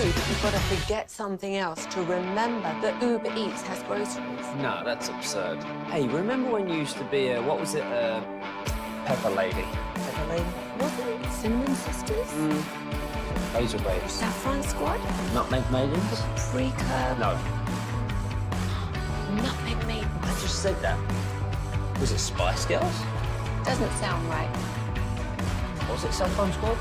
you've got to forget something else to remember that Uber Eats has groceries. No, that's absurd. Hey, remember when you used to be Pepper Lady? Pepper Lady? Wasn't it Cinnamon Sisters? Hazel Babes. Saffron Squad? Nutmeg Maidens? Pre-curb? No. Nutmeg Maidens. I just said that. Was it Spice Girls? Doesn't sound right. Was it Saffron Squad?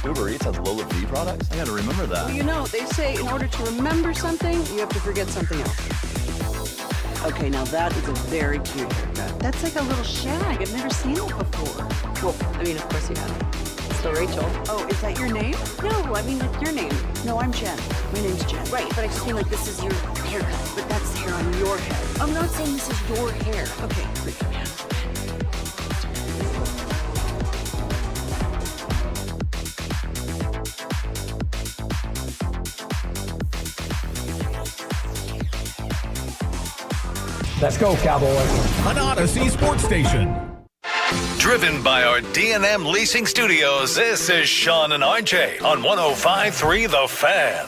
Uber Eats has Lola V products? I gotta remember that. Well, you know, they say in order to remember something, you have to forget something else. Okay, now that is a very cute haircut. That's like a little shag. I've never seen it before. Well, I mean, of course you have. Still Rachel. Oh, is that your name? No, I mean like your name. No, I'm Jen. My name's Jen. Right, but I just mean like this is your haircut. But that's the hair on your head. I'm not saying this is your hair. Okay, great. Let's go, Cowboys. An Odyssey sports station. Driven by our D&M Leasing Studios, this is Sean and RJ on 105.3 The Fan.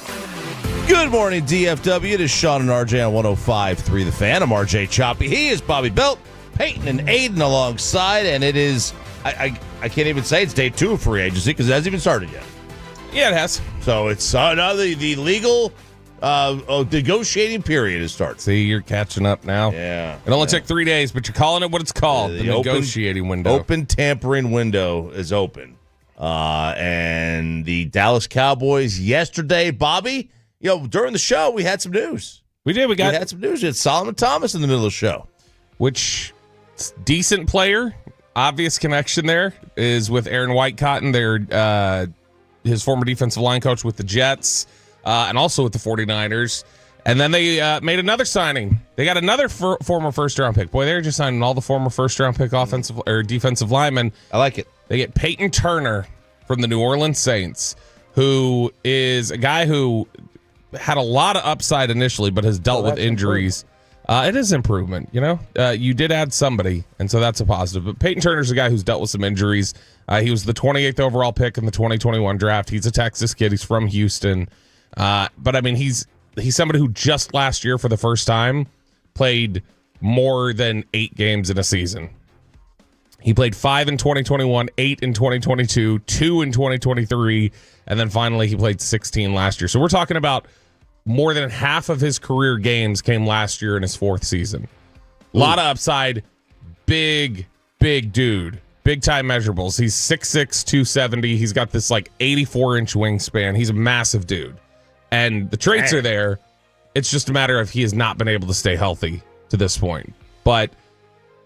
Good morning, DFW. It is Sean and RJ on 105.3 The Fan. I'm RJ Choppy. He is Bobby Belt, Peyton and Aiden alongside, and it is, I can't even say it's day 2 of free agency because it hasn't even started yet. Yeah, it has. So it's now the legal negotiating period has started. See, you're catching up now. Yeah. It only took 3 days, but you're calling it what it's called, the negotiating window. Open tampering window is open. And the Dallas Cowboys yesterday, Bobby, during the show, we had some news. We did. We had some news. We had Solomon Thomas in the middle of the show. Which, decent player, obvious connection there, is with Aaron Whitecotton, their his former defensive line coach with the Jets, and also with the 49ers. And then they made another signing. They got another former first-round pick. Boy, they're just signing all the former first-round pick offensive or defensive linemen. I like it. They get Peyton Turner from the New Orleans Saints, who is a guy who had a lot of upside initially, but has dealt with injuries. It is improvement, you know. You did add somebody, and so that's a positive. But Peyton Turner's a guy who's dealt with some injuries. He was the 28th overall pick in the 2021 draft. He's a Texas kid. He's from Houston. But, I mean, he's somebody who just last year for the first time played more than 8 games in a season. He played 5 in 2021, 8 in 2022, 2 in 2023, and then finally he played 16 last year. So we're talking about more than half of his career games came last year in his 4th season. A lot of upside. Big dude. Big time measurables. He's 6'6", 270. He's got this like 84-inch wingspan. He's a massive dude. And the traits are there. It's just a matter of he has not been able to stay healthy to this point. But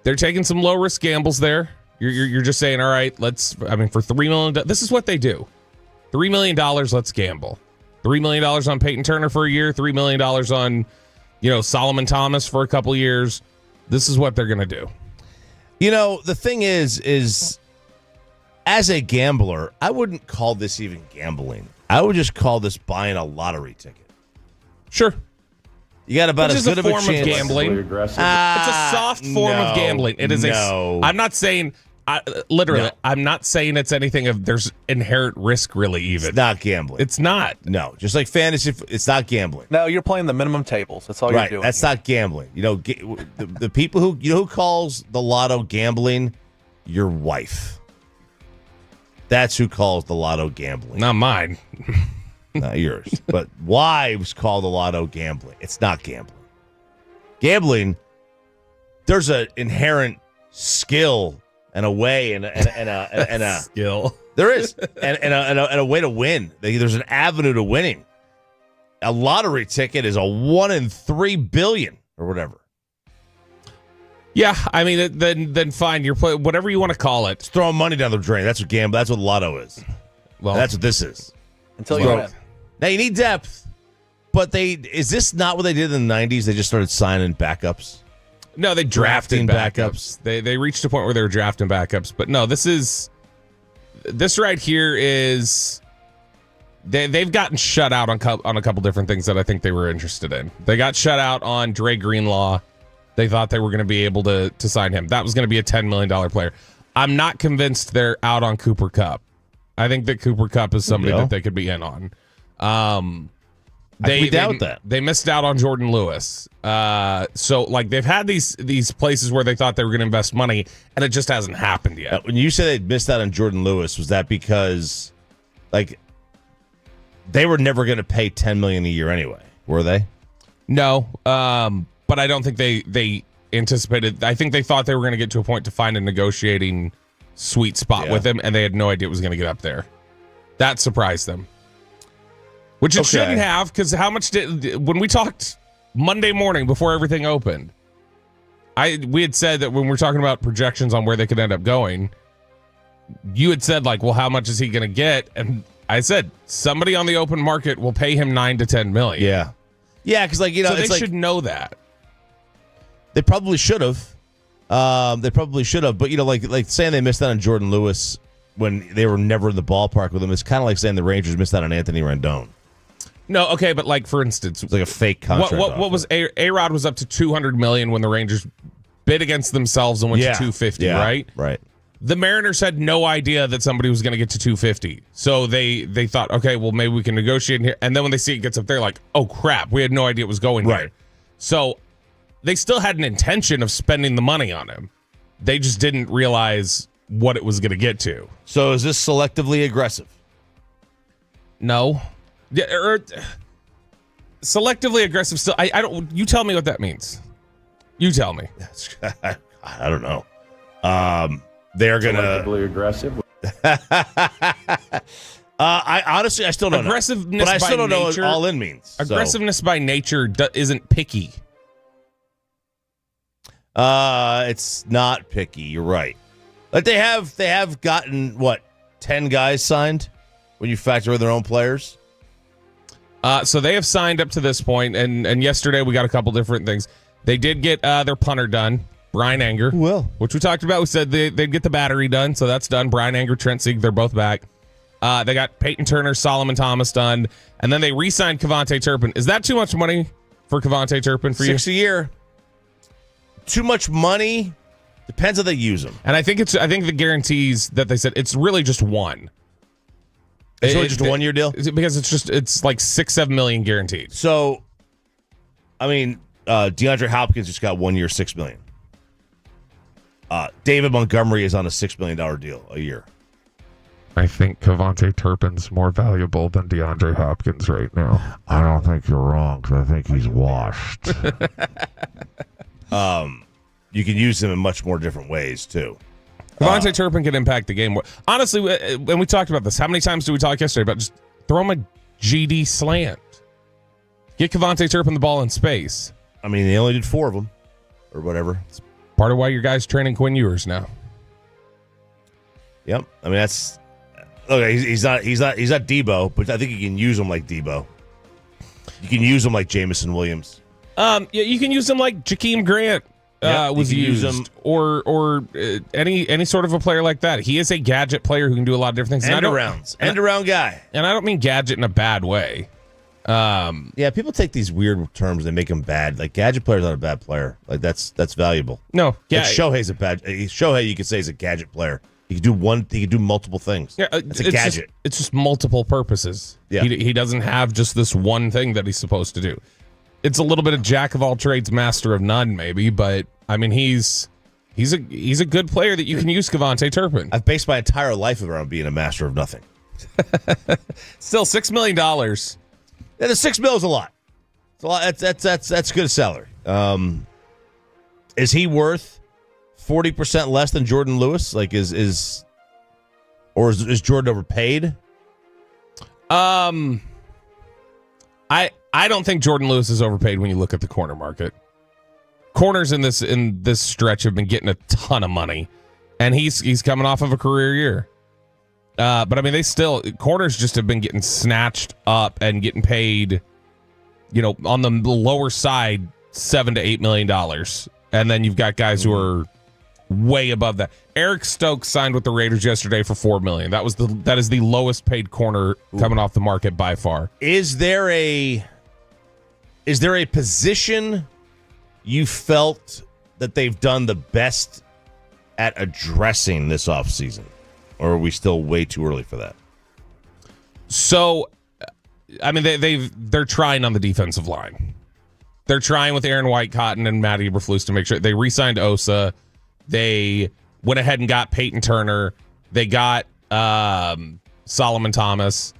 they're taking some low-risk gambles there. You're just saying, all right, for $3 million, this is what they do. $3 million, let's gamble. $3 million on Peyton Turner for a year, $3 million on, Solomon Thomas for a couple years. This is what they're going to do. The thing is as a gambler, I wouldn't call this even gambling. I would just call this buying a lottery ticket. Sure. You got about as good of a chance. It's a form of gambling. It's a soft form of gambling. It is I'm not saying, I'm not saying it's anything of there's inherent risk really even. It's not gambling. It's not. No, just like fantasy, it's not gambling. No, you're playing the minimum tables. That's all you're doing. That's not gambling. The people who calls the lotto gambling, your wife. That's who calls the lotto gambling. Not mine. Not yours. But wives call the lotto gambling. It's not gambling. Gambling, there's an inherent skill and a way and a skill. There is and a way to win. There's an avenue to winning. A lottery ticket is a 1 in 3 billion or whatever. Yeah, I mean, then fine. You're playing whatever you want to call it. It's throwing money down the drain. That's what gamble. That's what lotto is. Well, that's what this is. Until you win. Now you need depth, but is this not what they did in the 90s? They just started signing backups. No, they drafted backups. They reached a point where they were drafting backups, but no, this right here is they've gotten shut out on a couple different things that I think they were interested in. They got shut out on Dre Greenlaw. They thought they were going to be able to sign him. That was going to be a $10 million player. I'm not convinced they're out on Cooper Kupp. I think that Cooper Kupp is somebody that they could be in on. They missed out on Jordan Lewis. So they've had these places where they thought they were going to invest money, and it just hasn't happened yet. When you say they missed out on Jordan Lewis, was that because they were never going to pay $10 million a year anyway? Were they? No. But I don't think they anticipated. I think they thought they were going to get to a point to find a negotiating sweet spot with him, and they had no idea it was going to get up there. That surprised them. Which it shouldn't have, because how much when we talked Monday morning before everything opened, we had said that when we were talking about projections on where they could end up going, you had said how much is he going to get? And I said somebody on the open market will pay him $9 to $10 million. Yeah, because so they should know that. They probably should have. But like saying they missed out on Jordan Lewis when they were never in the ballpark with him, it's kind of like saying the Rangers missed out on Anthony Rendon. No, okay, but for instance, it's like a fake contract. What was A-Rod was up to $200 million when the Rangers bid against themselves and went to $250, right? Right. The Mariners had no idea that somebody was going to get to $250, so they thought, okay, well maybe we can negotiate here. And then when they see it gets up there, like, oh crap, we had no idea it was going there. So they still had an intention of spending the money on him. They just didn't realize what it was going to get to. So is this selectively aggressive? No. Yeah, selectively aggressive still. I don't. You tell me what that means. You tell me. I don't know. They're gonna selectively aggressive. I honestly still don't aggressiveness know. But I still don't know what all in means. Aggressiveness by nature isn't picky. It's not picky. You're right. Like they have gotten 10 guys signed when you factor in their own players? So they have signed up to this point, and yesterday we got a couple different things. They did get their punter done, Brian Anger. Well, which we talked about. We said they'd get the battery done, so that's done. Brian Anger, Trent Sieg, they're both back. They got Peyton Turner, Solomon Thomas done, and then they re-signed Kevontae Turpin. Is that too much money for Kevontae Turpin for you? $6 a year. Too much money. Depends how they use them. And I think the guarantees that they said it's really just one. It's really just a 1 year deal? Because it's like $6-7 million guaranteed. So, I mean, DeAndre Hopkins just got 1 year, $6 million. David Montgomery is on a $6 million deal a year. I think Kevontae Turpin's more valuable than DeAndre Hopkins right now. I don't think you're wrong, because I think he's washed. You can use him in much more different ways, too. Kevontae Turpin can impact the game more. Honestly, when we talked about this, how many times did we talk yesterday about just throw him a GD slant? Get Kevontae Turpin the ball in space. I mean, they only did 4 of them, or whatever. It's part of why your guy's training Quinn Ewers now. Yep. I mean, that's... Okay, he's not Debo, but I think you can use him like Debo. You can use him like Jamison Williams. Yeah, you can use him like Jakeem Grant was used, or any sort of a player like that. He is a gadget player who can do a lot of different things. End around guy. And I don't mean gadget in a bad way. Yeah, people take these weird terms and they make them bad. Like gadget player's not a bad player. Like that's valuable. No, yeah, like Shohei you could say is a gadget player. He can do multiple things. Yeah, it's a gadget. It's just multiple purposes. Yeah. He doesn't have just this one thing that he's supposed to do. It's a little bit of jack of all trades, master of none, maybe. But I mean, he's a good player that you can use. Kevontae Turpin. I've based my entire life around being a master of nothing. Still $6 million. Yeah, the $6 million is a lot. It's a lot. That's good salary. Is he worth 40% less than Jordan Lewis? Like is Jordan overpaid? I don't think Jordan Lewis is overpaid when you look at the corner market. Corners in this stretch have been getting a ton of money, and he's coming off of a career year. But I mean, corners just have been getting snatched up and getting paid, on the lower side, $7 to $8 million, and then you've got guys who are way above that. Eric Stokes signed with the Raiders yesterday for $4 million. That is the lowest paid corner coming off the market by far. Is there a position you felt that they've done the best at addressing this offseason? Or are we still way too early for that? So, I mean, they're trying on the defensive line. They're trying with Aaron White-Cotton and Matt Eberflus to make sure. They re-signed Osa. They went ahead and got Peyton Turner. They got Solomon Thomas.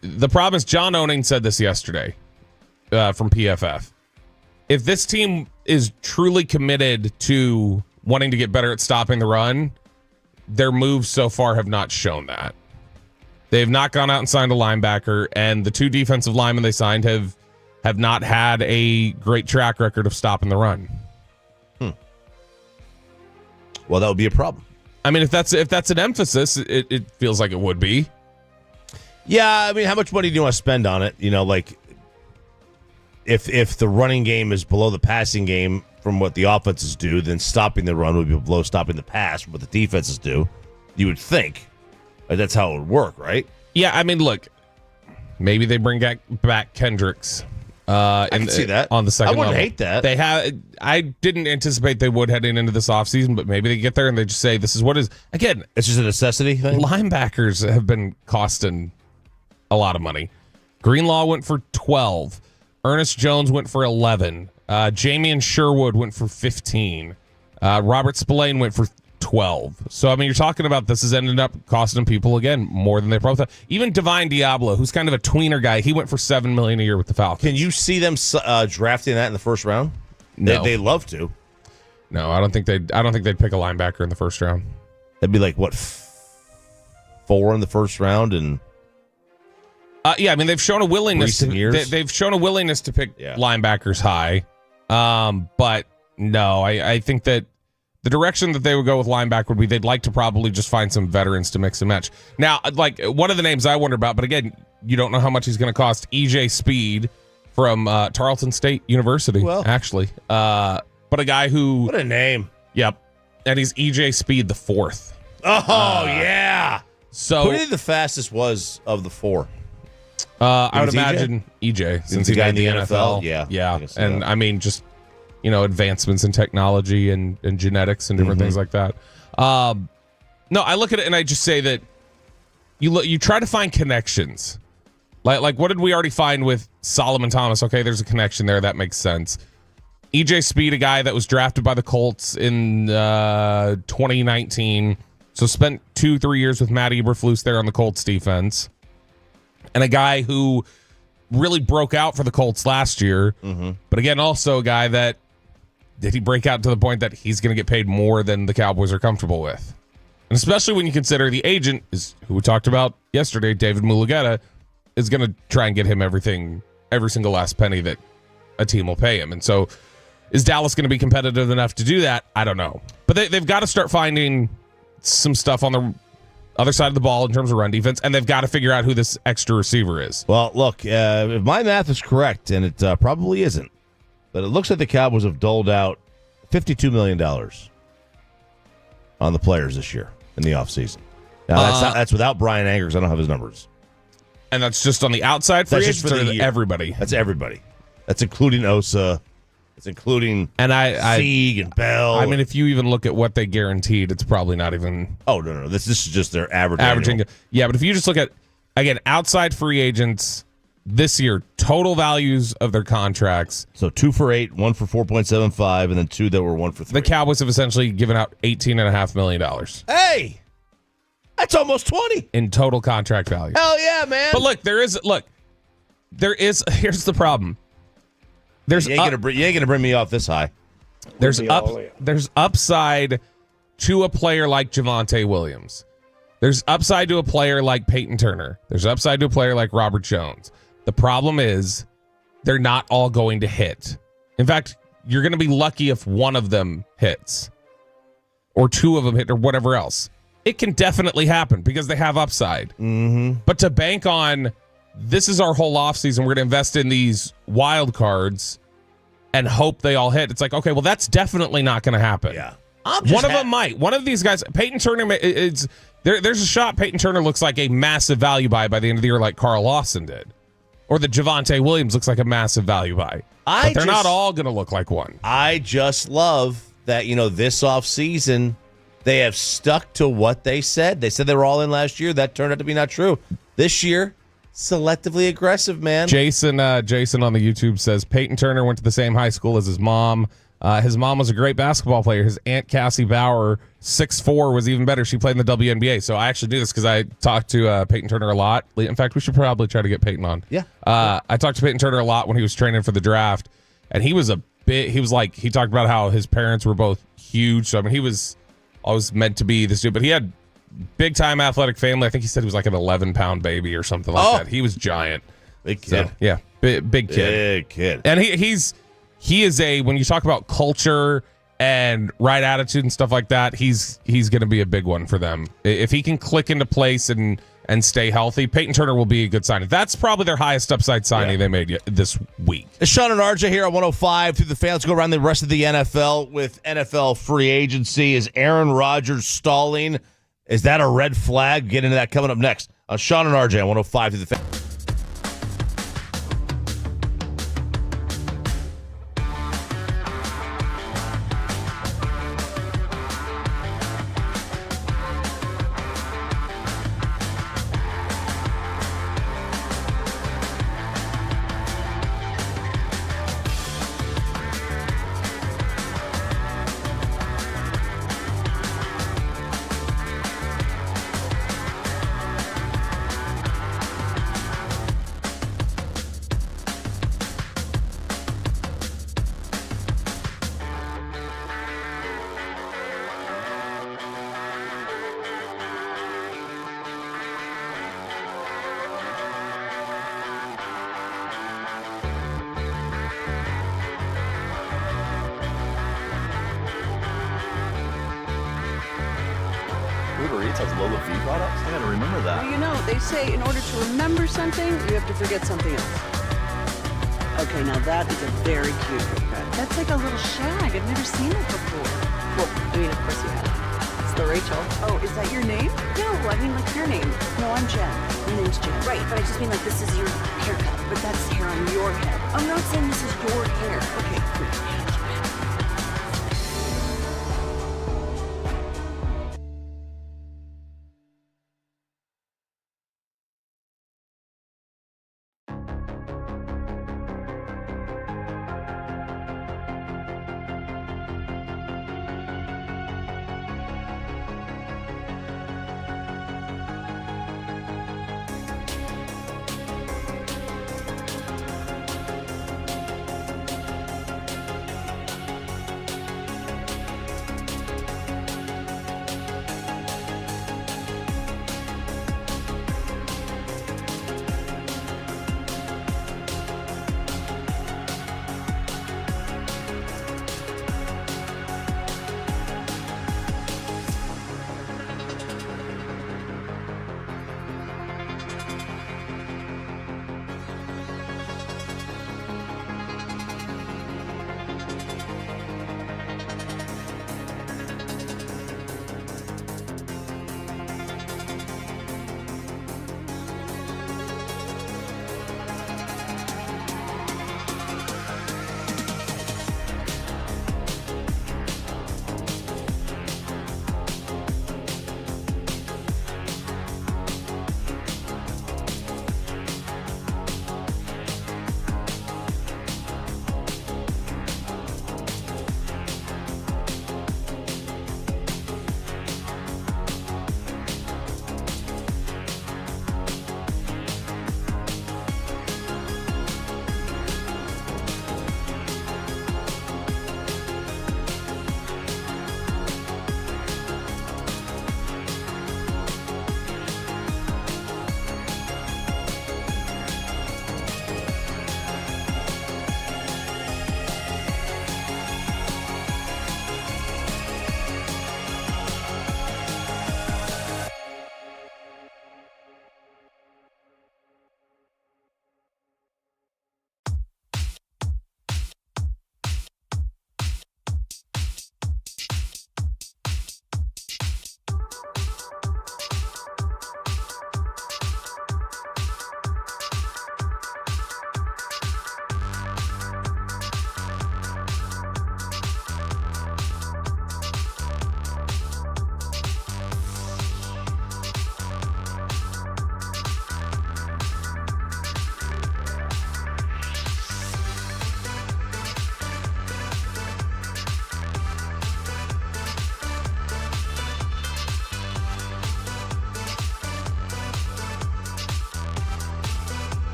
The problem is John Owning said this yesterday from PFF. If this team is truly committed to wanting to get better at stopping the run, their moves so far have not shown that. They have not gone out and signed a linebacker, and the 2 defensive linemen they signed have not had a great track record of stopping the run. Well, that would be a problem. I mean, if that's an emphasis, it feels like it would be. Yeah, I mean, how much money do you want to spend on it? Like if the running game is below the passing game from what the offenses do, then stopping the run would be below stopping the pass from what the defenses do. You would think that's how it would work, right? Yeah, I mean, look, maybe they bring back Kendricks. I can see that on the second level. I wouldn't hate that. They have. I didn't anticipate they would heading into this offseason, but maybe they get there and they just say this is what is. Again, it's just a necessity thing. Linebackers have been costing a lot of money. Greenlaw went for 12. Ernest Jones went for 11. Jamian Sherwood went for 15. Robert Spillane went for 12. So, I mean, you're talking about this has ended up costing people, again, more than they probably thought. Even Divine Diablo, who's kind of a tweener guy, he went for $7 million a year with the Falcons. Can you see them drafting that in the first round? No. They love to. No, I don't think they'd pick a linebacker in the first round. That'd be like, what, 4 in the first round? And yeah, I mean, they've shown a willingness. They've shown a willingness to pick linebackers high. But no, I think that the direction that they would go with linebacker would be they'd like to probably just find some veterans to mix and match. Now, like one of the names I wonder about, but again, you don't know how much he's going to cost. EJ Speed from Tarleton State University, actually. But a guy who... What a name. Yep. And he's EJ Speed the fourth. Oh, yeah. So who do you think the fastest was of the four? I would imagine EJ, since he made the NFL. Yeah. And I mean, just, advancements in technology and genetics and different things like that. No, I look at it and I just say that you try to find connections. Like what did we already find with Solomon Thomas? Okay, there's a connection there. That makes sense. EJ Speed, a guy that was drafted by the Colts in 2019. So spent 2-3 years with Matt Eberflus there on the Colts defense. And a guy who really broke out for the Colts last year. But again, also a guy that, did he break out to the point that he's going to get paid more than the Cowboys are comfortable with? And especially when you consider the agent, is who we talked about yesterday, David Mulugeta, is going to try and get him every single last penny that a team will pay him. And so is Dallas going to be competitive enough to do that? I don't know. But they've got to start finding some stuff on the other side of the ball in terms of run defense, and they've got to figure out who this extra receiver is. Well, look, if my math is correct, and it probably isn't, but it looks like the Cowboys have doled out $52 million on the players this year in the offseason. Now, that's without Brian Angers. I don't have his numbers. And that's just on the outside free agents or everybody? That's everybody. That's including Osa. It's including Sieg and Bell. I mean, if you even look at what they guaranteed, it's probably not even... Oh, no. This is just their average. Yeah, but if you just look at, again, outside free agents this year, total values of their contracts. So 2 for 8, 1 for 4.75, and then 2 that were 1 for 3. The Cowboys have essentially given out $18.5 million. Hey! That's almost 20 in total contract value. Hell yeah, man! But look, here's the problem. You ain't gonna bring me off this high. There's upside to a player like Javonte Williams. There's upside to a player like Peyton Turner. There's upside to a player like Robert Jones. The problem is they're not all going to hit. In fact, you're going to be lucky if one of them hits or 2 of them hit or whatever else. It can definitely happen because they have upside. But to bank on, this is our whole offseason, we're going to invest in these wild cards and hope they all hit. It's like, okay, well, that's definitely not going to happen. Yeah. One of them might. One of these guys, Peyton Turner, there's a shot Peyton Turner looks like a massive value buy by the end of the year like Carl Lawson did. Or that Javonte Williams looks like a massive value buy. But they're not all going to look like one. I just love that, this offseason, they have stuck to what they said. They said they were all in last year. That turned out to be not true. This year, selectively aggressive, man. Jason on the YouTube says Peyton Turner went to the same high school as his mom. His mom was a great basketball player. His aunt Cassie Bauer, 6'4", was even better. She played in the WNBA. So I actually do this because I talked to Peyton Turner a lot. In fact, we should probably try to get Peyton on. Yeah. I talked to Peyton Turner a lot when he was training for the draft, and he talked about how his parents were both huge. So I mean, he was always meant to be this dude, but he had big time athletic family. I think he said he was like an 11-pound baby or something like that. He was giant. Big kid. So, yeah. Big kid. Big kid. And he is when you talk about culture and right attitude and stuff like that, he's going to be a big one for them. If he can click into place and stay healthy, Peyton Turner will be a good signing. That's probably their highest upside signing they made this week. It's Sean and RJ here on 105 through the fan. Let's go around the rest of the NFL with NFL free agency. Is Aaron Rodgers stalling? Is that a red flag? Get into that coming up next on Sean and RJ on 105 through the fan. Eats has Lola V products? I gotta remember that. Well, you know, they say in order to remember something, you have to forget something else. Okay, now that is a very cute haircut. That's like a little shag. I've never seen it before. Well, I mean, of course you have. It's the Rachel. Oh, is that your name? No, I mean like your name. No, I'm Jen. My name's Jen. Right, but I just mean like this is your haircut. But that's hair on your head. I'm not saying this is your hair. Okay, cool.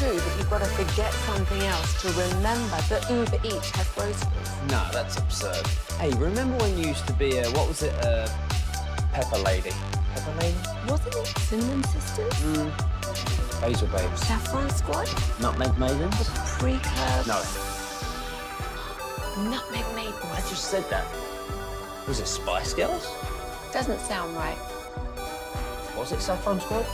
true that you've got to forget something else to remember that Uber Eats has groceries? No, that's absurd. Hey, remember when you used to be a, what was it, Pepper Lady? Pepper Lady? Wasn't it Cinnamon Sisters? Basil Babes. Saffron Squad? Nutmeg Maidens? Pre-curve? No. Nutmeg Maidens? I just said that. Was it Spice Girls? Doesn't sound right. Was it Saffron Squad?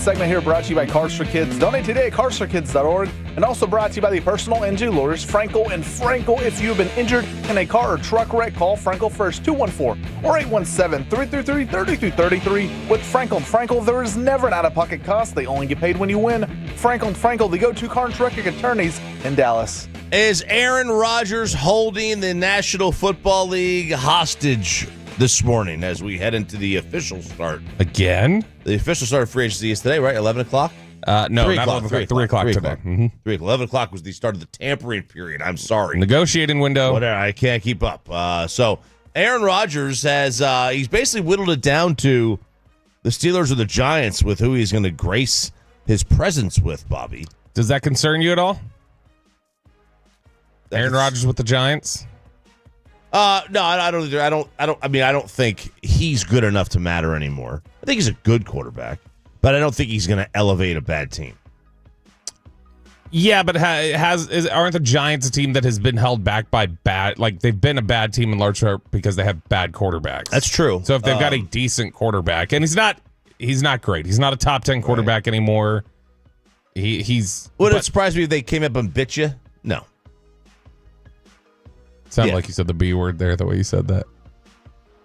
segment here brought to you by Cars for Kids. Donate today at carsforkids.org. And also brought to you by the personal injury lawyers, Frankel and Frankel. If you've been injured in a car or truck wreck, call Frankel first, 214 or 817-333-3333. With Frankel and Frankel, there is never an out-of-pocket cost. They only get paid when you win. Frankel and Frankel, the go-to car and truck attorneys in Dallas. Is Aaron Rodgers holding the National Football League hostage this morning as we head into the official start? Again? The official start of free agency is today, right? 11 o'clock? No, 3 o'clock. 3 o'clock today. Mm-hmm. 11 o'clock was the start of the tampering period. I'm sorry. Negotiating window. Whatever. I can't keep up. So Aaron Rodgers has he's basically whittled it down to the Steelers or the Giants with who he's going to grace his presence with, Bobby. Does that concern you at all? Aaron Rodgers with the Giants? No, I don't either. I don't think he's good enough to matter anymore. I think he's a good quarterback, but I don't think he's going to elevate a bad team. Yeah, but aren't the Giants a team that has been held back by bad? Like, they've been a bad team in large part because they have bad quarterbacks. That's true. So if they've got a decent quarterback, and he's not great. He's not a top 10 quarterback anymore. Would it surprise me if they came up and bit you? No. Sounded like you said the B word there, the way you said that.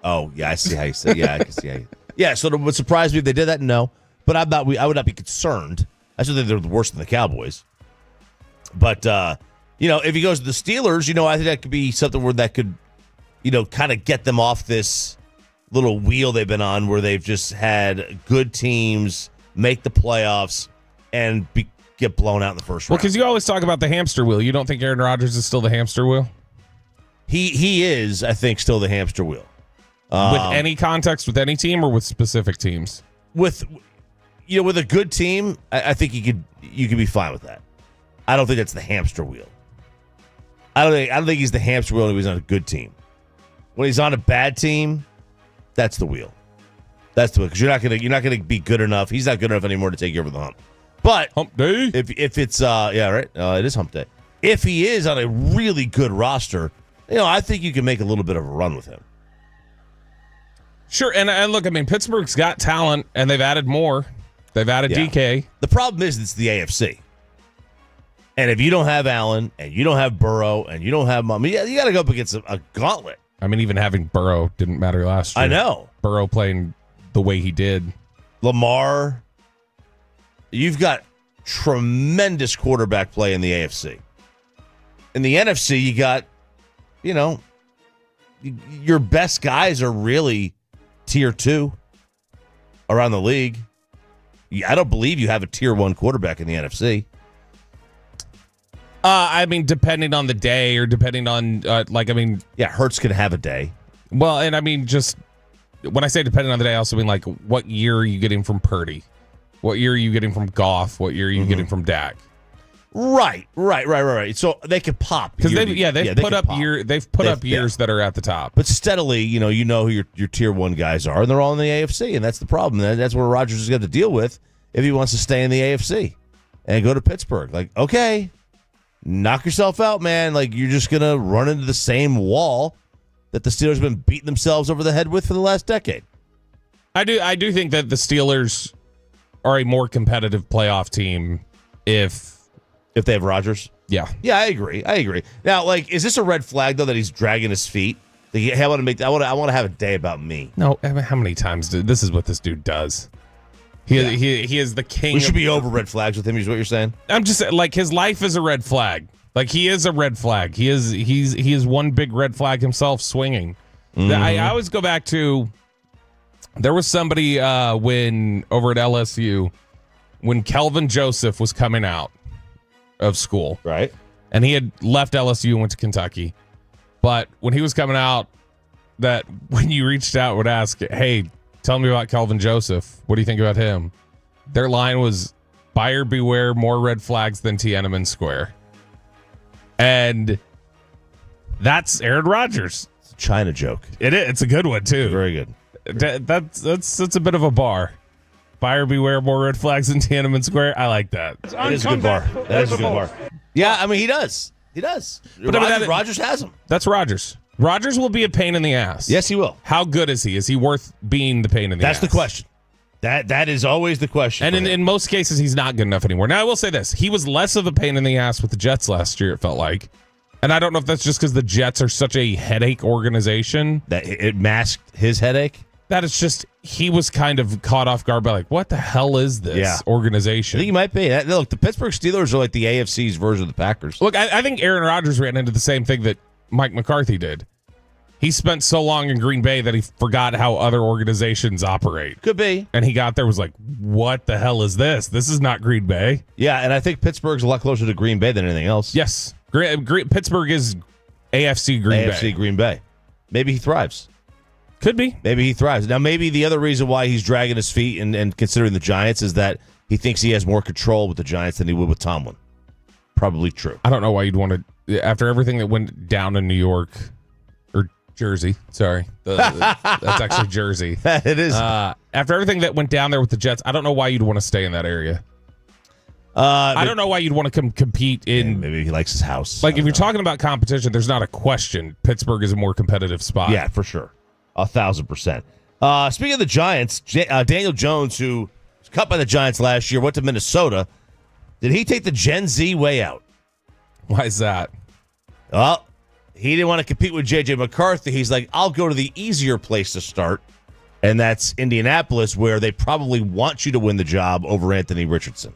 Oh, yeah, I see how you said. Yeah, I can see how you. Yeah, so it would surprise me if they did that. No, but I would not be concerned. I still think they're worse than the Cowboys. But if he goes to the Steelers, I think that could be something where that could, kind of get them off this little wheel they've been on, where they've just had good teams make the playoffs and get blown out in the first round. Well, because you always talk about the hamster wheel. You don't think Aaron Rodgers is still the hamster wheel? He is, I think, still the hamster wheel. With any context, with any team, or with specific teams? With a good team, I think you could be fine with that. I don't think that's the hamster wheel. I don't think he's the hamster wheel when he's on a good team. When he's on a bad team, that's the wheel. That's the wheel, because you're not gonna be good enough. He's not good enough anymore to take you over the hump. But hump day. If it's it is hump day. If he is on a really good roster, I think you can make a little bit of a run with him. Sure, and look, Pittsburgh's got talent, and they've added more. They've added DK. The problem is it's the AFC. And if you don't have Allen, and you don't have Burrow, and you don't have you got to go up against a gauntlet. Even having Burrow didn't matter last year. I know. Burrow playing the way he did. Lamar. You've got tremendous quarterback play in the AFC. In the NFC, you got, your best guys are really tier 2 around the league. I don't believe you have a tier 1 quarterback in the NFC. Depending on the day, or depending on Hurts can have a day. Well, and just when I say depending on the day, I also mean what year are you getting from Purdy? What year are you getting from Goff? What year are you getting from Dak? Right. So they could pop because they've put up years that are at the top, but steadily, who your tier 1 guys are, and they're all in the AFC, and that's the problem. That's where Rodgers has got to deal with if he wants to stay in the AFC and go to Pittsburgh. Okay, knock yourself out, man. You're just gonna run into the same wall that the Steelers have been beating themselves over the head with for the last decade. I do think that the Steelers are a more competitive playoff team if they have Rodgers. Yeah, I agree. Now, is this a red flag though that he's dragging his feet? I want to have a day about me. No, how many times this is what this dude does? He is the king. We should be over red flags with him. Is what you're saying? I'm just his life is a red flag. He is a red flag. He is one big red flag himself swinging. Mm-hmm. I always go back to there was somebody when over at LSU when Kelvin Joseph was coming out of school, right? And he had left LSU and went to Kentucky. But when he was coming out, that when you reached out would ask, "Hey, tell me about Kelvin Joseph. What do you think about him?" Their line was, "Buyer beware, more red flags than Tiananmen Square." And that's Aaron Rodgers. It's a China joke. It is. It's a good one too. Very good. That's a bit of a bar. Buyer beware, more red flags than Tiananmen Square. I like that. It is a good bar. That is a good bar. Yeah, he does. He does. But Rodgers has him. That's Rodgers. Rodgers will be a pain in the ass. Yes, he will. How good is he? Is he worth being the pain in the ass? That's the question. That is always the question. And in most cases, he's not good enough anymore. Now, I will say this. He was less of a pain in the ass with the Jets last year, it felt like. And I don't know if that's just because the Jets are such a headache organization. That it masked his headache? That it's just, he was kind of caught off guard by like, what the hell is this organization? I think he might be. Look, the Pittsburgh Steelers are like the AFC's version of the Packers. Look, I think Aaron Rodgers ran into the same thing that Mike McCarthy did. He spent so long in Green Bay that he forgot how other organizations operate. Could be. And he got there, was like, what the hell is this? This is not Green Bay. Yeah, and I think Pittsburgh's a lot closer to Green Bay than anything else. Yes. Pittsburgh is AFC Green Bay. AFC Green Bay. Maybe he thrives. Could be. Maybe he thrives. Now, maybe the other reason why he's dragging his feet and considering the Giants is that he thinks he has more control with the Giants than he would with Tomlin. Probably true. I don't know why you'd want to, after everything that went down in New York, or Jersey, sorry. That's actually Jersey. It is. After everything that went down there with the Jets, I don't know why you'd want to stay in that area. I don't know why you'd want to compete in. Maybe he likes his house. Like, if you're talking about competition, there's not a question. Pittsburgh is a more competitive spot. Yeah, for sure. 1,000%. Speaking of the Giants, Daniel Jones, who was cut by the Giants last year, went to Minnesota. Did he take the Gen Z way out? Why is that? Well, he didn't want to compete with J.J. McCarthy. He's like, I'll go to the easier place to start, and that's Indianapolis, where they probably want you to win the job over Anthony Richardson.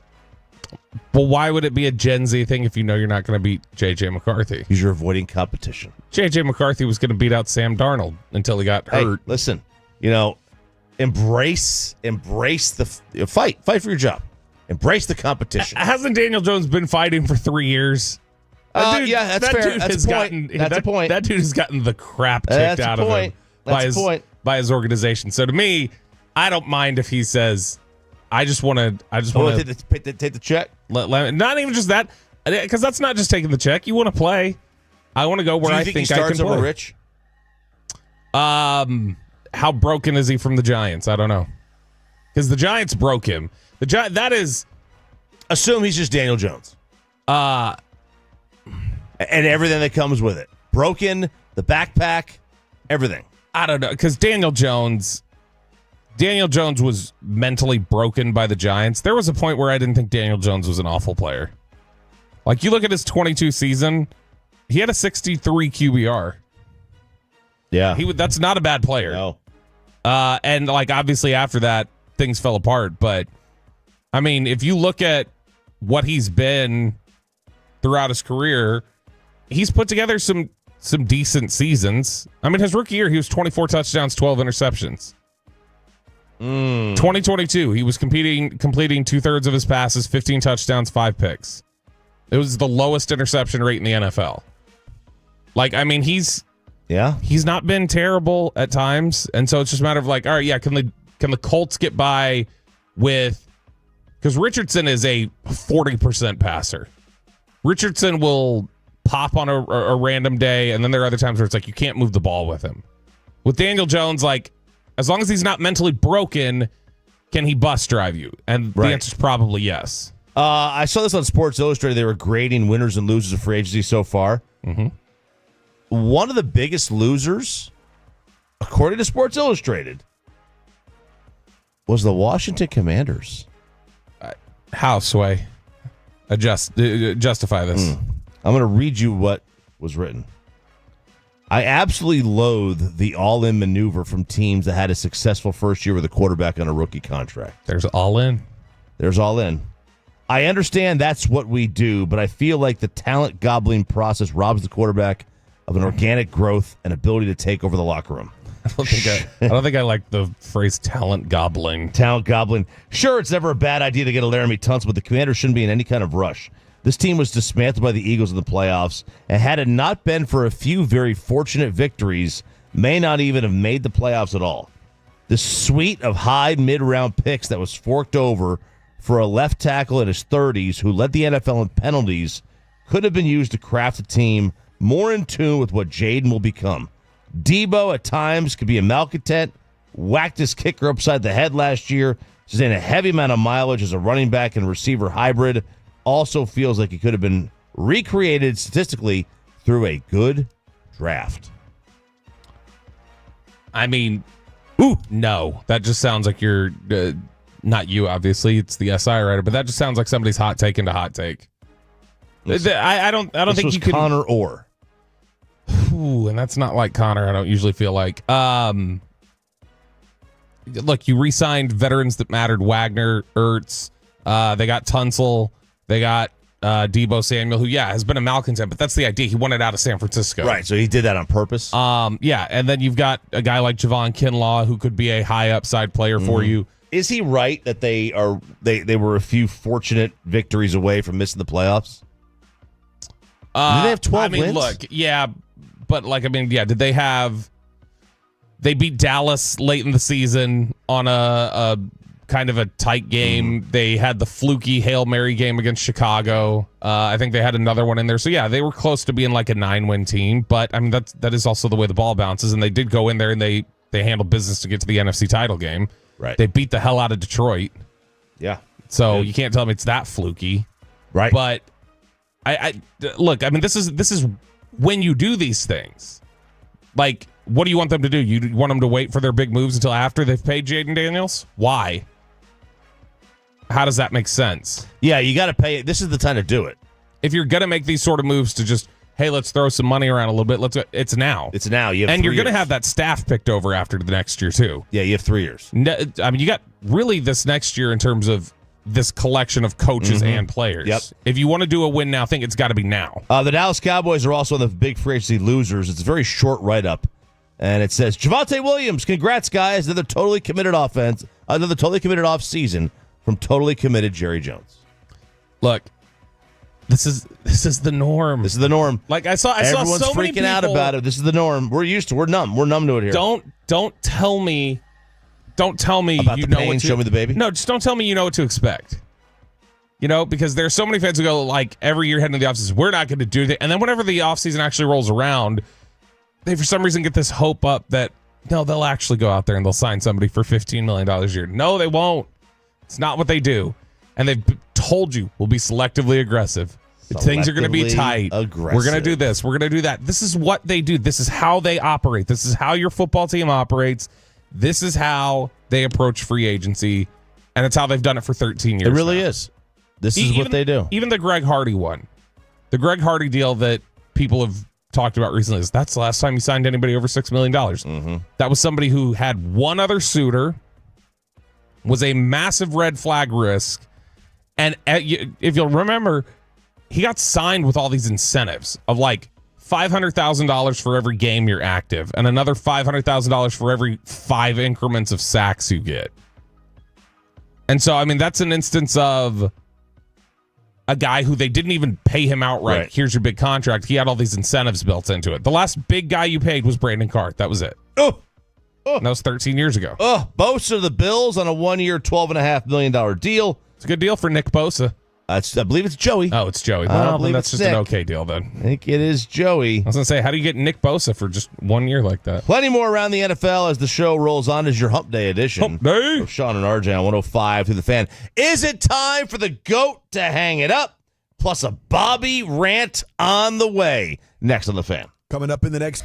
Well, why would it be a Gen Z thing if you know you're not going to beat J.J. McCarthy? Because you're avoiding competition. J.J. McCarthy was going to beat out Sam Darnold until he got hurt. Hey, listen, embrace the fight. Fight for your job. Embrace the competition. Hasn't Daniel Jones been fighting for 3 years? Yeah, that's fair. That's a point. That dude has gotten the crap kicked out of him by his organization. So to me, I don't mind if he says, I just want to take the check. Not even just that, because that's not just taking the check. You want to play. I want to go where I think I can play. Rich? How broken is he from the Giants? I don't know, because the Giants broke him. That is, assume he's just Daniel Jones. And everything that comes with it. Broken, the backpack, everything. I don't know, because Daniel Jones was mentally broken by the Giants. There was a point where I didn't think Daniel Jones was an awful player. Like, you look at his 22 season, he had a 63 QBR. Yeah. That's not a bad player. No. And, like, obviously after that, things fell apart. But, I mean, if you look at what he's been throughout his career, he's put together some decent seasons. I mean, his rookie year, he was 24 touchdowns, 12 interceptions. 2022, he was completing 2/3 of his passes, 15 touchdowns, 5 picks. It was the lowest interception rate in the NFL. Like, I mean, he's not been terrible at times, and so it's just a matter of like, all right, yeah, can the Colts get by with, because Richardson is a 40% passer. Richardson will pop on a random day, and then there are other times where it's like you can't move the ball with him. With Daniel Jones, like, as long as he's not mentally broken, can he bus drive you? And the answer is probably yes. I saw this on Sports Illustrated. They were grading winners and losers of free agency so far. Mm-hmm. One of the biggest losers, according to Sports Illustrated, was the Washington Commanders. How, Sway? Justify this. I'm going to read you what was written. I absolutely loathe the all-in maneuver from teams that had a successful first year with a quarterback on a rookie contract. There's all in. There's all in. I understand that's what we do, but I feel like the talent gobbling process robs the quarterback of an organic growth and ability to take over the locker room. I don't think I like the phrase talent gobbling. Talent gobbling. Sure, it's never a bad idea to get a Laramie Tunsil, but the Commanders shouldn't be in any kind of rush. This team was dismantled by the Eagles in the playoffs, and had it not been for a few very fortunate victories, may not even have made the playoffs at all. The suite of high mid-round picks that was forked over for a left tackle in his 30s who led the NFL in penalties could have been used to craft a team more in tune with what Jaden will become. Debo at times could be a malcontent, whacked his kicker upside the head last year, sustained a heavy amount of mileage as a running back and receiver hybrid. Also feels like he could have been recreated statistically through a good draft. I mean, no. That just sounds like you're not you, obviously. It's the SI writer, but that just sounds like somebody's hot take into hot take. I don't think you could. Connor Orr. Ooh, and that's not like Connor. I don't usually feel like. Look, you re-signed veterans that mattered. Wagner, Ertz. They got Tunsil. They got Debo Samuel, who has been a malcontent, but that's the idea. He wanted out of San Francisco, right? So he did that on purpose. And then you've got a guy like Javon Kinlaw, who could be a high upside player for you. Is he right that they were a few fortunate victories away from missing the playoffs? Did they have 12 wins? Look, but did they have? They beat Dallas late in the season on a kind of a tight game. They had the fluky Hail Mary game against Chicago. I think they had another one in there. So they were close to being like a 9-win team. But I mean that is also the way the ball bounces. And they did go in there and they handled business to get to the NFC title game. Right. They beat the hell out of Detroit. Yeah. So you can't tell me it's that fluky. Right. But I look. I mean this is when you do these things. Like, what do you want them to do? You want them to wait for their big moves until after they've paid Jaden Daniels? Why? How does that make sense? Yeah, you got to pay it. This is the time to do it. If you're going to make these sort of moves to just, hey, let's throw some money around a little bit. It's now. It's now. You have and you're going to years. have that staff picked over after the next year, too. Yeah, you have 3 years. I mean, you got really this next year in terms of this collection of coaches and players. Yep. If you want to do a win now, I think it's got to be now. The Dallas Cowboys are also on the big free agency losers. It's a very short write-up. And it says, Javonte Williams, congrats, guys. Another totally committed offense. Another totally committed offseason from totally committed Jerry Jones. Look, this is the norm. This is the norm. Like I saw Everyone's so many freaking people out about it. This is the norm. We're used to. We're numb. We're numb to it here. Don't tell me. Don't tell me about you the know pain, what to, show me the baby. No, just don't tell me you know what to expect. Because there's so many fans who go like every year heading into the offseason, we're not going to do that. And then whenever the offseason actually rolls around, they for some reason get this hope up that no, they'll actually go out there and they'll sign somebody for $15 million a year. No, they won't. It's not what they do. And they've told you we'll be selectively aggressive. Things are going to be tight. Aggressive. We're going to do this. We're going to do that. This is what they do. This is how they operate. This is how your football team operates. This is how they approach free agency. And it's how they've done it for 13 years. It really now. is. This is what they do. Even the Greg Hardy one. The Greg Hardy deal that people have talked about recently is that's the last time he signed anybody over $6 million. That was somebody who had one other suitor, was a massive red flag risk. And if you'll remember, he got signed with all these incentives of like $500,000 for every game you're active and another $500,000 for every 5 increments of sacks you get. And so, I mean, that's an instance of a guy who they didn't even pay him outright. Right. Here's your big contract. He had all these incentives built into it. The last big guy you paid was Brandon Carr. That was it. Oh. And that was 13 years ago. Bosa the Bills on a 1-year, $12.5 million deal. It's a good deal for Nick Bosa. I believe it's Joey. Oh, it's Joey. Well, then that's just an okay deal then. I think it is Joey. I was going to say, how do you get Nick Bosa for just 1 year like that? Plenty more around the NFL as the show rolls on as your Hump Day edition. Hump Day. So Sean and RJ on 105 through the Fan. Is it time for the GOAT to hang it up? Plus a Bobby rant on the way. Next on the Fan. Coming up in the next...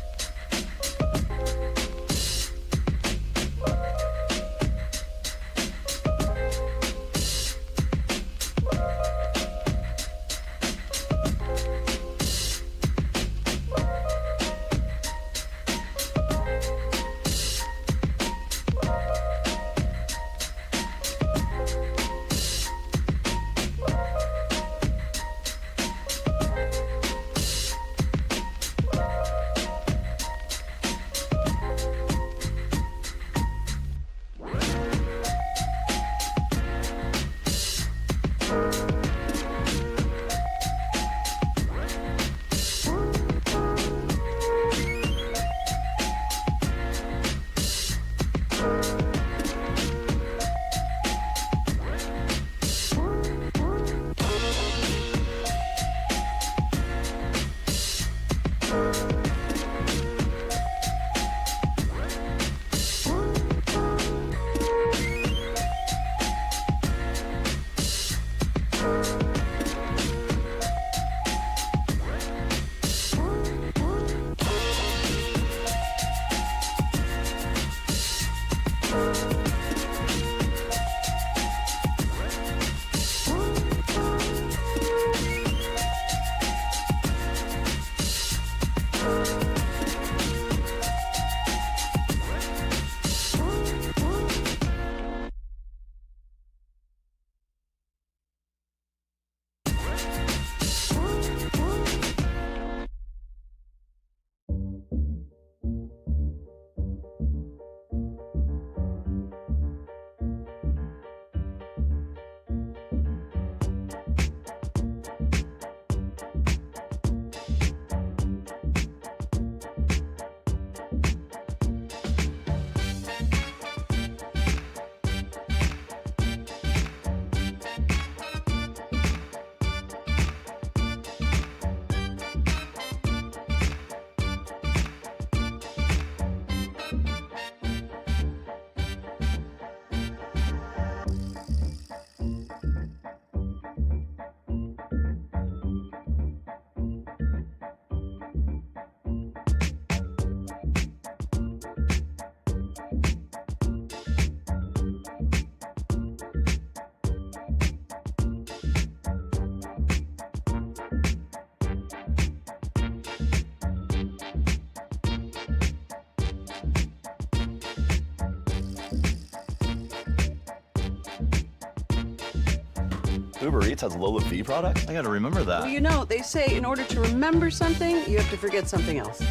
Uber Eats has low fee products? I gotta remember that. Well, you know, they say in order to remember something, you have to forget something else.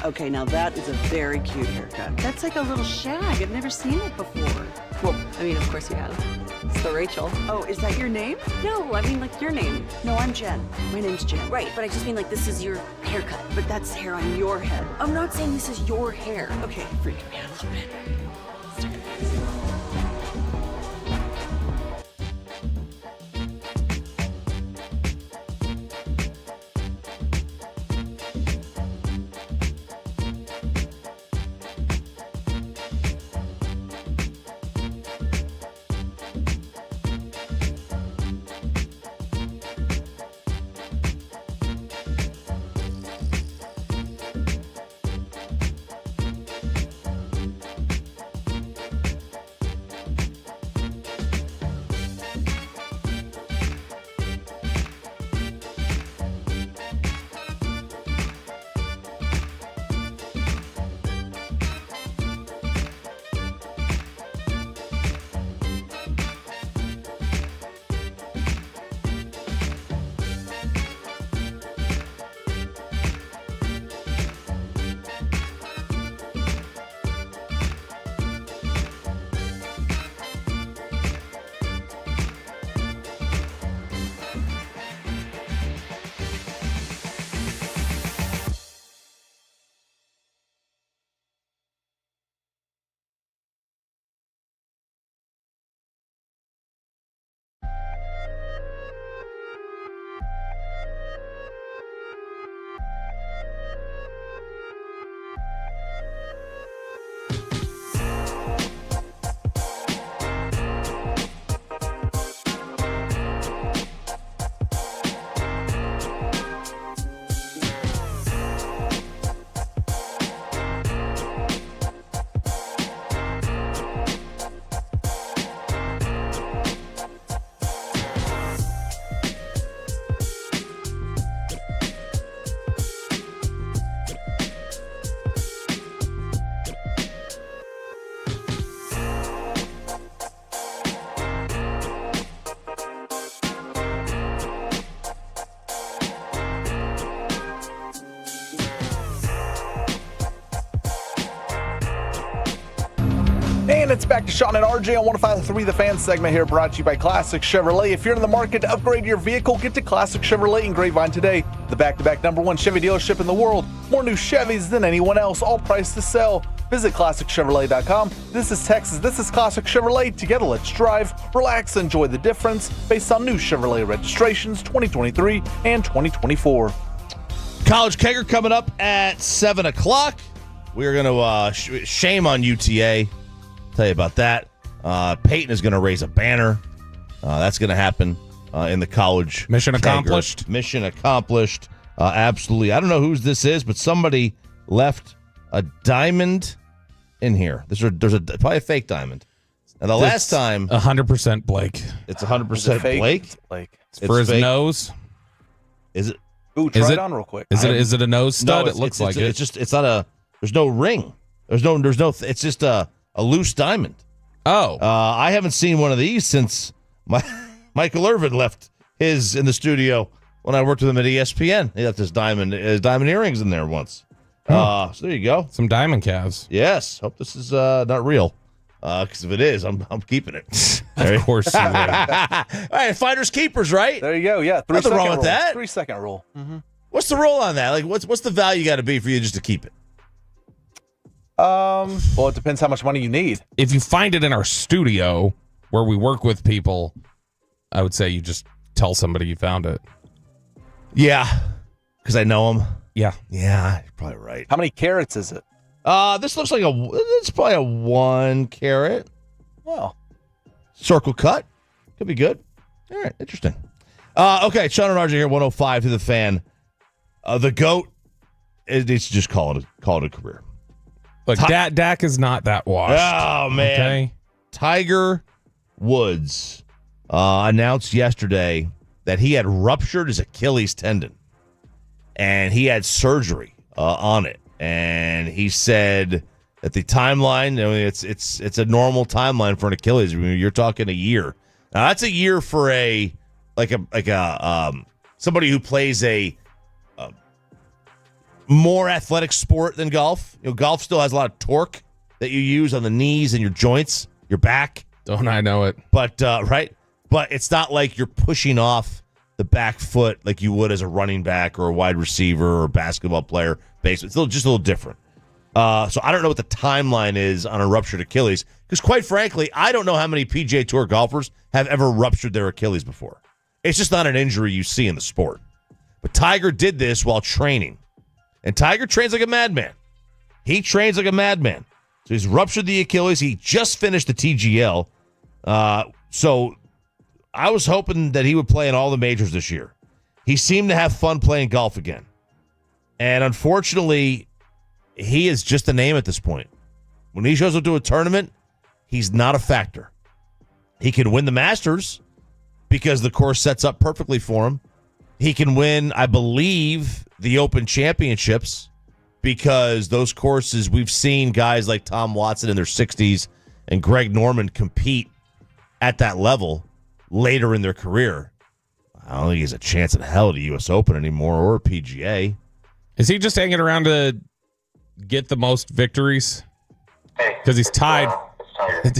Okay, now that is a very cute haircut. That's like a little shag. I've never seen it before. Well, I mean, of course you have. It's the Rachel. Oh, is that your name? No, I mean, like, your name. No, I'm Jen. My name's Jen. Right, but I just mean like this is your haircut. But that's hair on your head. I'm not saying this is your hair. Okay, freaked me out a little bit. And it's back to Sean and RJ on 105.3 The Fan segment here, brought to you by Classic Chevrolet. If you're in the market to upgrade your vehicle, get to Classic Chevrolet in Grapevine today. The back-to-back #1 Chevy dealership in the world. More new Chevys than anyone else, all priced to sell. Visit ClassicChevrolet.com. This is Texas. This is Classic Chevrolet. Together, let's drive, relax, enjoy the difference based on new Chevrolet registrations 2023 and 2024. College Kegger coming up at 7 o'clock. We're going to shame on UTA. Tell you about that. Peyton is going to raise a banner. That's going to happen in the college. Mission Kegger. accomplished. Mission accomplished. Absolutely. I don't know whose this is, but somebody left a diamond in here. There's probably a fake diamond. And the last time, 100% Blake. It's 100% Blake. It's Blake. It's for his fake. nose. Is it? Ooh, try it on real quick. Is it a nose stud? No, it looks like it. It's just it's not a. There's no ring. There's no. It's just a loose diamond. Oh. I haven't seen one of these since Michael Irvin left his in the studio when I worked with him at ESPN. He left his diamond earrings in there once. So there you go. Some diamond calves. Yes. Hope this is not real. Because if it is, I'm keeping it. Of course you would. All right, finders keepers, right? There you go. Yeah, Nothing wrong with rule. that. 3 second rule. Mm-hmm. What's the rule on that? Like, what's the value got to be for you just to keep it? Well, it depends how much money you need. If you find it in our studio where we work with people, I would say you just tell somebody you found it. Yeah, because I know them. Yeah. Yeah, you're probably right. How many carats is it? This looks like it's probably a 1 carat. Well, circle cut. Could be good. All right, interesting. Okay, Sean and RJ here, 105 to the Fan. The GOAT, it needs to just call it a career. Look, Dak is not that washed. Oh, man. Okay? Tiger Woods announced yesterday that he had ruptured his Achilles tendon, and he had surgery on it. And he said that the timeline, I mean, it's a normal timeline for an Achilles. I mean, you're talking a year. Now, that's a year for somebody who plays a more athletic sport than golf. Golf still has a lot of torque that you use on the knees and your joints, your back. Don't I know it? But right, but it's not like you're pushing off the back foot like you would as a running back or a wide receiver or basketball player. Basically, it's just a little different. So I don't know what the timeline is on a ruptured Achilles because, quite frankly, I don't know how many PGA Tour golfers have ever ruptured their Achilles before. It's just not an injury you see in the sport. But Tiger did this while training. And Tiger trains like a madman. He trains like a madman. So he's ruptured the Achilles. He just finished the TGL. So I was hoping that he would play in all the majors this year. He seemed to have fun playing golf again. And unfortunately, he is just a name at this point. When he shows up to a tournament, he's not a factor. He can win the Masters because the course sets up perfectly for him. He can win, I believe, the Open Championships because those courses, we've seen guys like Tom Watson in their 60s and Greg Norman compete at that level later in their career. I don't think he has a chance in hell at the U.S. Open anymore or PGA. Is he just hanging around to get the most victories? Because he's tied.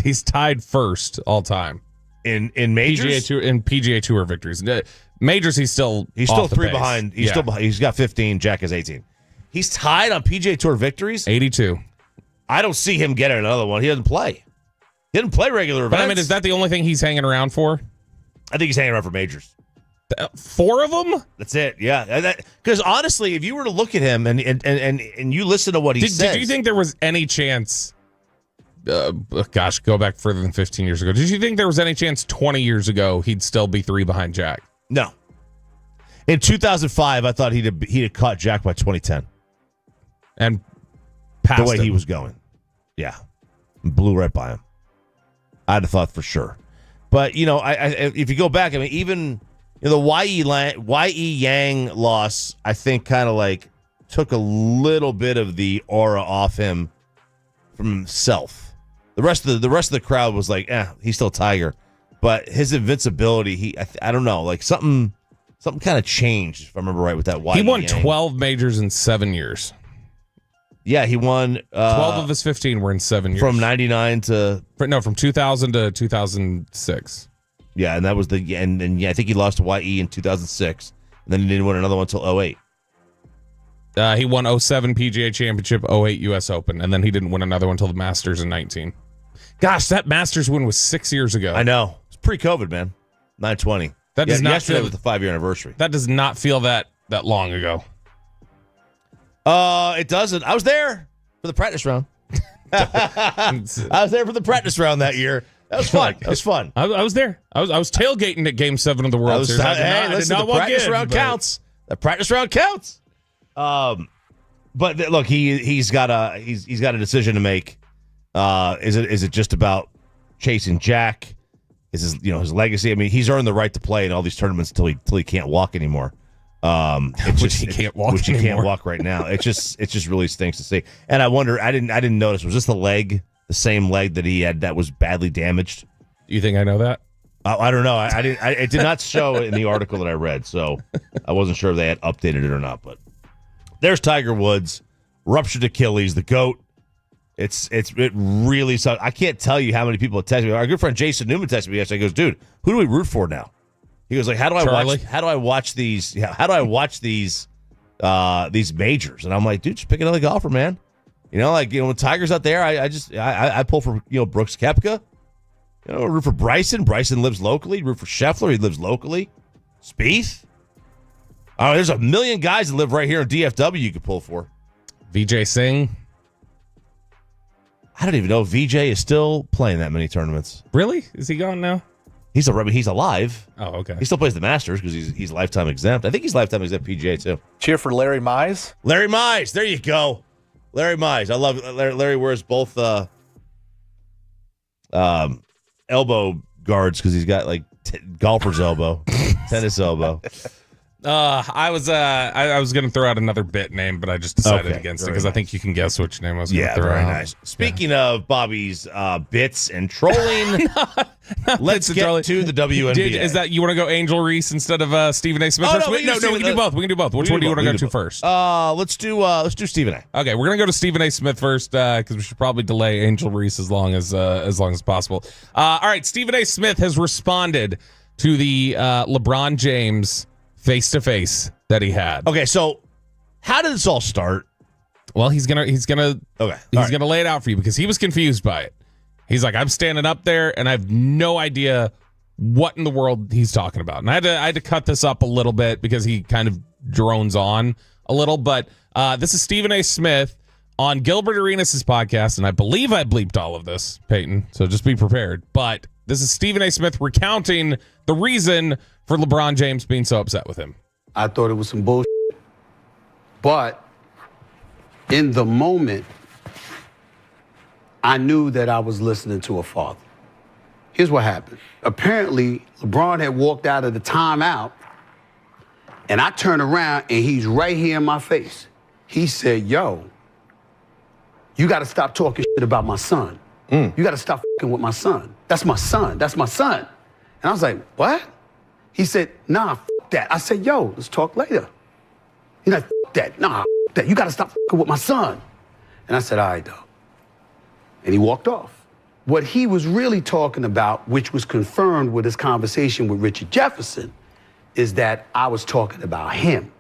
He's tied first all time in majors. PGA Tour victories. Majors, he's still three behind. He's still behind. He's got 15. Jack has 18. He's tied on PGA Tour victories. 82. I don't see him getting another one. He doesn't play. He didn't play regular events. But I mean, is that the only thing he's hanging around for? I think he's hanging around for majors. 4 of them? That's it. Yeah. Because honestly, if you were to look at him and you listen to what he says, did you think there was any chance? Go back further than 15 years ago. Did you think there was any chance 20 years ago he'd still be 3 behind Jack? No. In 2005, I thought he'd have caught Jack by 2010, and passed the way him. he was going. Yeah, blew right by him. I'd have thought for sure. But I if you go back, I mean, even the Y.E. Yang loss, I think, kind of like took a little bit of the aura off him from himself. The rest of the crowd was like, he's still Tiger. But his invincibility, I don't know, like something kind of changed, if I remember right, with that Y.E. He won Yang. 12 majors in 7 years. Yeah, he won 12 of his 15 were in 7 years. From 99 to from 2000 to 2006. Yeah, and that was I think he lost to Y.E. in 2006, and then he didn't win another one until 08. He won 07 PGA Championship, 08 U.S. Open, and then he didn't win another one until the Masters in 19. Gosh, that Masters win was 6 years ago. I know. It's pre-COVID, man. 9/20. That does not yesterday feel was the 5-year anniversary. That does not feel that long ago. It doesn't. I was there for the practice round. I was there for the practice round that year. That was fun. That was fun. I was there. I was tailgating at Game 7 of the World Series. The practice round counts. The practice round counts. But look, he's got a decision to make. Is it just about chasing Jack? Is his legacy? I mean, he's earned the right to play in all these tournaments until he can't walk anymore. He can't walk right now. It just really stinks to see. And I wonder, I didn't notice, was this the same leg that he had that was badly damaged? Do you think I know that? I don't know. It did not show in the article that I read, so I wasn't sure if they had updated it or not. But there's Tiger Woods, ruptured Achilles, the GOAT. It really sucks. I can't tell you how many people have texted me. Our good friend Jason Newman texted me yesterday. He goes, "Dude, who do we root for now?" He goes, like, how do I watch these majors? And I'm like, dude, just pick another golfer, man. When Tiger's out there, I pull for Brooks Koepka. Root for Bryson. Bryson lives locally. Root for Scheffler. He lives locally. Spieth. There's a million guys that live right here in DFW you could pull for. Vijay Singh. I don't even know if Vijay is still playing that many tournaments. Really? Is he gone now? He's alive. Oh, okay. He still plays the Masters because he's lifetime exempt. I think he's lifetime exempt PGA too. Cheer for Larry Mize. Larry Mize. There you go. Larry Mize. I love Larry wears both elbow guards because he's got like golfer's elbow, tennis elbow. I was going to throw out another bit name, but I just decided against it because I think you can guess which name I was going to throw out. Nice. Speaking of Bobby's bits and trolling, let's get to the WNBA. Is that you want to go Angel Reese instead of Stephen A. Smith? No, we can do both. We can do both. Which one do you want to go to first? Let's do Stephen A. Okay, we're gonna go to Stephen A. Smith first because we should probably delay Angel Reese as long as possible. All right, Stephen A. Smith has responded to the LeBron James face-to-face that he had. Okay, so how did this all start? Well, he's gonna lay it out for you because he was confused by it. He's like, I'm standing up there and I have no idea what in the world he's talking about. And I had to cut this up a little bit because he kind of drones on a little. But this is Stephen A. Smith on Gilbert Arenas' podcast, and I believe I bleeped all of this, Peyton. So just be prepared. But this is Stephen A. Smith recounting the reason for LeBron James being so upset with him. I thought it was some bullshit. But in the moment, I knew that I was listening to a father. Here's what happened. Apparently, LeBron had walked out of the timeout, and I turned around, and he's right here in my face. He said, yo, you got to stop talking shit about my son. You got to stop fucking with my son. That's my son. That's my son. And I was like, what? He said, nah, fuck that. I said, yo, let's talk later. He's like, fuck that. Nah, fuck that. You got to stop fucking with my son. And I said, all right, though. And he walked off. What he was really talking about, which was confirmed with his conversation with Richard Jefferson, is that I was talking about him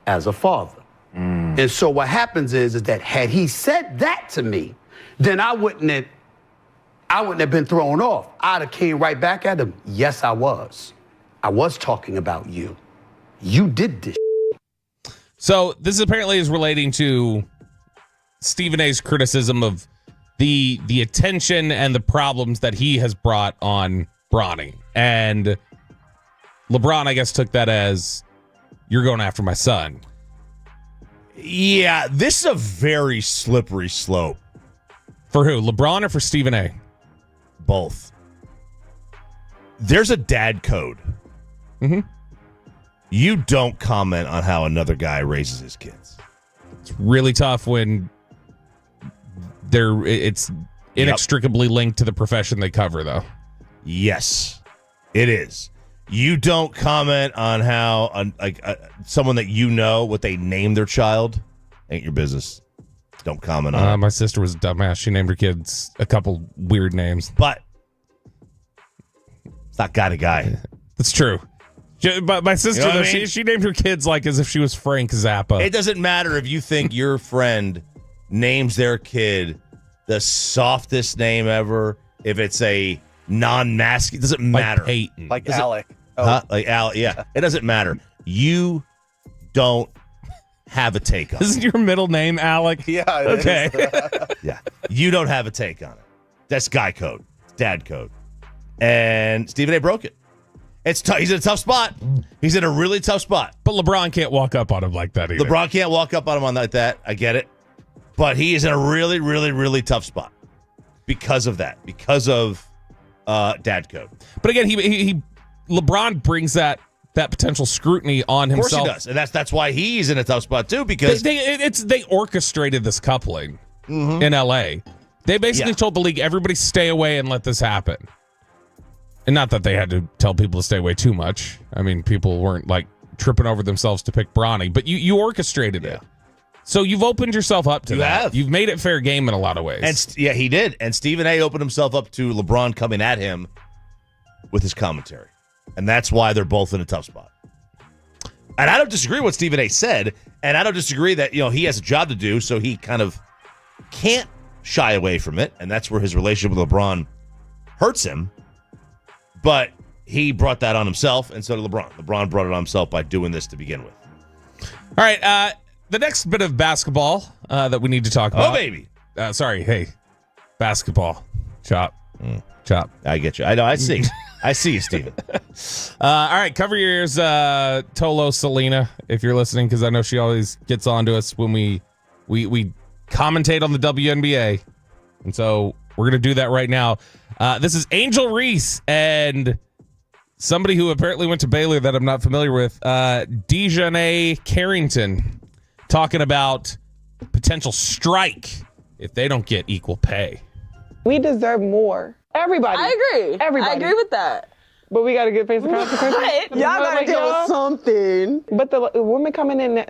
as a father. And so what happens is that had he said that to me, then I wouldn't have been thrown off. I'd have came right back at him. Yes, I was. I was talking about you. You did this. So this apparently is relating to Stephen A's criticism of the attention and the problems that he has brought on Bronny. And LeBron, I guess, took that as, you're going after my son. Yeah, this is a very slippery slope. For who? LeBron or for Stephen A? Both. There's a dad code. Mm-hmm. You don't comment on how another guy raises his kids. It's really tough when it's inextricably linked to the profession they cover, though. Yes, it is. You don't comment on how someone that you know, what they name their child. Ain't your business. Don't comment on it. My sister was a dumbass. She named her kids a couple weird names. But it's not guy to guy. That's true. But my sister, You know what I mean? she named her kids like as if she was Frank Zappa. It doesn't matter if you think your friend names their kid the softest name ever. If it's a non-masculine, it doesn't matter. Peyton. Like Alec. Like Alec, yeah. It doesn't matter. You don't have a take on it. Isn't your middle name Alec? Yeah. Okay. Yeah. You don't have a take on it. That's guy code. It's dad code. And Stephen A broke it. He's in a tough spot. He's in a really tough spot. But LeBron can't walk up on him like that either. LeBron can't walk up on him like that. I get it. But he is in a really, really, really tough spot because of that. Because of dad code. But again, he LeBron brings that potential scrutiny on himself. Of course he does. And that's why he's in a tough spot too, because they orchestrated this coupling in LA. They basically told the league, everybody stay away and let this happen. And not that they had to tell people to stay away too much. I mean, people weren't like tripping over themselves to pick Bronny, but you orchestrated it. So you've opened yourself up to that. You've made it fair game in a lot of ways. And yeah, he did. And Stephen A opened himself up to LeBron coming at him with his commentary. And that's why they're both in a tough spot. And I don't disagree with what Stephen A said, and I don't disagree that, he has a job to do, so he kind of can't shy away from it, and that's where his relationship with LeBron hurts him. But he brought that on himself, and so did LeBron. LeBron brought it on himself by doing this to begin with. All right, the next bit of basketball that we need to talk about. Oh, baby. Hey, basketball. Chop. Chop. I get you. I know. I see. I see you, Steven. All right, cover your ears, Tolo Selena, if you're listening, because I know she always gets on to us when we commentate on the WNBA. And so we're going to do that right now. This is Angel Reese and somebody who apparently went to Baylor that I'm not familiar with, Dejanay Carrington, talking about potential strike if they don't get equal pay. We deserve more. Everybody. I agree. Everybody. I agree with that. But we got to face the consequences. Y'all got to deal with something. But the women coming in,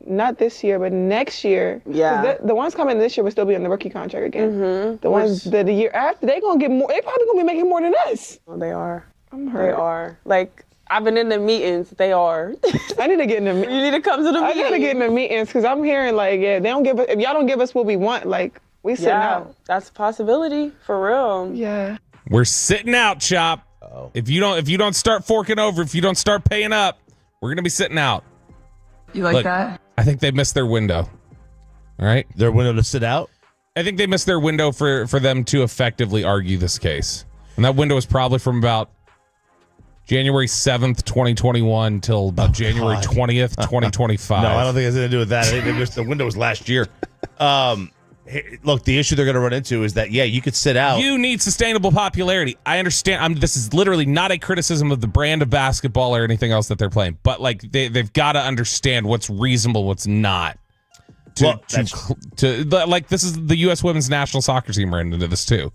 not this year, but next year. Yeah. The ones coming in this year will still be on the rookie contract again. Mm-hmm. The ones the year after, they going to get more. They probably going to be making more than us. Oh, they are. I'm hurt. They are. Like, I've been in the meetings. They are. I need to get in the meetings. You need to come to the meetings. I got to get in the meetings because I'm hearing, like, yeah, they don't give us, if y'all don't give us what we want, like, we sitting out. That's a possibility, for real. Yeah. We're sitting out, Chop. Oh. If you don't start forking over, if you don't start paying up, we're gonna be sitting out. You like Look, that? I think they missed their window. All right, their window to sit out. I think they missed their window for them to effectively argue this case, and that window is probably from about January 7th, 2021 till about January 20th, 2025. No, I don't think it has anything to do with that. I think the window was last year. Look, the issue they're going to run into is that, you could sit out. You need sustainable popularity. I understand. This is literally not a criticism of the brand of basketball or anything else that they're playing, but like they've got to understand what's reasonable, what's not. Like this is the U.S. women's national soccer team ran into this too.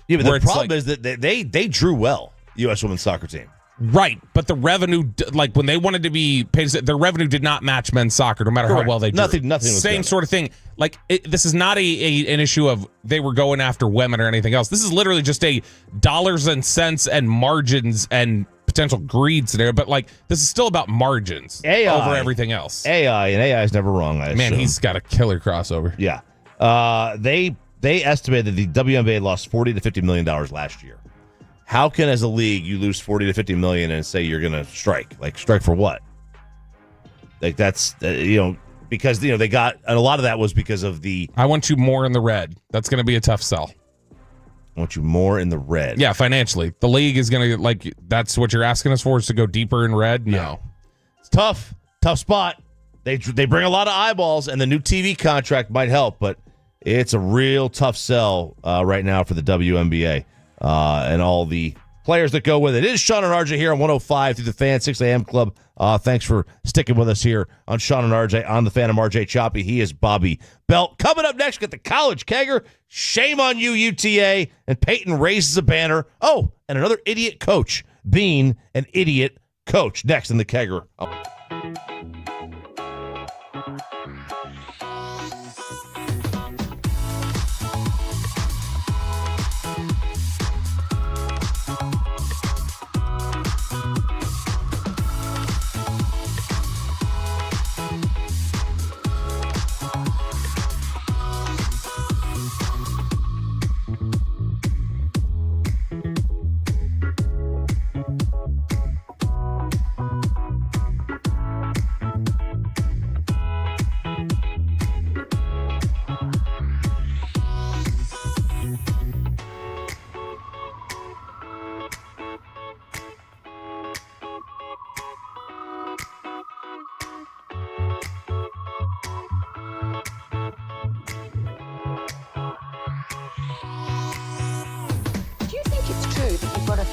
Yeah, but the problem is that they drew well, U.S. women's soccer team. Right, but the revenue, like when they wanted to be paid, their revenue did not match men's soccer, no matter how well they drew. Nothing was same sort of thing. Like this is not an issue of they were going after women or anything else. This is literally just a dollars and cents and margins and potential greed scenario. But like this is still about margins over everything else. AI is never wrong. Man, he's got a killer crossover. Yeah, they estimated the WNBA lost $40 to $50 million last year. How can, as a league, you lose $40 to $50 million and say you're going to strike? Like, strike for what? Like, that's, because, they got, and a lot of that was because of the... I want you more in the red. That's going to be a tough sell. I want you more in the red. Yeah, financially. The league is going to, like, that's what you're asking us for, is to go deeper in red? No. Yeah. It's tough spot. They bring a lot of eyeballs, and the new TV contract might help, but it's a real tough sell right now for the WNBA. And all the players that go with it. It is Sean and RJ here on 105 through the Fan, 6 a.m. Club. Thanks for sticking with us here on Sean and RJ on the Fan. I'm RJ Choppy. He is Bobby Belt. Coming up next, get the college kegger. Shame on you, UTA. And Peyton raises a banner. Oh, and another idiot coach being an idiot coach. Next in the kegger.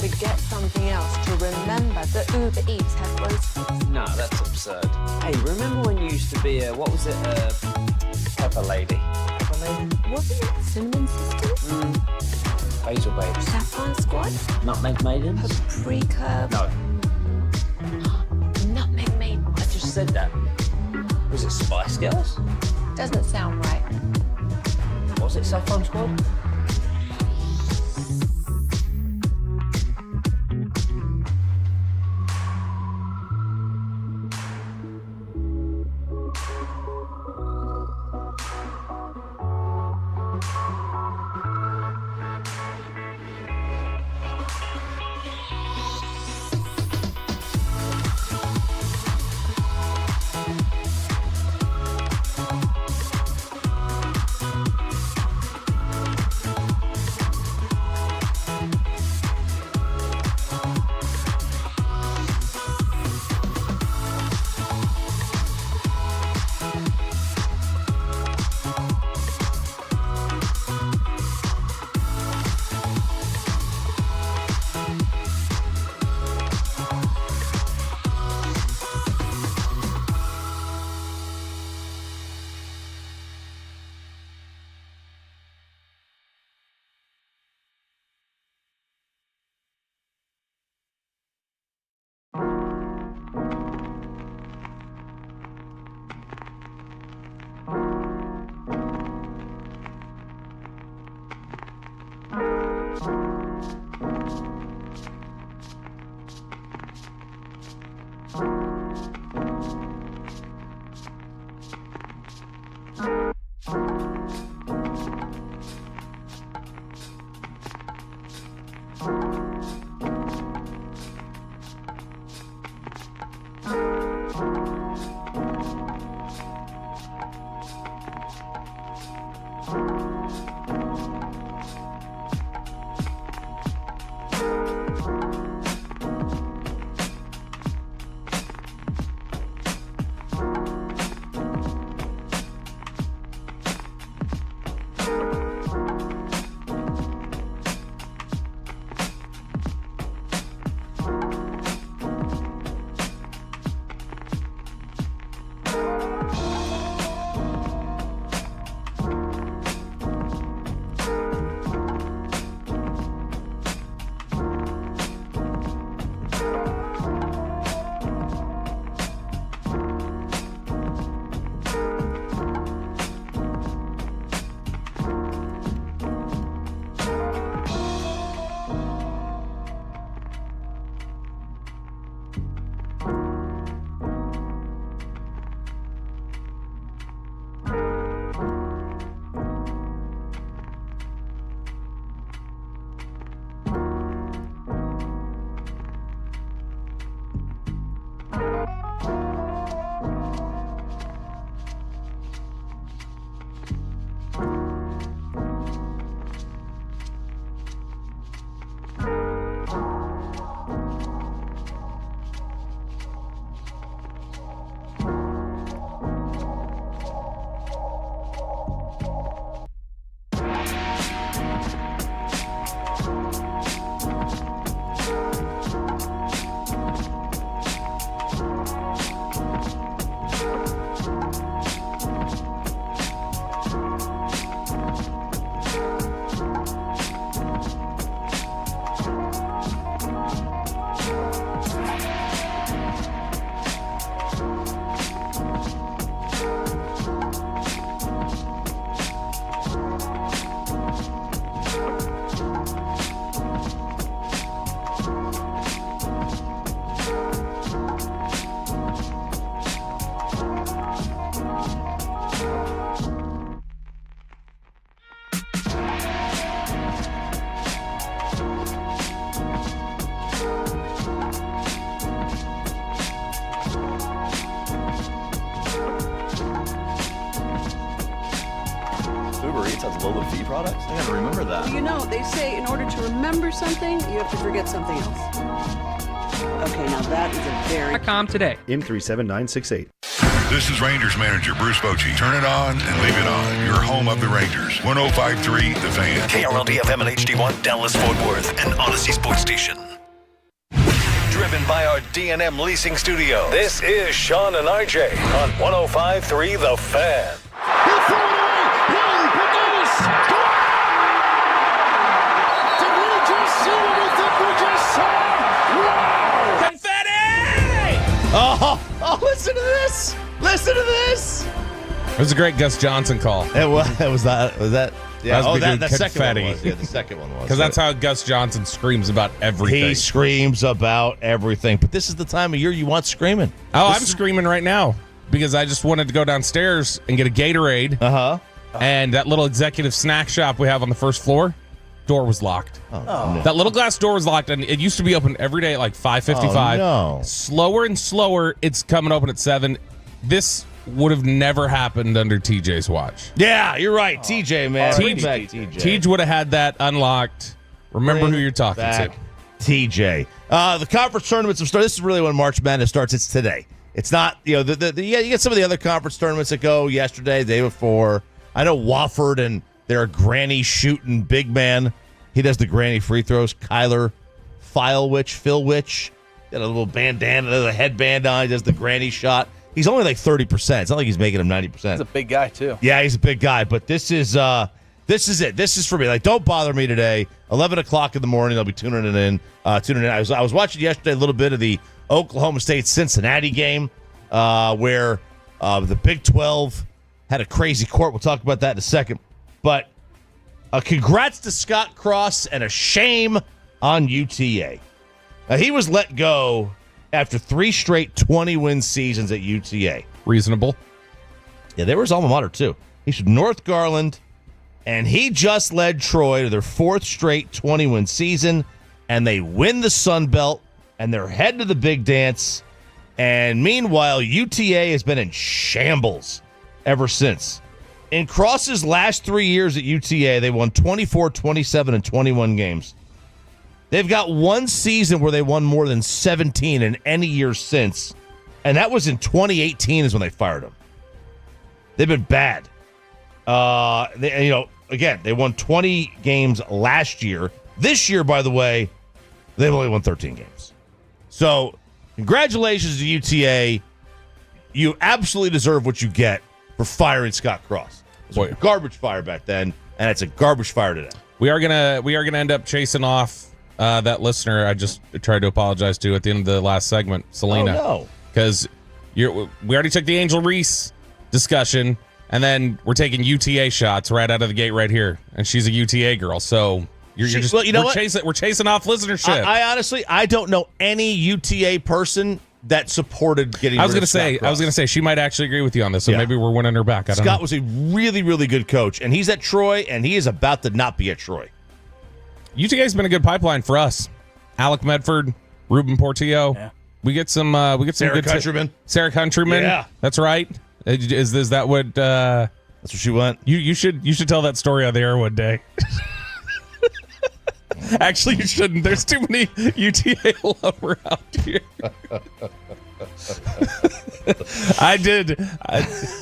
Forget something else to remember that Uber Eats has roast. No, that's absurd. Hey, remember when you used to be a, what was it, Pepper Lady? Pepper Lady? Wasn't it Cinnamon Sisters? Basil Babes. Saffron Squad? Nutmeg Maidens? Paprika? No. Nutmeg Maiden. I just said that. Was it Spice Girls? Doesn't sound right. Was it Saffron Squad? Uber Eats has low V products? I gotta remember that. Well, you know, they say in order to remember something, you have to forget something else. Okay, now that is a very... .com today. M37968. This is Rangers manager Bruce Bochy. Turn it on and leave it on. Your home of the Rangers. 105.3 The Fan. KRLD-FM and HD1, Dallas, Fort Worth, and Odyssey Sports Station. Driven by our D&M Leasing Studio. This is Sean and RJ on 105.3 The Fan. Did we just see what we think we just saw? Wow! Confetti! Oh, listen to this. Listen to this. It was a great Gus Johnson call. It was that. Yeah. That was the second one was. Yeah, the second one was. Because that's how Gus Johnson screams about everything. He screams about everything. But this is the time of year you want screaming. I'm screaming right now because I just wanted to go downstairs and get a Gatorade. And that little executive snack shop we have on the first floor, door was locked. No. That little glass door was locked, and it used to be open every day at like 5:55. Oh, no. Slower and slower, it's coming open at 7. This would have never happened under TJ's watch. Yeah, you're right. TJ, man. TJ would have had that unlocked. Remember who you're talking to. TJ. The conference tournaments have started. This is really when March Madness starts. It's today. It's not, you get some of the other conference tournaments that go yesterday, the day before. I know Wofford and their granny shooting big man. He does the granny free throws. Kyler Philwich. Got a little bandana, a headband on. He does the granny shot. He's only like 30%. It's not like he's making him 90%. He's a big guy, too. Yeah, he's a big guy. But this is This is it. This is for me. Like, don't bother me today. 11 o'clock in the morning, I'll be tuning in. I was watching yesterday a little bit of the Oklahoma State-Cincinnati game where the Big 12 had a crazy court. We'll talk about that in a second. But congrats to Scott Cross and a shame on UTA. Now, he was let go after 3 straight 20-win seasons at UTA. Reasonable. Yeah, they were his alma mater, too. He's from North Garland, and he just led Troy to their 4th straight 20-win season, and they win the Sun Belt, and they're heading to the big dance. And meanwhile, UTA has been in shambles ever since. In Cross's last 3 years at UTA, they won 24, 27, and 21 games. They've got one season where they won more than 17 in any year since, and that was in 2018 is when they fired him. They've been bad. They won 20 games last year. This year, by the way, they've only won 13 games. So, congratulations to UTA. You absolutely deserve what you get for firing Scott Cross. It was a garbage fire back then, and it's a garbage fire today. We are gonna end up chasing off that listener I just tried to apologize to at the end of the last segment, Selena. Oh, no. Because we already took the Angel Reese discussion, and then we're taking UTA shots right out of the gate right here, and she's a UTA girl, so we're chasing off listenership. I honestly don't know any UTA person that supported getting. I was gonna say she might actually agree with you on this, so maybe we're winning her back. I don't know. Scott was a really, really good coach, and he's at Troy, and he is about to not be at Troy. UTA's been a good pipeline for us. Alec Medford, Ruben Portillo. Yeah. We get some Sarah good Countryman. Sarah Countryman. Yeah, that's right. Is that what? That's where she went. You should tell that story on the air one day. Actually, you shouldn't. There's too many UTA love around here. I did.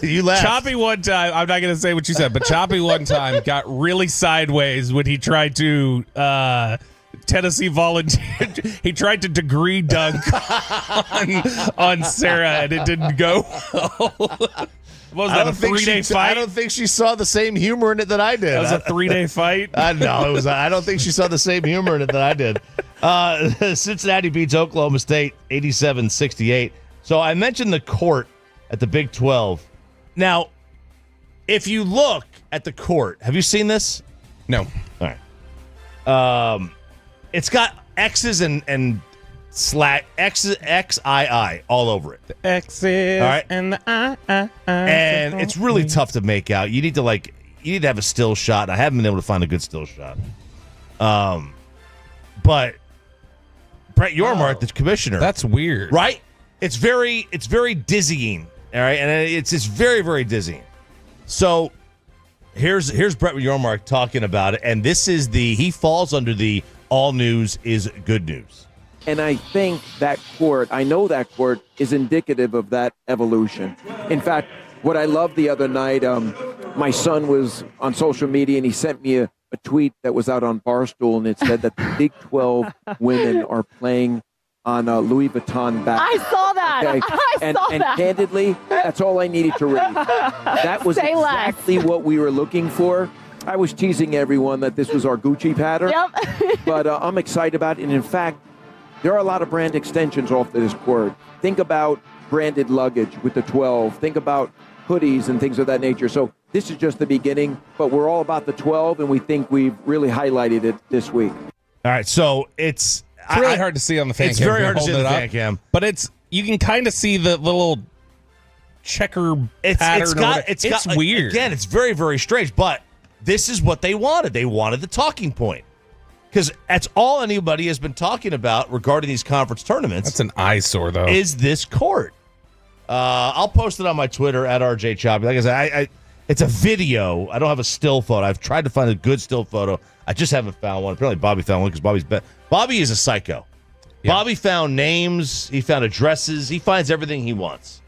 You laughed. Choppy one time. I'm not going to say what you said, but Choppy one time got really sideways when he tried to Tennessee volunteer. He tried to degree dunk on Sarah, and it didn't go well. What was that, a 3-day fight? I don't think she saw the same humor in it that I did. That was a 3-day fight? No, it was. I don't think she saw the same humor in it that I did. Cincinnati beats Oklahoma State 87-68. So I mentioned the court at the Big 12. Now, if you look at the court, have you seen this? No. All right. It's got X's and X's, XII all over it. The X's, all right, and the I. And it's really tough to make out. You need to have a still shot. I haven't been able to find a good still shot. But Brett Yormark, the commissioner. That's weird. Right? It's very dizzying. All right, and it's very, very dizzying. So here's Brett Yormark talking about it, and this is he falls under the all news is good news. And I think I know that court is indicative of that evolution. In fact, what I loved the other night, my son was on social media and he sent me a tweet that was out on Barstool, and it said that the Big 12 women are playing on Louis Vuitton bags. I saw that. Okay? I saw and that. candidly, that's all I needed to read. That was Say less. exactly what we were looking for. I was teasing everyone that this was our Gucci pattern, but I'm excited about it. And in fact, there are a lot of brand extensions off this court. Think about branded luggage with the 12. Think about hoodies and things of that nature. So this is just the beginning, but we're all about the 12, and we think we've really highlighted it this week. All right, so it's really hard to see on the fan cam. It's very hard to see on the fan cam. But you can kind of see the little checker pattern. It's weird. Again, it's very, very strange, but this is what they wanted. They wanted the talking point. Because that's all anybody has been talking about regarding these conference tournaments. That's an eyesore, though. Is this court? I'll post it on my Twitter at RJ Choppy. Like I said, it's a video. I don't have a still photo. I've tried to find a good still photo. I just haven't found one. Apparently, Bobby found one because Bobby is a psycho. Yeah. Bobby found names. He found addresses. He finds everything he wants.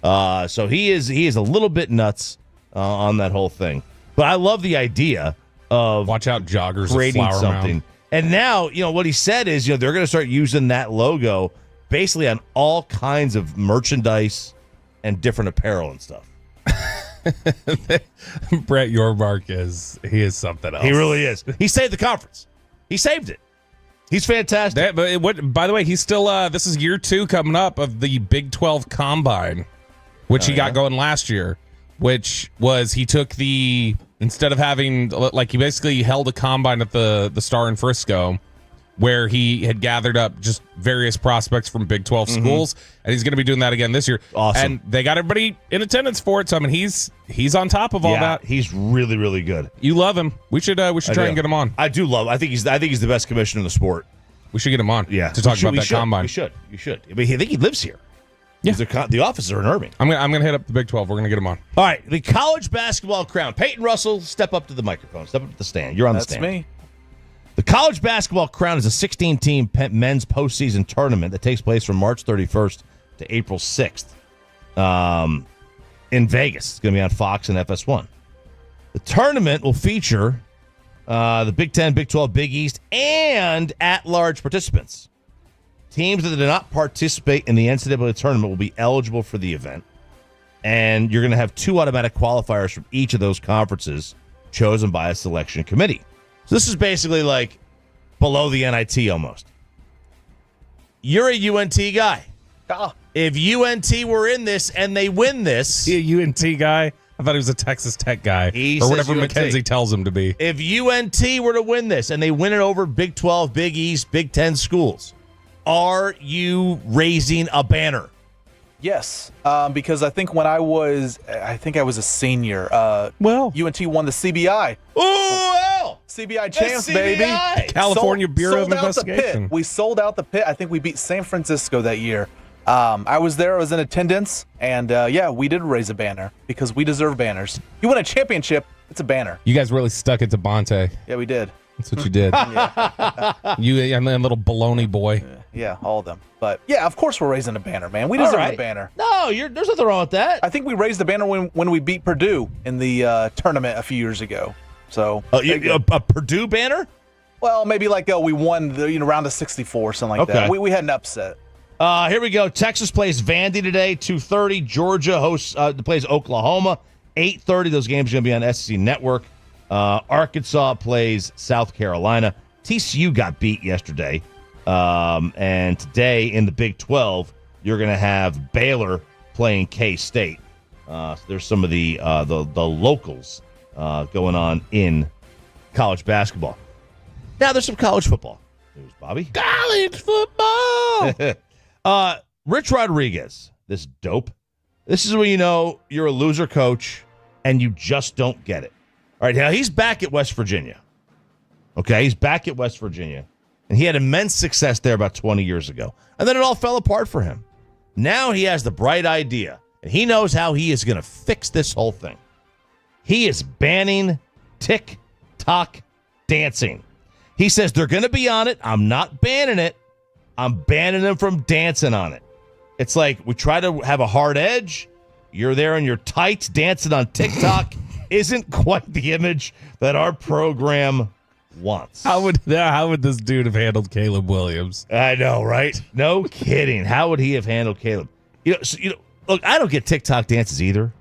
So he is a little bit nuts on that whole thing. But I love the idea of watch out joggers creating flower something. mound. And now, what he said is, they're going to start using that logo basically on all kinds of merchandise and different apparel and stuff. Brett Yormark he is something else. He really is. He saved the conference. He saved it. He's fantastic. By the way, he's still. This is year 2 coming up of the Big 12 Combine, which he got going last year. Which was he took instead of having he basically held a combine at the Star in Frisco, where he had gathered up just various prospects from Big 12 schools, and he's going to be doing that again this year. Awesome. And they got everybody in attendance for it. So I mean, he's on top of all that. He's really, really good. You love him. We should try and get him on. I do love him. I think he's the best commissioner in the sport. We should get him on. Yeah, to talk about that combine. You should. I mean, I think he lives here. Yeah. The offices are in Irving. I'm gonna hit up the Big 12. We're gonna get him on. All right, the college basketball crown. Peyton Russell, step up to the microphone. Step up to the stand. You're on the stand. That's me. The college basketball crown is a 16-team men's postseason tournament that takes place from March 31st to April 6th in Vegas. It's going to be on Fox and FS1. The tournament will feature the Big 10, Big 12, Big East, and at-large participants. Teams that did not participate in the NCAA tournament will be eligible for the event, and you're going to have 2 automatic qualifiers from each of those conferences chosen by a selection committee. So this is basically like below the NIT almost. You're a UNT guy. If UNT were in this and they win this... Is he a UNT guy? I thought he was a Texas Tech guy. Or whatever Mackenzie tells him to be. If UNT were to win this and they win it over Big 12, Big East, Big 10 schools, are you raising a banner? Yes, because I think when I was a senior. UNT won the CBI. CBI champs, baby. California Bureau of Investigation. We sold out the pit. I think we beat San Francisco that year. I was there. I was in attendance, and we did raise a banner because we deserve banners. You win a championship, it's a banner. You guys really stuck it to Bonte. Yeah, we did. That's what you did. You and that little baloney boy. Yeah, all of them. But yeah, of course we're raising a banner, man. We deserve a banner. No, there's nothing wrong with that. I think we raised the banner when we beat Purdue in the tournament a few years ago. So a Purdue banner? Well, maybe we won the round of 64, something like that. We had an upset. Here we go. Texas plays Vandy today, 2:30. Georgia plays Oklahoma, 8:30. Those games are going to be on SEC Network. Arkansas plays South Carolina. TCU got beat yesterday. And today in the Big 12, you're going to have Baylor playing K-State. So there's some of the locals going on in college basketball. Now there's some college football news, Bobby. College football! Rich Rodriguez, this dope. This is when you know you're a loser coach and you just don't get it. All right, now he's back at West Virginia. Okay, he's back at West Virginia. And he had immense success there about 20 years ago. And then it all fell apart for him. Now he has the bright idea. And he knows how he is going to fix this whole thing. He is banning TikTok dancing. He says they're going to be on it. I'm not banning it. I'm banning them from dancing on it. It's like we try to have a hard edge. You're there in your tights dancing on TikTok. Isn't quite the image that our program wants. How would this dude have handled Caleb Williams? I know, right? No kidding. How would he have handled Caleb? Look, I don't get TikTok dances either.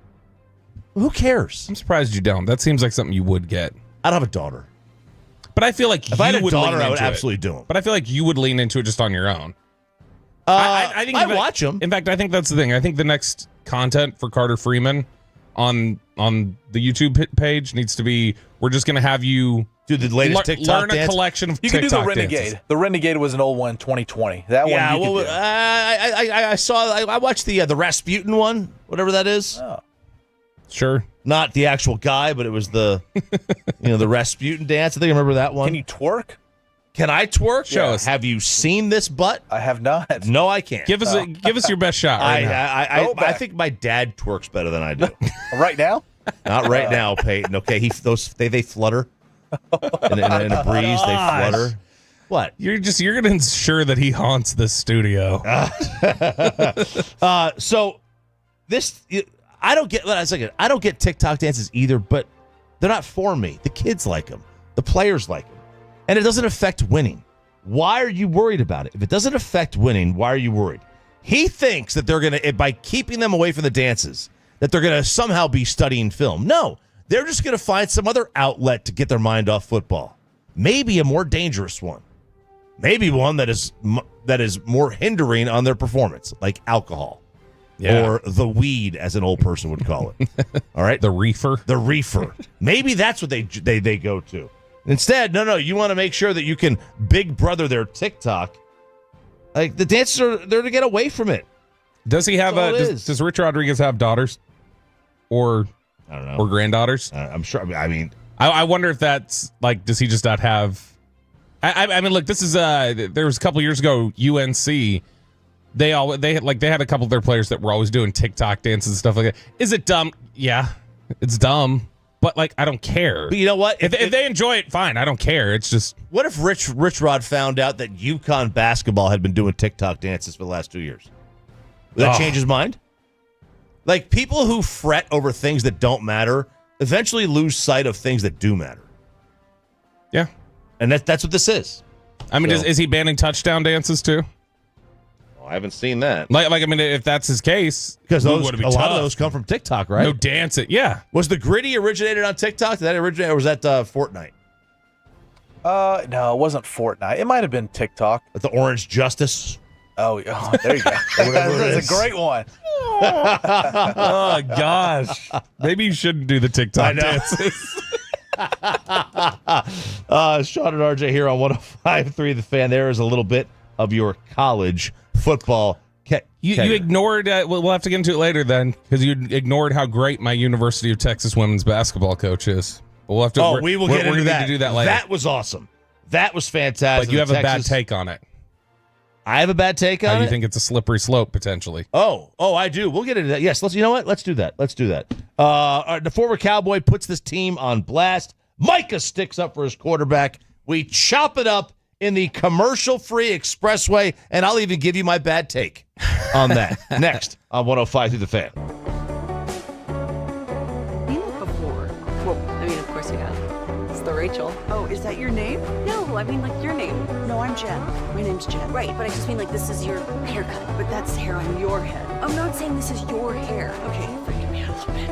Who cares? I'm surprised you don't. That seems like something you would get. I don't have a daughter. But I feel like if I had a daughter, I would absolutely do them. But I feel like you would lean into it just on your own. I think I watch them. In fact, I think that's the thing. I think the next content for Carter Freeman on the YouTube page needs to be, we're just going to have you do the latest TikTok learn dance. A collection of you TikTok could do the Renegade. dances. The Renegade was an old one, 2020. That one you could do. I watched the Rasputin one, whatever that is. Oh. Sure. Not the actual guy, but it was the the Rasputin dance. I think I remember that one. Can you twerk? Can I twerk? Show us. Have you seen this butt? I have not. No, I can't. Give us your best shot right now. I think my dad twerks better than I do. Right now? Not right now, Peyton. Okay, they flutter in a breeze. They flutter. What? You're going to ensure that he haunts this studio. So this. I don't get. I don't get TikTok dances either, but they're not for me. The kids like them. The players like them. And it doesn't affect winning. Why are you worried about it? If it doesn't affect winning, why are you worried? He thinks that they're going to, by keeping them away from the dances, that they're going to somehow be studying film. No, they're just going to find some other outlet to get their mind off football. Maybe a more dangerous one. Maybe one that is more hindering on their performance, like alcohol. Yeah. Or the weed, as an old person would call it. All right? The reefer. The reefer. Maybe that's what they go to. Instead, no, you want to make sure that you can big brother their TikTok. Like, the dancers are there to get away from it. Does he have does Rich Rodriguez have daughters? Or I don't know. Or granddaughters? I'm sure. I mean, I wonder if that's like, does he just not have? I mean, look, this is there was a couple years ago, UNC. They had a couple of their players that were always doing TikTok dances and stuff like that. Is it dumb? Yeah, it's dumb. But like, I don't care. But you know what? If they enjoy it, fine. I don't care. It's just, what if Rich Rod found out that UConn basketball had been doing TikTok dances for the last 2 years? Would that change his mind? Like, people who fret over things that don't matter eventually lose sight of things that do matter. Yeah, and that's what this is. I mean, is he banning touchdown dances too? I haven't seen that. Like I mean, if that's his case, because a lot of those come from TikTok, right? No dance it, yeah. Was the gritty originated on TikTok? Did that originate, or was that Fortnite? No, it wasn't Fortnite. It might have been TikTok. The Orange Justice. Oh, there you go. That's a great one. Oh gosh, maybe you shouldn't do the TikTok dances. Sean and RJ here on 105.3 The Fan. There is a little bit of your college football. You ignored. We'll have to get into it later then, because you ignored how great my University of Texas women's basketball coach is. But we'll have to. We will get into that. To do that later. That was awesome. That was fantastic. But you have a bad take on it. I have a bad take on it? You think it's a slippery slope, potentially. Oh, I do. We'll get into that. Yes, you know what? Let's do that. The former Cowboy puts this team on blast. Micah sticks up for his quarterback. We chop it up in the commercial-free expressway, and I'll even give you my bad take on that. Next on 105 through The Fan. Seen it before. Well, I mean, of course you have. It's the Rachel. Oh, is that your name? No, I mean like your name. No, I'm Jen. My name's Jen. Right, but I just mean like this is your haircut. But that's hair on your head. I'm not saying this is your hair. Okay, you're freaking me out a little bit.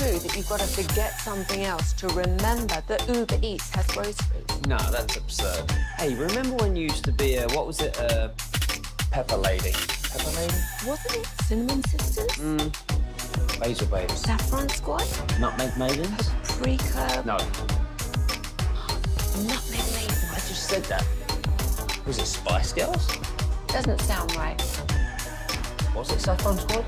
true that you've got to forget something else to remember that Uber Eats has groceries? No, that's absurd. Hey, remember when you used to be a, what was it, a pepper lady? Pepper lady? Wasn't it Cinnamon Sisters? Basil babes. Saffron Squad? Nutmeg maidens? Paprika? No. Nutmeg Maiden. I just said that. Was it Spice Girls? Doesn't sound right. Was it Saffron Squad?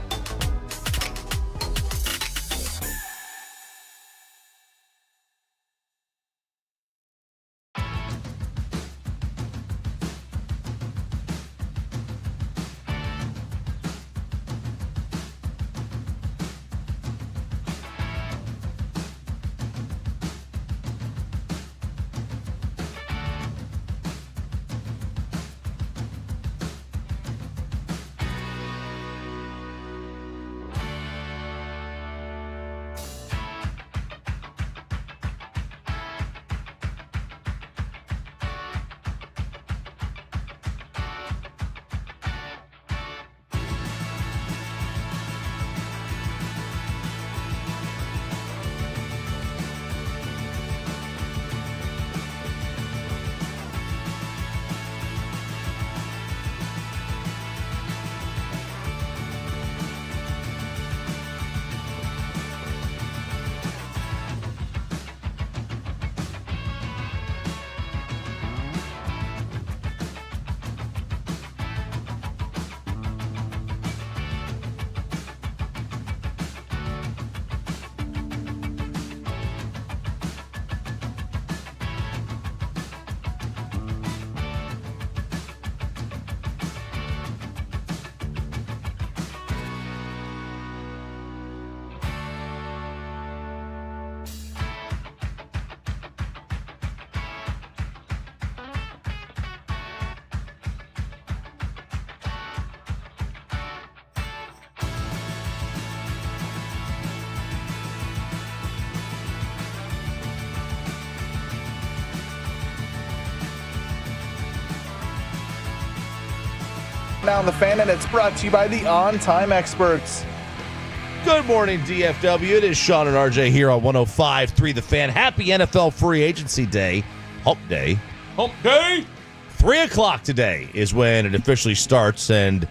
Now on the Fan, and it's brought to you by the On-Time Experts. Good morning, DFW. It is Sean and RJ here on 105.3 The Fan. Happy NFL Free Agency Day. Hump Day. Hump Day! 3 o'clock today is when it officially starts, and,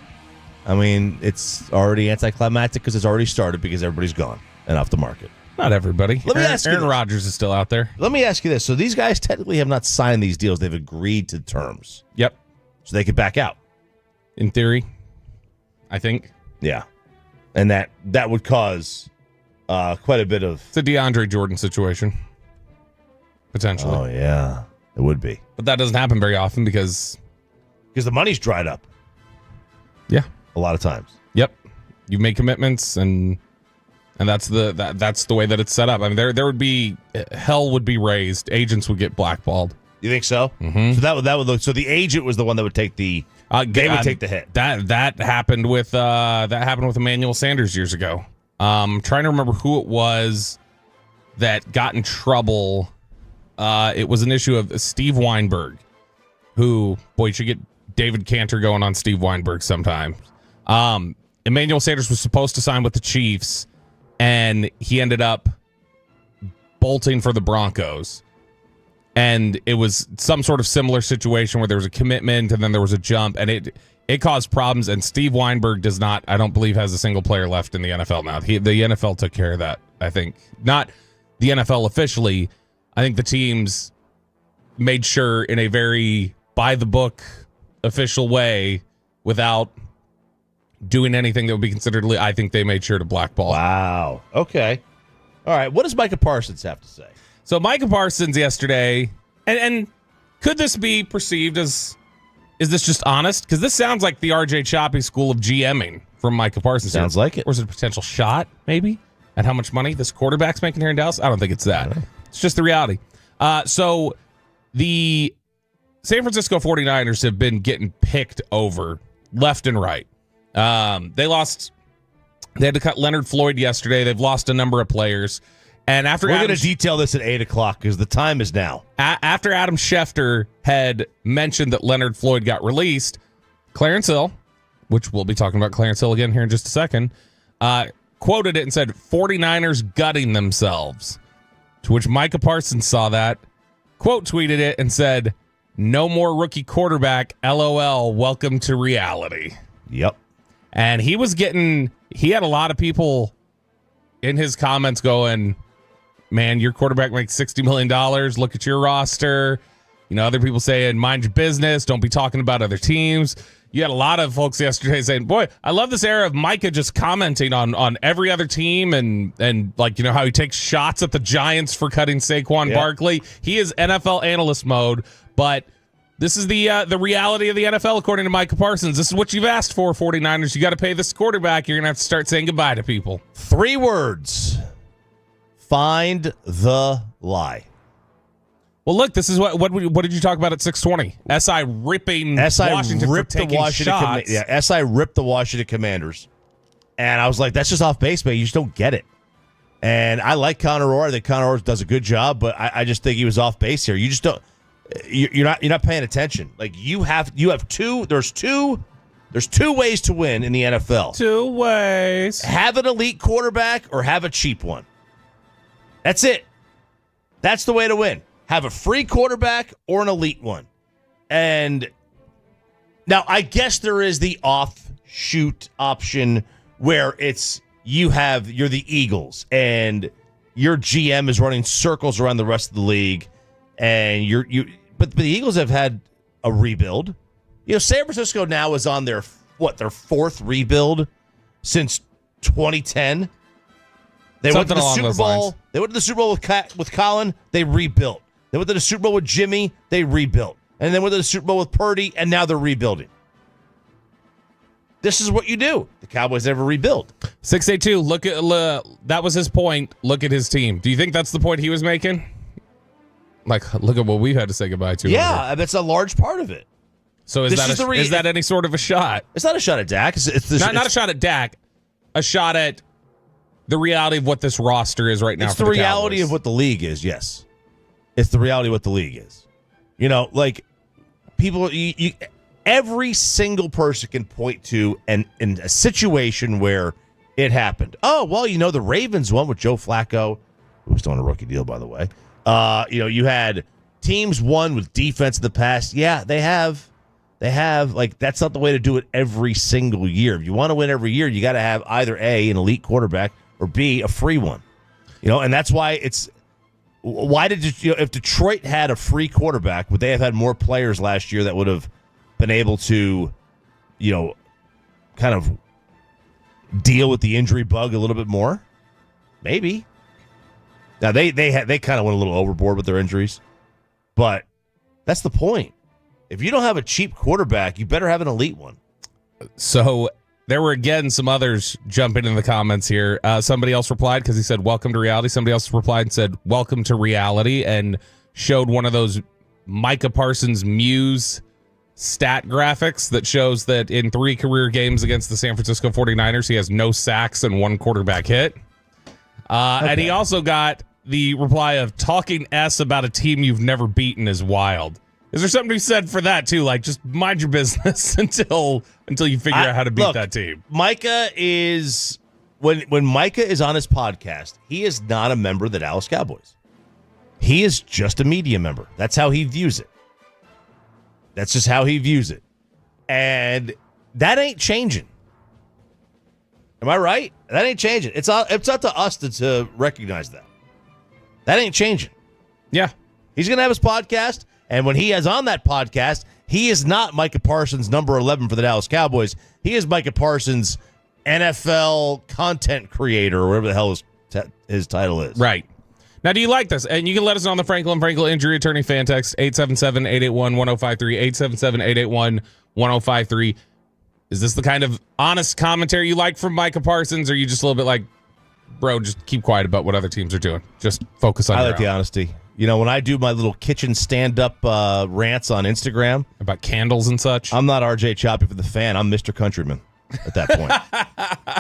I mean, it's already anticlimactic because it's already started because everybody's gone and off the market. Not everybody. Let me ask you Aaron this. Rodgers is still out there. Let me ask you this. So these guys technically have not signed these deals. They've agreed to terms. Yep. So they could back out. In theory, I think. Yeah. And that would cause quite a bit of... It's a DeAndre Jordan situation. Potentially. Oh, yeah. It would be. But that doesn't happen very often because the money's dried up. Yeah. A lot of times. Yep. You make commitments and that's the way that it's set up. I mean, there would be... Hell would be raised. Agents would get blackballed. You think so? Mm-hmm. So that would look... So the agent was the one that would take the... they would take the hit. That happened with Emmanuel Sanders years ago. Trying to remember who it was that got in trouble. It was an issue of Steve Weinberg, who, boy, you should get David Cantor going on Steve Weinberg sometime. Emmanuel Sanders was supposed to sign with the Chiefs, and he ended up bolting for the Broncos. And it was some sort of similar situation where there was a commitment and then there was a jump, and it caused problems. And Steve Weinberg does not, I don't believe, has a single player left in the NFL now. The NFL took care of that, I think. Not the NFL officially. I think the teams made sure in a very by-the-book official way without doing anything that would be considered, I think they made sure to blackball. Wow. Okay. All right. What does Micah Parsons have to say? So Micah Parsons yesterday, and could this be perceived as, is this just honest? Because this sounds like the RJ Choppy school of GMing from Micah Parsons. Sounds like it. Or is it a potential shot, maybe, at how much money this quarterback's making here in Dallas? I don't think it's that. It's just the reality. So the San Francisco 49ers have been getting picked over left and right. They had to cut Leonard Floyd yesterday. They've lost a number of players. And after we're going to detail this at 8 o'clock because the time is now. After Adam Schefter had mentioned that Leonard Floyd got released, Clarence Hill, which we'll be talking about Clarence Hill again here in just a second, quoted it and said, 49ers gutting themselves. To which Micah Parsons saw that, quote tweeted it and said, no more rookie quarterback, LOL, welcome to reality. Yep. And he had a lot of people in his comments going, man, your quarterback makes $60 million. Look at your roster. Other people saying, mind your business. Don't be talking about other teams. You had a lot of folks yesterday saying, boy, I love this era of Micah just commenting on every other team and how he takes shots at the Giants for cutting Saquon Barkley. He is NFL analyst mode, but this is the reality of the NFL, according to Micah Parsons. This is what you've asked for, 49ers. You got to pay this quarterback. You're going to have to start saying goodbye to people. 3 words. Find the lie. Well, look, this is what did you talk about at 620? SI ripping Washington for taking shots. SI ripped the Washington Commanders. And I was like, that's just off base, man. You just don't get it. And I like Connor Orr. I think Connor Orr does a good job, but I just think he was off base here. You just don't. You're not paying attention. Like you have two. There's two ways to win in the NFL. 2 ways. Have an elite quarterback or have a cheap one. That's it. That's the way to win. Have a free quarterback or an elite one. And now I guess there is the offshoot option where you're the Eagles and your GM is running circles around the rest of the league, and but the Eagles have had a rebuild. San Francisco now is on their 4th rebuild since 2010. They went to the Super Bowl. They went to the Super Bowl with Colin. They rebuilt. They went to the Super Bowl with Jimmy. They rebuilt. And then went to the Super Bowl with Purdy, and now they're rebuilding. This is what you do. The Cowboys never rebuild. 682, look at that was his point. Look at his team. Do you think that's the point he was making? Like, look at what we've had to say goodbye to. Yeah, that's a large part of it. So is that any sort of a shot? It's not a shot at Dak. It's not a shot at Dak. A shot at the reality of what this roster is right now. It's the reality of what the league is. Yes, it's the reality of what the league is. People. Every single person can point to in a situation where it happened. Oh, well, the Ravens won with Joe Flacco, who was still on a rookie deal, by the way. You had teams won with defense in the past. Yeah, they have. That's not the way to do it every single year. If you want to win every year, you got to have either A, an elite quarterback, or B, a free one. And that's why if Detroit had a free quarterback, would they have had more players last year that would have been able to, kind of deal with the injury bug a little bit more? Maybe. Now they kind of went a little overboard with their injuries, but that's the point. If you don't have a cheap quarterback, you better have an elite one. So there were again some others jumping in the comments here. Somebody else replied because he said welcome to reality. Somebody else replied and said welcome to reality and showed one of those Micah Parsons Muse stat graphics that shows that in 3 career games against the San Francisco 49ers, he has no sacks and 1 quarterback hit. And he also got the reply of talking S about a team you've never beaten is wild. Is there something to be said for that too? Like, just mind your business until you figure out how to beat that team. Micah is when Micah is on his podcast, he is not a member of the Dallas Cowboys. He is just a media member. That's how he views it. That's just how he views it. And that ain't changing. Am I right? That ain't changing. It's up to us to recognize that. That ain't changing. Yeah. He's going to have his podcast, and when he is on that podcast, he is not Micah Parsons, number 11 for the Dallas Cowboys. He is Micah Parsons, NFL content creator, or whatever the hell his title is. Right. Now, do you like this? And you can let us know on the Franklin Injury Attorney fan text, 877-881-1053, 877-881-1053. Is this the kind of honest commentary you like from Micah Parsons, or are you just a little bit like, bro, just keep quiet about what other teams are doing? Just focus on I like the honesty. When I do my little kitchen stand-up rants on Instagram. About candles and such. I'm not RJ Choppy for the fan. I'm Mr. Countryman at that point.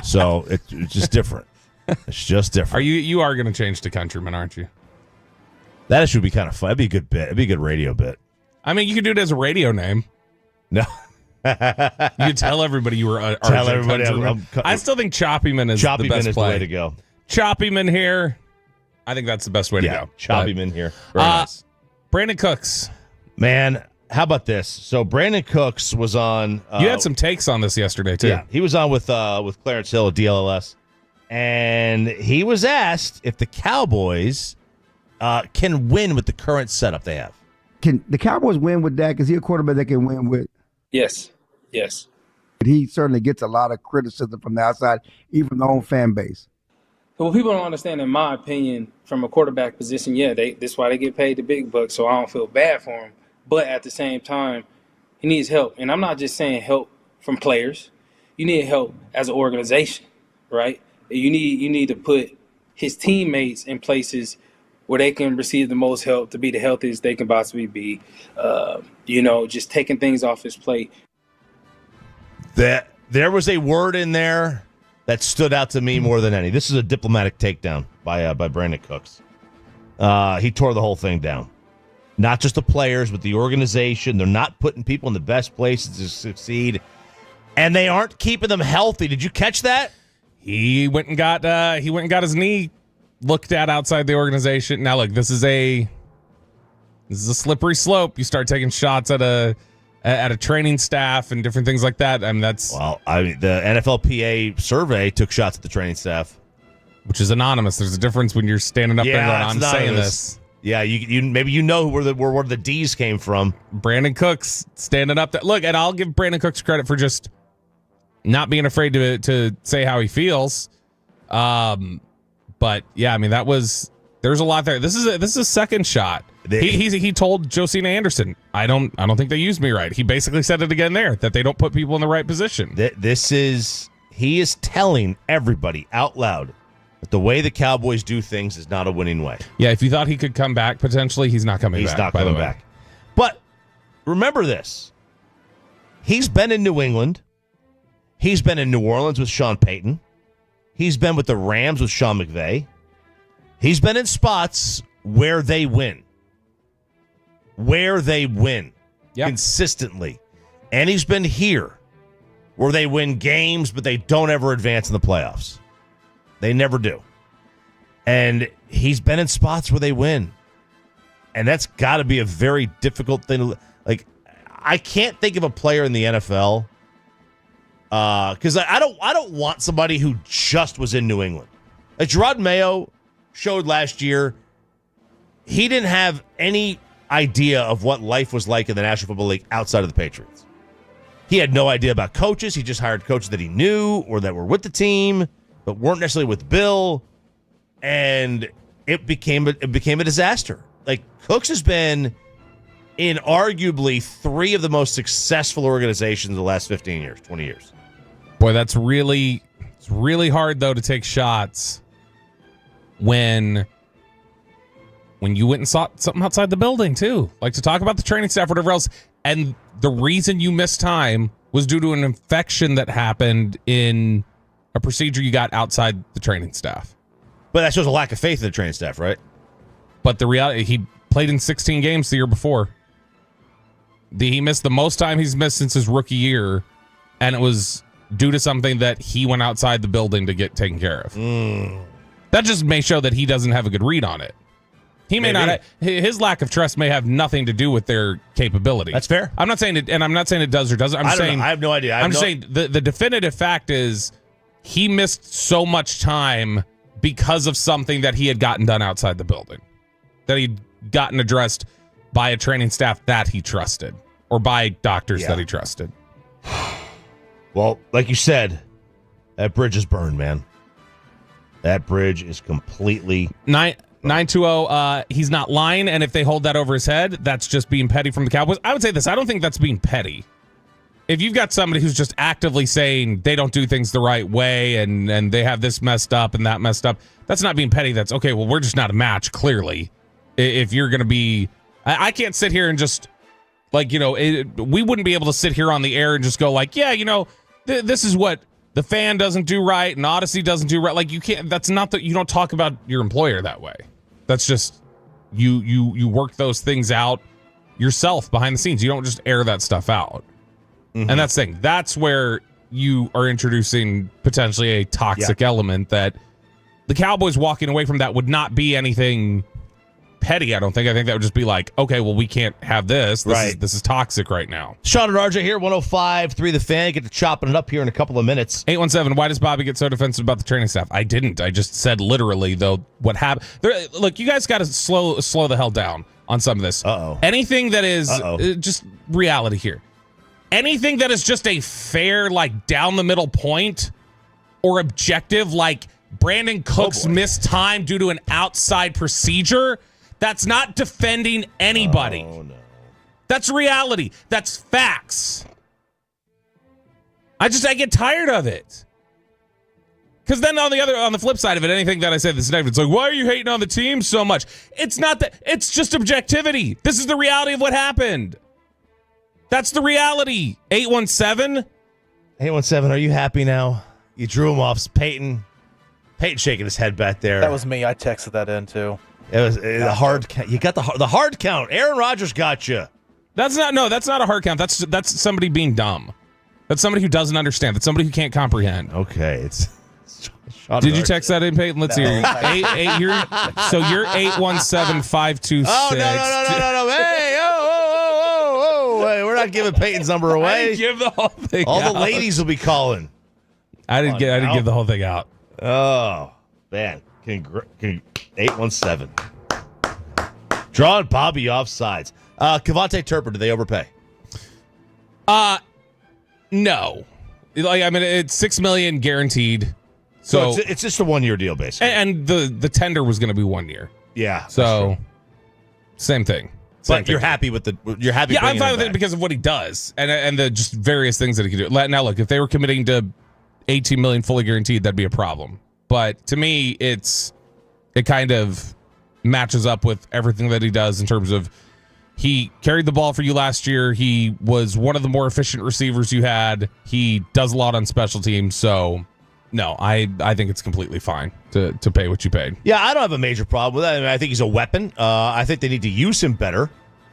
So it's just different. It's just different. You are going to change to Countryman, aren't you? That should be kind of fun. It'd be a good bit. It'd be a good radio bit. I mean, you could do it as a radio name. No. You tell everybody you were Tell everybody I still think Choppyman is the best is play. the way to go. Choppyman here. I think that's the best way to go. Choppyman here. Very nice. Brandon Cooks. Man, how about this? So Brandon Cooks was on. You had some takes on this yesterday too. Yeah, he was on with Clarence Hill at DLLS, and he was asked if the Cowboys can win with the current setup they have. Can the Cowboys win with Dak? Is he a quarterback that can win with? Yes. He certainly gets a lot of criticism from the outside, even from the own fan base. But what people don't understand, in my opinion, from a quarterback position, that's why they get paid the big bucks, so I don't feel bad for him. But at the same time, he needs help. And I'm not just saying help from players. You need help as an organization, right? You need to put his teammates in places where they can receive the most help to be the healthiest they can possibly be. Just taking things off his plate. There was a word in there that stood out to me more than any. This is a diplomatic takedown by Brandon Cooks. He tore the whole thing down. Not just the players, but the organization. They're not putting people in the best places to succeed, and they aren't keeping them healthy. Did you catch that? He went and got his knee looked at outside the organization. Now, look, this is a slippery slope. You start taking shots at a training staff and different things like that. I mean, the NFLPA survey took shots at the training staff, which is anonymous. There's a difference when you're standing up there going, "I'm saying this." Yeah, you maybe where the D's came from. Brandon Cooks standing up there. Look, and I'll give Brandon Cooks credit for just not being afraid to say how he feels. But yeah, I mean there's a lot there. This is a second shot. He told Josina Anderson, I don't think they used me right. He basically said it again there, that they don't put people in the right position. He is telling everybody out loud that the way the Cowboys do things is not a winning way. Yeah, if you thought he could come back potentially, he's not coming back. He's not coming back. But remember this. He's been in New England. He's been in New Orleans with Sean Payton. He's been with the Rams with Sean McVay. He's been in spots where they win. Consistently. And he's been here where they win games, but they don't ever advance in the playoffs. They never do. And he's been in spots where they win. And that's got to be a very difficult thing. Like, I can't think of a player in the NFL because I don't want somebody who just was in New England. Like Gerard Mayo showed last year, he didn't have any idea of what life was like in the National Football League outside of the Patriots. He had no idea about coaches. He just hired coaches that he knew or that were with the team, but weren't necessarily with Bill, and it became a disaster. Like Cooks has been in arguably three of the most successful organizations in the last 15 years, 20 years. Boy, it's really hard though to take shots when you went and saw something outside the building too, like to talk about the training staff, whatever else. And the reason you missed time was due to an infection that happened in a procedure you got outside the training staff. But that shows a lack of faith in the training staff, right? But the reality, he played in 16 games the year before. He missed the most time he's missed since his rookie year, and it was due to something that he went outside the building to get taken care of. That just may show that he doesn't have a good read on it. He may not. His lack of trust may have nothing to do with their capability. That's fair. I'm not saying it, and I'm not saying it does or doesn't. I'm saying I have no idea. I'm just saying the definitive fact is he missed so much time because of something that he had gotten done outside the building, that he'd gotten addressed by a training staff that he trusted or by doctors that he trusted. Well, like you said, that bridge is burned, man. That bridge is completely 920. He's not lying, and if they hold that over his head, that's just being petty from the Cowboys. I would say this. I don't think that's being petty. If you've got somebody who's just actively saying they don't do things the right way and they have this messed up and that messed up, that's not being petty. That's okay. Well, we're just not a match, clearly. If you're going to be, I can't sit here and just we wouldn't be able to sit here on the air and just go like, this is what the fan doesn't do right and Odyssey doesn't do right. Like you can't. That's not that you don't talk about your employer that way. That's just you work those things out yourself behind the scenes. You don't just air that stuff out. And that's the thing. That's where you are introducing potentially a toxic element that the Cowboys walking away from that would not be anything petty, I don't think. I think that would just be like, okay, well, we can't have this. This is toxic right now. Sean and RJ here, 105.3 The Fan. Get to chopping it up here in a couple of minutes. 817, why does Bobby get so defensive about the training staff? I didn't. I just said literally, though, what happened. Look, you guys got to slow the hell down on some of this. Anything that is just reality here. Anything that is just a fair, like, down the middle point or objective, like Brandon Cooks missed time due to an outside procedure, that's not defending anybody. Oh, no. That's reality. That's facts. I get tired of it. Because then on the flip side of it, anything that I say that's negative, it's like, why are you hating on the team so much? It's not that. It's just objectivity. This is the reality of what happened. That's the reality. 817. 817, are you happy now? You drew him off. Peyton shaking his head back there. That was me. I texted that in, too. It was the hard count. You got the hard count. Aaron Rodgers got you. That's not a hard count. That's somebody being dumb. That's somebody who doesn't understand. That's somebody who can't comprehend. Okay, Did you text that in, Peyton? Let's hear. You're 817-526. Oh no! Hey, Hey, we're not giving Peyton's number away. I didn't give the whole thing. All out. the ladies will be calling. I didn't give the whole thing out. Oh man, 817. Drawing Bobby offsides. Kevontae Turpin, do they overpay? No. It's $6 million guaranteed. So it's just a 1 year deal, basically. And the tender was going to be 1 year. Yeah. So same thing. But you're happy with you're happy. Yeah, I'm fine with it because of what he does and the just various things that he can do. Now, look, if they were committing to $18 million fully guaranteed, that'd be a problem. But to me, it kind of matches up with everything that he does in terms of he carried the ball for you last year. He was one of the more efficient receivers you had. He does a lot on special teams. So, no, I think it's completely fine to pay what you paid. Yeah, I don't have a major problem with that. I think he's a weapon. I think they need to use him better.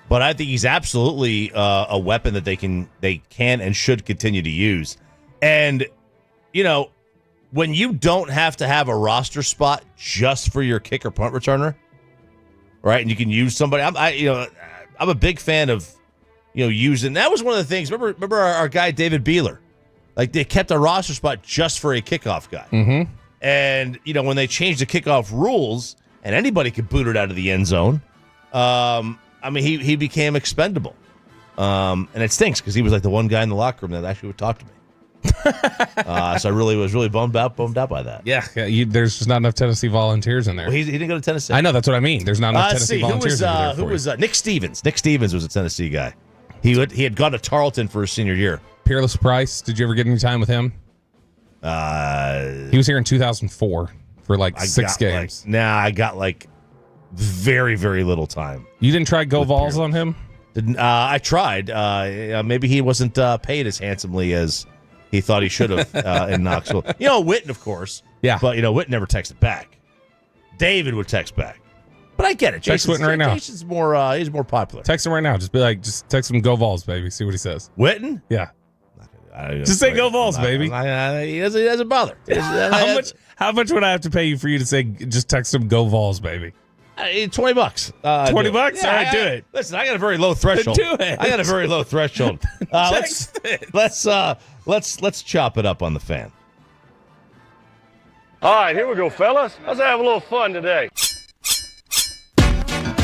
But I think he's absolutely a weapon that they can and should continue to use. And, when you don't have to have a roster spot just for your kicker punt returner, right? And you can use somebody. I'm a big fan of, using. That was one of the things. Remember our guy David Beeler, like they kept a roster spot just for a kickoff guy. Mm-hmm. And when they changed the kickoff rules and anybody could boot it out of the end zone, he became expendable. And it stinks because he was like the one guy in the locker room that actually would talk to me. So I was really bummed out by that. Yeah, there's just not enough Tennessee volunteers in there. Well, he didn't go to Tennessee. I know, that's what I mean. There's not enough Tennessee volunteers. Who was Nick Stevens? Nick Stevens was a Tennessee guy. He had gone to Tarleton for his senior year. Peerless Price. Did you ever get any time with him? He was here in 2004 for like 6 games. I got like very, very little time. You didn't try Go Vols on him? I tried. Maybe he wasn't paid as handsomely as he thought he should have in Knoxville. Witten, of course. Yeah. But, Witten never texted back. David would text back. But I get it. Text Witten right now. Jason's he's more popular. Text him right now. Just text him Go Vols, baby. See what he says. Witten? Yeah. Just say Go Vols, baby. He doesn't bother. How much would I have to pay you for you to say, just text him Go Vols, baby? $20. $20? Yeah, all right, do it. Listen, I got a very low threshold. Do it. I got a very low threshold. Let's chop it up on the fan. All right, here we go, fellas. Let's have a little fun today.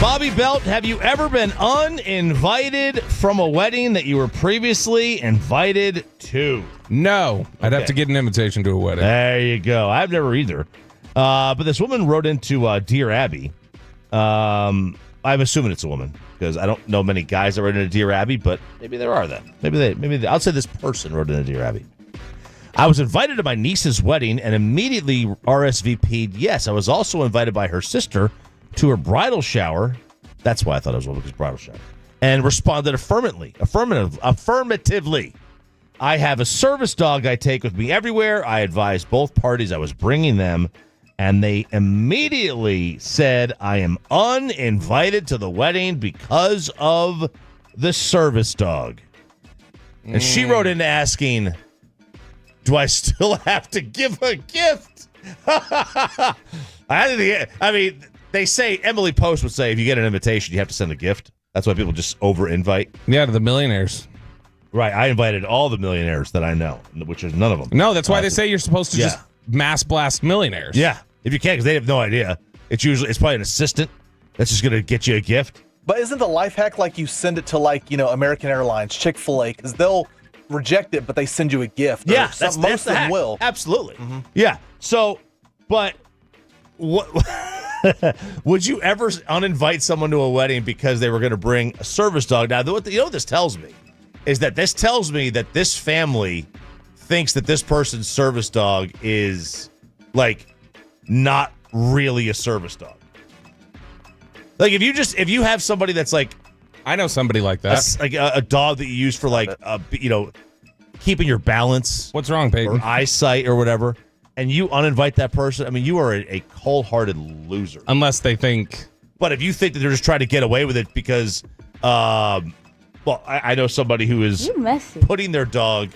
Bobby Belt, have you ever been uninvited from a wedding that you were previously invited to? No. I'd have to get an invitation to a wedding. There you go. I've never either. But this woman wrote into Dear Abby. I'm assuming it's a woman because I don't know many guys that wrote into Dear Abby, but maybe there are then. Maybe I'll say this person wrote into Dear Abby. I was invited to my niece's wedding and immediately RSVP'd. Yes, I was also invited by her sister to her bridal shower. That's why I thought it was a woman, because bridal shower. And responded affirmatively. I have a service dog I take with me everywhere. I advised both parties I was bringing them, and they immediately said I am uninvited to the wedding because of the service dog. And she wrote in asking, do I still have to give a gift? I mean, they say, Emily Post would say, if you get an invitation, you have to send a gift. That's why people just over-invite. Yeah, to the millionaires. Right. I invited all the millionaires that I know, which is none of them. No, that's why they say you're supposed to just mass blast millionaires. Yeah, if you can, because they have no idea. It's probably an assistant that's just going to get you a gift. But isn't the life hack like you send it to American Airlines, Chick-fil-A, because they'll reject it, but they send you a gift. Yeah, most of them will. Absolutely. Mm-hmm. Yeah. So, but what would you ever uninvite someone to a wedding because they were going to bring a service dog? Now, what this tells me is that this tells me that this family thinks that this person's service dog is not really a service dog. Like if you have somebody that's I know somebody like that, a dog that you use for keeping your balance. What's wrong, Peyton? Or eyesight or whatever, and you uninvite that person. I mean, you are a cold-hearted loser. Unless they think. But if you think that they're just trying to get away with it because, I know somebody who is putting their dog.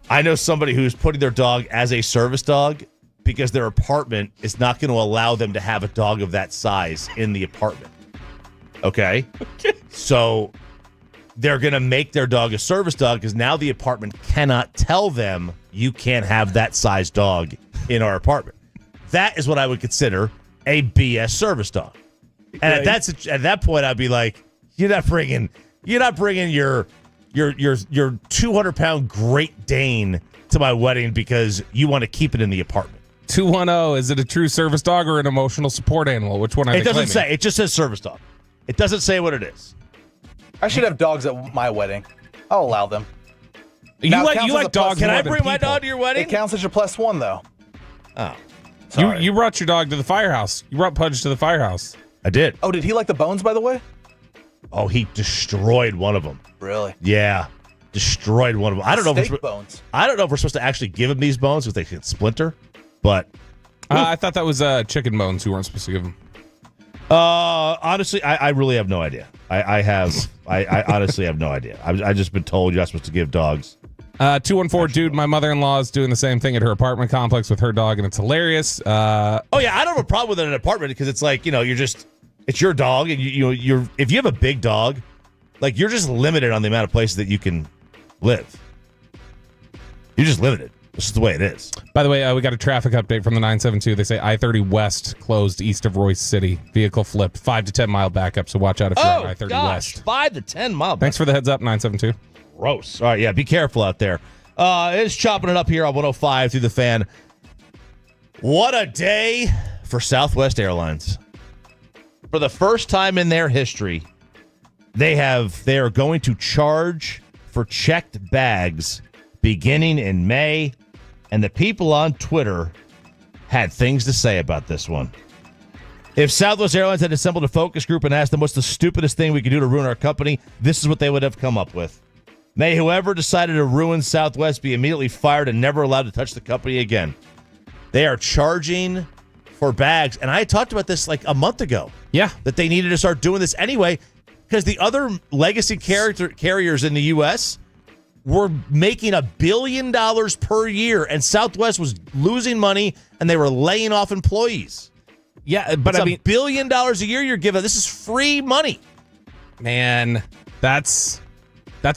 I know somebody who's putting their dog as a service dog because their apartment is not going to allow them to have a dog of that size in the apartment. Okay? So they're going to make their dog a service dog because now the apartment cannot tell them you can't have that size dog in our apartment. That is what I would consider a BS service dog. And at that point, I'd be like, you're not bringing your 200-pound Great Dane to my wedding because you want to keep it in the apartment. 210, is it a true service dog or an emotional support animal? Which one are they claiming? It doesn't say. It just says service dog. It doesn't say what it is. I should have dogs at my wedding. I'll allow them. You like dogs? Can I bring my dog to your wedding? It counts as your +1, though. Oh. You brought your dog to the firehouse. You brought Pudge to the firehouse. I did. Oh, did he like the bones, by the way? Oh, he destroyed one of them. Really? Yeah. Destroyed one of them. I don't know if we're supposed to actually give him these bones because they can splinter, but I thought that was chicken bones you weren't supposed to give him. Honestly, I really have no idea. I honestly have no idea. I've just been told you're not supposed to give dogs. 214, dude, my mother-in-law is doing the same thing at her apartment complex with her dog, and it's hilarious. I don't have a problem with it in an apartment because it's it's your dog, and you're if you have a big dog, you're just limited on the amount of places that you can live. You're just limited. This is the way it is. By the way, we got a traffic update from the 972. They say I-30 West closed east of Royce City. Vehicle flipped. 5 to 10 mile backup, so watch out if you're on I-30 West. 5 to 10 mile backup. Thanks for the heads up, 972. Gross. All right, yeah, be careful out there. It's chopping it up here on 105 through the fan. What a day for Southwest Airlines. For the first time in their history, they are going to charge for checked bags beginning in May, and the people on Twitter had things to say about this one. If Southwest Airlines had assembled a focus group and asked them what's the stupidest thing we could do to ruin our company, this is what they would have come up with. May whoever decided to ruin Southwest be immediately fired and never allowed to touch the company again. They are charging for bags, and I talked about this a month ago. Yeah. That they needed to start doing this anyway because the other legacy carriers in the U.S. were making $1 billion per year, and Southwest was losing money, and they were laying off employees. Yeah, but it's $1 billion a year you're giving. This is free money. Man, that's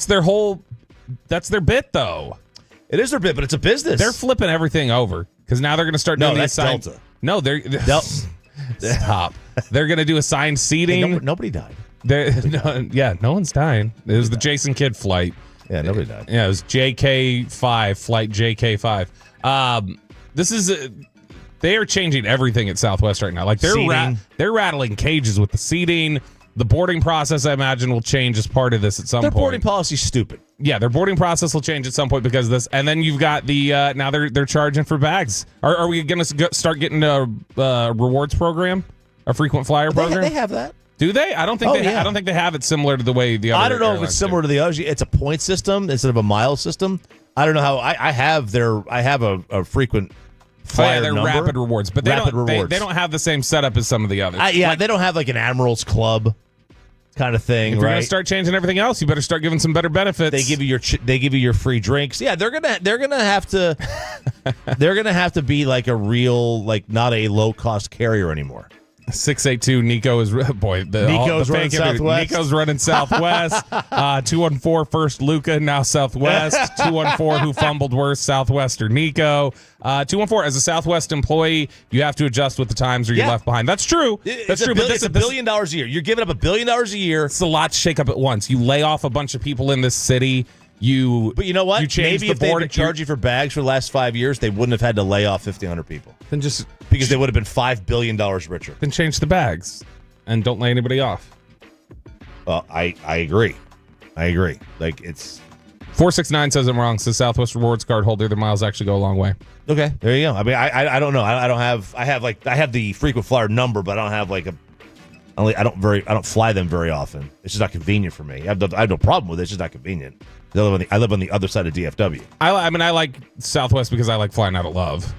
their bit, though. It is their bit, but it's a business. They're flipping everything over because now they're going to start doing that's assigned. Delta. No, they're stop. They're going to do assigned seating. Hey, nobody died. No one's dying. It was the Jason Kidd flight. Yeah, nobody died. Yeah, it was JK5, flight JK5. This is they are changing everything at Southwest right now. They're rattling cages with the seating. The boarding process, I imagine, will change as part of this at some point. Their boarding policy is stupid. Yeah, their boarding process will change at some point because of this. And then you've got the now they're charging for bags. Are we going to start getting a rewards program, a frequent flyer program? They have that. Do they? I don't think I don't think they have it similar to the way the other. I don't know if it's similar to the others. It's a point system instead of a mile system. I don't know how. I have a frequent flyer they're number. rapid rewards, but they don't have the same setup as some of the others. They don't have an Admirals Club kind of thing. If you're right? gonna start changing everything else, you better start giving some better benefits. They give you your free drinks. Yeah, they're gonna have to be like a real, like, not a low cost carrier anymore. 682 Nico is Nico's running Southwest. Nico's running Southwest. 214 first Luca, now Southwest. 214 who fumbled worse, Southwest or Nico. 214 as a Southwest employee, you have to adjust with the times or you're left behind. That's true. That's true. It's $1 billion a year. You're giving up $1 billion a year. It's a lot to shake up at once. You lay off a bunch of people in this city. But you know what? You change Maybe if they would charge you for bags for the last 5 years, they wouldn't have had to lay off 1,500 people. Then just because they would have been $5 billion richer. Then change the bags and don't lay anybody off. Well, I agree. Like, it's 469 says I'm wrong. Says Southwest Rewards card holder, the miles actually go a long way. okay. There you go. I mean, I don't know. I have the frequent flyer number, but I don't have I don't fly them very often. It's just not convenient for me. I have no problem with it. It's just not convenient. I live on the other side of DFW. I mean, I like Southwest because I like flying out of Love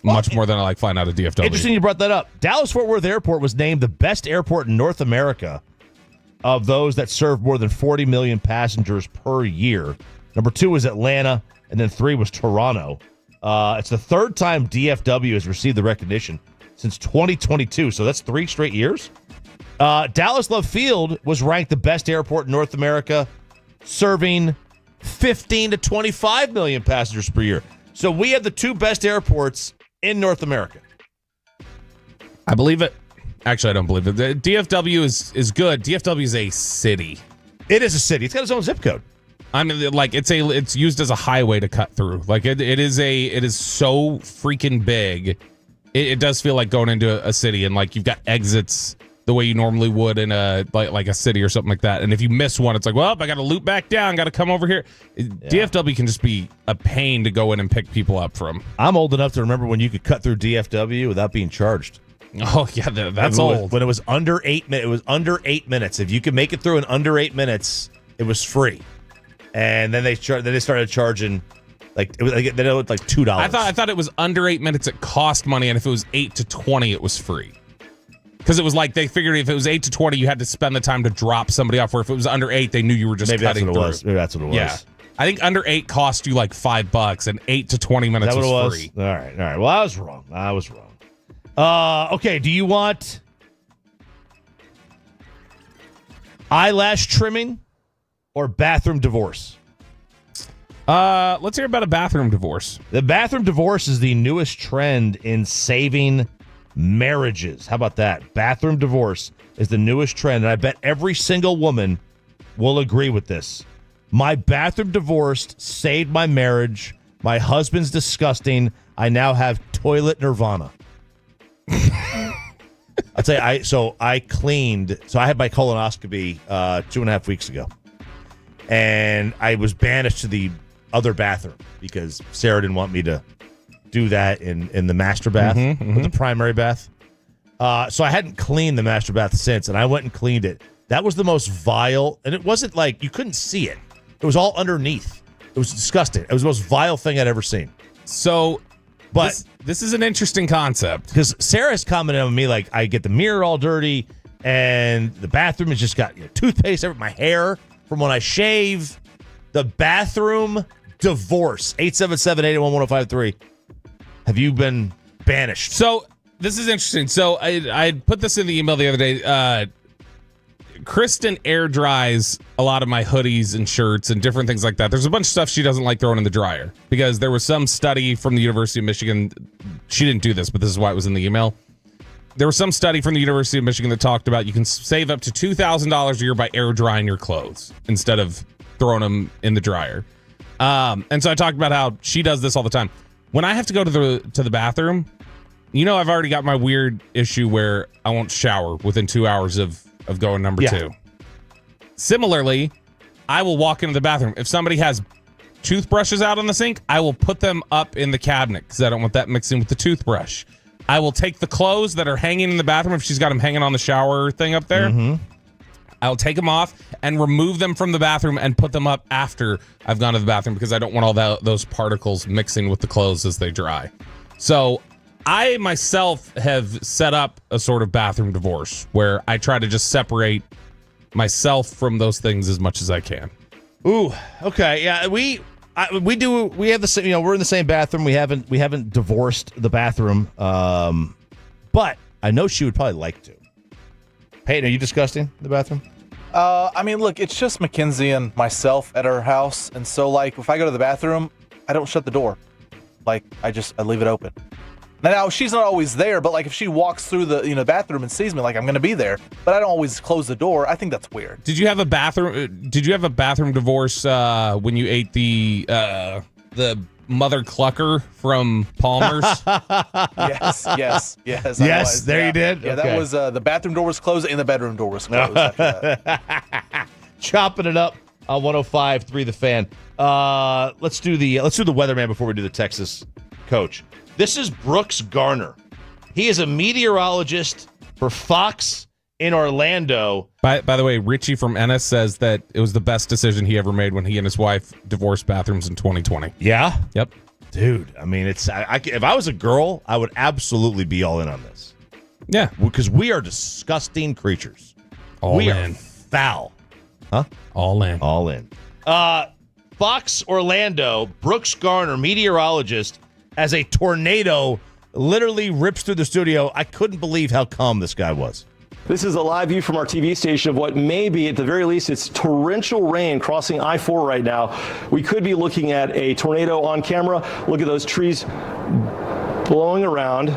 much more than I like flying out of DFW. Interesting you brought that up. Dallas-Fort Worth Airport was named the best airport in North America of those that serve more than 40 million passengers per year. Number 2 was Atlanta, and then 3 was Toronto. It's the third time DFW has received the recognition since 2022, so that's 3 straight years. Dallas Love Field was ranked the best airport in North America, serving 15 to 25 million passengers per year. So we have the 2 best airports in North America. I believe it. Actually, I don't believe it. The DFW is good. DFW is a city. It is a city. It's got its own zip code. I mean, like, it's used as a highway to cut through. Like, it is so freaking big. It does feel like going into a city, and like you've got exits the way you normally would in a like a city or something like that. And if you miss one, it's like, well, I got to loop back down, got to come over here. Yeah. DFW can just be a pain to go in and pick people up from. I'm old enough to remember when you could cut through DFW without being charged. Oh yeah, that's old. When it was under 8 minutes, it was under 8 minutes. If you could make it through in under 8 minutes, it was free. And then they started charging. Like it was like they owed like $2. I thought it was under 8 minutes. It cost money, and if it was 8 to 20, it was free. Because it was like they figured if it was 8 to 20, you had to spend the time to drop somebody off. Where if it was under 8, they knew you were just cutting through. Maybe that's what it was. Yeah, I think under 8 cost you like $5, and 8 to 20 minutes was free. All right. Well, I was wrong. Okay. Do you want eyelash trimming or bathroom divorce? Let's hear about a bathroom divorce. The bathroom divorce is the newest trend in saving marriages. How about that? Bathroom divorce is the newest trend, and I bet every single woman will agree with this. My bathroom divorced saved my marriage. My husband's disgusting. I now have toilet nirvana. I'll tell you, I cleaned. So I had my colonoscopy 2.5 weeks ago, and I was banished to the other bathroom because Sarah didn't want me to do that in the master bath, the primary bath. So I hadn't cleaned the master bath since, and I went and cleaned it. That was the most vile, and it wasn't like you couldn't see it. It was all underneath. It was disgusting. It was the most vile thing I'd ever seen. So, but this is an interesting concept because Sarah's commented on me like I get the mirror all dirty, and the bathroom has just got toothpaste over my hair from when I shave. The bathroom divorce. 877-881-1053. Have you been banished? So this is interesting. So I put this in the email the other day. Kristen air dries a lot of my hoodies and shirts and different things like that. There's a bunch of stuff she doesn't like throwing in the dryer because there was some study from the University of Michigan. She didn't do this, but this is why it was in the email. There was some study from the University of Michigan that talked about you can save up to $2,000 a year by air drying your clothes instead of throwing them in the dryer. And so I talked about how she does this all the time. When I have to go to the bathroom, I've already got my weird issue where I won't shower within 2 hours of going number 2. Similarly, I will walk into the bathroom. If somebody has toothbrushes out on the sink, I will put them up in the cabinet because I don't want that mixing with the toothbrush. I will take the clothes that are hanging in the bathroom if she's got them hanging on the shower thing up there. I'll take them off and remove them from the bathroom and put them up after I've gone to the bathroom because I don't want all those particles mixing with the clothes as they dry. So I myself have set up a sort of bathroom divorce where I try to just separate myself from those things as much as I can. Ooh, okay, yeah, we have the same. We're in the same bathroom. We haven't divorced the bathroom, but I know she would probably like to. Peyton, are you disgusting the bathroom? I mean, look, it's just Mackenzie and myself at our house, and so like if I go to the bathroom, I don't shut the door. Like I leave it open. Now she's not always there, but like if she walks through the bathroom and sees me, like I'm gonna be there, but I don't always close the door. I think that's weird. Did you have a bathroom divorce when you ate the mother clucker from Palmer's? Yes. Yes, there you did. Yeah, okay. that was the bathroom door was closed and the bedroom door was closed after that. Chopping it up on 105.3 The Fan. Let's do the weatherman before we do the Texas coach. This is Brooks Garner. He is a meteorologist for Fox in Orlando. By the way, Richie from Ennis says that it was the best decision he ever made when he and his wife divorced bathrooms in 2020. Yeah? Yep. Dude, I mean, if I was a girl, I would absolutely be all in on this. Yeah. Because we are disgusting creatures. All in. Are foul. Huh? All in. All in. Fox Orlando, Brooks Garner, meteorologist, as a tornado literally rips through the studio. I couldn't believe how calm this guy was. This is a live view from our TV station of what may be, at the very least, it's torrential rain crossing I-4 right now. We could be looking at a tornado on camera. Look at those trees blowing around.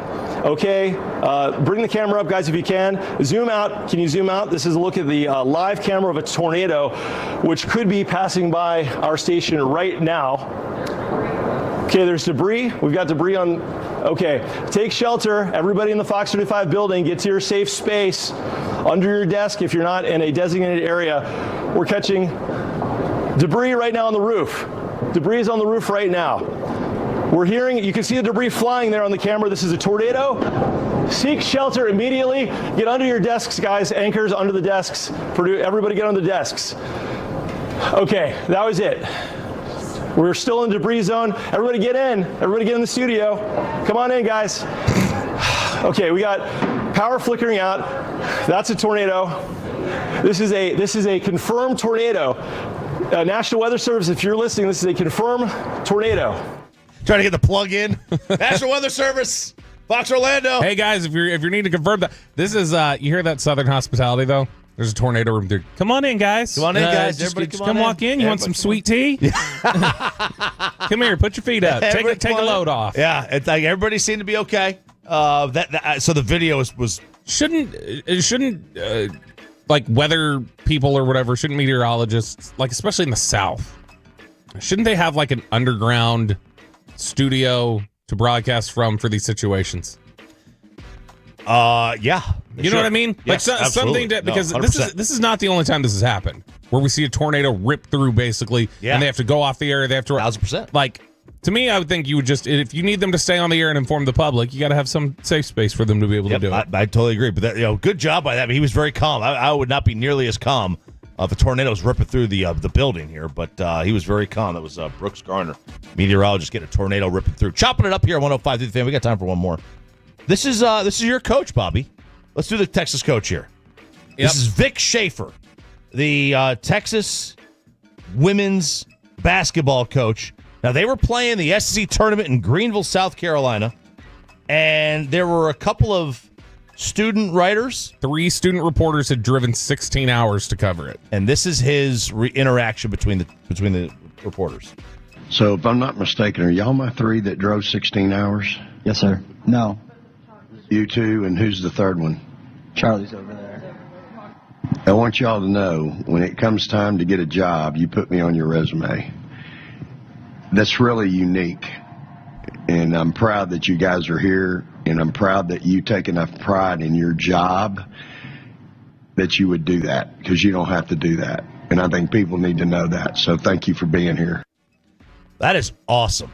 Okay, bring the camera up, guys, if you can. Zoom out. Can you zoom out? This is a look at the live camera of a tornado, which could be passing by our station right now. Okay, there's debris. We've got debris on. Okay, take shelter. Everybody in the Fox 35 building, get to your safe space under your desk if you're not in a designated area. We're catching debris right now on the roof. Debris is on the roof right now. We're hearing, you can see the debris flying there on the camera. This is a tornado. Seek shelter immediately. Get under your desks, guys. Anchors under the desks. Everybody get on the desks. Okay, that was it. We're still in debris zone. Everybody get in. Everybody get in the studio. Come on in, guys. Okay, we got power flickering out. That's a tornado. This is a confirmed tornado. National Weather Service, if you're listening, this is a confirmed tornado. Trying to get the plug in. National Weather Service, Fox Orlando. Hey guys, if you're needing to confirm that, this is you hear that Southern hospitality though? There's a tornado room there. Come on in, guys. Come on in, guys. Everybody come walk in. You want some sweet tea? Come here. Put your feet up. Take a load off. Yeah, it's like everybody seemed to be okay. So the video was shouldn't like weather people or whatever, shouldn't meteorologists, like especially in the South, shouldn't they have like an underground studio to broadcast from for these situations? Yeah. You know what I mean? Yes, like something that, because this is not the only time this has happened where we see a tornado rip through basically, and they have to go off the air. They have to 1,000%. Like, to me, I would think you would just, if you need them to stay on the air and inform the public, you got to have some safe space for them to be able to do it. I totally agree. But that, good job by that. He was very calm. I would not be nearly as calm if a tornado was ripping through the building here, but he was very calm. That was Brooks Garner, meteorologist, getting a tornado ripping through. Chopping it up here on 105 through the Fan. We got time for one more. This is your coach, Bobby. Let's do the Texas coach here. Yep. This is Vic Schaefer, the Texas women's basketball coach. Now, they were playing the SEC tournament in Greenville, South Carolina, and there were a couple of student writers. 3 student reporters had driven 16 hours to cover it. And this is his interaction between the reporters. So, if I'm not mistaken, are y'all my 3 that drove 16 hours? Yes, sir. No. You 2, and who's the third one? Charlie's over there. I want y'all to know, when it comes time to get a job, you put me on your resume. That's really unique. And I'm proud that you guys are here, and I'm proud that you take enough pride in your job that you would do that, because you don't have to do that. And I think people need to know that. So thank you for being here. That is awesome.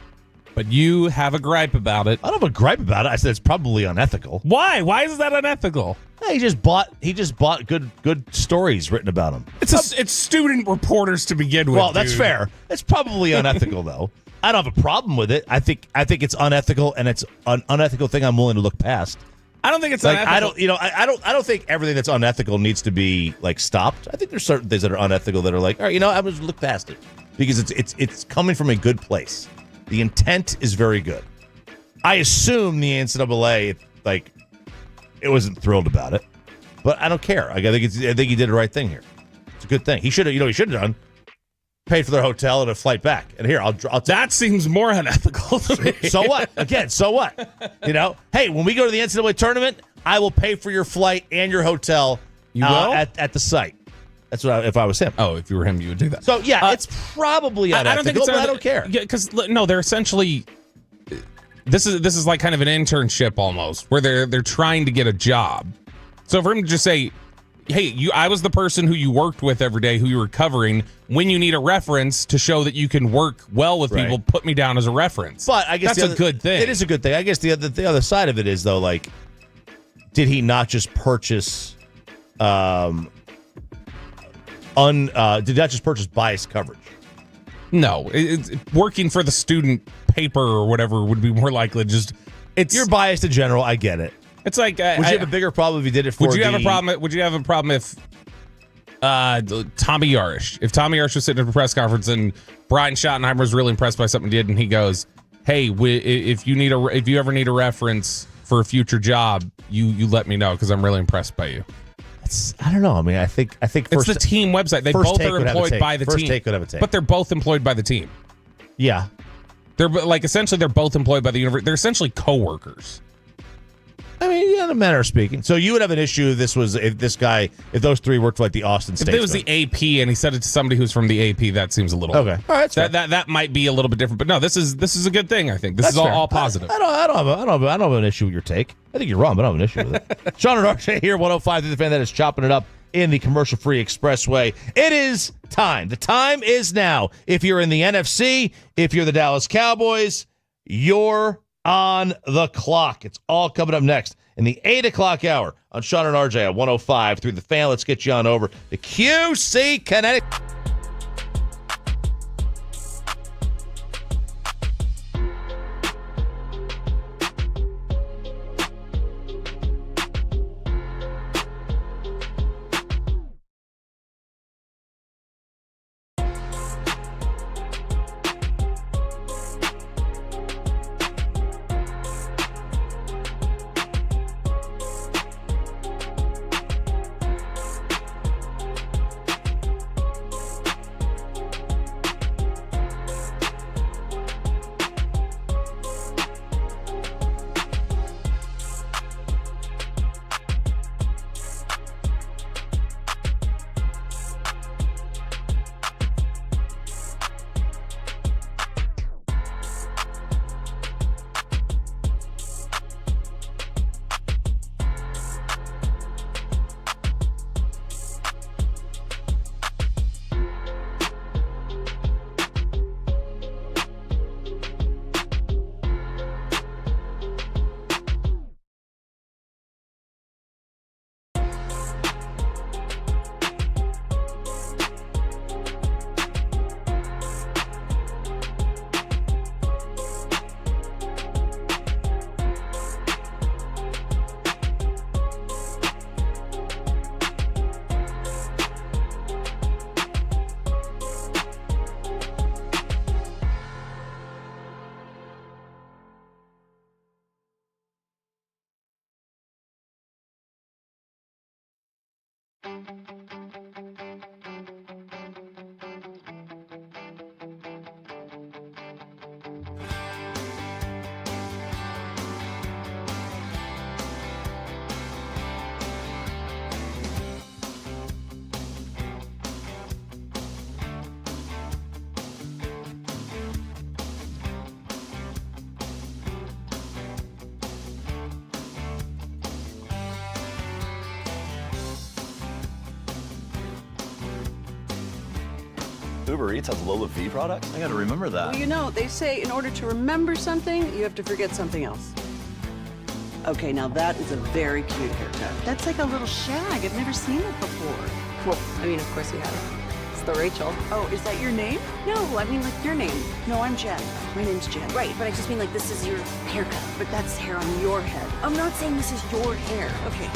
But you have a gripe about it. I don't have a gripe about it. I said it's probably unethical. Why? Why is that unethical? He just bought good stories written about him. It's student reporters to begin with. Well, that's fair. It's probably unethical though. I don't have a problem with it. I think it's unethical, and it's an unethical thing I'm willing to look past. I don't think it's like unethical. I don't think everything that's unethical needs to be like stopped. I think there's certain things that are unethical that are like, all right, I'm just look past it because it's coming from a good place. The intent is very good. I assume the NCAA it wasn't thrilled about it, but I don't care. I think he did the right thing here. It's a good thing. He should have done. Paid for their hotel and a flight back. And here, I'll that seems more unethical to me. So what? Again, so what? Hey, when we go to the NCAA tournament, I will pay for your flight and your hotel. You will? At the site. That's what if I was him. Oh, if you were him, you would do that. So yeah, it's probably unethical. I don't think it's I don't care. Because no, they're essentially. This is like kind of an internship almost, where they're trying to get a job. So for him to just say, hey, I was the person who you worked with every day, who you were covering. When you need a reference to show that you can work well with people, put me down as a reference. But I guess that's a good thing. It is a good thing. I guess the other side of it is, though, like, did he not just purchase did not just purchase biased coverage? No, working for the student paper or whatever would be more likely. You're biased in general. I get it. It's like would you have a bigger problem if you did it for? Would you have a problem if Tommy Yarish? If Tommy Yarish was sitting at a press conference and Brian Schottenheimer was really impressed by something he did, and he goes, "Hey, if you ever need a reference for a future job, you let me know because I'm really impressed by you." I don't know. I mean, I think it's the team website. They both are employed by the team. First Take could have a take, but they're both employed by the team. Yeah, they're essentially they're both employed by the university. They're essentially co-workers. I mean, yeah, in a manner of speaking. So you would have an issue if those three worked for like the Austin State. If it was the AP and he said it to somebody who's from the AP, that seems a little okay. All right, that might be a little bit different. But no, this is a good thing. I think this is all positive. I don't have an issue with your take. I think you're wrong, but I don't have an issue with it. Sean and RJ here, 105 through the Fan, that is chopping it up in the commercial-free expressway. It is time. The time is now. If you're in the NFC, if you're the Dallas Cowboys, you're on the clock. It's all coming up next in the 8 o'clock hour on Sean and RJ at 105 through the Fan. Let's get you on over to QC Connecticut. Uber Eats has Lola V products? I gotta remember that. Well, they say in order to remember something, you have to forget something else. Okay, now that is a very cute haircut. That's like a little shag. I've never seen it before. Well, I mean, of course you have. It's but Rachel. Oh, is that your name? No, I mean like your name. No, I'm Jen. My name's Jen. Right, but I just mean like this is your haircut. But that's hair on your head. I'm not saying this is your hair. Okay.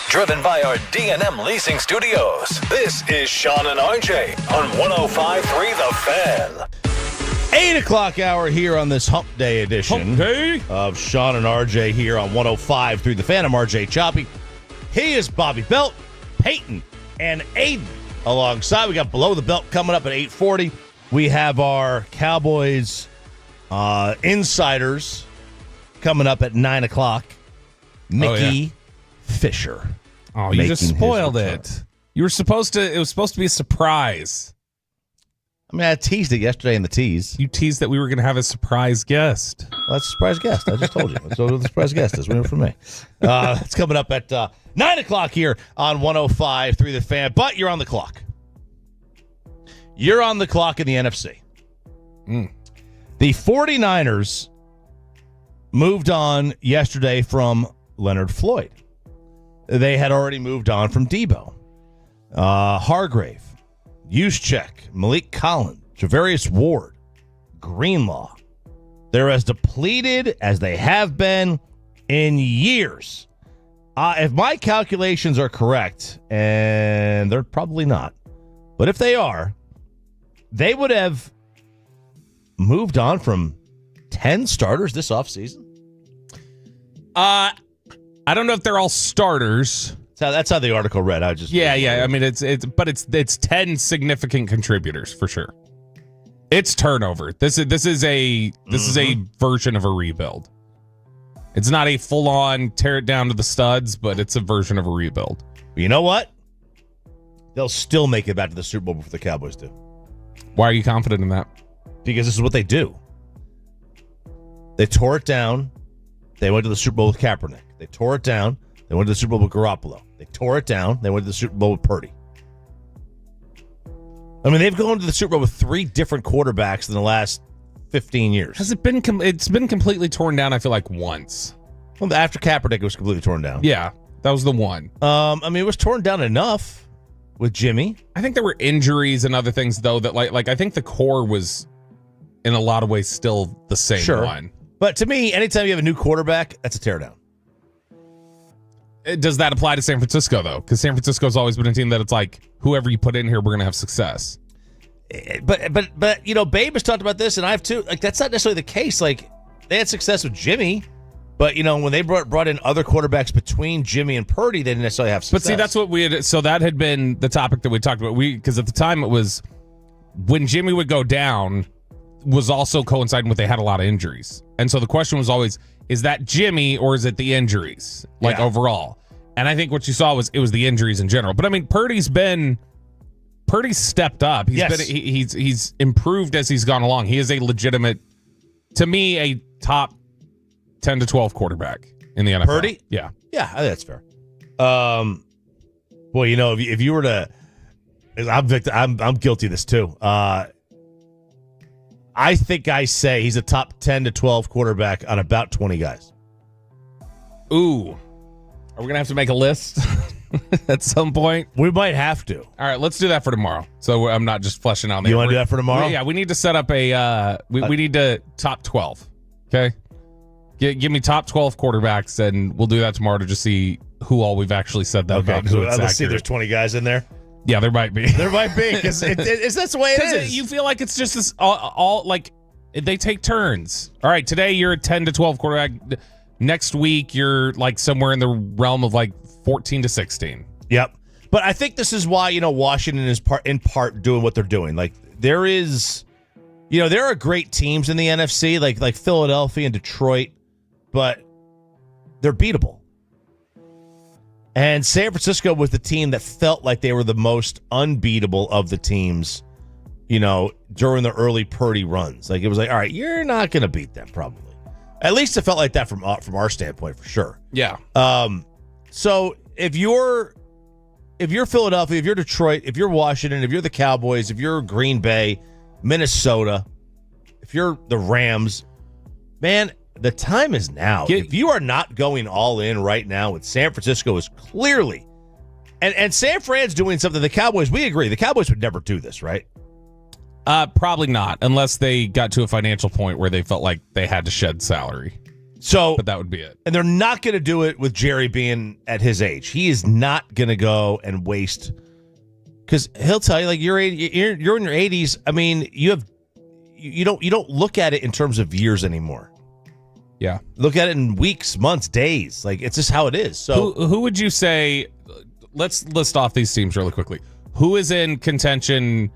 Driven by our D&M Leasing Studios. This is Sean and RJ on 105.3 The Fan. 8 o'clock hour here on this Hump Day edition of Sean and RJ here on 105.3 The Fan. I'm RJ Choppy. He is Bobby Belt, Peyton, and Aiden alongside. We got Below the Belt coming up at 8:40. We have our Cowboys insiders coming up at 9 o'clock. Mickey Fisher. Oh, you just spoiled it. You were supposed to. It was supposed to be a surprise. I mean, I teased it yesterday in the tease. You teased that we were going to have a surprise guest. Well, that's a surprise guest. I just told you. That's what the surprise guest is. Wait for me. It's coming up at 9 o'clock here on 105.3 The Fan. But you're on the clock. You're on the clock in the NFC. The 49ers moved on yesterday from Leonard Floyd. They had already moved on from Debo, Hargrave, Juszczyk, Malik Collins, Javarius Ward, Greenlaw. They're as depleted as they have been in years. If my calculations are correct, and they're probably not, but if they are, they would have moved on from 10 starters this offseason. I don't know if they're all starters. That's how the article read. I mean, it's 10 significant contributors for sure. It's turnover. This is a version of a rebuild. It's not a full on tear it down to the studs, but it's a version of a rebuild. You know what? They'll still make it back to the Super Bowl before the Cowboys do. Why are you confident in that? because this is what they do. They tore it down. They went to the Super Bowl with Kaepernick. They tore it down. They went to the Super Bowl with Garoppolo. They tore it down. They went to the Super Bowl with Purdy. I mean, they've gone to the Super Bowl with 3 different quarterbacks in the last 15 years. Has it been? It's been completely torn down. I feel like once. Well, after Kaepernick, it was completely torn down. Yeah, that was the one. I mean, it was torn down enough with Jimmy. I think there were injuries and other things though that like I think the core was in a lot of ways still the same one. But to me, anytime you have a new quarterback, that's a teardown. Does that apply to San Francisco though? Because San Francisco's always been a team that it's like whoever you put in here, we're gonna have success. But you know, Babe has talked about this, and I have too. Like that's not necessarily the case. Like they had success with Jimmy, but you know when they brought in other quarterbacks between Jimmy and Purdy, they didn't necessarily have success. But see, that's what we had. So that had been the topic that we talked about. Because at the time it was when Jimmy would go down was also coinciding with they had a lot of injuries, and so the question was always, is that Jimmy or is it the injuries overall? And I think what you saw was it was the injuries in general. But I mean, Purdy's stepped up. He's improved as he's gone along. He is a legitimate, to me, a top 10 to 12 quarterback in the NFL. Purdy? Yeah. Yeah, I think that's fair. Boy, you know, if you were to, I'm guilty of this too. I think I say he's a top 10 to 12 quarterback on about 20 guys. Ooh. Are we going to have to make a list at some point? We might have to. All right, let's do that for tomorrow. So I'm not just fleshing out. You want to do that for tomorrow? Yeah, we need to set up a, we need to top 12. Okay? Give me top 12 quarterbacks, and we'll do that tomorrow to just see who all we've actually said that about. Let's see, there's 20 guys in there. Yeah, there might be. There might be, because that's the way it is. You feel like it's just this all like they take turns. All right, today you're a 10 to 12 quarterback. Next week you're like somewhere in the realm of like 14 to 16. Yep. But I think this is why, you know, Washington is in part doing what they're doing. Like there is, you know, there are great teams in the NFC, like Philadelphia and Detroit, but they're beatable. And San Francisco was the team that felt like they were the most unbeatable of the teams, you know, during the early Purdy runs. Like it was like, all right, you're not going to beat them probably. At least it felt like that from our standpoint for sure. Yeah. So if you're Philadelphia, if you're Detroit, if you're Washington, if you're the Cowboys, if you're Green Bay, Minnesota, if you're the Rams, man, the time is now. If you are not going all in right now, with San Francisco is clearly, and San Fran's doing something. The Cowboys, we agree, the Cowboys would never do this, right? Probably not, unless they got to a financial point where they felt like they had to shed salary. So, but that would be it. And they're not going to do it with Jerry being at his age. He is not going to go and waste, because he'll tell you, like you're in your 80s. I mean, you don't look at it in terms of years anymore. Yeah, look at it in weeks, months, days. Like it's just how it is. So, who would you say? Let's list off these teams really quickly. Who is in contention?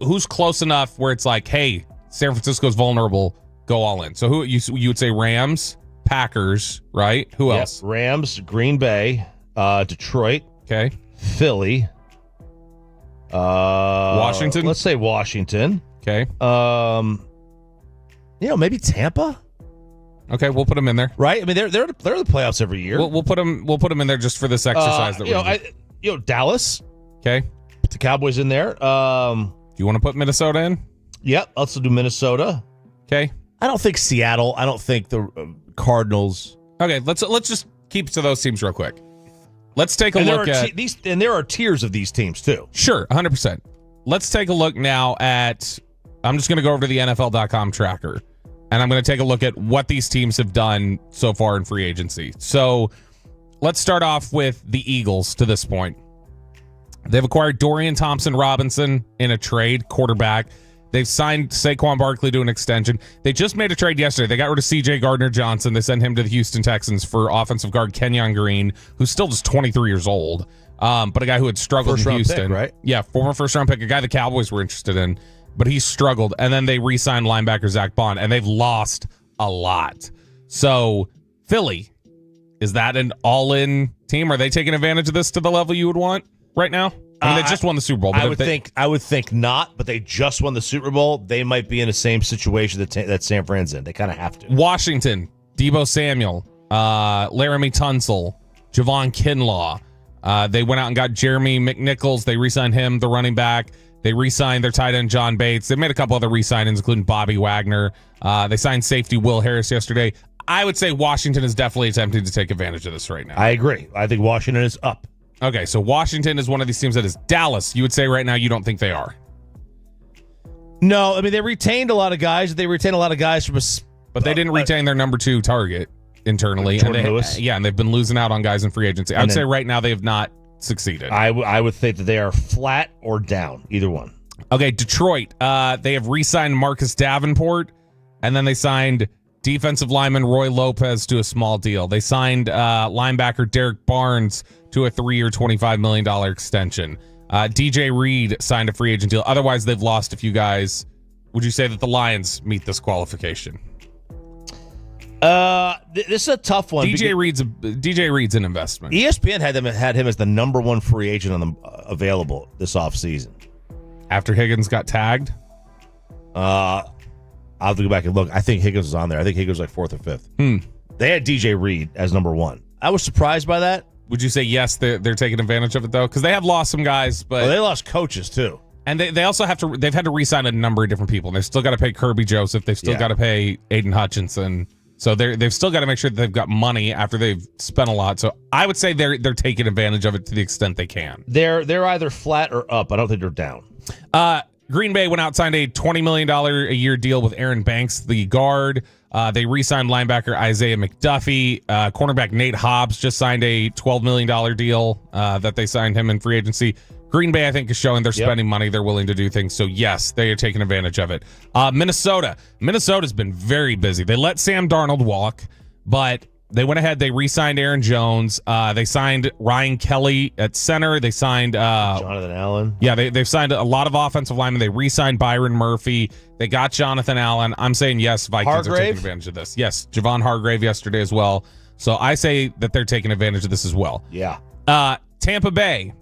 Who's close enough where it's like, hey, San Francisco's vulnerable, go all in. So who you would say Rams, Packers, right? Who else? Rams, Green Bay, Detroit, okay, Philly, Washington. Let's say Washington. Okay. You know, maybe Tampa. Okay, we'll put them in there. Right? I mean, they're the playoffs every year. We'll put them in there just for this exercise that we're Dallas. Okay. Put the Cowboys in there. Do you want to put Minnesota in? Yep. Also do Minnesota. Okay. I don't think Seattle. I don't think the Cardinals. Okay, let's just keep to those teams real quick. Let's take a look at these, and there are tiers of these teams too. Sure, 100%. Let's take a look now at. I'm just going to go over to the NFL.com tracker, and I'm going to take a look at what these teams have done so far in free agency. So let's start off with the Eagles to this point. They've acquired Dorian Thompson-Robinson in a trade, quarterback. They've signed Saquon Barkley to an extension. They just made a trade yesterday. They got rid of C.J. Gardner-Johnson. They sent him to the Houston Texans for offensive guard Kenyon Green, who's still just 23 years old, but a guy who had struggled in Houston. Pick, right? Yeah, former first-round pick, a guy the Cowboys were interested in, but he struggled. And then they re-signed linebacker Zach Bond, and they've lost a lot. So Philly, is that an all-in team? Are they taking advantage of this to the level you would want right now? I mean, they just won the Super Bowl. But I would think not, but they just won the Super Bowl. They might be in the same situation that San Fran's in. They kind of have to. Washington, Deebo Samuel, Laramie Tunsil, Javon Kinlaw. They went out and got Jeremy McNichols. They re-signed him, the running back. They re-signed their tight end, John Bates. They made a couple other re-signings, including Bobby Wagner. They signed safety Will Harris yesterday. I would say Washington is definitely attempting to take advantage of this right now. I agree. I think Washington is up. Okay, so Washington is one of these teams that is. Dallas, you would say right now you don't think they are. No, I mean, they retained a lot of guys. They retained a lot of guys from But they didn't retain their number 2 target internally. Jordan Lewis. Yeah, and they've been losing out on guys in free agency. I would say right now they have not succeeded. I would think that they are flat or down, either one. Okay, Detroit. They have re-signed Marcus Davenport, and then they signed defensive lineman Roy Lopez to a small deal. They signed linebacker Derek Barnes to a 3-year, $25 million extension. DJ Reed signed a free agent deal. Otherwise, they've lost a few guys. Would you say that the Lions meet this qualification? This is a tough one. DJ Reed's an investment. ESPN had him as the number 1 free agent on the available this offseason. After Higgins got tagged? I'll have to go back and look. I think Higgins was on there. I think Higgins was like 4th or 5th. They had DJ Reed as number 1. I was surprised by that. Would you say yes, they're taking advantage of it, though? Because they have lost some guys, but they lost coaches, too. And they also they've had to re-sign a number of different people. And they've still got to pay Kirby Joseph. They've still got to pay Aiden Hutchinson. So they've still got to make sure that they've got money after they've spent a lot. So I would say they're taking advantage of it to the extent they can. They're either flat or up. I don't think they're down. Green Bay went out and signed a $20 million a year deal with Aaron Banks, the guard. They re-signed linebacker Isaiah McDuffie. Cornerback Nate Hobbs just signed a $12 million deal that they signed him in free agency. Green Bay, I think, is showing they're spending money. They're willing to do things. So, yes, they are taking advantage of it. Minnesota's been very busy. They let Sam Darnold walk, but they went ahead. They re-signed Aaron Jones. They signed Ryan Kelly at center. They signed Jonathan Allen. Yeah, they've signed a lot of offensive linemen. They re-signed Byron Murphy. They got Jonathan Allen. I'm saying yes, Vikings are taking advantage of this. Yes, Javon Hargrave yesterday as well. So I say that they're taking advantage of this as well. Yeah. Tampa Bay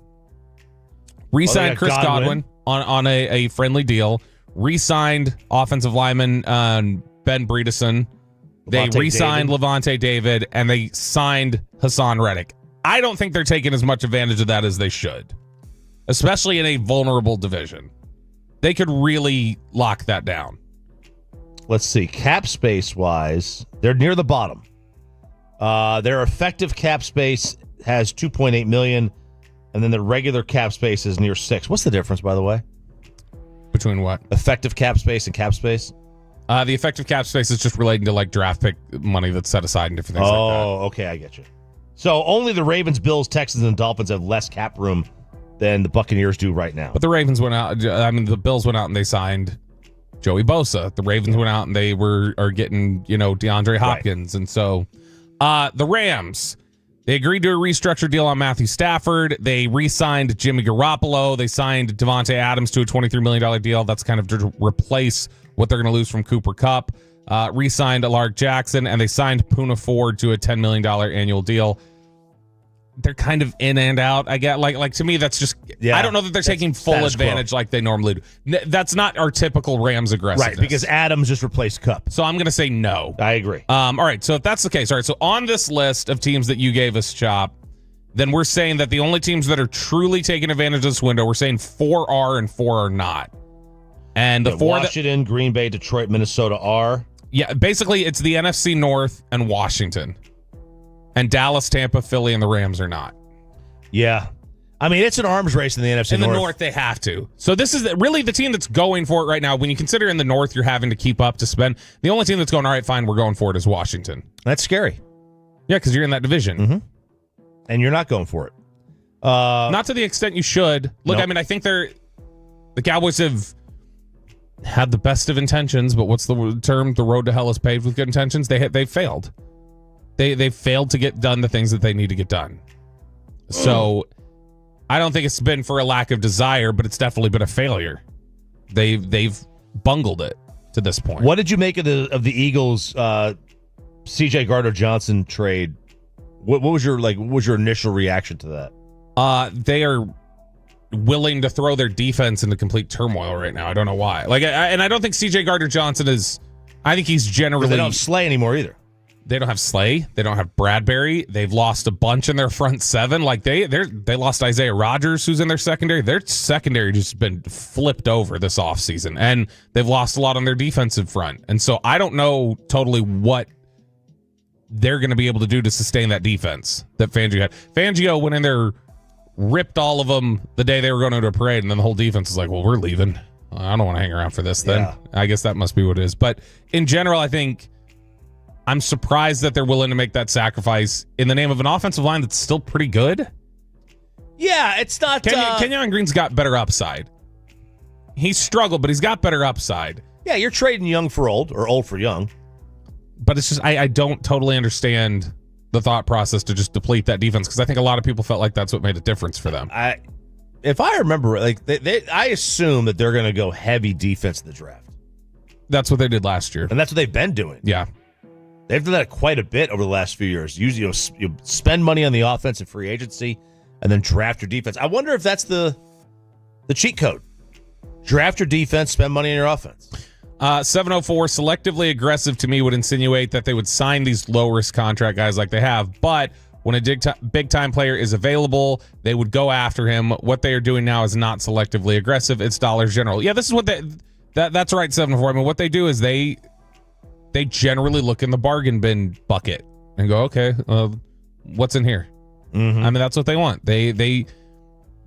re-signed Chris Godwin on a friendly deal. Re-signed offensive lineman Ben Bredeson. They re-signed Levante David, and they signed Hassan Reddick. I don't think they're taking as much advantage of that as they should, especially in a vulnerable division. They could really lock that down. Let's see. Cap space-wise, they're near the bottom. Their effective cap space has $2.8 million, and then the regular cap space is near $6 million. What's the difference, by the way? Between what? Effective cap space and cap space? The effective cap space is just relating to like draft pick money that's set aside and different things like that. Oh, okay, I get you. So only the Ravens, Bills, Texans, and Dolphins have less cap room than the Buccaneers do right now. But the Ravens went out. I mean, the Bills went out and they signed Joey Bosa. The Ravens went out and they are getting, DeAndre Hopkins. Right. And so the Rams, they agreed to a restructured deal on Matthew Stafford. They re-signed Jimmy Garoppolo. They signed Devontae Adams to a $23 million deal. That's kind of to replace what they're going to lose from Cooper Kupp. Re-signed Alaric Jackson, and they signed Poona Ford to a $10 million annual deal. They're kind of in and out. I get like to me, that's just, I don't know that they're taking full advantage like they normally do. That's not our typical Rams aggressiveness. Right, because Adams just replaced Kupp. So I'm going to say no. I agree. All right, so if that's the case, all right, so on this list of teams that you gave us, Chop, then we're saying that the only teams that are truly taking advantage of this window, we're saying 4 are and 4 are not. And the 4 Washington, Green Bay, Detroit, Minnesota are. Yeah, basically it's the NFC North and Washington. And Dallas, Tampa, Philly, and the Rams are not. Yeah. I mean, it's an arms race in the NFC North. In the North, they have to. So this is really the team that's going for it right now. When you consider in the North, you're having to keep up to spend. The only team that's going, all right, fine, we're going for it is Washington. That's scary. Yeah, because you're in that division. Mm-hmm. And you're not going for it. Not to the extent you should. Look, I mean, I think the Cowboys have had the best of intentions, but what's the term? The road to hell is paved with good intentions. They failed. They failed to get done the things that they need to get done. So I don't think it's been for a lack of desire, but it's definitely been a failure. They've bungled it to this point. What did you make of the Eagles CJ Gardner-Johnson trade? What was your initial reaction to that? They are willing to throw their defense into complete turmoil right now. I don't know why. And I don't think CJ Gardner-Johnson is. I think he's generally. They don't have Slay anymore either. They don't have Slay. They don't have Bradbury. They've lost a bunch in their front seven. Like they lost Isaiah Rodgers, who's in their secondary. Their secondary just been flipped over this offseason. And they've lost a lot on their defensive front. And so I don't know totally what they're going to be able to do to sustain that defense that Fangio had. Fangio went in there, ripped all of them the day they were going to a parade, and then the whole defense is like, well, we're leaving. I don't want to hang around for this then. Yeah. I guess that must be what it is. But in general, I think I'm surprised that they're willing to make that sacrifice in the name of an offensive line that's still pretty good. Yeah, it's not... Kenyon Green's got better upside. He's struggled, but he's got better upside. Yeah, you're trading young for old, or old for young. But it's just, I don't totally understand the thought process to just deplete that defense, because I think a lot of people felt like that's what made a difference for them. If I remember, I assume that they're going to go heavy defense in the draft. That's what they did last year. And that's what they've been doing. Yeah. They've done that quite a bit over the last few years. Usually you spend money on the offense and free agency and then draft your defense. I wonder if that's the cheat code. Draft your defense, spend money on your offense. 704, selectively aggressive to me would insinuate that they would sign these low-risk contract guys like they have, but when a big-time player is available, they would go after him. What they are doing now is not selectively aggressive. It's dollars general. Yeah, this is what that's right, 704. I mean, what they do is they generally look in the bargain bin bucket and go, okay, what's in here? Mm-hmm. I mean, that's what they want. They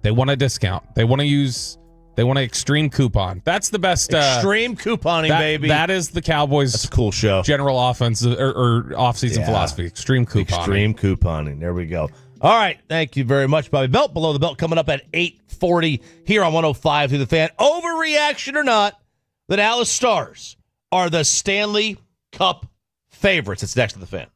want a discount. They want an extreme coupon. That's the best. Extreme couponing, baby. That is the Cowboys. That's a cool show. General offense or off-season philosophy. Extreme couponing. Extreme couponing. There we go. All right. Thank you very much, Bobby. Belt below the belt coming up at 8:40 here on 105 through the Fan. Overreaction or not, the Dallas Stars are the Stanley Cup favorites. It's next to the Fan.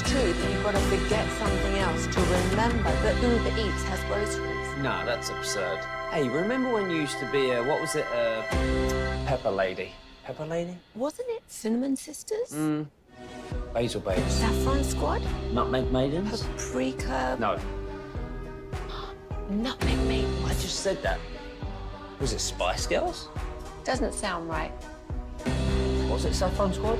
True that you've got to forget something else to remember that Uber Eats has groceries. No, that's absurd. Hey, remember when you used to be Pepper Lady? Pepper Lady? Wasn't it Cinnamon Sisters? Basil Babes. Saffron Squad? Nutmeg Maidens? Paprika? No. Nutmeg Maidens. I just said that. Was it Spice Girls? Doesn't sound right. Was it Saffron Squad?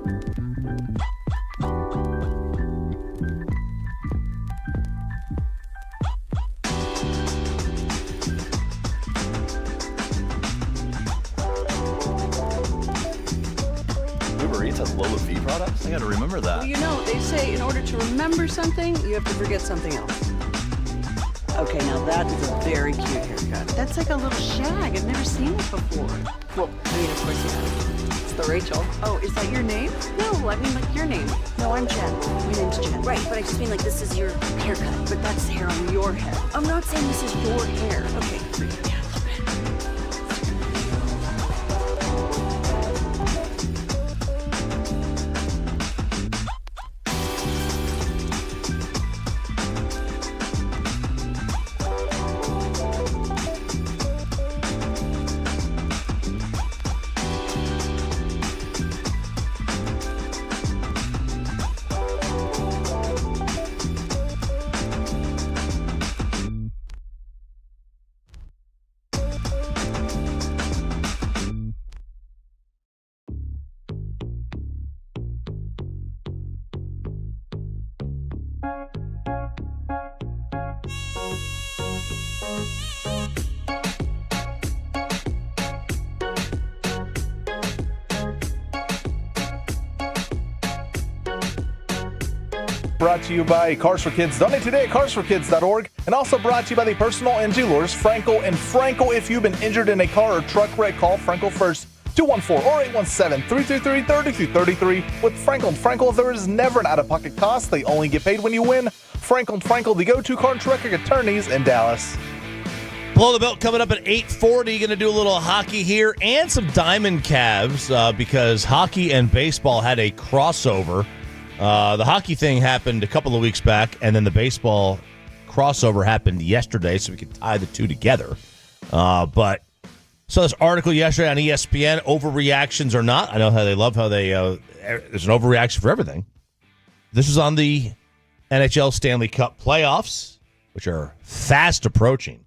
Uber Eats has Lola V products? I gotta remember that. Well, you know, they say in order to remember something, you have to forget something else. Okay, now that is a very cute haircut. That's like a little shag. I've never seen it before. Well, I mean, of course you have. It's the Rachel. Oh, is that your name? No, I mean like your name. No, I'm Jen. My name's Jen. Right, but I just mean like this is your haircut. But that's hair on your head. I'm not saying this is your hair. Okay, yeah. Brought to you by Cars for Kids. Donate today at carsforkids.org. And also brought to you by the personal injury lawyers, Frankel and Frankel. If you've been injured in a car or truck wreck, call Frankel first. 214 or 817-333-3333. With Frankel and Frankel, there is never an out-of-pocket cost. They only get paid when you win. Frankel and Frankel, the go-to car and truck attorneys in Dallas. Below the belt coming up at 8:40. Going to do a little hockey here and some Diamond Cavs because hockey and baseball had a crossover. The hockey thing happened a couple of weeks back, and then the baseball crossover happened yesterday, so we could tie the two together. But so this article yesterday on ESPN, overreactions or not. I know how they love how they there's an overreaction for everything. This was on the NHL Stanley Cup playoffs, which are fast approaching.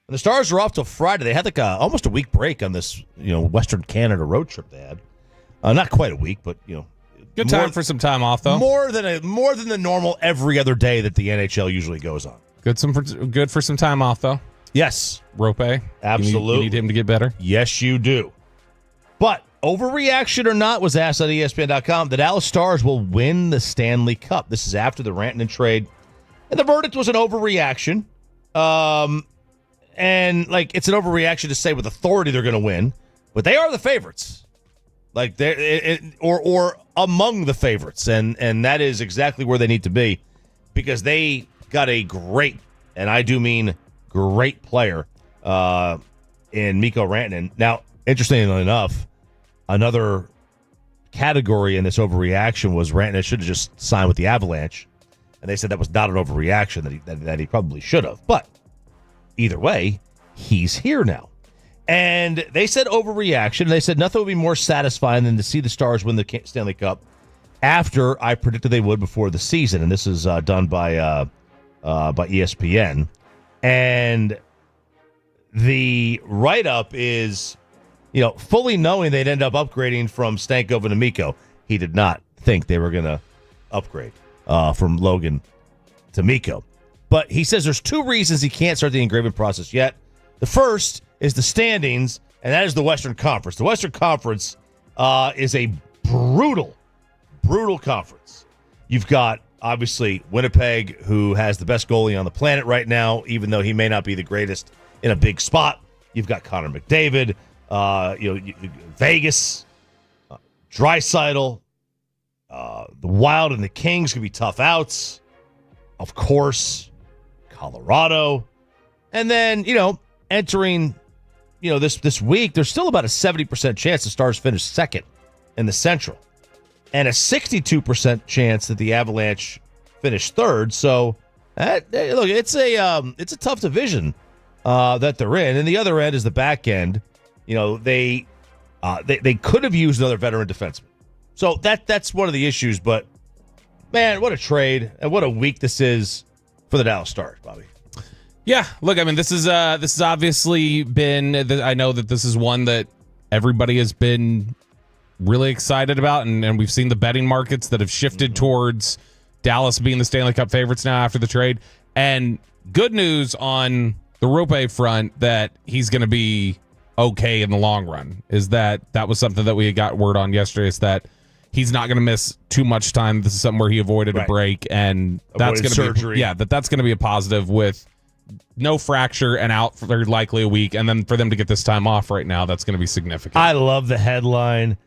And the Stars are off till Friday. They had like almost a week break on this, Western Canada road trip they had. Not quite a week, but good time for some time off, though. More than the normal every other day that the NHL usually goes on. Good for some time off, though. Yes. Rope. Absolutely. You need him to get better? Yes, you do. But overreaction or not was asked on ESPN.com. The Dallas Stars will win the Stanley Cup. This is after the Rantanen trade. And the verdict was an overreaction. And it's an overreaction to say with authority they're going to win. But they are the favorites. Or among the favorites, and that is exactly where they need to be because they got a great, and I do mean great player in Mikko Rantanen. Now, interestingly enough, another category in this overreaction was Rantanen should have just signed with the Avalanche, and they said that was not an overreaction, that he probably should have. But either way, he's here now. And they said overreaction. They said nothing would be more satisfying than to see the Stars win the Stanley Cup after I predicted they would before the season. And this is done by ESPN. And the write-up is, fully knowing they'd end up upgrading from Stankoven to Mikko. He did not think they were going to upgrade from Logan to Mikko. But he says there's two reasons he can't start the engraving process yet. The first is the standings, and that is the Western Conference. The Western Conference is a brutal conference. You've got, obviously, Winnipeg, who has the best goalie on the planet right now, even though he may not be the greatest in a big spot. You've got Connor McDavid, Vegas, Draisaitl, the Wild and the Kings could be tough outs. Of course, Colorado. And then, entering this week, there's still about a 70% chance the Stars finish second in the Central and a 62% chance that the Avalanche finish third. So, look, it's a tough division that they're in. And the other end is the back end. They could have used another veteran defenseman. So that's one of the issues. But, man, what a trade and what a week this is for the Dallas Stars, Bobby. Yeah, look, I mean, this is obviously been. I know that this is one that everybody has been really excited about, and we've seen the betting markets that have shifted towards Dallas being the Stanley Cup favorites now after the trade. And good news on the Rope front that he's going to be okay in the long run is that was something that we had got word on yesterday, is that he's not going to miss too much time. This is something where he avoided a break, and that's going to be that's going to be a positive with no fracture and out for very likely a week, and then for them to get this time off right now, that's going to be significant. I love the headline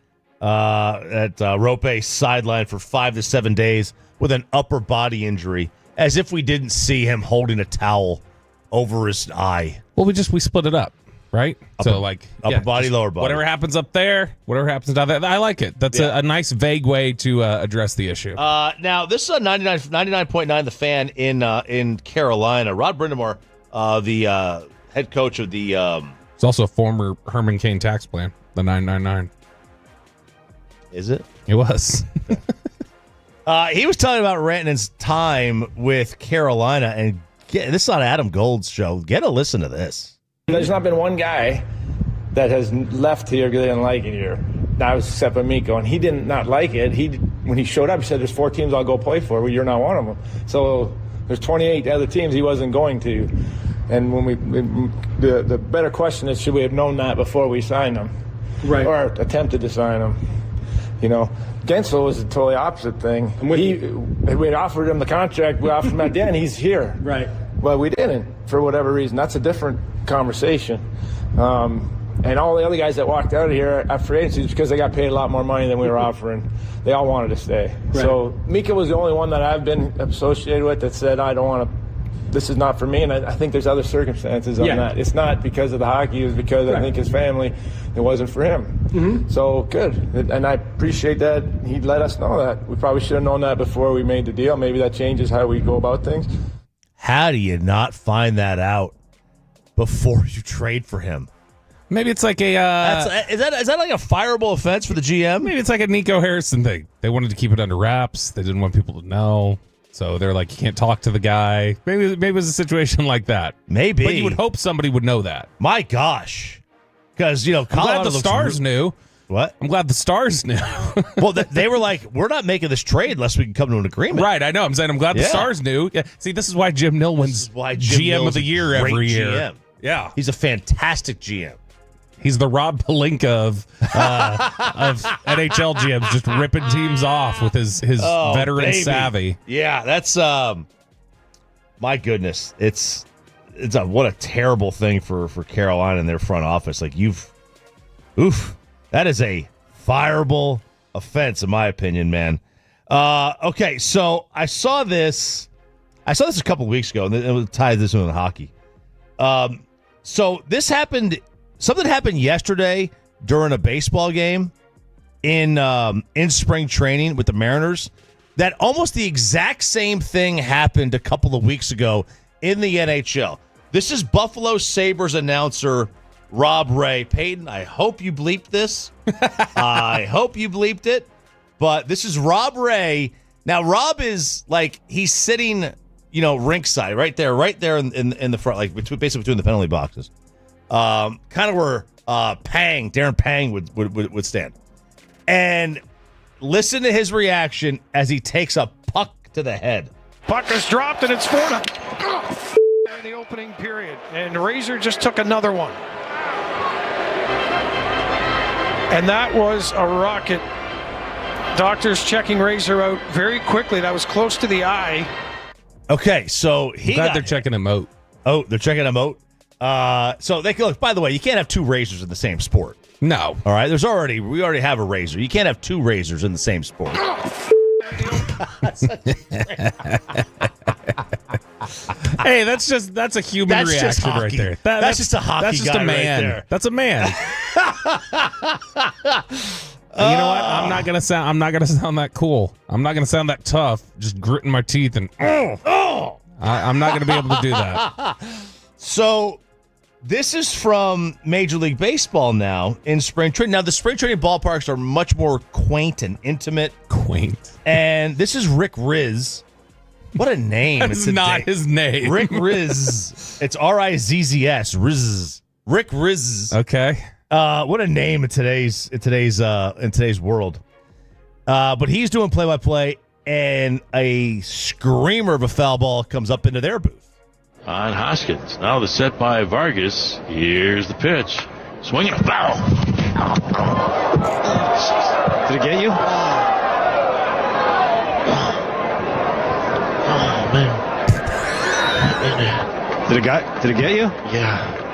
at Rope sidelined for 5 to 7 days with an upper body injury, as if we didn't see him holding a towel over his eye. Well, we split it up, right? Upper body, lower body. Whatever happens up there, whatever happens down there. I like it. That's a nice, vague way to address the issue. Now, this is a 99.9 The Fan in Carolina. Rod Brindamore, the head coach of the... It's also a former Herman Cain tax plan, the 999. Is it? It was. He was telling about Rantanen's time with Carolina, and this is on Adam Gold's show. Get a listen to this. There's not been one guy that has left here because they didn't like it here. That was except for Miko, and he did not like it. When he showed up, he said, "There's 4 teams I'll go play for. Well, you're not one of them." So there's 28 other teams he wasn't going to. And when the better question is, should we have known that before we signed him, right? Or attempted to sign him? You know, Gensel was a totally opposite thing. We offered him the contract. We offered him at the end. He's here. Right. Well, we didn't, for whatever reason. That's a different conversation. And all the other guys that walked out of here at free agency is because they got paid a lot more money than we were offering. They all wanted to stay. Right. So Mika was the only one that I've been associated with that said, I don't want to, this is not for me. And I think there's other circumstances on that. It's not because of the hockey. It was because I think his family, it wasn't for him. Mm-hmm. So good. And I appreciate that he let us know that. We probably should have known that before we made the deal. Maybe that changes how we go about things. How do you not find that out before you trade for him? Maybe it's like a... is that like a fireable offense for the GM? Maybe it's like a Nico Harrison thing. They wanted to keep it under wraps. They didn't want people to know. So they're like, you can't talk to the guy. Maybe it was a situation like that. Maybe. But you would hope somebody would know that. My gosh. Because, I'm glad the Stars knew. What? I'm glad the Stars knew. Well, they were like, we're not making this trade unless we can come to an agreement. Right, I know. I'm saying I'm glad the Stars knew. Yeah. See, this is why Jim Nill wins GM of the year every year. GM. Yeah. He's a fantastic GM. He's the Rob Pelinka of NHL GMs, just ripping teams off with his veteran savvy. Yeah, that's my goodness. It's what a terrible thing for Carolina and their front office. Like that is a fireable offense, in my opinion, man. Okay, so I saw this a couple of weeks ago, and it would tie this into hockey. So this happened. Something happened yesterday during a baseball game in spring training with the Mariners. That almost the exact same thing happened a couple of weeks ago in the NHL. This is Buffalo Sabres announcer Rob Ray. Peyton, I hope you bleeped this. I hope you bleeped it. But this is Rob Ray. Now, Rob is like, he's sitting, rinkside, right there in the front, like basically between the penalty boxes. Kind of where Darren Pang would stand. And listen to his reaction as he takes a puck to the head. Puck is dropped, and it's 4-0 in the opening period. And Razor just took another one. And that was a rocket. Doctors checking Razor out very quickly. That was close to the eye. Okay, so they're checking him out. Oh, they're checking him out? So they can look. By the way, you can't have 2 razors in the same sport. No. All right. We already have a razor. You can't have 2 razors in the same sport. Hey, that's a human reaction right there. That's just a hockey That's just guy a man. right there. That's a man. You know what? I'm not gonna sound that cool. I'm not gonna sound that tough. Just gritting my teeth and I'm not gonna be able to do that. So this is from Major League Baseball now in spring training. Now, the spring training ballparks are much more quaint and intimate. Quaint. And this is Rick Rizzs. What a name. That's not his name. Rick Rizzs. It's Rizzs. Rizzs. Rick Rizzs. Okay. What a name in today's world. But he's doing play-by-play, and a screamer of a foul ball comes up into their booth. On Hoskins. Now the set by Vargas. Here's the pitch. Swinging a foul. Did it get you? Oh, man. Did it get you? Yeah.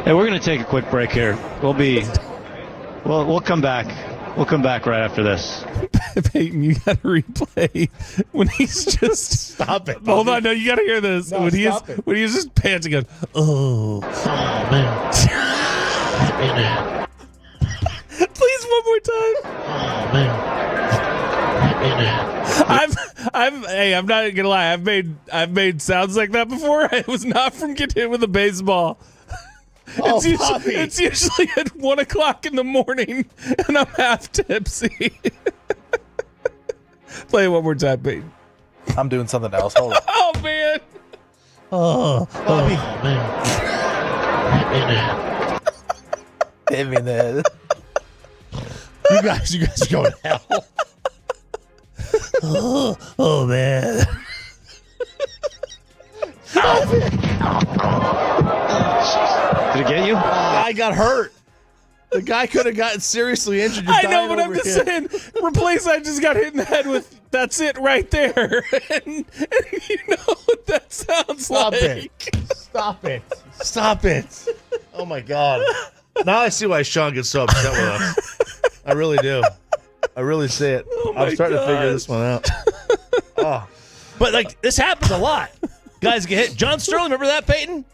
Hey, we're going to take a quick break here. We'll come back. We'll come back right after this. Peyton, you got to replay when he's just stop it. Hold on, no, you got to hear this. No, when he's just panting, goes, oh man. Please, one more time. Oh man. I'm not gonna lie. I've made sounds like that before. It was not from getting hit with a baseball. Oh, it's usually at 1 o'clock in the morning, and I'm half tipsy. Play it one more time, Peyton. I'm doing something else. Hold on. Oh man. Oh, Bobby. Hit me in the head. You guys are going to hell. Oh man. Stop it. Did it get you? The guy got hurt. The guy could have gotten seriously injured. I know, but I'm just saying, replace I just got hit in the head with, that's it right there. And you know what that sounds Stop like. it. Stop it. Stop it. Oh, my God. Now I see why Sean gets so upset with us. I really do. I really see it. I'm starting to figure this one out. Oh. But, like, this happens a lot. Guys get hit. John Sterling, remember that, Peyton?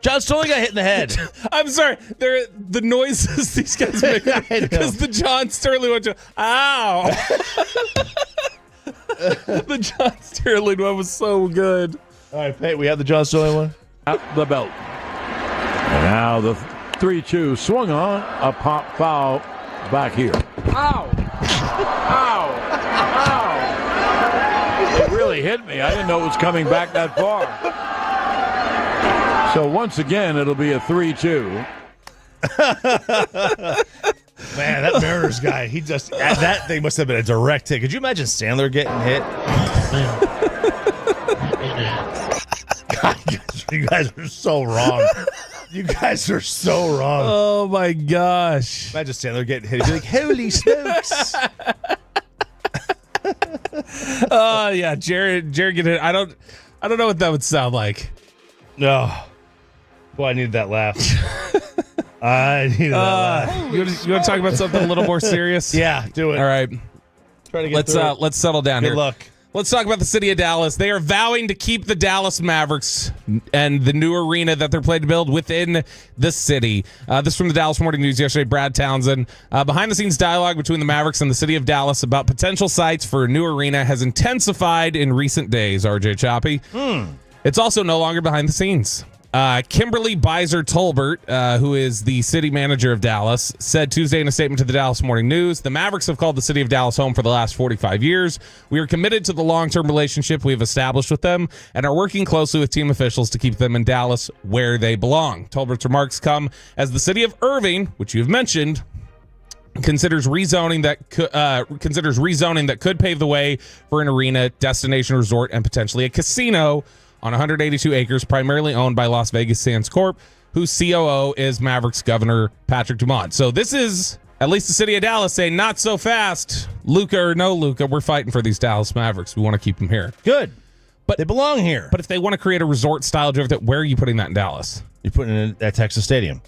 John Sterling got hit in the head. I'm sorry. The noises these guys make. Because the John Sterling one, ow. The John Sterling one was so good. All right, Peyton, we have the John Sterling one. Out the belt. And now the 3-2 swung on. A pop foul back here. Ow. Ow. Ow. It really hit me. I didn't know it was coming back that far. So once again, it'll be a 3-2. Man, that Mariners guy, that thing must have been a direct hit. Could you imagine Sandler getting hit? God, you guys are so wrong. You guys are so wrong. Oh my gosh. Imagine Sandler getting hit. He'd be like, holy smokes. Oh yeah, Jared get hit. I don't know what that would sound like. No. Boy, I needed that laugh. I needed that laugh. You want to talk about something a little more serious? Yeah, do it. All right. Try to get Let's settle down here. Good luck. Let's talk about the city of Dallas. They are vowing to keep the Dallas Mavericks and the new arena that they're planning to build within the city. This from the Dallas Morning News yesterday. Brad Townsend. Behind-the-scenes dialogue between the Mavericks and the city of Dallas about potential sites for a new arena has intensified in recent days, RJ Choppy. It's also no longer behind the scenes. Kimberly Beiser Tolbert, who is the city manager of Dallas, said Tuesday in a statement to the Dallas Morning News, the Mavericks have called the city of Dallas home for the last 45 years. We are committed to the long-term relationship we have established with them and are working closely with team officials to keep them in Dallas where they belong. Tolbert's remarks come as the city of Irving, which you've mentioned, considers rezoning that could pave the way for an arena, destination resort, and potentially a casino on 182 acres, primarily owned by Las Vegas Sands Corp., whose COO is Mavericks Governor Patrick Dumont. So this is at least the city of Dallas saying, not so fast. Luka or no Luka, we're fighting for these Dallas Mavericks. We want to keep them here. Good. But they belong here. But if they want to create a resort-style drift, where are you putting that in Dallas? You're putting it at Texas Stadium.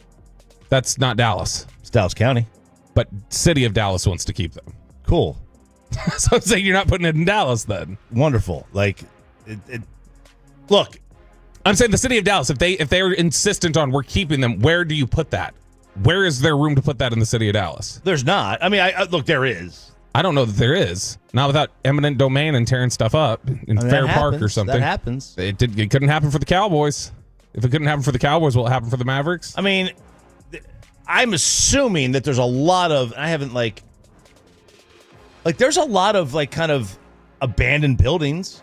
That's not Dallas. It's Dallas County. But city of Dallas wants to keep them. Cool. So I'm saying you're not putting it in Dallas then. Wonderful. Like, look, I'm saying the city of Dallas, if they're insistent on we're keeping them, where do you put that? Where is there room to put that in the city of Dallas? There's not. I mean, look, there is. I don't know that there is. Not without eminent domain and tearing stuff up in Fair Park or something. That happens. It couldn't happen for the Cowboys. If it couldn't happen for the Cowboys, will it happen for the Mavericks? I mean, I'm assuming that there's a lot of, I haven't there's a lot of kind of abandoned buildings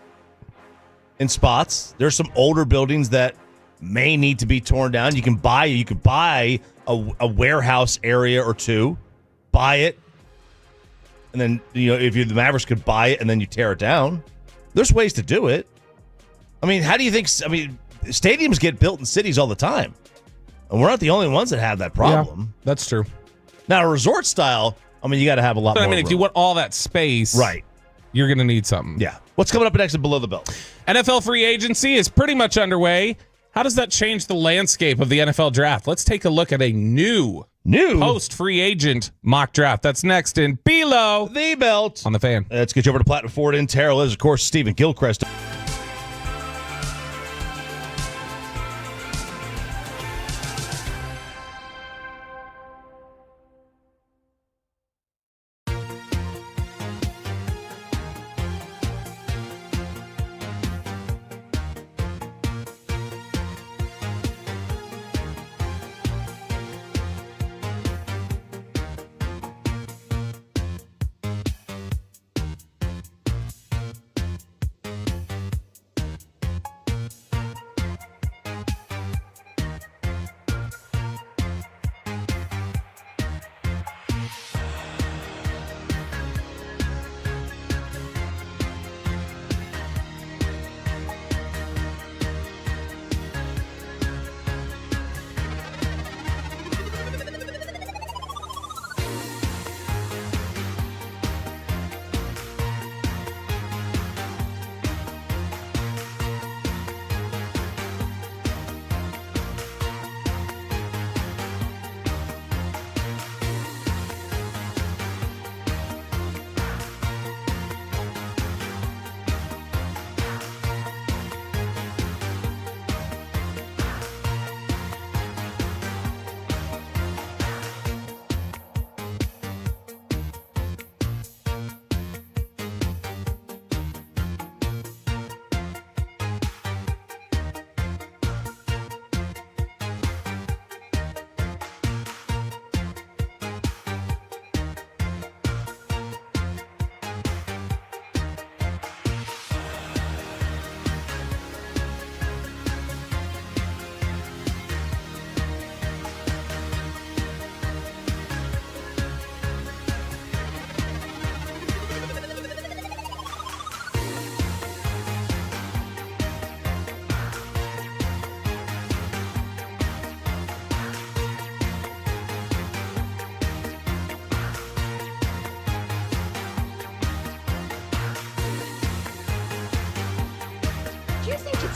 in spots. There's some older buildings that may need to be torn down. You could buy a warehouse area or two, buy it, and then if you're the Mavericks, could buy it and then you tear it down. There's ways to do it. I mean, how do you think? I mean, stadiums get built in cities all the time, and we're not the only ones that have that problem. Yeah, that's true. Now, a resort style, I mean, you got to have a lot more. I mean, if room. you want all that space, right, you're going to need something. Yeah. What's coming up next and below the belt? NFL free agency is pretty much underway. How does that change the landscape of the NFL draft? Let's take a look at a new post-free agent mock draft. That's next in Below the Belt on the Fan. Let's get you over to Platinum Ford in Terrell. Is, of course, Stephen Gilchrist.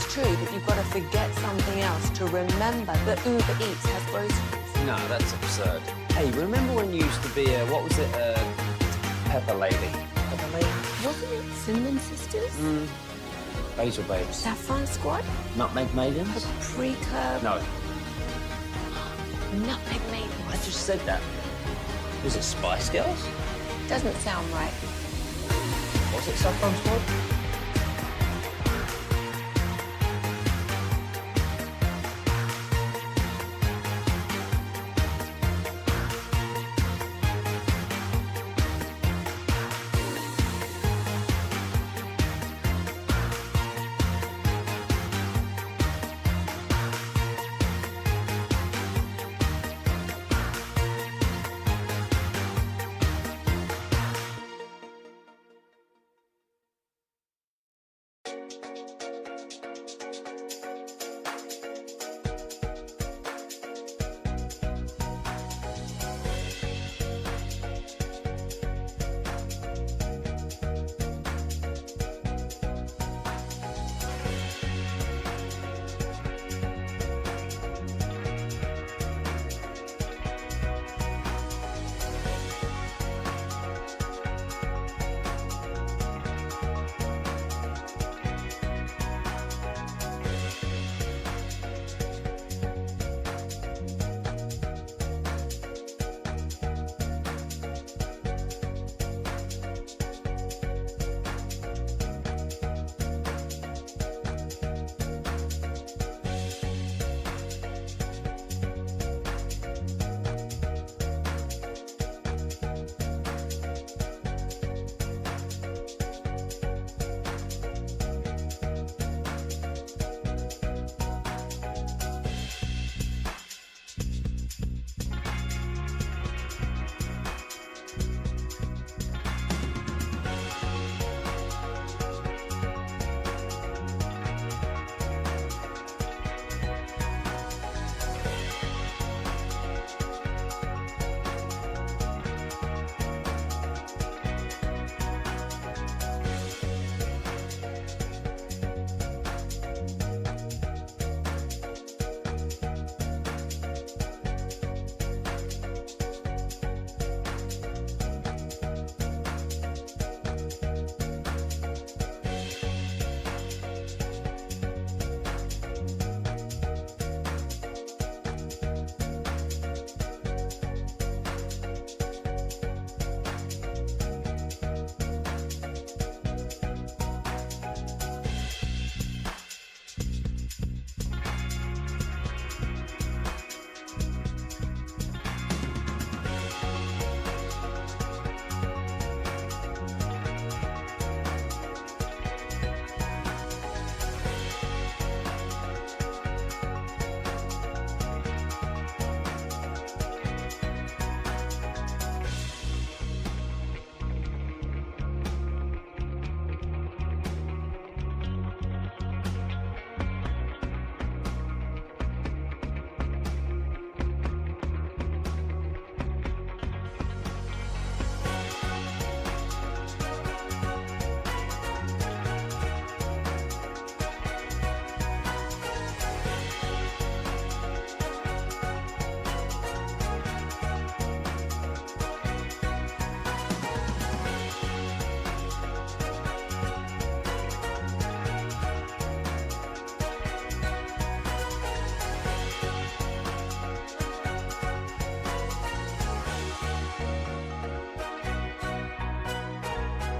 True that you've got to forget something else to remember that Uber Eats has groceries. No, that's absurd. Hey, remember when you used to be Pepper Lady? Pepper Lady? Wasn't it Cinnamon Sisters? Basil Babes. Saffron Squad? Nutmeg Maidens? Paprika? No. Nutmeg Maidens. I just said that. Was it Spice Girls? Doesn't sound right. Was it Saffron Squad?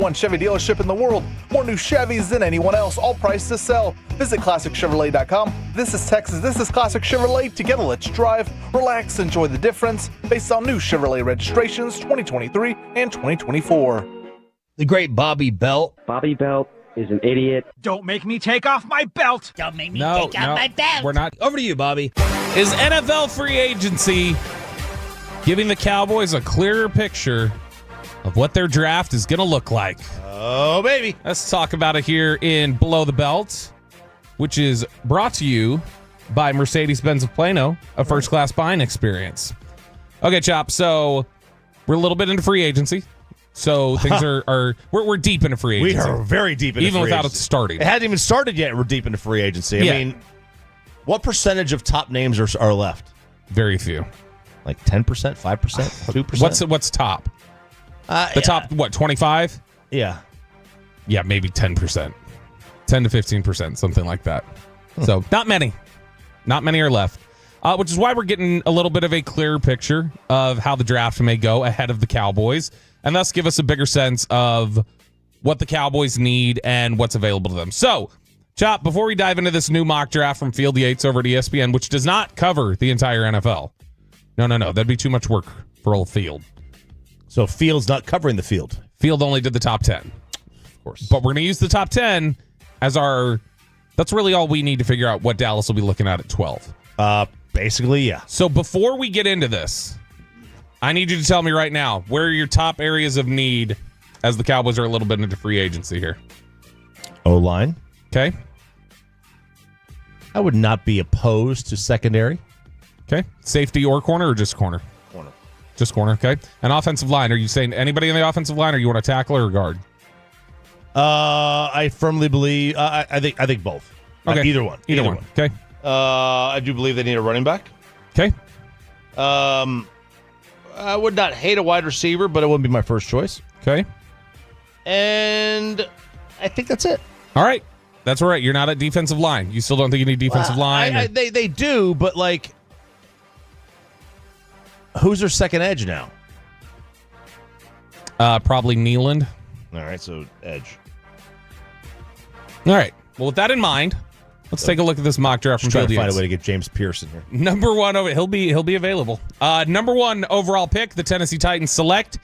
one Chevy dealership in the world. More new Chevys than anyone else, all priced to sell. Visit ClassicChevrolet.com. This is Texas. This is Classic Chevrolet. Together, let's drive, relax, enjoy the difference based on new Chevrolet registrations 2023 and 2024. The great Bobby Belt. Bobby Belt is an idiot. Don't make me take off my belt. Don't make me No, take off my belt. we're not. Over to you, Bobby. Is NFL free agency giving the Cowboys a clearer picture of what their draft is going to look like? Oh, baby. Let's talk about it here in Below the Belt, which is brought to you by Mercedes-Benz of Plano, a first-class buying experience. Okay, Chop, so we're a little bit into free agency. So things we're deep into free agency. We are very deep into even free without agency. it starting. It hadn't even started yet. We're deep into free agency. I mean, what percentage of top names are left? Very few. Like 10%, 5%, 2%? What's top? The top, 25? Yeah. Yeah, maybe 10%. 10 to 15%, something like that. So not many. Not many are left. Which is why we're getting a little bit of a clearer picture of how the draft may go ahead of the Cowboys, and thus give us a bigger sense of what the Cowboys need and what's available to them. So, Chop, before we dive into this new mock draft from Field Yates over at ESPN, which does not cover the entire NFL. No. That'd be too much work for old Field. So Field's not covering the field. Field only did the top 10. Of course. But we're going to use the top 10 as our... That's really all we need to figure out what Dallas will be looking at 12. Basically, yeah. So before we get into this, I need you to tell me right now, where are your top areas of need as the Cowboys are a little bit into free agency here? O-line. Okay. I would not be opposed to secondary. Okay. Safety or corner or just corner? Corner. Just corner, okay. An offensive line, are you saying anybody in the offensive line or you want a tackler or guard? I firmly believe, I think both. Okay. Either one. Either one. Okay. I do believe they need a running back. Okay. I would not hate a wide receiver, but it wouldn't be my first choice. Okay. And I think that's it. All right. That's all right. You're not at defensive line. You still don't think you need defensive line? They do, but like, who's their second edge now? Probably Nealand. All right, so edge. All right. Well, with that in mind, let's take a look at this mock draft from Field Field find Yates. a way to get James Pearson here. Number one over. He'll be available. Number one overall pick, the Tennessee Titans select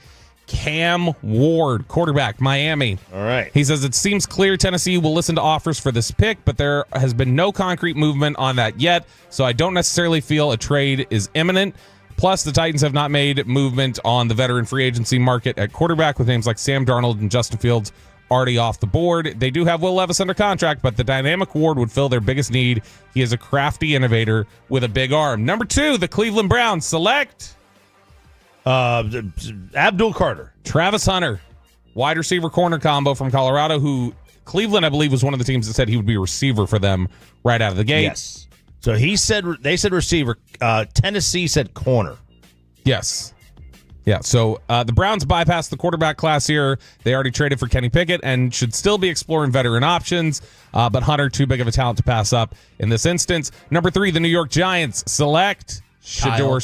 Cam Ward, quarterback, Miami. All right. He says it seems clear Tennessee will listen to offers for this pick, but there has been no concrete movement on that yet, so I don't necessarily feel a trade is imminent. Plus, the Titans have not made movement on the veteran free agency market at quarterback with names like Sam Darnold and Justin Fields already off the board. They do have Will Levis under contract, but the dynamic Ward would fill their biggest need. He is a crafty innovator with a big arm. Number two, the Cleveland Browns select Abdul Carter. Travis Hunter, wide receiver corner combo from Colorado, who Cleveland, I believe, was one of the teams that said he would be a receiver for them right out of the gate. Yes. So they said receiver. Tennessee said corner. Yes. Yeah, so the Browns bypassed the quarterback class here. They already traded for Kenny Pickett and should still be exploring veteran options, but Hunter, too big of a talent to pass up in this instance. Number three, the New York Giants select Shador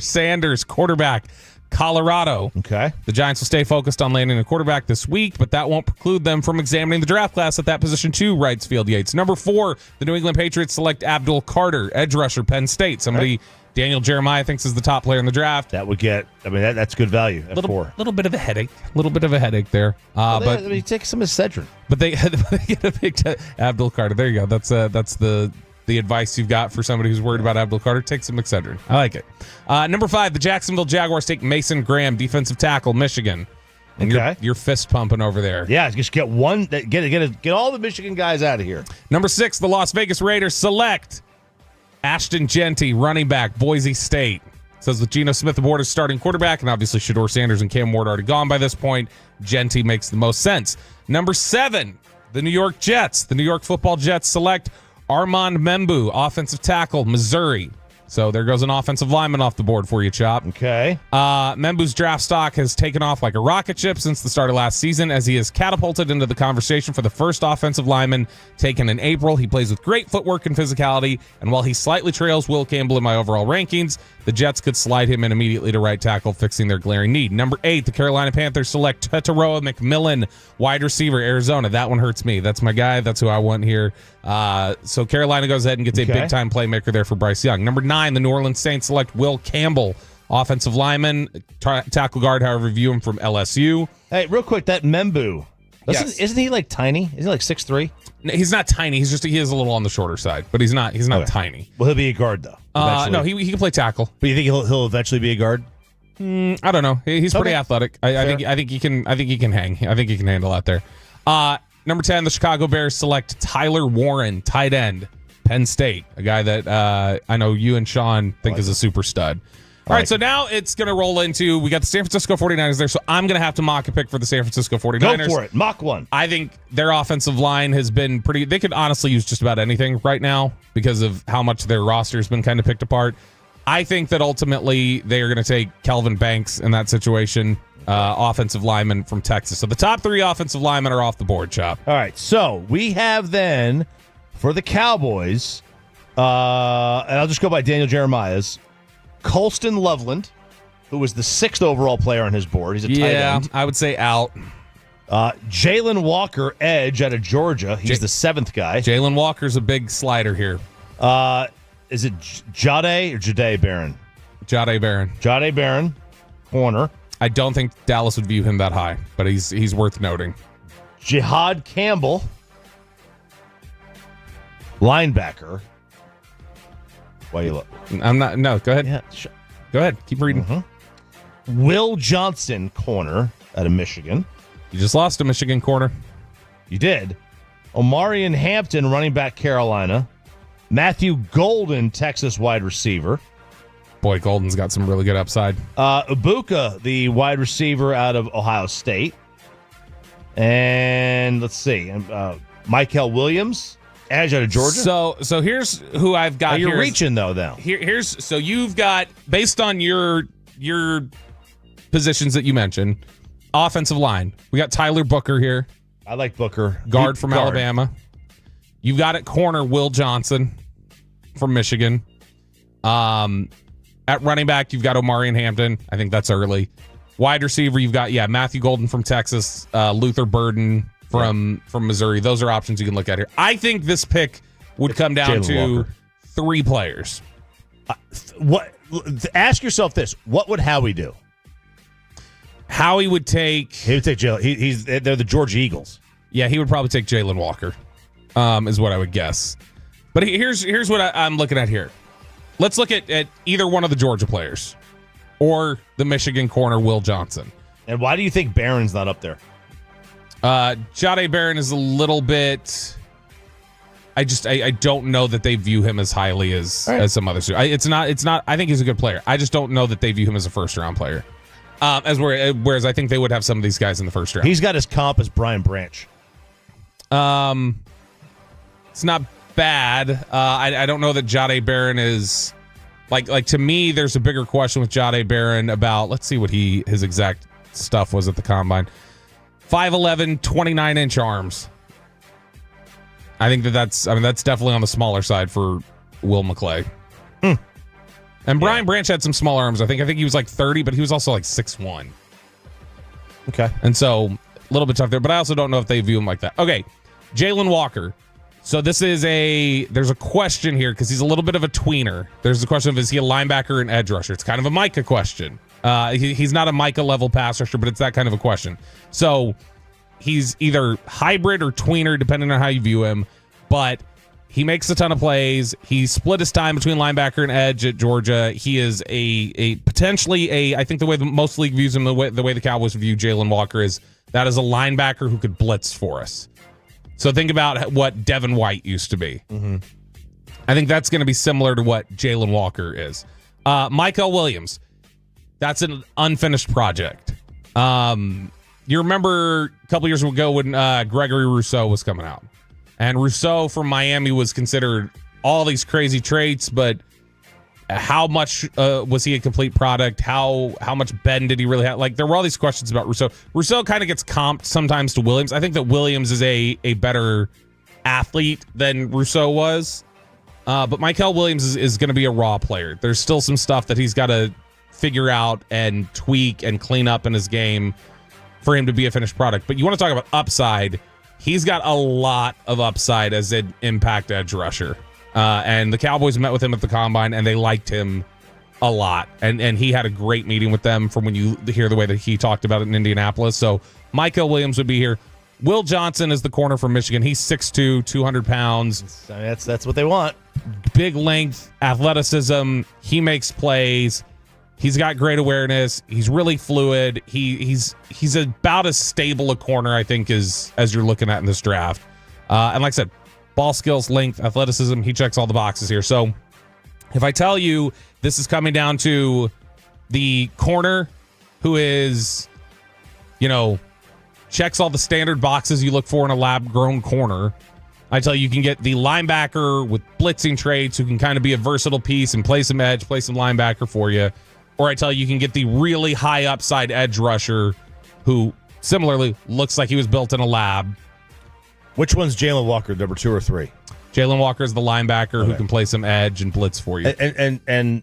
Sanders, quarterback, Colorado. Okay. The Giants will stay focused on landing a quarterback this week, but that won't preclude them from examining the draft class at that position too, writes Field Yates. Number four, the New England Patriots select Abdul Carter, edge rusher, Penn State. Somebody Daniel Jeremiah thinks is the top player in the draft. That would get, that's good value at four. Little bit of a headache. A little bit of a headache there. But take some of Cedrin. But they get a big Abdul Carter. There you go. That's the advice you've got for somebody who's worried about Abdul Carter. Take some Excedrin. I like it. Number five, the Jacksonville Jaguars take Mason Graham, defensive tackle, Michigan. And you're fist pumping over there. Yeah, just get one. Get all the Michigan guys out of here. Number six, the Las Vegas Raiders select Ashton Genty, running back, Boise State. Says with Geno Smith aboard as starting quarterback, and obviously Shador Sanders and Cam Ward already gone by this point, Genty makes the most sense. Number seven, the New York Jets. The New York Football Jets select Armand Membu, offensive tackle, Missouri. So there goes an offensive lineman off the board for you, Chop. Okay. Membu's draft stock has taken off like a rocket ship since the start of last season as he is catapulted into the conversation for the first offensive lineman taken in April. He plays with great footwork and physicality, and while he slightly trails Will Campbell in my overall rankings, the Jets could slide him in immediately to right tackle, fixing their glaring need. Number 8, the Carolina Panthers select Tataroa McMillan, wide receiver, Arizona. That one hurts me. That's my guy. That's who I want here. So Carolina goes ahead and gets a big-time playmaker there for Bryce Young. Number 9, the New Orleans Saints select Will Campbell, offensive lineman, tackle guard, however you view him, from LSU. Hey, real quick, that Membu, isn't he like tiny? Isn't he like 6'3"? No, he's not tiny. He is a little on the shorter side, but he's not tiny. Well, he'll be a guard though. No, he can play tackle. But you think he'll eventually be a guard? I don't know. He's pretty athletic. I think he can hang. I think he can handle out there. Number 10, the Chicago Bears select Tyler Warren, tight end, Penn State, a guy that I know you and Sean think is a super stud. All right, so now it's going to roll into, we got the San Francisco 49ers there, so I'm going to have to mock a pick for the San Francisco 49ers. Go for it. Mock one. I think their offensive line has been pretty, they could honestly use just about anything right now because of how much their roster has been kind of picked apart. I think that ultimately they are going to take Kelvin Banks in that situation, offensive lineman from Texas. So the top 3 offensive linemen are off the board, Chop. All right, so we have then for the Cowboys, and I'll just go by Daniel Jeremiah's, Colston Loveland, who was the 6th overall player on his board. He's a tight end. I would say out. Jalen Walker, edge out of Georgia. He's the 7th guy. Jalen Walker's a big slider here. Is it Jade or Jade Barron? Jade Barron. Jade Barron, corner. I don't think Dallas would view him that high, but he's worth noting. Jihad Campbell, linebacker. Why you look? I'm not. No, go ahead. Yeah, go ahead. Keep reading. Mm-hmm. Will Johnson, corner out of Michigan. You just lost a Michigan corner. You did. Omarion Hampton, running back, Carolina. Matthew Golden, Texas wide receiver. Boy, Golden's got some really good upside. Ibuka, the wide receiver out of Ohio State. And let's see, Michael Williams, edge out of Georgia. So here's who I've got. You're reaching though. Here's so you've got, based on your positions that you mentioned, offensive line. We got Tyler Booker here. I like Booker, guard from Alabama. You've got at corner Will Johnson from Michigan. At running back, you've got Omarion Hampton. I think that's early. Wide receiver, you've got Matthew Golden from Texas, Luther Burden from Missouri. Those are options you can look at here. I think this pick would come down to Walker. 3 players. Ask yourself this: what would Howie do? Howie would take. He would take Jalen. They're the Georgia Eagles. Yeah, he would probably take Jalen Walker. Is what I would guess. But here's what I'm looking at here. Let's look at either one of the Georgia players or the Michigan corner, Will Johnson. And why do you think Barron's not up there? Jade Barron is a little bit... I don't know that they view him as highly as some others do. It's not. I think he's a good player. I just don't know that they view him as a first-round player. Whereas I think they would have some of these guys in the first round. He's got his comp as Brian Branch. It's not bad. I don't know that Jade Barron is like to me. There's a bigger question with Jade Barron about. Let's see what his exact stuff was at the combine. 5'11", 29-inch arms. I think that's definitely on the smaller side for Will McClay. And Brian Branch had some small arms. I think he was like 30, but he was also like 6'1". Okay. And so a little bit tough there, but I also don't know if they view him like that. Okay, Jalen Walker. So there's a question here because he's a little bit of a tweener. There's the question of, is he a linebacker and edge rusher? It's kind of a Micah question. He's not a Micah level pass rusher, but it's that kind of a question. So he's either hybrid or tweener, depending on how you view him, but he makes a ton of plays. He split his time between linebacker and edge at Georgia. He is a potentially I think the way most league views him, the way the Cowboys view Jalen Walker is that is a linebacker who could blitz for us. So think about what Devin White used to be. Mm-hmm. I think that's going to be similar to what Jalen Walker is. Michael Williams, that's an unfinished project. You remember a couple years ago when Gregory Rousseau was coming out. And Rousseau from Miami was considered all these crazy traits, but how much was he a complete product? How much bend did he really have? Like, there were all these questions about Rousseau. Rousseau kind of gets comped sometimes to Williams. I think that Williams is a better athlete than Rousseau was. But Michael Williams is going to be a raw player. There's still some stuff that he's got to figure out and tweak and clean up in his game for him to be a finished product. But you want to talk about upside. He's got a lot of upside as an impact edge rusher. And the Cowboys met with him at the Combine, and they liked him a lot. And he had a great meeting with them from when you hear the way that he talked about it in Indianapolis. So Michael Williams would be here. Will Johnson is the corner from Michigan. He's 6'2", 200 pounds. That's what they want. Big length, athleticism. He makes plays. He's got great awareness. He's really fluid. He's about as stable a corner, I think, as you're looking at in this draft. And like I said, ball skills, length, athleticism, he checks all the boxes here. So if I tell you this is coming down to the corner who is, checks all the standard boxes you look for in a lab-grown corner, I tell you can get the linebacker with blitzing traits who can kind of be a versatile piece and play some edge, play some linebacker for you. Or I tell you can get the really high upside edge rusher who similarly looks like he was built in a lab. Which one's Jalen Walker, number 2 or 3? Jalen Walker is the linebacker who can play some edge and blitz for you. And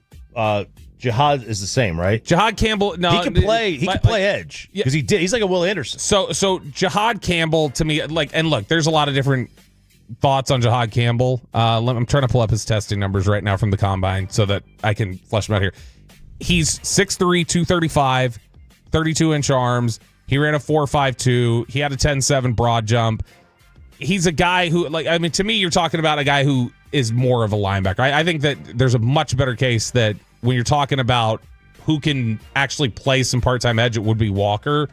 Jihad is the same, right? Jihad Campbell, no, he can play edge because he did. He's like a Will Anderson. So Jihad Campbell to me, and look, there's a lot of different thoughts on Jihad Campbell. I'm trying to pull up his testing numbers right now from the Combine so that I can flesh them out here. He's 6'3", 235, 32-inch arms. He ran a 4.52. He had a 10.7 broad jump. He's a guy who, to me, you're talking about a guy who is more of a linebacker. I think that there's a much better case that when you're talking about who can actually play some part-time edge, it would be Walker.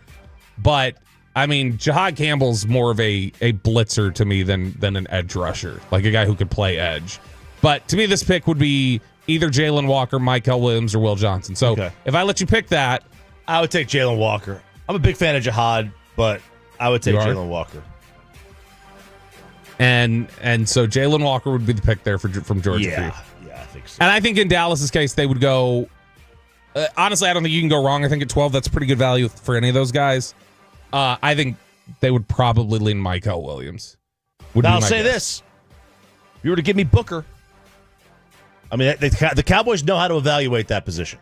But, Jihad Campbell's more of a blitzer to me than an edge rusher, like a guy who could play edge. But to me, this pick would be either Jalen Walker, Michael Williams, or Will Johnson. So if I let you pick that, I would take Jalen Walker. I'm a big fan of Jihad, but I would take Jalen Walker. And so Jalen Walker would be the pick there from Georgia. Yeah, I think so. And I think in Dallas's case, they would go. Honestly, I don't think you can go wrong. I think at 12, that's pretty good value for any of those guys. I think they would probably lean Michael Williams. Now I'll say this: if you were to give me Booker, the Cowboys know how to evaluate that position.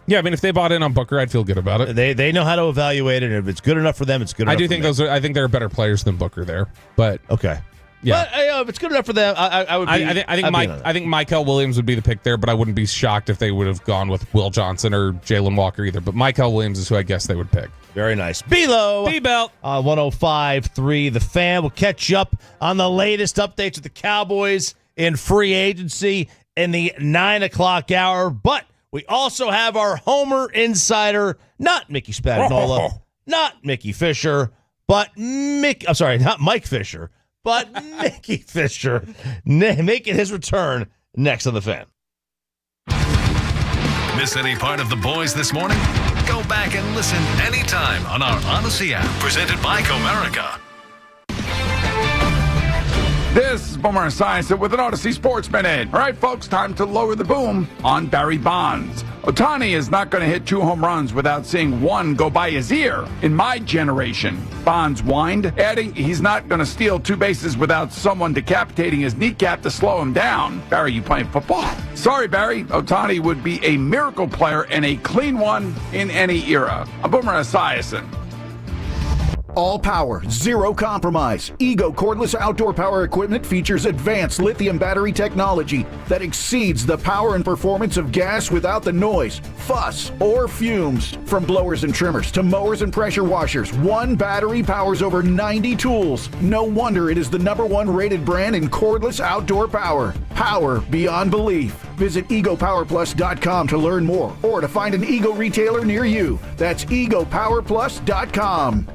Yeah, if they bought in on Booker, I'd feel good about it. They know how to evaluate it, and if it's good enough for them, it's good enough. I think there are better players than Booker there. But okay, yeah. But if it's good enough for them, I would. I think Michael Williams would be the pick there, but I wouldn't be shocked if they would have gone with Will Johnson or Jalen Walker either. But Michael Williams is who I guess they would pick. Very nice. B-Belt. 105.3 The Fan. We'll catch you up on the latest updates with the Cowboys in free agency in the 9 o'clock hour. But we also have our Homer Insider, not Mickey Spagnola, not Mickey Fisher, but not Mike Fisher, but Mickey Fisher making his return next on The Fan. Miss any part of the boys this morning? Go back and listen anytime on our Odyssey app, presented by Comerica. This is Boomer Esiason with an Odyssey Sports Minute. All right, folks, time to lower the boom on Barry Bonds. Ohtani is not going to hit 2 home runs without seeing one go by his ear. In my generation, Bonds whined, adding he's not going to steal 2 bases without someone decapitating his kneecap to slow him down. Barry, you playing football? Sorry, Barry. Ohtani would be a miracle player and a clean one in any era. I'm Boomer Esiason. All power, zero compromise. Ego cordless outdoor power equipment features advanced lithium battery technology that exceeds the power and performance of gas without the noise, fuss, or fumes. From blowers and trimmers to mowers and pressure washers, one battery powers over 90 tools. No wonder it is the #1 rated brand in cordless outdoor power. Power beyond belief. Visit egopowerplus.com to learn more or to find an Ego retailer near you. That's egopowerplus.com.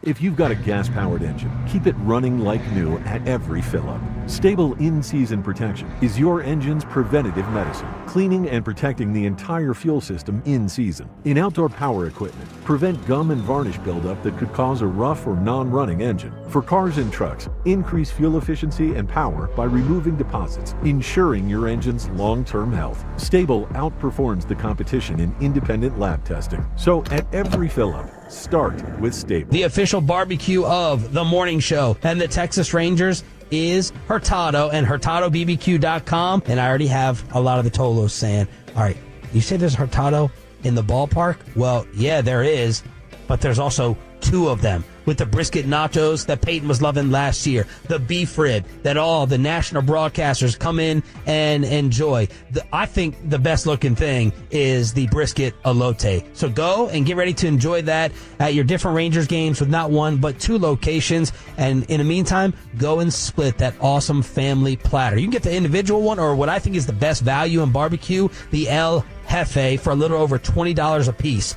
If you've got a gas-powered engine, keep it running like new at every fill-up. Stable in-season protection is your engine's preventative medicine, cleaning and protecting the entire fuel system in season. In outdoor power equipment, prevent gum and varnish buildup that could cause a rough or non-running engine. For cars and trucks, increase fuel efficiency and power by removing deposits, ensuring your engine's long-term health. Stable outperforms the competition in independent lab testing. So at every fill-up, start with Stable. The official barbecue of the morning show and the Texas Rangers is Hurtado and HurtadoBBQ.com. And I already have a lot of the Tolos saying, all right, you say there's Hurtado in the ballpark? Well, yeah, there is, but there's also two of them. With the brisket nachos that Peyton was loving last year, the beef rib that all the national broadcasters come in and enjoy. I think the best looking thing is the brisket elote. So go and get ready to enjoy that at your different Rangers games with not one but two locations. And in the meantime, go and split that awesome family platter. You can get the individual one or what I think is the best value in barbecue, the El Jefe, for a little over $20 a piece.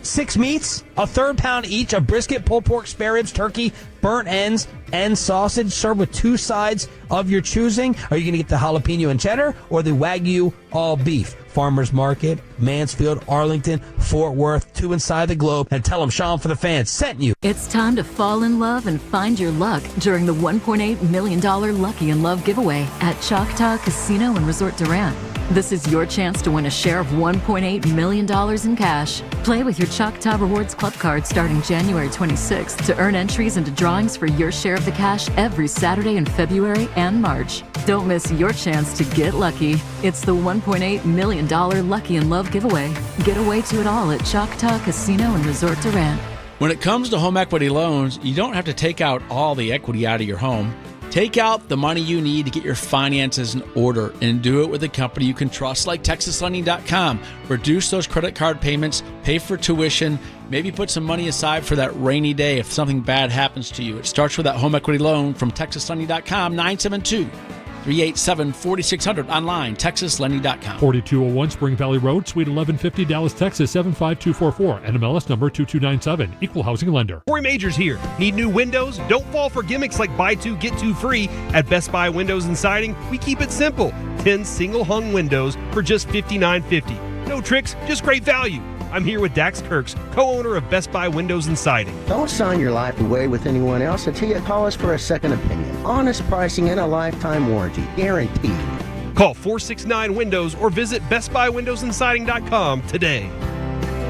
6 meats, a third pound each of brisket, pulled pork, spare ribs, turkey, burnt ends, and sausage, served with two sides of your choosing. Are you going to get the jalapeno and cheddar or the Wagyu all beef? Farmers Market, Mansfield, Arlington, Fort Worth, two inside the globe, and tell them Sean for the Fans sent you. It's time to fall in love and find your luck during the $1.8 million Lucky in Love giveaway at Choctaw Casino and Resort Durant. This is your chance to win a share of $1.8 million in cash. Play with your Choctaw Rewards Club card starting January 26th to earn entries into drawings for your share of the cash every Saturday in February and March. Don't miss your chance to get lucky. It's the $1.8 million Lucky in Love giveaway. Get away to it all at Choctaw Casino and Resort Durant. When it comes to home equity loans, you don't have to take out all the equity out of your home. Take out the money you need to get your finances in order and do it with a company you can trust like TexasLending.com. Reduce those credit card payments, pay for tuition, maybe put some money aside for that rainy day if something bad happens to you. It starts with that home equity loan from TexasLending.com, 972-387-4600, online, TexasLending.com. 4201 Spring Valley Road, Suite 1150, Dallas, Texas, 75244. NMLS number 2297. Equal housing lender. Corey Majors here. Need new windows? Don't fall for gimmicks like buy two, get two free. At Best Buy Windows and Siding, we keep it simple. 10 single-hung windows for just $59.50. No tricks, just great value. I'm here with Dax Kirks, co-owner of Best Buy Windows and Siding. Don't sign your life away with anyone else until you call us for a second opinion. Honest pricing and a lifetime warranty, guaranteed. Call 469-WINDOWS or visit BestBuyWindowsAndSiding.com today.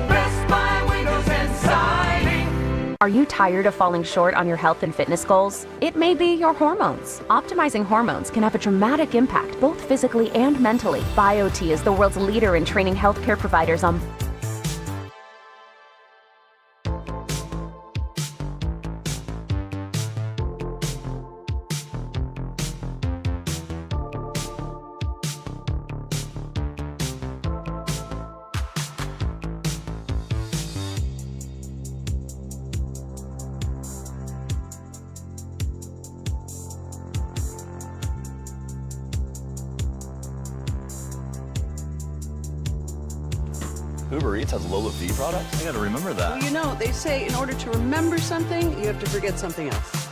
Best Buy Windows and Siding. Are you tired of falling short on your health and fitness goals? It may be your hormones. Optimizing hormones can have a dramatic impact, both physically and mentally. BioT is the world's leader in training healthcare providers on Uber Eats has Lola V products? I gotta remember that. Well, you know, they say in order to remember something, you have to forget something else.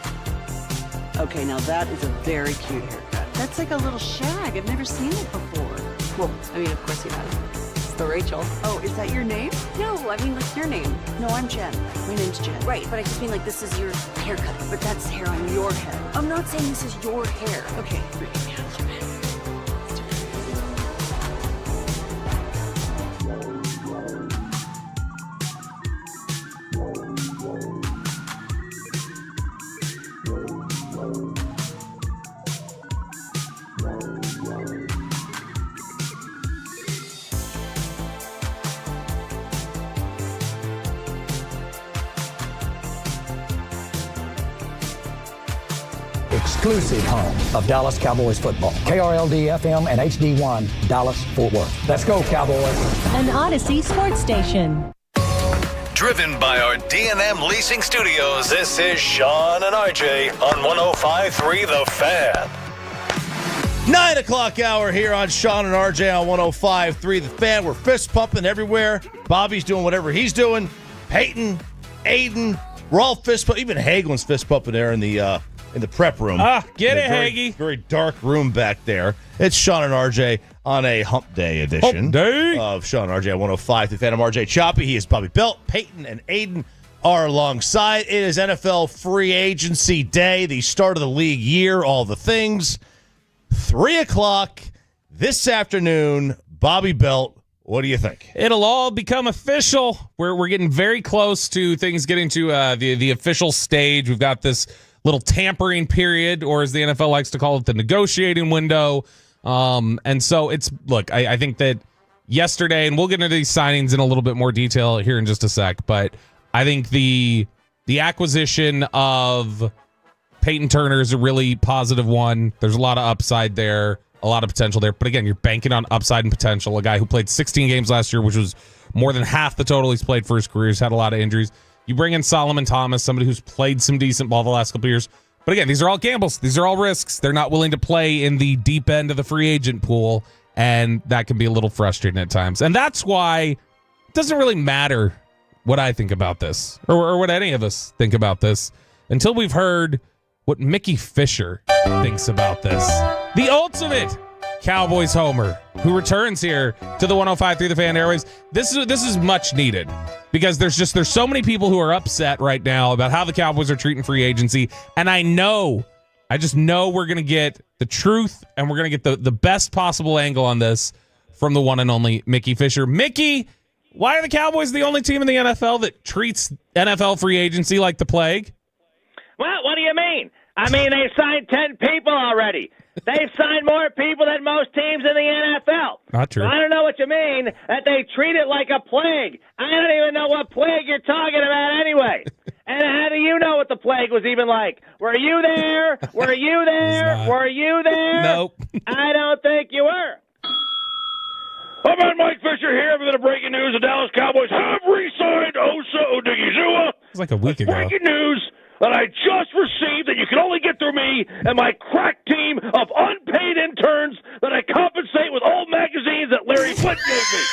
Okay, now that is a very cute haircut. That's like a little shag. I've never seen it before. Well, I mean, of course you have. It's the Rachel. Oh, is that your name? No, I mean, like, your name. No, I'm Jen. My name's Jen. Right, but I just mean, like, this is your haircut, but that's hair on Your head. I'm not saying this is your hair. Okay. Exclusive home of Dallas Cowboys football. KRLD-FM and HD1, Dallas, Fort Worth. Let's go, Cowboys. An Odyssey sports station. Driven by our D&M Leasing Studios, this is Sean and RJ on 105.3 The Fan. 9 o'clock hour here on Sean and RJ on 105.3 The Fan. We're fist pumping everywhere. Bobby's doing whatever he's doing. Peyton, Aiden, we're all fist pumping. Even Hagelin's fist pumping there in the in the prep room. Get it, very, Hagee. Very dark room back there. It's Sean and RJ on a Hump Day edition of Sean and RJ at 105 through the Fan. I'm RJ Choppy. He is Bobby Belt. Peyton and Aiden are alongside. It is NFL free agency day, the start of the league year, all the things. 3 o'clock this afternoon. Bobby Belt, what do you think? It'll all become official. We're getting very close to things getting to the official stage. We've got this little tampering period, or as the NFL likes to call it, the negotiating window. And so I think that yesterday, and we'll get into these signings in a little bit more detail here in just a sec, but I think the acquisition of Peyton Turner is a really positive one. There's a lot of upside there, a lot of potential there. But again, you're banking on upside and potential. A guy who played 16 games last year, which was more than half the total he's played for his career. He's had a lot of injuries. You bring in Solomon Thomas, somebody who's played some decent ball the last couple of years. But again, these are all gambles. These are all risks. They're not willing to play in the deep end of the free agent pool, and that can be a little frustrating at times. And that's why it doesn't really matter what I think about this or what any of us think about this until we've heard what Mickey Fisher thinks about this. The ultimate Cowboys homer who returns here to the 105.3 The Fan Airways. This is much needed because there's so many people who are upset right now about how the Cowboys are treating free agency. And I just know we're going to get the truth and we're going to get the best possible angle on this from the one and only Mickey Fisher. Mickey, why are the Cowboys the only team in the NFL that treats NFL free agency like the plague? Well, what do you mean? I mean, they've signed 10 people already. They've signed more people than most teams in the NFL. Not true. So I don't know what you mean that they treat it like a plague. I don't even know what plague you're talking about anyway. And how do you know what the plague was even like? Were you there? Were you there? Were you there? Nope. I don't think you were. I'm on Mike Fisher here with the breaking news. The Dallas Cowboys have re-signed Osa Odigizua. It's like a week ago. Breaking news that I just received that you can only get through me and my crack team of unpaid interns that I compensate with old magazines that Larry Flint gave me.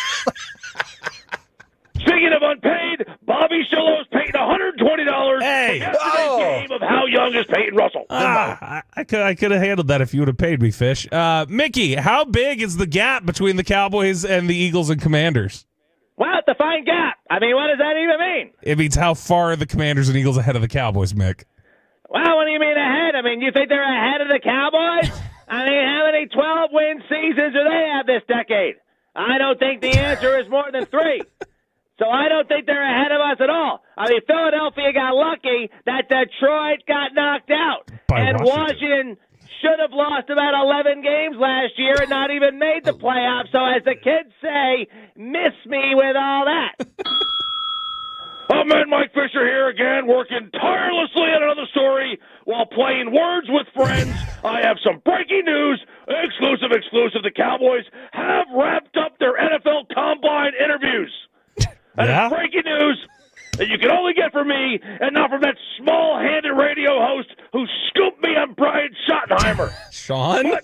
Speaking of unpaid, Bobby still owes Peyton $120 for yesterday's game of how young is Peyton Russell. I could have handled that if you would have paid me, Fish. Mickey, how big is the gap between the Cowboys and the Eagles and Commanders? Well, define gap. I mean, what does that even mean? It means how far are the Commanders and Eagles ahead of the Cowboys, Mick? Well, what do you mean ahead? I mean, you think they're ahead of the Cowboys? I mean, how many 12-win seasons do they have this decade? I don't think the answer is more than 3. So I don't think they're ahead of us at all. I mean, Philadelphia got lucky that Detroit got knocked out. And Washington should have lost about 11 games last year and not even made the playoffs. So as the kids say, miss me with all that. I'm Mike Fisher here again, working tirelessly on another story while playing words with friends. I have some breaking news, exclusive. The Cowboys have wrapped up their NFL Combine interviews. And it's breaking news that you can only get from me and not from that small-handed radio host who scooped me on Brian Schottenheimer. Sean? But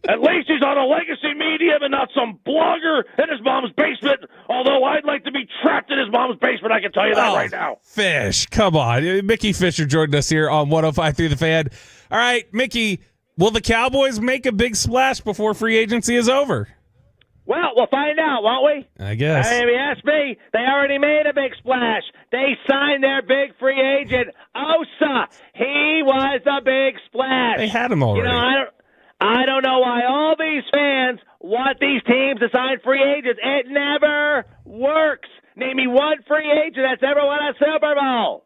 at least he's on a legacy medium and not some blogger in his mom's basement, although I'd like to be trapped in his mom's basement, I can tell you that right now. Fish, come on. Mickey Fisher joined us here on 105.3 The Fan. All right, Mickey, will the Cowboys make a big splash before free agency is over? Well, we'll find out, won't we? I guess. I mean, if you ask me, they already made a big splash. They signed their big free agent, Osa. He was the big splash. They had him already. You know, I don't know why all these fans want these teams to sign free agents. It never works. Name me one free agent that's ever won a Super Bowl.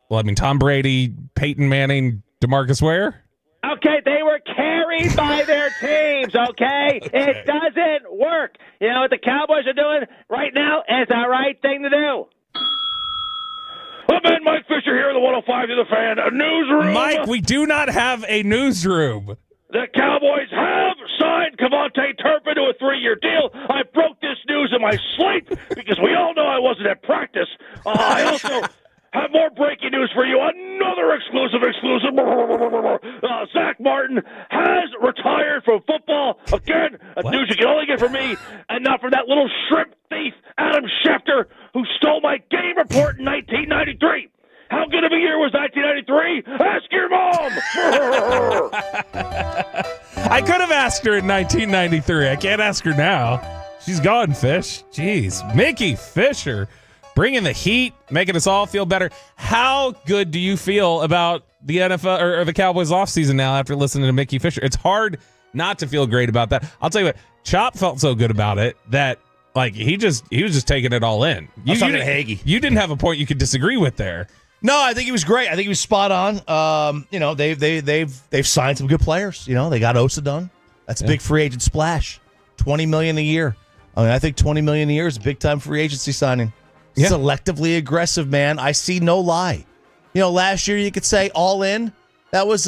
Well, I mean, Tom Brady, Peyton Manning, DeMarcus Ware. Okay, they were carried by their teams, okay? It doesn't work. You know what the Cowboys are doing right now is the right thing to do. I'm Mike Fisher here, the 105 to The Fan, a newsroom. Mike, we do not have a newsroom. The Cowboys have signed Cavante Turpin to a 3-year deal. I broke this news in my sleep because we all know I wasn't at practice. I also have more breaking news for you. Another exclusive. Zach Martin has retired from football. Again, news you can only get from me and not from that little shrimp thief, Adam Schefter, who stole my game report in 1993. How good of a year was 1993? Mary? Ask your mom. I could have asked her in 1993. I can't ask her now. She's gone, Fish. Jeez. Mickey Fisher bringing the heat, making us all feel better. How good do you feel about the NFL or the Cowboys offseason now after listening to Mickey Fisher? It's hard not to feel great about that. I'll tell you what, Chop felt so good about it that like he was just taking it all in. I was talking to Hagee. You didn't have a point you could disagree with there. No, I think he was great. I think he was spot on. They've signed some good players. You know, they got Osa done. That's a big free agent splash. $20 million a year. I mean, I think $20 million a year is a big time free agency signing. Yeah. Selectively aggressive, man. I see no lie. You know, last year you could say all in. That was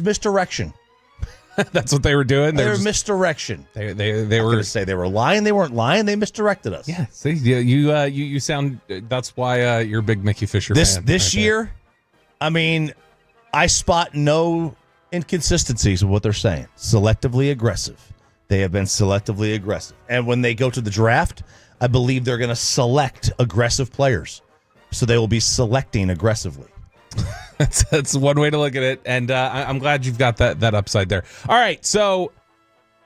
misdirection. That's what they were doing. They were misdirection. They were going to say they were lying. They weren't lying. They misdirected us. Yeah. See, you sound. That's why you're a big Mickey Fisher fan. This year, I mean, I spot no inconsistencies with what they're saying. Selectively aggressive. They have been selectively aggressive, and when they go to the draft, I believe they're going to select aggressive players. So they will be selecting aggressively. That's one way to look at it, and I'm glad you've got that upside there. All right, so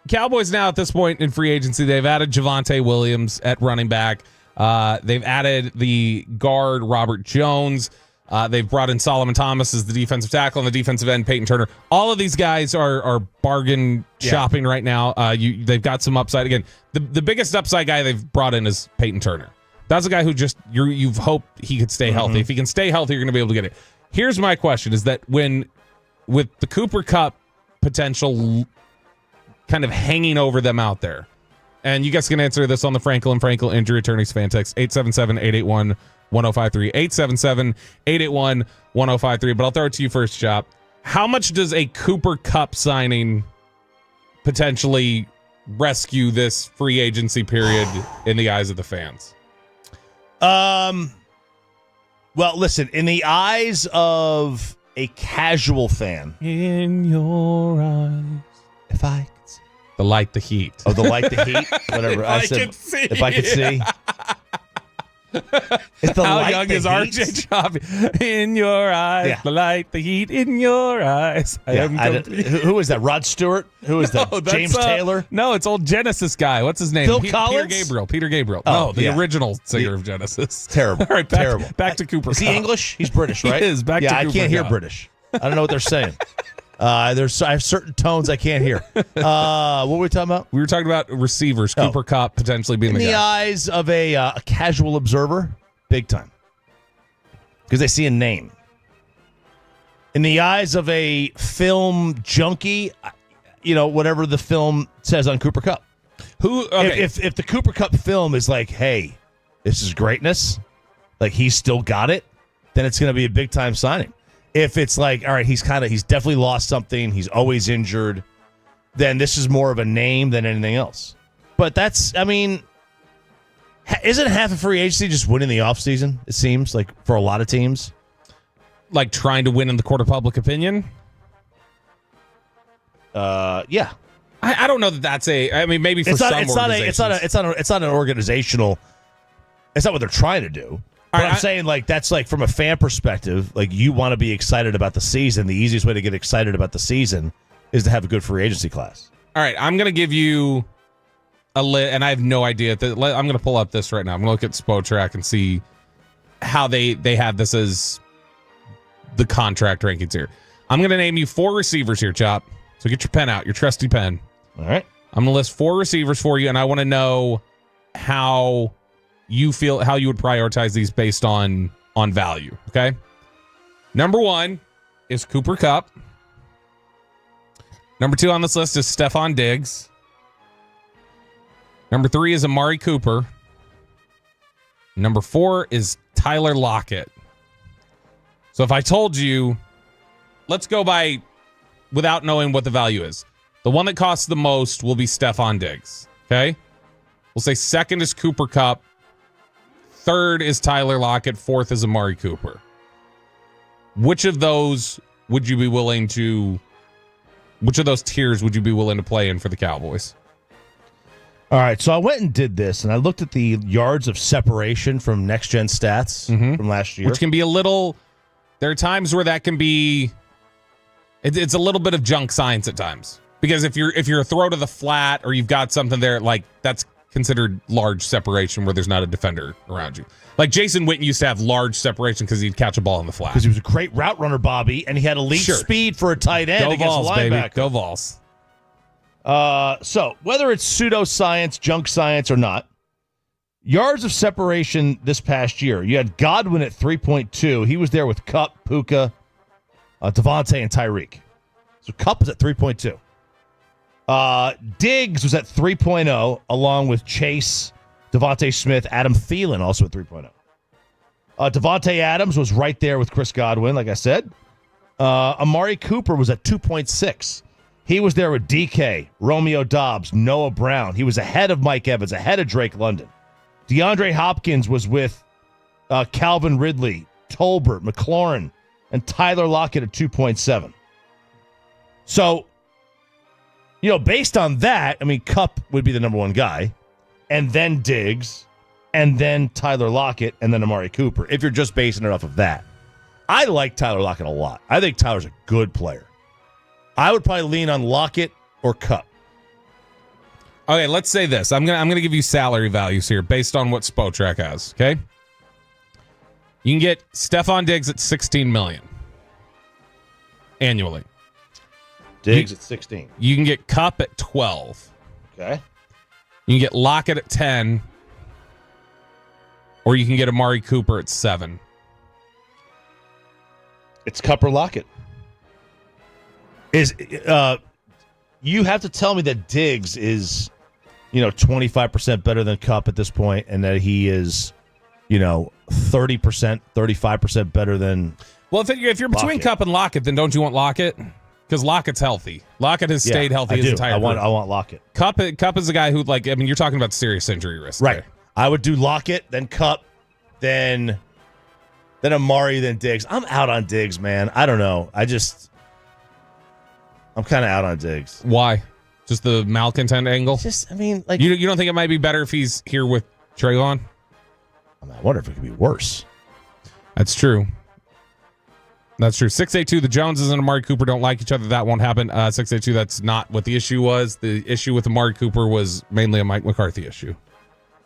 Cowboys now at this point in free agency, they've added Javonte Williams at running back. They've added the guard Robert Jones. They've brought in Solomon Thomas as the defensive tackle, and the defensive end Peyton Turner. All of these guys are bargain shopping right now. They've got some upside. Again, the biggest upside guy they've brought in is Peyton Turner. That's a guy who you've hoped he could stay healthy. If he can stay healthy, you're going to be able to get it. Here's my question: is that with the Cooper Kupp potential kind of hanging over them out there, and you guys can answer this on the Frankel and Frankel Injury Attorneys fan text 877-881-1053, 877-881-1053. But I'll throw it to you first, Chop. How much does a Cooper Kupp signing potentially rescue this free agency period in the eyes of the fans? Well, listen, in the eyes of a casual fan. In your eyes. If I could see. The light, the heat. Oh, the light, the heat? Whatever. I said, if I could see. It's the How light, young the is heat? RJ Choppy? In your eyes, the light, the heat in your eyes. Who is that? Rod Stewart? Who is that? No, that's, James Taylor? No, it's old Genesis guy. What's his name? Phil Collins? Peter Gabriel. Oh, no, the original singer of Genesis. Terrible. All right, terrible. Back to Cooper. Is he Kupp. English? He's British, right? He is. Back to Cooper. I can't hear Kupp. British. I don't know what they're saying. I have certain tones I can't hear. What were we talking about? We were talking about receivers. Cooper Kupp potentially being in the the guy. eyes of a casual observer, big time, because they see a name. In the eyes of a film junkie, whatever the film says on Cooper Kupp. If the Cooper Kupp film is like, hey, this is greatness, like he's still got it, then it's going to be a big time signing. If it's like, all right, he's definitely lost something, he's always injured, then this is more of a name than anything else. But isn't half a free agency just winning the offseason, it seems, like for a lot of teams? Like trying to win in the court of public opinion? Yeah. I don't know that that's maybe for some organizations. It's not an organizational, it's not what they're trying to do. But I'm saying, like, that's like from a fan perspective, like you want to be excited about the season. The easiest way to get excited about the season is to have a good free agency class. All right, I'm going to give you a list, and I have no idea. I'm going to pull up this right now. I'm going to look at Spotrac and see how they have this as the contract rankings here. I'm going to name you 4 receivers here, Chop. So get your pen out, your trusty pen. All right. I'm going to list 4 receivers for you, and I want to know how you feel, how you would prioritize these based on value, okay? Number 1 is Cooper Kupp. Number 2 on this list is Stephon Diggs. Number 3 is Amari Cooper. Number 4 is Tyler Lockett. So if I told you, let's go by without knowing what the value is. The one that costs the most will be Stephon Diggs, okay? We'll say second is Cooper Kupp. Third is Tyler Lockett. Fourth is Amari Cooper. Which of those would you be willing to... Which of those tiers would you be willing to play in for the Cowboys? All right, so I went and did this, and I looked at the yards of separation from Next Gen Stats from last year. Which can be a little There are times where that can be. It's a little bit of junk science at times, because if you're a throw to the flat or you've got something there, like that's considered large separation where there's not a defender around you. Like Jason Witten used to have large separation because he'd catch a ball in the flat. Because he was a great route runner, Bobby, and he had elite speed for a tight end Go against Vols, a linebacker. baby. Go Vols. So whether it's pseudoscience, junk science, or not, yards of separation this past year, you had Godwin at 3.2. He was there with Kupp, Puka, Devontae, and Tyreek. So Kupp was at 3.2. Diggs was at 3.0, along with Chase, Devontae Smith, Adam Thielen also at 3.0. Devontae Adams was right there with Chris Godwin, like I said. Amari Cooper was at 2.6. He was there with DK, Romeo Doubs, Noah Brown. He was ahead of Mike Evans, ahead of Drake London. DeAndre Hopkins was with Calvin Ridley, Tolbert, McLaurin, and Tyler Lockett at 2.7. So, based on that, I mean, Kupp would be the number one guy, and then Diggs, and then Tyler Lockett, and then Amari Cooper, if you're just basing it off of that. I like Tyler Lockett a lot. I think Tyler's a good player. I would probably lean on Lockett or Kupp. Okay, let's say this. I'm gonna give you salary values here based on what Spotrac has. Okay, you can get Stephon Diggs at $16 million annually. Diggs at 16. You can get Kupp at 12. Okay. You can get Lockett at 10, or you can get Amari Cooper at 7. It's Kupp or Lockett. You have to tell me that Diggs is, 25% better than Kupp at this point, and that he is, 30%, 35% better than. Well, if you're between Lockett. Kupp and Lockett, then don't you want Lockett? Because Lockett's healthy. Lockett has stayed healthy his entire career. I want Lockett. Kupp is a guy who, you're talking about serious injury risk. Right. There. I would do Lockett, then Kupp, then Amari, then Diggs. I'm out on Diggs, man. I don't know. I'm kind of out on Diggs. Why? Just the malcontent angle? You don't think it might be better if he's here with Trayvon? I wonder if it could be worse. That's true. 682, the Joneses and Amari Cooper don't like each other. That won't happen. 682, that's not what the issue was. The issue with Amari Cooper was mainly a Mike McCarthy issue.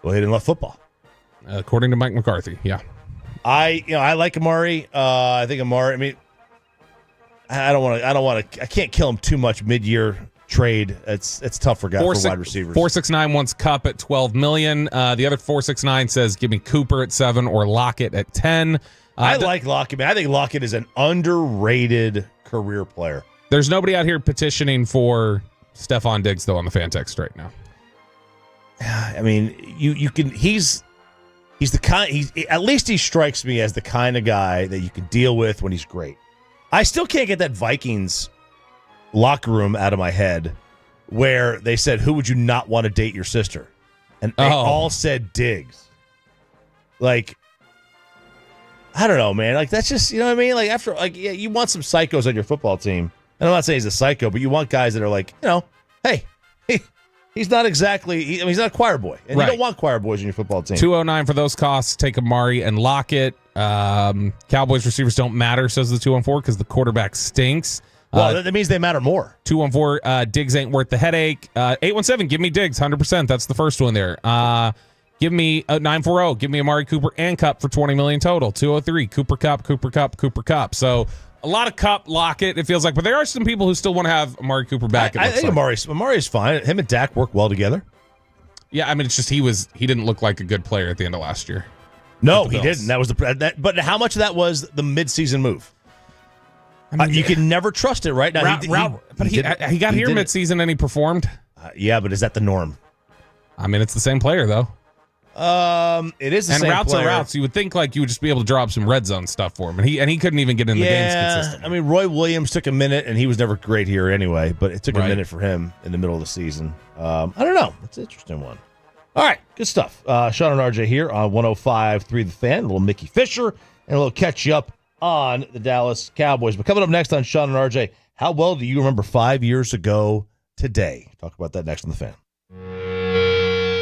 Well, he didn't love football. According to Mike McCarthy, yeah. I like Amari. I think Amari, I can't kill him too much mid-year trade. It's tough for wide receivers. 469 wants Kupp at $12 million. The other 469 says give me Cooper at 7 or Lockett at 10. I like Lockett, man. I think Lockett is an underrated career player. There's nobody out here petitioning for Stephon Diggs though on the fan text right now. I mean, you can. He's the kind. At least he strikes me as the kind of guy that you can deal with when he's great. I still can't get that Vikings locker room out of my head where they said, "Who would you not want to date your sister?" And they all said Diggs. I don't know, man. That's just, you know what I mean? You want some psychos on your football team. And I'm not saying he's a psycho, but you want guys that are hey, he's not exactly, he's not a choir boy. And you don't want choir boys on your football team. 209 for those costs. Take Amari and Lockett. Cowboys receivers don't matter, says the 214, because the quarterback stinks. Well, that means they matter more. 214, Diggs ain't worth the headache. 817, give me Diggs, 100%. That's the first one there. Give me 940. Give me Amari Cooper and Kupp for $20 million total. 203. Cooper Kupp. So a lot of Kupp, Lockett, it feels like, but there are some people who still want to have Amari Cooper back. I think Amari's fine. Him and Dak work well together. Yeah, I mean, it's just he didn't look like a good player at the end of last year. No, he didn't. That was but how much of that was the midseason move? You can never trust it, right? Now, he got here midseason and he performed. Yeah, but is that the norm? I mean, it's the same player though. It is the same routes player. are routes. You would think you would just be able to drop some red zone stuff for him, and he couldn't even get in the games consistently. I mean, Roy Williams took a minute, and he was never great here anyway. But it took a minute for him in the middle of the season. I don't know. It's an interesting one. All right, good stuff. Sean and RJ here on 105.3 The Fan. A little Mickey Fisher and a little catch you up on the Dallas Cowboys. But coming up next on Sean and RJ, how well do you remember 5 years ago today? Talk about that next on The Fan.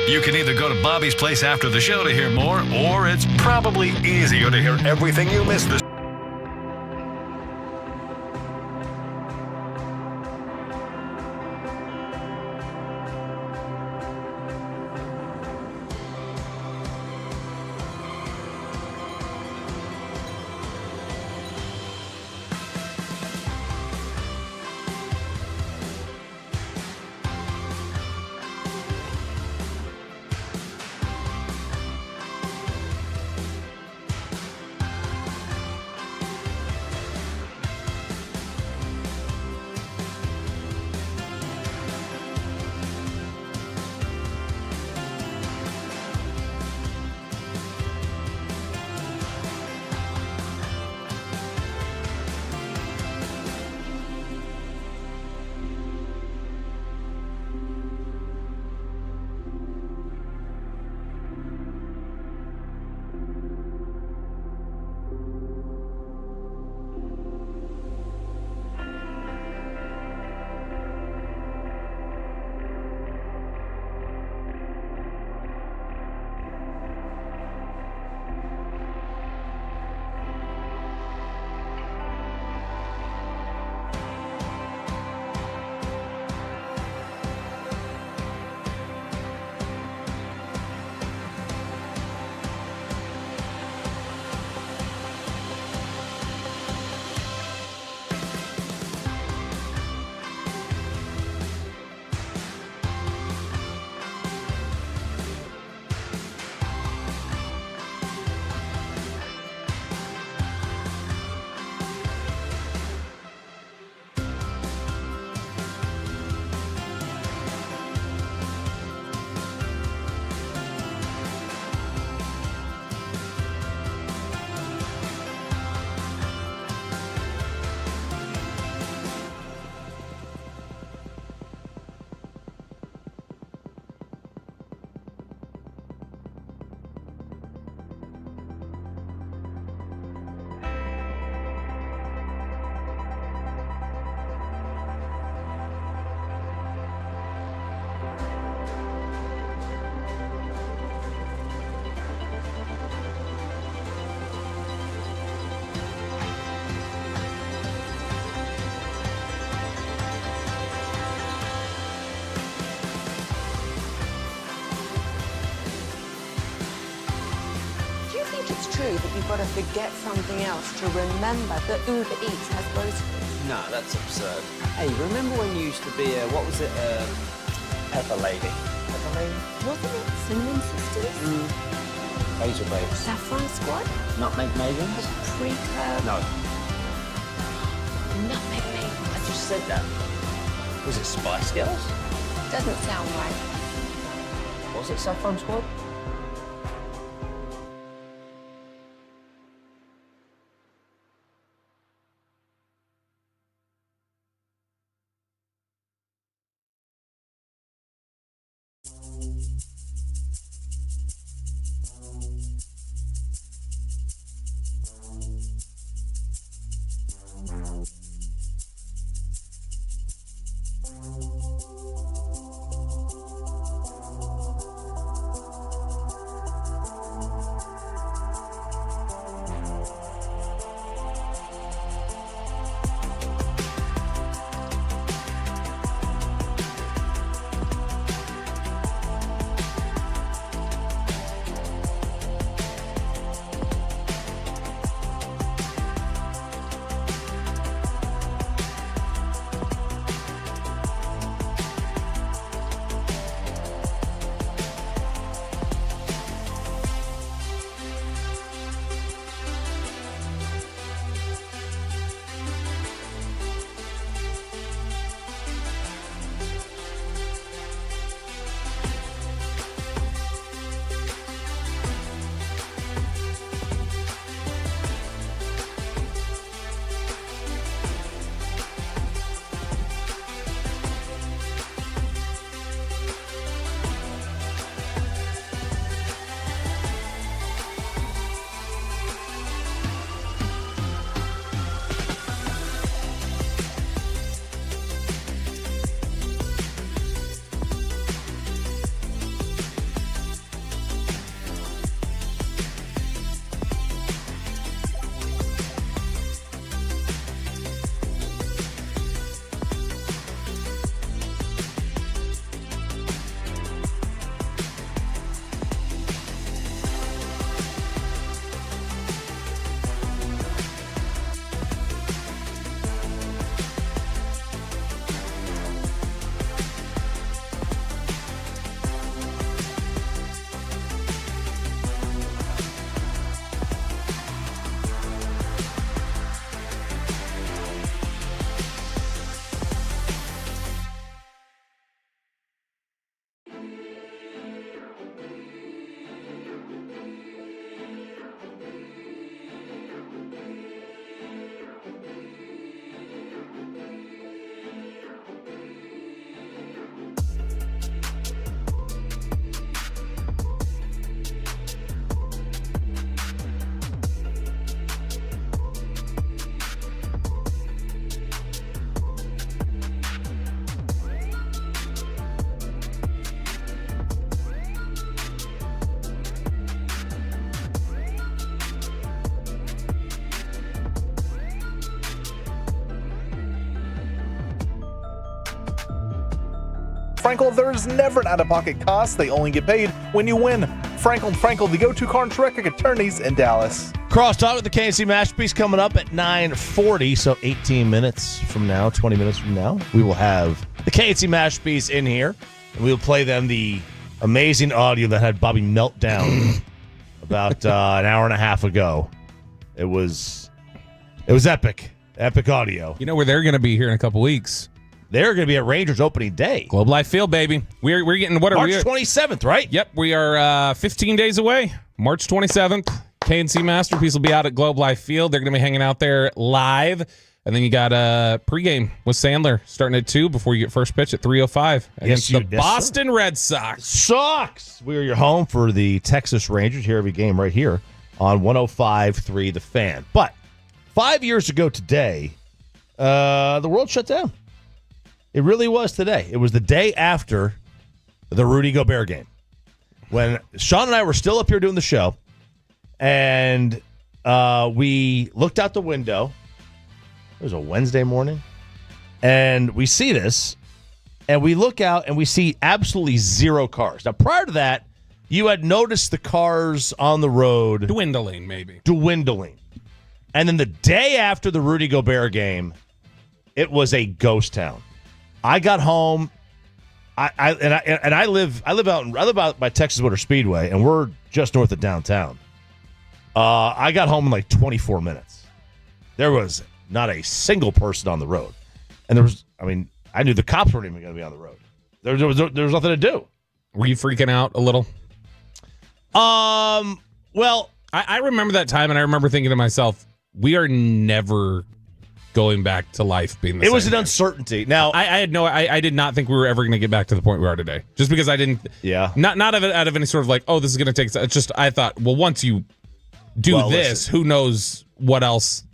You can either go to Bobby's place after the show to hear more, or it's probably easier to hear everything you missed this. it's true that you've got to forget something else to remember that Uber Eats has groceries. No, that's absurd. Hey, remember when you used to be a, what was it, Pepper Lady? Pepper Lady? Wasn't it Cinnamon Sisters? Basil Babes. Saffron Squad? Nutmeg Maidens? Pre-curve? No. Nutmeg Maidens. I just said that. Was it Spice Girls? Doesn't sound right. Was it Saffron Squad? Frankel, there's never an out-of-pocket cost. They only get paid when you win. Frankel, the go-to car and traffic attorneys in Dallas. Crosstalk with the KNC Masterpiece coming up at 9:40, so 18 minutes from now, 20 minutes from now, we will have the KNC Masterpiece in here, and we'll play them the amazing audio that had Bobby melt down about an hour and a half ago. It was epic audio. You know where they're going to be here in a couple weeks. They're going to be at Rangers opening day. Globe Life Field, baby. We're getting, what are we? March 27th, right? Yep, we are 15 days away. March 27th. KNC Masterpiece will be out at Globe Life Field. They're going to be hanging out there live. And then you got a pregame with Sandler starting at 2 before you get first pitch at 3:05 against the Boston Red Sox. Sox! We are your home for the Texas Rangers. Here every game right here on 105.3 The Fan. But 5 years ago today, the world shut down. It really was today. It was the day after the Rudy Gobert game when Sean and I were still up here doing the show, and we looked out the window. It was a Wednesday morning, and we see this, and we look out, and we see absolutely zero cars. Now, prior to that, you had noticed the cars on the road dwindling, maybe. And then the day after the Rudy Gobert game, it was a ghost town. I got home. I live out by Texas Motor Speedway, and we're just north of downtown. I got home in like 24 minutes. There was not a single person on the road, and I knew the cops weren't even going to be on the road. There was nothing to do. Were you freaking out a little? Well, I remember that time, and I remember thinking to myself, we are never going back to life being the same. It was an uncertainty. Now, I did not think we were ever going to get back to the point we are today. Just because I didn't. Yeah. Not out of any sort of like, oh, this is going to take. It's just I thought, well, once you do this, who knows what else?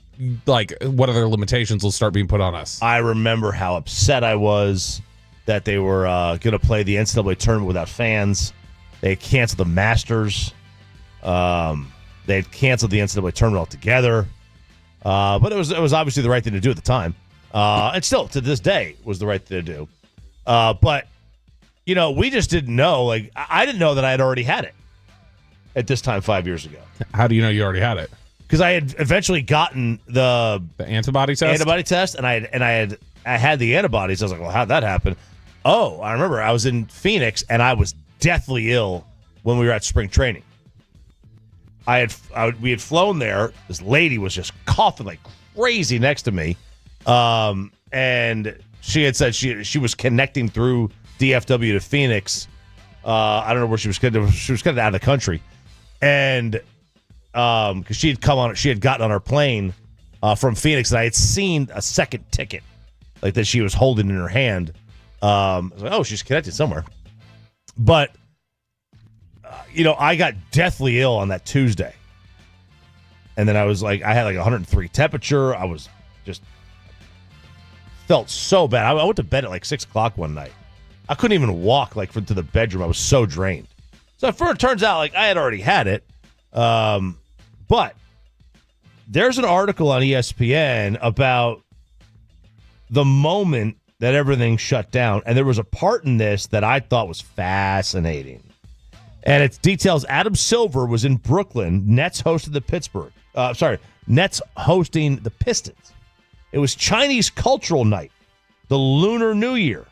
Like, what other limitations will start being put on us? I remember how upset I was that they were going to play the NCAA tournament without fans. They had canceled the Masters. They had canceled the NCAA tournament altogether. But it was obviously the right thing to do at the time. And still, to this day, was the right thing to do. But, we just didn't know. Like, I didn't know that I had already had it at this time 5 years ago. How do you know you already had it? Because I had eventually gotten the antibody test? And I had the antibodies. I was like, well, how'd that happen? Oh, I remember I was in Phoenix, and I was deathly ill when we were at spring training. We had flown there. This lady was just coughing like crazy next to me, and she had said she was connecting through DFW to Phoenix. I don't know where she was connected. She was connected out of the country, and because she had gotten on our plane from Phoenix, and I had seen a second ticket like that she was holding in her hand. I was like, oh, she's connected somewhere, but. I got deathly ill on that Tuesday. And then I had like 103 temperature. I was just felt so bad. I went to bed at like 6 o'clock one night. I couldn't even walk to the bedroom. I was so drained. So it turns out like I had already had it. But there's an article on ESPN about the moment that everything shut down. And there was a part in this that I thought was fascinating. And it details Adam Silver was in Brooklyn. Nets hosted Nets hosting the Pistons. It was Chinese Cultural Night, the Lunar New Year.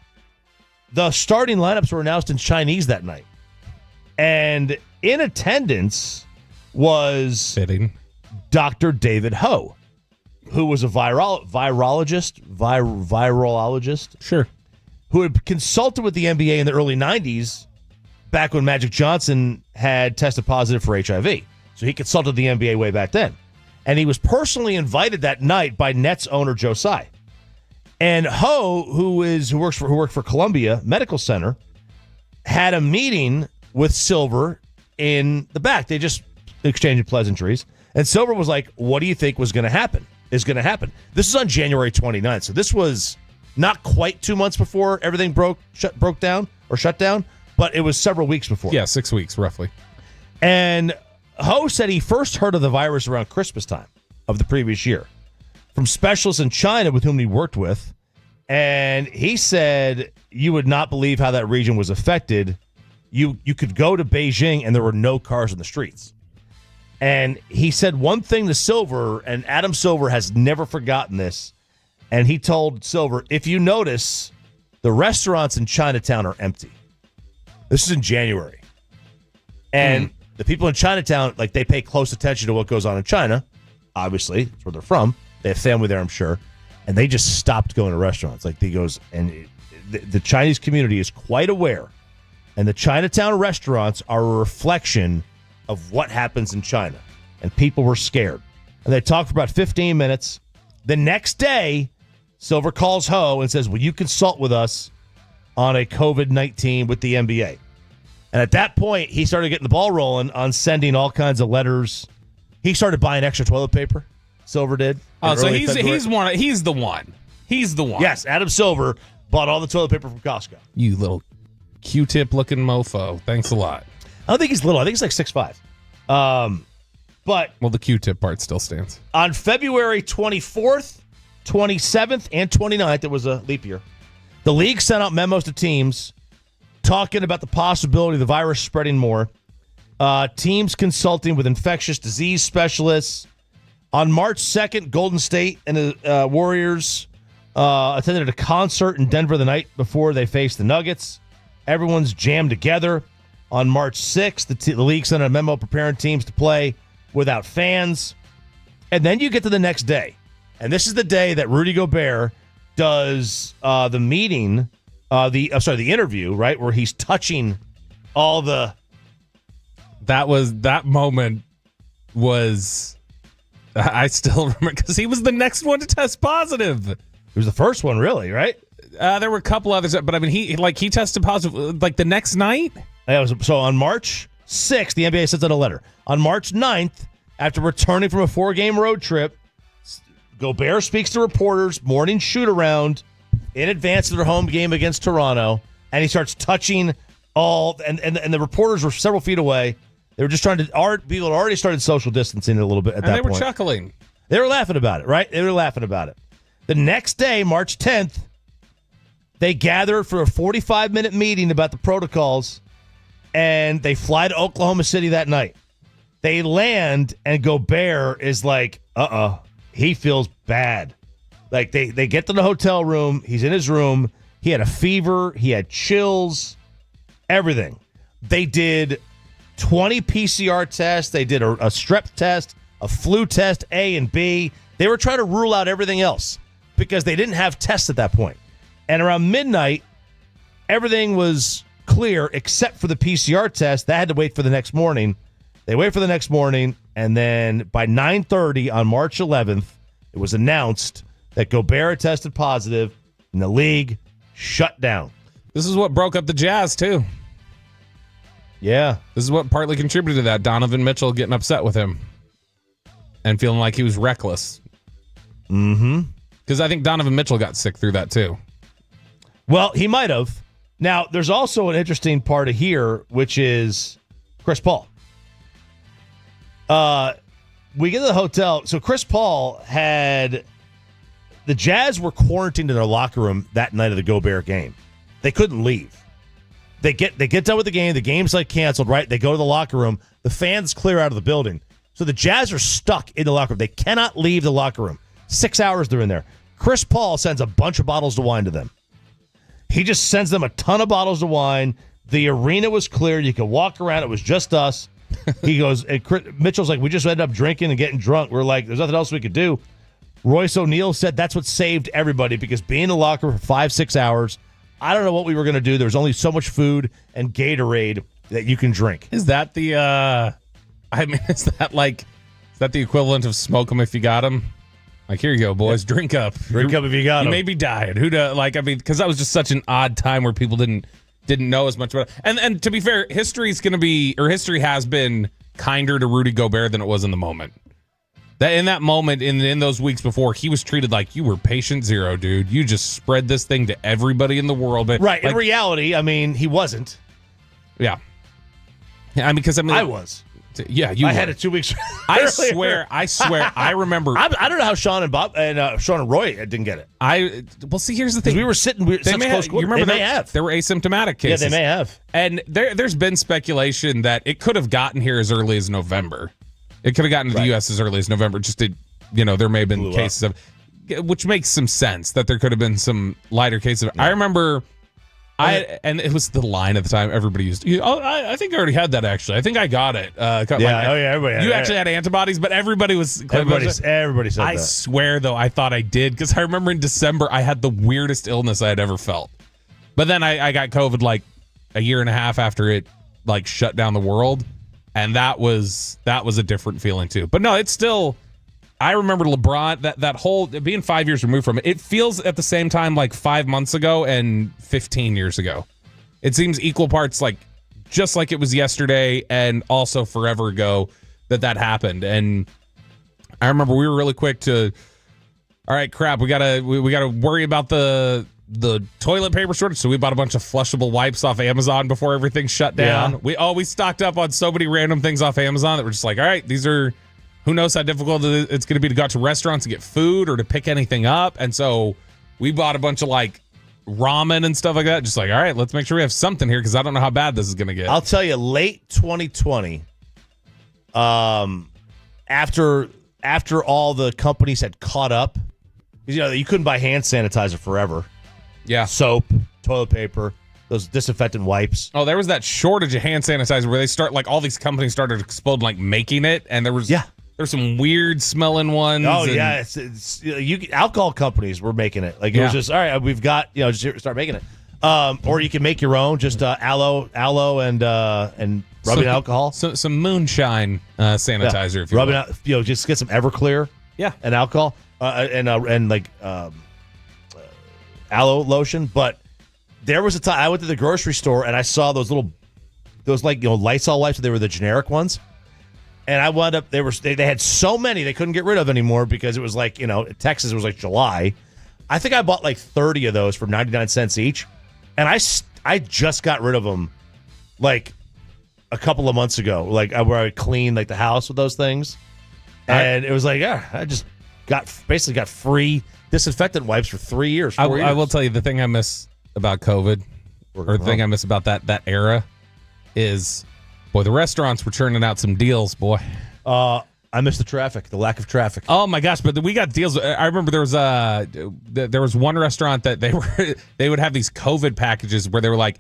The starting lineups were announced in Chinese that night. And in attendance was Dr. David Ho, who was a virologist, sure, who had consulted with the NBA in the early 90s. Back when Magic Johnson had tested positive for HIV. So he consulted the NBA way back then. And he was personally invited that night by Nets owner Joe Tsai. And Ho, who worked for Columbia Medical Center, had a meeting with Silver in the back. They just exchanged pleasantries. And Silver was like, what do you think is going to happen? This is on January 29th. So this was not quite 2 months before everything shut down. But it was several weeks before. Yeah, 6 weeks, roughly. And Ho said he first heard of the virus around Christmas time of the previous year from specialists in China with whom he worked with. And he said you would not believe how that region was affected. You could go to Beijing and there were no cars in the streets. And he said one thing to Silver, and Adam Silver has never forgotten this. And he told Silver, if you notice, the restaurants in Chinatown are empty. This is in January. And the people in Chinatown, they pay close attention to what goes on in China. Obviously, that's where they're from. They have family there, I'm sure. And they just stopped going to restaurants. The Chinese community is quite aware. And the Chinatown restaurants are a reflection of what happens in China. And people were scared. And they talked for about 15 minutes. The next day, Silver calls Ho and says, will you consult with us on a COVID-19 with the NBA? And at that point, he started getting the ball rolling on sending all kinds of letters. He started buying extra toilet paper. Silver did. Oh, so he's the one. Yes, Adam Silver bought all the toilet paper from Costco. You little Q-tip looking mofo. Thanks a lot. I don't think he's little. I think he's like 6'5". But the Q-tip part still stands. On February 24th, 27th, and 29th, it was a leap year. The league sent out memos to teams talking about the possibility of the virus spreading more. Teams consulting with infectious disease specialists. On March 2nd, Golden State and the Warriors attended a concert in Denver the night before they faced the Nuggets. Everyone's jammed together. On March 6th, the league sent a memo preparing teams to play without fans. And then you get to the next day. And this is the day that Rudy Gobert does the meeting, the interview, right, where he's touching all the... That moment was... I still remember, because he was the next one to test positive. He was the first one, really, right? There were a couple others, but I mean, he tested positive like the next night. So on March 6th, the NBA sends out a letter. On March 9th, after returning from a 4-game road trip, Gobert speaks to reporters, morning shoot-around, in advance of their home game against Toronto, and he starts touching all, and the reporters were several feet away. They were just trying to, people had already started social distancing a little bit at that point. And they were chuckling. They were laughing about it, right? They were laughing about it. The next day, March 10th, they gather for a 45-minute meeting about the protocols, and they fly to Oklahoma City that night. They land, and Gobert is like, he feels bad. Like, they get to the hotel room. He's in his room. He had a fever. He had chills. Everything. They did 20 PCR tests. They did a strep test, a flu test, A and B. They were trying to rule out everything else because they didn't have tests at that point. And around midnight, everything was clear except for the PCR test. That had to wait for the next morning. They wait for the next morning, and then by 9:30 on March 11th, it was announced that Gobert tested positive, and the league shut down. This is what broke up the Jazz, too. Yeah. This is what partly contributed to that. Donovan Mitchell getting upset with him and feeling like he was reckless. Mm-hmm. Because I think Donovan Mitchell got sick through that, too. Well, he might have. Now, there's also an interesting part of here, which is Chris Paul. We get to the hotel. So Chris Paul had... The Jazz were quarantined in their locker room that night of the Gobert game. They couldn't leave. They get done with the game. The game's like canceled, right? They go to the locker room. The fans clear out of the building. So the Jazz are stuck in the locker room. They cannot leave the locker room. 6 hours they're in there. Chris Paul sends a bunch of bottles of wine to them. He just sends them a ton of bottles of wine. The arena was clear. You could walk around. It was just us. He goes, and Mitchell's like, we just ended up drinking and getting drunk. We're like, there's nothing else we could do. Royce O'Neal said that's what saved everybody because being in the locker room for 5-6 hours, I don't know what we were going to do. There was only so much food and Gatorade that you can drink. Is that the, is that the equivalent of smoke 'em if you got 'em? Like, here you go, boys. Drink up. Drink up if you got 'em. You may be dying. Because that was just such an odd time where people didn't know as much about it. And to be fair, history has been kinder to Rudy Gobert than it was in the moment. That in that moment, in those weeks before, he was treated like you were patient zero, dude. You just spread this thing to everybody in the world. But right. In reality, he wasn't. Yeah. I was. Yeah, you. I had it 2 weeks. I swear. I remember. I don't know how Sean and Roy didn't get it. See, here's the thing. We were sitting. You remember they have. There were asymptomatic cases. Yeah, they may have. And there's been speculation that it could have gotten here as early as November. It could have gotten to the U.S. as early as November. There may have been cases of, which makes some sense that there could have been some lighter cases. I remember, and it was the line at the time everybody used. I think I already had that actually. I think I got it. Everybody. You actually had antibodies, but everybody was. Everybody said that. I swear though, I thought I did because I remember in December I had the weirdest illness I had ever felt. But then I got COVID like a year and a half after it like shut down the world. And that was a different feeling too. But no, it's still, I remember LeBron, that whole, being 5 years removed from it, it feels at the same time like 5 months ago and 15 years ago. It seems equal parts like, just like it was yesterday and also forever ago that happened. And I remember we were really quick to, all right, crap, we gotta worry about the toilet paper shortage, so we bought a bunch of flushable wipes off Amazon before everything shut down. Yeah. We stocked up on so many random things off Amazon that we're just like, all right, these are, who knows how difficult it's going to be to go out to restaurants and get food or to pick anything up. And so we bought a bunch of like ramen and stuff like that. Just like, all right, let's make sure we have something here because I don't know how bad this is going to get. I'll tell you, late 2020, after all the companies had caught up, you couldn't buy hand sanitizer forever. Yeah. Soap, toilet paper, those disinfectant wipes. Oh, there was that shortage of hand sanitizer where they all these companies started exploding, like making it, and there's some weird smelling ones. Oh yeah, it's alcohol companies were making it. Like it was just all right. We've got just start making it. Or you can make your own, just aloe and rubbing alcohol. Some moonshine sanitizer. If you rubbing want. out, just get some Everclear. Yeah, and alcohol and like aloe lotion. But there was a time I went to the grocery store and I saw those Lysol wipes. They were the generic ones. And I wound up, they had so many they couldn't get rid of anymore because it was like, Texas, it was like July. I think I bought like 30 of those for 99 cents each. And I just got rid of them like a couple of months ago, like where I cleaned like the house with those things. And it was like, I just got free disinfectant wipes for 3 years. 4 years. I will tell you the thing I miss about COVID, or the thing I miss about that era is, boy, the restaurants were churning out some deals, boy. I miss the traffic, the lack of traffic. Oh my gosh, but we got deals. I remember there was one restaurant that they would have these COVID packages where they were like,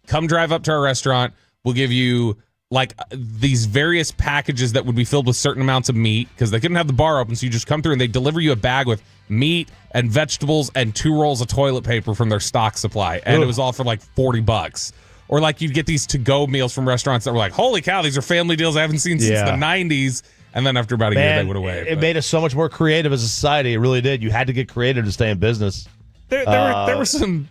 come drive up to our restaurant. We'll give you like these various packages that would be filled with certain amounts of meat because they couldn't have the bar open. So you just come through and they deliver you a bag with meat and vegetables and 2 rolls of toilet paper from their stock supply. And it was all for like $40. Or like you'd get these to-go meals from restaurants that were like, holy cow, these are family deals I haven't seen since the 90s. And then after about a year, they would away. It made us so much more creative as a society. It really did. You had to get creative to stay in business. There were some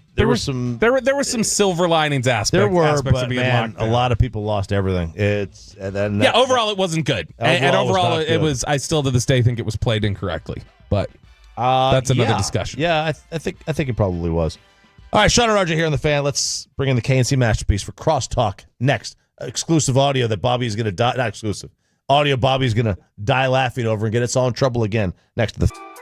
silver linings aspects. There were, aspects but of being man, locked a lot of people lost everything. Overall, it wasn't good. And overall, it was. I still to this day think it was played incorrectly. But that's another discussion. Yeah, I think it probably was. All right, Sean and Roger here on the Fan. Let's bring in the KNC Masterpiece for Crosstalk next. Exclusive audio that Bobby's going to die. Not exclusive. Audio Bobby's going to die laughing over and get us all in trouble again next to the...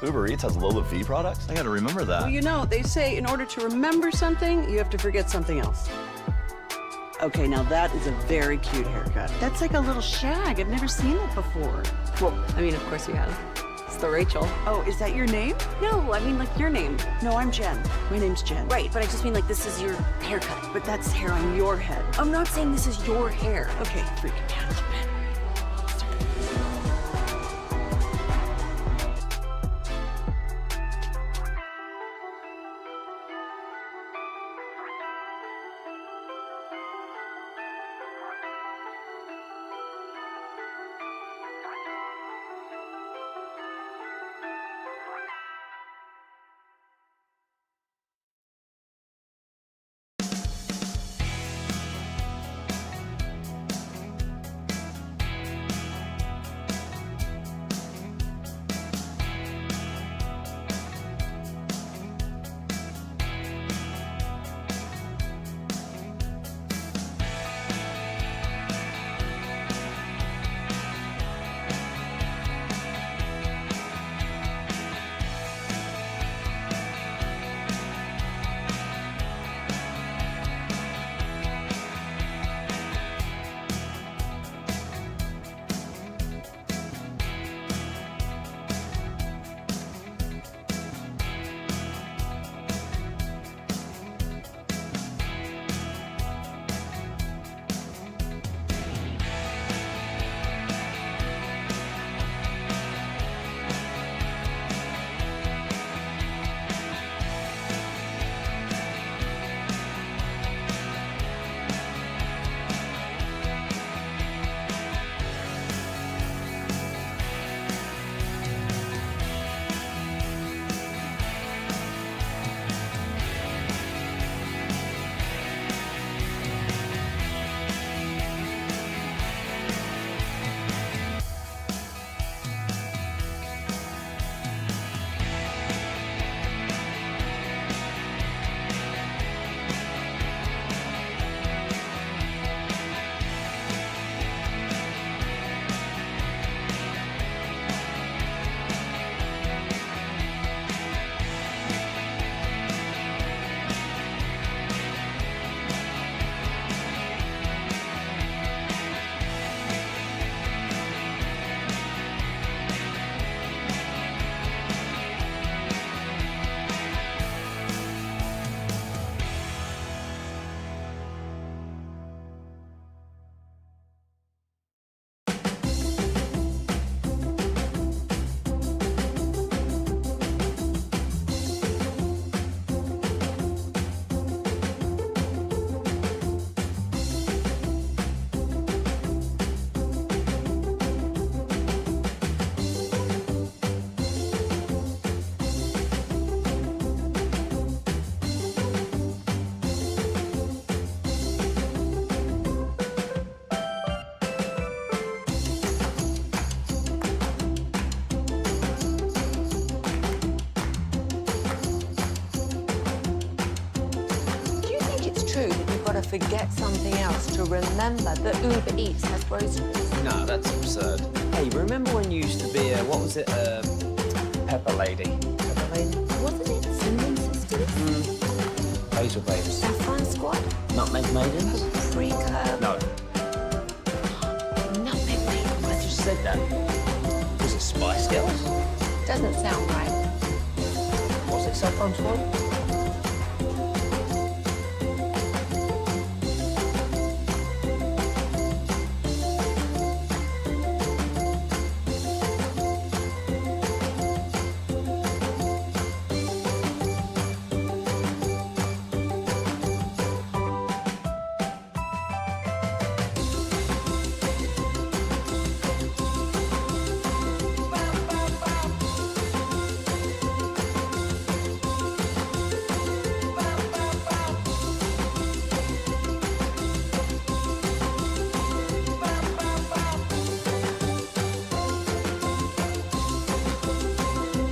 Uber Eats has Lola V products? I gotta remember that. Well, they say in order to remember something, you have to forget something else. Okay, now that is a very cute haircut. That's like a little shag. I've never seen it before. Well, of course you have. It's the Rachel. Oh, is that your name? No, like your name. No, I'm Jen. My name's Jen. Right, but I just mean like this is your haircut. But that's hair on your head. I'm not saying this is your hair. Okay, freaking out. forget something else to remember that Uber Eats has groceries? No, that's absurd. Hey, remember when you used to be a, what was it, Pepper Lady? Pepper Lady? Wasn't it Cinnamon Sisters? Basil Babes. Saffron Squad? Nutmeg Maidens? Paprika? No. Nutmeg Maidens? I just said that. Was it Spice Girls? Doesn't sound right. Was it Saffron Squad?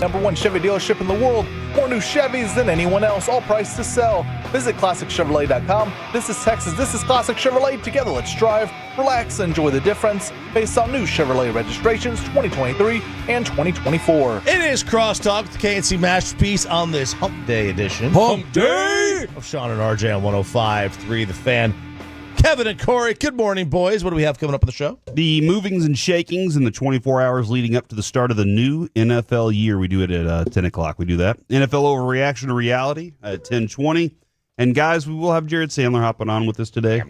#1 Chevy dealership in the world. More new Chevys than anyone else, all priced to sell. Visit ClassicChevrolet.com. This is Texas. This is Classic Chevrolet. Together, let's drive, relax, enjoy the difference based on new Chevrolet registrations 2023 and 2024. It is Crosstalk with the KNC Masterpiece on this Hump Day edition. Hump Day! Of Sean and RJ on 105.3 The Fan. Kevin and Corey, good morning, boys. What do we have coming up on the show? The movings and shakings in the 24 hours leading up to the start of the new NFL year. We do it at 10 o'clock. We do that. NFL Overreaction to Reality at 10:20. And, guys, we will have Jared Sandler hopping on with us today.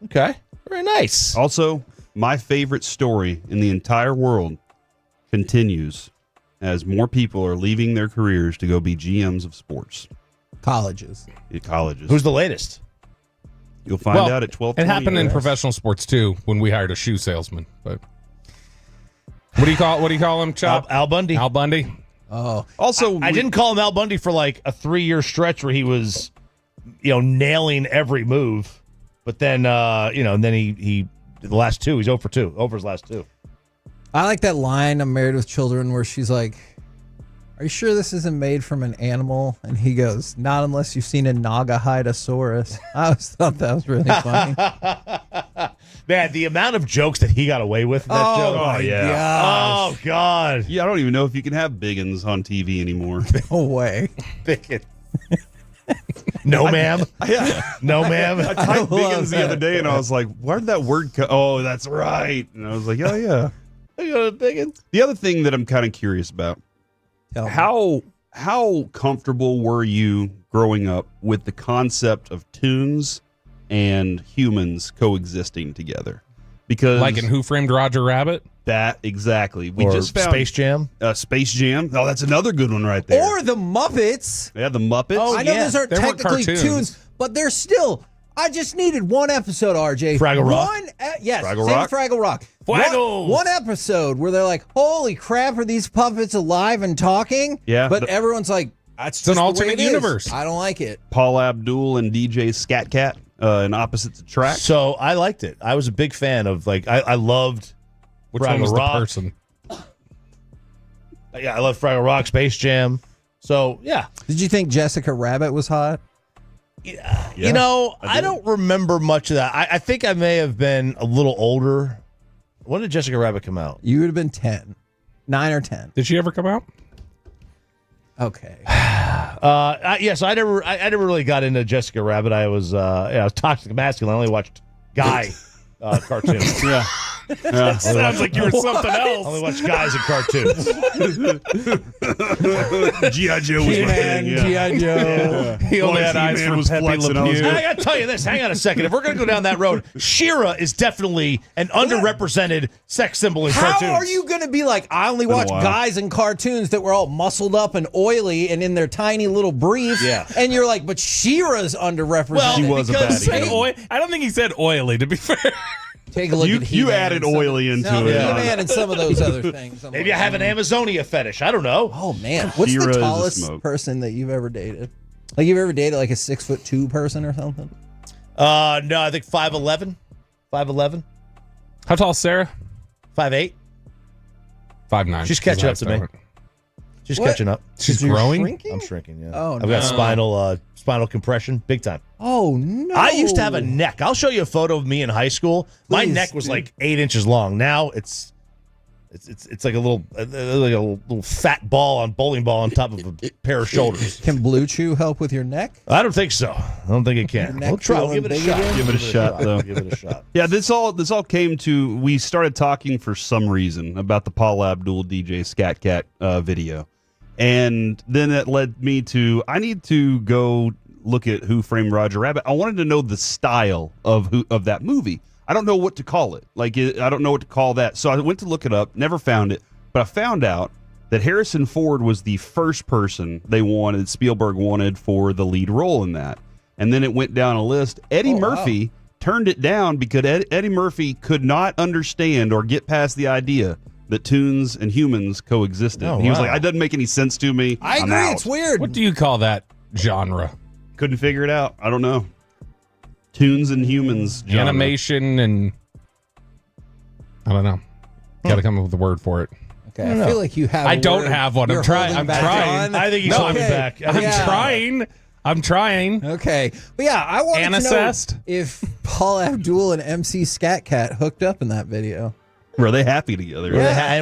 Okay. Very nice. Also, my favorite story in the entire world continues as more people are leaving their careers to go be GMs of sports. Colleges. Colleges. Who's the latest? You'll find out at 12:20. It happened in professional sports too when we hired a shoe salesman. But what do you call him, Chop? Al Bundy. Al Bundy. Oh. Also, I didn't call him Al Bundy for like a 3-year stretch where he was, nailing every move. But then, and then he the last two, he's 0 for 2. Over his last two. I like that line, I'm Married with Children, where she's like, are you sure this isn't made from an animal? And he goes, not unless you've seen a Nagahidosaurus. I always thought that was really funny. Man, the amount of jokes that he got away with in that joke. Oh, yeah. Gosh. Oh, God. Yeah, I don't even know if you can have Biggins on TV anymore. No way. Biggins. No, ma'am. No, ma'am. I typed Biggins the other day, and I was like, where did that word come? Oh, that's right. And I was like, oh, yeah. I got a Biggins. The other thing that I'm kind of curious about, how comfortable were you growing up with the concept of tunes and humans coexisting together? Because Like in Who Framed Roger Rabbit? That, exactly. We Or just found Space Jam. Space Jam. Oh, that's another good one right there. Or the Muppets. Yeah, the Muppets. Oh, I know those aren't They weren't technically cartoons. tunes, but they're still. I just needed one episode, RJ. Fraggle Rock? Yes, Fraggle same Rock? Fraggle Rock. Fraggles! One episode where they're like, holy crap, are these puppets alive and talking? Yeah, But everyone's like, that's It's an just the way alternate it is. universe. I don't like it. Paul Abdul and DJ Scat Cat in Opposites Attract. So I liked it. I was a big fan of, I loved Which one Fraggle was Rock. the person? Yeah, I love Fraggle Rock, Space Jam. So, yeah. Did you think Jessica Rabbit was hot? I don't remember much of that. I think I may have been a little older. When did Jessica Rabbit come out? You would have been 10. 9 or 10. Did she ever come out? Okay. Yes, I never really got into Jessica Rabbit. I was toxic masculine. I only watched guy cartoons. Yeah. Sounds like you were something I else. only watch guys in cartoons. G.I. Joe was my thing. Yeah. G.I. Joe. He only had eyes He-Man for was Pepe flexing. Le I was Pew. I got to tell you this. Hang on a second. If we're going to go down that road, She-Ra is definitely an underrepresented sex symbol in How cartoons. are you going to be like, I only watch while. guys in cartoons that were all muscled up and oily and in their tiny little briefs? Yeah. And you're like, but She-Ra's underrepresented. Well, She was a because- baddie. Said oil. I don't think he said oily, to be fair. Take a look at You He-Man added and some of- oily into no, it. He-Man and some of those other things. I'm Maybe like, I have an Amazonia fetish. I don't know. Oh, man. What's She-Ra is the a tallest smoke. person that you've ever dated? Like, you've ever dated like a 6'2" person or something? No, I think 5'11". 5'11". How tall is Sarah? 5'8". 5'9". She's catching up to me. She's catching up. She's growing? Shrinking? I'm shrinking, yeah. Oh, I've got no. spinal compression, big time. Oh, no. I used to have a neck. I'll show you a photo of me in high school. My Please, neck was dude. like 8 inches long. Now it's like a little fat bowling ball on top of a pair of shoulders. Can Blue Chew help with your neck? I don't think so. I don't think it can. Your neck We'll try. We'll feeling give it a big shot. again? Give it a shot, though. Give it a shot. Yeah, this all came to, we started talking for some reason about the Paul Abdul DJ Scat Cat video. And then that led me to, I need to go look at Who Framed Roger Rabbit. I wanted to know the style of that movie. I don't know what to call it. I don't know what to call that. So I went to look it up, never found it. But I found out that Harrison Ford was the first person Spielberg wanted for the lead role in that. And then it went down a list. Eddie Murphy turned it down because Eddie Murphy could not understand or get past the idea that tunes and humans coexisted. Oh, He was wow. like, it doesn't make any sense to me. I I'm agree. out. It's weird. What do you call that genre? Couldn't figure it out. I don't know. Tunes and humans genre. Animation and I don't know. Got to come up with a word for it. Okay, I feel like you have. I a don't word have one. I'm you're trying. holding I'm back trying. on. I think he's holding back. I'm trying. Okay, but yeah, I wanted Anicest? to know if Paul Abdul and MC Scat Cat hooked up in that video. Were they happy together?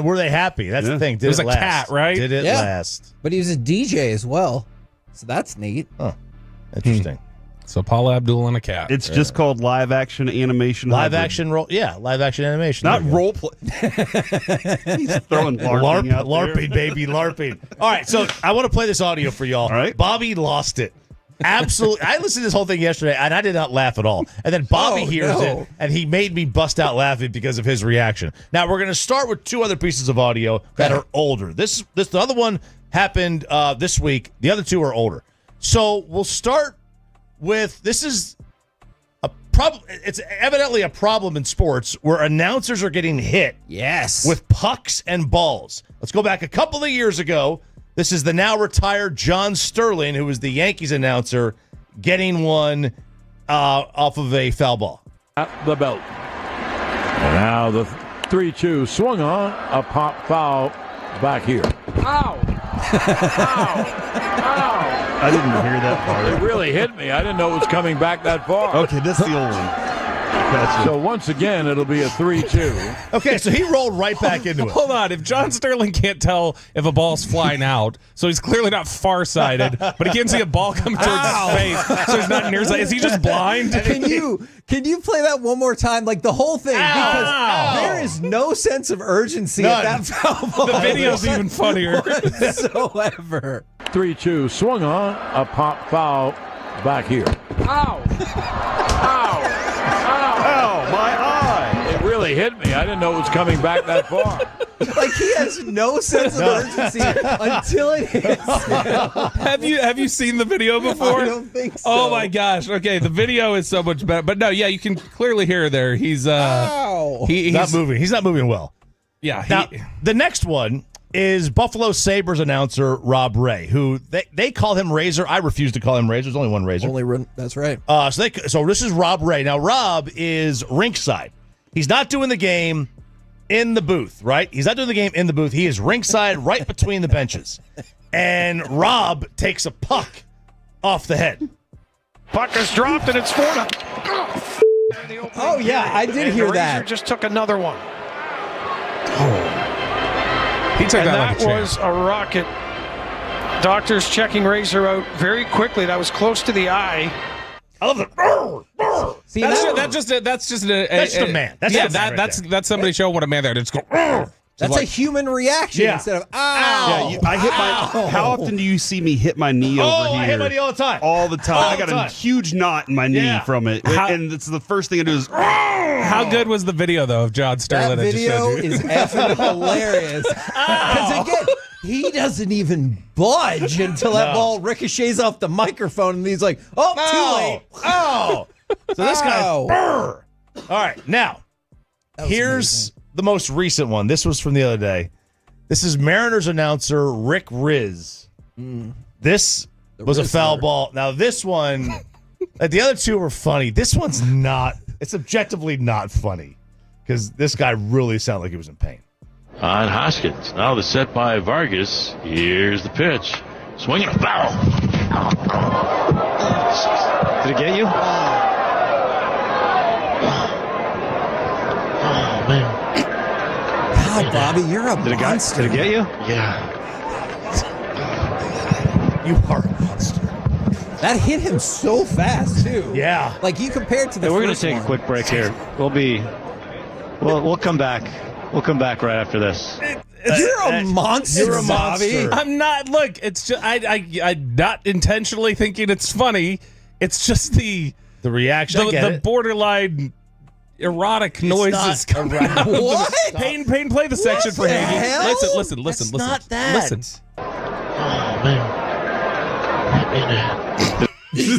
Were they happy? That's the thing. Did It was it a last? cat, right? Did it Yeah. last? But he was a DJ as well, so that's neat. Oh, interesting. So Paul Abdul and a cat. It's just called live action animation. Live hybrid. action role. Yeah, live action animation. Not There you go. role play. He's throwing LARPing out there. LARPing, baby, LARPing. All right, so I want to play this audio for y'all. All right. Bobby lost it. Absolutely. I listened to this whole thing yesterday, and I did not laugh at all. And then Bobby hears it, and he made me bust out laughing because of his reaction. Now, we're going to start with two other pieces of audio that are older. The other one happened this week. The other two are older. So we'll start with, this is a problem. It's evidently a problem in sports where announcers are getting hit. Yes. With pucks and balls. Let's go back a couple of years ago. This is the now retired John Sterling, who was the Yankees announcer, getting one off of a foul ball. At the belt. And now the 3-2 swung on, a pop foul back here. Ow! Ow! I didn't hear that part. It really hit me. I didn't know it was coming back that far. Okay, that's the old one. Gotcha. So once again, it'll be a 3-2. Okay, so he rolled right back into it. Hold on. If John Sterling can't tell if a ball's flying out, so he's clearly not farsighted, but he can't see a ball coming towards his face, so he's not near his. Is he just blind? Can you play that one more time, like the whole thing? Because there is no sense of urgency at that foul ball. The video's even funnier. Whatsoever. 3-2 swung on, a pop foul back here. Ow! Ow! Ow, my eye! It really hit me. I didn't know it was coming back that far. Like he has no sense of urgency until it hits him. Have you seen the video before? I don't think so. Oh my gosh. Okay, the video is so much better. But no, yeah, you can clearly hear there. He's he's not moving. He's not moving well. Yeah. Now, the next one is Buffalo Sabres announcer Rob Ray, who they call him Razor. I refuse to call him Razor. There's only one Razor. That's right. So this is Rob Ray. Now, Rob is rinkside. He's not doing the game in the booth, right? He's not doing the game in the booth. He is ringside right between the benches. And Rob takes a puck off the head. Puck is dropped, and it's 4-0. Oh, yeah, I did hear that. Razor just took another one. He took and that like a champ. was a rocket. Doctors checking Razor out very quickly. That was close to the eye. I love it. See, That's just a man. That's somebody showing what a man there. Just go. That's a human reaction instead of ow. Yeah, I hit my. How often do you see me hit my knee over here? I hit my knee all the time. All the time. All I the got time. a huge knot in my knee from it, and it's the first thing I do is. How good was the video though of John Sterling? That video is effing hilarious. Because again, he doesn't even budge until that ball ricochets off the microphone, and he's like, "Oh, too late." Oh, so this guy. All right, now here's the most recent one. This was from the other day. This is Mariners announcer Rick Riz. This was a foul ball. Now this one, like the other two were funny. This one's not. It's objectively not funny because this guy really sounded like he was in pain. on Hoskins. Now the set by Vargas. Here's the pitch. Swing and a foul. Did it get you? Oh, man. God, Bobby, you're a monster. Did it get you? Yeah. You are a monster. That hit him so fast too. Yeah. Like you compared to the. Hey, we're going to first take one. a quick break here. We'll come back. We'll come back right after this. You're a monster, You're a monster. Bobby. I'm not. Look, it's just I'm not intentionally thinking it's funny. It's just the reaction. I get the it. borderline erotic noises coming out. What? Payne, play the section for the Haney. hell? Listen. That's not that. Listen. Oh, man.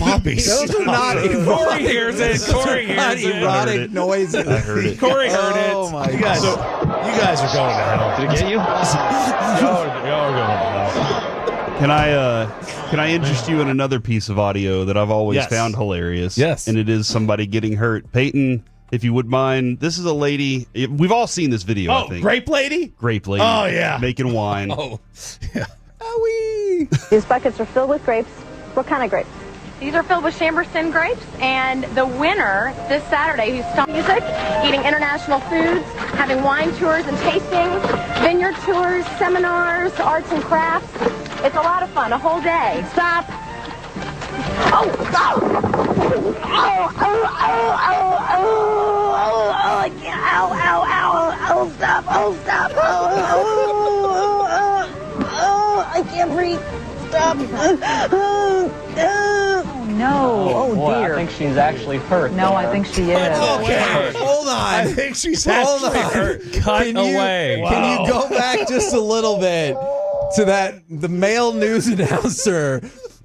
Bobby, Those are not Corey hears it. Corey not hears it. erotic noises. I heard it. Corey heard it. Oh my You guys are going to hell. Did it get you? Y'all are going to hell. Can I interest you in another piece of audio that I've always Yes. found hilarious? Yes. And it is somebody getting hurt. Peyton, if you would mind, this is a lady. We've all seen this video, I Oh, think. grape lady? Grape lady. Oh, yeah. Making wine. Oh, Owie. These buckets are filled with grapes. What kind of grapes? These are filled with Chamberston grapes, and the winner this Saturday, who's studying music, eating international foods, having wine tours and tastings, vineyard tours, seminars, arts and crafts. It's a lot of fun, a whole day. Stop. Oh, stop. Oh, I can't. Oh, stop. Oh, stop. I can't breathe. Stop. No. Oh, boy, dear. I think she's actually hurt. No, I think she is. Okay, hold on. I think she's Hold actually on. hurt. cut Can away. Can you go back just a little bit to the male news announcer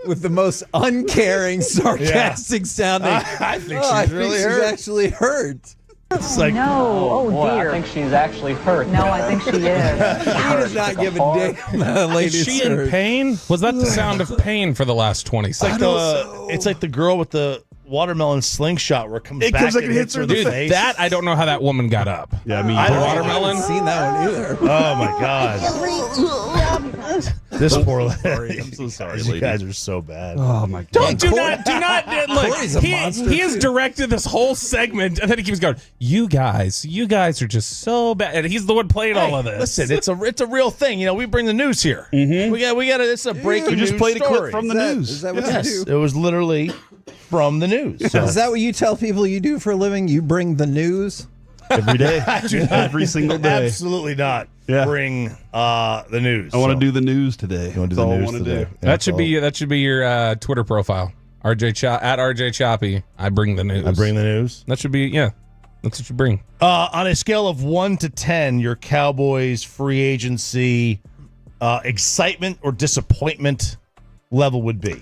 with the most uncaring, sarcastic sounding? I think I she's really think hurt. she's actually hurt. It's like, No. Oh, boy, dear. I think she's actually hurt. No, I think she is. He does not give a damn. That Is lady's she in hurt. pain? Was that the sound of pain for the last 20 seconds? it's like the girl with the watermelon slingshot where it comes back comes back and and hits her in hits the Dude, face. that I don't know how that woman got up. Yeah, I mean, I The don't- watermelon? I haven't seen that one either. Oh my god. This poor lady. I'm so sorry, You lady. guys are so bad. Oh my Don't god. do not look. Corey's a monster, He has too. directed this whole segment, and then he keeps going. You guys are just so bad. And he's the one playing all of this. Listen, it's a real thing. You know, we bring the news here. Mm-hmm. We got it's a breaking You just news played a story. clip from the news. Is that what Yes, you do? it was literally from the news. So Is that what you tell people you do for a living? You bring the news? Every day. I do not- Every single day. Absolutely not. Yeah. Bring the news. I want to do the news today. You want to do That's the all I news want to today? do. That should be your Twitter profile. at RJ Choppy. I bring the news. I bring the news. That should be That's what you bring. On a scale of 1 to 10, your Cowboys free agency excitement or disappointment level would be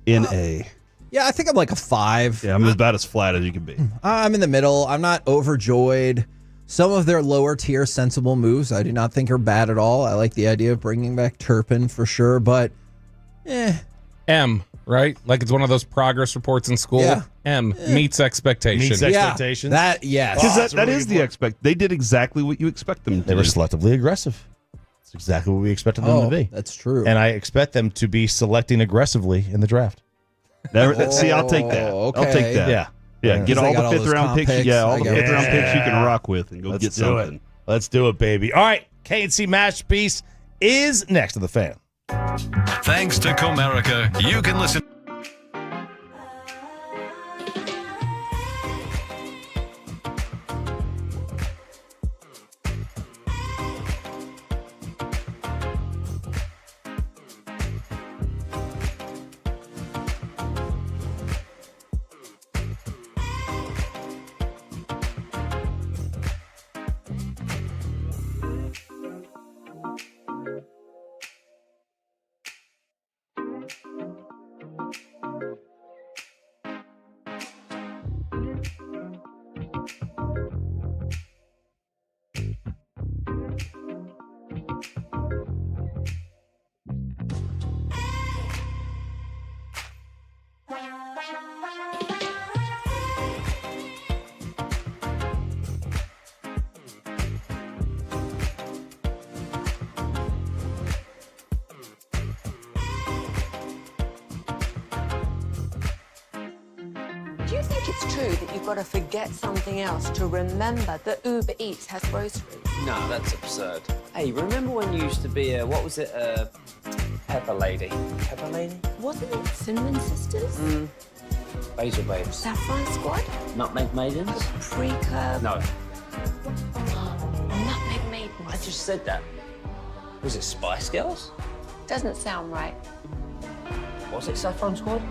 in A. Yeah, I think I'm like a 5. Yeah, I'm about as flat as you can be. I'm in the middle. I'm not overjoyed. Some of their lower tier sensible moves I do not think are bad at all. I like the idea of bringing back Turpin for sure, but M, right? Like it's one of those progress reports in school. Yeah. M meets expectation. Meets expectations. That yes. Because that is the expect. They did exactly what you expect them to They were do. selectively aggressive. That's exactly what we expected them to be. That's true. And I expect them to be selecting aggressively in the draft. See, I'll take that. okay. I'll take that. Yeah. Yeah, Because get they all got the all fifth those round comp picks. picks. Yeah, all I the get fifth it. round picks you can Yeah. rock with and go Let's get do something. it. Let's do it, baby. All right. KNC Masterpiece is next to the fan. Thanks to Comerica, you can listen. think it's true that you've got to forget something else to remember that Uber Eats has groceries? No, that's absurd. Hey, remember when you used to be a, what was it, a pepper lady? Pepper lady? Wasn't it Cinnamon Sisters? Basil babes. Saffron Squad? Nutmeg maidens? Pre-curb? No. Nutmeg Maidens. I just said that. Was it Spice Girls? Doesn't sound right. Was it Saffron Squad?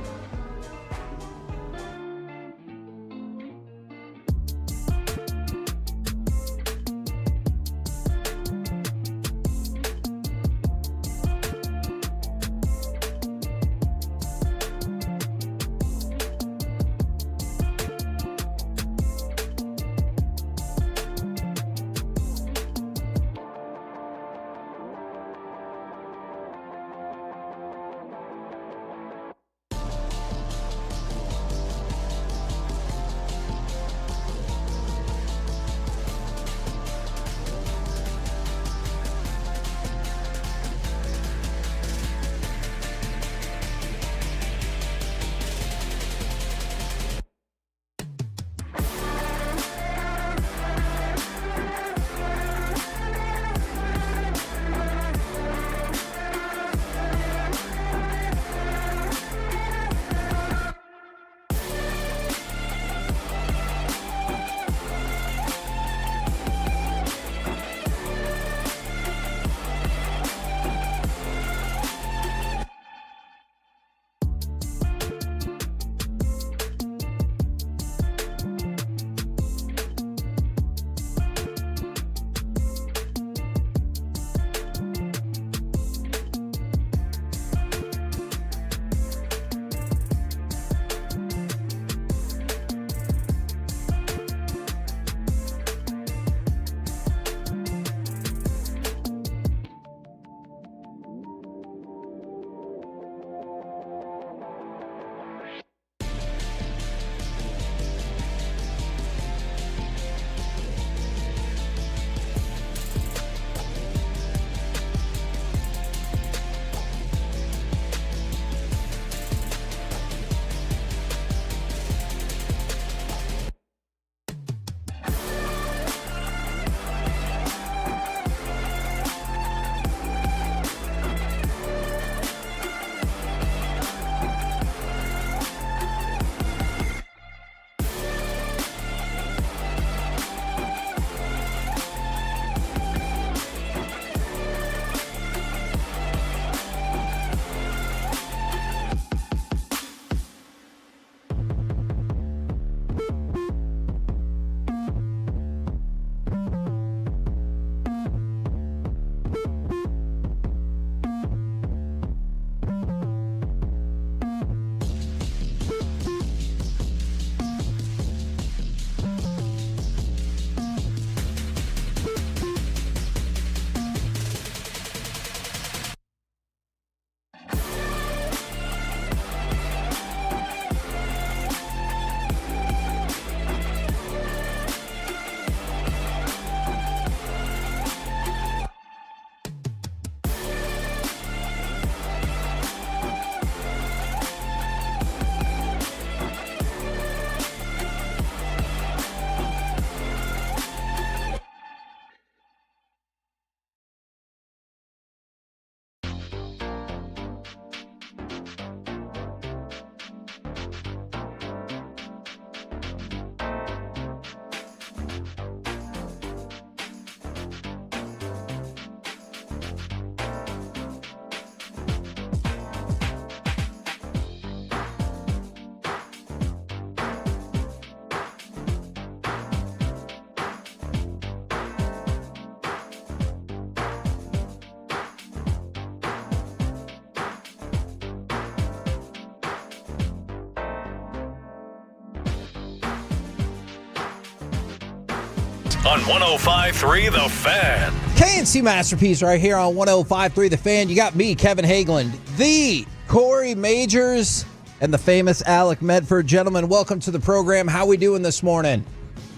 on 105.3 The Fan. KNC Masterpiece right here on 105.3 The Fan. You got me, Kevin Hageland, the Corey Majors, and the famous Alec Medford. Gentlemen, welcome to the program. How we doing this morning?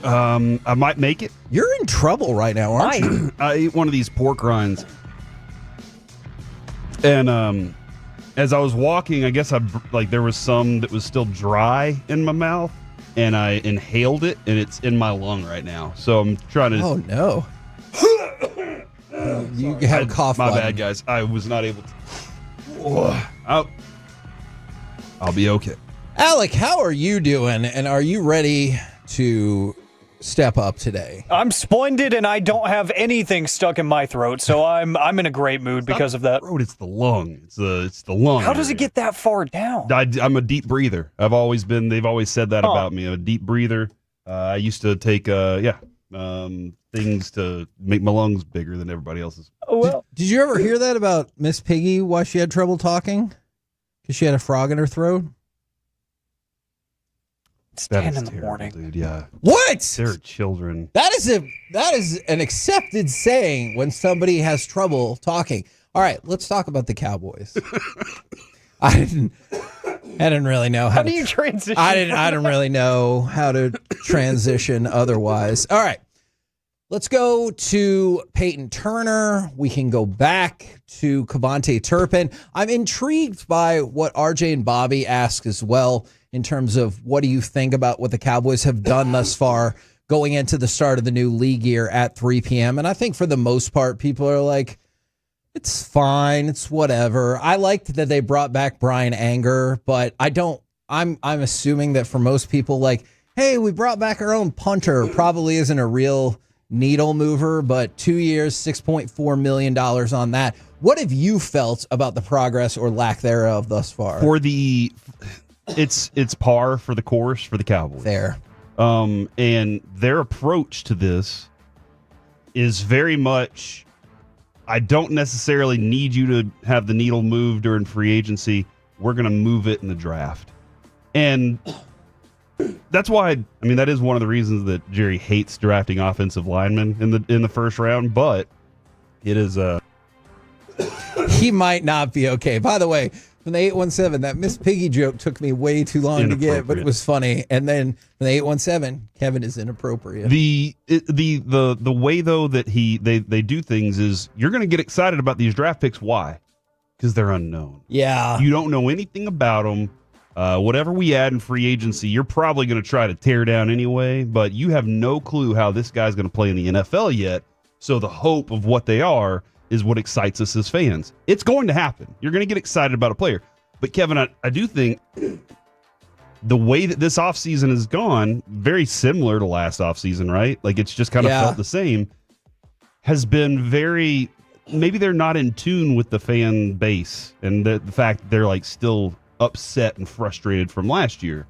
I might make it. You're in trouble right now, aren't you? I ate one of these pork rinds. And as I was walking, I guess there was some that was still dry in my mouth. and I inhaled it, and it's in my lung right now. So I'm trying to. Oh no! You have a cough. My button. bad, guys. I was not able to. I'll be okay. Alec, how are you doing? And are you ready to step up today? I'm splendid, and I don't have anything stuck in my throat, so I'm in a great mood because of that. Throat, it's the lung. It's the lung. How does it get that far down? I'm a deep breather. They've always said that about me. I'm a deep breather. I used to take things to make my lungs bigger than everybody else's. Well, did you ever hear that about Miss Piggy? Why she had trouble talking? Because she had a frog in her throat. It's 10 in the morning, dude. Yeah. What? They're children. That is an accepted saying when somebody has trouble talking. All right, let's talk about the Cowboys. I didn't really know how do you transition? I didn't really know how to transition otherwise. All right. Let's go to Peyton Turner. We can go back to Kevontae Turpin. I'm intrigued by what RJ and Bobby asked as well in terms of what do you think about what the Cowboys have done thus far going into the start of the new league year at 3 p.m. And I think for the most part, people are like, it's fine. It's whatever. I liked that they brought back Brian Anger, but I'm assuming that for most people, like, hey, we brought back our own punter probably isn't a real needle mover, but 2 years, $6.4 million on that. What have you felt about the progress or lack thereof thus far? It's par for the course for the Cowboys. There. And their approach to this is very much, I don't necessarily need you to have the needle moved during free agency. We're going to move it in the draft. And that's why, that is one of the reasons that Jerry hates drafting offensive linemen in the first round, but it is he might not be okay. By the way, from the 817, that Miss Piggy joke took me way too long to get, but it was funny. And then from the 817, Kevin is inappropriate. The way though that they do things is you're going to get excited about these draft picks. Why? Because they're unknown. Yeah. You don't know anything about them. Whatever we add in free agency, you're probably going to try to tear down anyway, but you have no clue how this guy's going to play in the NFL yet. So the hope of what they are is what excites us as fans. It's going to happen. You're going to get excited about a player. But Kevin, I do think the way that this offseason has gone, very similar to last offseason, right? Like it's just kind of felt the same, has been very, maybe they're not in tune with the fan base and the fact that they're like still upset and frustrated from last year.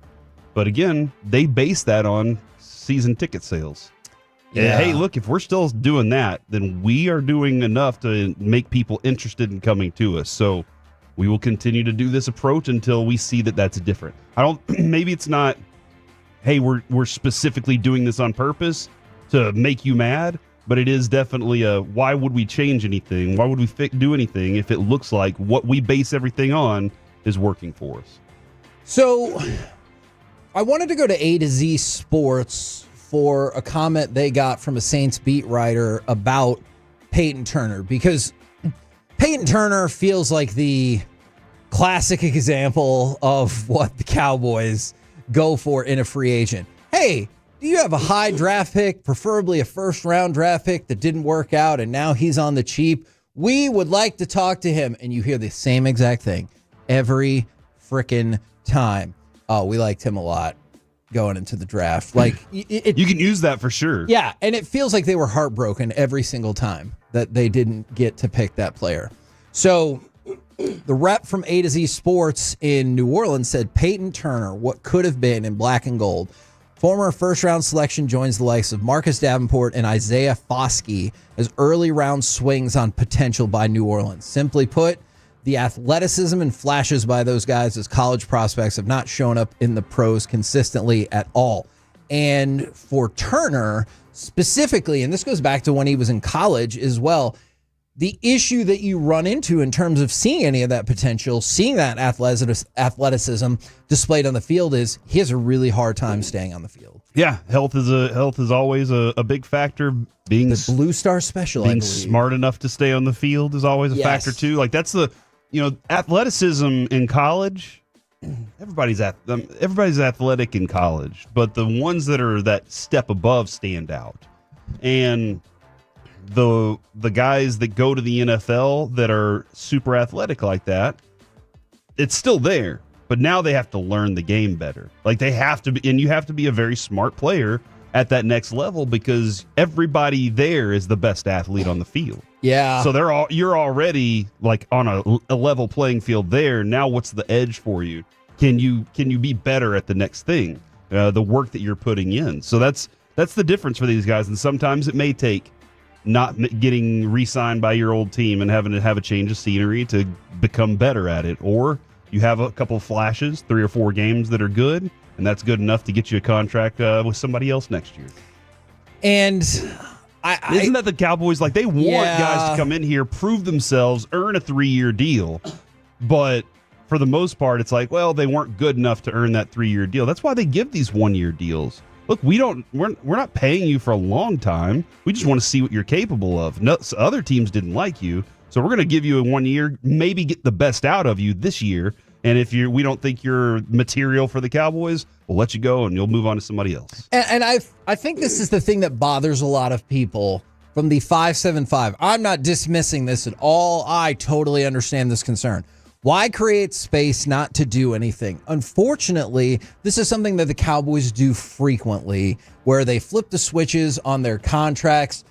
But again, they base that on season ticket sales. Yeah. And hey, look, if we're still doing that, then we are doing enough to make people interested in coming to us. So we will continue to do this approach until we see that that's different. Maybe it's not, hey, we're specifically doing this on purpose to make you mad, but it is definitely why would we change anything? Why would we do anything if it looks like what we base everything on is working for us? So I wanted to go to A to Z Sports for a comment they got from a Saints beat writer about Peyton Turner, because Peyton Turner feels like the classic example of what the Cowboys go for in a free agent. Hey, do you have a high draft pick, preferably a first-round draft pick that didn't work out, and now he's on the cheap? We would like to talk to him. And you hear the same exact thing every frickin' time. Oh, we liked him a lot going into the draft. Like you can use that for sure. Yeah, and it feels like they were heartbroken every single time that they didn't get to pick that player. So the rep from A to Z Sports in New Orleans said Peyton Turner, what could have been in black and gold. Former first-round selection joins the likes of Marcus Davenport and Isaiah Foskey as early round swings on potential by New Orleans. Simply put, the athleticism and flashes by those guys as college prospects have not shown up in the pros consistently at all. And for Turner specifically, and this goes back to when he was in college as well, the issue that you run into in terms of seeing any of that potential, seeing that athleticism displayed on the field is he has a really hard time staying on the field. Yeah, health is always a big factor. Being the Blue Star Special, being smart enough to stay on the field is always a factor too. Like that's the athleticism in college everybody's athletic in college, but the ones that are that step above stand out. And the guys that go to the NFL that are super athletic like that, it's still there, but now they have to learn the game better. Like they have to be, and you have to be a very smart player at that next level because everybody there is the best athlete on the field. Yeah. So you're already like on a level playing field there. Now what's the edge for you? Can you be better at the next thing? The work that you're putting in. So that's the difference for these guys. And sometimes it may take not getting re-signed by your old team and having to have a change of scenery to become better at it. Or you have a couple of flashes, 3 or 4 games that are good, and that's good enough to get you a contract with somebody else next year. And isn't that the Cowboys? Like, they want guys to come in here, prove themselves, earn a 3-year deal. But for the most part, it's like, well, they weren't good enough to earn that 3-year deal. That's why they give these 1-year deals. Look, we're not paying you for a long time. We just want to see what you're capable of. No, other teams didn't like you, so we're going to give you a 1 year, maybe get the best out of you this year. And if we don't think you're material for the Cowboys, we'll let you go and you'll move on to somebody else. And I think this is the thing that bothers a lot of people from the 575. I'm not dismissing this at all. I totally understand this concern. Why create space not to do anything? Unfortunately, this is something that the Cowboys do frequently, where they flip the switches on their contracts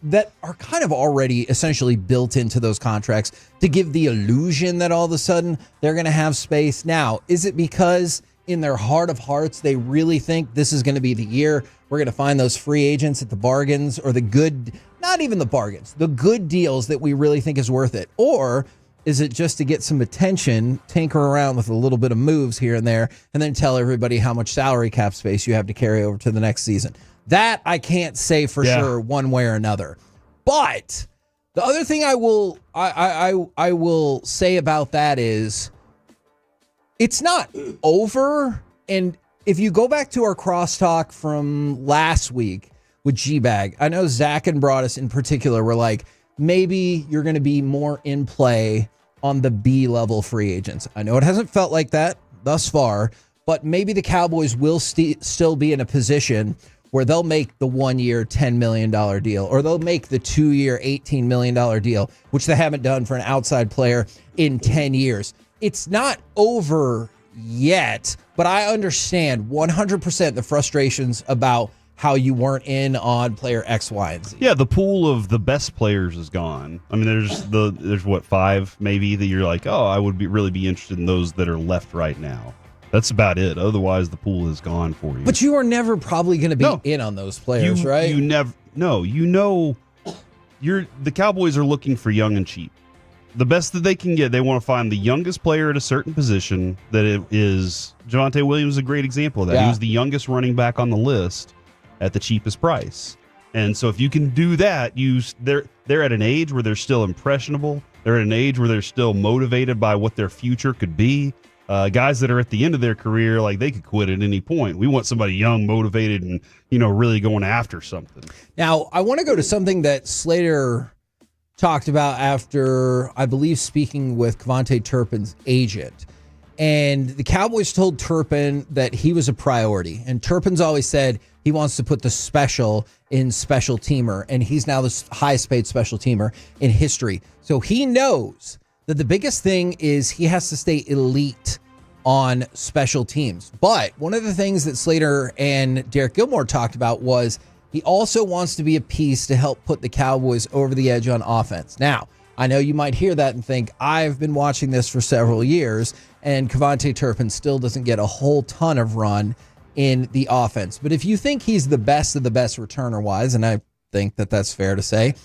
that are kind of already essentially built into those contracts to give the illusion that all of a sudden they're going to have space. Now, is it because in their heart of hearts they really think this is going to be the year we're going to find those free agents at the bargains or the good, not even the bargains, the good deals that we really think is worth it? Or is it just to get some attention, tinker around with a little bit of moves here and there, and then tell everybody how much salary cap space you have to carry over to the next season? That I can't say for sure one way or another. But the other thing I will say about that is it's not over. And if you go back to our crosstalk from last week with G-Bag, I know Zach and Broadus in particular were like, maybe you're going to be more in play on the B-level free agents. I know it hasn't felt like that thus far, but maybe the Cowboys will still be in a position where they'll make the 1 year $10 million deal, or they'll make the 2 year $18 million deal, which they haven't done for an outside player in 10 years. It's not over yet, but I understand 100% the frustrations about how you weren't in on player X, Y, and Z. Yeah, the pool of the best players is gone. I mean, there's what, 5 maybe that you're like, oh, I would really be interested in those that are left right now. That's about it. Otherwise, the pool is gone for you. But you are never probably going to be in on those players, right? You never. No, the Cowboys are looking for young and cheap. The best that they can get, they want to find the youngest player at a certain position. That it is Javonte Williams is a great example of that. He was the youngest running back on the list at the cheapest price. And so if you can do that, they're at an age where they're still impressionable. They're at an age where they're still motivated by what their future could be. Guys that are at the end of their career, like they could quit at any point. We want somebody young, motivated, and really going after something. Now, I want to go to something that Slater talked about after, I believe, speaking with Kevontae Turpin's agent. And the Cowboys told Turpin that he was a priority. And Turpin's always said he wants to put the special in special teamer. And he's now the highest paid special teamer in history. So he knows that the biggest thing is he has to stay elite on special teams. But one of the things that Slater and Derek Gilmore talked about was he also wants to be a piece to help put the Cowboys over the edge on offense. Now, I know you might hear that and think, I've been watching this for several years, and Kevontae Turpin still doesn't get a whole ton of run in the offense. But if you think he's the best of the best returner-wise, and I think that that's fair to say,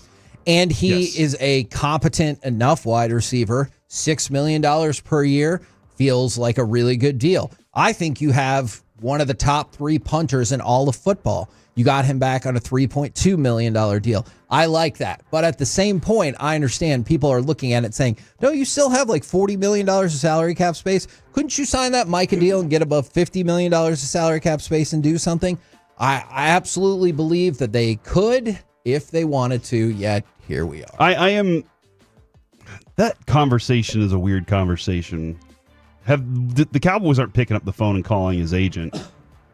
and he is a competent enough wide receiver, $6 million per year feels like a really good deal. I think you have one of the top 3 punters in all of football. You got him back on a $3.2 million deal. I like that. But at the same point, I understand people are looking at it saying, no, you still have like $40 million of salary cap space. Couldn't you sign that Micah deal and get above $50 million of salary cap space and do something? I absolutely believe that they could if they wanted to, yet here we are. I am. That conversation is a weird conversation. the Cowboys aren't picking up the phone and calling his agent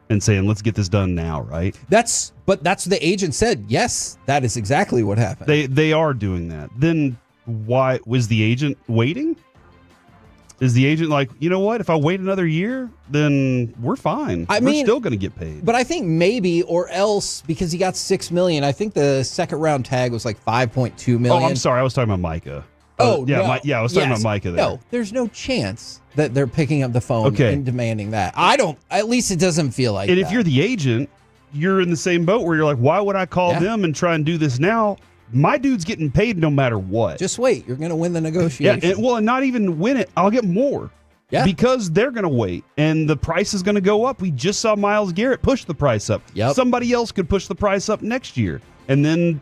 and saying, let's get this done now, right? That's what the agent said. Yes, that is exactly what happened. They are doing that. Then why was the agent waiting? Is the agent like, you know what? If I wait another year, then we're fine. We're still going to get paid. But I think maybe or else because he got $6 million. I think the second round tag was like $5.2 million. Oh, I'm sorry. I was talking about Micah. Oh, yeah, no. I was talking about Micah there. No, there's no chance that they're picking up the phone and demanding that. At least it doesn't feel like and that. if you're the agent, you're in the same boat where you're like, why would I call them and try and do this now? My dude's getting paid no matter what. Just wait. You're going to win the negotiation. Yeah, and not even win it. I'll get more. Yeah. Because they're going to wait, and the price is going to go up. We just saw Myles Garrett push the price up. Yep. Somebody else could push the price up next year. And then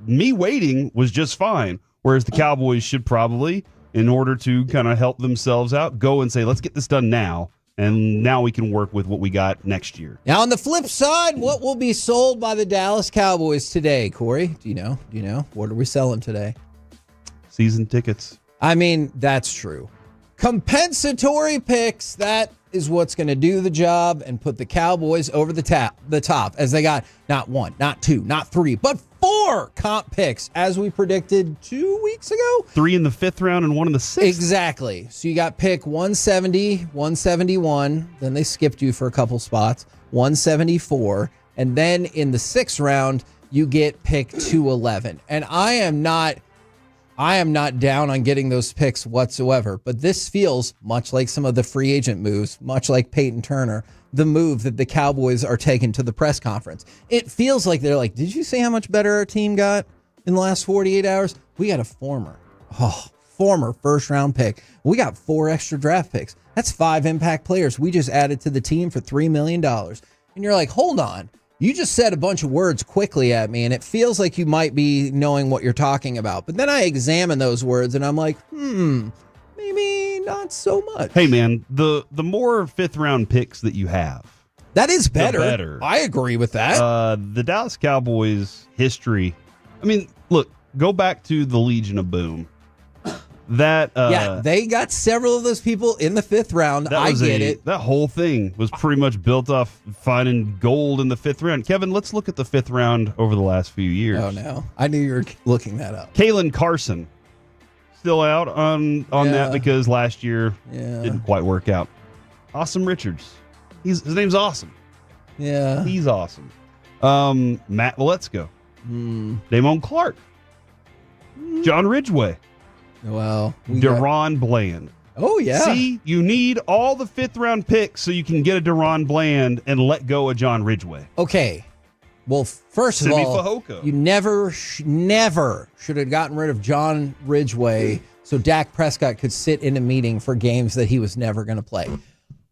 me waiting was just fine. Whereas the Cowboys should probably, in order to kind of help themselves out, go and say, let's get this done now. And now we can work with what we got next year. Now, on the flip side, what will be sold by the Dallas Cowboys today, Corey? Do you know? What are we selling today? Season tickets. I mean, that's true. Compensatory picks, that is what's going to do the job and put the Cowboys over the top as they got not 1, not 2, not 3, but 4 comp picks as we predicted 2 weeks ago. 3 in the 5th round and 1 in the 6th. Exactly. So you got pick 170, 171, then they skipped you for a couple spots, 174, and then in the 6th round you get pick 211. And I am not down on getting those picks whatsoever, but this feels much like some of the free agent moves, much like Peyton Turner, the move that the Cowboys are taking to the press conference. It feels like they're like, did you see how much better our team got in the last 48 hours? We got a former first round pick. We got 4 extra draft picks. That's 5 impact players we just added to the team for $3 million. And you're like, hold on. You just said a bunch of words quickly at me, and it feels like you might be knowing what you're talking about. But then I examine those words, and I'm like, maybe not so much. Hey, man, the more 5th round picks that you have, that is better. The better. I agree with that. The Dallas Cowboys history. I mean, look, go back to the Legion of Boom. They got several of those people in the 5th round. I get it. That whole thing was pretty much built off finding gold in the 5th round. Kevin, let's look at the 5th round over the last few years. Oh, no. I knew you were looking that up. Kalen Carson, still out on that because last year didn't quite work out. Awesome Richards. His name's Awesome. Yeah. He's awesome. Matt Valetzko. Damone Clark. John Ridgeway. Well, Deron Bland. Oh, yeah. See, you need all the 5th round picks so you can get a Deron Bland and let go of John Ridgeway. Okay. Well, first of all, Fehoko. You never should have gotten rid of John Ridgeway so Dak Prescott could sit in a meeting for games that he was never going to play.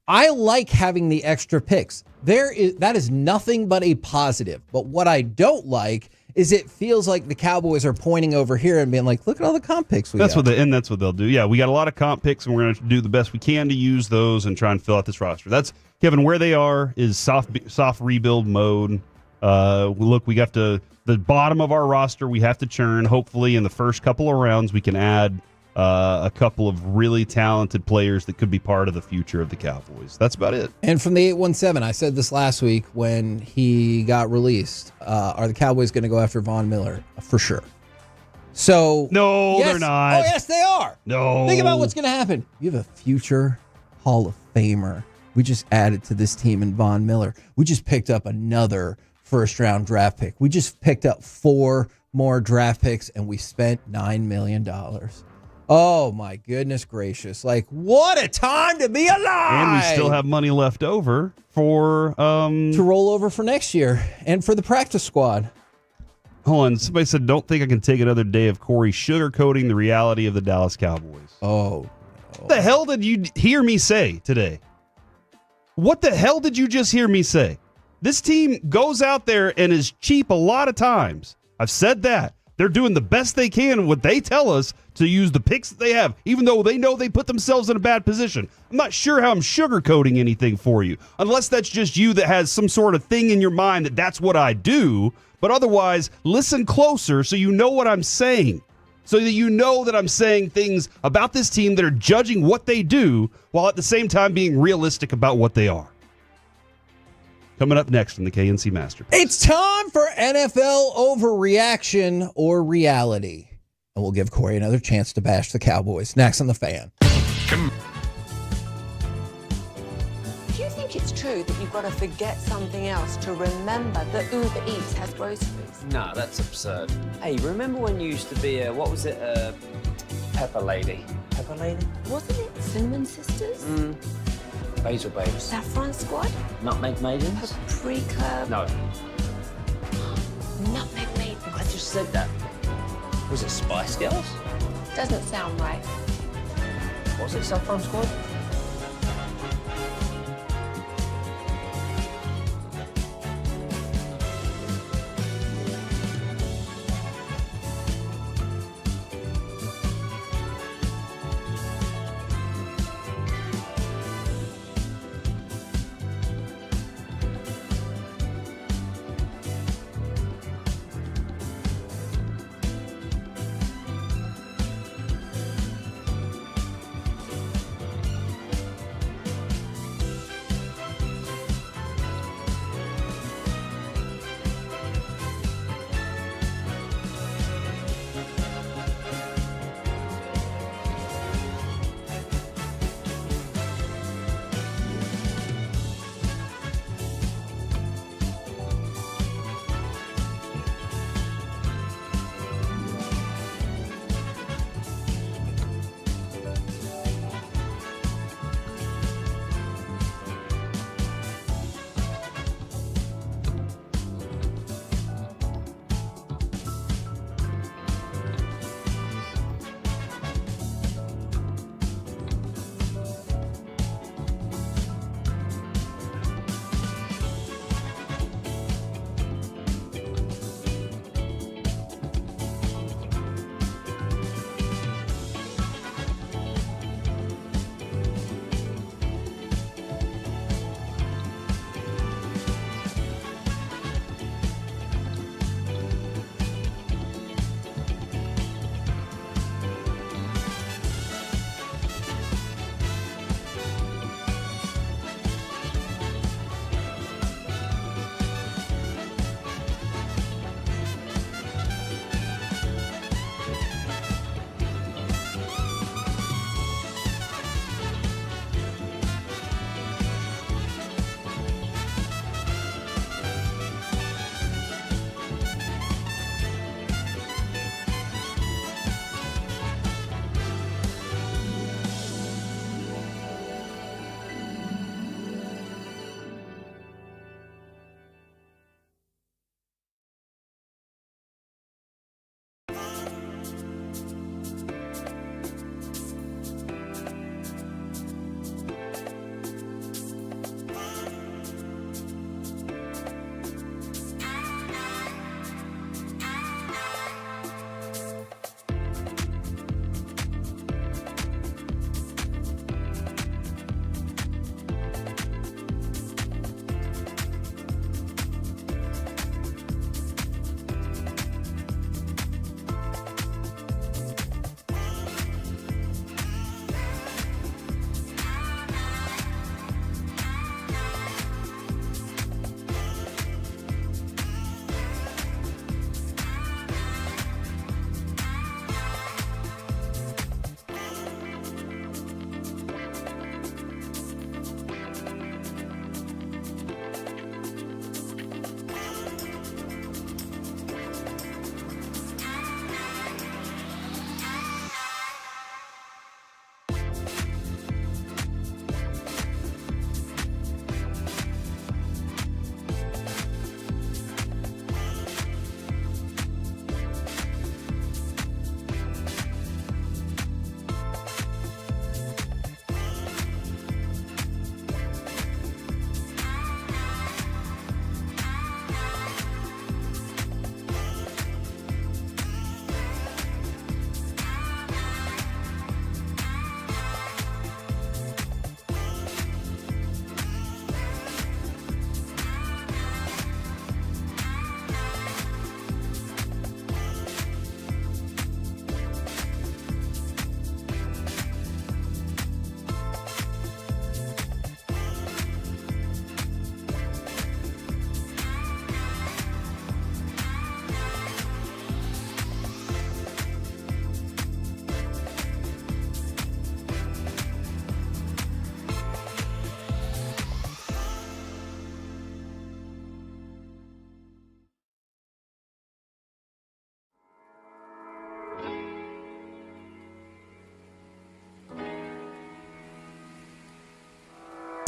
I like having the extra picks. That is nothing but a positive. But what I don't like is it feels like the Cowboys are pointing over here and being like, look at all the comp picks we got. That's what they'll do. Yeah, we got a lot of comp picks, and we're going to do the best we can to use those and try and fill out this roster. That's, Kevin, where they are is soft rebuild mode. Look, we got to the bottom of our roster. We have to churn. Hopefully, in the first couple of rounds, we can add a couple of really talented players that could be part of the future of the Cowboys. That's about it. And from the 817, I said this last week when he got released, are the Cowboys going to go after Von Miller? For sure. So no, yes, they're not. Oh, yes, they are. No. Think about what's going to happen. You have a future Hall of Famer. We just added to this team in Von Miller. We just picked up another first-round draft pick. We just picked up 4 more draft picks, and we spent $9 million. Oh, my goodness gracious. Like, what a time to be alive. And we still have money left over for to roll over for next year and for the practice squad. Hold on. Somebody said, don't think I can take another day of Corey sugarcoating the reality of the Dallas Cowboys. Oh. What the hell did you hear me say today? What the hell did you just hear me say? This team goes out there and is cheap a lot of times. I've said that. They're doing the best they can, what they tell us, to use the picks that they have, even though they know they put themselves in a bad position. I'm not sure how I'm sugarcoating anything for you, unless that's just you that has some sort of thing in your mind that that's what I do. But otherwise, listen closer so you know what I'm saying. so that you know that I'm saying things about this team that are judging what they do while at the same time being realistic about what they are. Coming up next in the KNC Masterpiece. It's time for NFL overreaction or reality. And we'll give Corey another chance to bash the Cowboys. Next on The Fan. Do you think it's true that you've got to forget something else to remember that Uber Eats has groceries? No, that's absurd. Hey, remember when you used to be a pepper lady? Pepper lady? Wasn't it Cinnamon Sisters? Basil babes. Saffron Squad? Nutmeg maidens? Paprika? No. Nutmeg Maidens? I just said that. Was it Spice Girls? Doesn't sound right. Was it Saffron Squad?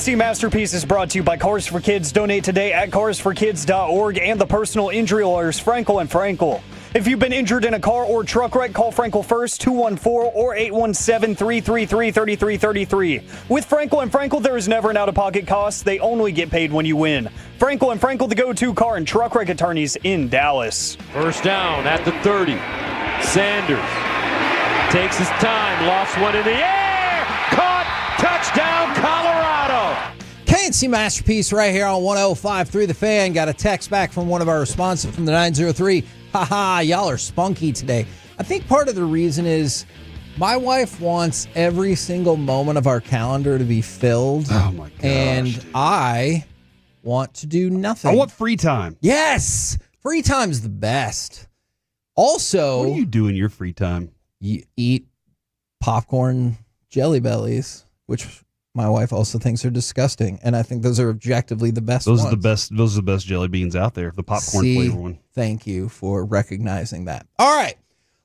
Masterpiece is brought to you by Cars for Kids. Donate today at carsforkids.org and the personal injury lawyers Frankel and Frankel. If you've been injured in a car or truck wreck, call Frankel first, 214 or 817-333-3333. With Frankel and Frankel, there is never an out-of-pocket cost. They only get paid when you win. Frankel and Frankel, the go-to car and truck wreck attorneys in Dallas. First down at the 30. Sanders takes his time, lost one in the air, caught, touchdown, Colorado. KNC Masterpiece right here on 105.3 The Fan. Got a text back from one of our responsive from the 903. Haha, y'all are spunky today. I think part of the reason is my wife wants every single moment of our calendar to be filled. Oh my gosh. And I want to do nothing. I want free time. Yes. Free time's the best. Also, what do you do in your free time? You eat popcorn Jelly Bellies, which my wife also thinks are disgusting, and I think those are objectively the best Those ones. are the best. Those are the best jelly beans out there. The popcorn flavor one. Thank you for recognizing that. All right,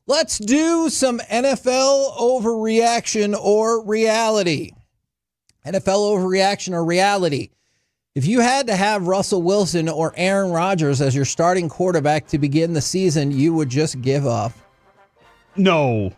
let's do some NFL overreaction or reality. NFL overreaction or reality. If you had to have Russell Wilson or Aaron Rodgers as your starting quarterback to begin the season, you would just give up. No,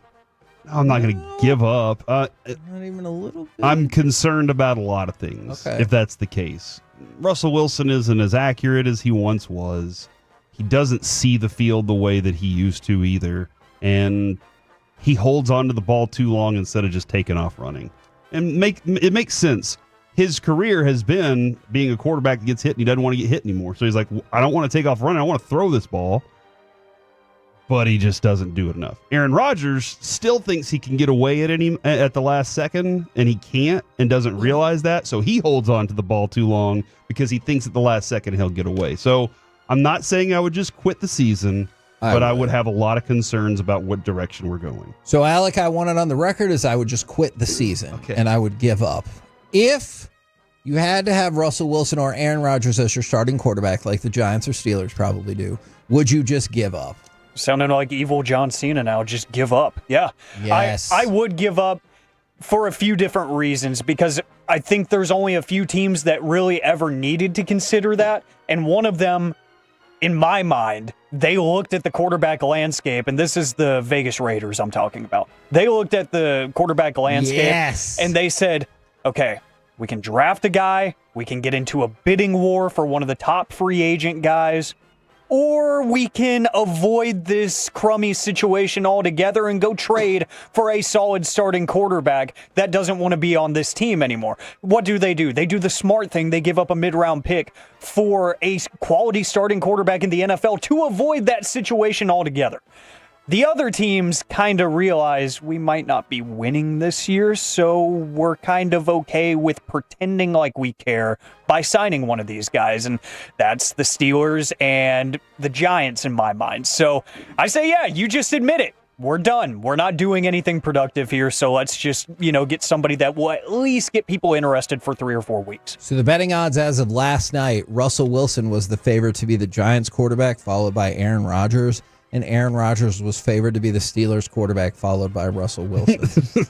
I'm not going to give up. Not even a little bit? I'm concerned about a lot of things, if that's the case. Russell Wilson isn't as accurate as he once was. He doesn't see the field the way that he used to either. And he holds onto the ball too long instead of just taking off running. And it makes sense. His career has been being a quarterback that gets hit and he doesn't want to get hit anymore. So he's like, I don't want to take off running. I want to throw this ball. But he just doesn't do it enough. Aaron Rodgers still thinks he can get away at the last second, and he can't and doesn't realize that. So he holds on to the ball too long because he thinks at the last second he'll get away. So I'm not saying I would just quit the season, but I would have a lot of concerns about what direction we're going. So, Alec, I want it on the record is I would just quit the season and I would give up. If you had to have Russell Wilson or Aaron Rodgers as your starting quarterback, like the Giants or Steelers probably do, would you just give up? Sounding like evil John Cena now. Just give up. Yeah. Yes. I would give up for a few different reasons because I think there's only a few teams that really ever needed to consider that. And one of them, in my mind, they looked at the quarterback landscape, and this is the Vegas Raiders I'm talking about. They looked at the quarterback landscape and they said, okay, we can draft a guy, we can get into a bidding war for one of the top free agent guys, or we can avoid this crummy situation altogether and go trade for a solid starting quarterback that doesn't want to be on this team anymore. What do? They do the smart thing. They give up a mid-round pick for a quality starting quarterback in the NFL to avoid that situation altogether. The other teams kind of realize we might not be winning this year, so we're kind of okay with pretending like we care by signing one of these guys, and that's the Steelers and the Giants in my mind. So I say, yeah, you just admit it. We're done. We're not doing anything productive here, so let's just, get somebody that will at least get people interested for 3 or 4 weeks. So the betting odds as of last night, Russell Wilson was the favorite to be the Giants quarterback, followed by Aaron Rodgers. And Aaron Rodgers was favored to be the Steelers quarterback, followed by Russell Wilson.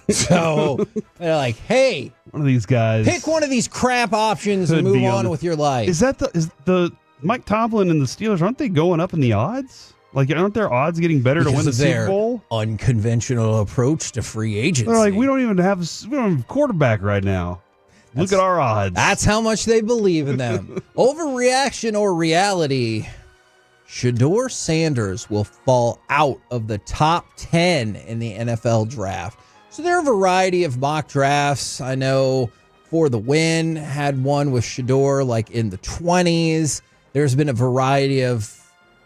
So they're like, hey, one of these guys, pick one of these crap options and move on with your life. Is the Mike Tomlin and the Steelers, aren't they going up in the odds? Like, aren't their odds getting better to win the Super Bowl? Unconventional approach to free agency. They're like, we don't have a quarterback right now. Look at our odds. That's how much they believe in them. Overreaction or reality? Shedeur Sanders will fall out of the top 10 in the NFL draft. So there are a variety of mock drafts. I know For the Win had one with Shedeur like in the 20s. There's been a variety of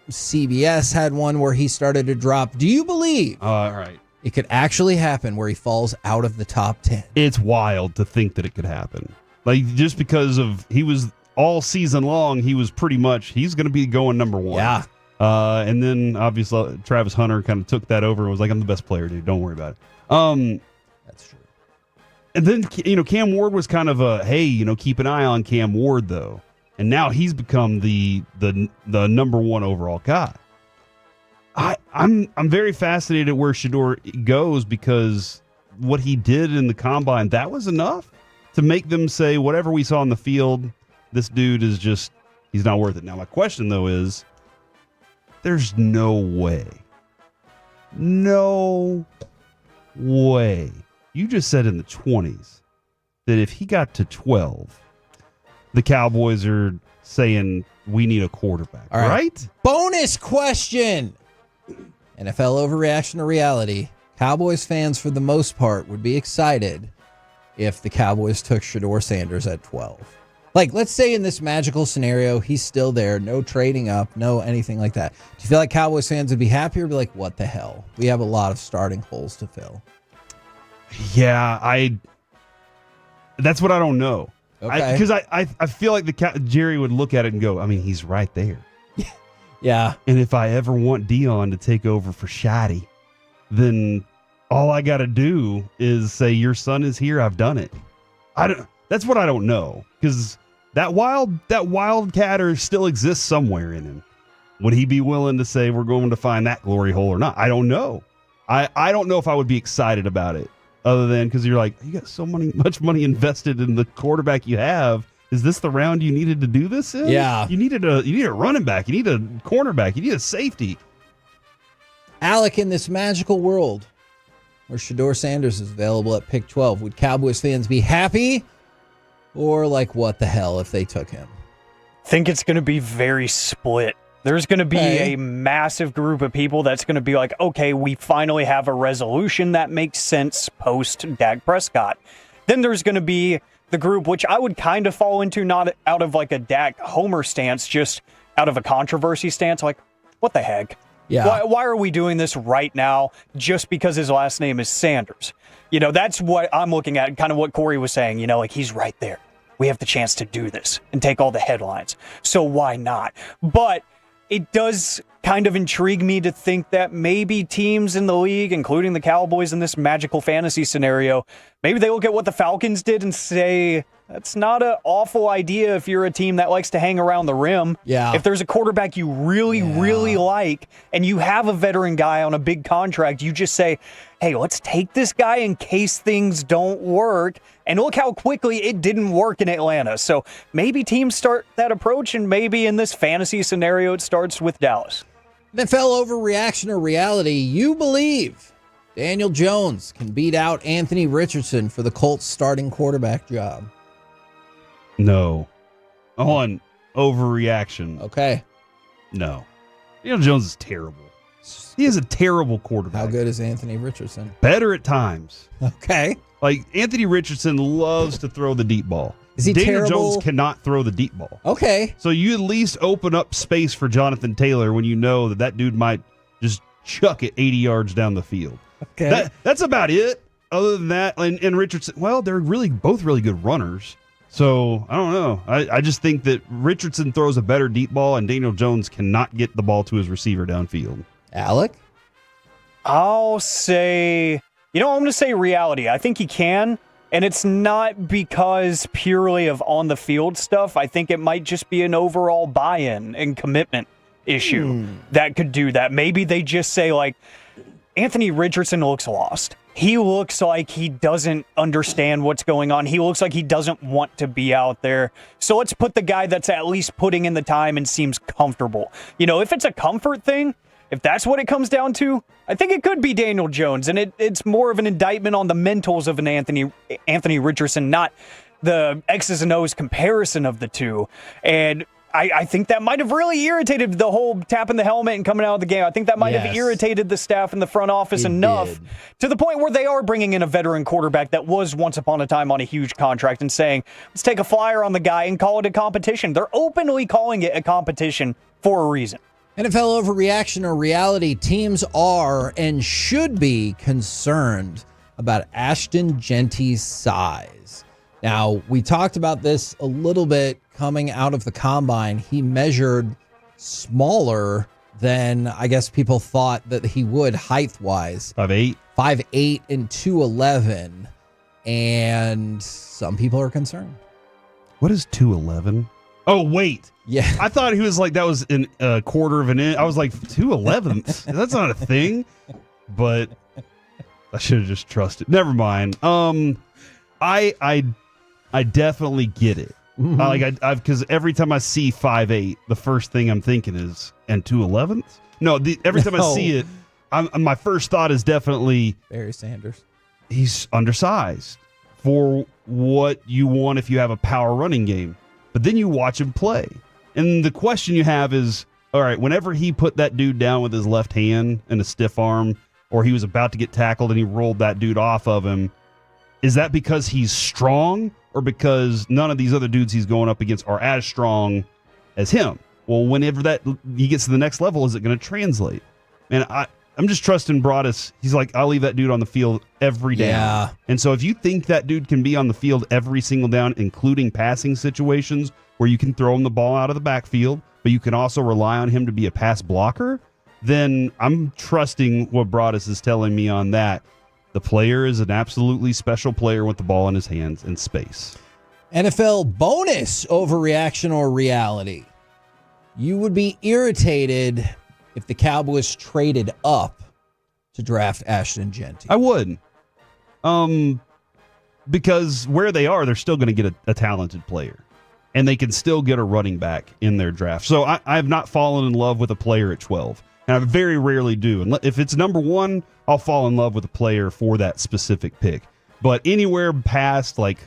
CBS had one where he started to drop. Do you believe it could actually happen where he falls out of the top 10? It's wild to think that it could happen. Like, just because he was all season long, he was pretty much, he's going to be going number one. Yeah. And then obviously Travis Hunter kind of took that over and was like, I'm the best player, dude. Don't worry about it. That's true. And then, Cam Ward was kind of hey, keep an eye on Cam Ward though. And now he's become the number one overall guy. I'm very fascinated where Shedeur goes because what he did in the combine, that was enough to make them say whatever we saw on the field, this dude is just, he's not worth it. Now, my question, though, is there's no way. No way. You just said in the 20s that if he got to 12, the Cowboys are saying we need a quarterback, All right? Bonus question. NFL overreaction or reality? Cowboys fans, for the most part, would be excited if the Cowboys took Shedeur Sanders at 12. Like, let's say in this magical scenario, he's still there, no trading up, no anything like that. Do you feel like Cowboys fans would be happy or be like, what the hell? We have a lot of starting holes to fill. Yeah, that's what I don't know. Okay. Because I feel like Jerry would look at it and go, I mean, he's right there. Yeah. And if I ever want Dion to take over for Shaddy, then all I got to do is say, your son is here. I've done it. That's what I don't know. Because that wildcatter still exists somewhere in him. Would he be willing to say we're going to find that glory hole or not? I don't know. I don't know if I would be excited about it, other than because you're like, you got so much money invested in the quarterback you have. Is this the round you needed to do this in? Yeah. You need a running back. You need a cornerback. You need a safety. Alec, in this magical world where Shedeur Sanders is available at pick 12, would Cowboys fans be happy or like, what the hell if they took him? I think it's going to be very split. There's going to be a massive group of people that's going to be like, okay, we finally have a resolution that makes sense post Dak Prescott. Then there's going to be the group, which I would kind of fall into, not out of like a Dak homer stance, just out of a controversy stance. Like, what the heck? Yeah. Why are we doing this right now just because his last name is Sanders? You know, that's what I'm looking at, kind of what Corey was saying, you know, like he's right there. We have the chance to do this and take all the headlines. So why not? But it does kind of intrigue me to think that maybe teams in the league, including the Cowboys in this magical fantasy scenario, maybe they look at what the Falcons did and say, that's not an awful idea if you're a team that likes to hang around the rim. Yeah. If there's a quarterback you really, really like and you have a veteran guy on a big contract, you just say, hey, let's take this guy in case things don't work. And look how quickly it didn't work in Atlanta. So maybe teams start that approach, and maybe in this fantasy scenario, it starts with Dallas. NFL overreaction or reality? You believe Daniel Jones can beat out Anthony Richardson for the Colts starting quarterback job? No. On overreaction. Okay. No. Daniel Jones is terrible. He is a terrible quarterback. How good is Anthony Richardson? Better at times. Okay. Like, Anthony Richardson loves to throw the deep ball. Is he Daniel terrible? Jones cannot throw the deep ball. Okay. So you at least open up space for Jonathan Taylor when you know that dude might just chuck it 80 yards down the field. Okay. That's about it. Other than that, and Richardson, well, they're both really good runners. So, I don't know. I just think that Richardson throws a better deep ball, and Daniel Jones cannot get the ball to his receiver downfield. Alec? I'll say, I'm going to say reality. I think he can, and it's not because purely of on-the-field stuff. I think it might just be an overall buy-in and commitment issue that could do that. Maybe they just say, like, Anthony Richardson looks lost. He looks like he doesn't understand what's going on. He looks like he doesn't want to be out there. So let's put the guy that's at least putting in the time and seems comfortable. If it's a comfort thing, if that's what it comes down to, I think it could be Daniel Jones. And it's more of an indictment on the mentals of an Anthony Richardson, not the X's and O's comparison of the two. And I think that might have really irritated the whole tapping the helmet and coming out of the game. I think that might have irritated the staff in the front office enough to the point where they are bringing in a veteran quarterback that was once upon a time on a huge contract and saying, let's take a flyer on the guy and call it a competition. They're openly calling it a competition for a reason. NFL overreaction or reality? Teams are and should be concerned about Ashton Genty's size. Now, we talked about this a little bit coming out of the combine. He measured smaller than I guess people thought that he would height-wise. 5'8". 5'8" and 211. And some people are concerned. What is 211? Oh, wait. Yeah. I thought he was like, that was in a quarter of an inch. I was like, 211? That's not a thing. But I should have just trusted. Never mind. I I definitely get it. Because every time I see 5'8", the first thing I'm thinking is, and 211th? No, every time I see it, my first thought is definitely Barry Sanders. He's undersized for what you want if you have a power running game. But then you watch him play. And the question you have is, all right, whenever he put that dude down with his left hand and a stiff arm, or he was about to get tackled and he rolled that dude off of him, is that because he's strong or because none of these other dudes he's going up against are as strong as him? Well, whenever he gets to the next level, is it going to translate? And I'm just trusting Broadus. He's like, I'll leave that dude on the field every down. Yeah. And so if you think that dude can be on the field every single down, including passing situations where you can throw him the ball out of the backfield, but you can also rely on him to be a pass blocker, then I'm trusting what Broadus is telling me on that. The player is an absolutely special player with the ball in his hands in space. NFL bonus overreaction or reality. You would be irritated if the Cowboys traded up to draft Ashton Genty. I would. Because where they are, they're still going to get a talented player. And they can still get a running back in their draft. So I have not fallen in love with a player at 12. And I very rarely do. And if it's number 1, I'll fall in love with a player for that specific pick. But anywhere past like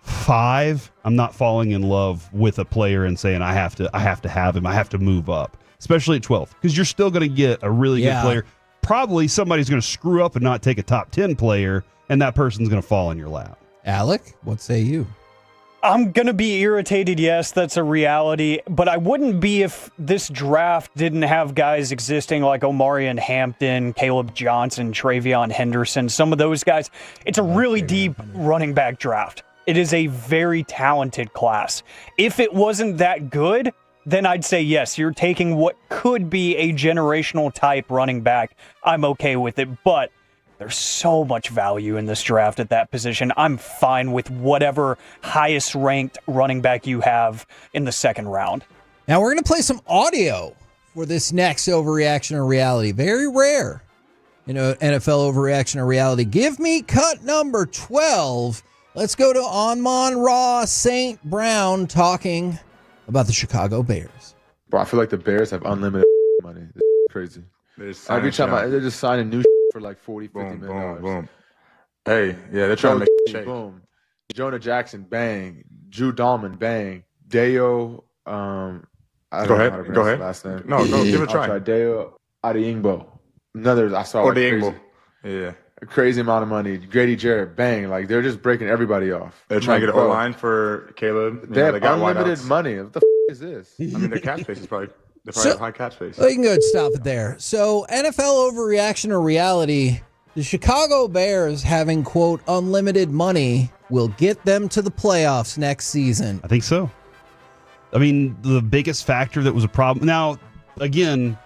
5, I'm not falling in love with a player and saying I have to have him. I have to move up, especially at 12, because you're still going to get a really good player. Probably somebody's going to screw up and not take a top 10 player, and that person's going to fall in your lap. Alec, what say you? I'm going to be irritated, yes, that's a reality, but I wouldn't be if this draft didn't have guys existing like Omarion Hampton, Caleb Johnson, Travion Henderson, some of those guys. It's a really deep running back draft. It is a very talented class. If it wasn't that good, then I'd say, yes, you're taking what could be a generational type running back. I'm okay with it, but there's so much value in this draft at that position. I'm fine with whatever highest ranked running back you have in the second round. Now we're going to play some audio for this next overreaction or reality. Very rare, NFL overreaction or reality. Give me cut number 12. Let's go to Amon-Ra St. Brown talking about the Chicago Bears. Bro, I feel like the Bears have unlimited money. This is crazy. Every time they're just signing new for like 40, 50 million dollars. Boom. Hey, yeah, they're trying to make shake. Boom. Jonah Jackson, bang. Drew Dahlman, bang. Deo, I don't know how to pronounce his last name. No, give it a try. I'll try Deo Adeyingbo. Another, I saw Adeyingbo. Yeah. A crazy amount of money. Grady Jarrett, bang. Like, they're just breaking everybody off. They're trying to get an O-line for Caleb. They have unlimited money. What the is this? I mean, their cap space is probably... They probably have high cap space. We can go and stop it there. So, NFL overreaction or reality, the Chicago Bears having, quote, unlimited money will get them to the playoffs next season. I think so. I mean, the biggest factor that was a problem. Now, again,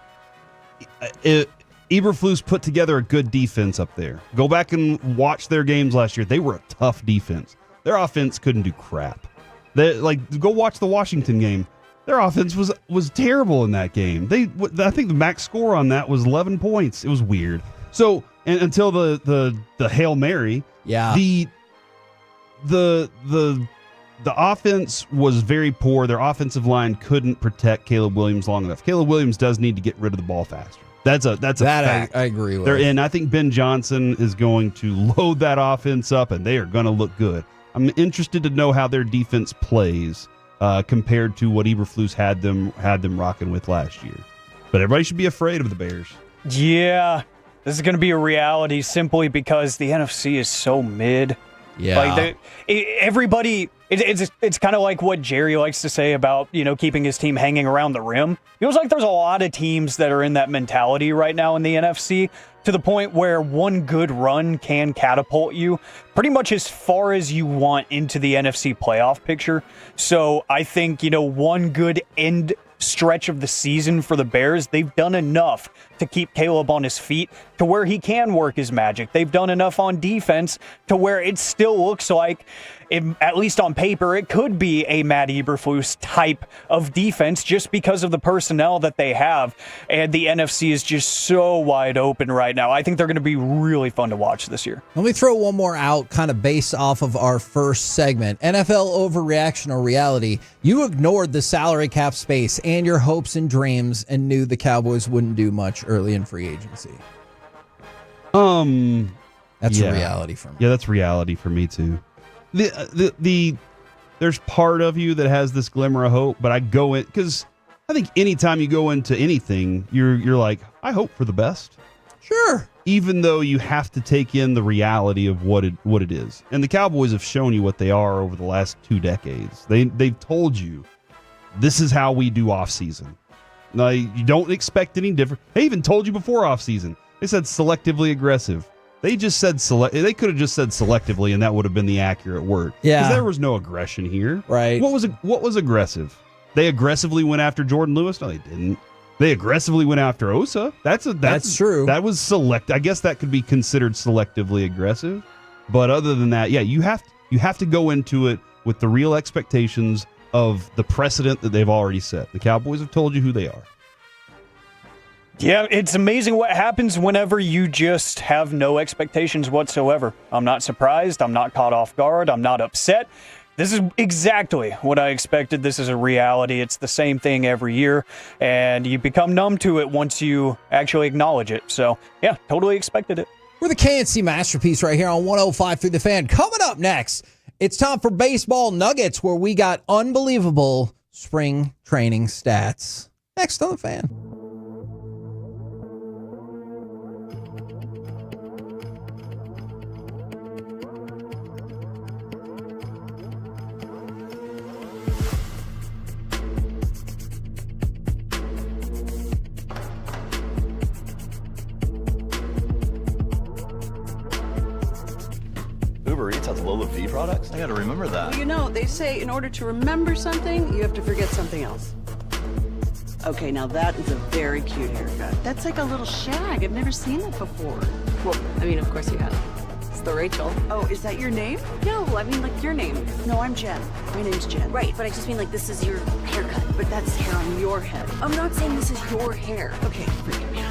Eberflus put together a good defense up there. Go back and watch their games last year. They were a tough defense. Their offense couldn't do crap. Go watch the Washington game. Their offense was terrible in that game. I think the max score on that was 11 points. It was weird. So, and until the Hail Mary, the offense was very poor. Their offensive line couldn't protect Caleb Williams long enough. Caleb Williams does need to get rid of the ball faster. That's a fact. I agree with. And I think Ben Johnson is going to load that offense up, and they are going to look good. I'm interested to know how their defense plays. Compared to what Eberflus had them rocking with last year. But everybody should be afraid of the Bears. Yeah, this is going to be a reality simply because the NFC is so mid. Yeah. Like everybody, it's kind of like what Jerry likes to say about, keeping his team hanging around the rim. It feels like there's a lot of teams that are in that mentality right now in the NFC, to the point where one good run can catapult you pretty much as far as you want into the NFC playoff picture. So I think, one good end stretch of the season for the Bears, they've done enough to keep Caleb on his feet. to where he can work his magic. They've done enough on defense to where it still looks like, at least on paper, it could be a Matt Eberflus type of defense just because of the personnel that they have. And the NFC is just so wide open right now. I think they're going to be really fun to watch this year. Let me throw one more out kind of based off of our first segment. NFL overreaction or reality. You ignored the salary cap space and your hopes and dreams and knew the Cowboys wouldn't do much early in free agency. That's reality for me. Yeah, that's reality for me too. There's part of you that has this glimmer of hope, but I go in because I think anytime you go into anything, you're like, I hope for the best. Sure. Even though you have to take in the reality of what it is. And the Cowboys have shown you what they are over the last 2 decades. They've told you this is how we do offseason. Now, you don't expect any different. They even told you before offseason. They said selectively aggressive. They just said They could have just said selectively, and that would have been the accurate word. Yeah, because there was no aggression here. Right? What was aggressive? They aggressively went after Jordan Lewis. No, they didn't. They aggressively went after Osa. That's true. That was select. I guess that could be considered selectively aggressive. But other than that, yeah, you have to go into it with the real expectations of the precedent that they've already set. The Cowboys have told you who they are. Yeah, it's amazing what happens whenever you just have no expectations whatsoever. I'm not surprised. I'm not caught off guard. I'm not upset. This is exactly what I expected. This is a reality. It's the same thing every year, and you become numb to it once you actually acknowledge it. So, yeah, totally expected it. We're the KNC Masterpiece right here on 105 through the Fan. Coming up next, it's time for Baseball Nuggets, where we got unbelievable spring training stats. Next on the Fan. Uber Eats has Lola V products? I gotta remember that. Well, you know, they say in order to remember something, you have to forget something else. Okay, now that is a very cute haircut. That's like a little shag. I've never seen it before. Well, I mean, of course you have. It's the Rachel. Oh, is that your name? No, I mean, like, your name. No, I'm Jen. My name's Jen. Right, but I just mean, like, this is your haircut. But that's hair on your head. I'm not saying this is your hair. Okay, forgive me.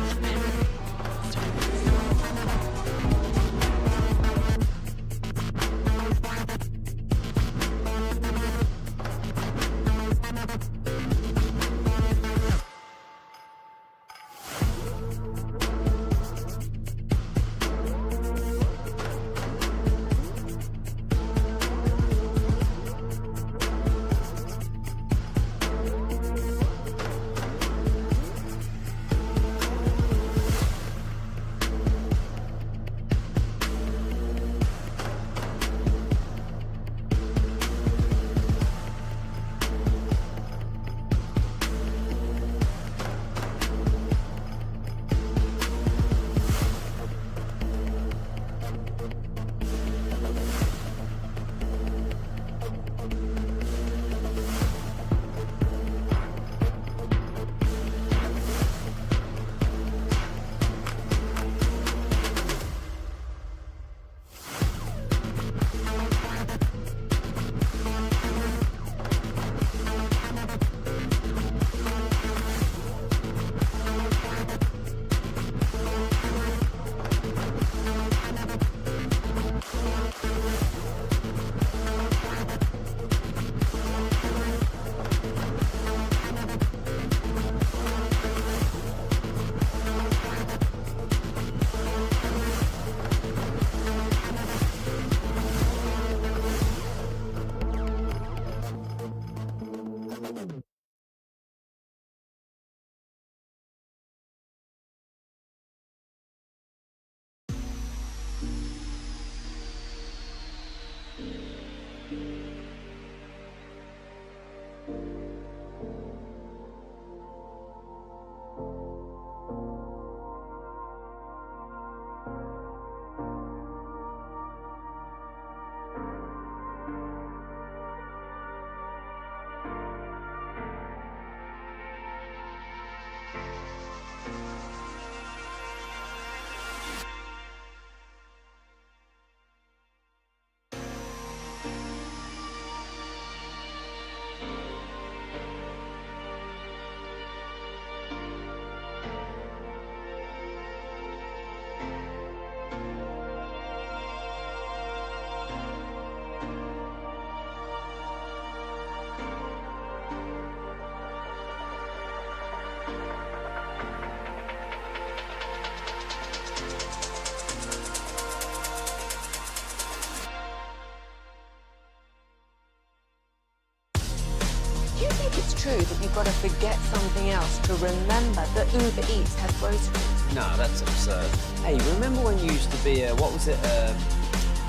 that you've got to forget something else to remember that Uber Eats has groceries? No, that's absurd. Hey, remember when you used to be what was it,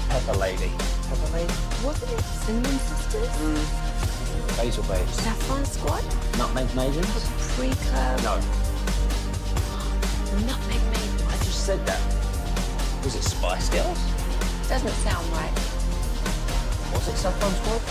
Pepper Lady? Pepper Lady? Wasn't it Cinnamon Sisters? Basil Babes. Saffron Squad? Nutmeg Maidens? Pre-curve? No. Nutmeg Maidens. I just said that. Was it Spice Girls? Doesn't sound right. Was it Saffron Squad?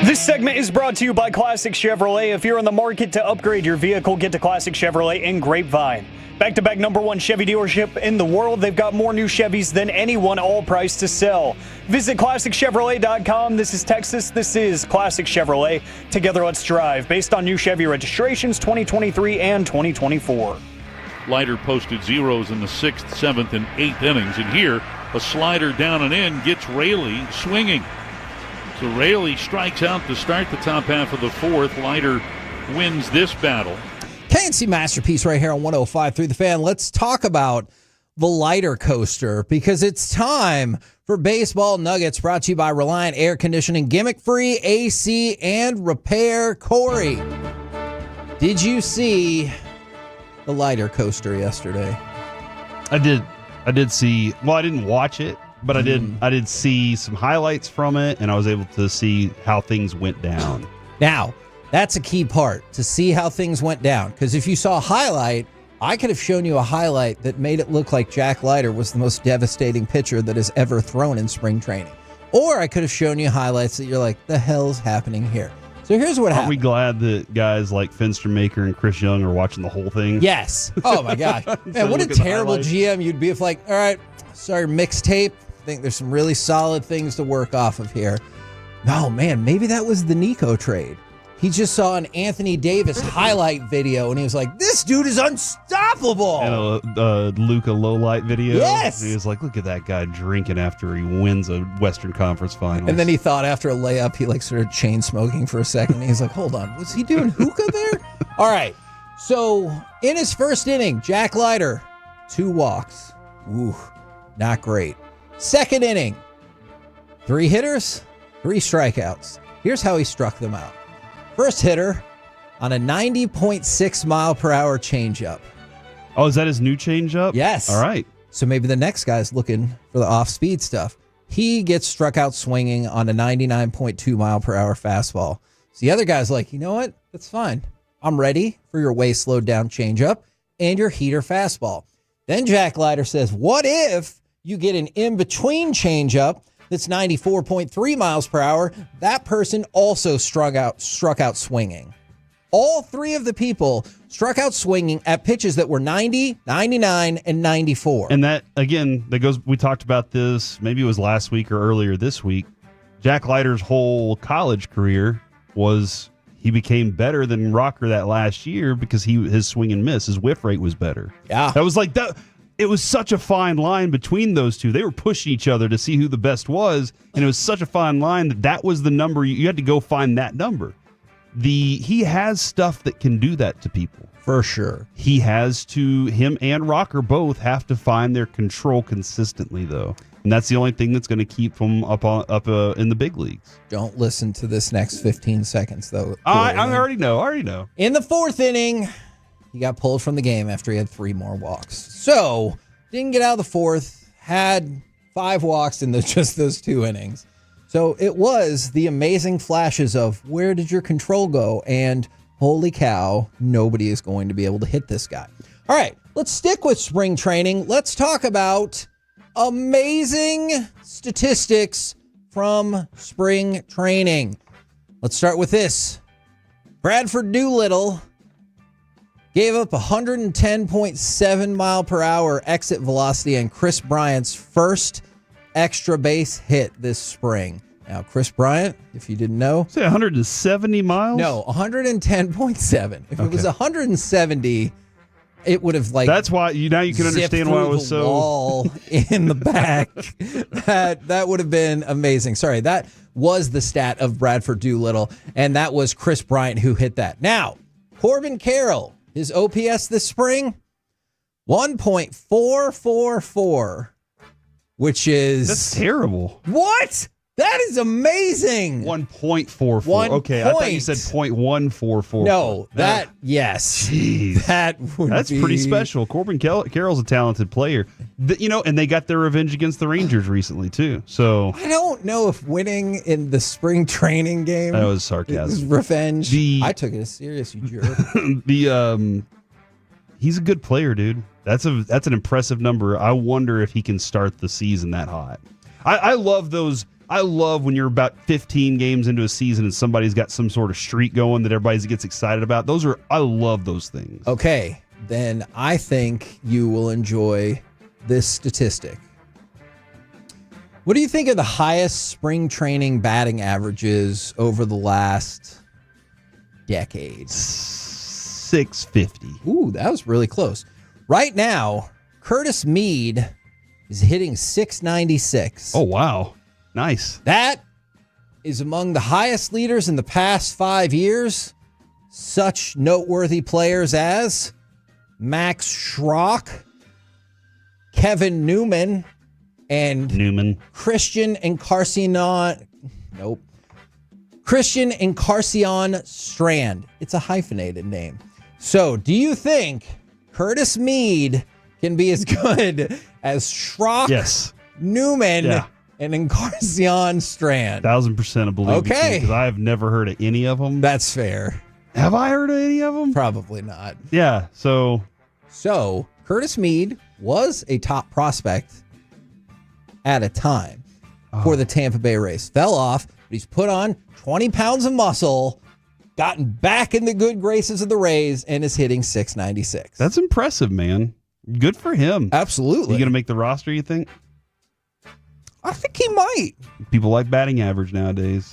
This segment is brought to you by Classic Chevrolet. If you're in the market to upgrade your vehicle, get to Classic Chevrolet in Grapevine. Back-to-back #1 Chevy dealership in the world. They've got more new Chevys than anyone, all priced to sell. Visit ClassicChevrolet.com. This is Texas. This is Classic Chevrolet. Together, let's drive. Based on new Chevy registrations 2023 and 2024. Leiter posted zeros in the 6th, 7th, and 8th innings. And here, a slider down and in gets Raley swinging. So Raley strikes out to start the top half of the 4th. Leiter wins this battle. KNC Masterpiece right here on 105.3 The Fan. Let's talk about the Leiter coaster because it's time for Baseball Nuggets, brought to you by Reliant Air Conditioning, gimmick-free AC and repair. Corey, did you see the Leiter coaster yesterday? I did see. Well, I didn't watch it, but I did see some highlights from it, and I was able to see how things went down. Now, that's a key part, to see how things went down. Because if you saw a highlight, I could have shown you a highlight that made it look like Jack Leiter was the most devastating pitcher that has ever thrown in spring training. Or I could have shown you highlights that you're like, the hell's happening here? So here's what happened. Aren't we glad that guys like Finster Maker and Chris Young are watching the whole thing? Yes. Oh, my gosh. Man, what a terrible GM you'd be if like, all right, sorry, mixtape. I think there's some really solid things to work off of here. No, man, maybe that was the Nico trade. He just saw an Anthony Davis highlight video, and he was like, this dude is unstoppable. And a Luka lowlight video. Yes. He was like, look at that guy drinking after he wins a Western Conference Finals. And then he thought after a layup, he like started chain smoking for a second. He's like, hold on, was he doing hookah there? All right. So in his first inning, Jack Leiter, 2 walks. Ooh, not great. Second inning, 3 hitters, 3 strikeouts. Here's how he struck them out. First hitter on a 90.6 mile per hour changeup. Oh, is that his new changeup? Yes. All right. So maybe the next guy's looking for the off-speed stuff. He gets struck out swinging on a 99.2 mile per hour fastball. So the other guy's like, you know what? That's fine. I'm ready for your way slowed down changeup and your heater fastball. Then Jack Leiter says, what if you get an in-between changeup that's 94.3 miles per hour? That person also struck out swinging. All three of the people struck out swinging at pitches that were 90, 99, and 94. And that, again, we talked about this, maybe it was last week or earlier this week. Jack Leiter's whole college career was he became better than Rocker that last year because his swing and miss, his whiff rate was better. Yeah. That was like that. It was such a fine line between those two. They were pushing each other to see who the best was, and it was such a fine line that was the number. You had to go find that number. He has stuff that can do that to people. For sure. Him and Rocker both have to find their control consistently, though. And that's the only thing that's going to keep them up in the big leagues. Don't listen to this next 15 seconds, though. I already know. In the fourth inning, he got pulled from the game after he had 3 more walks. So, didn't get out of the fourth, had 5 walks in just those 2 innings. So it was the amazing flashes of where did your control go? And holy cow, nobody is going to be able to hit this guy. All right, let's stick with spring training. Let's talk about amazing statistics from spring training. Let's start with this. Bradford Doolittle gave up 110.7 mile per hour exit velocity on Chris Bryant's first extra base hit this spring. Now, Chris Bryant, if you didn't know. Say 170 miles? No, 110.7. If it was 170, it would have That's why now you can understand why it was so wall in the back. that would have been amazing. Sorry, that was the stat of Bradford Doolittle, and that was Chris Bryant who hit that. Now, Corbin Carroll, his OPS this spring, 1.444. Which is... That's terrible. What? That is amazing. 1.44. Okay, I thought you said 0.144. No, yes. Jeez. That's pretty special. Corbin Carroll's a talented player. And they got their revenge against the Rangers recently, too. So I don't know if winning in the spring training game... That was sarcasm. Is revenge. I took it as serious, you jerk. He's a good player, dude. That's an impressive number. I wonder if he can start the season that hot. I love those. I love when you're about 15 games into a season and somebody's got some sort of streak going that everybody gets excited about. I love those things. Okay, then I think you will enjoy this statistic. What do you think are the highest spring training batting averages over the last decade? 650. Ooh, that was really close. Right now, Curtis Mead is hitting 696. Oh, wow. Nice. That is among the highest leaders in the past 5 years. Such noteworthy players as Max Schrock, Kevin Newman, and Christian Encarnacion. Nope. Christian Encarnacion Strand. It's a hyphenated name. So, do you think Curtis Mead can be as good as Schrock, Newman, and Encarnacion Strand? 1,000% believe Okay. because I have never heard of any of them. That's fair. Have I heard of any of them? Probably not. Yeah, so Curtis Mead was a top prospect at a time for the Tampa Bay Rays. Fell off, but he's put on 20 pounds of muscle, gotten back in the good graces of the Rays, and is hitting 696. That's impressive, man. Good for him. Absolutely. You going to make the roster, you think? I think he might. People like batting average nowadays.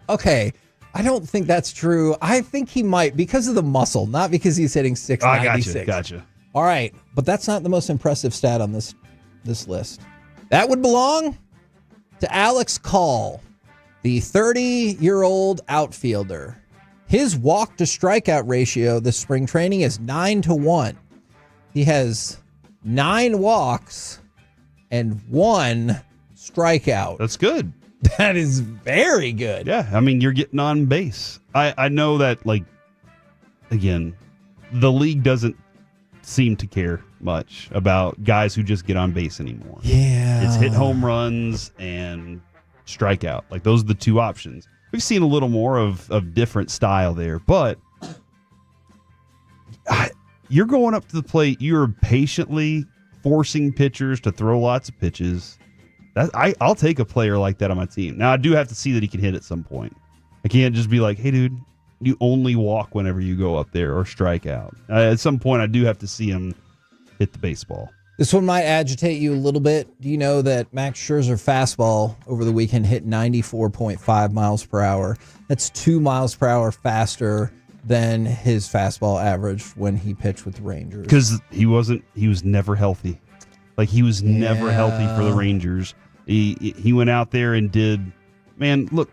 Okay. I don't think that's true. I think he might because of the muscle, not because he's hitting 696. Gotcha. All right, but that's not the most impressive stat on this list. That would belong to Alex Call, the 30-year-old outfielder. His walk to strikeout ratio this spring training is 9-1. He has 9 walks and 1 strikeout. That's good. That is very good. Yeah, I mean, you're getting on base. I know that, like, again, the league doesn't seem to care much about guys who just get on base anymore. Yeah. It's hit home runs and strike out. Like, those are the two options. We've seen a little more of different style there, but you're going up to the plate. You're patiently forcing pitchers to throw lots of pitches. I'll take a player like that on my team. Now, I do have to see that he can hit at some point. I can't just be like, hey, dude, you only walk whenever you go up there or strike out. At some point, I do have to see him hit the baseball. This one might agitate you a little bit. Do you know that Max Scherzer fastball over the weekend hit 94.5 miles per hour? That's 2 miles per hour faster than his fastball average when he pitched with the Rangers. Because he was never healthy. Like, he was never healthy for the Rangers. He went out there and did, man, look,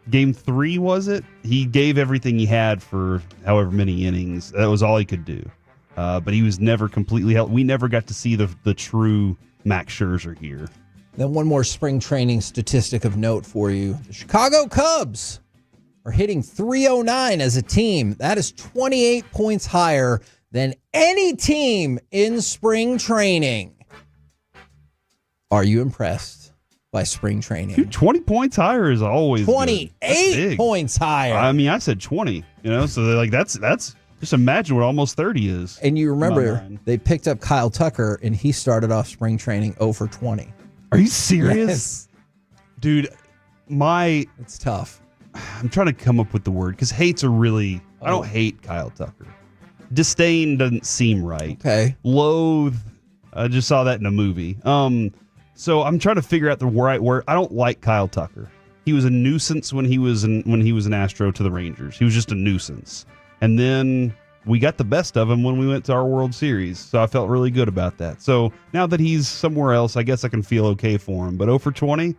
game 3, was it? He gave everything he had for however many innings. That was all he could do. But he was never completely healthy. We never got to see the true Max Scherzer here. Then one more spring training statistic of note for you. The Chicago Cubs are hitting .309 as a team. That is 28 points higher than any team in spring training. Are you impressed by spring training? Dude, 20 points higher is always 28 points higher. I mean, I said 20, so they're like, that's just imagine what almost 30 is. And you remember they picked up Kyle Tucker and he started off spring training 0 for 20. Are you serious? Yes. Dude, it's tough. I'm trying to come up with the word because hate's I don't hate Kyle Tucker. Disdain doesn't seem right. Okay. Loathe, I just saw that in a movie. So I'm trying to figure out the right word. I don't like Kyle Tucker. He was a nuisance when he was an Astro to the Rangers. He was just a nuisance. And then we got the best of him when we went to our World Series. So I felt really good about that. So now that he's somewhere else, I guess I can feel okay for him. But 0 for 20,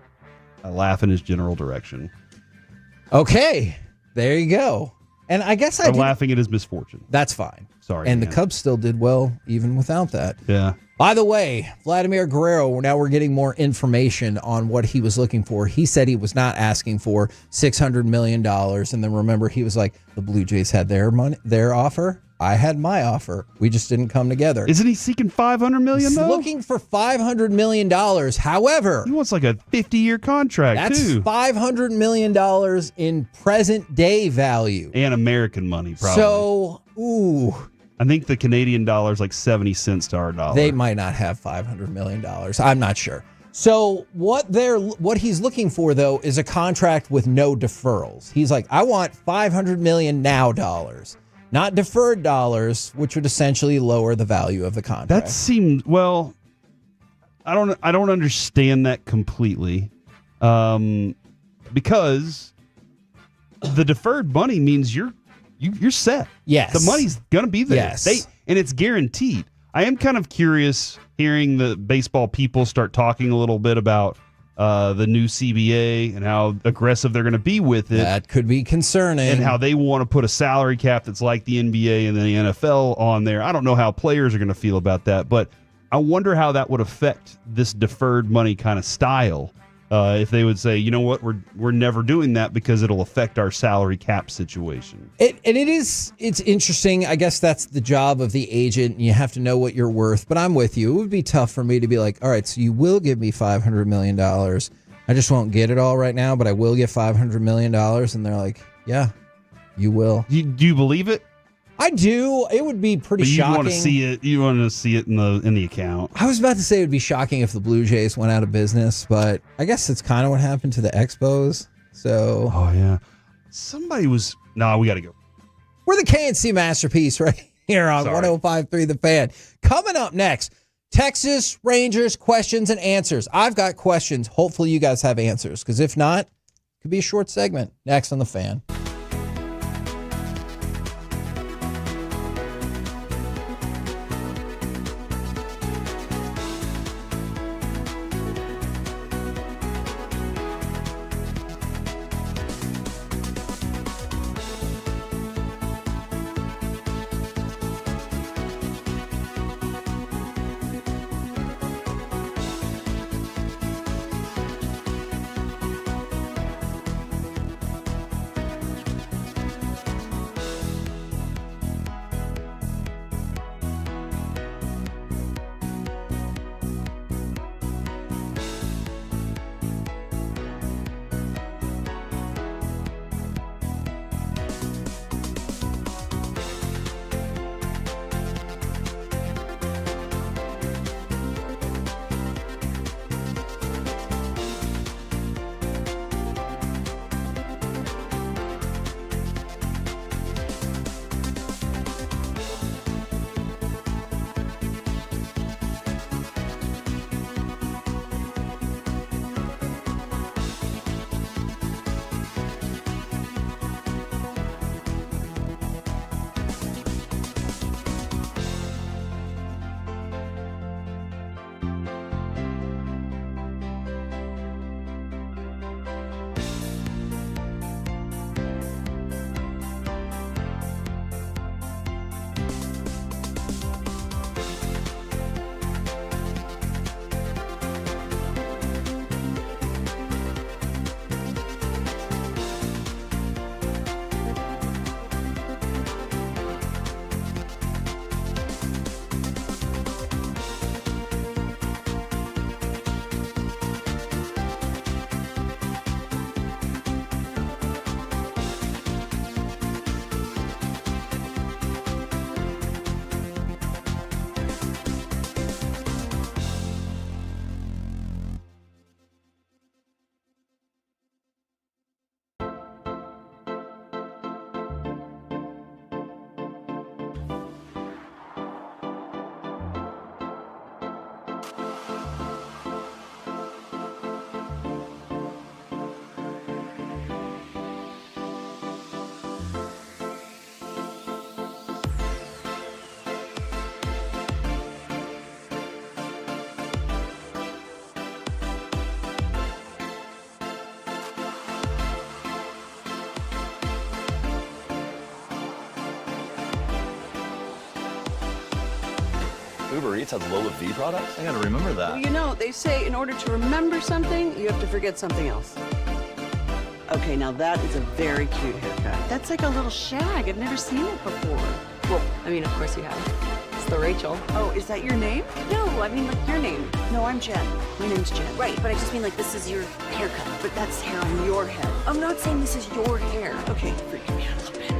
I laugh in his general direction. Okay, there you go. And I guess I'm laughing at his misfortune. That's fine. Sorry. And man. the Cubs still did well even without that. Yeah. By the way, Vladimir Guerrero, now we're getting more information on what he was looking for. He said he was not asking for $600 million. And then remember, he was like, the Blue Jays had their offer. I had my offer. We just didn't come together. Isn't he seeking $500 million, He's though? looking for $500 million. However, he wants like a 50-year contract, that's too. $500 million in present day value. And American money, probably. So, ooh. I think the Canadian dollar is like 70 cents to our dollar. They might not have $500 million. I'm not sure. So what he's looking for, though, is a contract with no deferrals. He's like, I want $500 million now dollars, not deferred dollars, which would essentially lower the value of the contract. That seems, well, I don't understand that completely, because the deferred money means you're set. Yes. The money's going to be there. Yes. And it's guaranteed. I am kind of curious hearing the baseball people start talking a little bit about the new CBA and how aggressive they're going to be with it. That could be concerning. And how they want to put a salary cap that's like the NBA and the NFL on there. I don't know how players are going to feel about that, but I wonder how that would affect this deferred money kind of style. If they would say, you know what, we're never doing that because it'll affect our salary cap situation. It's interesting. I guess that's the job of the agent. You have to know what you're worth. But I'm with you. It would be tough for me to be like, all right, so you will give me $500 million. I just won't get it all right now, but I will get $500 million. And they're like, yeah, you will. Do you believe it? I do. It would be pretty shocking. You want to see it. You want to see it in the account. I was about to say it would be shocking if the Blue Jays went out of business, but I guess it's kind of what happened to the Expos. So, oh yeah, somebody was. No, we got to go. We're the KNC masterpiece right here on 105.3 The Fan. Coming up next, Texas Rangers questions and answers. I've got questions. Hopefully, you guys have answers, because if not, it could be a short segment. Next on The Fan. Uber Eats has Lola V products? I gotta remember that. Well, you know, they say in order to remember something, you have to forget something else. Okay, now that is a very cute haircut. That's like a little shag. I've never seen it before. Well, I mean, of course you have. It's the Rachel. Oh, is that your name? No, I mean, like, your name. No, I'm Jen. My name's Jen. Right, but I just mean, like, this is your haircut. But that's hair on your head. I'm not saying this is your hair. Okay, freaking me out a little bit.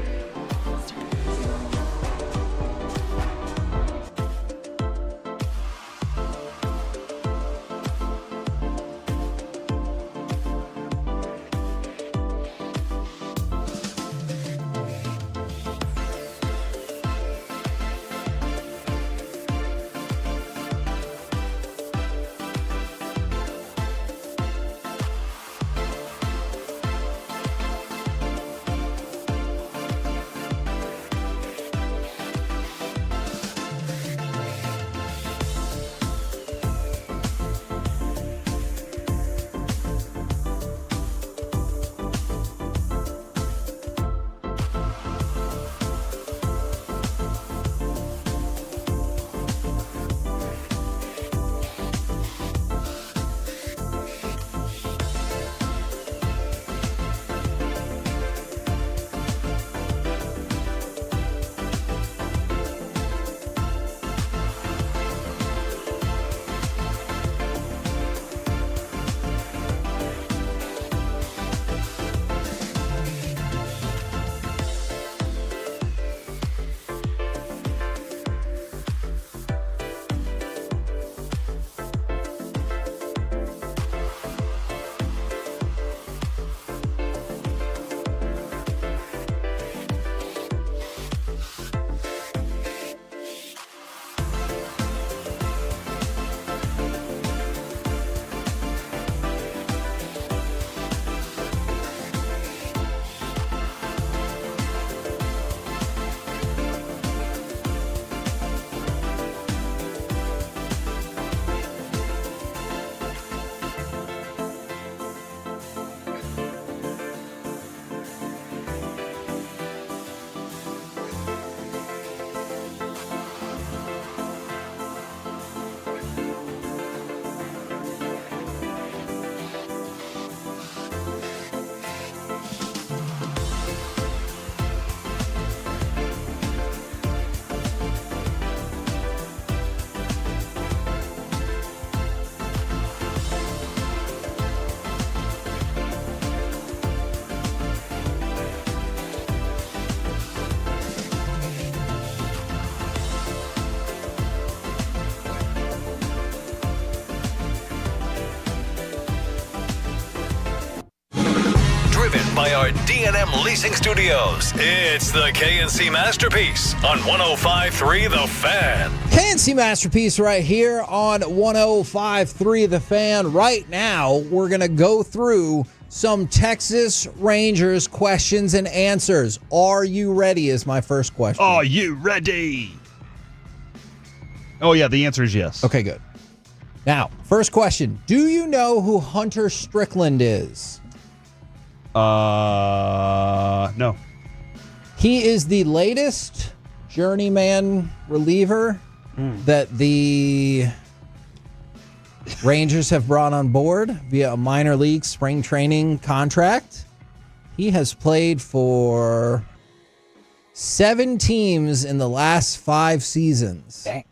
By our D&M Leasing Studios, it's the KNC Masterpiece on 105.3 The Fan. KNC Masterpiece right here on 105.3 The Fan. Right now, we're going to go through some Texas Rangers questions and answers. Are you ready is my first question. Are you ready? Oh, yeah, the answer is yes. Okay, good. Now, first question. Do you know who Hunter Strickland is? No. He is the latest journeyman reliever that the Rangers have brought on board via a minor league spring training contract. He has played for 7 teams in the last 5 seasons. Dang.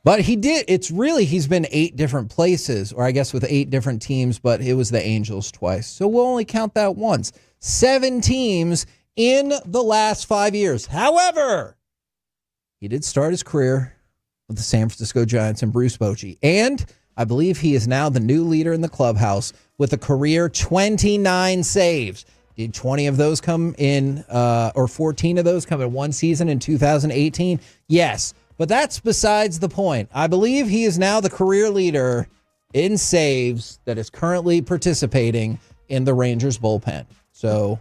But he's been 8 different places, or I guess with 8 different teams, but it was the Angels twice. So we'll only count that once. 7 teams in the last 5 years. However, he did start his career with the San Francisco Giants and Bruce Bochy. And I believe he is now the new leader in the clubhouse with a career 29 saves. Did 20 of those come in, or 14 of those come in one season in 2018? Yes. But that's besides the point. I believe he is now the career leader in saves that is currently participating in the Rangers bullpen. So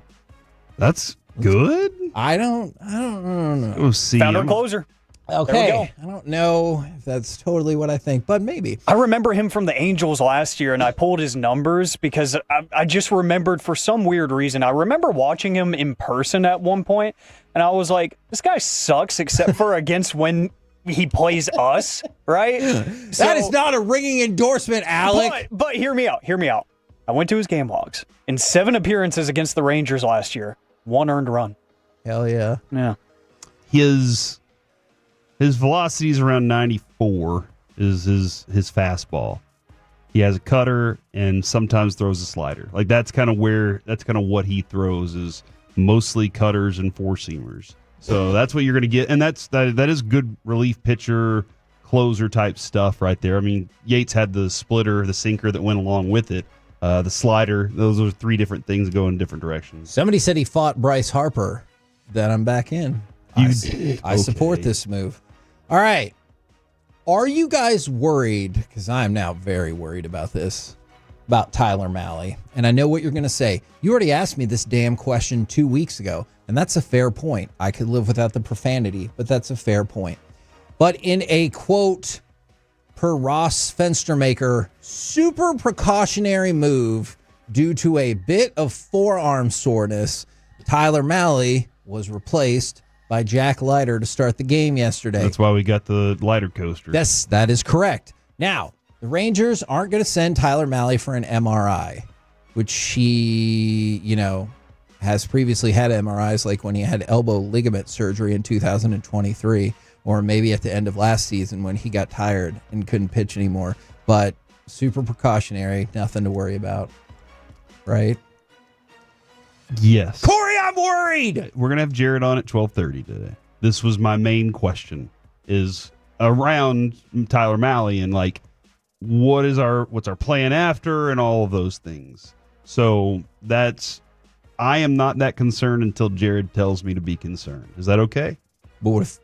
that's good. I don't know. We'll see. Found our closer. Okay. There we go. I don't know if that's totally what I think, but maybe. I remember him from the Angels last year, and I pulled his numbers because I just remembered for some weird reason. I remember watching him in person at one point, and I was like, this guy sucks except for against when he plays us, right? That is not a ringing endorsement, Alec. But hear me out. I went to his game logs. In 7 appearances against the Rangers last year, 1 earned run. Hell yeah. Yeah. His velocity is around 94 is his fastball. He has a cutter and sometimes throws a slider. Like that's kind of what he throws is mostly cutters and four-seamers. So that's what you're going to get. And that is good relief pitcher, closer type stuff right there. I mean, Yates had the splitter, the sinker that went along with it. The slider, those are 3 different things that go in different directions. Somebody said he fought Bryce Harper. That I'm back in. I support this move. All right. Are you guys worried? Because I'm now very worried about this, about Tyler Mahle. And I know what you're going to say. You already asked me this damn question 2 weeks ago, and that's a fair point. I could live without the profanity, but that's a fair point. But in a quote, per Ross Fenstermaker, super precautionary move due to a bit of forearm soreness, Tyler Mahle was replaced by Jack Leiter to start the game yesterday. That's why we got the Leiter coaster. Yes, that is correct. Now, the Rangers aren't going to send Tyler Mahle for an MRI, which he, has previously had MRIs, like when he had elbow ligament surgery in 2023, or maybe at the end of last season when he got tired and couldn't pitch anymore. But super precautionary, nothing to worry about, right? Yes. Corey, I'm worried. We're going to have Jared on at 12:30 today. This was my main question, is around Tyler Mahle and like what's our plan after and all of those things. So I am not that concerned until Jared tells me to be concerned. Is that okay? But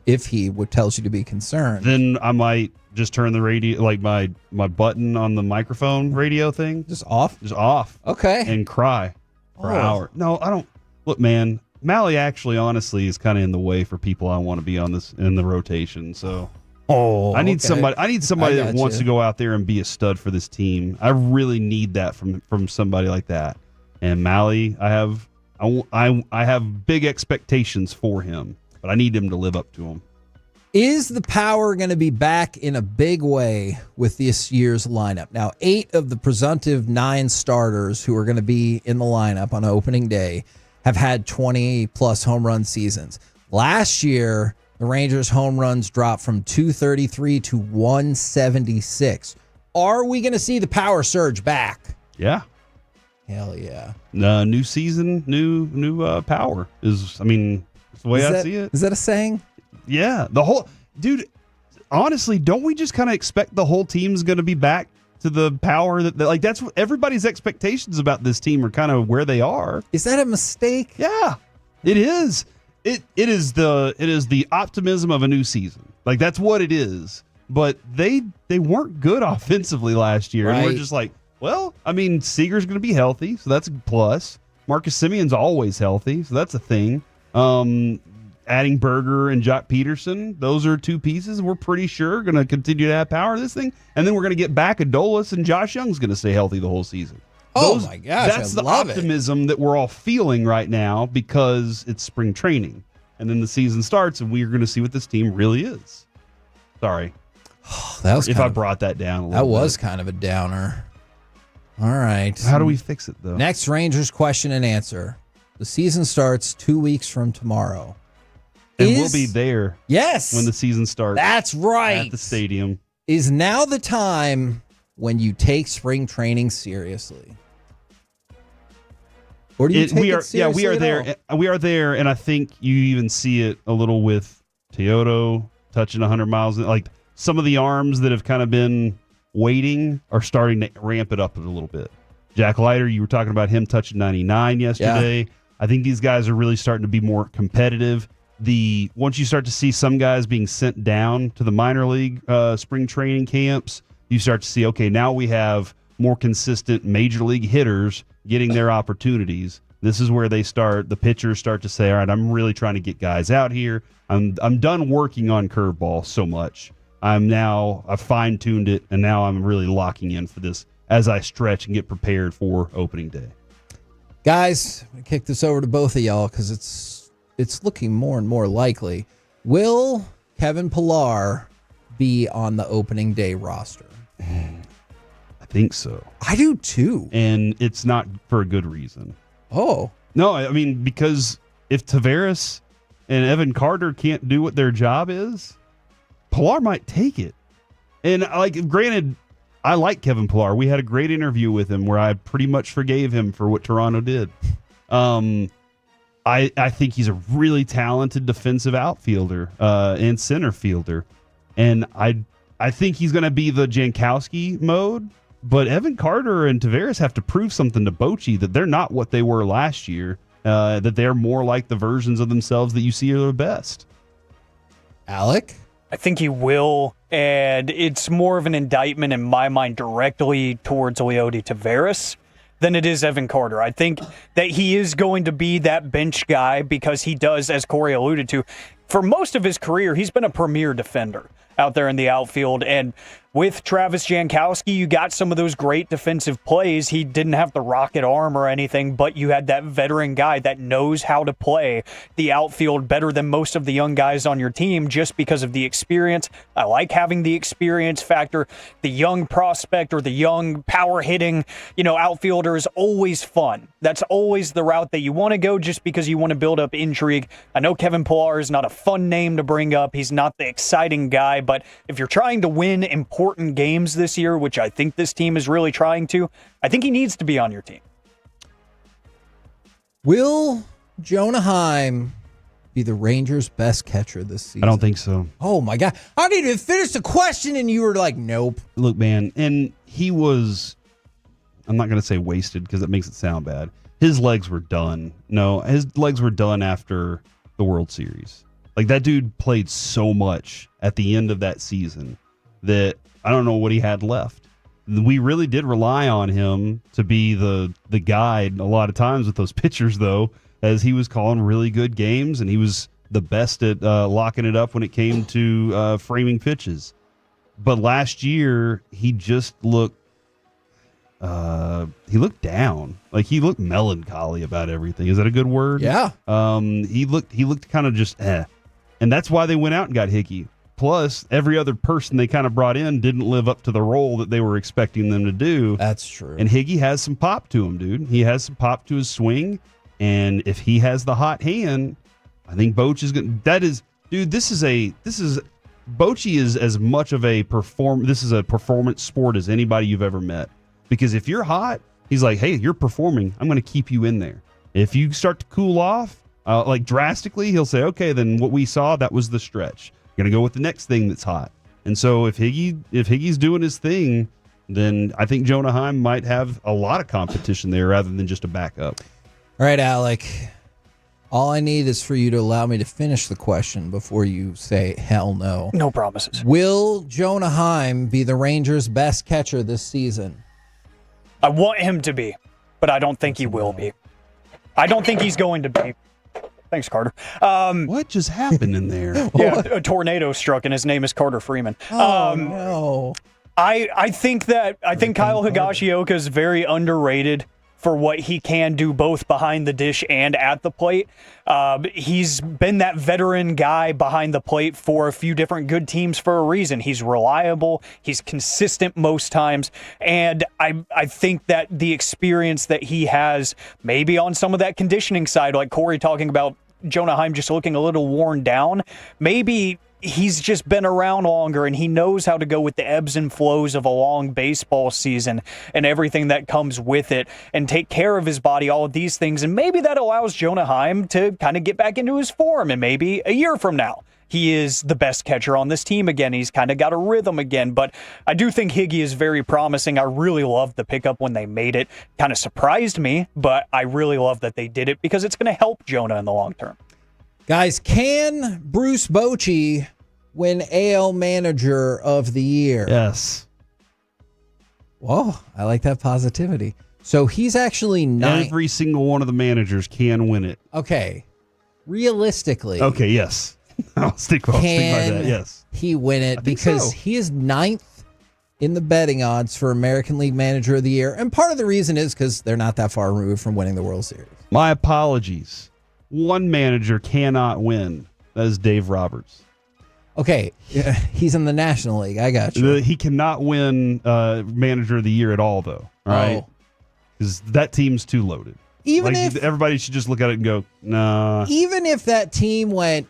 if he tells you to be concerned, then I might just turn the radio, like my button on the microphone radio thing, just off. Okay. And cry for an hour. No, I don't. Look, man, Mahle actually, honestly, is kind of in the way for people I want to be on this in the rotation. So, I need somebody. I need somebody that wants to go out there and be a stud for this team. I really need that from somebody like that. And Mahle, I have big expectations for him, but I need him to live up to them. Is the power going to be back in a big way with this year's lineup? Now, 8 of the presumptive 9 starters who are going to be in the lineup on opening day have had 20-plus home run seasons. Last year, the Rangers' home runs dropped from 233 to 176. Are we going to see the power surge back? Yeah. Hell yeah. New season, new power is, I mean, that's the way I see it. Is that a saying? Yeah. Dude, honestly, don't we just kind of expect the whole team's going to be back to the power that like that's what everybody's expectations about this team are kind of where they are. Is that a mistake? Yeah. It is. It is the optimism of a new season. Like that's what it is. But they weren't good offensively last year. Right. And we're just like, well, I mean, Seager's going to be healthy, so that's a plus. Marcus Semion's always healthy, so that's a thing. Adding Berger and Jock Peterson, those are 2 pieces we're pretty sure going to continue to have power this thing. And then we're going to get back Adolis, and Josh Young's going to stay healthy the whole season. My gosh, that's the optimism that we're all feeling right now because it's spring training. And then the season starts, and we're going to see what this team really is. Sorry. That was I brought that down a little bit. That was kind of a downer. All right. How do we fix it, though? Next Rangers question and answer. The season starts 2 weeks from tomorrow. And we'll be there. Yes. When the season starts. That's right. At the stadium. Is now the time when you take spring training seriously? Or do you take it seriously? Yeah, we are there. We are there, and I think you even see it a little with Teodo touching 100 miles. Like some of the arms that have kind of been waiting are starting to ramp it up a little bit. Jack Leiter, you were talking about him touching 99 yesterday. Yeah. I think these guys are really starting to be more competitive. Once you start to see some guys being sent down to the minor league spring training camps, you start to see, okay, now we have more consistent major league hitters getting their opportunities. This is where the pitchers start to say, all right, I'm really trying to get guys out here. I'm done working on curveball so much. I've fine-tuned it, and now I'm really locking in for this as I stretch and get prepared for opening day. Guys, I'm going to kick this over to both of y'all because it's looking more and more likely. Will Kevin Pillar be on the opening day roster? I think so. I do too. And it's not for a good reason. Oh. No, I mean, because if Tavares and Evan Carter can't do what their job is, Pillar might take it. And granted, I like Kevin Pillar. We had a great interview with him where I pretty much forgave him for what Toronto did. I think he's a really talented defensive outfielder and center fielder. And I think he's going to be the Jankowski mode. But Evan Carter and Tavares have to prove something to Bochy that they're not what they were last year, that they're more like the versions of themselves that you see are the best. Alec? I think he will, and it's more of an indictment in my mind directly towards Leody Tavares than it is Evan Carter. I think that he is going to be that bench guy because he does, as Corey alluded to, for most of his career, he's been a premier defender out there in the outfield. And with Travis Jankowski, you got some of those great defensive plays. He didn't have the rocket arm or anything, but you had that veteran guy that knows how to play the outfield better than most of the young guys on your team just because of the experience. I like having the experience factor. The young prospect or the young power hitting, outfielder is always fun. That's always the route that you want to go just because you want to build up intrigue. I know Kevin Pillar is not a fun name to bring up. He's not the exciting guy, but if you're trying to win important games this year, which I think this team is really trying to, I think he needs to be on your team. Will Jonah Heim be the Rangers' best catcher this season? I don't think so. Oh, my God. I didn't even finish the question, and you were like, nope. Look, man, and he was, I'm not going to say wasted because that makes it sound bad. His legs were done. No, his legs were done after the World Series. Like, that dude played so much at the end of that season that I don't know what he had left. We really did rely on him to be the guide a lot of times with those pitchers, though, as he was calling really good games, and he was the best at locking it up when it came to framing pitches. But last year, he just looked down. Like, he looked melancholy about everything. Is that a good word? Yeah. He looked kind of just And that's why they went out and got Hickey. Plus, every other person they kind of brought in didn't live up to the role that they were expecting them to do. That's true. And Higgy has some pop to him, dude. He has some pop to his swing. And if he has the hot hand, I think Boch is going to... Bochy is as much of a this is a performance sport as anybody you've ever met. Because if you're hot, he's like, hey, you're performing. I'm going to keep you in there. If you start to cool off, drastically, he'll say, okay, then what we saw, that was the stretch. Going to go with the next thing that's hot. And so if Higgy's doing his thing, then I think Jonah Heim might have a lot of competition there rather than just a backup. All right, Alec. All I need is for you to allow me to finish the question before you say hell no. No promises. Will Jonah Heim be the Rangers' best catcher this season? I want him to be, but I don't think he will be. I don't think he's going to be. Thanks, Carter. What just happened in there? Yeah, a tornado struck, and his name is Carter Freeman. No. I think Kyle Higashioka is very underrated for what he can do both behind the dish and at the plate. He's been that veteran guy behind the plate for a few different good teams for a reason. He's reliable. He's consistent most times. And I think that the experience that he has, maybe on some of that conditioning side, like Corey talking about Jonah Heim just looking a little worn down, maybe he's just been around longer and he knows how to go with the ebbs and flows of a long baseball season and everything that comes with it and take care of his body, all of these things. And maybe that allows Jonah Heim to kind of get back into his form. And maybe a year from now, he is the best catcher on this team again. He's kind of got a rhythm again. But I do think Higgy is very promising. I really loved the pickup when they made it. Kind of surprised me, but I really love that they did it because it's going to help Jonah in the long term. Guys, can Bruce Bochy win AL Manager of the Year? Yes. Whoa, I like that positivity. So he's actually not. Every single one of the managers can win it. Okay. Realistically. Okay, yes. I'll stick by that, yes. He win it because he is 9th in the betting odds for American League Manager of the Year. And part of the reason is because they're not that far removed from winning the World Series. My apologies. One manager cannot win. That is Dave Roberts. Okay, he's in the National League. I got you. He cannot win Manager of the Year at all, though. All right, because that team's too loaded. Even if everybody should just look at it and go, nah. Even if that team went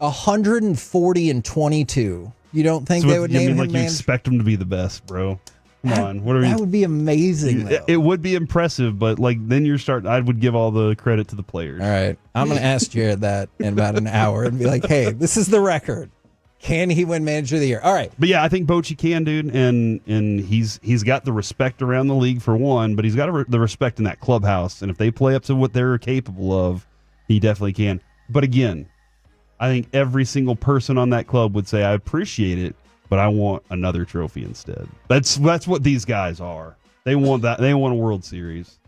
140-22, you don't think they would name him like manager? You expect them to be the best, bro? Come on, what are that would be amazing. It would be impressive, but then you're starting. I would give all the credit to the players. All right, I'm going to ask Jared that in about an hour and be like, "Hey, this is the record. Can he win Manager of the Year?" All right, but yeah, I think Bochy can, dude, and he's got the respect around the league for one, but he's got the respect in that clubhouse, and if they play up to what they're capable of, he definitely can. But again, I think every single person on that club would say, "I appreciate it, but I want another trophy instead." That's what these guys are. They want that. They want a World Series.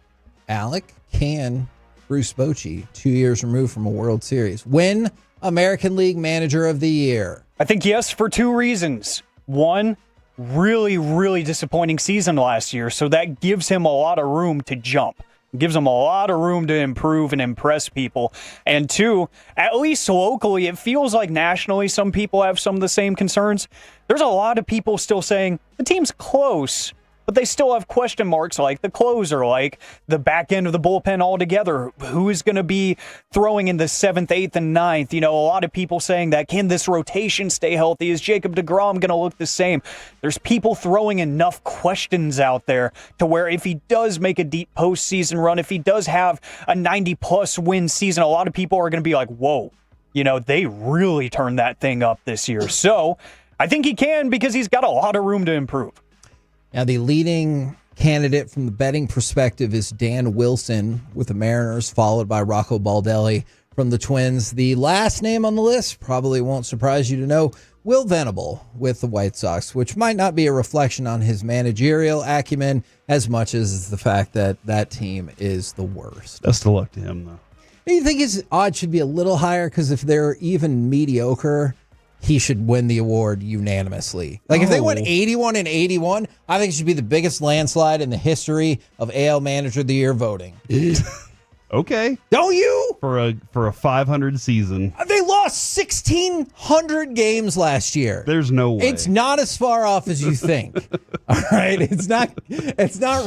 Alec, can Bruce Bochy, 2 years removed from a World Series, win American League Manager of the Year? I think yes, for two reasons. One, really, really disappointing season last year, so that gives him a lot of room to jump. Gives him a lot of room to improve and impress people. And two, at least locally, it feels like nationally some people have some of the same concerns. There's a lot of people still saying the team's close, but they still have question marks like the closer, like the back end of the bullpen altogether. Who is going to be throwing in the 7th, 8th, and 9th? You know, a lot of people saying that, can this rotation stay healthy? Is Jacob deGrom going to look the same? There's people throwing enough questions out there to where if he does make a deep postseason run, if he does have a 90-plus win season, a lot of people are going to be like, whoa, you know, they really turned that thing up this year. So I think he can because he's got a lot of room to improve. Now, the leading candidate from the betting perspective is Dan Wilson with the Mariners, followed by Rocco Baldelli from the Twins. The last name on the list probably won't surprise you to know, Will Venable with the White Sox, which might not be a reflection on his managerial acumen as much as the fact that that team is the worst. Best of luck to him, though. Do you think his odds should be a little higher? Because if they're even mediocre, he should win the award unanimously. Like, if they went 81-81, I think it should be the biggest landslide in the history of AL Manager of the Year voting. Okay. Don't you? For a 500 season. They lost 1,600 games last year. There's no way. It's not as far off as you think. All right? It's not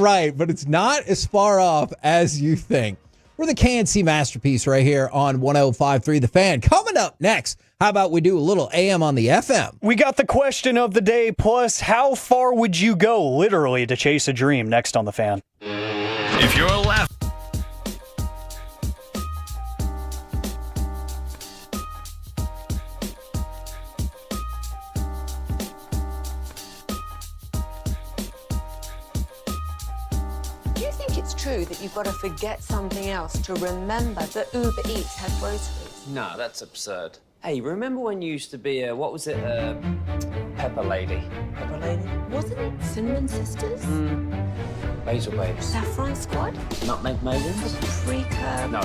right, but it's not as far off as you think. We're the KNC Masterpiece right here on 105.3 The Fan. Coming up next, how about we do a little AM on the FM? We got the question of the day, plus how far would you go literally to chase a dream, next on The Fan. If you're laughing. True that you've got to forget something else to remember that Uber Eats has groceries. No, that's absurd. Hey, remember when you used to be a, what was it, Pepper Lady? Pepper Lady? Wasn't it Cinnamon Sisters? Basil Babes. Saffron Squad? Nutmeg Maidens? Paprika? No.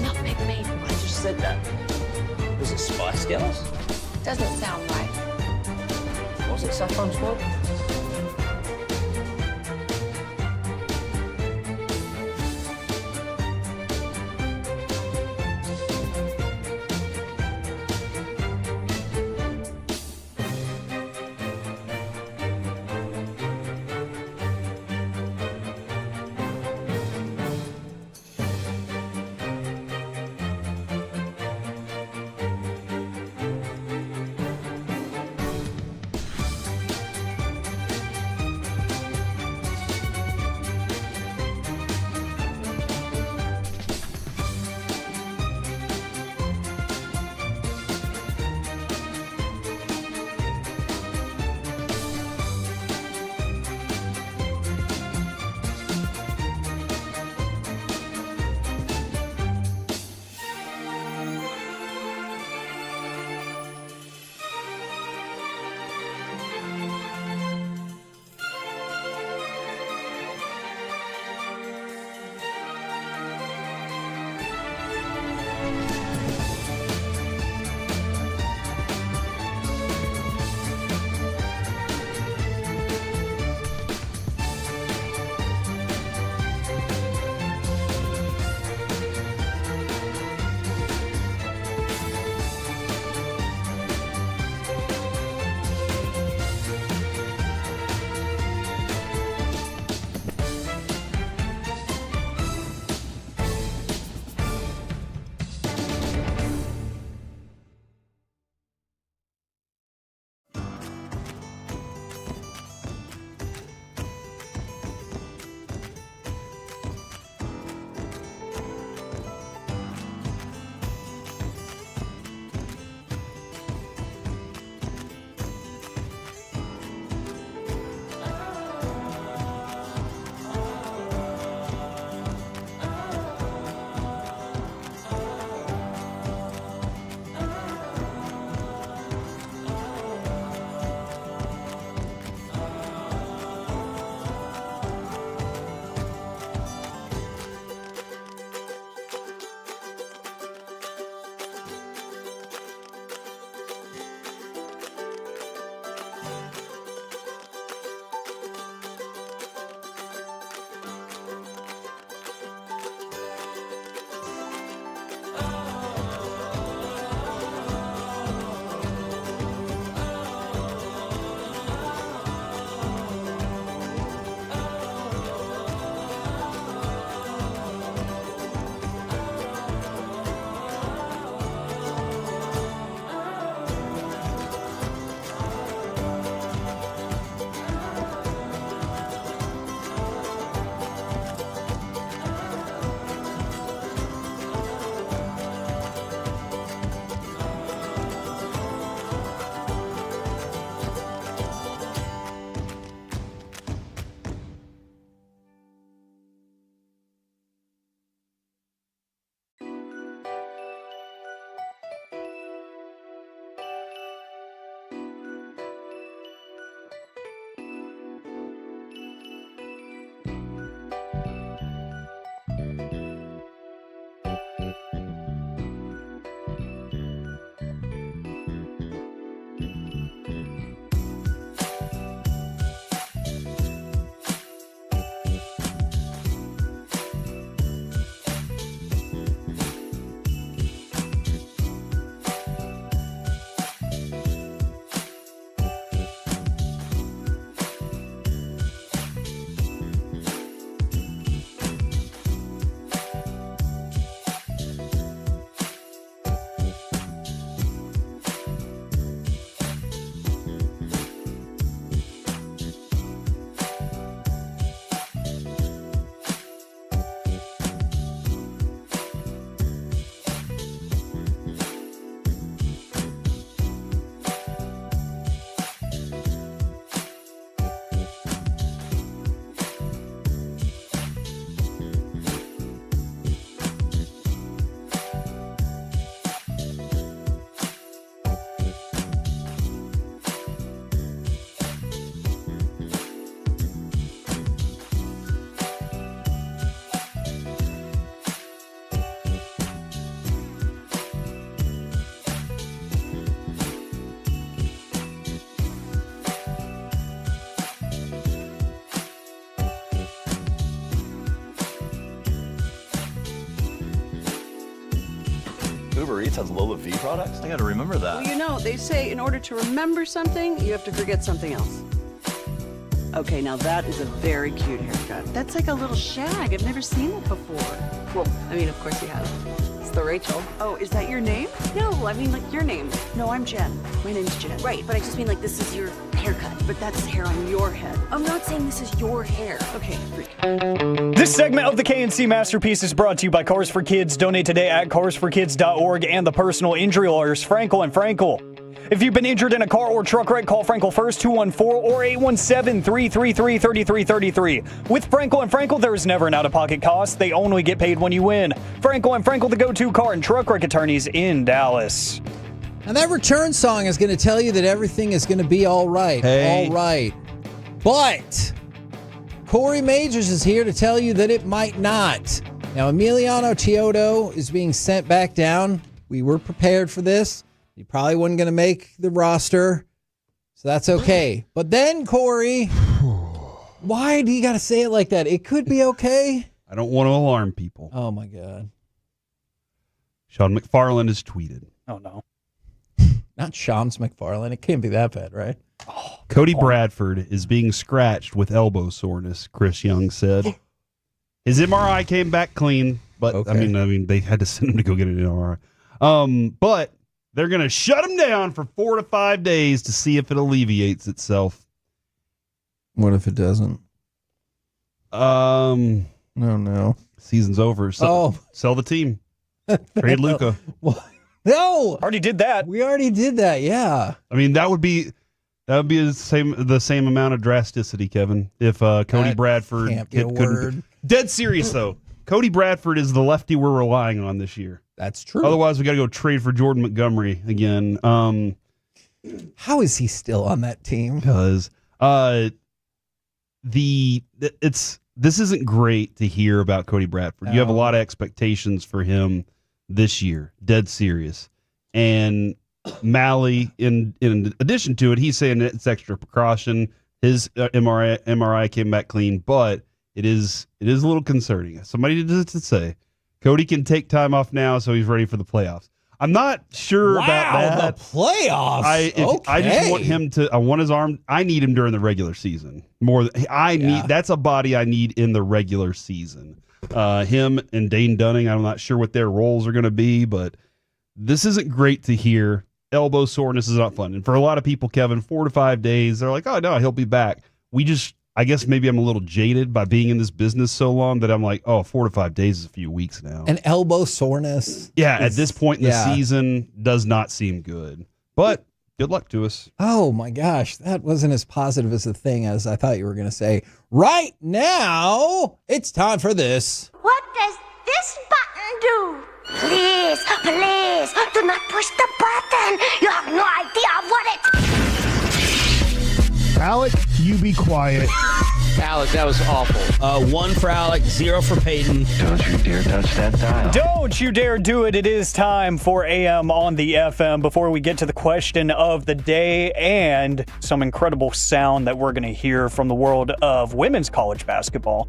Nutmeg Maiden. I just said that. Was it Spice Girls? Doesn't sound right. Was it Saffron Squad? Uber Eats has Lola V products? I gotta remember that. Well, they say in order to remember something, you have to forget something else. Okay, now that is a very cute haircut. That's like a little shag. I've never seen it before. Well, of course you have. It's the Rachel. Oh, is that your name? No, like your name. No, I'm Jen. My name's Jen. Right, but I just mean like this is your haircut. But that's hair on your head. I'm not saying this is your hair. Okay, freak. This segment of the KNC Masterpiece is brought to you by Cars for Kids. Donate today at carsforkids.org and the personal injury lawyers, Frankel and Frankel. If you've been injured in a car or truck wreck, call Frankel first, 214 or 817-333-3333. With Frankel and Frankel, there is never an out-of-pocket cost. They only get paid when you win. Frankel and Frankel, the go-to car and truck wreck attorneys in Dallas. And that return song is going to tell you that everything is going to be all right. Hey. All right. But Corey Majors is here to tell you that it might not. Now, Emiliano Teodo is being sent back down. We were prepared for this. He probably wasn't going to make the roster, so that's okay. But then, Corey, why do you got to say it like that? It could be okay. I don't want to alarm people. Oh, my God. Sean McFarland has tweeted. Oh, no. Not Sean's McFarland. It can't be that bad, right? Cody Bradford is being scratched with elbow soreness, Chris Young said. His MRI came back clean, but Okay. I mean they had to send him to go get an MRI. But they're going to shut him down for 4 to 5 days to see if it alleviates itself. What if it doesn't? No. Season's over. Sell the team. Trade Luka. No, already did that. We already did that. Yeah. I mean, that would be the same amount of drasticity, Kevin. If Cody Bradford can't be a word. Dead serious though. Cody Bradford is the lefty we're relying on this year. That's true. Otherwise, we got to go trade for Jordan Montgomery again. How is he still on that team? Because this isn't great to hear about Cody Bradford. You have a lot of expectations for him this year. Dead serious. And Malley, in addition to it, he's saying it's extra precaution. His MRI came back clean, but it is a little concerning. Somebody did say Cody can take time off now, so he's ready for the playoffs. I'm not sure about that. The playoffs. I just want him to. I want his arm. I need him during the regular season more. That's a body I need in the regular season. Him and Dane Dunning. I'm not sure what their roles are going to be, but this isn't great to hear. Elbow soreness is not fun, and for a lot of people, Kevin, 4 to 5 days, they're like, "Oh no, he'll be back." I guess maybe I'm a little jaded by being in this business so long that I'm like, 4 to 5 days is a few weeks now. And elbow soreness. At this point in the season, does not seem good. But good luck to us. Oh my gosh, that wasn't as positive as a thing as I thought you were going to say. Right now, it's time for this. What does this button do? Please, do not push the button. You have no idea what it... Alec, you be quiet. Alec, that was awful. 1 for Alec, 0 for Peyton. Don't you dare touch that dial. Don't you dare do it. It is time for AM on the FM. Before we get to the question of the day and some incredible sound that we're going to hear from the world of women's college basketball.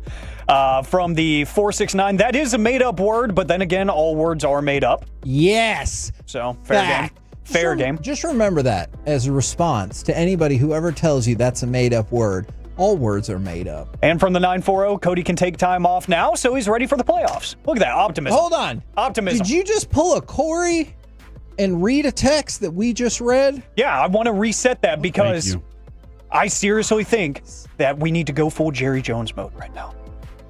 From the 469, that is a made-up word, but then again, all words are made up. Yes. So, fair game. Fair game. Just remember that as a response to anybody who ever tells you that's a made-up word. All words are made up. And from the 940, Cody can take time off now, so he's ready for the playoffs. Look at that optimism. Hold on. Optimism. Did you just pull a Corey and read a text that we just read? Yeah, I want to reset that because I seriously think that we need to go full Jerry Jones mode right now.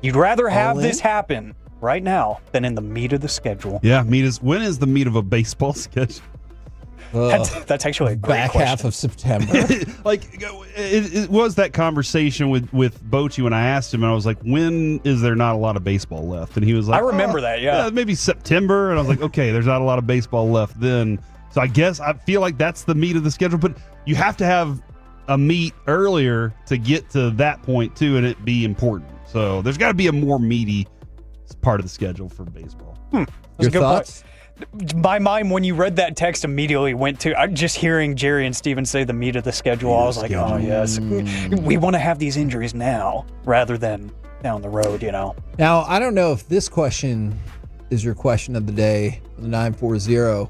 You'd rather have this happen right now than in the meat of the schedule. Yeah, when is the meat of a baseball schedule? That's actually a great back question. half of September. It was that conversation with Bochy when I asked him, and I was like, when is there not a lot of baseball left? And he was like, I remember that, yeah. Maybe September. And I was like, okay, there's not a lot of baseball left then. So I guess I feel like that's the meat of the schedule, but you have to have a meet earlier to get to that point too, and it be important. So there's got to be a more meaty part of the schedule for baseball. Your thoughts? My mind, when you read that text, immediately went to just hearing Jerry and Steven say the meat of the schedule. I was like, oh, yes. We want to have these injuries now rather than down the road, you know. Now, I don't know if this question is your question of the day, the 940.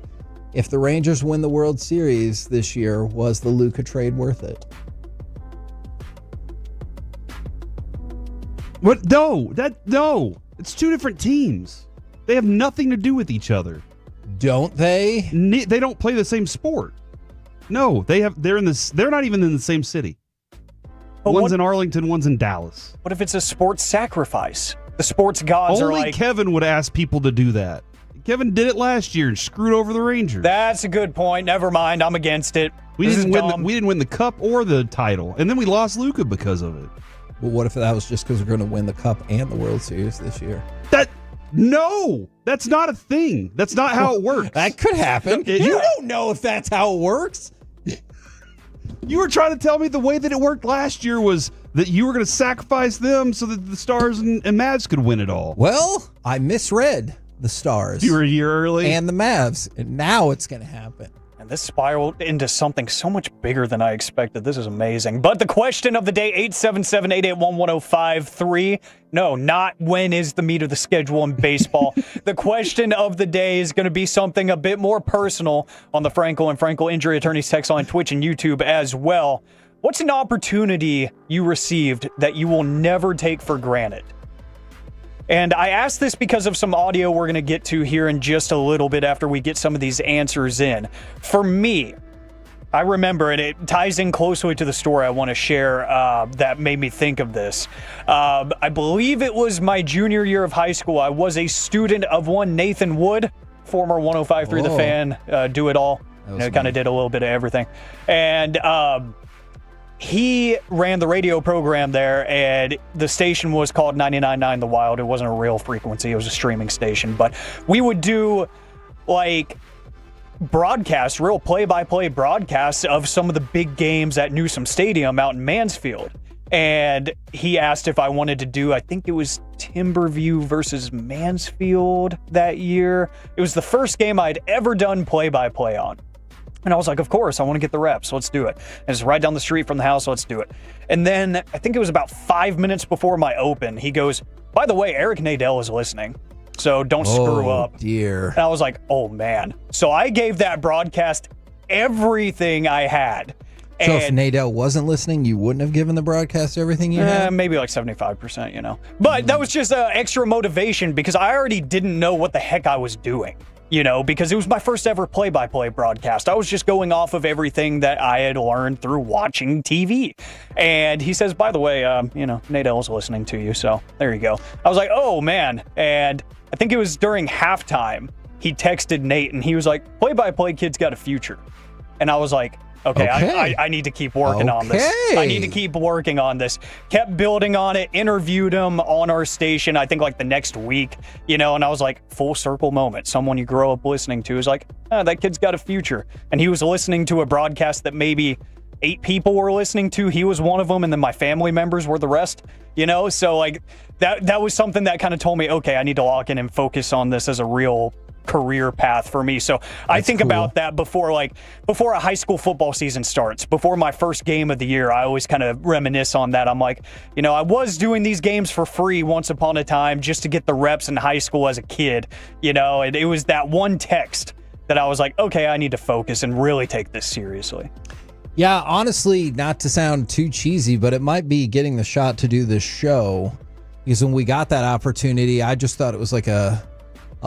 If the Rangers win the World Series this year, was the Luka trade worth it? What? No. It's two different teams. They have nothing to do with each other. Don't they? They don't play the same sport. No, they're not even in the same city. But one's in Arlington, one's in Dallas. What if it's a sports sacrifice? The sports gods are Only like... Kevin would ask people to do that. Kevin did it last year and screwed over the Rangers. That's a good point. Never mind. I'm against it. We didn't win the cup or the title, and then we lost Luka because of it. But what if that was just because we're going to win the cup and the World Series this year? No, that's not a thing. That's not how it works. That could happen. You don't know if that's how it works. You were trying to tell me the way that it worked last year was that you were going to sacrifice them so that the Stars and Mavs could win it all. Well, I misread the Stars. You were a year early. And the Mavs. And now it's going to happen. And this spiraled into something so much bigger than I expected. This is amazing. But the question of the day, 877-881-1053. No, not when is the meat of the schedule in baseball. The question of the day is going to be something a bit more personal on the Frankel and Frankel Injury Attorneys text line, Twitch, and YouTube as well. What's an opportunity you received that you will never take for granted? And I asked this because of some audio we're going to get to here in just a little bit after we get some of these answers in. For me, I remember, and it ties in closely to the story I want to share that made me think of this. I believe it was my junior year of high school. I was a student of one Nathan Wood, former 105.3 The Fan, do it all. Kind of did a little bit of everything. And he ran the radio program there, and the station was called 99.9 The Wild. It wasn't a real frequency. It was a streaming station. But we would do, like, broadcasts, real play-by-play broadcasts of some of the big games at Newsom Stadium out in Mansfield. And he asked if I wanted to do, I think it was Timberview versus Mansfield that year. It was the first game I'd ever done play-by-play on. And I was like, of course, I want to get the reps. Let's do it. And it's right down the street from the house. Let's do it. And then I think it was about 5 minutes before my open, he goes, by the way, Eric Nadel is listening, so don't screw up. Dear. And I was like, oh, man. So I gave that broadcast everything I had. So if Nadel wasn't listening, you wouldn't have given the broadcast everything you had? Maybe like 75%, you know. But that was just extra motivation because I already didn't know what the heck I was doing. You know, because it was my first ever play-by-play broadcast. I was just going off of everything that I had learned through watching TV. And he says, by the way, Nadel's listening to you, so there you go. I was like, oh, man. And I think it was during halftime, he texted Nate, and he was like, play-by-play kid's got a future. And I was like, Okay. I need to keep working on this. I need to keep working on this. Kept building on it, interviewed him on our station, I think like the next week, and I was like, full circle moment. Someone you grow up listening to is like, that kid's got a future. And he was listening to a broadcast that maybe 8 people were listening to. He was one of them, and then my family members were the rest, So like that was something that kind of told me, okay, I need to lock in and focus on this as a real career path for me. So I think about that before a high school football season starts, before my first game of the year. I always kind of reminisce on that. I'm like, I was doing these games for free once upon a time just to get the reps in high school as a kid, and it was that one text that I was like, okay, I need to focus and really take this seriously. Yeah, honestly, not to sound too cheesy, but it might be getting the shot to do this show, because when we got that opportunity, I just thought it was like a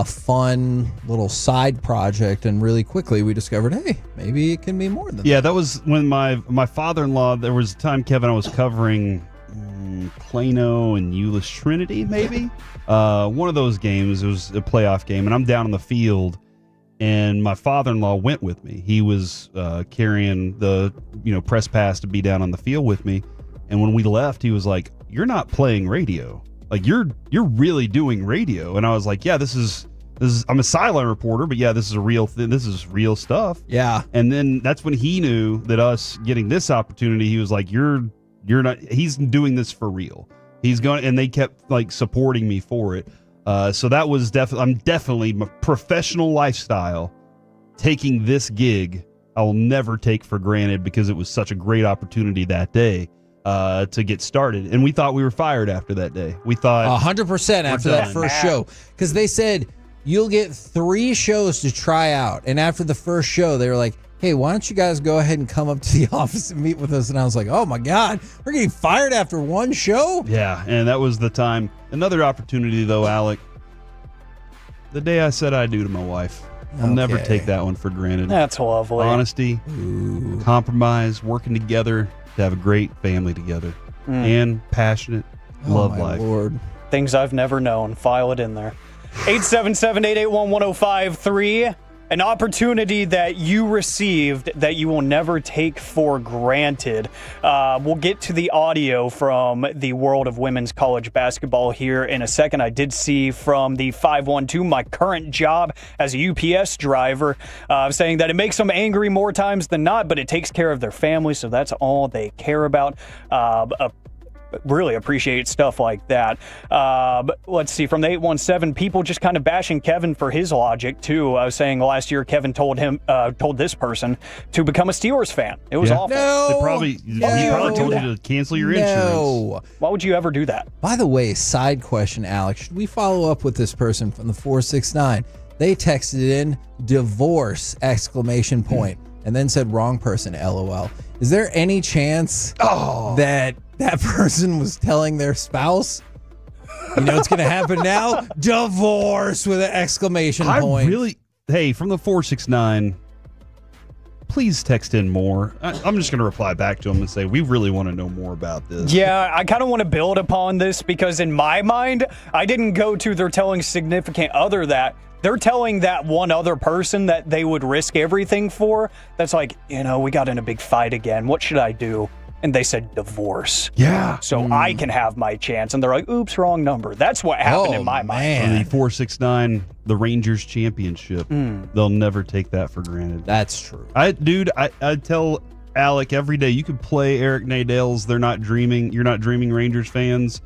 fun little side project, and really quickly we discovered, hey, maybe it can be more than that. Yeah, that was when my father-in-law, there was a time, Kevin, I was covering Plano and Euless Trinity, maybe? One of those games. It was a playoff game, and I'm down on the field, and my father-in-law went with me. He was carrying the press pass to be down on the field with me, and when we left, he was like, "You're not playing radio. Like you're really doing radio." And I was like, "Yeah, this is I'm a sideline reporter, but yeah, this is a real thing. This is real stuff." Yeah. And then that's when he knew that us getting this opportunity, he was like, "You're not." He's doing this for real. He's going, and they kept like supporting me for it. So that was definitely my professional lifestyle. Taking this gig, I will never take for granted, because it was such a great opportunity that day to get started. And we thought we were fired after that day. We thought 100% after that first show, because they said, you'll get 3 shows to try out. And after the first show, they were like, hey, why don't you guys go ahead and come up to the office and meet with us? And I was like, oh my God, we're getting fired after 1 show? Yeah, and that was the time. Another opportunity, though, Alec. The day I said I do to my wife. I'll never take that one for granted. That's lovely. Honesty, compromise, working together to have a great family together. And passionate, love life. Lord. Things I've never known. File it in there. 877-881-1053. An opportunity that you received that you will never take for granted. We'll get to the audio from the world of women's college basketball here in a second. I did see from the 512 my current job as a UPS driver, saying that it makes them angry more times than not, but it takes care of their family, so that's all they care about. Really appreciate stuff like that. Let's see, from the 817, people just kind of bashing Kevin for his logic too. I was saying last year Kevin told this person to become a Steelers fan. It was awful. No, he probably told you to cancel your insurance. Why would you ever do that? By the way, side question, Alex, should we follow up with this person from the 469? They texted in divorce ! And then said wrong person, LOL. Is there any chance that person was telling their spouse, you know what's going to happen now? Divorce with an exclamation point. Hey, from the 469, please text in more. I'm just going to reply back to them and say, we really want to know more about this. Yeah, I kind of want to build upon this because in my mind, I didn't go to they're telling significant other that. They're telling that one other person that they would risk everything for. That's like, we got in a big fight again. What should I do? And they said divorce. Yeah. So I can have my chance. And they're like, oops, wrong number. That's what happened in my mind. For the 469, the Rangers championship. They'll never take that for granted. That's true. I tell Alec every day, you could play Eric Nadell's You're Not Dreaming Rangers fans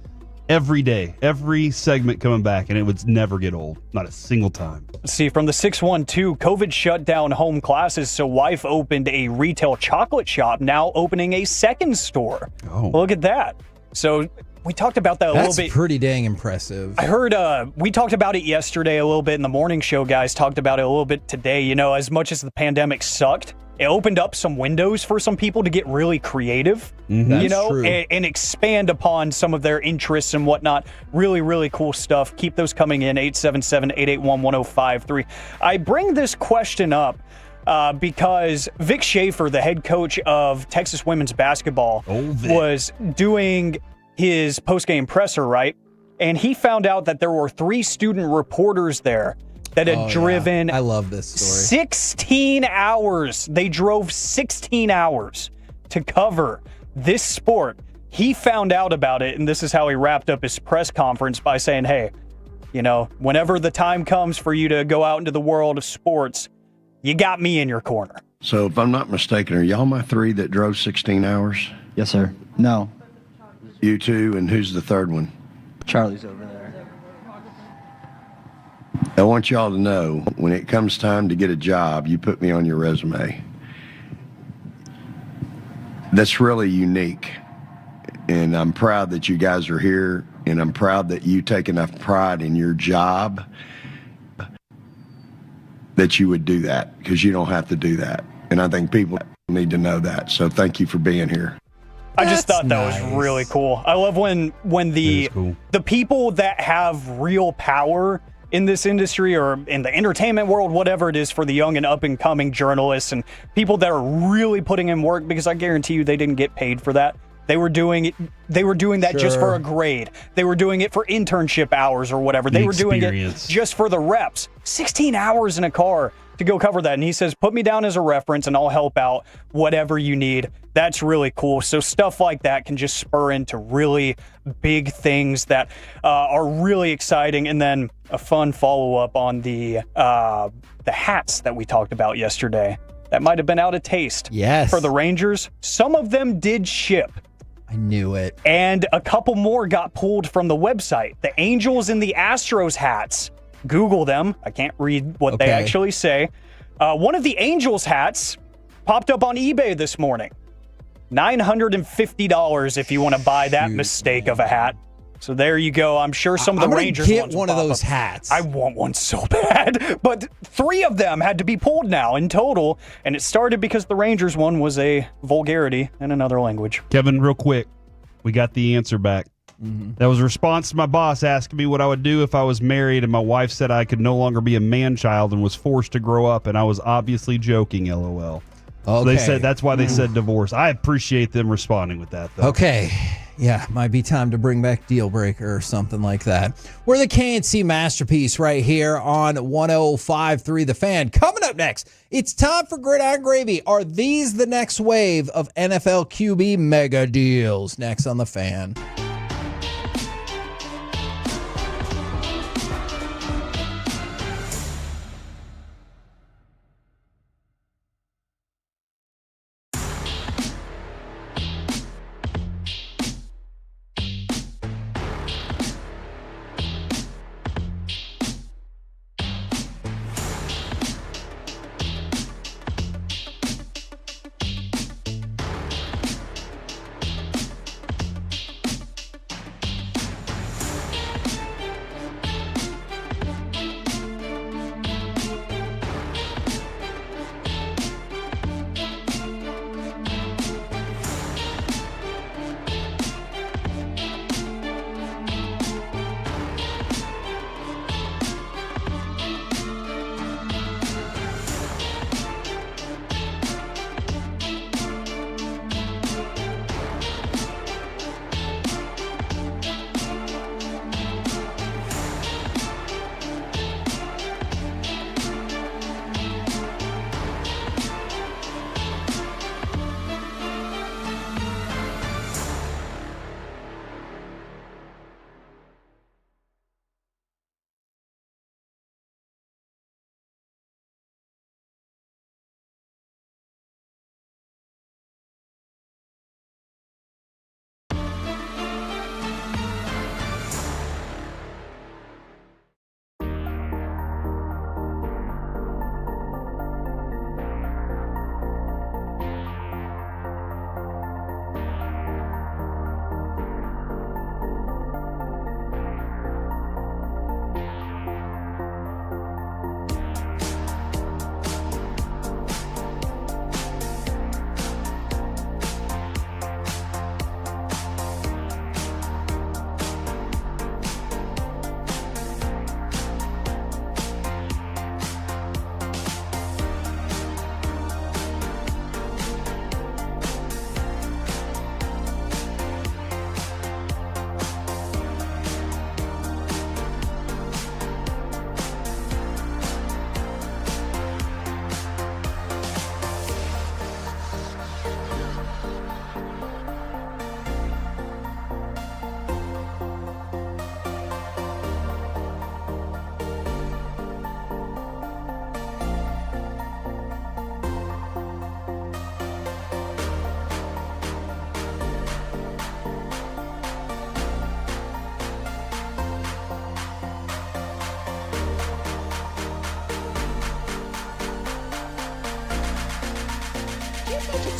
every day, every segment coming back, and it would never get old. Not a single time. See, from the 612, COVID shut down home classes, so wife opened a retail chocolate shop, now opening a second store. Oh. Look at that. So we talked about that a little bit. That's pretty dang impressive. I heard we talked about it yesterday a little bit in the morning show, guys. Talked about it a little bit today. As much as the pandemic sucked, it opened up some windows for some people to get really creative, true. And expand upon some of their interests and whatnot. Really, really cool stuff. Keep those coming in, 877-881-1053. I bring this question up because Vic Schaefer, the head coach of Texas women's basketball, was doing his post-game presser, right? And he found out that there were 3 student reporters there that had driven I love this story. 16 hours. They drove 16 hours to cover this sport. He found out about it, and this is how he wrapped up his press conference by saying, hey, whenever the time comes for you to go out into the world of sports, you got me in your corner. So if I'm not mistaken, are y'all my 3 that drove 16 hours? Yes, sir. No. You 2, and who's the 3rd one? Charlie's over there. I want y'all to know, when it comes time to get a job, you put me on your resume. That's really unique. And I'm proud that you guys are here, and I'm proud that you take enough pride in your job that you would do that, because you don't have to do that. And I think people need to know that. So thank you for being here. I just thought that was really cool. I love when the people that have real power in this industry or in the entertainment world, whatever it is, for the young and up-and-coming journalists and people that are really putting in work, because I guarantee you they didn't get paid for that. They were doing it. They were doing that just for a grade. They were doing it for internship hours or whatever. They were doing it just for the reps. 16 hours in a car to go cover that. And he says, put me down as a reference and I'll help out whatever you need. That's really cool. So stuff like that can just spur into really big things that are really exciting. And then a fun follow-up on the hats that we talked about yesterday. That might have been out of taste for the Rangers. Some of them did ship. I knew it. And a couple more got pulled from the website. The Angels and the Astros hats. Google them. I can't read what they actually say. One of the Angels hats popped up on eBay this morning. $950 if you want to buy that mistake of a hat. So there you go. I'm sure some of the Rangers get ones one will of pop those up. hats. I want one so bad. But 3 of them had to be pulled now in total. And it started because the Rangers one was a vulgarity in another language. Kevin, real quick, we got the answer back. That was a response to my boss asking me what I would do if I was married, and my wife said I could no longer be a man-child and was forced to grow up, and I was obviously joking, LOL. So they said that's why they said divorce. I appreciate them responding with that, though. Okay. Yeah, might be time to bring back Deal Breaker or something like that. We're the KNC Masterpiece right here on 105.3 The Fan. Coming up next, it's time for Gridiron Gravy. Are these the next wave of NFL QB mega deals? Next on The Fan.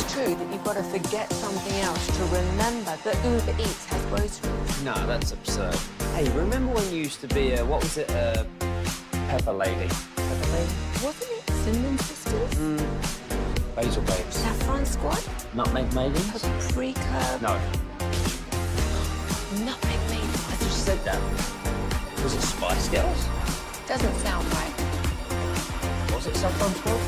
True that you've got to forget something else to remember that Uber Eats has groceries. No, that's absurd. Hey, remember when you used to be a, what was it, Pepper Lady? Pepper Lady? Wasn't it Cinnamon Sisters? Basil Babes. Saffron Squad? Nutmeg Maidens? Paprika? No. Nutmeg Maidens. I just said that. Was it Spice Girls? Doesn't sound right. Was it Saffron Squad?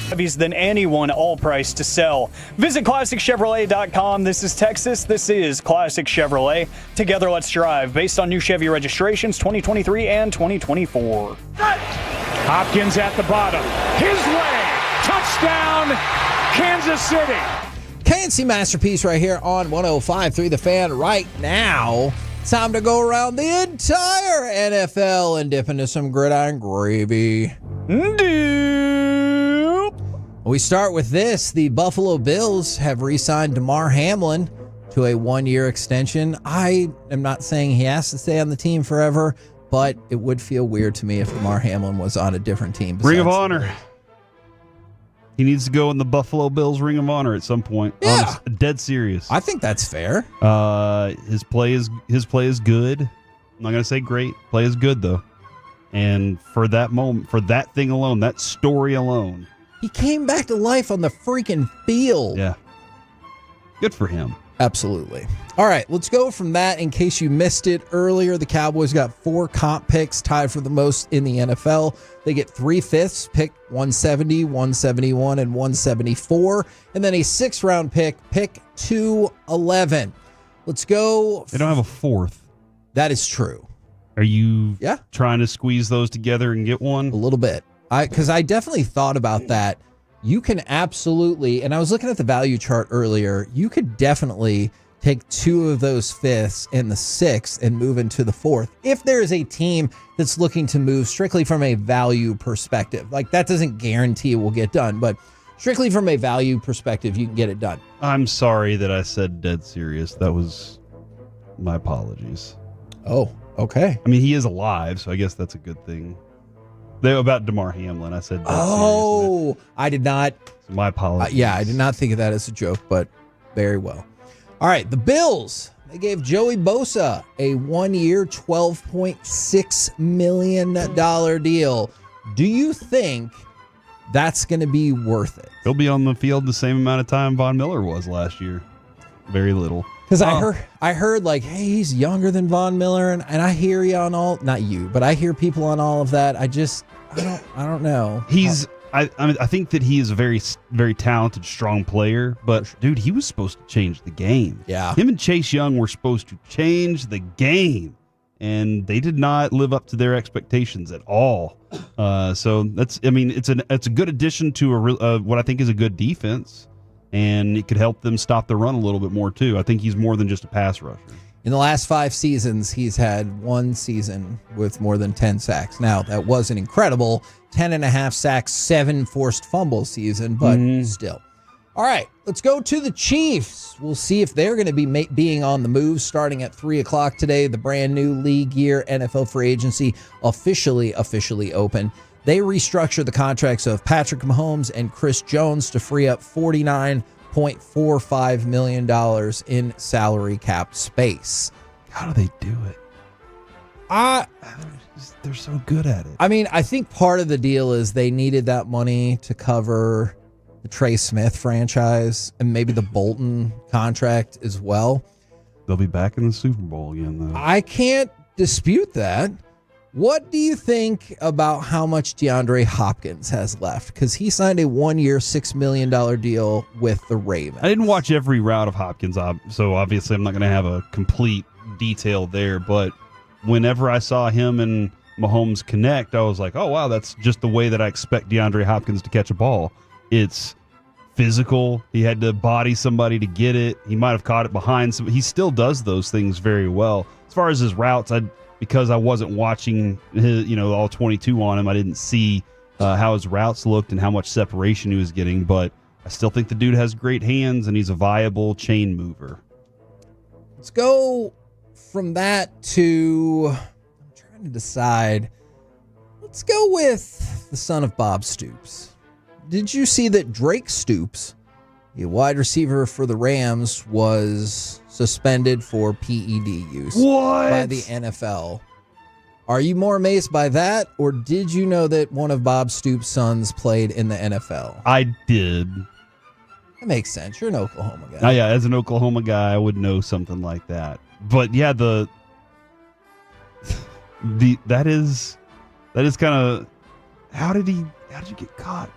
Chevys than anyone, all price to sell. Visit ClassicChevrolet.com. This is Texas. This is Classic Chevrolet. Together, let's drive. Based on new Chevy registrations 2023 and 2024. Hopkins at the bottom. His way. Touchdown, Kansas City. KNC Masterpiece right here on 105.3 The Fan right now. Time to go around the entire NFL and dip into some gridiron gravy. We start with this. The Buffalo Bills have re-signed DeMar Hamlin to a 1-year extension. I am not saying he has to stay on the team forever, but it would feel weird to me if DeMar Hamlin was on a different team. Ring of Honor. He needs to go in the Buffalo Bills Ring of Honor at some point. Yeah. Honest, dead serious. I think that's fair. His play is good. I'm not gonna say great. Play is good though. And for that moment, for that thing alone, that story alone, he came back to life on the freaking field. Yeah. Good for him. Absolutely. All right, let's go from that. In case you missed it earlier, the Cowboys got 4 comp picks, tied for the most in the NFL. They get 3/5, pick 170, 171, and 174, and then a 6th-round pick 211. Let's go. They don't have a 4th. That is true. Are you trying to squeeze those together and get one? A little bit. Because I definitely thought about that. You can absolutely, and I was looking at the value chart earlier, you could definitely take 2 of those 5ths and the 6th and move into the 4th if there is a team that's looking to move strictly from a value perspective. Like, that doesn't guarantee it will get done, but strictly from a value perspective, you can get it done. I'm sorry that I said dead serious. That was my apologies. Oh, okay. I mean, he is alive, so I guess that's a good thing. About DeMar Hamlin, I said dead serious. I did not. So my apologies. Yeah, I did not think of that as a joke, but very well. All right, the Bills, they gave Joey Bosa a 1-year, $12.6 million deal. Do you think that's going to be worth it? He'll be on the field the same amount of time Von Miller was last year. Very little. Because I heard like, hey, he's younger than Von Miller, and I hear you on all, not you, but I hear people on all of that. I don't know. I think that he is a very, very talented, strong player, but dude, he was supposed to change the game. Yeah. Him and Chase Young were supposed to change the game, and they did not live up to their expectations at all. So it's a good addition to what I think is a good defense, and it could help them stop the run a little bit more too. I think he's more than just a pass rusher. In the last 5 seasons, he's had 1 season with more than 10 sacks. Now, that was an incredible 10.5 sacks, 7 forced fumble season, but still. All right, let's go to the Chiefs. We'll see if they're going to be being on the move starting at 3 o'clock today. The brand new league year NFL free agency officially open. They restructured the contracts of Patrick Mahomes and Chris Jones to free up $49.45 million in salary cap space. How do they do it? They're so good at it. I mean, I think part of the deal is they needed that money to cover the Trey Smith franchise and maybe the Bolton contract as well. They'll be back in the Super Bowl again, though. I can't dispute that. What do you think about how much DeAndre Hopkins has left? Because he signed a 1-year, $6 million deal with the Ravens. I didn't watch every route of Hopkins, so obviously I'm not going to have a complete detail there. But whenever I saw him and Mahomes connect, I was like, oh, wow, that's just the way that I expect DeAndre Hopkins to catch a ball. It's physical. He had to body somebody to get it. He might have caught it behind somebody. He still does those things very well. As far as his routes, because I wasn't watching his, all 22 on him, I didn't see how his routes looked and how much separation he was getting, but I still think the dude has great hands and he's a viable chain mover. Let's go from that to, I'm trying to decide. Let's go with the son of Bob Stoops. Did you see that Drake Stoops, a wide receiver for the Rams, was suspended for PED use by the NFL? Are you more amazed by that, or did you know that one of Bob Stoops' sons played in the NFL? I did. That makes sense. You're an Oklahoma guy. Oh, yeah, as an Oklahoma guy, I would know something like that. But yeah, that is kind of, how did you get caught?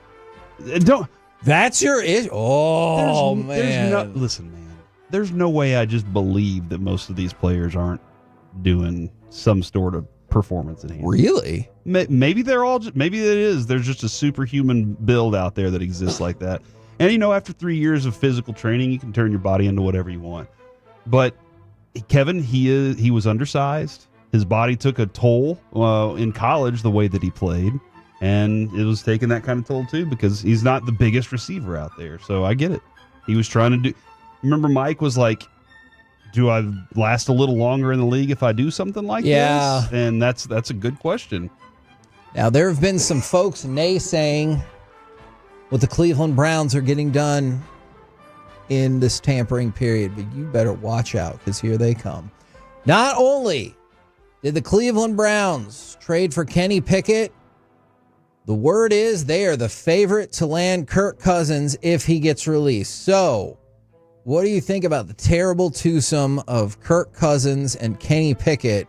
That's your issue. Oh, man. Listen, man. There's no way I just believe that most of these players aren't doing some sort of performance enhancement. Really? Maybe they're all. Maybe it is. There's just a superhuman build out there that exists like that. And after 3 years of physical training, you can turn your body into whatever you want. But Kevin, he was undersized. His body took a toll in college the way that he played, and it was taking that kind of toll too because he's not the biggest receiver out there. So I get it. He was trying to do. Remember, Mike was like, "Do I last a little longer in the league if I do something like this?" And that's a good question. Now there have been some folks naysaying what the Cleveland Browns are getting done in this tampering period, but you better watch out because here they come. Not only did the Cleveland Browns trade for Kenny Pickett, the word is they are the favorite to land Kirk Cousins if he gets released. So, what do you think about the terrible twosome of Kirk Cousins and Kenny Pickett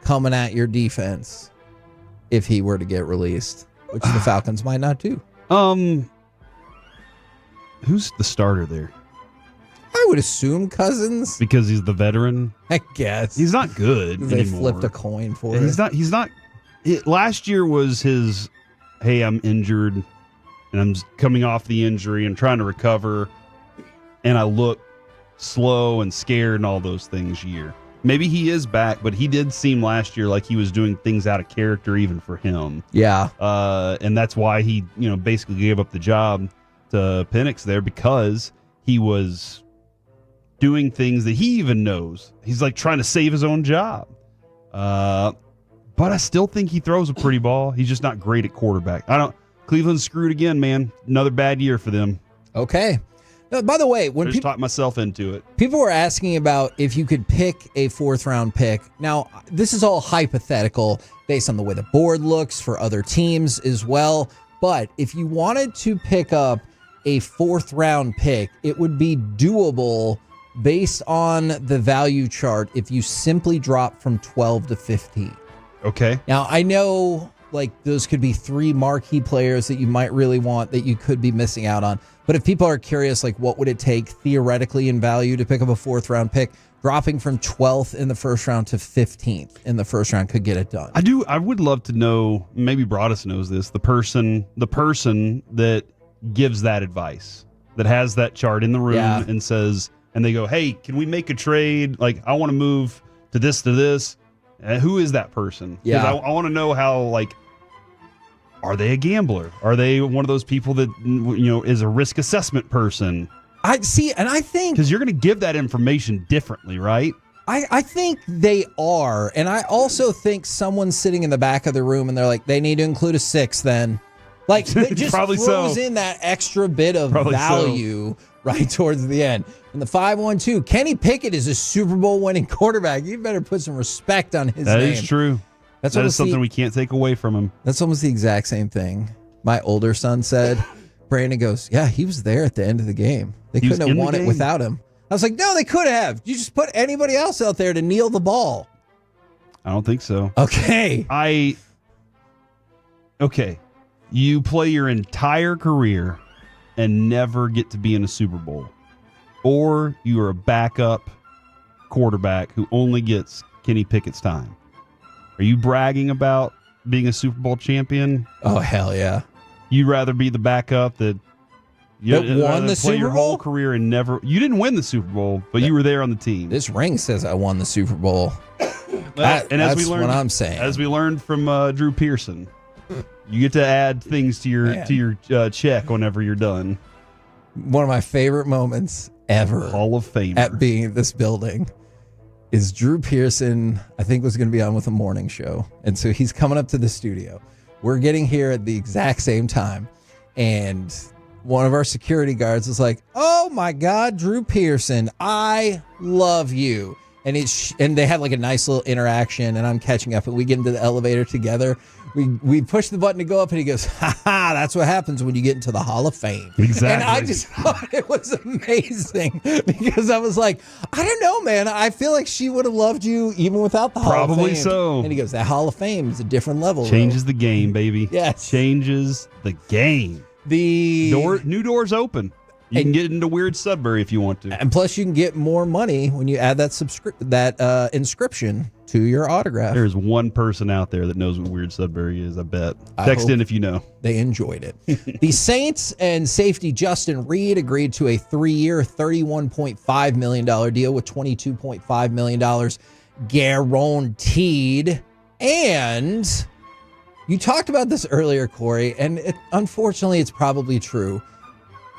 coming at your defense if he were to get released, which the Falcons might not do? Who's the starter there? I would assume Cousins. Because he's the veteran? I guess. He's not good They anymore. flipped a coin for it. He's not. Last year was his, hey, I'm injured, and I'm coming off the injury and trying to recover, and I look slow and scared and all those things year. Maybe he is back, but he did seem last year like he was doing things out of character even for him. Yeah. And that's why he, basically gave up the job to Penix there because he was doing things that he even knows. He's like trying to save his own job. But I still think he throws a pretty ball. He's just not great at quarterback. Cleveland's screwed again, man. Another bad year for them. Okay. Now, by the way, when I just talked myself into it. People were asking about if you could pick a fourth-round pick. Now, this is all hypothetical based on the way the board looks for other teams as well. But if you wanted to pick up a fourth-round pick, it would be doable based on the value chart if you simply drop from 12 to 15. Okay. Now, I know those could be three marquee players that you might really want that you could be missing out on. But if people are curious, what would it take theoretically in value to pick up a fourth-round pick, dropping from 12th in the first round to 15th in the first round could get it done. I would love to know, maybe Broadus knows this, the person that gives that advice, that has that chart in the room and says, and they go, hey, can we make a trade? I want to move to this. Who is that person? Yeah. I want to know how, are they a gambler? Are they one of those people that, is a risk assessment person? I see, and I think... Because you're going to give that information differently, right? I think they are, and I also think someone's sitting in the back of the room and they're like, they need to include a 6 then. It just Probably throws in that extra bit of value right towards the end. And the 5-1-2, Kenny Pickett is a Super Bowl winning quarterback. You better put some respect on his name. That is true. That is something we can't take away from him. That's almost the exact same thing my older son said. Brandon goes, yeah, he was there at the end of the game. They couldn't have won it without him. I was like, no, they could have. You just put anybody else out there to kneel the ball. I don't think so. Okay. Okay. You play your entire career and never get to be in a Super Bowl. Or you are a backup quarterback who only gets Kenny Pickett's time. Are you bragging about being a Super Bowl champion? Oh, hell yeah. You'd rather be the backup that won the Super Bowl? Your whole career and never... You didn't win the Super Bowl, but you were there on the team. This ring says I won the Super Bowl. That's what I'm saying. As we learned from Drew Pearson, you get to add things to your check whenever you're done. One of my favorite moments ever, Hall of Famer, at being in this building is Drew Pearson, I think, was going to be on with a morning show. And so he's coming up to the studio. We're getting here at the exact same time. And one of our security guards was like, oh my God, Drew Pearson, I love you. And they had a nice little interaction, and I'm catching up, and we get into the elevator together. We push the button to go up, and he goes, ha ha, that's what happens when you get into the Hall of Fame. Exactly. And I just thought it was amazing because I was like, I don't know, man. I feel like she would have loved you even without the Hall of Fame. Probably so. And he goes, that Hall of Fame is a different level. Changes the game, baby. Yes. Changes the game. New doors open. You can get into Weird Sudbury if you want to. And plus, you can get more money when you add that inscription to your autograph. There's one person out there that knows what Weird Sudbury is, I bet. Text in if you know. They enjoyed it. The Saints and safety Justin Reed agreed to a 3-year, $31.5 million deal with $22.5 million guaranteed. And you talked about this earlier, Corey, and unfortunately, it's probably true.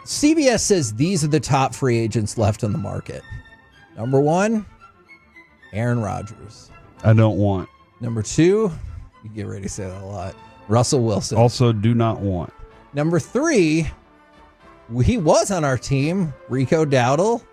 CBS says these are the top free agents left on the market. Number 1, Aaron Rodgers. I don't want. Number 2, you get ready to say that a lot, Russell Wilson. Also do not want. Number 3, he was on our team, Rico Dowdle.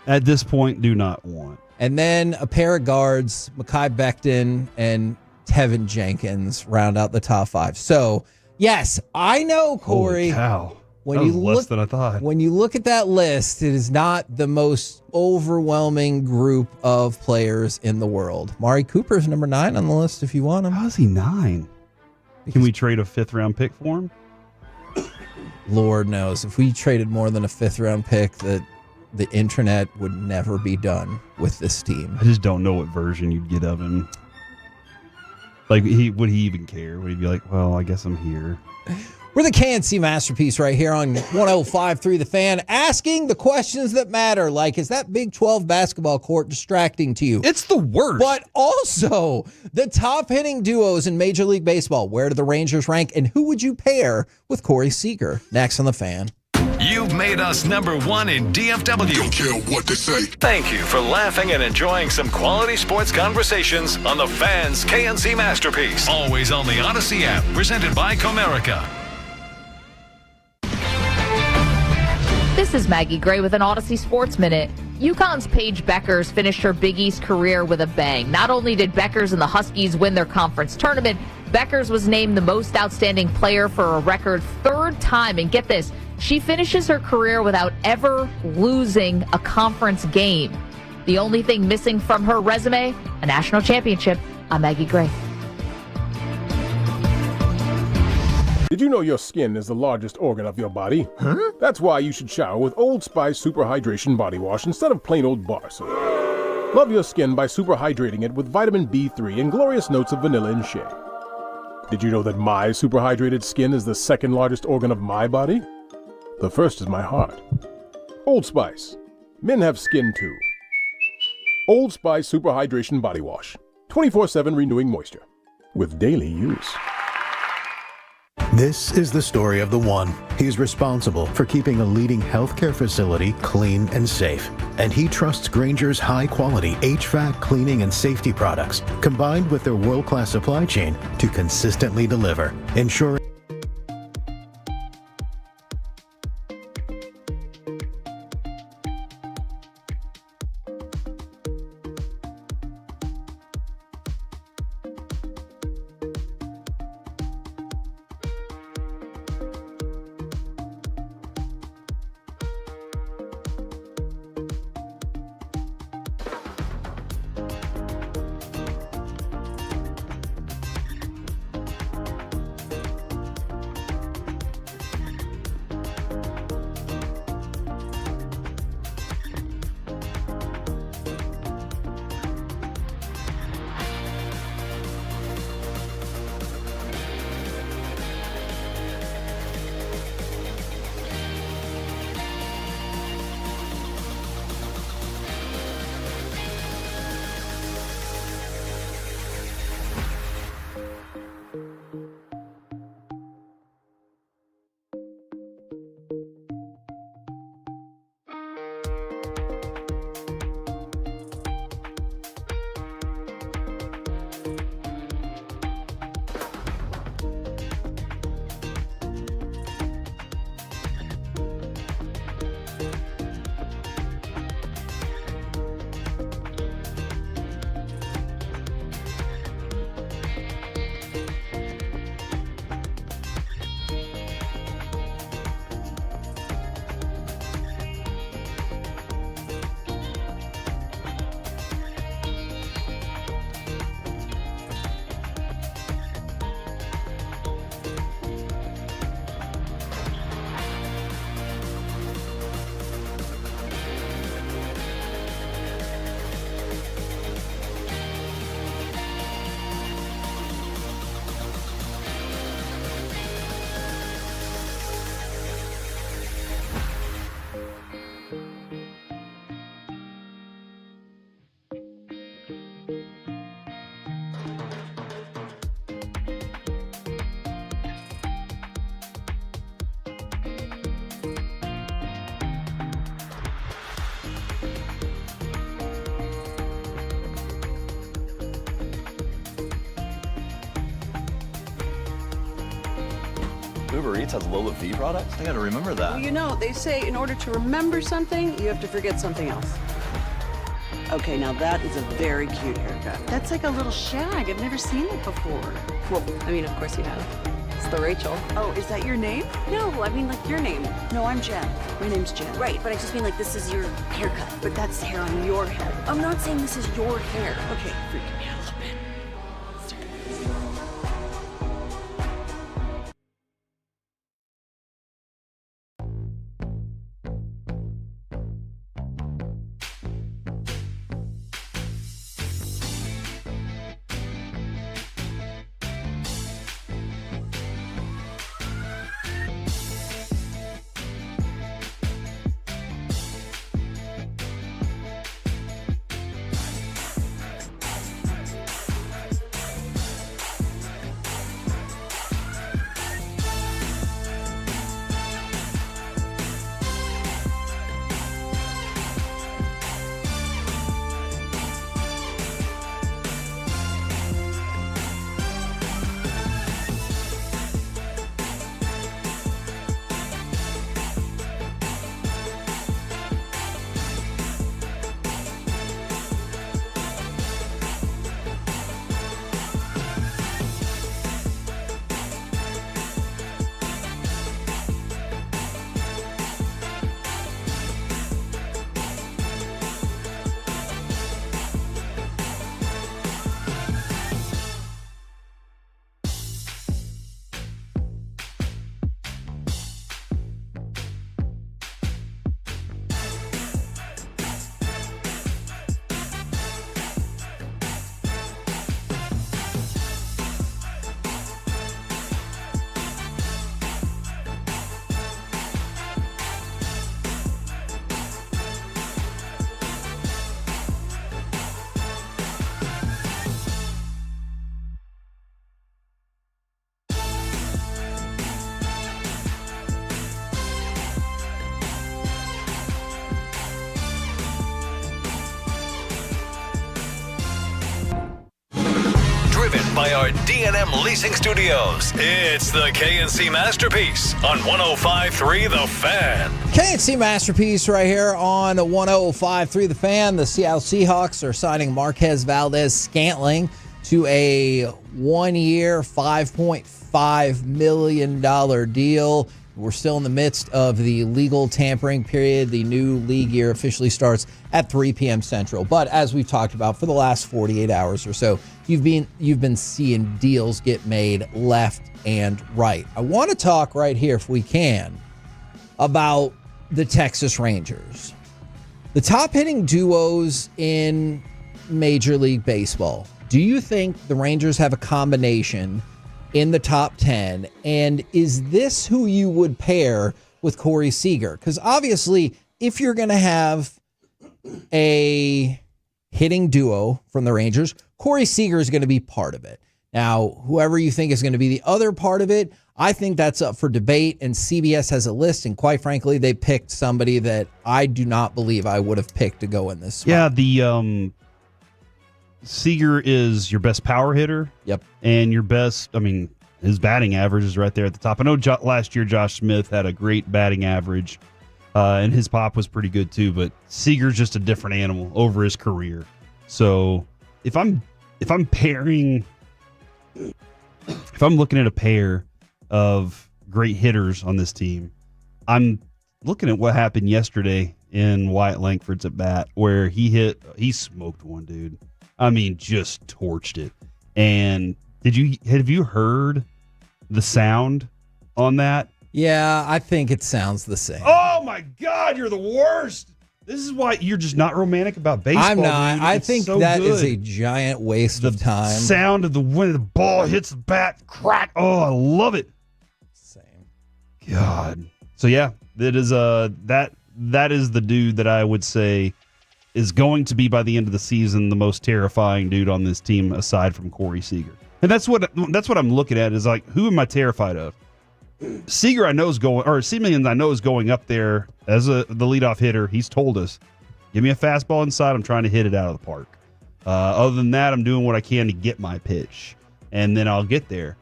At this point, do not want. And then a pair of guards, Mekhi Becton and Tevin Jenkins, round out the top 5. So, yes, I know, Corey. Holy cow. When that was you less look, than I thought. When you look at that list, it is not the most overwhelming group of players in the world. Mari Cooper is number 9 on the list if you want him. How is he 9? Can we trade a 5th-round pick for him? Lord knows. If we traded more than a 5th-round pick, the internet would never be done with this team. I just don't know what version you'd get of him. Like, would he even care? Would he be like, well, I guess I'm here? We're the KNC Masterpiece right here on 105.3 The Fan, asking the questions that matter, like, is that Big 12 basketball court distracting to you? It's the worst. But also, the top hitting duos in Major League Baseball. Where do the Rangers rank, and who would you pair with Corey Seager? Next on The Fan. You've made us number 1 in DFW. Don't care what they say. Thank you for laughing and enjoying some quality sports conversations on The Fan's KNC Masterpiece. Always on the Odyssey app, presented by Comerica. This is Maggie Gray with an Odyssey Sports Minute. UConn's Paige Beckers finished her Big East career with a bang. Not only did Beckers and the Huskies win their conference tournament, Beckers was named the most outstanding player for a record 3rd time. And get this, she finishes her career without ever losing a conference game. The only thing missing from her resume, a national championship. I'm Maggie Gray. Did you know your skin is the largest organ of your body? Huh? That's why you should shower with Old Spice Super Hydration Body Wash instead of plain old bar soap. Love your skin by super hydrating it with vitamin B3 and glorious notes of vanilla and shea. Did you know that my super hydrated skin is the 2nd largest organ of my body? The first is my heart. Old Spice. Men have skin too. Old Spice Super Hydration Body Wash. 24/7 renewing moisture. With daily use. This is the story of the one. He's responsible for keeping a leading healthcare facility clean and safe. And he trusts Grainger's high-quality HVAC cleaning and safety products, combined with their world-class supply chain, to consistently deliver, ensuring Uber Eats has Lola V products? I gotta remember that. Well, you know, they say in order to remember something, you have to forget something else. Okay, now that is a very cute haircut. That's like a little shag. I've never seen it before. Well, I mean, of course you have. It's the Rachel. Oh, is that your name? No, I mean like your name. No, I'm Jen. My name's Jen. Right, but I just mean like this is your haircut. But that's hair on your head. I'm not saying this is your hair. Okay, freaking me out a little bit. Driven by our D&M Leasing Studios, it's the KNC Masterpiece on 105.3 The Fan. KNC Masterpiece right here on 105.3 The Fan. The Seattle Seahawks are signing Marquez Valdez-Scantling to a 1-year, $5.5 million deal. We're still in the midst of the legal tampering period. The new league year officially starts at 3 p.m. Central. But as we've talked about for the last 48 hours or so, you've been seeing deals get made left and right. I want to talk right here, if we can, about the Texas Rangers. The top hitting duos in Major League Baseball. Do you think the Rangers have a combination in the top 10? And is this who you would pair with Corey Seager? Because obviously, if you're going to have a hitting duo from the Rangers, Corey Seager is going to be part of it. Now, whoever you think is going to be the other part of it, I think that's up for debate. And CBS has a list. And quite frankly, they picked somebody that I do not believe I would have picked to go in this spot. Yeah, the Seager is your best power hitter. Yep. And your best, I mean, his batting average is right there at the top. I know last year Josh Smith had a great batting average, and his pop was pretty good too, but Seager's just a different animal over his career. So if I'm looking at a pair of great hitters on this team, I'm looking at what happened yesterday in Wyatt Langford's at bat, where he smoked one dude. I mean, just torched it. And have you heard the sound on that? Yeah, I think it sounds the same. Oh my God, you're the worst. This is why you're just not romantic about baseball. I'm not. Dude. I It's think so that good. is a giant waste of time. Sound of when the ball hits the bat, crack. Oh, I love it. Same. God. So yeah, that is that is the dude that I would say is going to be by the end of the season the most terrifying dude on this team aside from Corey Seager. And that's what I'm looking at is like, who am I terrified of? Seager I know is going, or Semien I know is going up there as the leadoff hitter. He's told us, give me a fastball inside, I'm trying to hit it out of the park. Other than that, I'm doing what I can to get my pitch, and then I'll get there.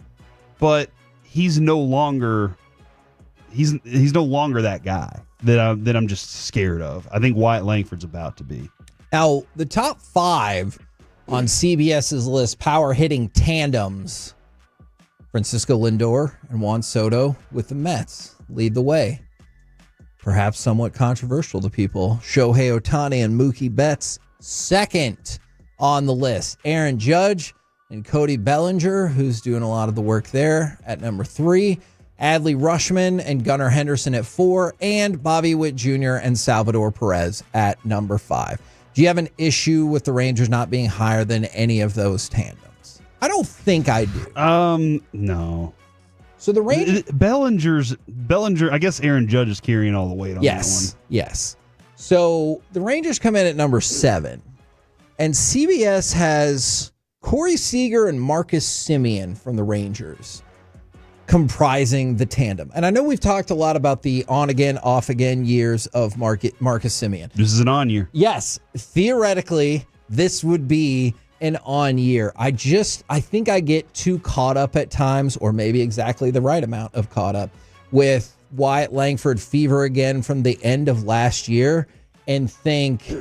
But he's no longer he's no longer that guy that I'm just scared of. I think Wyatt Langford's about to be. Now, the top 5 on CBS's list, power hitting tandems. Francisco Lindor and Juan Soto with the Mets lead the way. Perhaps somewhat controversial to people. Shohei Ohtani and Mookie Betts second on the list. Aaron Judge and Cody Bellinger, who's doing a lot of the work there, at number 3. Adley Rutschman and Gunnar Henderson at 4. And Bobby Witt Jr. and Salvador Perez at number 5. Do you have an issue with the Rangers not being higher than any of those tandems? I don't think I do. No. So the Rangers... Bellinger, I guess Aaron Judge is carrying all the weight on that one. Yes. So the Rangers come in at number 7. And CBS has Corey Seager and Marcus Semien from the Rangers comprising the tandem. And I know we've talked a lot about the on-again, off-again years of Marcus Semien. This is an on year. Yes. Theoretically, this would be an on year. I think I get too caught up at times, or maybe exactly the right amount of caught up, with Wyatt Langford fever again from the end of last year and think,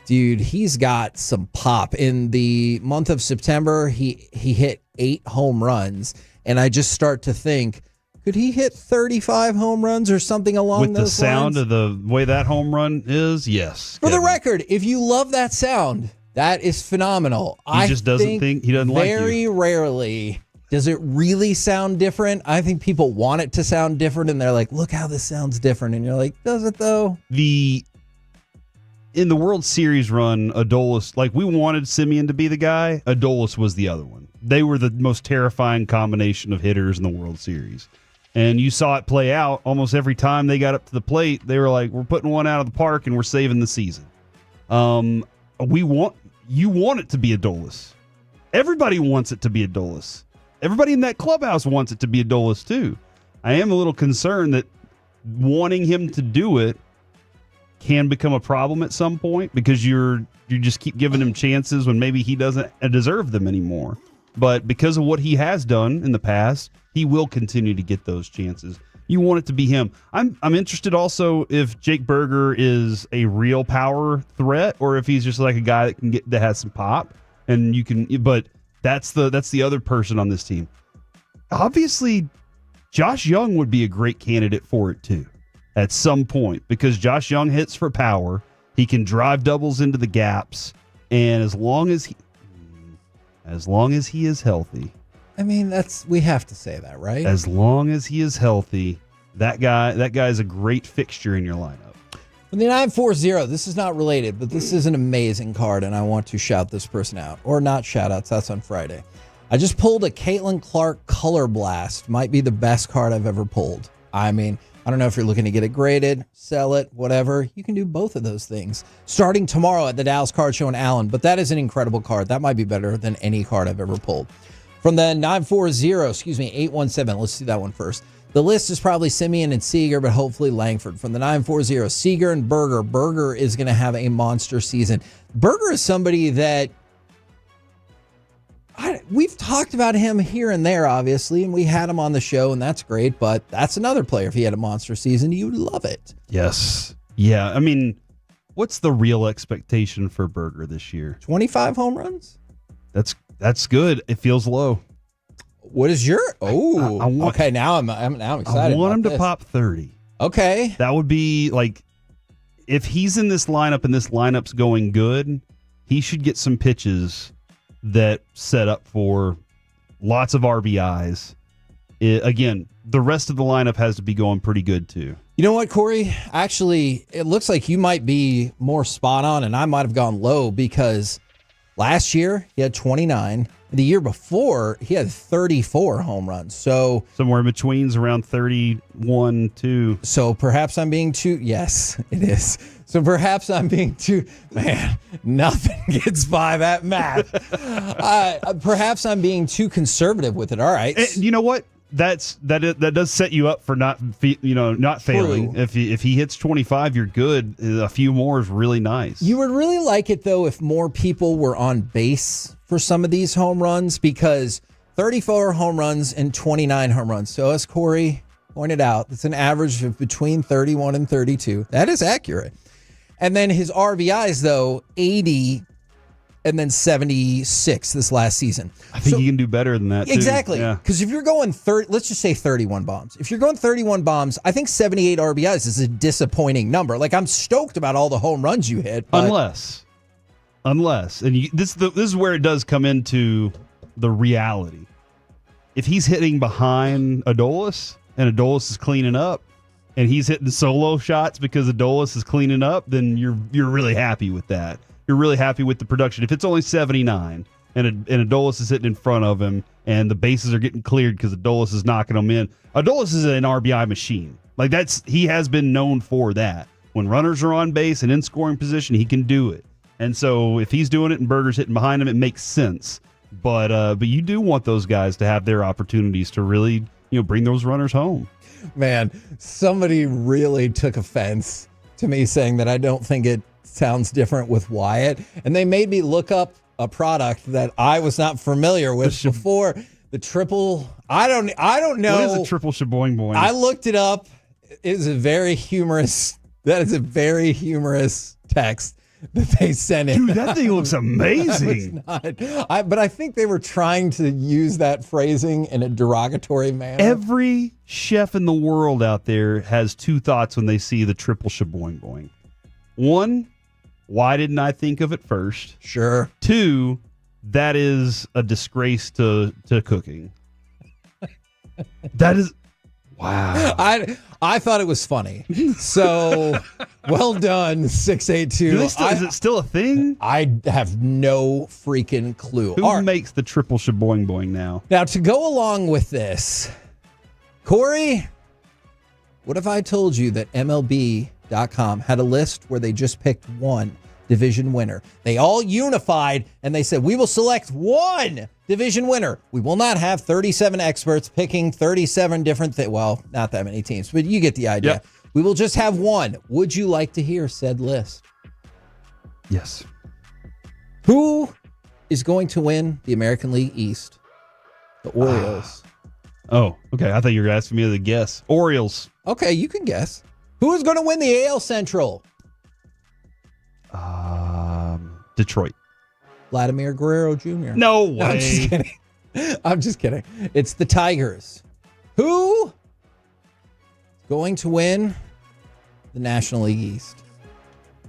dude, he's got some pop. In the month of September, he hit 8 home runs. And I just start to think, could he hit 35 home runs or something along those lines? With the sound of the way that home run is, yes. For the record, if you love that sound, that is phenomenal. He just doesn't think he doesn't like you. Very rarely does it really sound different. I think people want it to sound different, and they're like, look how this sounds different. And you're like, does it though? In the World Series run, Adolis, like we wanted Semien to be the guy, Adolis was the other one. They were the most terrifying combination of hitters in the World Series. And you saw it play out almost every time they got up to the plate. They were like, we're putting one out of the park and we're saving the season. You want it to be Adolis. Everybody wants it to be Adolis. Everybody in that clubhouse wants it to be Adolis too. I am a little concerned that wanting him to do it can become a problem at some point because you just keep giving him chances when maybe he doesn't deserve them anymore. But because of what he has done in the past, he will continue to get those chances. You want it to be him. I'm interested also if Jake Berger is a real power threat or if he's just like a guy that has some pop and you can. But that's the other person on this team. Obviously, Josh Young would be a great candidate for it too at some point because Josh Young hits for power. He can drive doubles into the gaps, and as long as he is healthy. I mean, we have to say that, right? As long as he is healthy, that guy's a great fixture in your lineup. From the 940, this is not related, but this is an amazing card, and I want to shout this person out. Or not shout outs, that's on Friday. I just pulled a Caitlin Clark Color Blast. Might be the best card I've ever pulled. I mean, I don't know if you're looking to get it graded, sell it, whatever. You can do both of those things. Starting tomorrow at the Dallas Card Show in Allen, but that is an incredible card. That might be better than any card I've ever pulled. From the 817, let's do that one first. The list is probably Semien and Seager, but hopefully Langford. From the 940, Seager and Berger. Berger is going to have a monster season. Berger is somebody that we've talked about him here and there, obviously, and we had him on the show, and that's great, but that's another player. If he had a monster season, you would love it. Yes. Yeah, I mean, what's the real expectation for Berger this year? 25 home runs? That's good. It feels low. What is your... okay, now I'm excited. I want him to this. pop 30. Okay. That would be like, if he's in this lineup and this lineup's going good, he should get some pitches that set up for lots of RBIs. Again, the rest of the lineup has to be going pretty good too. You know what, Corey? Actually, it looks like you might be more spot on, and I might have gone low because last year he had 29. The year before he had 34 home runs. So somewhere in between's around 31, 2. So perhaps I'm being too. Yes, it is. So perhaps I'm being too. Man, nothing gets by that math. Perhaps I'm being too conservative with it. All right. And you know what? That does set you up for not failing. True. If he hits 25, you're good. A few more is really nice. You would really like it though if more people were on base for some of these home runs, because 34 home runs and 29 home runs. So as Corey, pointed out it's an average of between 31 and 32. That is accurate. And then his RBIs, though, 80 and then 76 this last season. I think you can do better than that, too. Exactly. Yeah. Because if you're going let's just say 31 bombs. If you're going 31 bombs, I think 78 RBIs is a disappointing number. Like, I'm stoked about all the home runs you hit. But Unless, and this is where it does come into the reality. If he's hitting behind Adolis and Adolis is cleaning up, and he's hitting solo shots because Adolis is cleaning up, then you're really happy with that. You're really happy with the production. If it's only 79 and Adolis is hitting in front of him and the bases are getting cleared because Adolis is knocking them in, Adolis is an RBI machine. Like, he has been known for that. When runners are on base and in scoring position, he can do it. And so if he's doing it and Berger's hitting behind him, it makes sense. But you do want those guys to have their opportunities to really, bring those runners home. Man, somebody really took offense to me saying that I don't think it sounds different with Wyatt. And they made me look up a product that I was not familiar with before. The triple, I don't know. What is a triple shaboing boing? I looked it up. That is a very humorous text that they sent in. Dude, that thing looks amazing. But I think they were trying to use that phrasing in a derogatory manner. Every chef in the world out there has two thoughts when they see the triple shaboing boing. One, why didn't I think of it first? Sure. Two, that is a disgrace to cooking. That is... Wow. I thought it was funny. So, well done, 682. Is it still a thing? I have no freaking clue. Who makes the triple shaboing boing now? Now, to go along with this, Corey, what if I told you that MLB.com had a list where they just picked one division winner? They all unified and they said, we will select one division winner. We will not have 37 experts picking 37 different things. Well, not that many teams, but you get the idea. Yep. We will just have one. Would you like to hear said list? Yes. Who is going to win the American League East? The Orioles. Oh, okay. I thought you were asking me to guess. Orioles. Okay, you can guess. Who is going to win the AL Central? Detroit. Vladimir Guerrero Jr. No way. I'm just kidding. I'm just kidding. It's the Tigers. Who is going to win the National League East?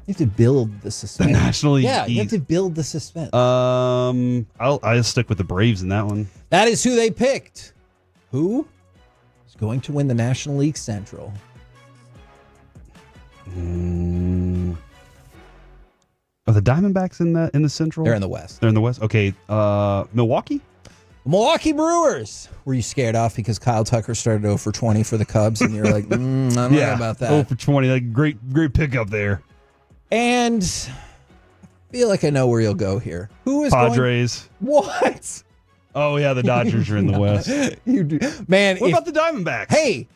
You have to build the suspense. The National League Yeah, East. you have to build the suspense. I'll stick with the Braves in that one. That is who they picked. Who is going to win the National League Central? Are the Diamondbacks in the Central? They're in the West. They're in the West. Okay. Milwaukee? Milwaukee Brewers. Were you scared off because Kyle Tucker started 0 for 20 for the Cubs and you're like, I don't know about that. 0 for 20. Like, great pickup there. And I feel like I know where you'll go here. Who is Padres? What? Oh yeah, the Dodgers are in the West. You do, man. What about the Diamondbacks? Hey,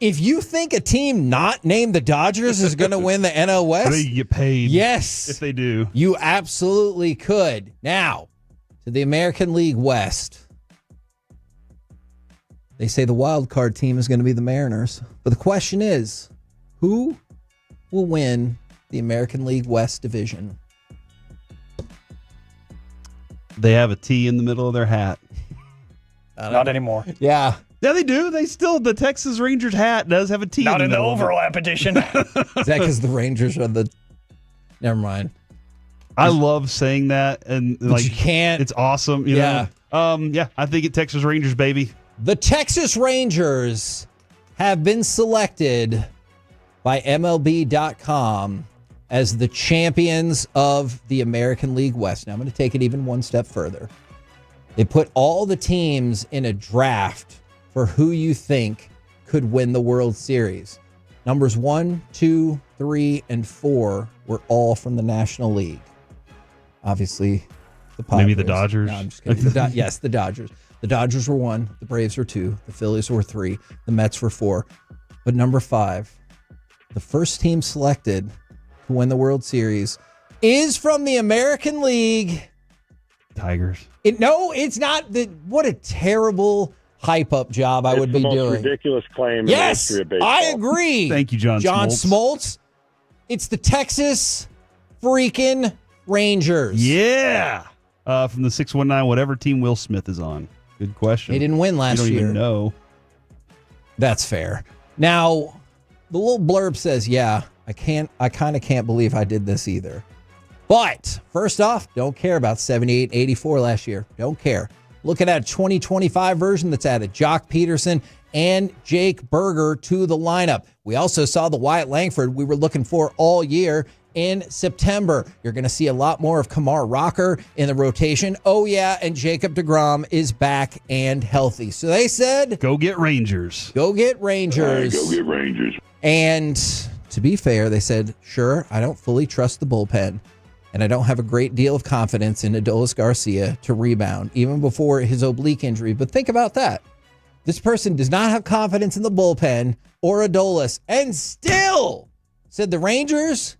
if you think a team not named the Dodgers is going to win the NL West, they get paid. Yes, if they do, you absolutely could. Now to the American League West. They say the wild card team is going to be the Mariners, but the question is, who will win the American League West division? They have a T in the middle of their hat. Not anymore. Yeah. Yeah, they do. The Texas Rangers hat does have a T. Not in the middle. overlap edition. Is that because the Rangers are the... Never mind. I love saying that, and like you can't. It's awesome. You know? I think it's Texas Rangers, baby. The Texas Rangers have been selected by MLB.com as the champions of the American League West. Now, I'm going to take it even one step further. They put all the teams in a draft for who you think could win the World Series. Numbers 1, 2, 3, and 4 were all from the National League. Obviously, the Padres. Maybe the Dodgers. No, I'm just kidding. Yes, the Dodgers. The Dodgers were 1. The Braves were 2. The Phillies were 3. The Mets were 4. But number 5, the first team selected to win the World Series is from the American League. Tigers. No, it's not. What a terrible hype up job I would be the most doing. ridiculous claim in the Yes, history of baseball. I agree. Thank you, John Smoltz. It's the Texas freaking Rangers. Yeah. From the 619, whatever team Will Smith is on. Good question. They didn't win last you don't year. Even know. That's fair. Now, the little blurb says, yeah, I kind of can't believe I did this either. But first off, don't care about 78, 84 last year. Don't care. Looking at a 2025 version that's added Jock Peterson and Jake Berger to the lineup. We also saw the Wyatt Langford we were looking for all year in September. You're going to see a lot more of Kamar Rocker in the rotation. Oh, yeah, and Jacob deGrom is back and healthy. So they said, go get Rangers. Go get Rangers. Go get Rangers. And to be fair, they said, sure, I don't fully trust the bullpen, and I don't have a great deal of confidence in Adolis Garcia to rebound, even before his oblique injury. But think about that. This person does not have confidence in the bullpen or Adolis, and still said the Rangers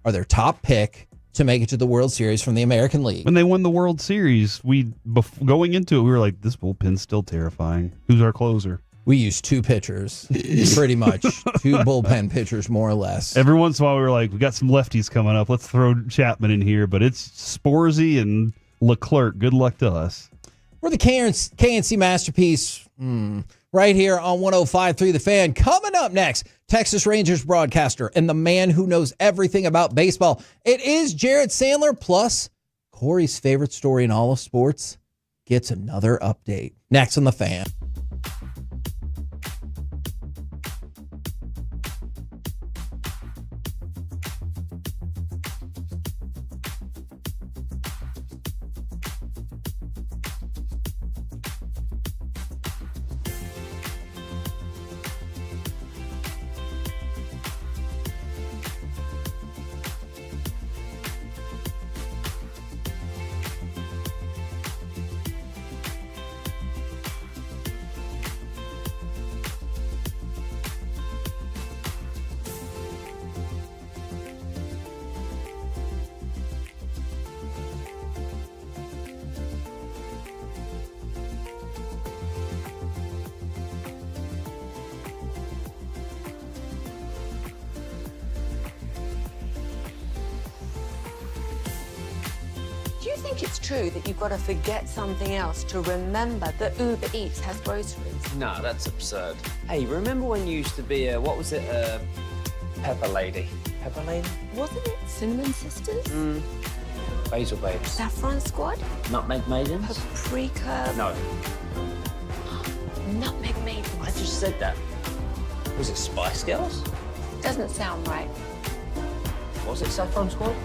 are their top pick to make it to the World Series from the American League. When they won the World Series, going into it, we were like, this bullpen's still terrifying. Who's our closer? We used two pitchers, pretty much. Two bullpen pitchers, more or less. Every once in a while, we were like, we got some lefties coming up. Let's throw Chapman in here. But it's Sporzy and Leclerc. Good luck to us. We're the KNC Masterpiece right here on 105.3 The Fan. Coming up next, Texas Rangers broadcaster and the man who knows everything about baseball. It is Jared Sandler, plus Corey's favorite story in all of sports gets another update. Next on The Fan. Do you think it's true that you've got to forget something else to remember that Uber Eats has groceries? No, that's absurd. Hey, remember when you used to be a, what was it, Pepper Lady? Pepper Lady? Wasn't it Cinnamon Sisters? Basil Babes. Saffron Squad? Nutmeg Maidens? Paprika? No. Nutmeg Maidens. I just said that. Was it Spice Girls? Doesn't sound right. Was it Saffron Squad?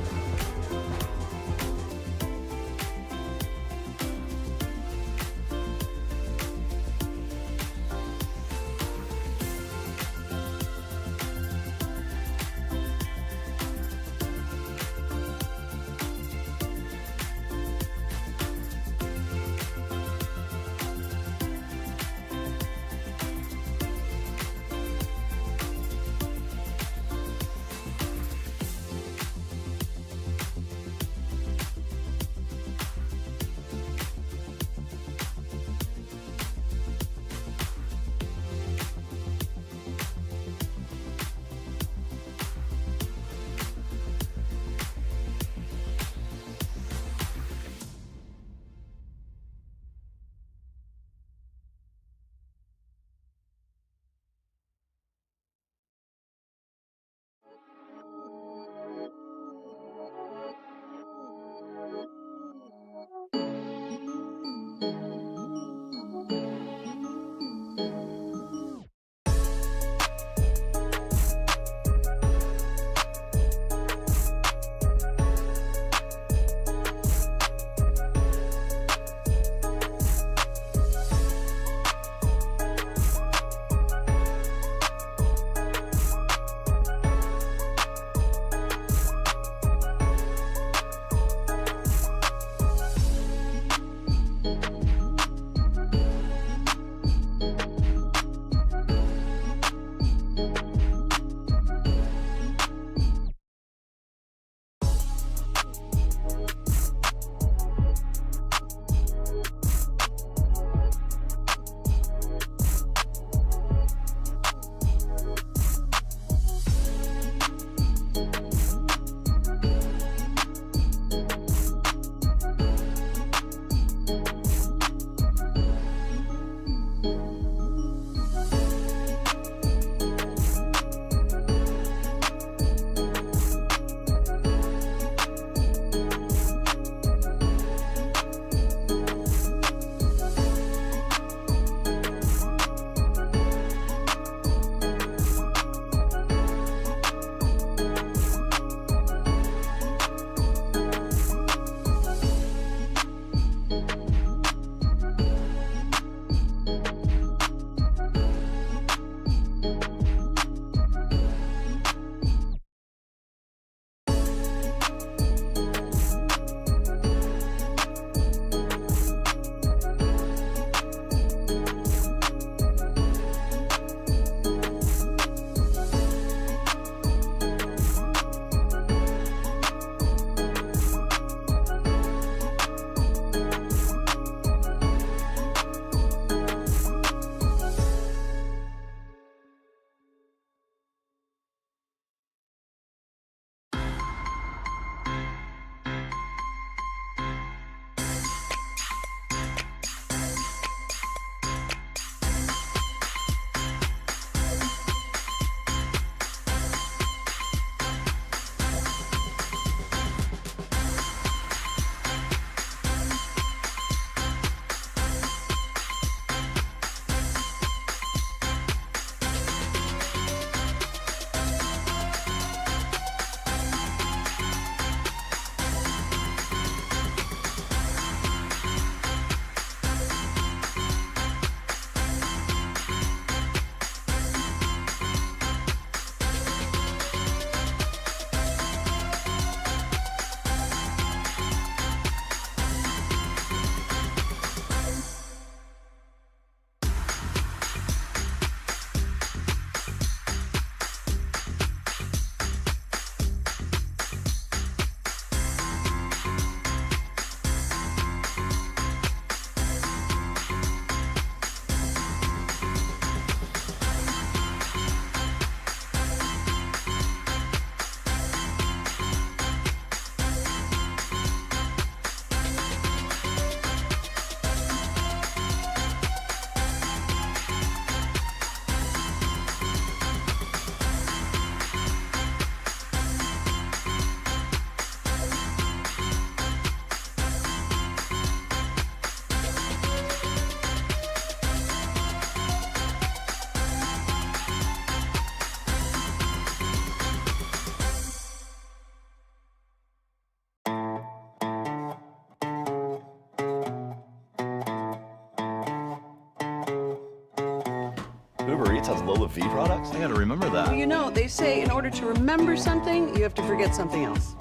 Eats has Lola V products? I gotta remember that. Well, you know, they say in order to remember something, you have to forget something else.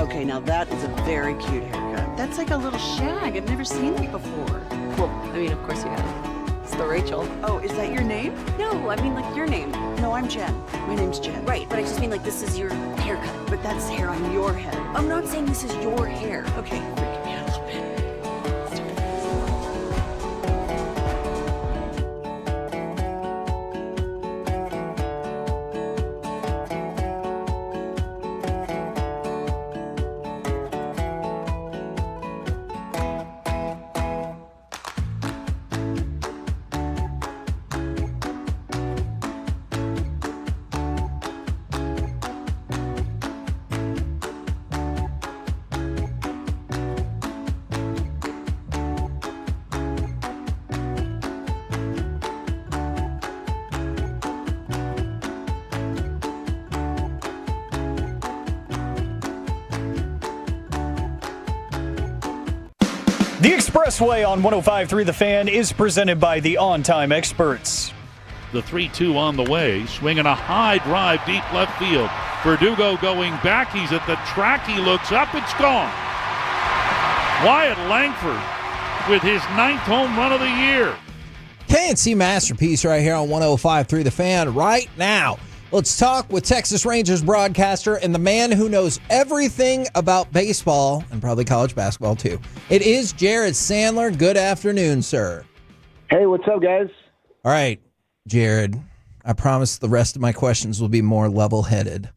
Okay, now that is a very cute haircut. That's like a little shag. I've never seen it before. Well, I mean, of course you have. It's the Rachel. Oh, is that your name? No, I mean like your name. No, I'm Jen. My name's Jen. Right, but I just mean like this is your haircut. But that's hair on your head. I'm not saying this is your hair. Okay, freaking me out a little bit. The Expressway on 105.3 The Fan is presented by the On Time Experts. The 3-2 on the way, swinging a high drive deep left field. Verdugo going back. He's at the track. He looks up. It's gone. Wyatt Langford with his 9th home run of the year. KNC masterpiece right here on 105.3 The Fan right now. Let's talk with Texas Rangers broadcaster and the man who knows everything about baseball and probably college basketball too. It is Jared Sandler. Good afternoon, sir. Hey, what's up, guys? All right, Jared, I promise the rest of my questions will be more level-headed,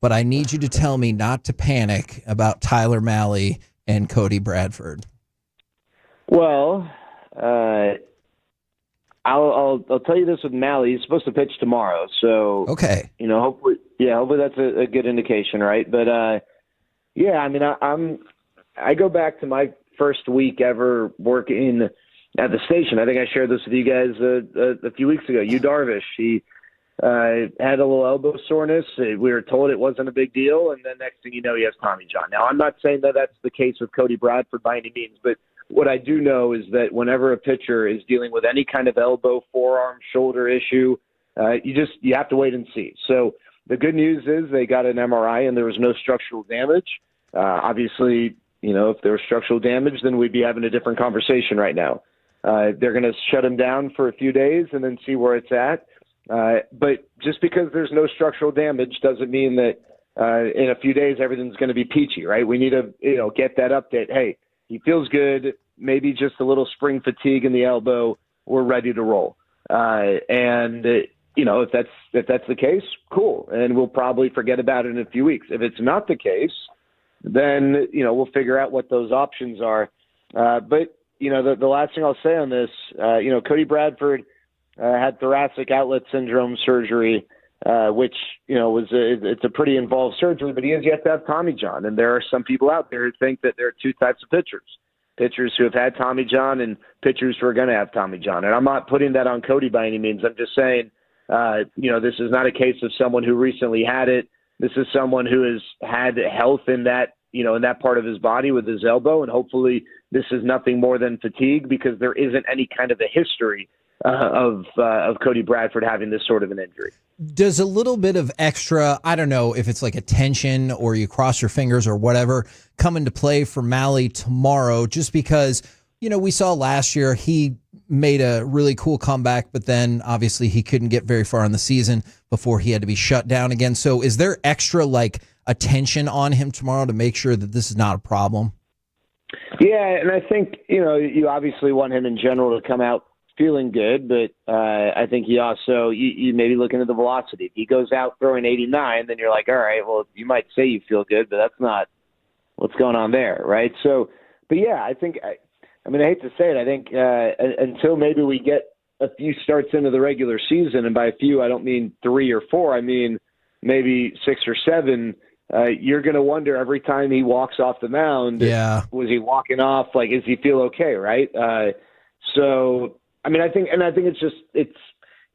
but I need you to tell me not to panic about Tyler Mahle and Cody Bradford. Well, I'll tell you this with Mahle. He's supposed to pitch tomorrow, so okay. You know, hopefully that's a good indication, right? But yeah, I mean, I go back to my first week ever working at the station. I think I shared this with you guys a few weeks ago. Yu Darvish, he had a little elbow soreness. We were told it wasn't a big deal, and then next thing you know, he has Tommy John. Now, I'm not saying that that's the case with Cody Bradford by any means, but what I do know is that whenever a pitcher is dealing with any kind of elbow, forearm, shoulder issue, you have to wait and see. So the good news is they got an MRI and there was no structural damage. Obviously, you know, if there was structural damage, then we'd be having a different conversation right now. They're going to shut him down for a few days and then see where it's at. But just because there's no structural damage doesn't mean that in a few days everything's going to be peachy, right? We need to, get that update. Hey, he feels good, maybe just a little spring fatigue in the elbow. We're ready to roll. If that's the case, cool. And we'll probably forget about it in a few weeks. If it's not the case, then, we'll figure out what those options are. But the last thing I'll say on this, Cody Bradford had thoracic outlet syndrome surgery, which, it's a pretty involved surgery, but he has yet to have Tommy John. And there are some people out there who think that there are two types of pitchers who have had Tommy John and pitchers who are going to have Tommy John. And I'm not putting that on Cody by any means. I'm just saying, this is not a case of someone who recently had it. This is someone who has had health in that, in that part of his body with his elbow. And hopefully this is nothing more than fatigue, because there isn't any kind of a history of Cody Bradford having this sort of an injury. Does a little bit of extra, I don't know if it's like a tension or you cross your fingers or whatever, come into play for Mahle tomorrow? Just because, we saw last year he made a really cool comeback, but then obviously he couldn't get very far in the season before he had to be shut down again. So is there extra attention on him tomorrow to make sure that this is not a problem? Yeah, and I think, you obviously want him in general to come out feeling good, but I think he also, you maybe looking at the velocity. If he goes out throwing 89, then you're like, all right, well, you might say you feel good, but that's not what's going on there, right? So, but yeah, I think, I hate to say it, I think until maybe we get a few starts into the regular season, and by a few, I don't mean 3 or 4, I mean maybe 6 or 7, you're going to wonder every time he walks off the mound, was he walking off, does he feel okay, right? So, I think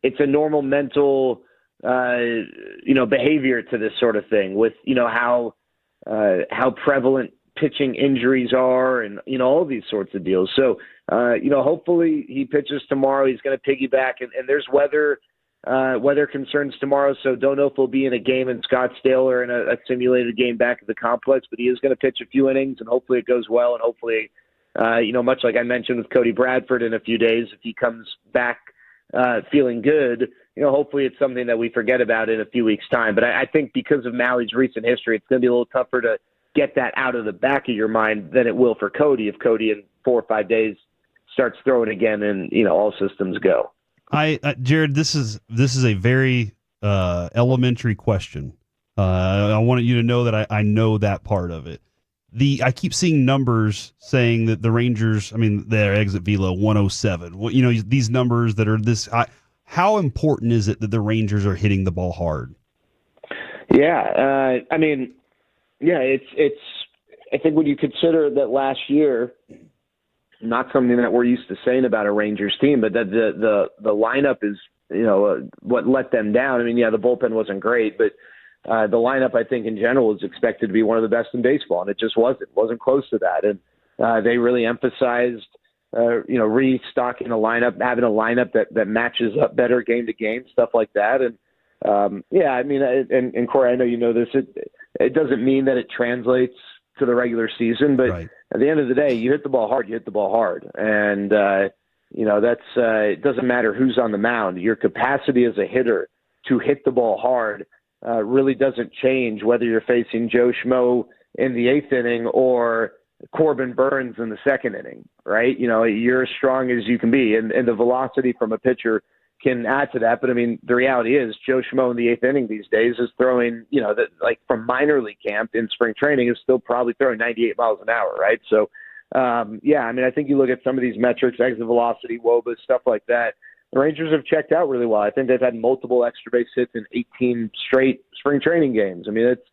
it's a normal mental, behavior to this sort of thing with, how prevalent pitching injuries are and, all these sorts of deals. So hopefully he pitches tomorrow. He's going to piggyback, and there's weather concerns tomorrow, so don't know if he'll be in a game in Scottsdale or in a simulated game back at the complex, but he is going to pitch a few innings, and hopefully it goes well, and hopefully, much like I mentioned with Cody Bradford in a few days, if he comes back feeling good, hopefully it's something that we forget about in a few weeks' time. But I think because of Maui's recent history, it's going to be a little tougher to get that out of the back of your mind than it will for Cody if Cody in 4 or 5 days starts throwing again and, all systems go. Jared, this is a very elementary question. I wanted you to know that I know that part of it. I keep seeing numbers saying that the Rangers, their exit velo 107. Well, these numbers that are this. How important is it that the Rangers are hitting the ball hard? Yeah, it's. I think when you consider that last year, not something that we're used to saying about a Rangers team, but that the lineup is, what let them down. The bullpen wasn't great, but the lineup, I think, in general is expected to be one of the best in baseball, and it just wasn't close to that. And they really emphasized, restocking a lineup, having a lineup that matches up better game to game, stuff like that. And and Corey, I know you know this. It doesn't mean that it translates to the regular season, but right. At the end of the day, you hit the ball hard, and that's it doesn't matter who's on the mound. Your capacity as a hitter to hit the ball hard really doesn't change whether you're facing Joe Schmo in the 8th inning or Corbin Burns in the 2nd inning, right? You're as strong as you can be, and the velocity from a pitcher can add to that. But the reality is Joe Schmo in the 8th inning these days is throwing, from minor league camp in spring training is still probably throwing 98 miles an hour, right? So, I think you look at some of these metrics, exit velocity, WOBA, stuff like that. The Rangers have checked out really well. I think they've had multiple extra base hits in 18 straight spring training games. It's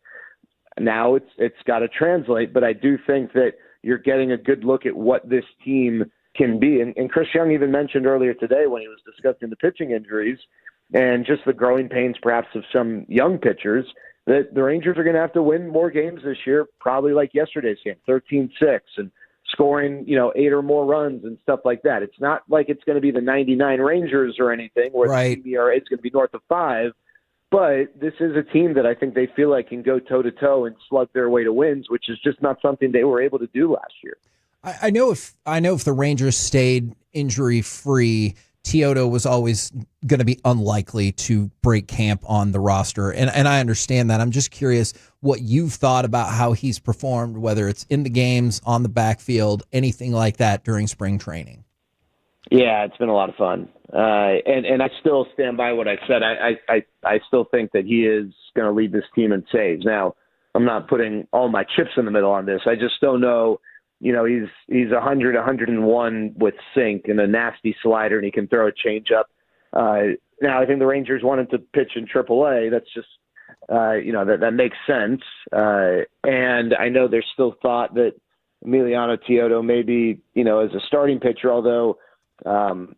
got to translate, but I do think that you're getting a good look at what this team can be. And Chris Young even mentioned earlier today when he was discussing the pitching injuries and just the growing pains perhaps of some young pitchers, that the Rangers are going to have to win more games this year, probably like yesterday's game, 13-6, and scoring, 8 or more runs and stuff like that. It's not like it's going to be the 99 Rangers or anything where right. the ERA is going to be north of 5, but this is a team that I think they feel like can go toe-to-toe and slug their way to wins, which is just not something they were able to do last year. I know if the Rangers stayed injury free, Teodo was always going to be unlikely to break camp on the roster, and I understand that. I'm just curious what you've thought about how he's performed, whether it's in the games, on the backfield, anything like that during spring training. Yeah, it's been a lot of fun, and I still stand by what I said. I still think that he is going to lead this team in saves. Now, I'm not putting all my chips in the middle on this. I just don't know. He's 100, 101 with sink and a nasty slider, and he can throw a changeup. Now, I think the Rangers wanted to pitch in AAA. That's just, that makes sense. And I know there's still thought that Emiliano Teodo may be, as a starting pitcher, although you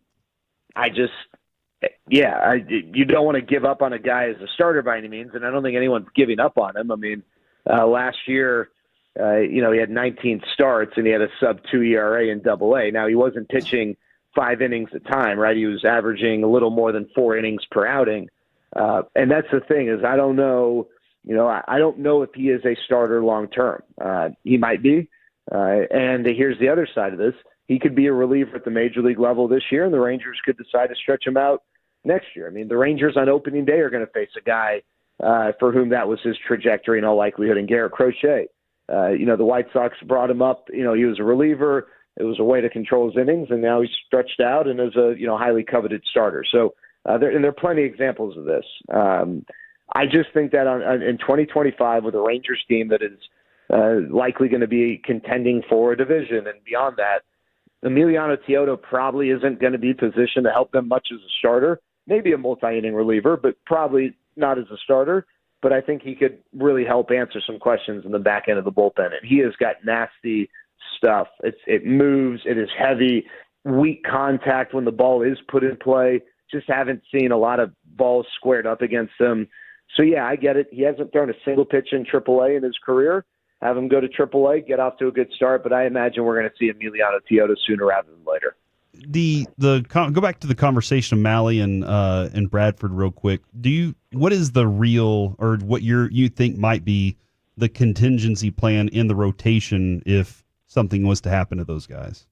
don't want to give up on a guy as a starter by any means, and I don't think anyone's giving up on him. Last year, he had 19 starts and he had a sub-2 ERA in AA. Now, he wasn't pitching 5 innings at a time, right? He was averaging a little more than 4 innings per outing. And that's the thing is I don't know, I don't know if he is a starter long-term. He might be. And here's the other side of this. He could be a reliever at the major league level this year, and the Rangers could decide to stretch him out next year. The Rangers on opening day are going to face a guy for whom that was his trajectory in all likelihood, and Garrett Crochet. The White Sox brought him up. He was a reliever. It was a way to control his innings, and now he's stretched out and is a highly coveted starter. So there are plenty of examples of this. I just think that in 2025 with a Rangers team that is likely going to be contending for a division and beyond that, Emiliano Teodo probably isn't going to be positioned to help them much as a starter. Maybe a multi-inning reliever, but probably not as a starter. But I think he could really help answer some questions in the back end of the bullpen. And he has got nasty stuff. It moves. It is heavy, weak contact when the ball is put in play. Just haven't seen a lot of balls squared up against him. So, yeah, I get it. He hasn't thrown a single pitch in AAA in his career. have him go to AAA, get off to a good start. But I imagine we're going to see Emiliano Teodo sooner rather than later. Go back to the conversation of Malley and Bradford real quick. What is the real, or what you think might be the contingency plan in the rotation if something was to happen to those guys?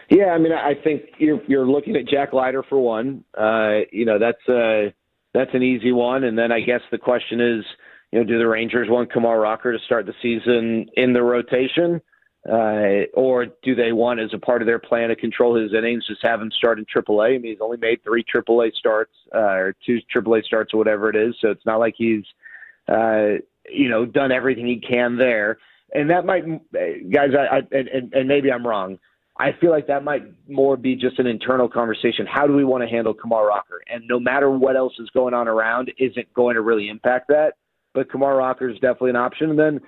Yeah, I mean, I think you're looking at Jack Leiter for one. That's an easy one, and then I guess the question is, do the Rangers want Kumar Rocker to start the season in the rotation, or do they want, as a part of their plan to control his innings, just have him start in AAA? I mean, he's only made 3 AAA starts or 2 AAA starts or whatever it is, so it's not like he's done everything he can there. And that might, guys, and maybe I'm wrong, I feel like that might more be just an internal conversation. How do we want to handle Kumar Rocker? And no matter what else is going on around, isn't going to really impact that. But Kumar Rocker is definitely an option. And then,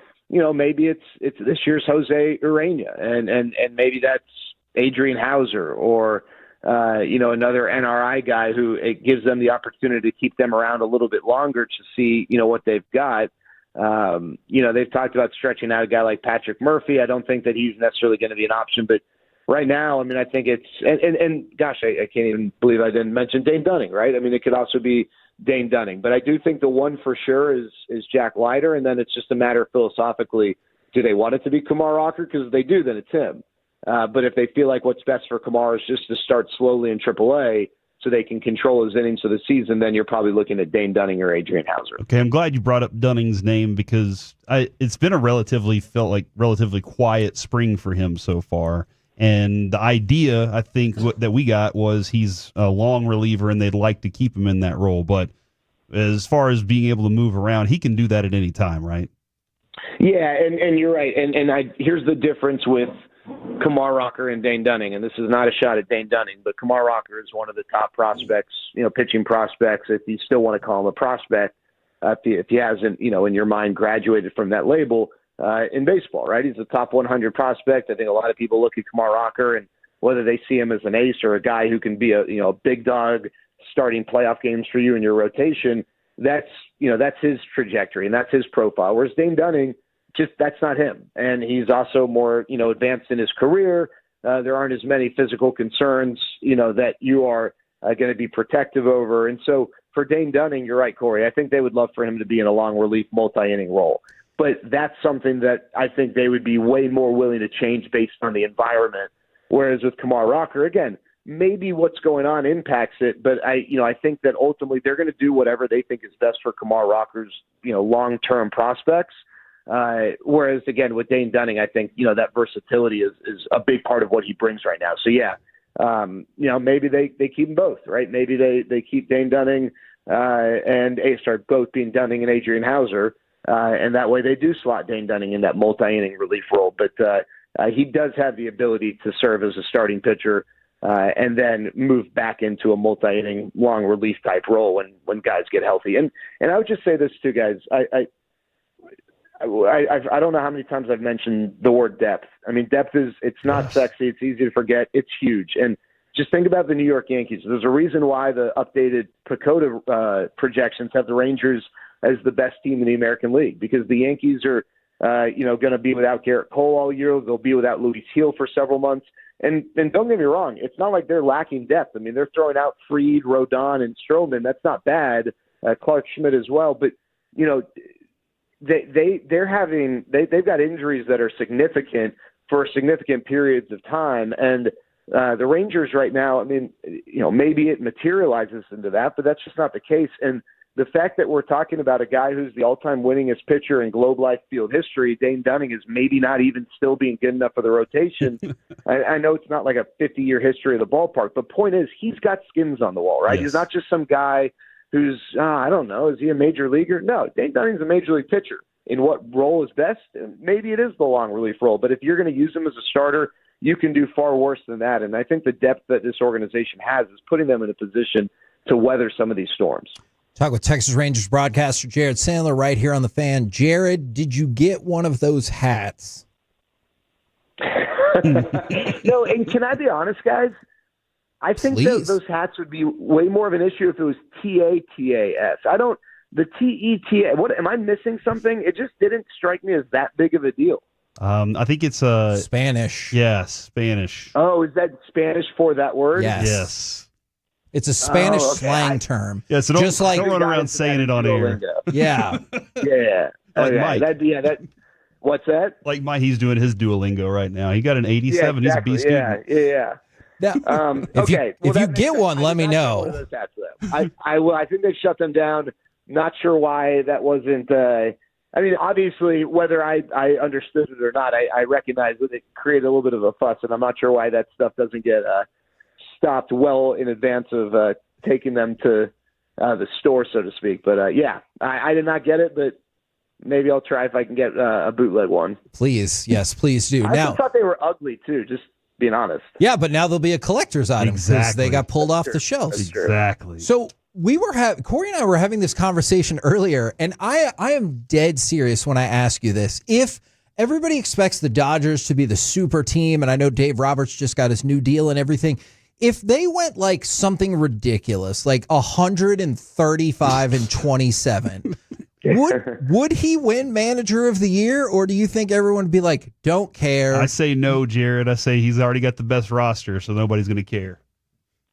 maybe it's this year's Jose Urena, and maybe that's Adrian Hauser or another NRI guy who it gives them the opportunity to keep them around a little bit longer to see what they've got. They've talked about stretching out a guy like Patrick Murphy. I don't think that he's necessarily going to be an option, but right now, I mean, I think it's and gosh, I can't even believe I didn't mention Dane Dunning, right? I mean, it could also be Dane Dunning, but I do think the one for sure is Jack Leiter, and then it's just a matter of philosophically, do they want it to be Kumar Rocker? Because if they do, then it's him. But if they feel like what's best for Kumar is just to start slowly in AAA so they can control his innings for the season, then you're probably looking at Dane Dunning or Adrian Hauser. Okay, I'm glad you brought up Dunning's name because it's been a relatively quiet spring for him so far. And the idea, I think, that we got was he's a long reliever and they'd like to keep him in that role. But as far as being able to move around, he can do that at any time, right? Yeah, and you're right. And here's the difference with Kumar Rocker and Dane Dunning. And this is not a shot at Dane Dunning, but Kumar Rocker is one of the top prospects, pitching prospects, if you still want to call him a prospect, if he hasn't, in your mind, graduated from that label. In baseball, right? He's a top 100 prospect. I think a lot of people look at Kumar Rocker and whether they see him as an ace or a guy who can be a big dog starting playoff games for you in your rotation. That's his trajectory and that's his profile. Whereas Dane Dunning, that's not him. And he's also more, advanced in his career. There aren't as many physical concerns, that you are going to be protective over. And so for Dane Dunning, you're right, Corey. I think they would love for him to be in a long relief multi-inning role. But that's something that I think they would be way more willing to change based on the environment. Whereas with Kumar Rocker, again, maybe what's going on impacts it, but I think that ultimately they're going to do whatever they think is best for Kumar Rocker's, long-term prospects. Whereas again, with Dane Dunning, I think, that versatility is a big part of what he brings right now. So yeah, maybe they keep them both, right? Maybe they keep Dane Dunning and start both being Dunning and Adrian Hauser. And that way they do slot Dane Dunning in that multi-inning relief role. But he does have the ability to serve as a starting pitcher and then move back into a multi-inning long relief type role when guys get healthy. And I would just say this too, guys. I don't know how many times I've mentioned the word depth. I mean, depth it's not sexy. It's easy to forget. It's huge. And just think about the New York Yankees. There's a reason why the updated PECOTA projections have the Rangers as the best team in the American League, because the Yankees are, going to be without Garrett Cole all year. They'll be without Luis Gil for several months. And don't get me wrong, it's not like they're lacking depth. I mean, they're throwing out Fried, Rodon, and Stroman. That's not bad. Clark Schmidt as well. But, they've got injuries that are significant for significant periods of time. And the Rangers right now, I mean, maybe it materializes into that, but that's just not the case. And the fact that we're talking about a guy who's the all-time winningest pitcher in Globe Life Field history, Dane Dunning, is maybe not even still being good enough for the rotation. I know it's not like a 50-year history of the ballpark, but point is he's got skins on the wall, right? Yes. He's not just some guy who's, I don't know, is he a major leaguer? No, Dane Dunning's a major league pitcher. In what role is best? Maybe it is the long relief role, but if you're going to use him as a starter, you can do far worse than that. And I think the depth that this organization has is putting them in a position to weather some of these storms. Talk with Texas Rangers broadcaster Jared Sandler right here on The Fan. Jared, did you get one of those hats? No, and can I be honest, guys? I think those hats would be way more of an issue if it was TATAS. the TETA. What am I missing? Something? It just didn't strike me as that big of a deal. I think it's Spanish. Yeah, Spanish. Oh, is that Spanish for that word? Yes. It's a Spanish Oh, okay. slang term. Yeah, so just like don't run around saying it on air. Yeah. Yeah. Like Okay. Mike. What's that? Like Mike, he's doing his Duolingo right now. He got an 87. Yeah, exactly. He's a B student. Yeah. Now, Okay. if you get one, let me know. I will. I think they shut them down. Not sure why that wasn't. I mean, obviously, whether I understood it or not, I recognize that it created a little bit of a fuss, and I'm not sure why that stuff doesn't get stopped well in advance of taking them to the store, so to speak. But yeah, I did not get it, but maybe I'll try if I can get a bootleg one. Please, yes, please do. I Now, just thought they were ugly too. Just being honest. yeah, but now they'll be a collector's item because Exactly. they got pulled off That's the true. shelves. That's true. Exactly. So we were Corey and I were having this conversation earlier, and I am dead serious when I ask you this. If everybody expects the Dodgers to be the super team, and I know Dave Roberts just got his new deal and everything, if they went like something ridiculous, like 135-27, would he win Manager of the Year, or do you think everyone would be like, don't care? I say no, Jared. I say he's already got the best roster, so nobody's going to care.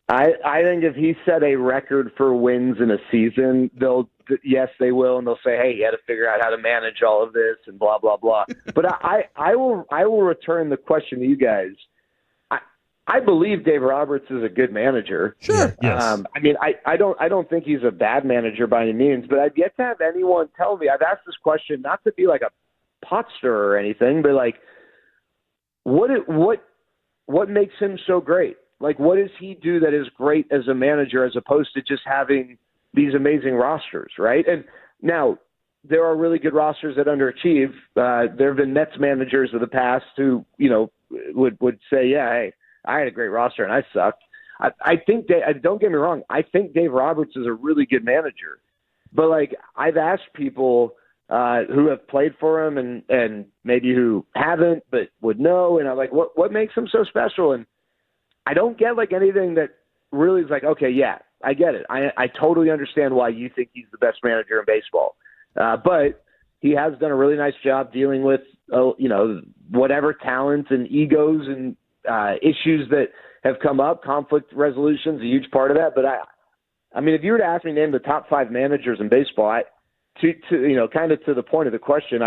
I think if he set a record for wins in a season, yes, they will, and they'll say, hey, you had to figure out how to manage all of this and blah, blah, blah. But I will return the question to you guys. I believe Dave Roberts is a good manager. Sure. Yes. I mean, I don't think he's a bad manager by any means, but I've yet to have anyone tell me. I've asked this question not to be like a pot stirrer or anything, but like, what makes him so great? Like, what does he do that is great as a manager as opposed to just having these amazing rosters, right? And now there are really good rosters that underachieve. There have been Mets managers of the past who, would say, yeah, hey, I had a great roster and I sucked. I think don't get me wrong. I think Dave Roberts is a really good manager, but like I've asked people who have played for him and maybe who haven't, but would know. And I'm like, what makes him so special? And I don't get like anything that really is like, okay, yeah, I get it. I totally understand why you think he's the best manager in baseball. But he has done a really nice job dealing with, whatever talents and egos and issues that have come up. Conflict resolution is a huge part of that. But I mean, if you were to ask me to name the top 5 managers in baseball, kind of to the point of the question,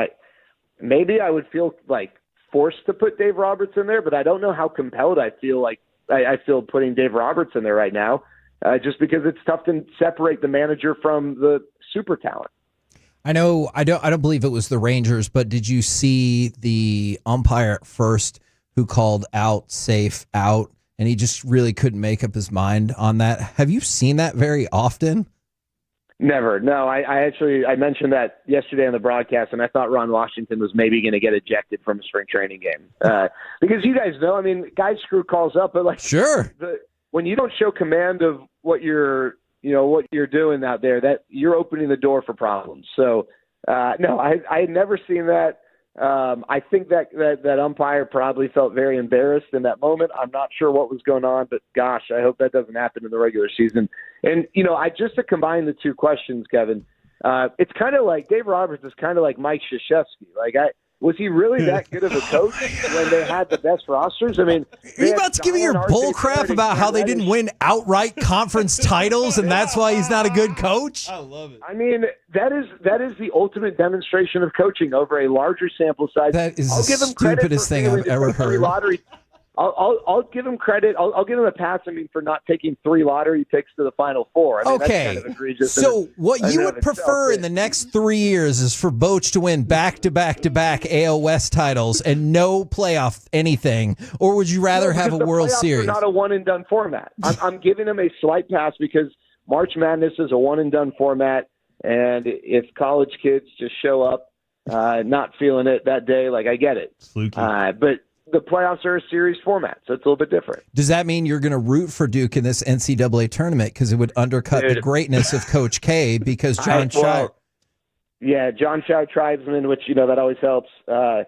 maybe I would feel like forced to put Dave Roberts in there, but I don't know how compelled I feel like I feel putting Dave Roberts in there right now, just because it's tough to separate the manager from the super talent. I know. I don't believe it was the Rangers, but did you see the umpire at first who called out safe out, and he just really couldn't make up his mind on that? Have you seen that very often? Never. No, I mentioned that yesterday on the broadcast, and I thought Ron Washington was maybe going to get ejected from a spring training game. Because you guys know, I mean, guys screw calls up, but like, sure, when you don't show command of what you're doing out there, that you're opening the door for problems. So, no, I had never seen that. I think that umpire probably felt very embarrassed in that moment. I'm not sure what was going on, but gosh, I hope that doesn't happen in the regular season. And, just to combine the two questions, Kevin, it's kind of like Dave Roberts is kind of like Mike Krzyzewski. Like, was he really that good of a coach when they had the best rosters? I mean, are you about to give me your bull crap about how they didn't win outright conference titles and that's why he's not a good coach? I love it. I mean, that is the ultimate demonstration of coaching over a larger sample size. That is the stupidest thing I've ever heard. I'll give him credit. I'll give him a pass. I mean, for not taking 3 lottery picks to the Final Four. I mean, okay. That's kind of egregious. So what you would prefer in the next 3 years is for Boch to win back-to-back AL West titles and no playoff anything, or would you rather have a World Series? Not a one-and-done format. I'm giving him a slight pass because March Madness is a one-and-done format, and if college kids just show up not feeling it that day, like I get it. But the playoffs are a series format, so it's a little bit different. Does that mean you're going to root for Duke in this NCAA tournament because it would undercut the greatness of Coach K because John Shire? Yeah, John Shire tribesman, which that always helps. I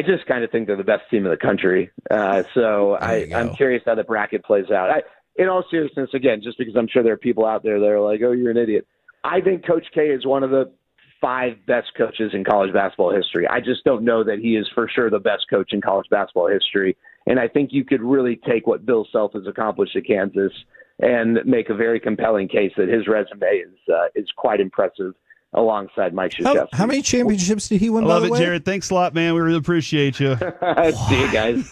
just kind of think they're the best team in the country. So I'm curious how the bracket plays out. in all seriousness, again, just because I'm sure there are people out there that are like, oh, you're an idiot. I think Coach K is one of the 5 best coaches in college basketball history. I just don't know that he is for sure the best coach in college basketball history. And I think you could really take what Bill Self has accomplished at Kansas and make a very compelling case that his resume is quite impressive alongside Mike Krzyzewski. How many championships did he win, I by love the it, way? Jared. Thanks a lot, man. We really appreciate you. See you guys.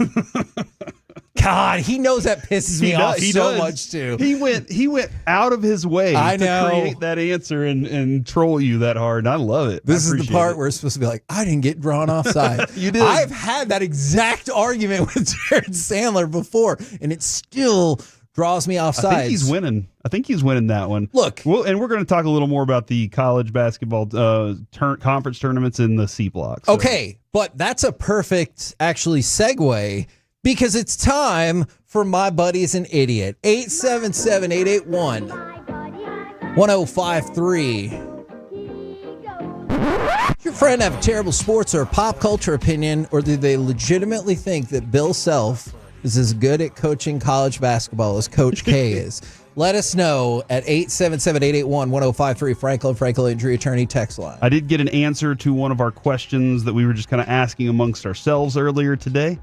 God, he knows that pisses me off so much too. He went out of his way I know. to create that answer and troll you that hard. And I love it. This is the part where it's supposed to be like, I didn't get drawn offside. You did. I've had that exact argument with Jared Sandler before, and it still draws me offside. I think he's winning that one. Look. And we're going to talk a little more about the college basketball conference tournaments in the C block. So. Okay, but that's a perfect, actually, segue because it's time for My Buddy's an Idiot. 877-881-1053. Your friend have a terrible sports or pop culture opinion, or do they legitimately think that Bill Self is as good at coaching college basketball as Coach K is? Let us know at 877-881-1053, Franklin Injury Attorney text line. I did get an answer to one of our questions that we were just kind of asking amongst ourselves earlier today.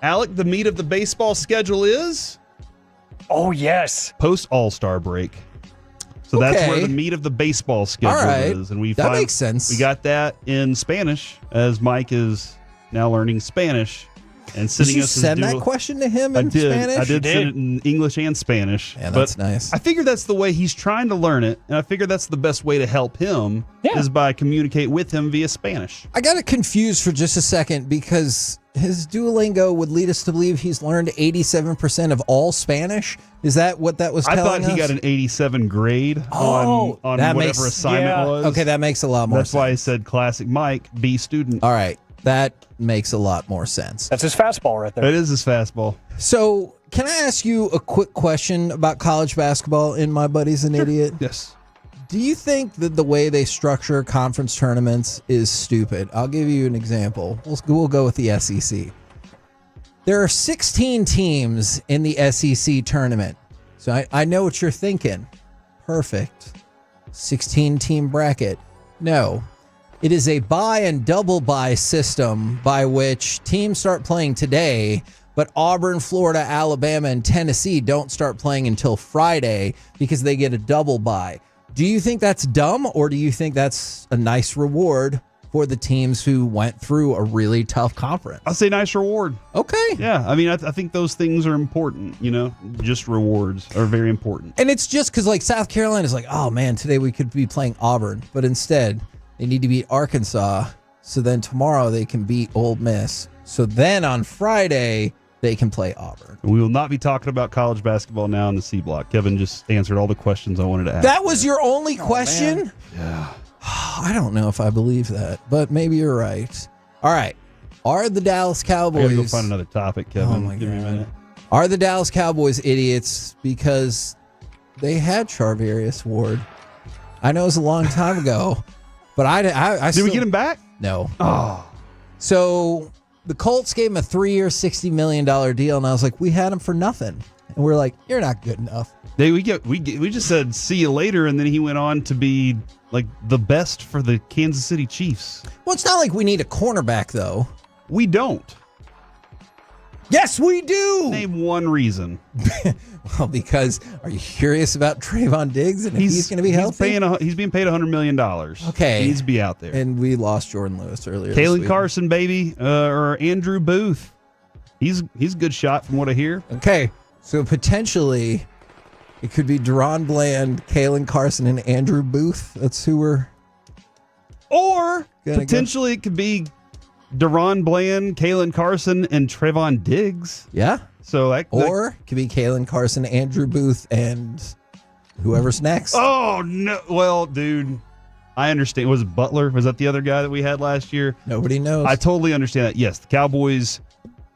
Alec, the meat of the baseball schedule is? Oh, yes. Post All-Star break. So that's where the meat of the baseball schedule is. And that makes sense. We got that in Spanish, as Mike is now learning Spanish. And Did you send that question to him in Spanish? I did send it in English and Spanish. Yeah, that's nice. I figure that's the way he's trying to learn it, and I figure that's the best way to help him is by communicate with him via Spanish. I got it confused for just a second because his Duolingo would lead us to believe he's learned 87% of all Spanish. Is that what that was telling us? I thought he got an 87 grade on whatever assignment was. Okay, that makes a lot more sense. That's why I said classic Mike, B student. All right. That makes a lot more sense. That's his fastball right there. It is his fastball. So, can I ask you a quick question about college basketball in My Buddy's an Idiot? Yes. Do you think that the way they structure conference tournaments is stupid? I'll give you an example. We'll go with the SEC. There are 16 teams in the SEC tournament. So, I know what you're thinking. Perfect. 16-team bracket. No. It is a bye and double bye system by which teams start playing today, but Auburn, Florida, Alabama, and Tennessee don't start playing until Friday because they get a double bye. Do you think that's dumb, or do you think that's a nice reward for the teams who went through a really tough conference? I'll say nice reward. Okay. Yeah, I mean, I think those things are important, just rewards are very important. And it's just because, like, South Carolina is like, oh, man, today we could be playing Auburn, but instead they need to beat Arkansas, so then tomorrow they can beat Ole Miss. So then on Friday, they can play Auburn. We will not be talking about college basketball now in the C block. Kevin just answered all the questions I wanted to ask. That was your only question? Man. Yeah. I don't know if I believe that, but maybe you're right. All right. Are the Dallas Cowboys... I gotta go find another topic, Kevin. Oh my Give me a minute. Are the Dallas Cowboys idiots because they had Charvarius Ward? I know it was a long time ago, but I Did we get him back? No. Oh. So the Colts gave him a 3-year, $60 million deal, and I was like, we had him for nothing. And we're like, you're not good enough. We just said see you later, and then he went on to be like the best for the Kansas City Chiefs. Well, it's not like we need a cornerback, though. We don't. Yes, we do. Name one reason. Well, because are you curious about Trayvon Diggs and if he's going to be healthy? He's being paid $100 million. Okay. He needs to be out there. And we lost Jordan Lewis earlier. Kalen Carson, baby, or Andrew Booth. He's a good shot from what I hear. Okay. So potentially it could be Deron Bland, Kalen Carson, and Andrew Booth. That's who we're... Or potentially it could be Deron Bland, Kalen Carson, and Trayvon Diggs. Yeah. So it could be Kalen Carson, Andrew Booth, and whoever's next. Oh, no. Well, dude, I understand. Was it Butler? Was that the other guy that we had last year? Nobody knows. I totally understand that. Yes, the Cowboys,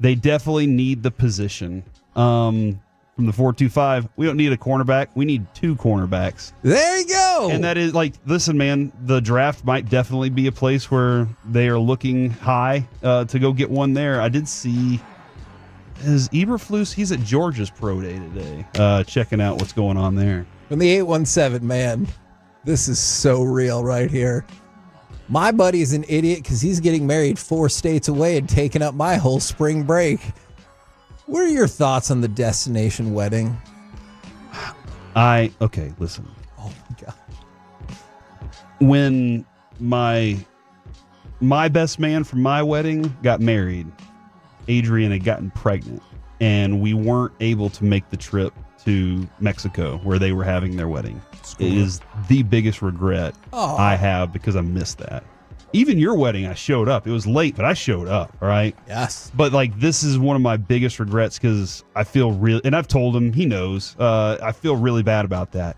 they definitely need the position. From the 4-2-5, we don't need a cornerback. We need 2 cornerbacks. There you go. And that is like, listen, man, the draft might definitely be a place where they are looking high to go get one there. I did see Is Eberflus? He's at Georgia's pro day today, checking out what's going on there. From the 817, man, this is so real right here. My buddy's an idiot because he's getting married 4 states away and taking up my whole spring break. What are your thoughts on the destination wedding? Okay, listen. Oh my God. When my best man from my wedding got married, Adrian had gotten pregnant, and we weren't able to make the trip to Mexico where they were having their wedding. It is the biggest regret I have because I missed that. Even your wedding, I showed up. It was late, but I showed up, all right? Yes. But, like, this is one of my biggest regrets because I feel real, and I've told him, he knows, I feel really bad about that.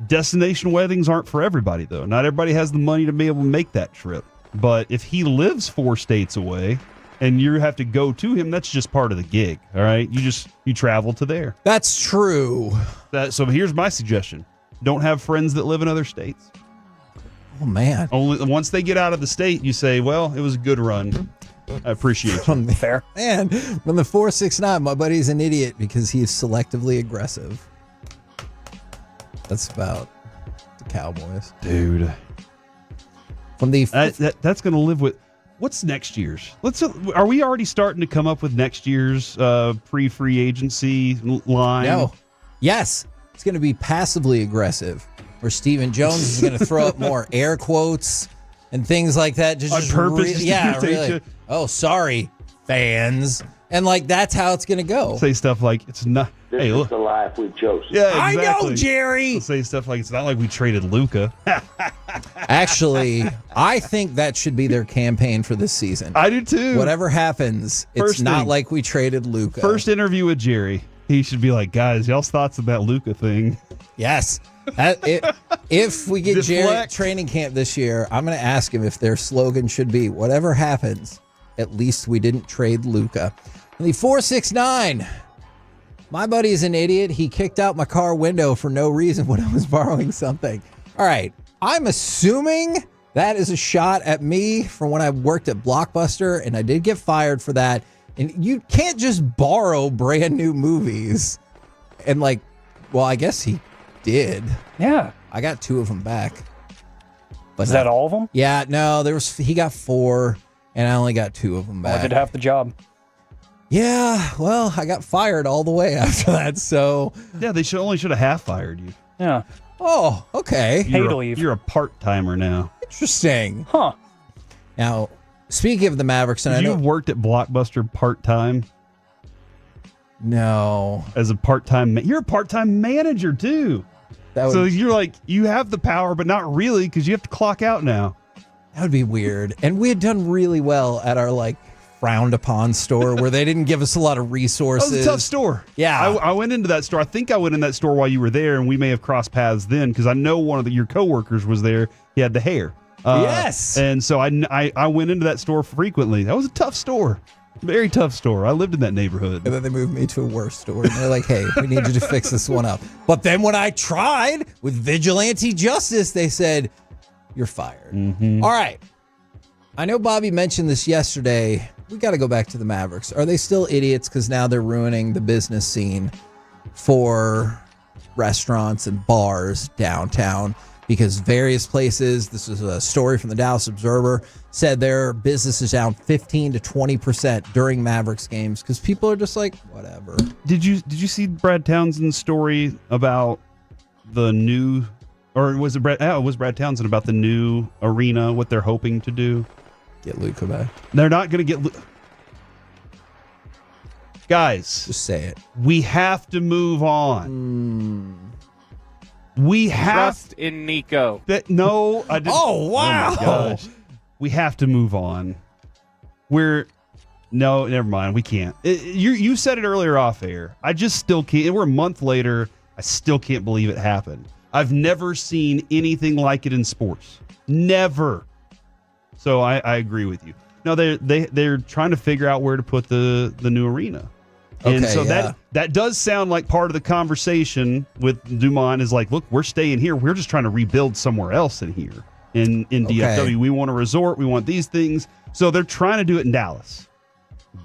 Destination weddings aren't for everybody, though. Not everybody has the money to be able to make that trip. But if he lives 4 states away and you have to go to him, that's just part of the gig, all right? You travel to there. That's true. So here's my suggestion. Don't have friends that live in other states. Oh, man. Only once they get out of the state, you say, well, it was a good run. I appreciate you. Fair. Man, from the 469, my buddy's an idiot because he's selectively aggressive. That's about the Cowboys. Dude. From the that's going to live with what's next year's? Are we already starting to come up with next year's pre-free agency line? No. Yes. It's going to be passively aggressive, where Stephen Jones is going to throw up more air quotes and things like that. Just On purpose? Really. Oh, sorry, fans. And, like, that's how it's going to go. Say stuff like, it's not. This hey, is look. the life we chose. Yeah, exactly. I know, Jerry. They'll say stuff like, it's not like we traded Luka. Actually, I think that should be their campaign for this season. I do too. Whatever happens, it's not like we traded Luka. First interview with Jerry. He should be like, guys, y'all's thoughts on that Luka thing? Yes. If we get Jerry at Deflect. training camp this year, I'm going to ask him if their slogan should be, whatever happens, at least we didn't trade Luka. And the 469, my buddy is an idiot. He kicked out my car window for no reason when I was borrowing something. All right. I'm assuming that is a shot at me from when I worked at Blockbuster, and I did get fired for that. And you can't just borrow brand new movies. And like, well, I guess he did. Yeah. I got 2 of them back. But Is that all of them? Yeah, no, he got 4 and I only got 2 of them back. I did half the job. Yeah, well, I got fired all the way after that, so. Yeah, they should have half fired you. Yeah. Oh, okay. You're a part-timer now. Interesting. Huh. Now, speaking of the Mavericks, and I know you worked at Blockbuster part-time? No. As a part-time, you're a part-time manager too. So you're like, you have the power, but not really because you have to clock out now. That would be weird. And we had done really well at our like frowned upon store where they didn't give us a lot of resources. That was a tough store. Yeah. I went into that store. I think I went in that store while you were there, and we may have crossed paths then because I know one of your coworkers was there. He had the hair. Yes. And so I went into that store frequently. That was a tough store. Very tough store. I lived in that neighborhood. And then they moved me to a worse store. And they're like, hey, we need you to fix this one up. But then when I tried with vigilante justice, they said, you're fired. Mm-hmm. All right. I know Bobby mentioned this yesterday. We got to go back to the Mavericks. Are they still idiots because now they're ruining the business scene for restaurants and bars downtown? Because various places, this is a story from the Dallas Observer, said their business is down 15 to 20% during Mavericks games because people are just like, whatever. Did you see Brad Townsend's story about the new, or was it Brad Townsend about the new arena, what they're hoping to do? Get Luka back. They're not going to get guys. Just say it. We have to move on. We have Trust in Nico. No, I didn't. Oh, wow. Oh my gosh. We have to move on. No, never mind. We can't. You said it earlier off air. I just still can't. We're a month later. I still can't believe it happened. I've never seen anything like it in sports. Never. So I agree with you. No, they're trying to figure out where to put the new arena. And Okay, so yeah. that does sound like part of the conversation with Dumont is like, look, we're staying here. We're just trying to rebuild somewhere else in here in DFW. Okay. We want a resort. We want these things. So they're trying to do it in Dallas.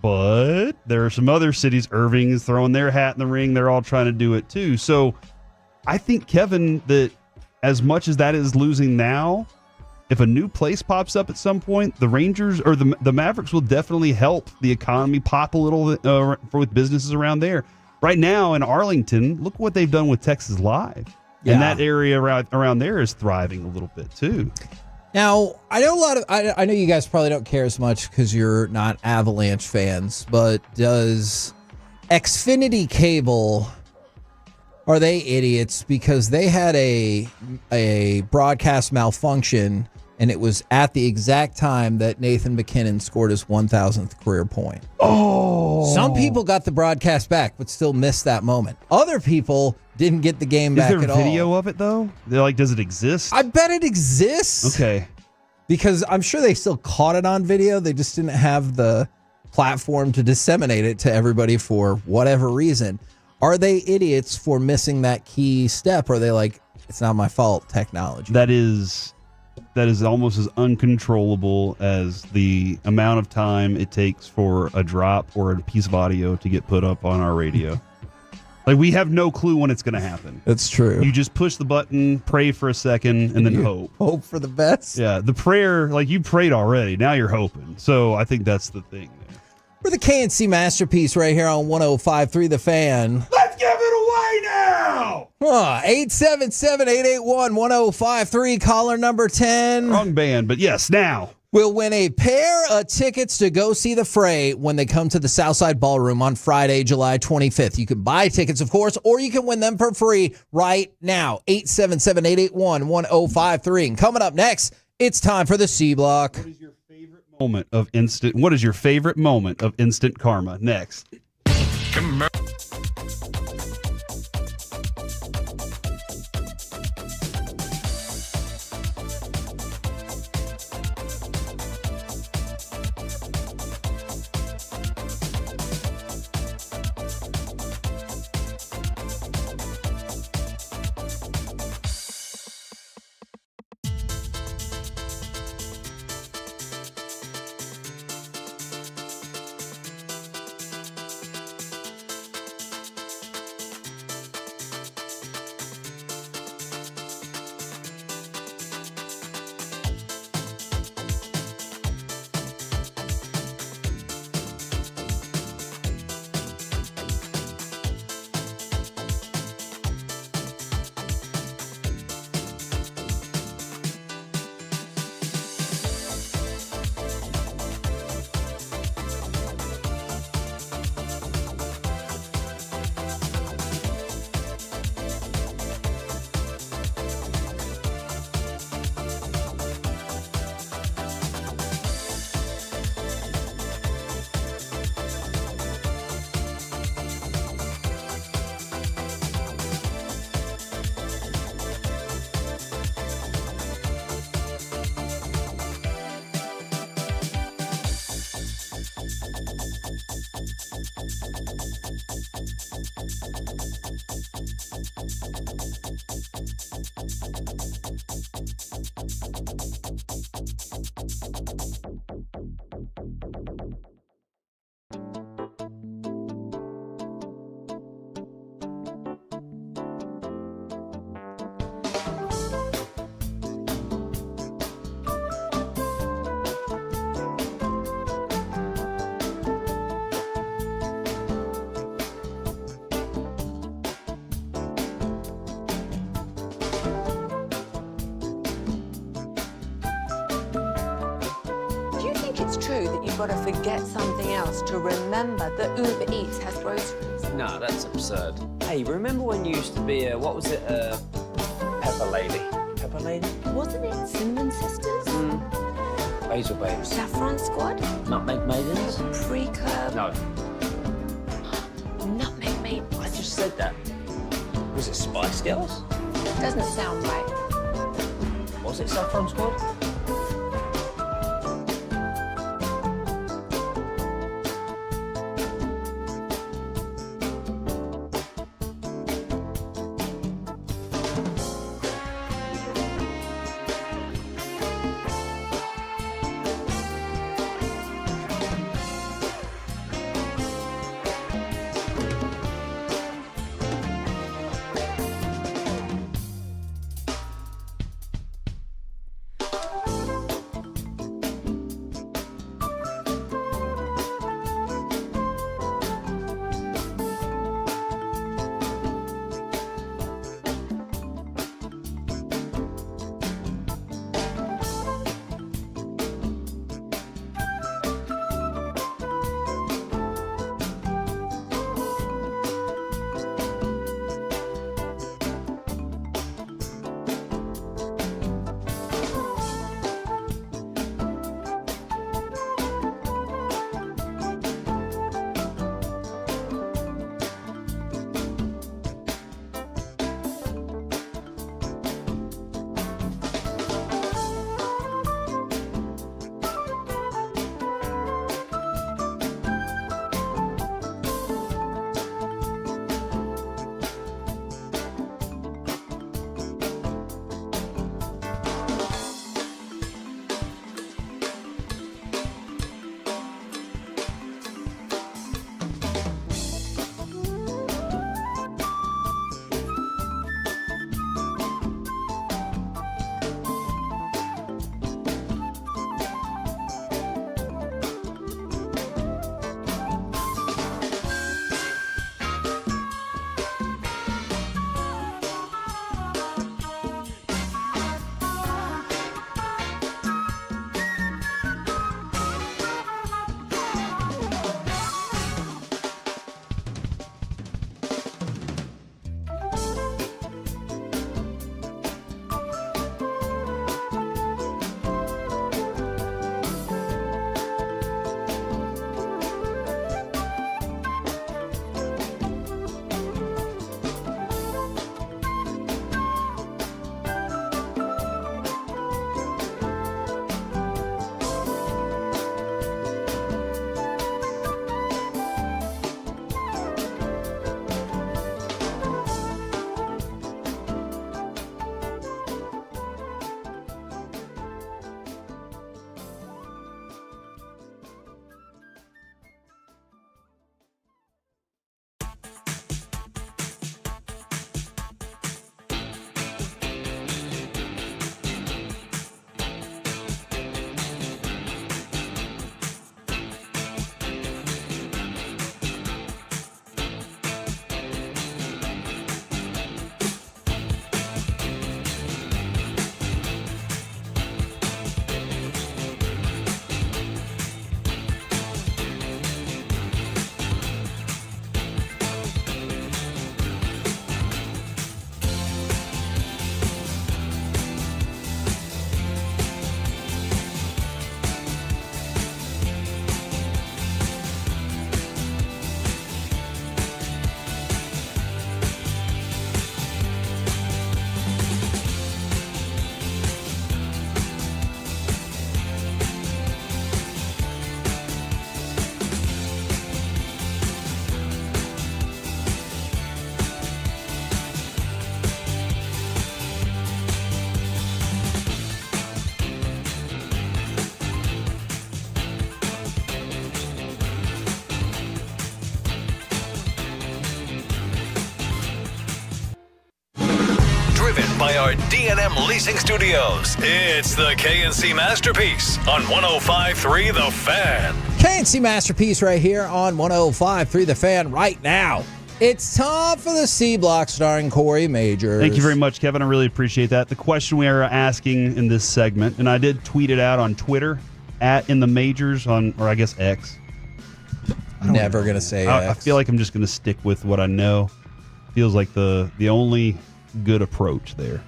But there are some other cities. Irving is throwing their hat in the ring. They're all trying to do it too. So I think, Kevin, that as much as that is losing now, if a new place pops up at some point, the Rangers or the Mavericks will definitely help the economy pop a little with businesses around there. Right now in Arlington, look what they've done with Texas Live. Yeah. And that area around there is thriving a little bit too. Now, I know I know you guys probably don't care as much because you're not Avalanche fans, but does Xfinity Cable, are they idiots because they had a broadcast malfunction and it was at the exact time that Nathan McKinnon scored his 1,000th career point? Oh. Some people got the broadcast back but still missed that moment. Other people didn't get the game back at all. Is there video of it though? They're like, does it exist? I bet it exists. Okay. Because I'm sure they still caught it on video. They just didn't have the platform to disseminate it to everybody for whatever reason. Are they idiots for missing that key step? Or are they like, it's not my fault, technology? That is almost as uncontrollable as the amount of time it takes for a drop or a piece of audio to get put up on our radio. Like, we have no clue when it's going to happen. That's true. You just push the button, pray for a second, and then hope. Hope for the best. Yeah, the prayer, like, you prayed already. Now you're hoping. So I think that's the thing there. We're the KNC Masterpiece right here on 105.3 The Fan. Let's give it away now! 877-881-1053, caller number 10. Wrong band, but yes, now. Will win a pair of tickets to go see the Fray when they come to the Southside Ballroom on Friday, July 25th. You can buy tickets, of course, or you can win them for free right now. 877-881-1053. And coming up next, it's time for the C Block. What is your favorite moment of instant karma? Next. It's true that you've got to forget something else to remember that Uber Eats has groceries. No, that's absurd. Hey, remember when you used to be Pepper Lady? Pepper Lady? Wasn't it Cinnamon Sisters? Basil Babes. Saffron Squad? Nutmeg Maidens? Pre-Curb? No. Nutmeg Maidens? I just said that. Was it Spice Girls? Doesn't sound right. Was it Saffron Squad? our D&M Leasing Studios. It's the KNC Masterpiece on 105.3 The Fan. KNC Masterpiece right here on 105.3 The Fan right now. It's time for the C Block starring Corey Majors. Thank you very much, Kevin. I really appreciate that. The question we are asking in this segment, and I did tweet it out on Twitter, @InTheMajors or I guess X. Never going to say I X. feel like I'm just going to stick with what I know. Feels like the only good approach there.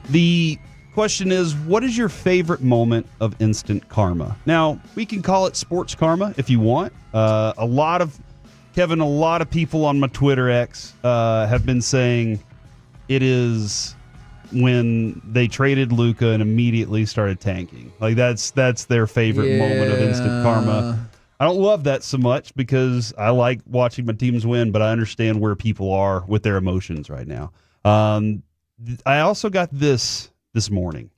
The question is, what is your favorite moment of instant karma? Now, we can call it sports karma if you want. A lot of people on my Twitter X have been saying it is when they traded Luka and immediately started tanking. Like that's their favorite moment of instant karma. I don't love that so much because I like watching my teams win, but I understand where people are with their emotions right now. I also got this morning.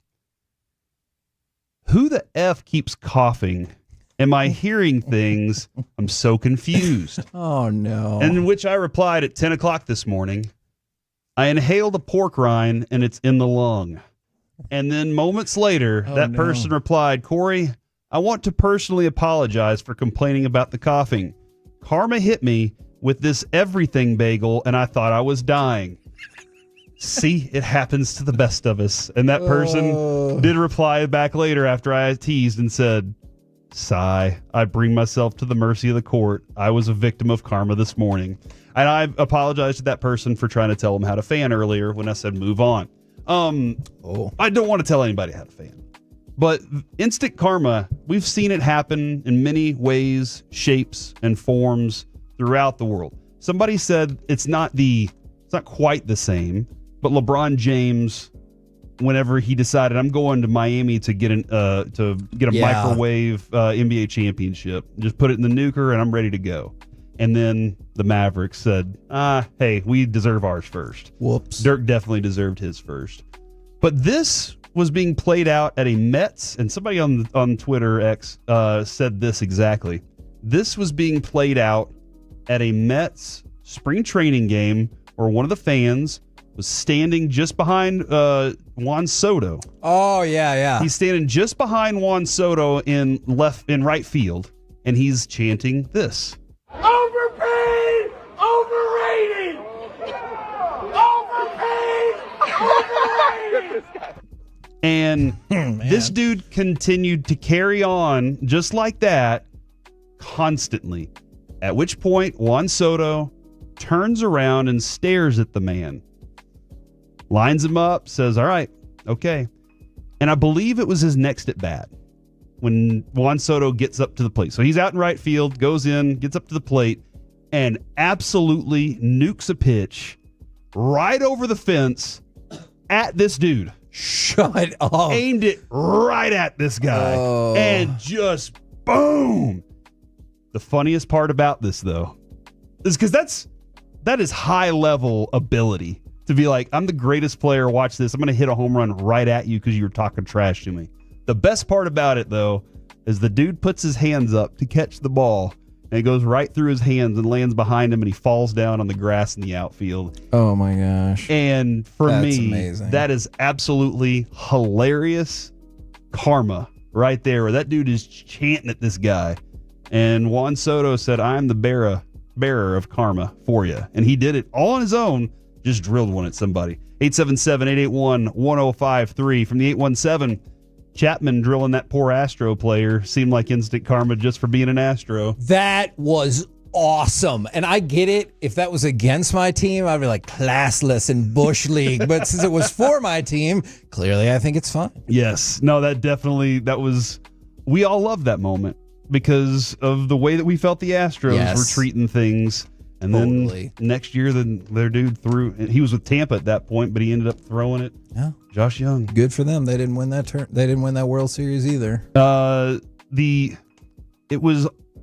Who the F keeps coughing? Am I hearing things? I'm so confused. Oh, no. And in which I replied at 10 o'clock this morning, I inhaled a pork rind and it's in the lung. And then moments later, person replied, Corey, I want to personally apologize for complaining about the coughing. Karma hit me with this everything bagel and I thought I was dying. See, it happens to the best of us. And that person did reply back later after I teased and said, sigh, I bring myself to the mercy of the court. I was a victim of karma this morning. And I apologize to that person for trying to tell them how to fan earlier when I said move on. I don't want to tell anybody how to fan. But instant karma, we've seen it happen in many ways, shapes, and forms throughout the world. Somebody said it's not quite the same, but LeBron James, whenever he decided I'm going to Miami to get a microwave NBA championship, just put it in the nuker and I'm ready to go. And then the Mavericks said, hey, we deserve ours first. Whoops. Dirk definitely deserved his first. But this was being played out at a Mets, and somebody on Twitter X said this exactly. This was being played out at a Mets spring training game where one of the fans was standing just behind Juan Soto. Oh, yeah. He's standing just behind Juan Soto in right field, and he's chanting this. Overpaid! Overrated! Overpaid! Overrated! And this dude continued to carry on just like that constantly. At which point, Juan Soto turns around and stares at the man. Lines him up, says, all right, okay. And I believe it was his next at bat when Juan Soto gets up to the plate. So he's out in right field, goes in, gets up to the plate, and absolutely nukes a pitch right over the fence at this dude. Shut up. Aimed it right at this guy. Oh. And just boom. The funniest part about this, though, is because that is high level ability to be like, I'm the greatest player. Watch this. I'm going to hit a home run right at you because you were talking trash to me. The best part about it, though, is the dude puts his hands up to catch the ball, and it goes right through his hands and lands behind him, and he falls down on the grass in the outfield. Oh, my gosh. And for That's me, amazing. that is absolutely hilarious karma right there, where that dude is chanting at this guy. And Juan Soto said, I'm the bearer of karma for you. And he did it all on his own, just drilled one at somebody. 877-881-1053 from the 817. Chapman drilling that poor Astro player seemed like instant karma just for being an Astro. That was awesome. And I get it. If that was against my team, I'd be like classless in Bush League. But since it was for my team, clearly I think it's fine. Yes. No, we all loved that moment because of the way that we felt the Astros were treating things. And then next year, their dude he was with Tampa at that point, but he ended up throwing it. Yeah. Josh Young. Good for them. They didn't win that They didn't win that World Series either.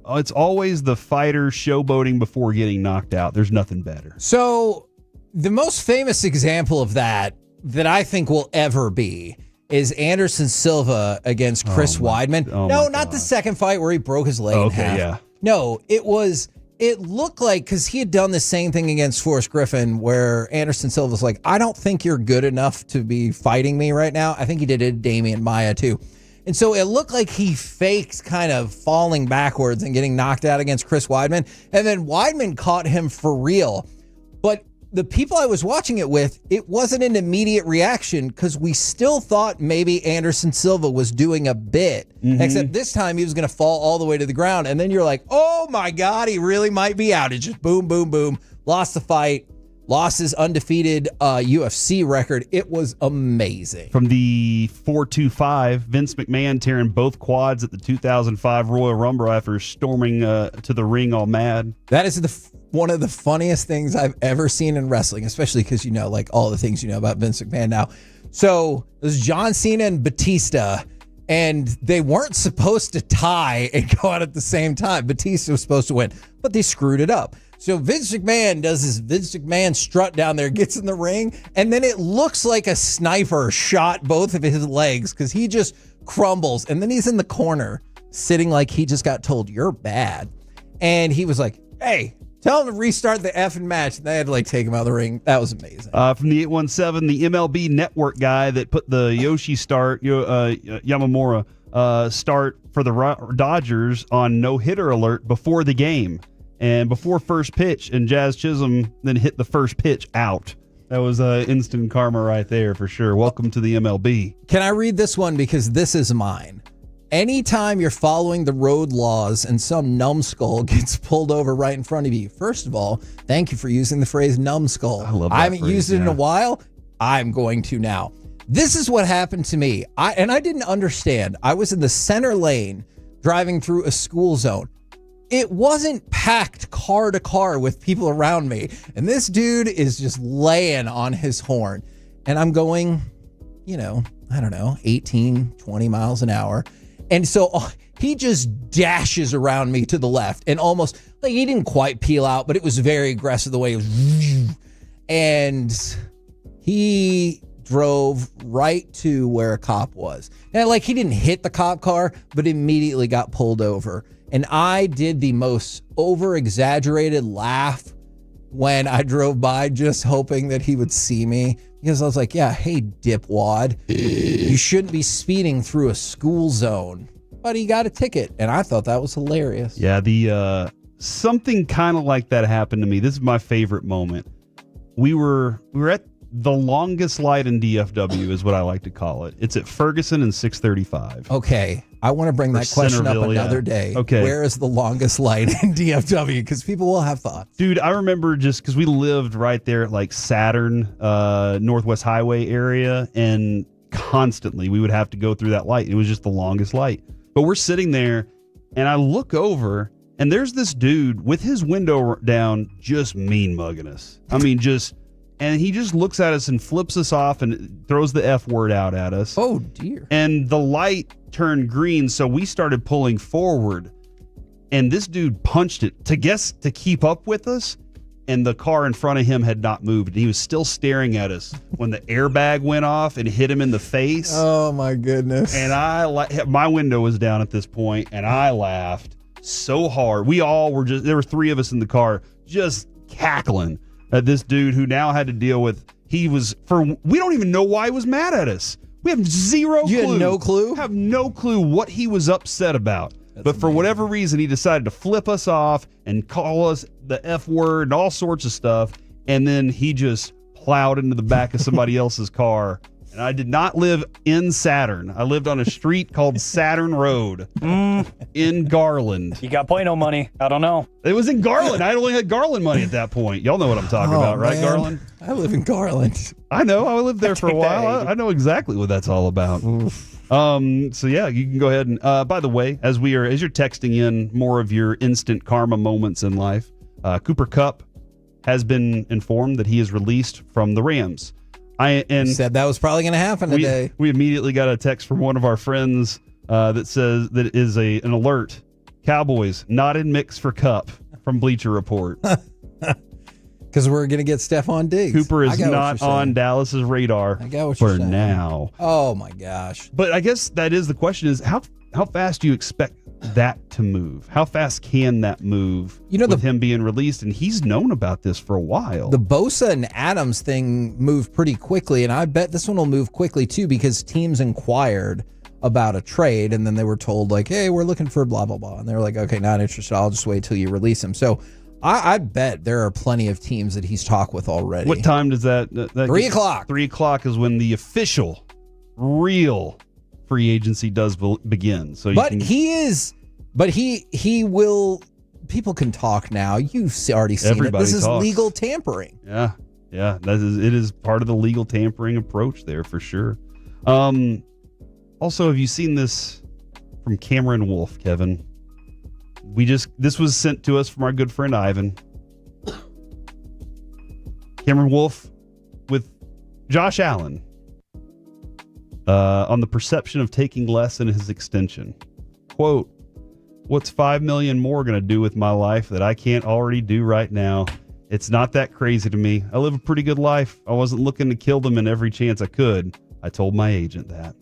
It's always the fighter showboating before getting knocked out. There's nothing better. So the most famous example of that I think will ever be is Anderson Silva against Chris Weidman. No, not the second fight where he broke his leg in half. Yeah. No, it was it looked like, because he had done the same thing against Forrest Griffin, where Anderson Silva was like, I don't think you're good enough to be fighting me right now. I think he did it to Damian Maya too. And so it looked like he faked kind of falling backwards and getting knocked out against Chris Weidman. And then Weidman caught him for real. But the people I was watching it with, it wasn't an immediate reaction because we still thought maybe Anderson Silva was doing a bit, except this time he was going to fall all the way to the ground. And then you're like, oh my God, he really might be out. It just boom, boom, boom. Lost the fight. Lost his undefeated UFC record. It was amazing. From the 425, Vince McMahon tearing both quads at the 2005 Royal Rumble after storming to the ring all mad. That is one of the funniest things I've ever seen in wrestling, especially because you know, like all the things you know about Vince McMahon now. So it was John Cena and Batista, and they weren't supposed to tie and go out at the same time. Batista was supposed to win, but they screwed it up. So Vince McMahon does his Vince McMahon strut down there, gets in the ring, and then it looks like a sniper shot both of his legs because he just crumbles. And then he's in the corner sitting like he just got told, you're bad. And he was like, hey, tell him to restart the effing match. And they had to like take him out of the ring. That was amazing. From the 817, the MLB Network guy that put the Yoshi start, Yamamura start for the Dodgers on no-hitter alert before the game. And before first pitch, and Jazz Chisholm then hit the first pitch out. That was instant karma right there for sure. Welcome to the MLB. Can I read this one? Because this is mine. Anytime you're following the road laws and some numbskull gets pulled over right in front of you, first of all, thank you for using the phrase numbskull. I love that I haven't phrase, used it in a while. I'm going to now. This is what happened to me. I didn't understand. I was in the center lane driving through a school zone. It wasn't packed car to car with people around me. And this dude is just laying on his horn. And I'm going, 18, 20 miles an hour. And so he just dashes around me to the left and almost, like, he didn't quite peel out, but it was very aggressive the way it was. And he drove right to where a cop was. Now, like, he didn't hit the cop car, but immediately got pulled over. And I did the most over-exaggerated laugh when I drove by, just hoping that he would see me. Because I was like, yeah, hey, dipwad, you shouldn't be speeding through a school zone. But he got a ticket, and I thought that was hilarious. Yeah, the something kind of like that happened to me. This is my favorite moment. We were at the longest light in DFW is what I like to call it. It's at Ferguson and 635. Okay. I want to bring that question up another day. Okay. Where is the longest light in DFW? Because people will have thoughts. Dude, I remember just because we lived right there at like Saturn, Northwest Highway area, and constantly we would have to go through that light. It was just the longest light. But we're sitting there, and I look over, and there's this dude with his window down just mean mugging us. I mean, and he just looks at us and flips us off and throws the F word out at us. Oh, dear. And the light turned green, so we started pulling forward. And this dude punched it to keep up with us. And the car in front of him had not moved. And he was still staring at us when the airbag went off and hit him in the face. Oh, my goodness. And my window was down at this point, and I laughed so hard. We all were there were three of us in the car just cackling at this dude who now had to deal with, we don't even know why he was mad at us. We have zero clue. You had no clue? Have no clue what he was upset about. But for whatever reason, he decided to flip us off and call us the F word and all sorts of stuff. And then he just plowed into the back of somebody else's car. And I did not live in Saturn. I lived on a street called Saturn Road in Garland. You got Plano money. I don't know. It was in Garland. I only had Garland money at that point. Y'all know what I'm talking about, right, man. Garland? I live in Garland. I know. I lived there for a while. I know exactly what that's all about. So yeah, you can go ahead and by the way, as you're texting in more of your instant karma moments in life, Cooper Kupp has been informed that he is released from the Rams. Said that was probably going to happen today. We immediately got a text from one of our friends that says that is an alert. Cowboys not in mix for Kupp from Bleacher Report. Because we're going to get Stephon Diggs. Cooper is not on Dallas's radar for now. Oh, my gosh. But I guess that is the question is how fast do you expect that to move? How fast can that move with him being released? And he's known about this for a while. The Bosa and Adams thing moved pretty quickly, and I bet this one will move quickly too because teams inquired about a trade, and then they were told, like, hey, we're looking for blah, blah, blah. And they were like, okay, not interested. I'll just wait till you release him. So I bet there are plenty of teams that he's talked with already. What time does that 3 o'clock. 3 o'clock is when the official, real free agency does begin. So he will. People can talk now. You've already seen Everybody it. This talks. is legal tampering. Yeah. It is part of the legal tampering approach there for sure. Also, have you seen this from Cameron Wolf, Kevin? This was sent to us from our good friend Ivan. Cameron Wolf with Josh Allen on the perception of taking less in his extension. Quote, "What's $5 million more going to do with my life that I can't already do right now? It's not that crazy to me. I live a pretty good life. I wasn't looking to kill them in every chance I could. I told my agent that."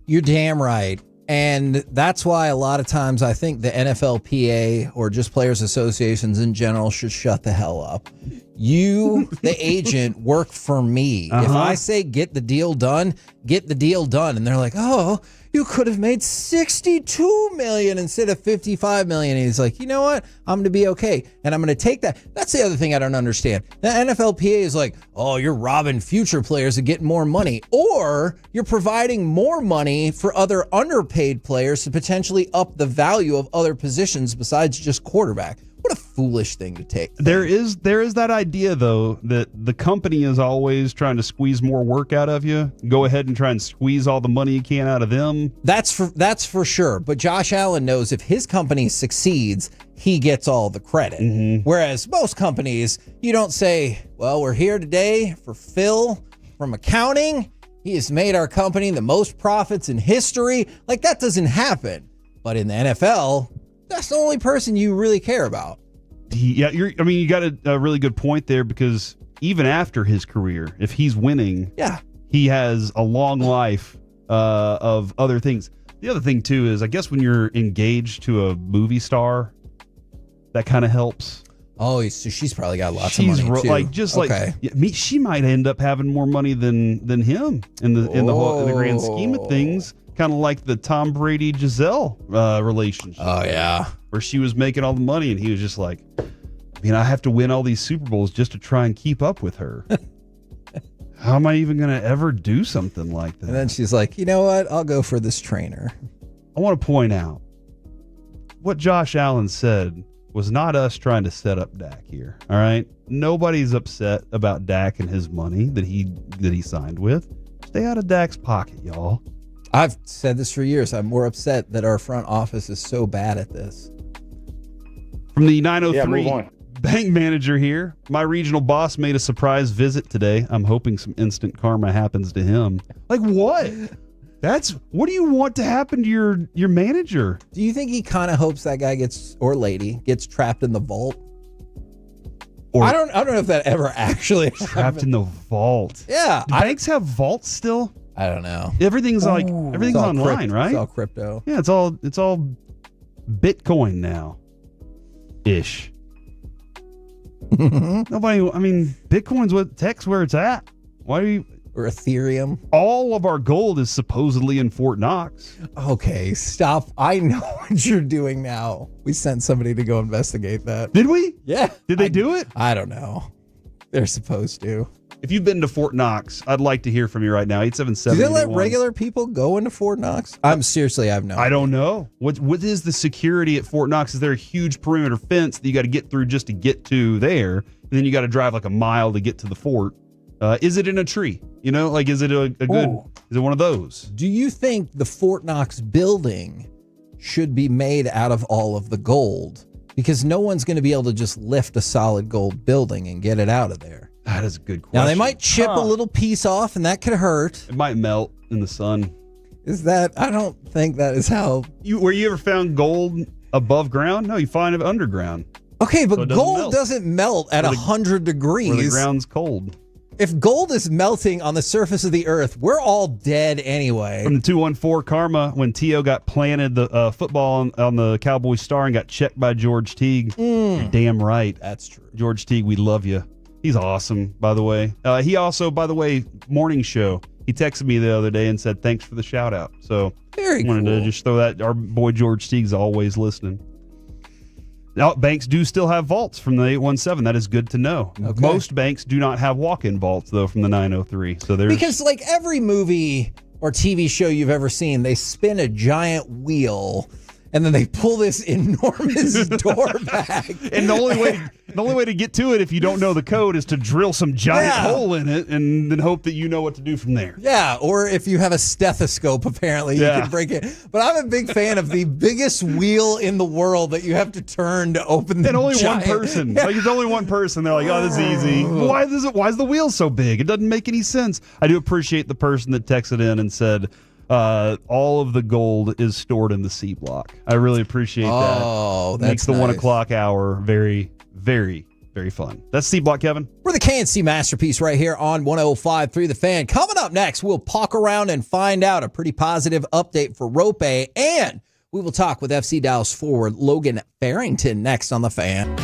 You're damn right. And that's why a lot of times I think the NFLPA or just players associations in general should shut the hell up. You, the agent, work for me. If I say get the deal done, get the deal done. And they're like, oh, you could have made $62 million instead of $55 million. And he's like, you know what? I'm going to be okay. And I'm going to take that. That's the other thing I don't understand. The NFLPA is like, oh, you're robbing future players to get more money. Or you're providing more money for other underpaid players to potentially up the value of other positions besides just quarterback. What a foolish thing to take. There is that idea, though, that the company is always trying to squeeze more work out of you. Go ahead and try and squeeze all the money you can out of them. That's for sure. But Josh Allen knows if his company succeeds, he gets all the credit. Mm-hmm. Whereas most companies, you don't say, well, we're here today for Phil from accounting. He has made our company the most profits in history. Like, that doesn't happen. But in the NFL, that's the only person you really care about. Yeah, you got a really good point there, because even after his career, if he's winning, he has a long life of other things. The other thing, too, is I guess when you're engaged to a movie star, that kind of helps. Oh, so she's probably got lots of money, too. She might end up having more money than him in the grand scheme of things. Kind of like the Tom Brady Giselle relationship. Oh, yeah. Where she was making all the money and he was just like, I have to win all these Super Bowls just to try and keep up with her. How am I even going to ever do something like that? And then she's like, you know what? I'll go for this trainer. I want to point out what Josh Allen said was not us trying to set up Dak here. All right. Nobody's upset about Dak and his money that he signed with. Stay out of Dak's pocket, y'all. I've said this for years. I'm more upset that our front office is so bad at this. From the 903 bank manager here, my regional boss made a surprise visit today. I'm hoping some instant karma happens to him. Like what? What do you want to happen to your manager? Do you think he kind of hopes that guy gets trapped in the vault? Or I don't know if that ever actually trapped in the vault. Yeah. Do banks have vaults still? I don't know. Everything's online, right? It's all crypto. Yeah, it's all Bitcoin now. Ish. Nobody, Bitcoin's what tech's where it's at. Why are you or Ethereum? All of our gold is supposedly in Fort Knox. Okay, stop. I know what you're doing now. We sent somebody to go investigate that. Did we? Yeah. Did they do it? I don't know. They're supposed to. If you've been to Fort Knox, I'd like to hear from you right now. 877. Do they let regular people go into Fort Knox? I have no idea. I don't know. What is the security at Fort Knox? Is there a huge perimeter fence that you got to get through just to get to there? And then you got to drive like a mile to get to the fort. Is it in a tree? Is it a good, is it one of those? Do you think the Fort Knox building should be made out of all of the gold? Because no one's going to be able to just lift a solid gold building and get it out of there. That is a good question. Now, they might chip a little piece off, and that could hurt. It might melt in the sun. I don't think that is how... Were you ever found gold above ground? No, you find it underground. Okay, but gold doesn't melt at 100 degrees. Where the ground's cold. If gold is melting on the surface of the earth, we're all dead anyway. From the 214 Karma, when T.O. got planted the football on the Cowboys star and got checked by George Teague. You're damn right. That's true. George Teague, we love you. He's awesome, by the way. He also, by the way, morning show, he texted me the other day and said, thanks for the shout out. So very wanted cool. to just throw that. Our boy George Teague's always listening. Now, banks do still have vaults from the 817. That is good to know. Okay. Most banks do not have walk-in vaults, though, from the 903. So there's Because like every movie or TV show you've ever seen, they spin a giant wheel and then they pull this enormous door back. And the only way to get to it if you don't know the code is to drill some giant hole in it and then hope that you know what to do from there. Yeah, or if you have a stethoscope, apparently you can break it. But I'm a big fan of the biggest wheel in the world that you have to turn to open the And only giant. one person. Like it's only one person. They're like, oh, this is easy. Why is the wheel so big? It doesn't make any sense. I do appreciate the person that texted in and said, all of the gold is stored in the C block. I really appreciate that. Oh, that's makes the nice. 1 o'clock hour very, very, very fun. That's C block, Kevin. We're the KNC Masterpiece right here on 105.3 The Fan. Coming up next, we'll poke around and find out a pretty positive update for Rope, and we will talk with FC Dallas forward Logan Farrington next on The Fan.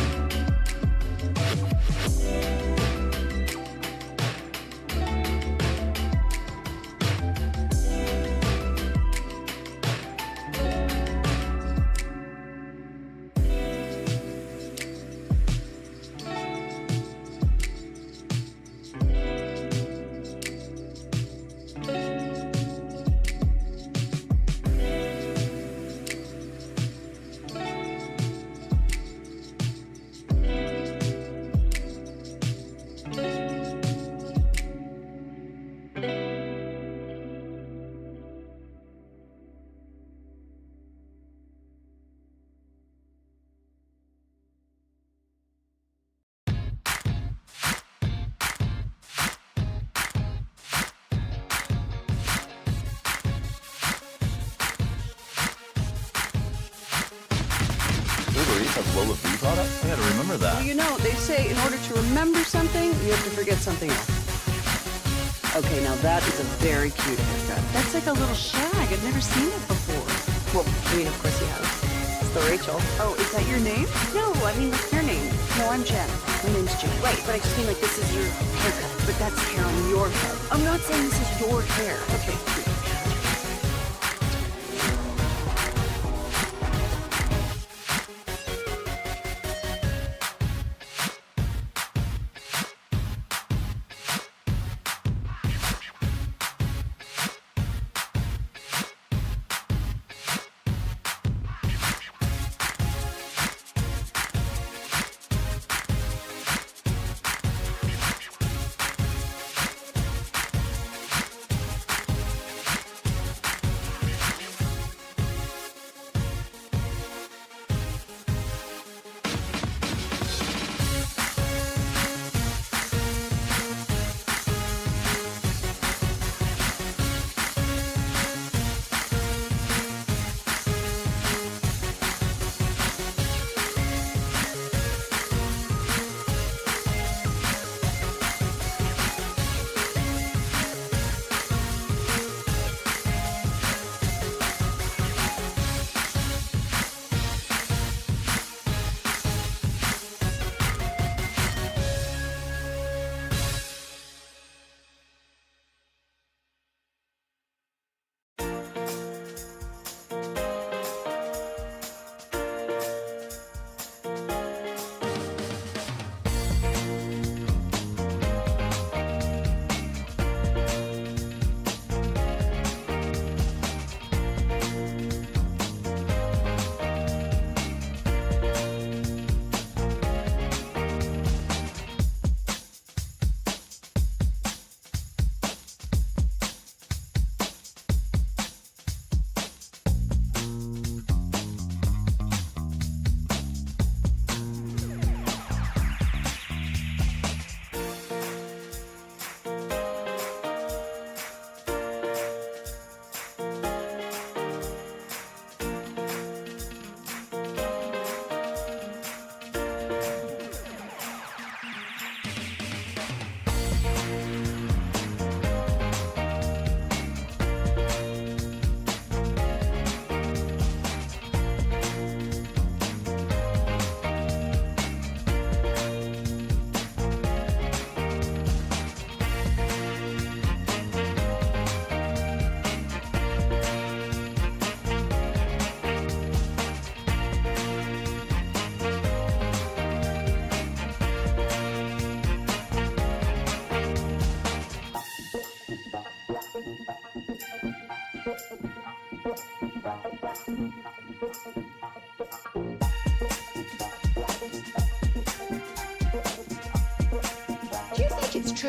Uber Eats has low V products? I gotta remember that. Well, you know, they say in order to remember something, you have to forget something else. Okay, now that is a very cute haircut. That's like a little shag. I've never seen it before. Well, I mean, of course you have. It's the Rachel. Oh, is that your name? No, I mean, what's your name? No, I'm Jen. My name's Jen. Right, but I just mean like this is your haircut. But that's hair on your head. I'm not saying this is your hair. Okay,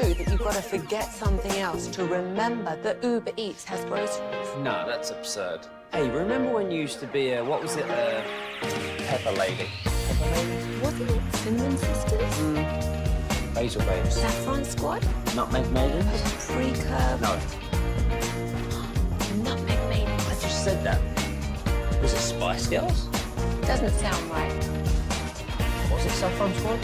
true that you've got to forget something else to remember that Uber Eats has groceries? No, that's absurd. Hey, remember when you used to be a, what was it, a pepper lady? Pepper lady? Wasn't it Cinnamon Sisters? Basil babes. Saffron Squad? Nutmeg maidens? Paprika? No. Nutmeg Maiden. I just said that. Was it Spice Girls? Doesn't sound right. Was it Saffron Squad?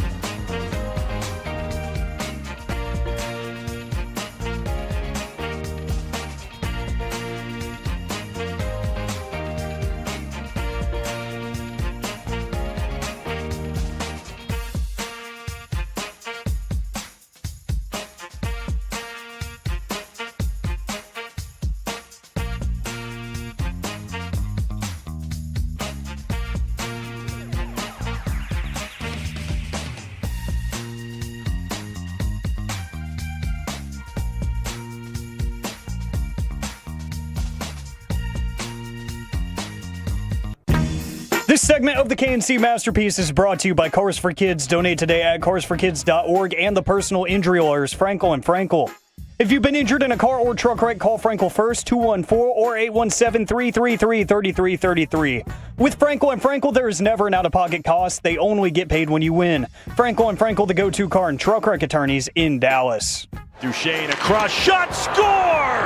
This segment of the KNC Masterpiece is brought to you by Cars for Kids. Donate today at carsforkids.org and the personal injury lawyers, Frankel and Frankel. If you've been injured in a car or truck wreck, call Frankel first, 214 or 817-333-3333. With Frankel and Frankel, there is never an out-of-pocket cost. They only get paid when you win. Frankel and Frankel, the go-to car and truck wreck attorneys in Dallas. Duchesne across, shot, score!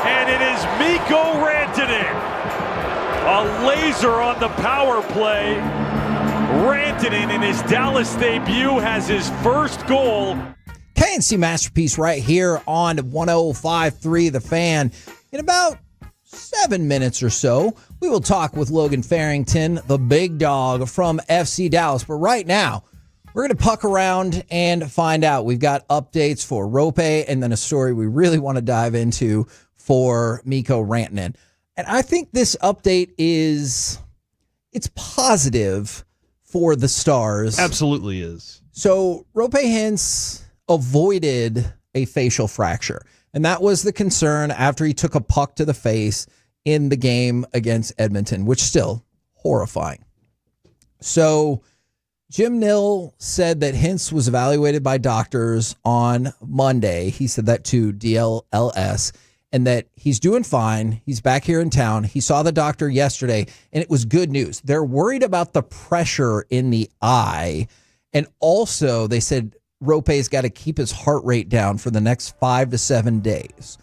And it is Mikko Rantanen. A laser on the power play. Rantanen in his Dallas debut has his first goal. KNC Masterpiece right here on 105.3 The Fan. In about 7 minutes or so, we will talk with Logan Farrington, the big dog from FC Dallas. But right now, we're going to puck around and find out. We've got updates for Rope and then a story we really want to dive into for Mikko Rantanen. And I think this update it's positive for the Stars. Absolutely is. So Rope Hintz avoided a facial fracture. And that was the concern after he took a puck to the face in the game against Edmonton, which still horrifying. So Jim Nill said that Hintz was evaluated by doctors on Monday. He said that to DLLS. And that he's doing fine. He's back here in town. He saw the doctor yesterday, and it was good news. They're worried about the pressure in the eye. And also, they said Rope's got to keep his heart rate down for the next 5 to 7 days.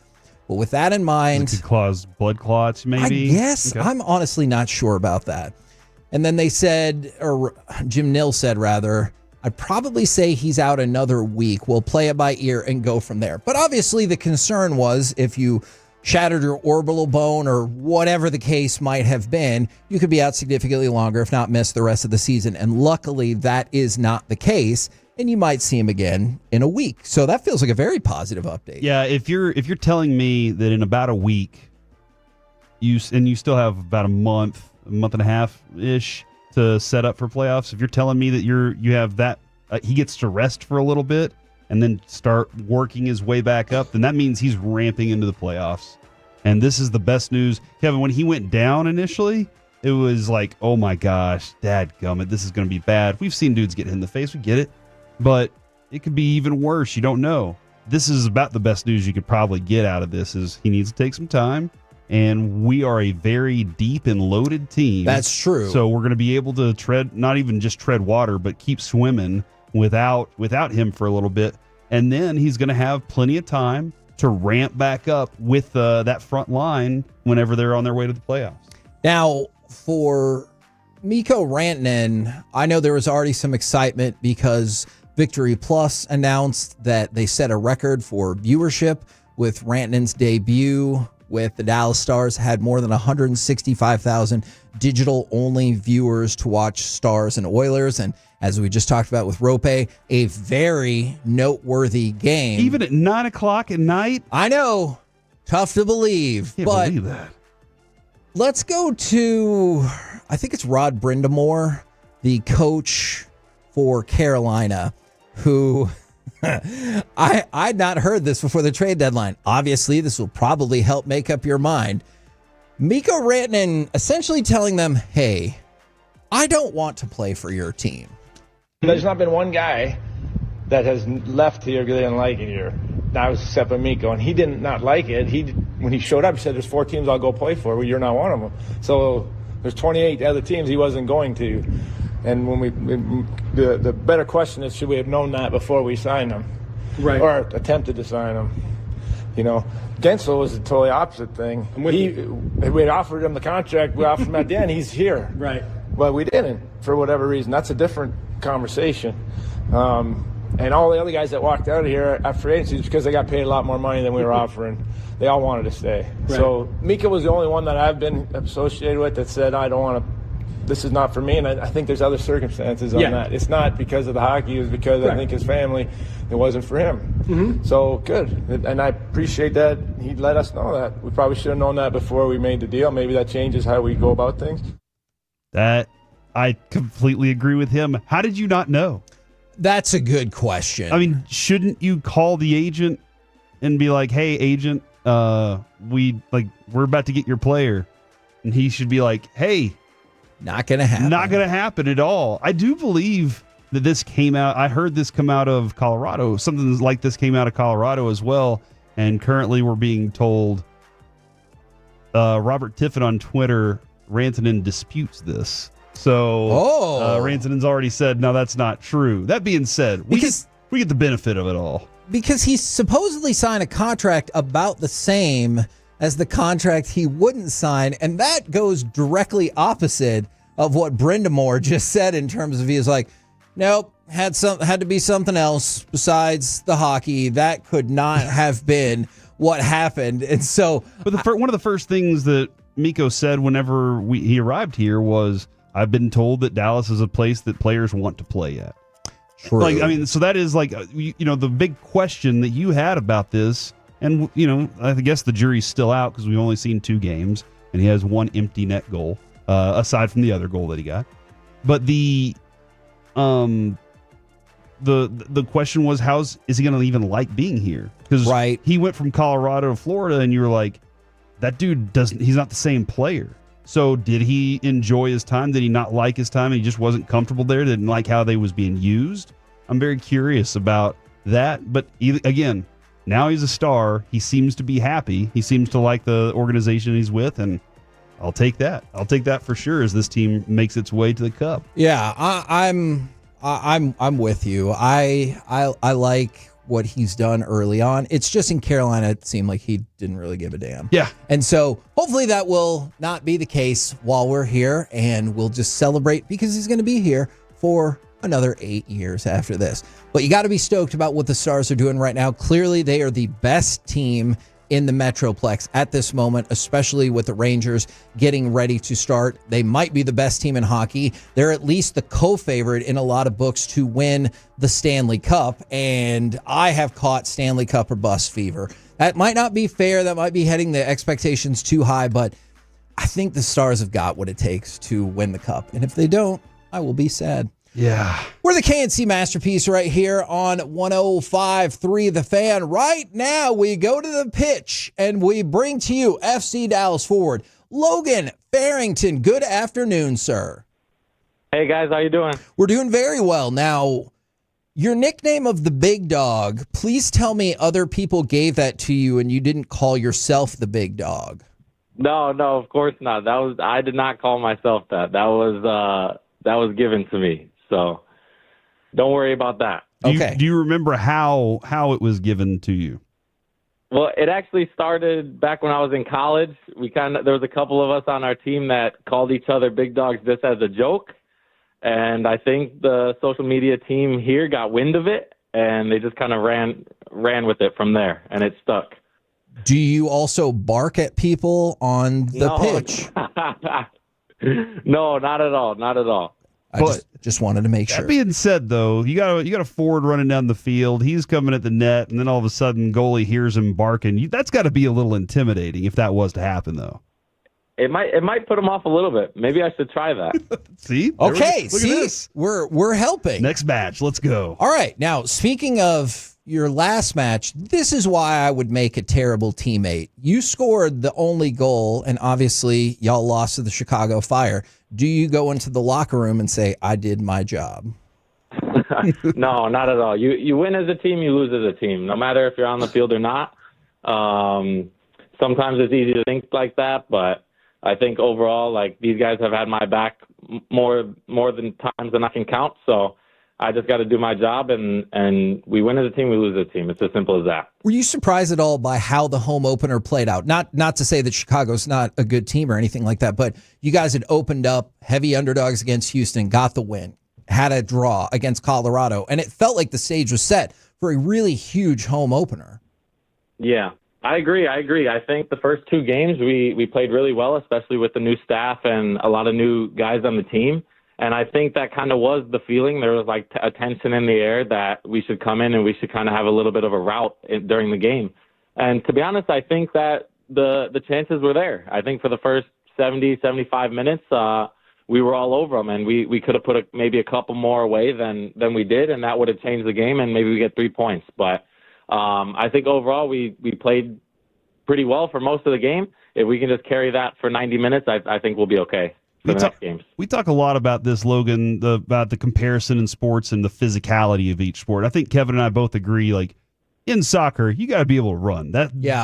But with that in mind... It could cause blood clots, maybe? I guess. Okay. I'm honestly not sure about that. And then they said, or Jim Nill said, rather... I'd probably say he's out another week. We'll play it by ear and go from there. But obviously the concern was if you shattered your orbital bone or whatever the case might have been, you could be out significantly longer, if not miss the rest of the season. And luckily that is not the case. And you might see him again in a week. So that feels like a very positive update. Yeah, if you're telling me that in about a week, you still have about a month and a half ish to set up for playoffs. If you're telling me that you have that, he gets to rest for a little bit and then start working his way back up, then that means he's ramping into the playoffs. And this is the best news. Kevin, when he went down initially, it was like, oh my gosh, dadgummit, this is going to be bad. We've seen dudes get hit in the face. We get it. But it could be even worse. You don't know. This is about the best news you could probably get out of this is he needs to take some time. And we are a very deep and loaded team. That's true. So we're going to be able to tread, not even just tread water, but keep swimming without him for a little bit. And then he's going to have plenty of time to ramp back up with that front line whenever they're on their way to the playoffs. Now, for Mikko Rantanen, I know there was already some excitement because Victory Plus announced that they set a record for viewership with Rantanen's debut with the Dallas Stars, had more than 165,000 digital-only viewers to watch Stars and Oilers. And as we just talked about with Rope, a very noteworthy game. Even at 9 o'clock at night? I know. Tough to believe. Can't but believe that. Let's go to, I think it's Rod Brindamore, the coach for Carolina, who... I'd not heard this before the trade deadline. Obviously, this will probably help make up your mind. Mikko Rantanen essentially telling them, hey, I don't want to play for your team. There's not been one guy that has left here because they didn't like it here. That was except for Miko, and he didn't not like it. When he showed up, he said, "There's 4 teams I'll go play for. Well, you're not one of them." So there's 28 other teams he wasn't going to. And when the better question is, should we have known that before we signed him, right? Or attempted to sign him? You know, Gensel was a totally opposite thing. We offered him the contract. We offered him at the end. He's here, right? But we didn't for whatever reason. That's a different conversation. And all the other guys that walked out of here at free agency is because they got paid a lot more money than we were offering. They all wanted to stay. Right. So Mika was the only one that I've been associated with that said, I don't want to, this is not for me. And I think there's other circumstances on that. It's not because of the hockey. It was because I think his family, it wasn't for him. Mm-hmm. So good. And I appreciate that he let us know that. We probably should have known that before we made the deal. Maybe that changes how we go about things. That, I completely agree with him. How did you not know? That's a good question. I mean, shouldn't you call the agent and be like, "Hey, agent, we're about to get your player," and he should be like, "Hey, not gonna happen. Not gonna happen at all." I do believe that this came out. I heard this come out of Colorado. Something like this came out of Colorado as well. And currently, we're being told Robert Tiffin on Twitter, Rantanen disputes this. So Rantanen's already said, no, that's not true. That being said, we get the benefit of it all. Because he supposedly signed a contract about the same as the contract he wouldn't sign, and that goes directly opposite of what Brindamore just said in terms of he was like, nope, had to be something else besides the hockey. That could not have been what happened. And so, but one of the first things that Miko said whenever he arrived here was, I've been told that Dallas is a place that players want to play at. True. So that is the big question that you had about this. And, I guess the jury's still out because we've only seen 2 games and he has 1 empty net goal, aside from the other goal that he got. But the question was, is he going to even like being here? Because he went from Colorado to Florida and you were like, that dude he's not the same player. So did he enjoy his time? Did he not like his time? He just wasn't comfortable there. Didn't like how they was being used. I'm very curious about that. But again, now he's a star. He seems to be happy. He seems to like the organization he's with, and I'll take that. I'll take that for sure as this team makes its way to the Cup. Yeah, I'm with you. I like what he's done early on. It's just in Carolina, it seemed like he didn't really give a damn. Yeah. And so hopefully that will not be the case while we're here, and we'll just celebrate because he's going to be here for another 8 years after this. But you got to be stoked about what the Stars are doing right now. Clearly, they are the best team in the Metroplex at this moment, especially with the Rangers getting ready to start. They might be the best team in hockey. They're at least the co-favorite in a lot of books to win the Stanley Cup, and I have caught Stanley Cup or bust fever. That might not be fair. That might be heading the expectations too high, but I think the Stars have got what it takes to win the Cup, and if they don't, I will be sad. Yeah. We're the KNC Masterpiece right here on 105.3 The Fan. Right now, we go to the pitch and we bring to you FC Dallas forward Logan Farrington. Good afternoon, sir. Hey, guys. How you doing? We're doing very well. Now, your nickname of the Big Dog, please tell me other people gave that to you and you didn't call yourself the Big Dog. No, of course not. I did not call myself that. That was given to me. So don't worry about that. Do you remember how it was given to you? Well, it actually started back when I was in college. There was a couple of us on our team that called each other Big Dogs just as a joke. And I think the social media team here got wind of it and they just kind of ran with it from there, and it stuck. Do you also bark at people on the pitch? No, not at all. Not at all. I just wanted to make sure. That being said, though, you got a forward running down the field. He's coming at the net, and then all of a sudden, goalie hears him barking. That's got to be a little intimidating if that was to happen, though. It might put him off a little bit. Maybe I should try that. See? Okay. Look at this. We're helping. Next match. Let's go. All right. Now, speaking of your last match, this is why I would make a terrible teammate. You scored the only goal, and obviously y'all lost to the Chicago Fire. Do you go into the locker room and say, I did my job? No, not at all. You win as a team, you lose as a team, no matter if you're on the field or not. Sometimes it's easy to think like that, but I think overall, like, these guys have had my back more than times than I can count. So I just got to do my job, and we win as a team, we lose as a team. It's as simple as that. Were you surprised at all by how the home opener played out? Not to say that Chicago's not a good team or anything like that, but you guys had opened up heavy underdogs against Houston, got the win, had a draw against Colorado, and it felt like the stage was set for a really huge home opener. Yeah, I agree. I think the first two games we played really well, especially with the new staff and a lot of new guys on the team. And I think that kind of was the feeling. There was like a tension in the air that we should come in and we should kind of have a little bit of a rout during the game. And to be honest, I think that the chances were there. I think for the first 70, 75 minutes, we were all over them, and we could have put maybe a couple more away than we did, and that would have changed the game, and maybe we get 3 points. But I think overall we played pretty well for most of the game. If we can just carry that for 90 minutes, I think we'll be okay. We talk a lot about this, Logan, about the comparison in sports and the physicality of each sport. I think Kevin and I both agree, like, in soccer, you got to be able to run.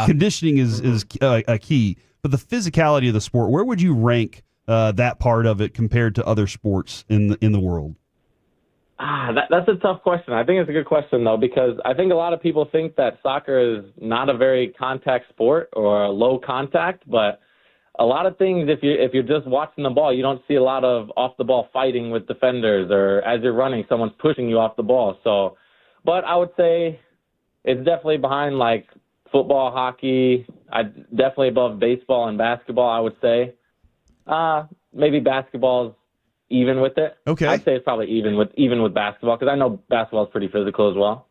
Conditioning is a key. But the physicality of the sport, where would you rank that part of it compared to other sports in the world? That's a tough question. I think it's a good question, though, because I think a lot of people think that soccer is not a very contact sport or a low contact, but a lot of things, if you're just watching the ball, you don't see a lot of off-the-ball fighting with defenders, or as you're running, someone's pushing you off the ball. So, but I would say it's definitely behind, like, football, hockey, definitely above baseball and basketball, I would say. Maybe basketball's even with it. Okay. I'd say it's probably even with basketball, because I know basketball is pretty physical as well.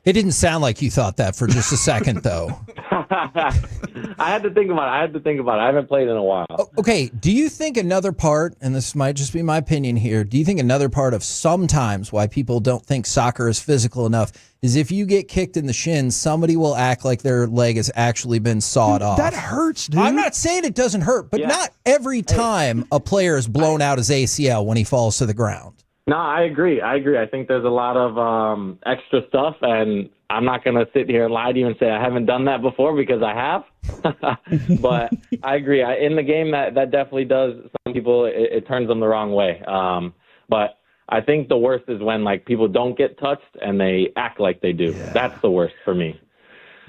It didn't sound like you thought that for just a second, though. I had to think about it. I haven't played in a while. Okay, do you think another part, and this might just be my opinion here, do you think another part of sometimes why people don't think soccer is physical enough is if you get kicked in the shin, somebody will act like their leg has actually been sawed off? That hurts, dude. I'm not saying it doesn't hurt, but not every time a player is blown out his ACL when he falls to the ground. No, I agree. I think there's a lot of extra stuff, and I'm not going to sit here and lie to you and say I haven't done that before, because I have. But I agree. In the game, that definitely does. Some people, it turns them the wrong way. But I think the worst is when, like, people don't get touched and they act like they do. Yeah. That's the worst for me.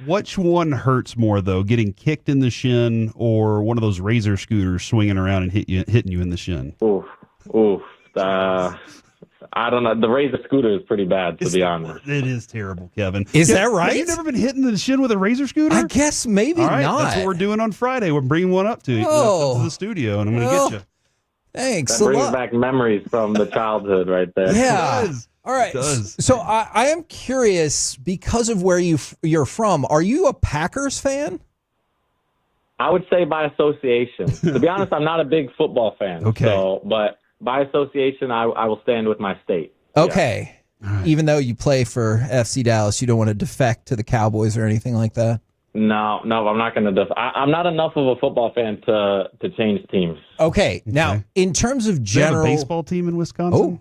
Which one hurts more, though, getting kicked in the shin or one of those razor scooters swinging around and hitting you in the shin? Oof. I don't know. The razor scooter is pretty bad, to be honest. It is terrible, Kevin. Is that right? Have you never been hit in the shin with a razor scooter? I guess maybe All right, not. That's what we're doing on Friday. We're bringing one up to the studio, and I'm going to get you. Thanks. That brings back memories from the childhood right there. Yeah. All right. So I am curious, because of where you're from, are you a Packers fan? I would say by association. To be honest, I'm not a big football fan. Okay. But by association, I will stand with my state. Okay. Yeah. Even though you play for FC Dallas, you don't want to defect to the Cowboys or anything like that? No, I'm not going to I'm not enough of a football fan to change teams. Okay. Now, in terms of general... They have a baseball team in Wisconsin?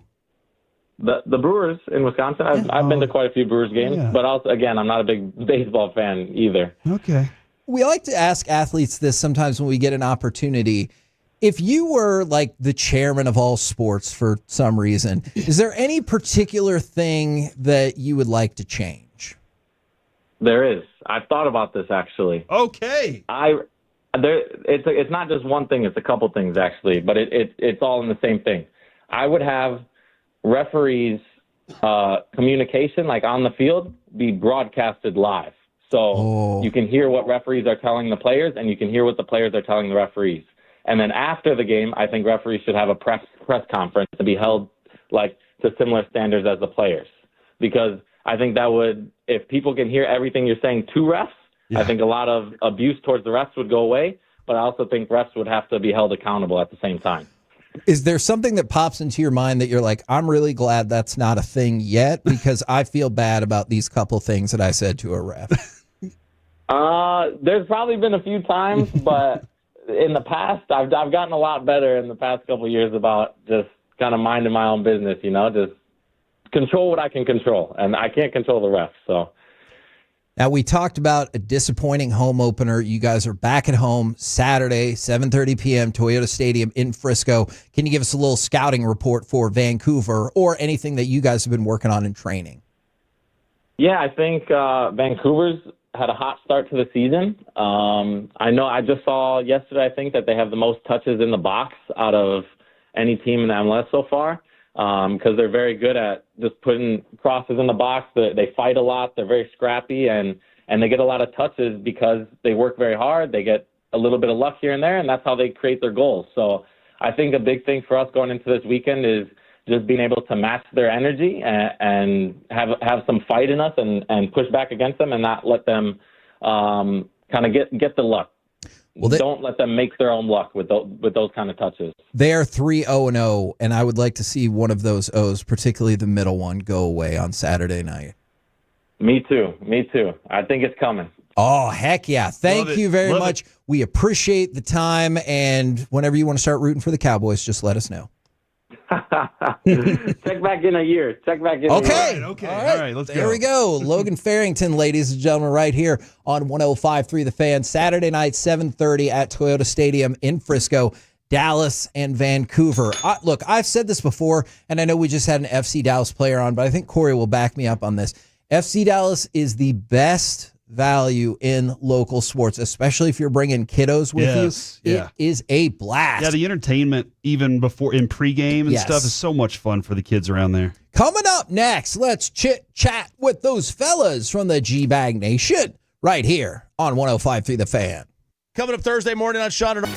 The Brewers in Wisconsin. I've been to quite a few Brewers games, but also, again, I'm not a big baseball fan either. Okay. We like to ask athletes this sometimes when we get an opportunity. If you were like the chairman of all sports for some reason, is there any particular thing that you would like to change? There is. I've thought about this, actually. Okay. It's not just one thing. It's a couple things, actually, but it's all in the same thing. I would have referees' communication, like on the field, be broadcasted live. So you can hear what referees are telling the players, and you can hear what the players are telling the referees. And then after the game, I think referees should have a press conference to be held like to similar standards as the players. Because I think that would, if people can hear everything you're saying to refs, I think a lot of abuse towards the refs would go away. But I also think refs would have to be held accountable at the same time. Is there something that pops into your mind that you're like, I'm really glad that's not a thing yet, because I feel bad about these couple things that I said to a ref? There's probably been a few times, but in the past, I've gotten a lot better in the past couple of years about just kind of minding my own business, just control what I can control, and I can't control the refs. So. Now, we talked about a disappointing home opener. You guys are back at home Saturday, 7:30 p.m., Toyota Stadium in Frisco. Can you give us a little scouting report for Vancouver or anything that you guys have been working on in training? Yeah, I think Vancouver's had a hot start to the season. I know I just saw yesterday, I think, that they have the most touches in the box out of any team in the MLS so far. Because they're very good at just putting crosses in the box. They fight a lot. They're very scrappy, and they get a lot of touches because they work very hard. They get a little bit of luck here and there, and that's how they create their goals. So I think a big thing for us going into this weekend is just being able to match their energy and have some fight in us and push back against them and not let them kind of get the luck. Well, don't let them make their own luck with those kind of touches. They are 3-0-0, and I would like to see one of those O's, particularly the middle one, go away on Saturday night. Me too. I think it's coming. Oh, heck yeah. Thank you very much. We appreciate the time, and whenever you want to start rooting for the Cowboys, just let us know. Check back in a year. Okay. All right, let's go. There we go. Logan Farrington, ladies and gentlemen, right here on 105.3 The Fan. Saturday night, 7:30 at Toyota Stadium in Frisco, Dallas and Vancouver. Look, I've said this before, and I know we just had an FC Dallas player on, but I think Corey will back me up on this. FC Dallas is the best value in local sports, especially if you're bringing kiddos with you. It is a blast. Yeah, the entertainment even before in pregame and stuff is so much fun for the kids around there. Coming up next, let's chit-chat with those fellas from the G-Bag Nation right here on 105.3 The Fan. Coming up Thursday morning on Sean and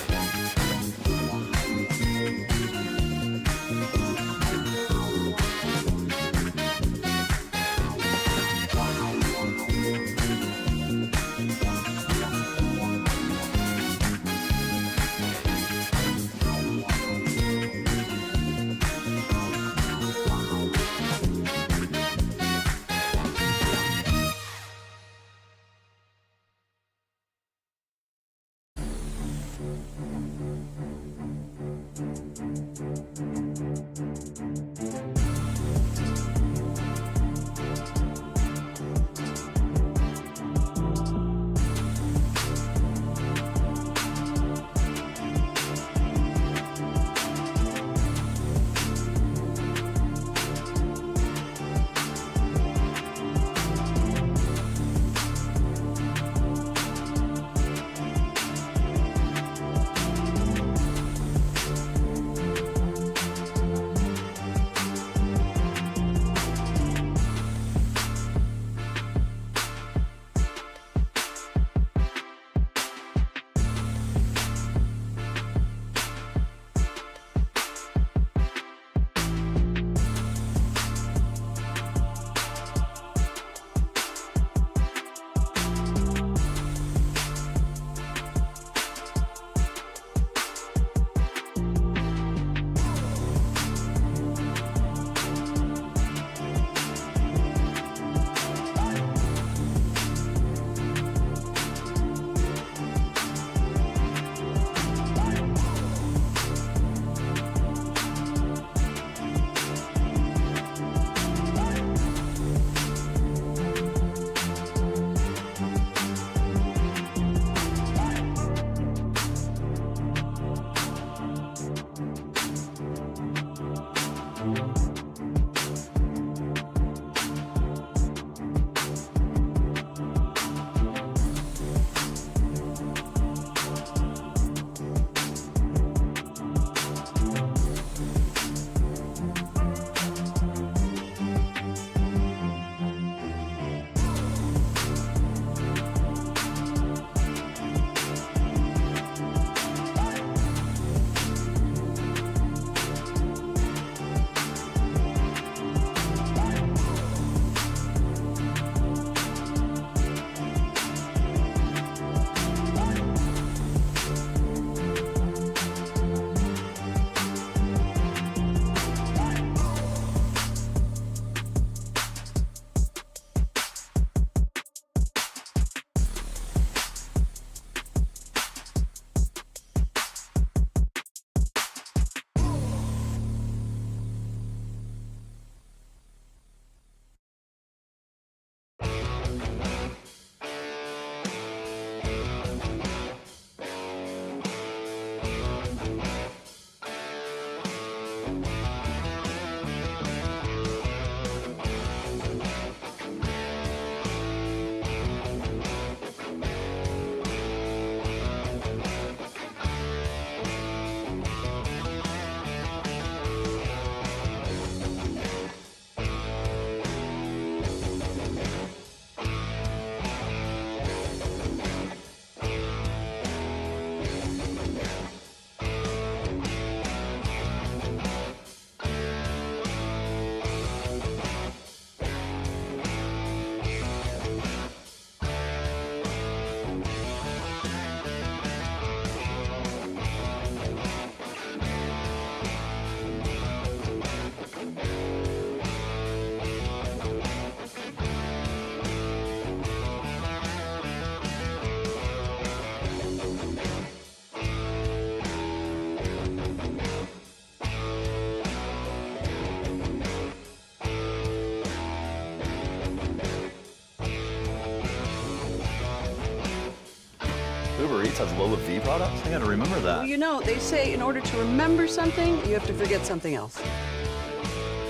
has Lola V products? I gotta remember that. Well, you know, they say in order to remember something, you have to forget something else.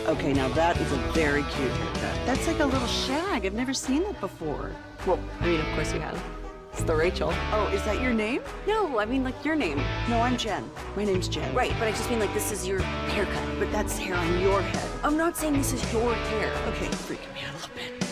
Okay, now that is a very cute haircut. That's like a little shag. I've never seen that before. Well, I mean, of course you have. It's the Rachel. Oh, is that your name? No, I mean like your name. No, I'm Jen. My name's Jen. Right, but I just mean like this is your haircut. But that's hair on your head. I'm not saying this is your hair. Okay, freaking me out a little bit.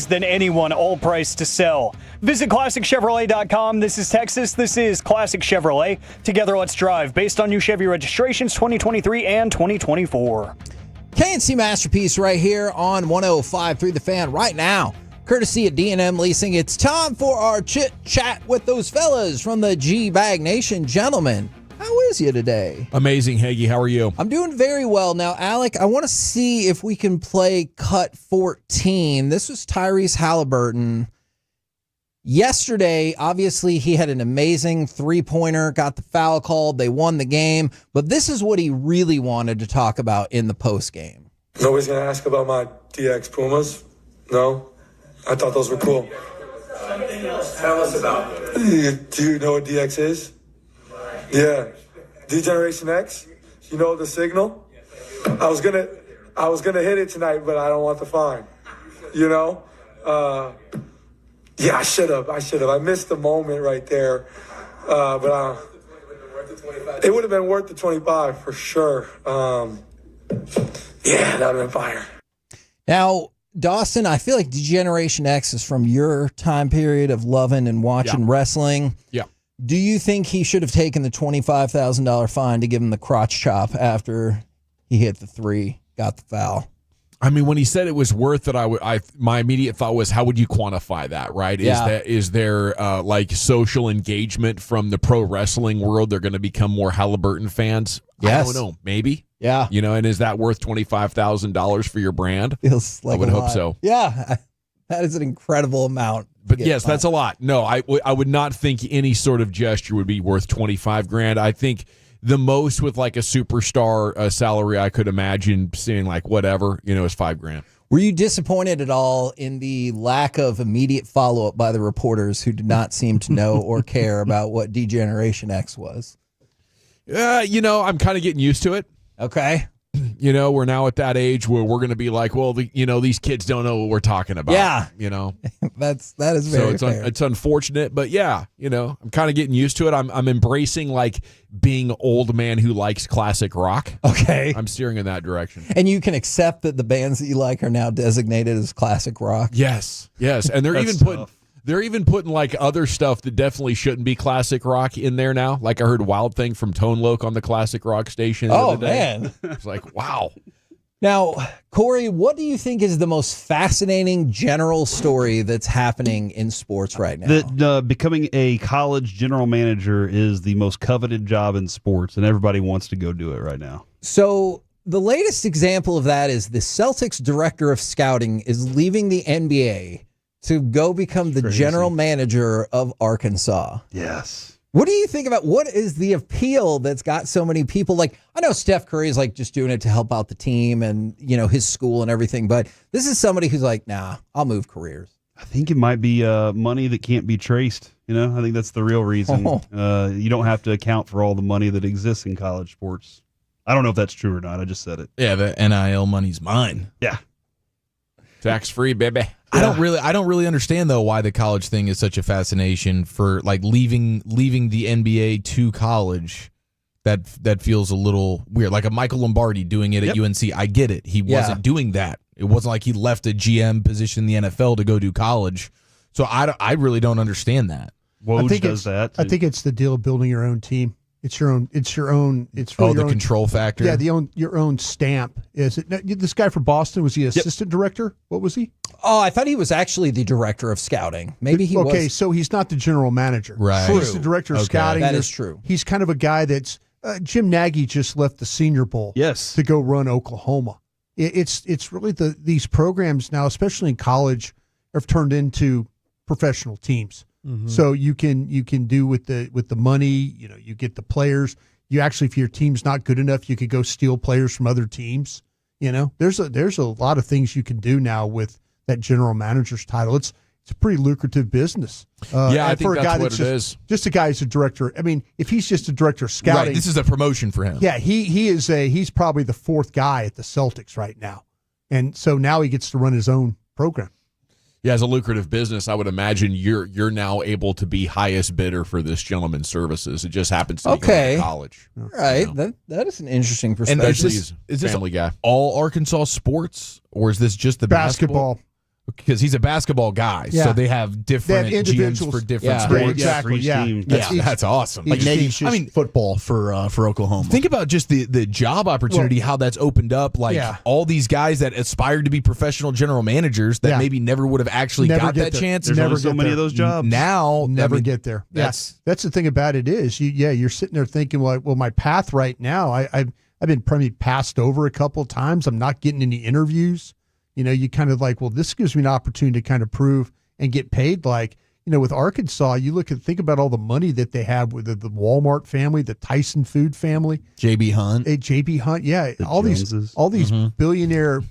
Than anyone, all price to sell. Visit ClassicChevrolet.com. This is Texas. This is Classic Chevrolet. Together, let's drive. Based on new Chevy registrations 2023 and 2024. KNC Masterpiece right here on 105.3 The Fan right now. Courtesy of D&M Leasing. It's time for our chit-chat with those fellas from the G-Bag Nation. Gentlemen, how is you today? Amazing, Hagee. How are you? I'm doing very well. Now, Alec, I want to see if we can play cut 14. This was Tyrese Halliburton. Yesterday, obviously, he had an amazing three-pointer, got the foul called, they won the game, but this is what he really wanted to talk about in the postgame. Nobody's going to ask about my DX Pumas? No? I thought those were cool. Tell us about it. Do you know what DX is? Yeah. D-Generation X? You know the signal? I was gonna hit it tonight, but I don't want the fine. You know? Yeah, I should have. I missed the moment right there. But it would have been worth the 25 for sure. Yeah, that would have been fire. Now, Dawson, I feel like D-Generation X is from your time period of loving and watching wrestling. Yeah. Do you think he should have taken the $25,000 fine to give him the crotch chop after he hit the three, got the foul? I mean, when he said it was worth it, my immediate thought was, how would you quantify that, right? Yeah. Is there like social engagement from the pro wrestling world? They're going to become more Halliburton fans? Yes. I don't know. Maybe. Yeah. You know, and is that worth $25,000 for your brand? Feels like I would a hope lot. so. Yeah. That is an incredible amount. But yes, that's a lot. No, I would not think any sort of gesture would be worth $25,000. I think the most with like a superstar salary I could imagine seeing like whatever, is $5,000. Were you disappointed at all in the lack of immediate follow-up by the reporters who did not seem to know or care about what Degeneration X was? I'm kind of getting used to it. Okay. We're now at that age where we're going to be like, well, these kids don't know what we're talking about. Yeah. that is very fair. It's unfortunate, but yeah, I'm kind of getting used to it. I'm embracing like being old man who likes classic rock. Okay. I'm steering in that direction. And you can accept that the bands that you like are now designated as classic rock. Yes. And they're even putting like other stuff that definitely shouldn't be classic rock in there now. Like I heard Wild Thing from Tone Loc on the classic rock station. Oh, man. It's like, wow. Now, Corey, what do you think is the most fascinating general story that's happening in sports right now? That becoming a college general manager is the most coveted job in sports, and everybody wants to go do it right now. So the latest example of that is the Celtics director of scouting is leaving the NBA to go become the general manager of Arkansas. Yes. What do you think about what is the appeal that's got so many people? Like, I know Steph Curry is like just doing it to help out the team and, his school and everything. But this is somebody who's like, nah, I'll move careers. I think it might be money that can't be traced. I think that's the real reason. You don't have to account for all the money that exists in college sports. I don't know if that's true or not. I just said it. Yeah, the NIL money's mine. Yeah. Tax free, baby. I don't really understand though why the college thing is such a fascination for like leaving the NBA to college. That feels a little weird. Like a Michael Lombardi doing it at UNC. I get it. He wasn't doing that. It wasn't like he left a GM position in the NFL to go do college. So I really don't understand that. Woj does that. I think it's the deal of building your own team. It's your own. It's really the control factor. Yeah, your own stamp. Is it? This guy from Boston, was he assistant director? What was he? Oh, I thought he was actually the director of scouting. Maybe he was. Okay, so he's not the general manager. Right. True. He's the director of scouting. That is true. He's kind of a guy that's Jim Nagy just left the Senior Bowl. Yes. To go run Oklahoma. It's really these programs now, especially in college, have turned into professional teams. Mm-hmm. So you can do with the money, you get the players. You actually, if your team's not good enough, you could go steal players from other teams. There's a lot of things you can do now with that general manager's title. It's a pretty lucrative business. I think that's what it is. Just a guy who's a director. I mean, if he's just a director of scouting, right, this is a promotion for him. Yeah, he's probably the fourth guy at the Celtics right now, and so now he gets to run his own program. Yeah, as a lucrative business, I would imagine you're now able to be highest bidder for this gentleman's services. It just happens to be going to college. Right. That is an interesting perspective. And is this Family Guy. All Arkansas sports, or is this just the basketball? Because he's a basketball guy, so they have different GMs for different sports. Exactly. Yeah, that's awesome. Like Nate's just football for Oklahoma. Think about just the job opportunity, how that's opened up. Like all these guys that aspired to be professional general managers that maybe never would have actually got that chance. There's never so many of those jobs. Now, get there. That's the thing about it is you're sitting there thinking, well, my path right now, I've been probably passed over a couple of times. I'm not getting any interviews. You kind of like, well, this gives me an opportunity to kind of prove and get paid. Like, with Arkansas, think about all the money that they have with the Walmart family, the Tyson Food family, JB Hunt, yeah, all these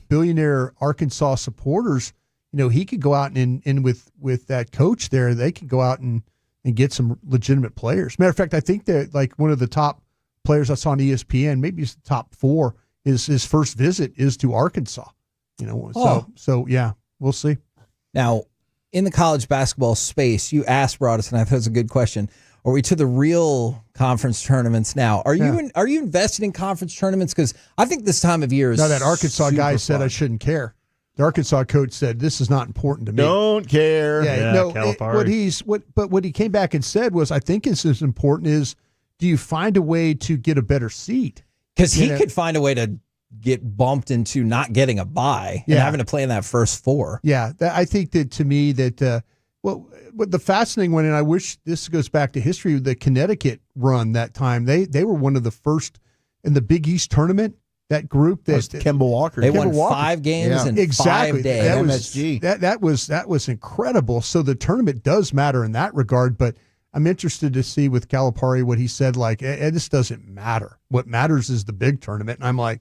billionaire Arkansas supporters. He could go out and with that coach there, they could go out and get some legitimate players. Matter of fact, I think that like one of the top players I saw on ESPN, maybe it's the top 4, his first visit is to Arkansas. So yeah, we'll see. Now, in the college basketball space, you asked Broadus, and I thought it was a good question. Are we to the real conference tournaments now? Are you invested in conference tournaments? Because I think this time of year is that Arkansas guy said fun. I shouldn't care. The Arkansas coach said this is not important to me. Don't care. What he came back and said was, I think it's as important is, do you find a way to get a better seat? Because he could find a way to get bumped into not getting a bye and having to play in that first 4. Yeah, I think that to me that what the fascinating one, and I wish this goes back to history, the Connecticut run that time, they were one of the first in the Big East tournament. That group that Kemba Walker. They won 5 games in 5 days. That was incredible. So the tournament does matter in that regard, but I'm interested to see with Calipari what he said. Like, this doesn't matter. What matters is the big tournament. And I'm like,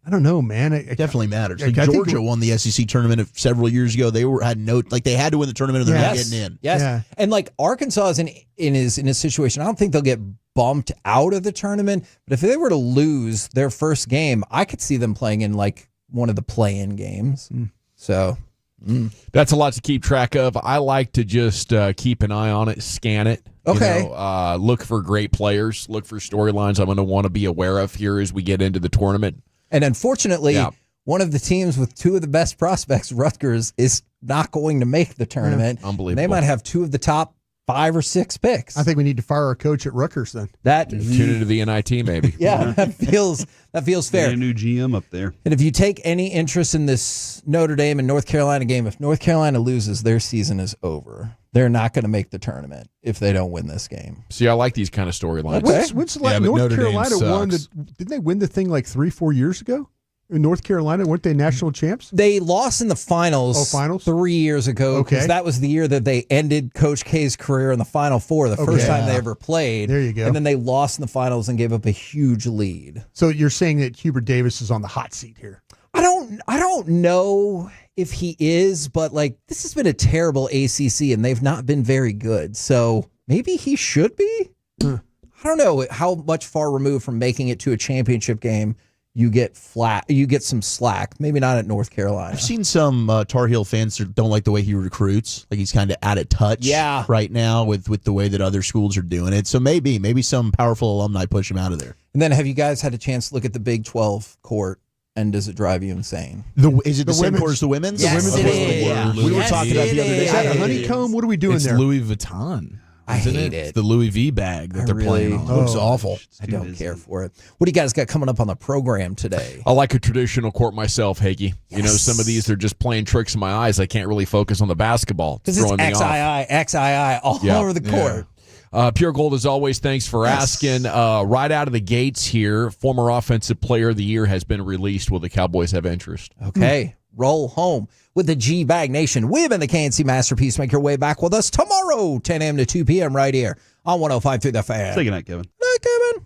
I don't know, man. It definitely matters. Like Georgia won the SEC tournament several years ago. They had to win the tournament, or they're not getting in. Yes, yeah. And like Arkansas is in his situation. I don't think they'll get bumped out of the tournament. But if they were to lose their first game, I could see them playing in like one of the play-in games. So that's a lot to keep track of. I like to just keep an eye on it, scan it. Okay. Look for great players. Look for storylines I'm going to want to be aware of here as we get into the tournament. And unfortunately, one of the teams with two of the best prospects, Rutgers, is not going to make the tournament. Unbelievable. They might have two of the top 5 or 6 picks. I think we need to fire our coach at Rutgers then. Tune into the NIT maybe. Yeah, that feels fair. A new GM up there. And if you take any interest in this Notre Dame and North Carolina game, if North Carolina loses, their season is over. They're not going to make the tournament if they don't win this game. See, I like these kind of storylines. When's the last North Carolina won? Didn't they win the thing like 3-4 years ago? In North Carolina, weren't they national champs? They lost in the finals, 3 years ago because that was the year that they ended Coach K's career in the Final Four, the first time they ever played. There you go. And then they lost in the finals and gave up a huge lead. So you're saying that Hubert Davis is on the hot seat here? I don't know if he is, but like this has been a terrible ACC and they've not been very good. So maybe he should be. I don't know how much far removed from making it to a championship game you get some slack. Maybe not at North Carolina. I've seen some Tar Heel fans that don't like the way he recruits. Like he's kind of out of touch right now with the way that other schools are doing it. So maybe some powerful alumni push him out of there. And then have you guys had a chance to look at the Big 12 court? And does it drive you insane? Is it the same court as the women's? Yes, it is. We were talking about the other day. Is that a honeycomb? What are we doing it's there? Louis Vuitton. I hate it. It's the Louis V bag that they're playing on. It looks awful. I don't care for it. What do you guys got coming up on the program today? I like a traditional court myself, Hagee. Yes. You know, some of these are just playing tricks in my eyes. I can't really focus on the basketball. Because it's XII all over the court. Pure Gold, as always, thanks for asking. Right out of the gates here, former Offensive Player of the Year has been released. Will the Cowboys have interest? Okay, roll home with the G-Bag Nation. We've been the KNC Masterpiece. Make your way back with us tomorrow, 10 a.m. to 2 p.m. right here on 105.3 The Fan. Say goodnight, Kevin. Night, Kevin.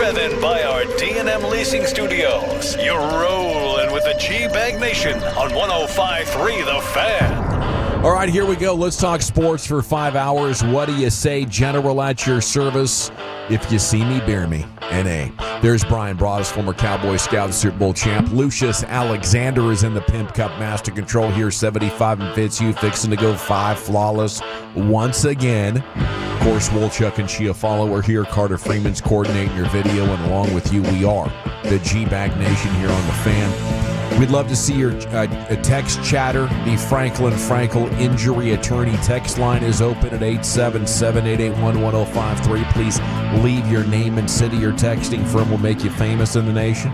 Driven by our D&M Leasing Studios. You're rolling with the G-Bag Nation on 105.3 The Fan. All right, here we go. Let's talk sports for 5 hours. What do you say, General, at your service? If you see me, bear me. N.A. There's Brian Broaddus, former Cowboy Scout, Super Bowl champ. Lucius Alexander is in the Pimp Cup Master Control here. 75 and Fitzhugh fixing to go 5 flawless once again. Of course, Wolchuk and Chiafalo are here. Carter Freeman's coordinating your video, and along with you, we are the G-Bag Nation here on The Fan. We'd love to see your text chatter. The Franklin Frankel Injury Attorney text line is open at 877-881-1053. Please leave your name and city you're texting from. Will make you famous in the nation.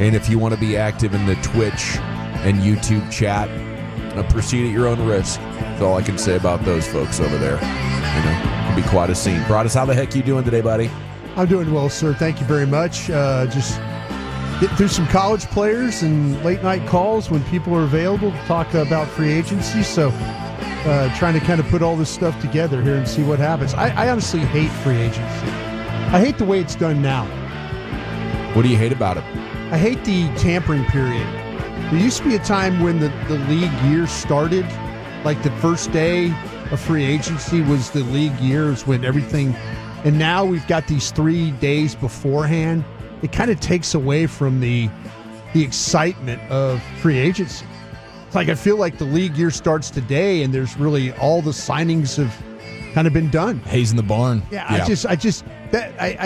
And if you want to be active in the Twitch and YouTube chat, proceed at your own risk. That's all I can say about those folks over there. You know, it'll be quite a scene. Broaddus, how the heck you doing today, buddy? I'm doing well, sir. Thank you very much. Just getting through some college players and late night calls when people are available to talk about free agency. So trying to kind of put all this stuff together here and see what happens. I honestly hate free agency. I hate the way it's done now. What do you hate about it? I hate the tampering period. There used to be a time when the league year started, like the first day of free agency was the league years when everything, and now we've got these 3 days beforehand. It kind of takes away from the excitement of free agency. It's like I feel like the league year starts today, and there's really all the signings have kind of been done. Hayes in the barn. Yeah. I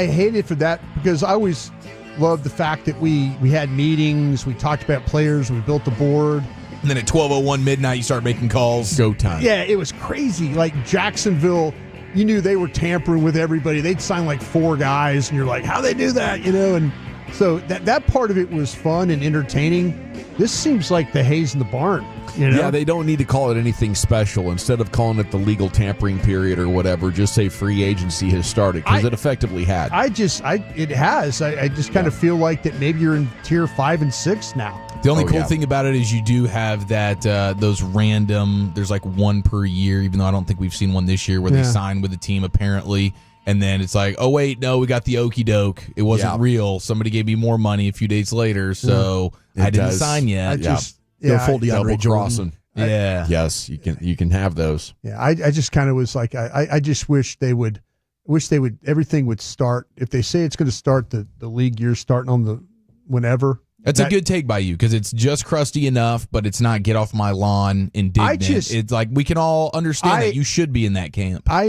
hate it for that because I always loved the fact that we had meetings, we talked about players, we built the board. And then at 12:01 midnight, you start making calls. Go time. Yeah, it was crazy. Like Jacksonville, you knew they were tampering with everybody. They'd sign like 4 guys, and you're like, how they do that, you know? And so that part of it was fun and entertaining. This seems like the Hayes in the barn. You know? Yeah, they don't need to call it anything special. Instead of calling it the legal tampering period or whatever, just say free agency has started, because it effectively had. It has. I just kind of feel like that maybe you're in tier 5 and 6 now. The only cool thing about it is you do have that those random, there's like one per year, even though I don't think we've seen one this year where they sign with the team apparently, and then it's like, oh wait, no, we got the okie doke. It wasn't real. Somebody gave me more money a few days later, so I didn't sign yet. Full DeAndre Jordan. Yeah. Yes, you can have those. Yeah, I just kind of was like, I just wish they would, everything would start. If they say it's going to start the league year starting on the whenever. That's a good take by you because it's just crusty enough, but it's not get off my lawn indignant. It's like we can all understand that you should be in that camp. Do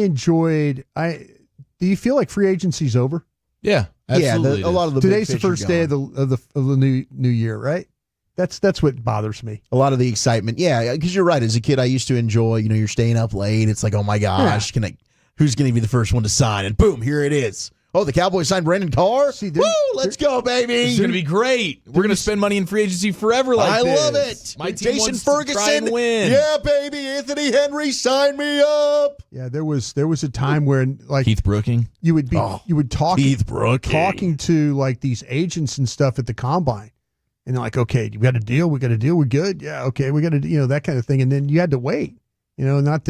you feel like free agency's over? Yeah, absolutely. Yeah, a lot of the today's the first day of the new year, right? That's what bothers me. A lot of the excitement, yeah, because you're right. As a kid, I used to enjoy. You know, you're staying up late. It's like, oh my gosh, who's going to be the first one to sign? And boom, here it is. Oh, the Cowboys signed Brandon Carr? Woo, let's go, baby. It's going to be great. We're going to spend money in free agency forever like this. I love it. My team Jason wants Ferguson. to try and win. Yeah, baby. Anthony Henry, sign me up. Yeah, there was a time where like Keith Brooking. You would talk Keith Brooking. talking to like these agents and stuff at the combine. And they're like, okay, we got a deal. We're good. Yeah, okay, we got to, that kind of thing. And then you had to wait, not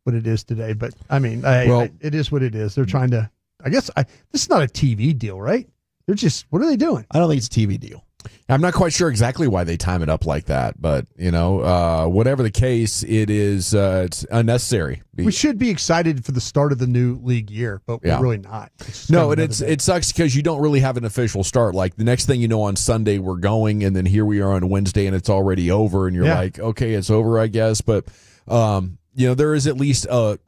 what it is today. But I mean, it is what it is. They're trying to, this is not a TV deal, right? They're just, what are they doing? I don't think it's a TV deal. I'm not quite sure exactly why they time it up like that, but whatever the case, it's unnecessary. We should be excited for the start of the new league year, but we're really not. It sucks because you don't really have an official start. Like the next thing you know, on Sunday we're going, and then here we are on Wednesday, and it's already over, and you're like, okay, it's over, I guess. But there is at least a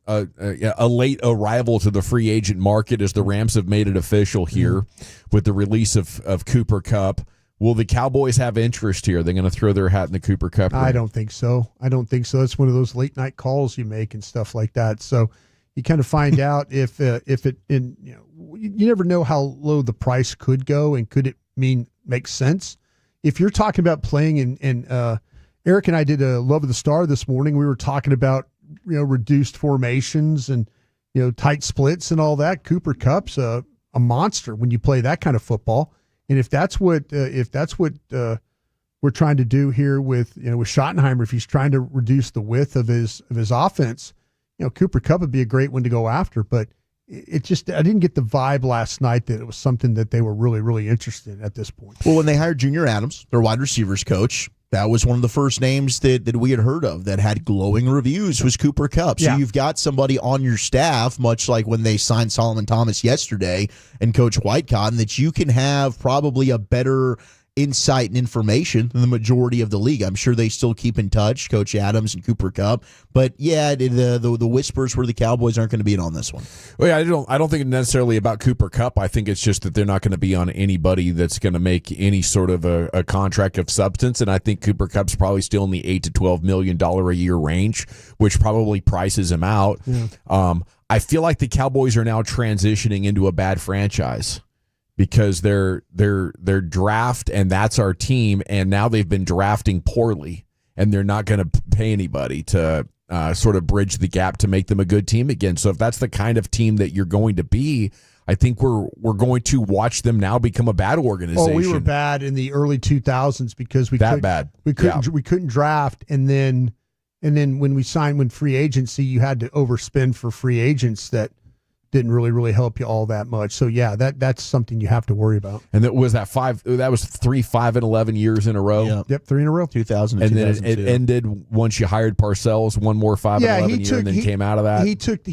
late arrival to the free agent market as the Rams have made it official here with the release of Cooper Kupp. Will the Cowboys have interest here? They're going to throw their hat in the Cooper Kupp ring? I don't think so. It's one of those late night calls you make and stuff like that. So you kind of find out if you never know how low the price could go and could it make sense. If you're talking about playing in Eric and I did a Love of the Star this morning. We were talking about reduced formations and tight splits and all that. Cooper Kupp's a monster when you play that kind of football. And if that's what we're trying to do here with Schottenheimer, if he's trying to reduce the width of his offense, Cooper Kupp would be a great one to go after. But it just, I didn't get the vibe last night that it was something that they were really, really interested in at this point. Well, when they hired Junior Adams, their wide receivers coach, that was one of the first names that we had heard of that had glowing reviews was Cooper Kupp. So you've got somebody on your staff, much like when they signed Solomon Thomas yesterday and Coach Whitecotton, that you can have probably a better insight and information than the majority of the league. I'm sure they still keep in touch, Coach Adams and Cooper Kupp. But yeah, the whispers were the Cowboys aren't going to be in on this one. Well, yeah, I don't think it's necessarily about Cooper Kupp. I think it's just that they're not going to be on anybody that's going to make any sort of a contract of substance. And I think Cooper Kupp's probably still in the $8 to $12 million a year range, which probably prices him out. Yeah. I feel like the Cowboys are now transitioning into a bad franchise, because they're draft and that's our team, and now they've been drafting poorly, and they're not going to pay anybody to sort of bridge the gap to make them a good team again. So if that's the kind of team that you're going to be, I think we're going to watch them now become a bad organization. Oh, we were bad in the early 2000s because we couldn't draft, and then when free agency, you had to overspend for free agents that didn't really help you all that much. So yeah, that's something you have to worry about. And that was 3, 5, and 11 years in a row. Yep, 3 in a row. 2000 and then it ended once you hired Parcells, one more 5 and 11 year, and then came out of that. He took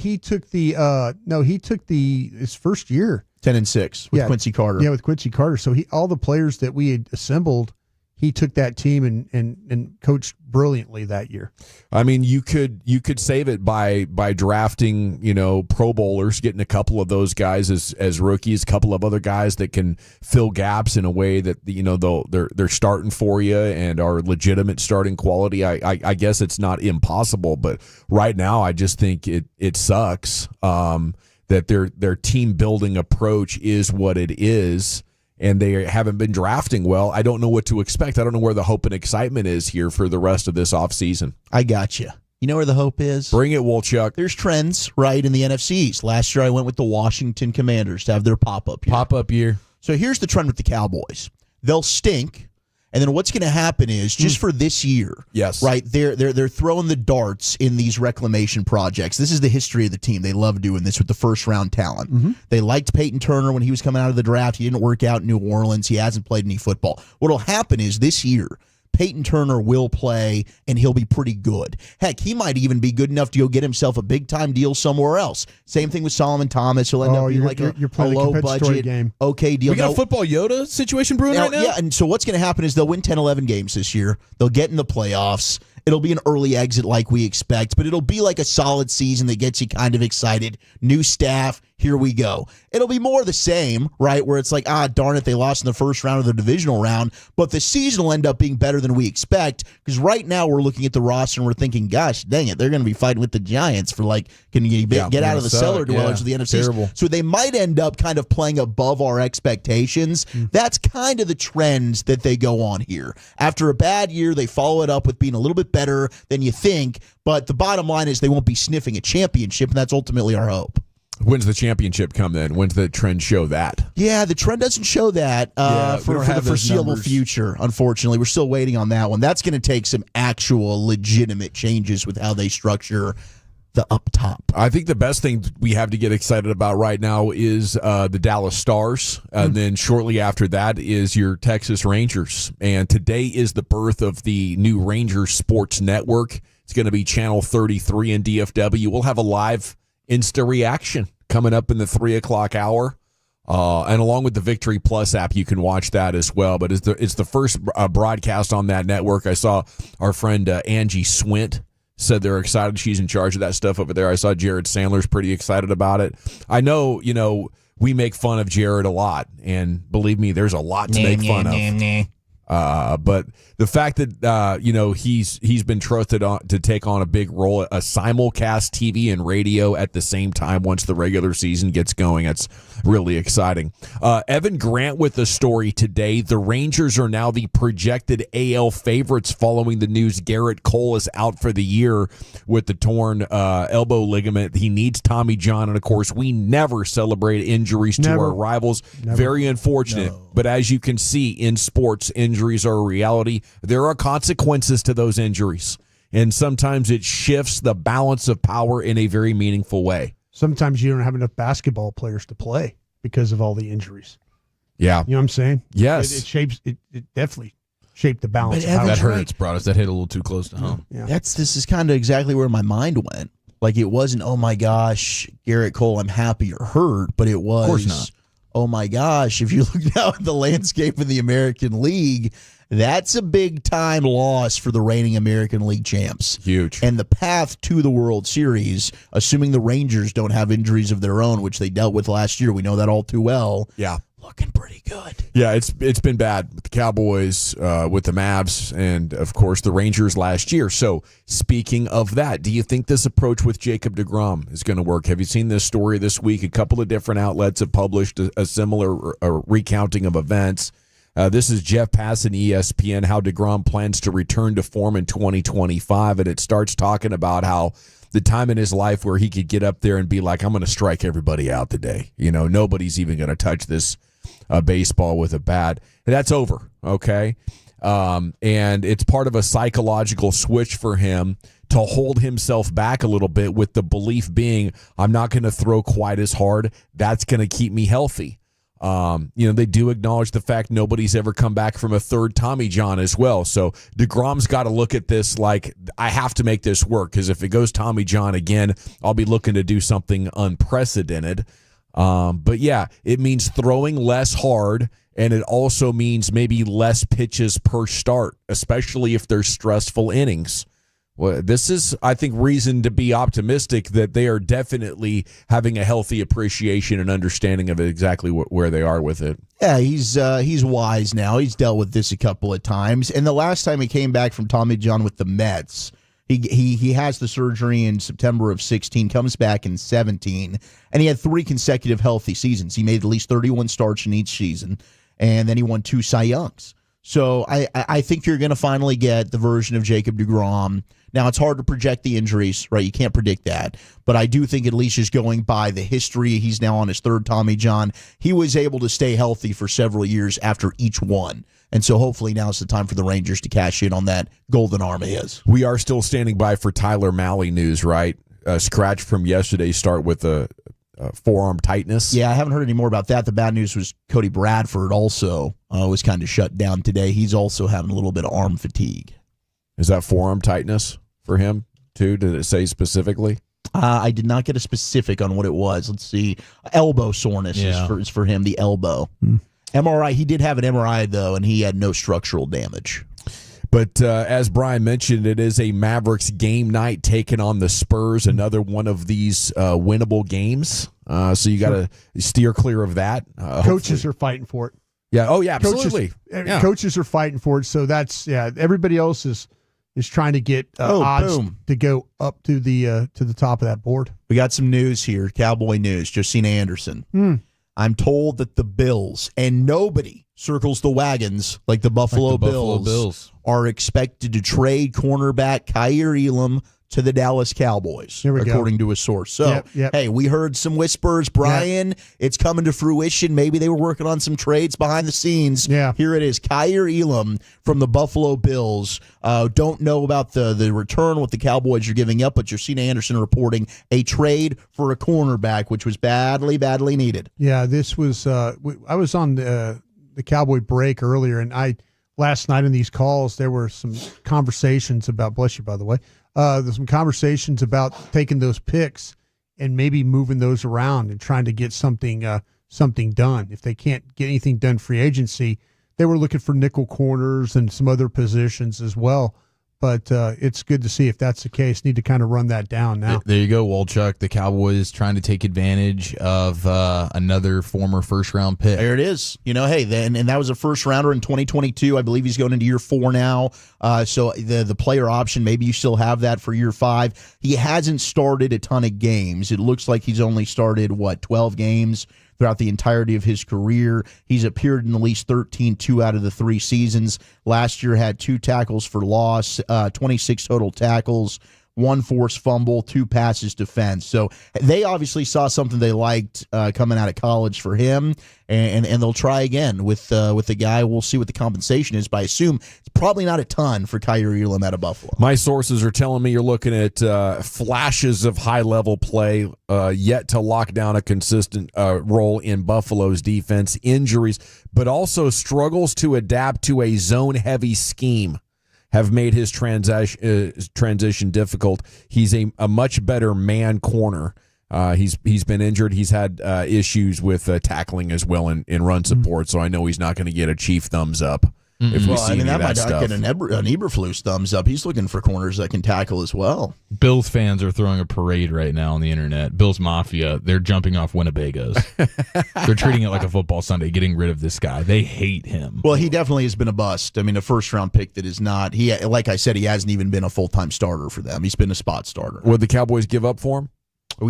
his first year 10-6 with Quincy Carter. Yeah, with Quincy Carter. So all the players that we had assembled, he took that team and coached brilliantly that year. I mean, you could save it by drafting, Pro Bowlers, getting a couple of those guys as rookies, a couple of other guys that can fill gaps in a way that they're starting for you and are legitimate starting quality. I guess it's not impossible, but right now I just think it sucks that their team building approach is what it is. And they haven't been drafting well. I don't know what to expect. I don't know where the hope and excitement is here for the rest of this offseason. I got you. You know where the hope is? Bring it, Wolchuk. There's trends, right, in the NFC East. Last year I went with the Washington Commanders to have their pop-up year. Pop-up year. So here's the trend with the Cowboys. They'll stink, and then what's going to happen is, just for this year, yes, right, they're throwing the darts in these reclamation projects. This is the history of the team. They love doing this with the first-round talent. Mm-hmm. They liked Peyton Turner when he was coming out of the draft. He didn't work out in New Orleans. He hasn't played any football. What will happen is this year, Peyton Turner will play, and he'll be pretty good. Heck, he might even be good enough to go get himself a big-time deal somewhere else. Same thing with Solomon Thomas. He'll end up being like a low-budget, okay deal. We got a football Yoda situation brewing right now? Yeah, and so what's going to happen is they'll win 10, 11 games this year. They'll get in the playoffs. It'll be an early exit like we expect, but it'll be like a solid season that gets you kind of excited. New staff, here we go. It'll be more the same, right, where it's like, darn it, they lost in the first round of the divisional round, but the season will end up being better than we expect, because right now we're looking at the roster and we're thinking, gosh, dang it, they're going to be fighting with the Giants for, like, can you get out of the cellar dwellers of the NFC? Terrible. So they might end up kind of playing above our expectations. That's kind of the trends that they go on here. After a bad year, they follow it up with being a little bit better than you think, but the bottom line is they won't be sniffing a championship, and that's ultimately our hope. When's the championship come then? When's the trend show that? Yeah, the trend doesn't show that for the foreseeable future, unfortunately. We're still waiting on that one. That's going to take some actual legitimate changes with how they structure the up top. I think the best thing we have to get excited about right now is the Dallas Stars. And then shortly after that is your Texas Rangers. And today is the birth of the new Rangers Sports Network. It's going to be Channel 33 in DFW. We'll have a live Insta reaction coming up in the 3 o'clock hour. And along with the Victory Plus app, you can watch that as well. But it's the first broadcast on that network. I saw our friend Angie Swint said they're excited. She's in charge of that stuff over there. I saw Jared Sandler's pretty excited about it. I know, we make fun of Jared a lot, and believe me, there's a lot to make fun of. But the fact that he's been trusted to take on a big role, a simulcast TV and radio at the same time once the regular season gets going, that's really exciting. Evan Grant with the story today. The Rangers are now the projected AL favorites following the news Garrett Cole is out for the year with the torn elbow ligament. He needs Tommy John, and of course, we never celebrate injuries to our rivals. Very unfortunate. No. But as you can see in sports, injuries are a reality. There are consequences to those injuries, and sometimes it shifts the balance of power in a very meaningful way. sometimes you don't have enough basketball players to play because of all the injuries. Yeah. You know what I'm saying? Yes. It definitely shaped the balance. But Evan's that hurts, Broadus. That hit a little too close to home. Yeah. This is kind of exactly where my mind went. Like, it wasn't, oh my gosh, Garrett Cole, I'm happy you're hurt, but it was, Of course not. Oh my gosh, if you look now at the landscape of the American League, that's a big time loss for the reigning American League champs. Huge. And the path to the World Series, assuming the Rangers don't have injuries of their own, which they dealt with last year, we know that all too well. Yeah. Looking pretty good. Yeah, it's been bad with the Cowboys, with the Mavs, and, of course, the Rangers last year. So, speaking of that, do you think this approach with Jacob deGrom is going to work? Have you seen this story this week? A couple of different outlets have published a similar recounting of events. This is Jeff Passan, ESPN, how deGrom plans to return to form in 2025, and it starts talking about how the time in his life where he could get up there and be like, I'm going to strike everybody out today. You know, nobody's even going to touch this baseball with a bat. And that's over, okay? And it's part of a psychological switch for him to hold himself back a little bit, with the belief being, I'm not going to throw quite as hard. That's going to keep me healthy. They do acknowledge the fact nobody's ever come back from a third Tommy John as well. So deGrom's got to look at this like, I have to make this work, because if it goes Tommy John again, I'll be looking to do something unprecedented. But yeah, it means throwing less hard, and it also means maybe less pitches per start, especially if there's stressful innings. Well, this is, I think, reason to be optimistic that they are definitely having a healthy appreciation and understanding of exactly where they are with it. Yeah, he's wise now. He's dealt with this a couple of times. And the last time he came back from Tommy John with the Mets, he has the surgery in September of 16, comes back in 17, and he had 3 consecutive healthy seasons. He made at least 31 starts in each season, and then he won 2 Cy Youngs. So I think you're going to finally get the version of Jacob deGrom. Now, it's hard to project the injuries, right? You can't predict that. But I do think, at least just going by the history, he's now on his 3rd Tommy John. He was able to stay healthy for several years after each one. And so hopefully now is the time for the Rangers to cash in on that golden arm of his. We are still standing by for Tyler Mahle news, right? Scratch from yesterday's start with a forearm tightness. Yeah, I haven't heard any more about that. The bad news was Cody Bradford also was kind of shut down today. He's also having a little bit of arm fatigue. Is that forearm tightness for him, too? Did it say specifically? I did not get a specific on what it was. Let's see. Elbow soreness is for him, the elbow. MRI, he did have an MRI, though, and he had no structural damage. But as Brian mentioned, it is a Mavericks game night taking on the Spurs, another one of these winnable games. So you got to steer clear of that. Coaches are fighting for it. Yeah. Oh, yeah, absolutely. Coaches are fighting for it. So that's, everybody else is trying to get odds to go up to the top of that board. We got some news here, Cowboy news. Josina Anderson. I'm told that the Bills, and nobody circles the wagons like the Buffalo Bills, are expected to trade cornerback Kaiir Elam to the Dallas Cowboys, according to a source. So, hey, we heard some whispers. Brian, it's coming to fruition. Maybe they were working on some trades behind the scenes. Yeah. Here it is. Kaiir Elam from the Buffalo Bills. Don't know about the return, what the Cowboys are giving up, but Josina Anderson reporting a trade for a cornerback, which was badly, badly needed. Yeah, this was I was on the Cowboy break earlier, and last night in these calls, there were some conversations about, bless you, by the way, there's some conversations about taking those picks and maybe moving those around and trying to get something done. If they can't get anything done free agency, they were looking for nickel corners and some other positions as well. But it's good to see if that's the case. Need to kind of run that down now. There you go, Wolchuk. The Cowboys trying to take advantage of another former first-round pick. There it is. You know, hey, and that was a first-rounder in 2022. I believe he's going into year 4 now. So the player option, maybe you still have that for year 5. He hasn't started a ton of games. It looks like he's only started, 12 games throughout the entirety of his career. He's appeared in at least 13, 2 out of the 3 seasons. Last year had 2 tackles for loss, 26 total tackles, 1 forced fumble, 2 passes defense. So they obviously saw something they liked coming out of college for him, and they'll try again with the guy. We'll see what the compensation is, but I assume it's probably not a ton for Kyrie Elam out of Buffalo. My sources are telling me you're looking at flashes of high-level play, yet to lock down a consistent role in Buffalo's defense, injuries, but also struggles to adapt to a zone-heavy scheme have made his transition difficult. He's a much better man corner. He's been injured. He's had issues with tackling as well in run support, so I know he's not going to get a Chief thumbs up. If we see that might stuff. get an Eberflus thumbs up. He's looking for corners that can tackle as well. Bills fans are throwing a parade right now on the internet. Bills Mafia, they're jumping off Winnebagos. They're treating it like a football Sunday, getting rid of this guy. They hate him. Well, he definitely has been a bust. I mean, a first-round pick that is not. He, like I said, he hasn't even been a full-time starter for them. He's been a spot starter. Would the Cowboys give up for him?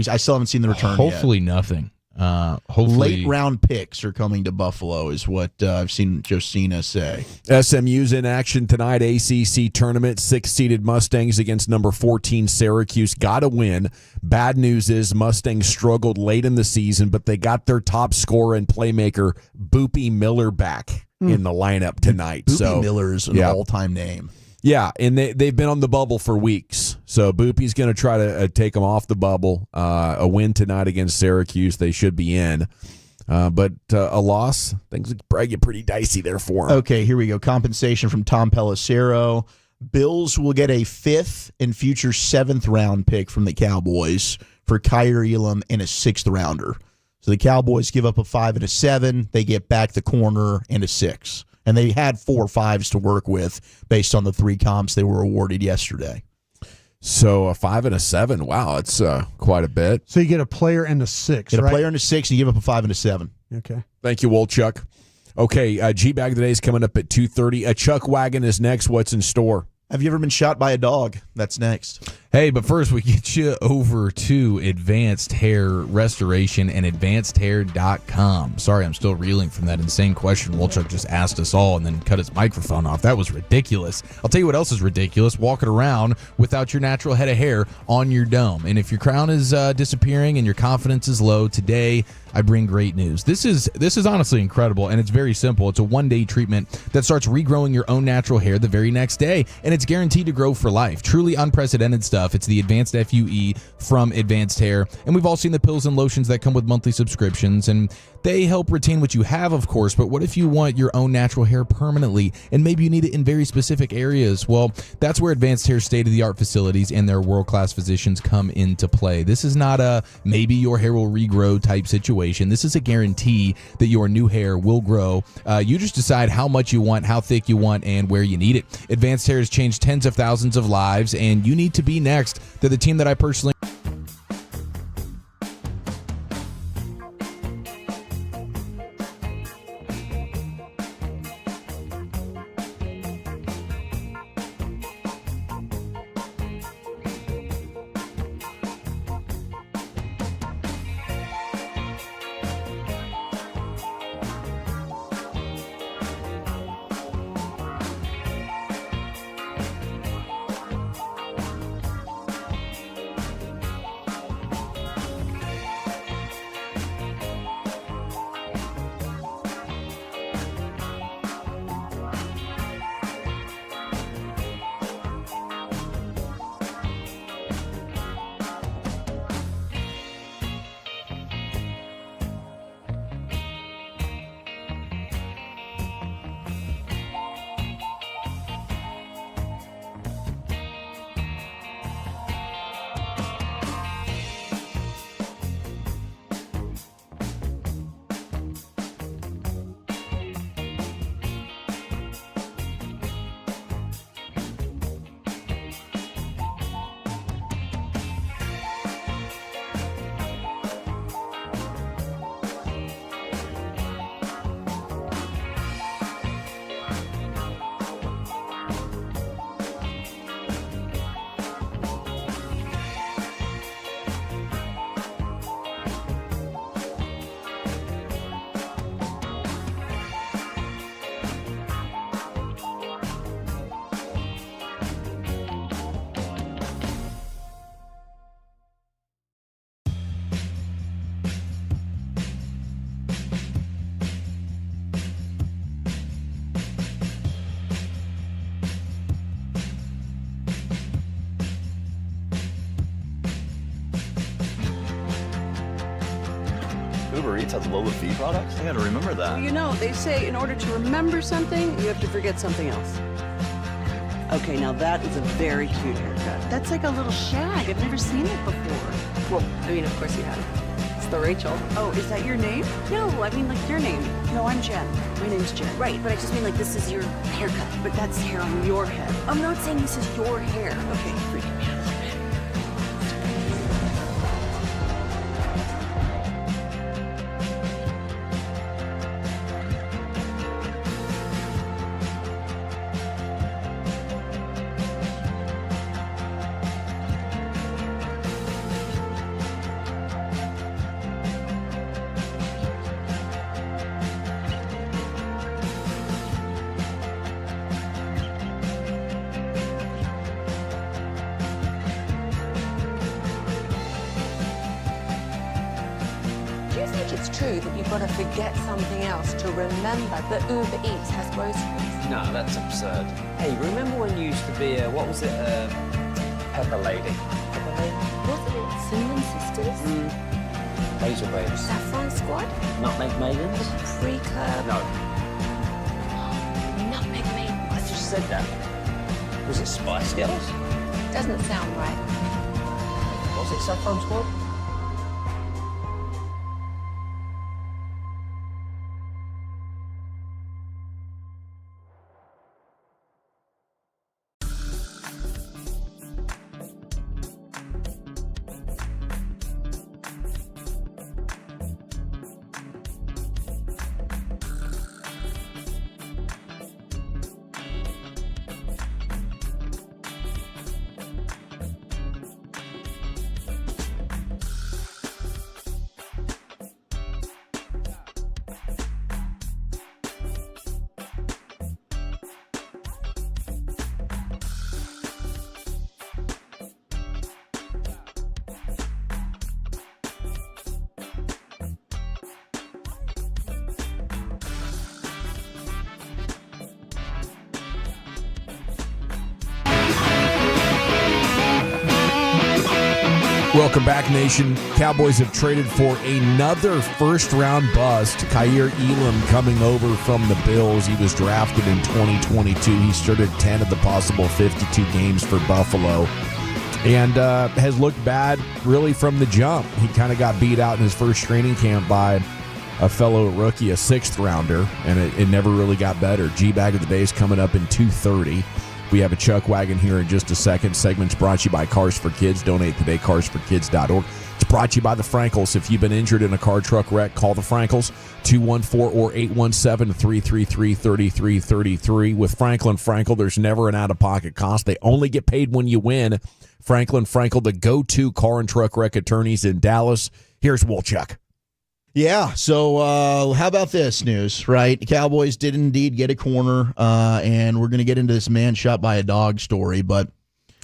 I still haven't seen the return Hopefully yet. Nothing. Hopefully late round picks are coming to Buffalo is what I've seen Josina say. SMU's in action tonight, ACC tournament, 6-seeded Mustangs against number 14 Syracuse. Got to win. Bad news is Mustangs struggled late in the season, but they got their top scorer and playmaker Boopy Miller back in the lineup tonight. Boopy Miller is an all-time name. Yeah, and they've been on the bubble for weeks. So Boopy's going to try to take them off the bubble. A win tonight against Syracuse, they should be in. But a loss, things probably get pretty dicey there for them. Okay, here we go. Compensation from Tom Pelissero. Bills will get a 5th and future 7th round pick from the Cowboys for Kyrie Elam and a 6th rounder. So the Cowboys give up a 5 and a 7. They get back the corner and a 6. And they had 4 5s to work with based on the 3 comps they were awarded yesterday. So a 5 and a 7. Wow, it's quite a bit. So you get a player and a 6, Get right? a player and a 6, and you give up a 5 and a 7. Okay. Thank you, Wolchuk. Okay, G-Bag of the Day is coming up at 2:30. A Chuck Wagon is next. What's in store? Have you ever been shot by a dog? That's next. Hey, but first we get you over to Advanced Hair Restoration and advancedhair.com. Sorry, I'm still reeling from that insane question Wolchuk just asked us all and then cut his microphone off. That was ridiculous. I'll tell you what else is ridiculous. Walking around without your natural head of hair on your dome. And if your crown is disappearing and your confidence is low, today I bring great news. This is honestly incredible, and it's very simple. It's a 1-day treatment that starts regrowing your own natural hair the very next day, and it's guaranteed to grow for life. Truly unprecedented stuff. It's the Advanced FUE from Advanced Hair, and we've all seen the pills and lotions that come with monthly subscriptions, and they help retain what you have, of course, but what if you want your own natural hair permanently, and maybe you need it in very specific areas? Well, that's where Advanced Hair's state-of-the-art facilities and their world-class physicians come into play. This is not a maybe your hair will regrow type situation. This is a guarantee that your new hair will grow. You just decide how much you want, how thick you want, and where you need it. Advanced Hair has changed tens of thousands of lives, and you need to be next. They're the team that I personally... Uber Eats has low fee products? I gotta remember that. Well, you know, they say in order to remember something, you have to forget something else. Okay, now that is a very cute haircut. That's like a little shag. I've never seen it before. Well, I mean, of course you have. It's the Rachel. Oh, is that your name? No, I mean like your name. No, I'm Jen. My name's Jen. Right, but I just mean like this is your haircut. But that's hair on your head. I'm not saying this is your hair. Okay, freaking me out. It's true that you've got to forget something else to remember that Uber Eats has groceries. No, that's absurd. Hey, remember when you used to be a, what was it, Pepper Lady? Pepper Lady? Wasn't it Cinnamon Sisters? Basil Babes. Saffron Squad? Nutmeg Maidens? Pre-Curb? No. Nutmeg Maidens. I just said that. Was it Spice Girls? Doesn't sound right. Was it Saffron Squad? Welcome back, Nation. Cowboys have traded for another first-round bust. Kaiir Elam coming over from the Bills. He was drafted in 2022. He started 10 of the possible 52 games for Buffalo and has looked bad really from the jump. He kind of got beat out in his first training camp by a fellow rookie, a sixth-rounder, and it never really got better. G-Bag of the Day is coming up in 2:30. We have a Chuck Wagon here in just a second. Segment's brought to you by Cars for Kids. Donate today, carsforkids.org. It's brought to you by the Frankels. If you've been injured in a car truck wreck, call the Frankels, 214 or 817-333-3333. With Franklin Frankel, there's never an out-of-pocket cost. They only get paid when you win. Franklin Frankel, the go-to car and truck wreck attorneys in Dallas. Here's Wolchuk. Yeah, so how about this news, right? The Cowboys did indeed get a corner, and we're going to get into this man shot by a dog story, but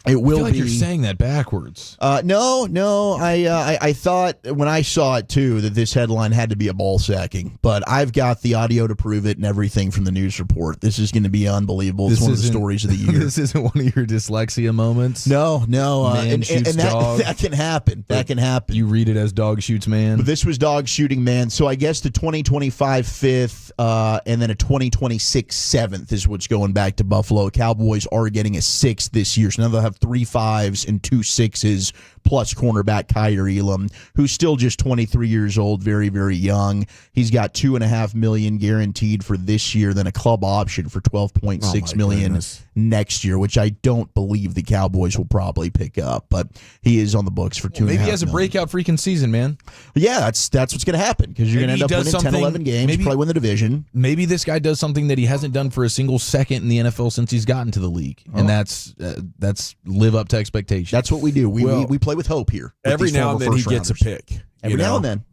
it will I feel like be. You're saying that backwards. No. I thought when I saw it too that this headline had to be a ball sacking, but I've got the audio to prove it and everything from the news report. This is going to be unbelievable. It's one of the stories of the year. This isn't one of your dyslexia moments. No. Man shoots dog. That can happen. That can happen. You read it as dog shoots man. But this was dog shooting man. So I guess the 2025 fifth and then a 2026 seventh is what's going back to Buffalo. Cowboys are getting a sixth this year. So now they'll have 3 5s and 2 6s plus cornerback Kaiir Elam, who's still just 23 years old, very, very young. He's got $2.5 million guaranteed for this year, then a club option for $12.6 million next year, which I don't believe the Cowboys will probably pick up. But he is on the books for $2.5 million. Maybe he has a breakout freaking season, man. Yeah, that's what's going to happen because you're going to end up winning 10, 11 games, probably win the division. Maybe this guy does something that he hasn't done for a single second in the NFL since he's gotten to the league, and that's live up to expectations. That's what we do. We play with hope here. Every now and then he gets a pick. Every now and then.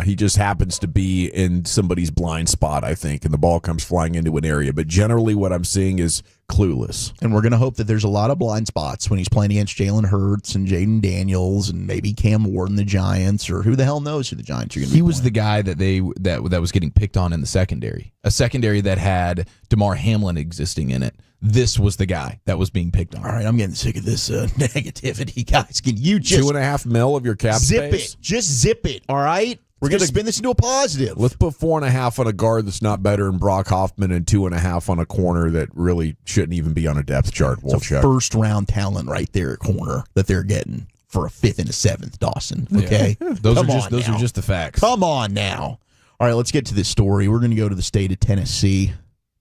He just happens to be in somebody's blind spot, I think, and the ball comes flying into an area. But generally what I'm seeing is clueless. And we're going to hope that there's a lot of blind spots when he's playing against Jalen Hurts and Jaden Daniels and maybe Cam Ward and the Giants, or who the hell knows who the Giants are going to be. He was the guy that was getting picked on in the secondary. A secondary that had DeMar Hamlin existing in it. This was the guy that was being picked on. All right, I'm getting sick of this negativity, guys. Can you just $2.5 million of your cap zip space? it? Just zip it. All right. We're going to spin this into a positive. Let's put 4.5 on a guard that's not better than Brock Hoffman and 2.5 on a corner that really shouldn't even be on a depth chart. It's a first-round talent right there at corner that they're getting for a 5th and a 7th, Dawson. Okay? Yeah. Those are just the facts. Come on now. All right, let's get to this story. We're going to go to the state of Tennessee,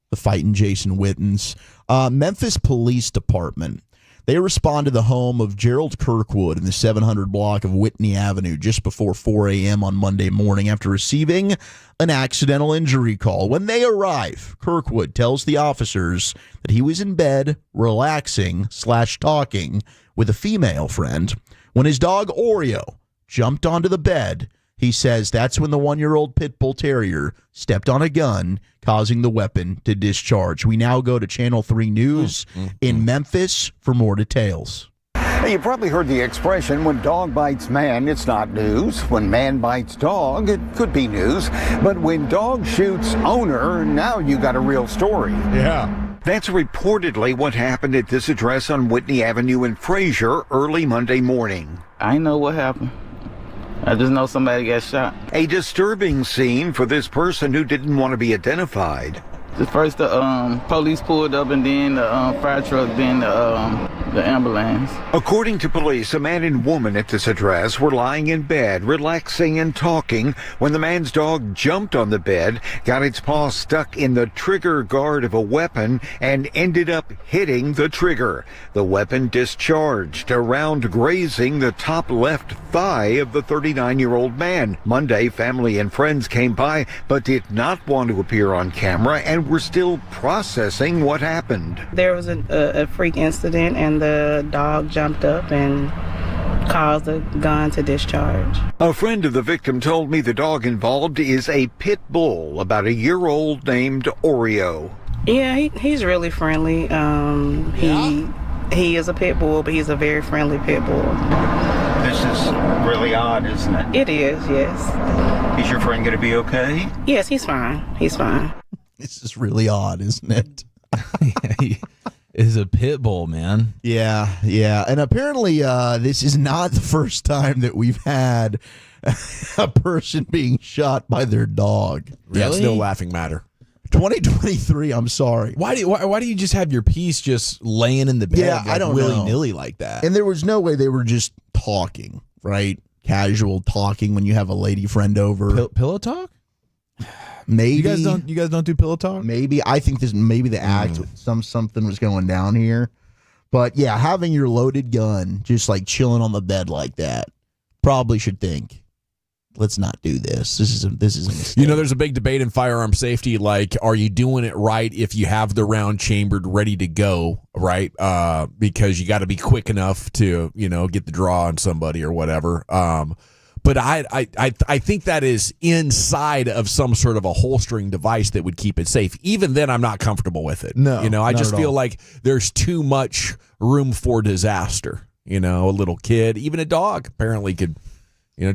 the fighting Jason Wittens. Memphis Police Department. They respond to the home of Gerald Kirkwood in the 700 block of Whitney Avenue just before 4 a.m. on Monday morning after receiving an accidental injury call. When they arrive, Kirkwood tells the officers that he was in bed relaxing/talking with a female friend when his dog Oreo jumped onto the bed. He says that's when the 1-year-old pit bull terrier stepped on a gun, causing the weapon to discharge. We now go to Channel 3 News in Memphis for more details. You probably heard the expression, when dog bites man, it's not news. When man bites dog, it could be news. But when dog shoots owner, now you got a real story. Yeah. That's reportedly what happened at this address on Whitney Avenue in Fraser early Monday morning. I know what happened. I just know somebody got shot. A disturbing scene for this person who didn't want to be identified. First the police pulled up, and then the fire truck, then the ambulance. According to police, a man and woman at this address were lying in bed, relaxing and talking, when the man's dog jumped on the bed, got its paw stuck in the trigger guard of a weapon, and ended up hitting the trigger. The weapon discharged, a round grazing the top left thigh of the 39-year-old man. Monday, family and friends came by, but did not want to appear on camera, and were still processing what happened. There was a freak incident, and the dog jumped up and caused the gun to discharge. A friend of the victim told me the dog involved is a pit bull, about a year old, named Oreo. Yeah, he's really friendly. He is a pit bull, but he's a very friendly pit bull. This is really odd, isn't it? It is, yes. Is your friend going to be okay? Yes, he's fine. He's fine. This is really odd, isn't it? He is a pit bull, man. Yeah. And apparently this is not the first time that we've had a person being shot by their dog. Yeah, it's no laughing matter. 2023, I'm sorry. Why do you just have your piece just laying in the bed I don't know. willy-nilly like that? And there was no way they were just talking, right? Casual talking when you have a lady friend over. Pillow talk? Maybe you guys don't do pillow talk. Maybe I think the act something was going down here, but yeah, having your loaded gun just like chilling on the bed like that, probably should think, let's not do this. This is a mistake. You know, there's a big debate in firearm safety. Like, are you doing it right if you have the round chambered, ready to go, right? Because you got to be quick enough to get the draw on somebody or whatever. But I think that is inside of some sort of a holstering device that would keep it safe. Even then, I'm not comfortable with it. No, I just feel all. like there's too much room for disaster. A little kid, even a dog, apparently could,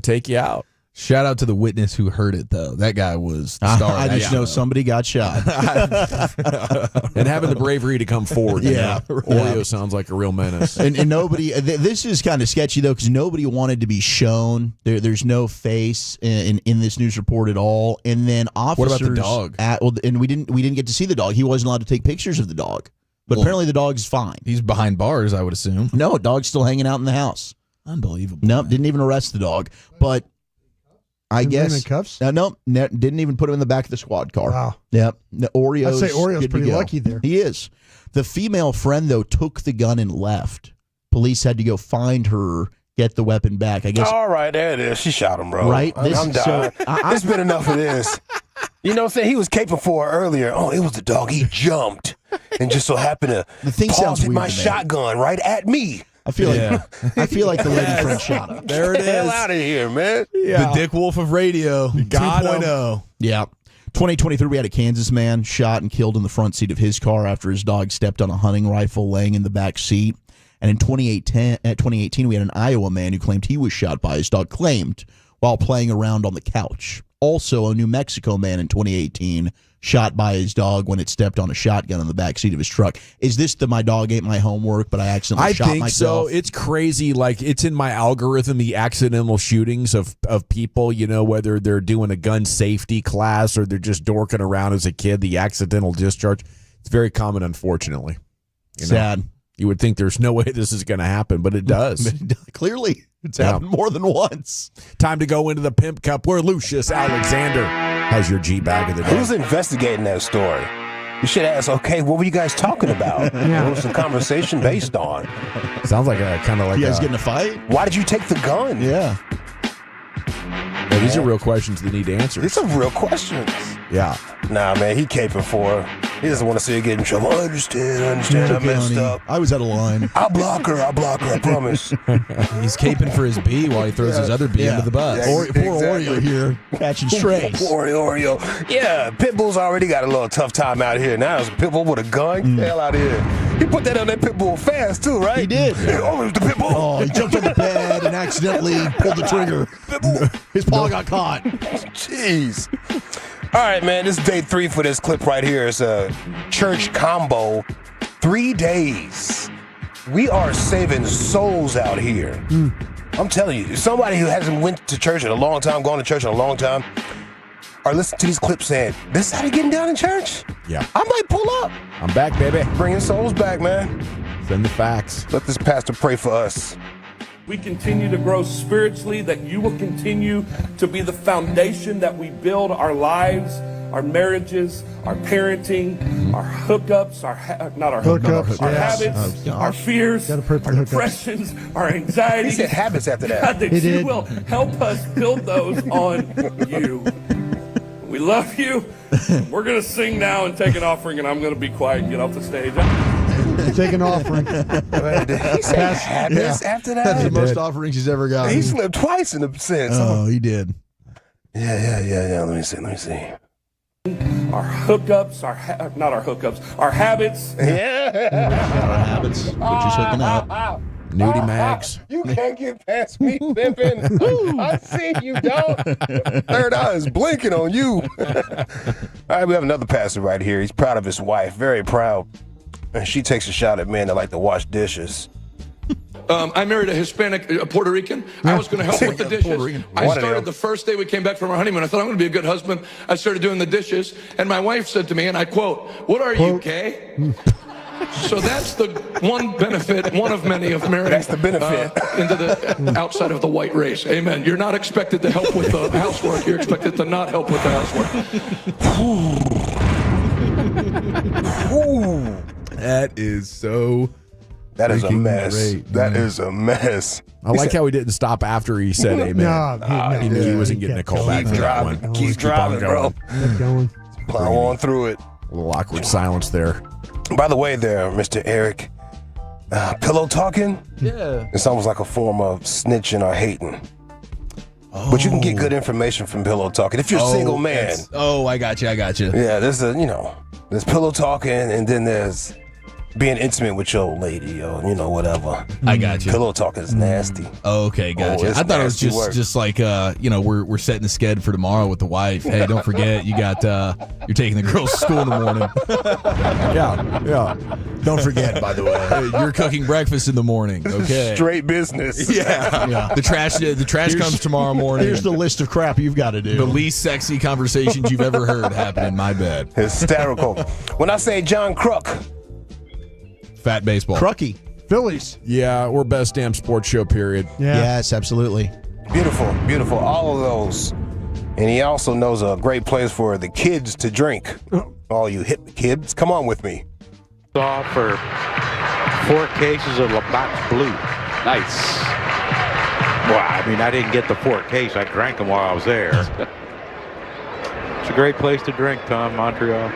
take you out. Shout out to the witness who heard it, though. That guy was the star. I just know somebody got shot. And having the bravery to come forward. Yeah. Oreo sounds like a real menace. And nobody, this is kind of sketchy, though, because nobody wanted to be shown. There's no face in this news report at all. And then officers. What about the dog? And we didn't get to see the dog. He wasn't allowed to take pictures of the dog. But apparently the dog's fine. He's behind bars, I would assume. No, dog's still hanging out in the house. Unbelievable. Nope, didn't even arrest the dog. But I guess in cuffs? No, didn't even put him in the back of the squad car. Wow. Yep. Oreo's I'd say Oreo's good to pretty go. lucky there. He is. The female friend, though, took the gun and left. Police had to go find her, get the weapon back. I guess. All right, there it is. She shot him, bro. Right? I'm done. It's been enough of this. You know what I'm saying? He was caping for her earlier. Oh, it was the dog. He jumped and just so happened to the thing sounds hit weird my to me. shotgun right at me. I feel like the lady friend shot him. There it Get the hell is. out of here, man. The Dick Wolf of radio. Got 2.0. Yeah. 2023, we had a Kansas man shot and killed in the front seat of his car after his dog stepped on a hunting rifle laying in the back seat. And in 2018, we had an Iowa man who claimed he was shot by his dog, while playing around on the couch. also a New Mexico man in 2018 shot by his dog when it stepped on a shotgun in the backseat of his truck. Is this the my dog ate my homework, but I accidentally shot myself? I think so. It's crazy. Like, it's in my algorithm, the accidental shootings of people, whether they're doing a gun safety class or they're just dorking around as a kid, the accidental discharge. It's very common, unfortunately. Sad. You would think there's no way this is going to happen, but it does. Clearly, it's happened more than once. Time to go into the Pimp Cup where Lucius Alexander has your G-Bag of the day. Who's investigating that story? You should ask, okay, what were you guys talking about? What was the conversation based on? Sounds like a kind of like you guys get in a fight? Why did you take the gun? Yeah. These are real questions that need answers. These are real questions. Yeah. Nah, man, he caping for her. He doesn't want to see her get in trouble. I understand, I messed up. I was out of line. I'll block her, I promise. He's caping for his bee while he throws his other bee into the bus. Poor Oreo here catching strays. Poor Oreo. Yeah, Pitbull's already got a little tough time out here. Now it's a Pitbull with a gun. Get the hell out of here. He put that on that Pitbull fast, too, right? He did. Oh, it was the Pitbull. Oh, he jumped on the bed and accidentally pulled the trigger. His paw got caught. Jeez. All right, man, this is day 3 for this clip right here. It's a church combo. 3 days. We are saving souls out here. I'm telling you, somebody who hasn't went to church in a long time, gone to church in a long time, are listening to these clips saying, this is how they getting down in church? Yeah. I might pull up. I'm back, baby. Bringing souls back, man. Send the facts. Let this pastor pray for us. We continue to grow spiritually, that you will continue to be the foundation that we build our lives, our marriages, our parenting, our hookups, our habits, our fears, our depressions, our anxieties. He said habits after that. God, that you will help us build those on you. We love you. We're going to sing now and take an offering, and I'm going to be quiet and get off the stage. Take an offering. Did he say habits after that? That's the most offerings he's ever gotten. He slipped twice in a sense. Oh, he did. Yeah. Let me see. Our hookups, our habits. Yeah. Our habits, which is hooking up. Nudie mags. You can't get past me, pimping. I see you, dog. Third eye is blinking on you. All right, we have another pastor right here. He's proud of his wife, very proud. And she takes a shot at men that like to wash dishes. I married a Hispanic Puerto Rican. I was going to help with the dishes. I started the first day we came back from our honeymoon. I thought I'm going to be a good husband. I started doing the dishes, and my wife said to me, and I quote, "What are you, gay?" So that's the one benefit, one of many of marrying. That's the benefit. Into the outside of the white race. Amen. You're not expected to help with the housework. You're expected to not help with the housework. That is so. That is a mess. Great, that is a mess. I like how he didn't stop after he said amen. He knew he wasn't getting a call back for that one. Keep driving, bro. Keep going. Plow on through it. A little awkward silence there. By the way, there, Mr. Eric, pillow talking. Yeah. It's almost like a form of snitching or hating. But you can get good information from pillow talking if you're a single man. I got you. Yeah, there's there's pillow talking, and then there's being intimate with your lady, or whatever. I got you. Pillow talking is nasty. Okay, gotcha. it's I thought it was nasty work. just like we're setting the sked for tomorrow with the wife. Hey, don't forget you got you're taking the girls to school in the morning. Yeah. Don't forget, by the way, You're cooking breakfast in the morning. Okay. Straight business. yeah. The trash comes tomorrow morning. Here's the list of crap you've got to do. The least sexy conversations you've ever heard happen in my bed. Hysterical. When I say John Crook, Fat baseball. Crucky. Phillies. Yeah, we're best damn sports show, period. Yeah. Yes, absolutely. beautiful, all of those. And he also knows a great place for the kids to drink. All you hip kids, come on with me. For 4 cases of Labatt's Blue. Nice. Well, I mean, I didn't get the 4 case. I drank them while I was there. It's a great place to drink, Tom, Montreal.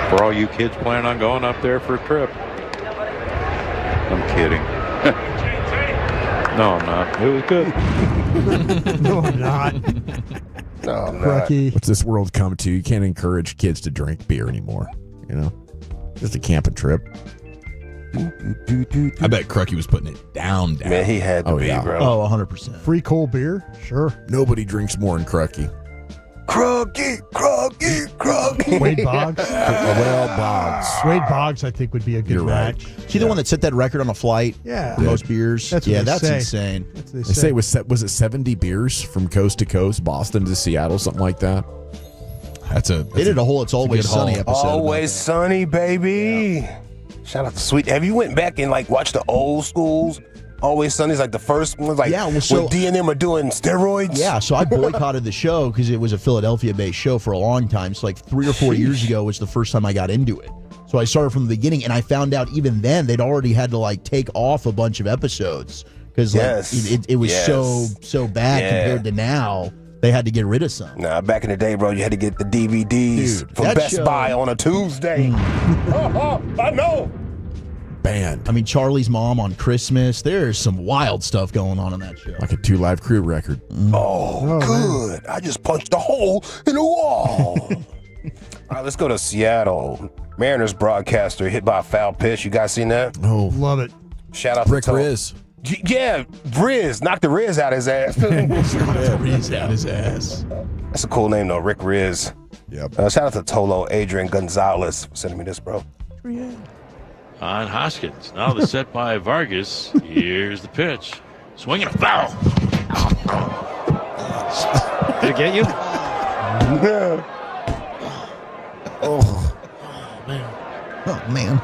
For all you kids planning on going up there for a trip. I'm kidding. No, I'm not. It was good. No, I'm not. No, I'm not. Crucky. What's this world come to? You can't encourage kids to drink beer anymore. Just a camping trip. I bet Crucky was putting it down. Man, he had to be, bro. Oh, 100%. Free cold beer? Sure. Nobody drinks more than Crucky. Cruggy. Wade Boggs? Well, Boggs. Wade Boggs, I think, would be a good You're right. match. Is he the one that set that record on a flight? Yeah. For most beers? That's what they that's say. insane. That's what They say was it 70 beers from coast to coast, Boston to Seattle, something like that? They did a whole It's Always Sunny episode. Always Sunny, baby. Shout out to Sweet. Have you went back and like watched the old schools? Always Sunny's like the first one, like when D and them are doing steroids. Yeah, so I boycotted the show because it was a Philadelphia-based show for a long time. So like 3 or 4 years ago was the first time I got into it. So I started from the beginning, and I found out even then they'd already had to like take off a bunch of episodes because it was so bad compared to now. They had to get rid of some. Nah, back in the day, bro, you had to get the DVDs from Best Buy on a Tuesday. I know. Banned. I mean, Charlie's Mom on Christmas. There's some wild stuff going on in that show. Like a 2 Live Crew record. Oh, good. Man. I just punched a hole in the wall. All right, let's go to Seattle. Mariners broadcaster hit by a foul pitch. You guys seen that? Oh, love it. Shout out Rick to Riz. Yeah, Riz. Knocked the Riz out his ass. Riz out his ass. That's a cool name, though. Rick Riz. Yep. Shout out to Tolo Adrian Gonzalez for sending me this, bro. On Hoskins. Now the set by Vargas. Here's the pitch. Swinging a foul. Did it get you? Oh man. Oh man.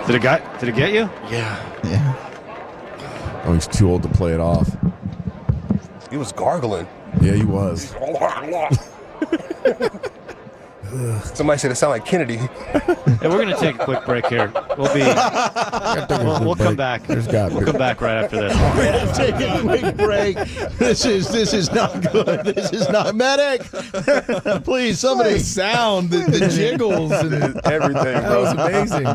Did it get you? Yeah. Oh, he's too old to play it off. He was gargling. Yeah, he was. Somebody said it sounded like Kennedy. Yeah, we're going to take a quick break here. We'll come back. We'll come back right after this. Take a quick break. This is not good. This is not medic. Please, somebody sound the jiggles and everything. That was amazing.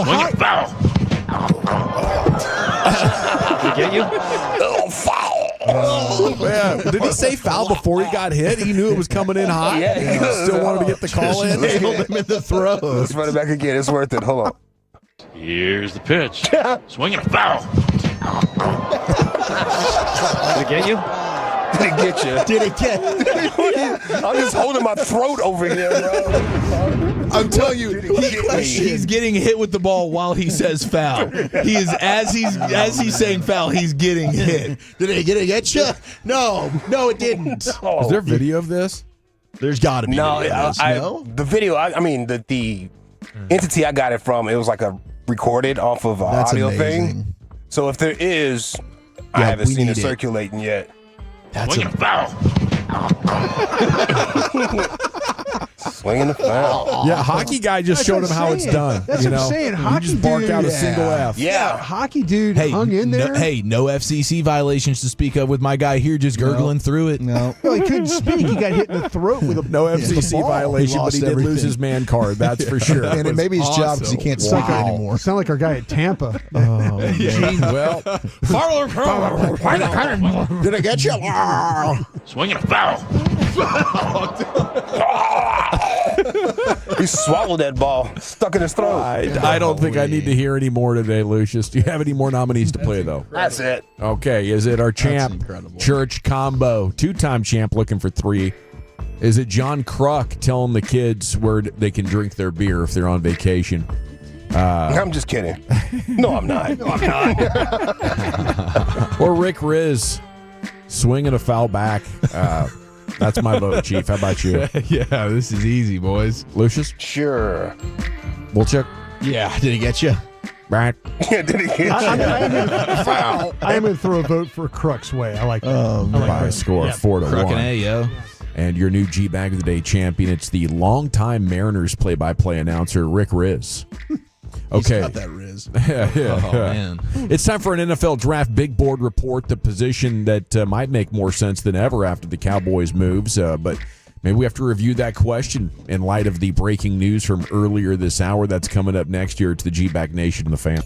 Swinging foul. Did it get you? Oh, foul. Oh, man. Did he say foul before he got hit? He knew it was coming in hot. Yeah, he Still wanted to get the call in. Nailed him in the throat. Let's run it back again. It's worth it. Hold on. Here's the pitch. Swinging a foul. Did it get you? Did it get you? Did it get? I'm just holding my throat over here, bro. I'm telling you, he's getting hit with the ball while he says foul. He is as he's saying foul, he's getting hit. Did it get you? No, it didn't. Oh. Is there video of this? There's got to be. No, video of this, the video. I mean, the entity I got it from. It was like a recorded off of an That's audio amazing. thing. So if there is, I haven't we seen it need it. circulating yet. That's Swinging a foul. Swinging the foul. Yeah, hockey guy just showed him how it's done. That's what I'm saying. You Hockey just bark dude. out a single F. Yeah. Hockey dude hung in there. No FCC violations to speak of with my guy here just gurgling through it. No. Well, he couldn't speak. He got hit in the throat with a No FCC ball. violation, but lost he did lose everything. his man card. That's for sure. And it may be his job because he can't speak anymore. Sound like our guy at Tampa. Oh, Gene, well, Did I get you? Swinging a foul. He swallowed that ball, stuck in his throat. I don't think I need to hear any more today, Lucius. Do you have any more nominees to play, though? That's it. Okay, is it our champ, incredible. Church Combo, 2-time champ looking for 3? Is it John Kruk telling the kids where they can drink their beer if they're on vacation? I'm just kidding. No, I'm not. Or Rick Riz swinging a foul back? That's my vote, Chief. How about you? Yeah, this is easy, boys. Lucius? Sure. Wolchuk? Yeah, did he get you? Right. Yeah, did he get you? I am going to throw a vote for Crux Way. I like that. By a score of 4-1. Cruckin' A, yo. And your new G-Bag of the Day champion, it's the longtime Mariners play-by-play announcer, Rick Riz. Okay. He's got that Riz. Oh, man. It's time for an NFL Draft Big Board report, the position that might make more sense than ever after the Cowboys moves. But maybe we have to review that question in light of the breaking news from earlier this hour. That's coming up next year to the G-Bag Nation and the Fan.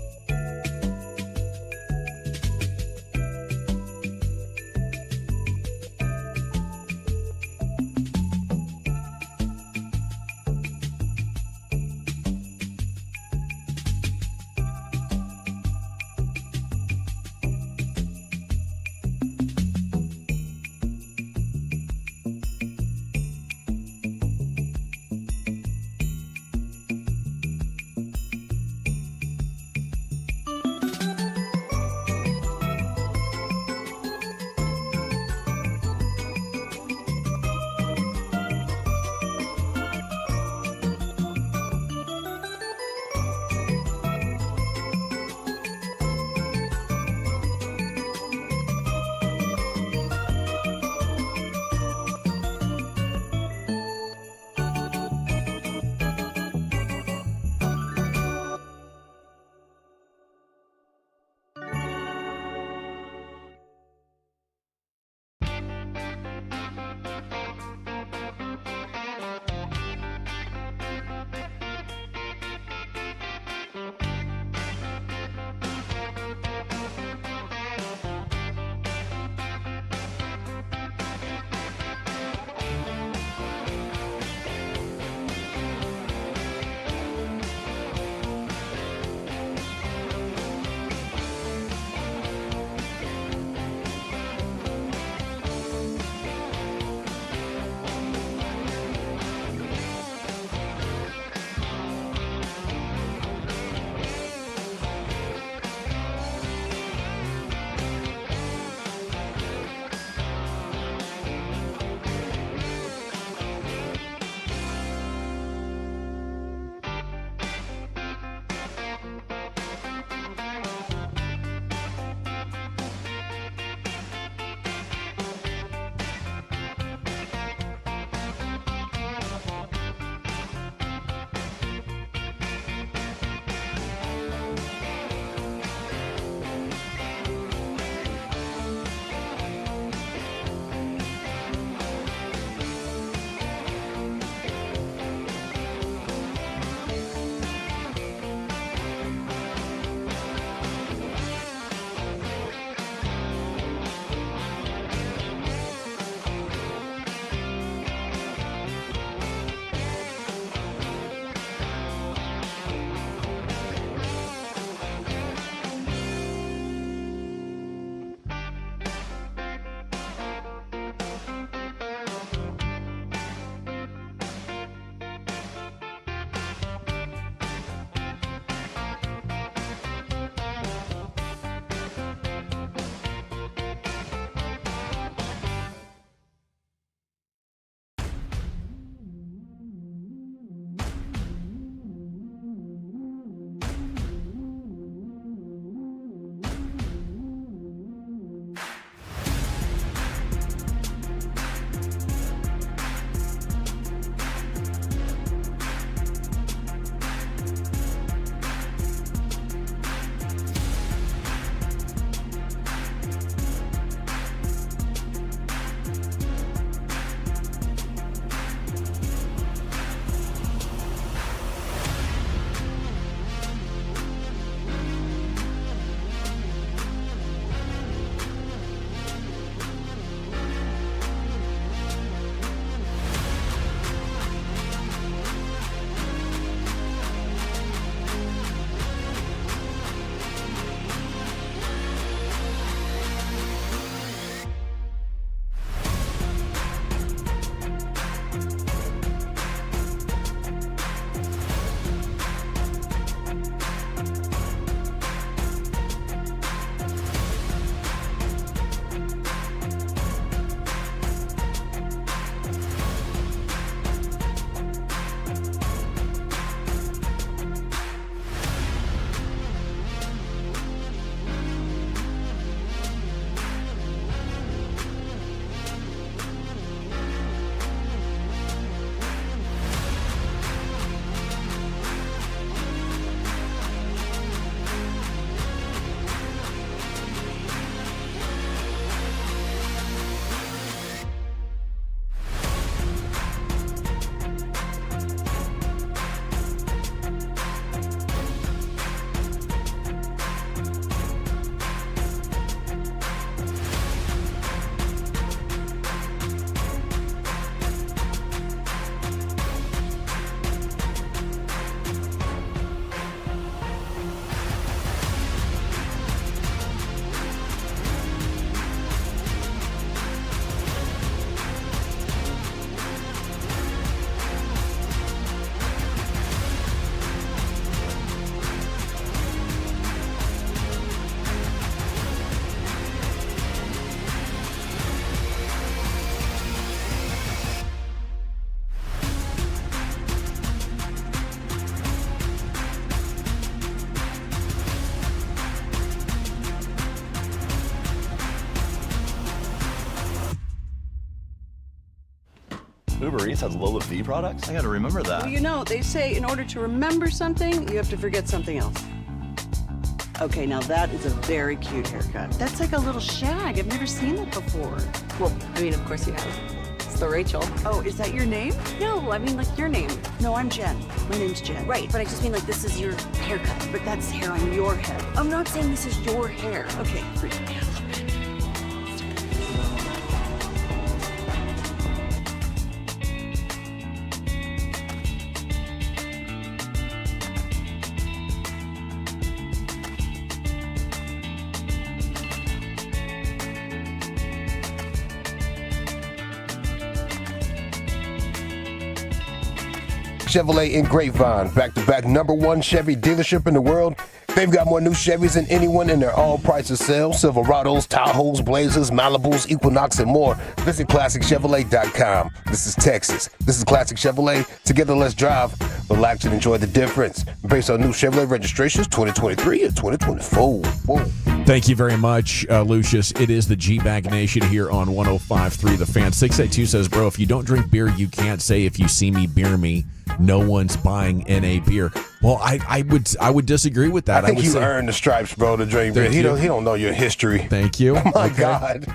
Uber Eats has Lola V products? I gotta remember that. Well, you know, they say in order to remember something, you have to forget something else. Okay, now that is a very cute haircut. That's like a little shag. I've never seen that before. Well, I mean, of course you have. It's the Rachel. Oh, is that your name? No, I mean like your name. No, I'm Jen. My name's Jen. Right, but I just mean like this is your haircut. But that's hair on your head. I'm not saying this is your hair. Okay, free. Chevrolet in Grapevine, back-to-back #1 Chevy dealership in the world. They've got more new Chevys than anyone in their all-prices sale. Silverados, Tahoes, Blazers, Malibus, Equinox, and more. Visit ClassicChevrolet.com. This is Texas. This is Classic Chevrolet. Together, let's drive, relax, and enjoy the difference. Based on new Chevrolet registrations, 2023 and 2024. Whoa. Thank you very much, Lucius. It is the G-Bag Nation here on 105.3 The Fan. 682 says, bro, if you don't drink beer, you can't say if you see me, beer me. No one's buying NA beer. Well, I would disagree with that. I think you earned the stripes, bro, to drink beer. He don't know your history. Thank you. Oh my God.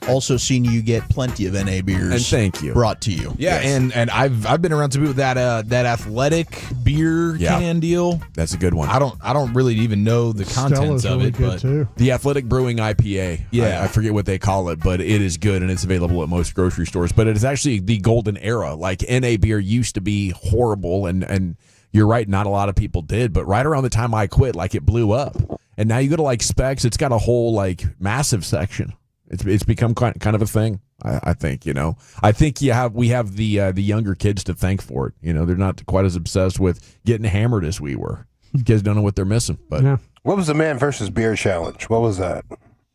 Also seen you get plenty of NA beers. And thank you. Brought to you. Yeah, Yes. and I've been around some people that athletic beer can deal. That's a good one. I don't really even know the contents of it, but the Athletic Brewing IPA. Yeah. I forget what they call it, but it is good and it's available at most grocery stores. But it is actually the golden era. Like NA beer used to be horrible, and you're right, not a lot of people did. But right around the time I quit, like it blew up, and now you go to like Specs, it's got a whole like massive section. It's become kind of a thing. I think, you know. I think we have the younger kids to thank for it. You know, they're not quite as obsessed with getting hammered as we were. Kids don't know what they're missing. But What was the man versus beer challenge? What was that?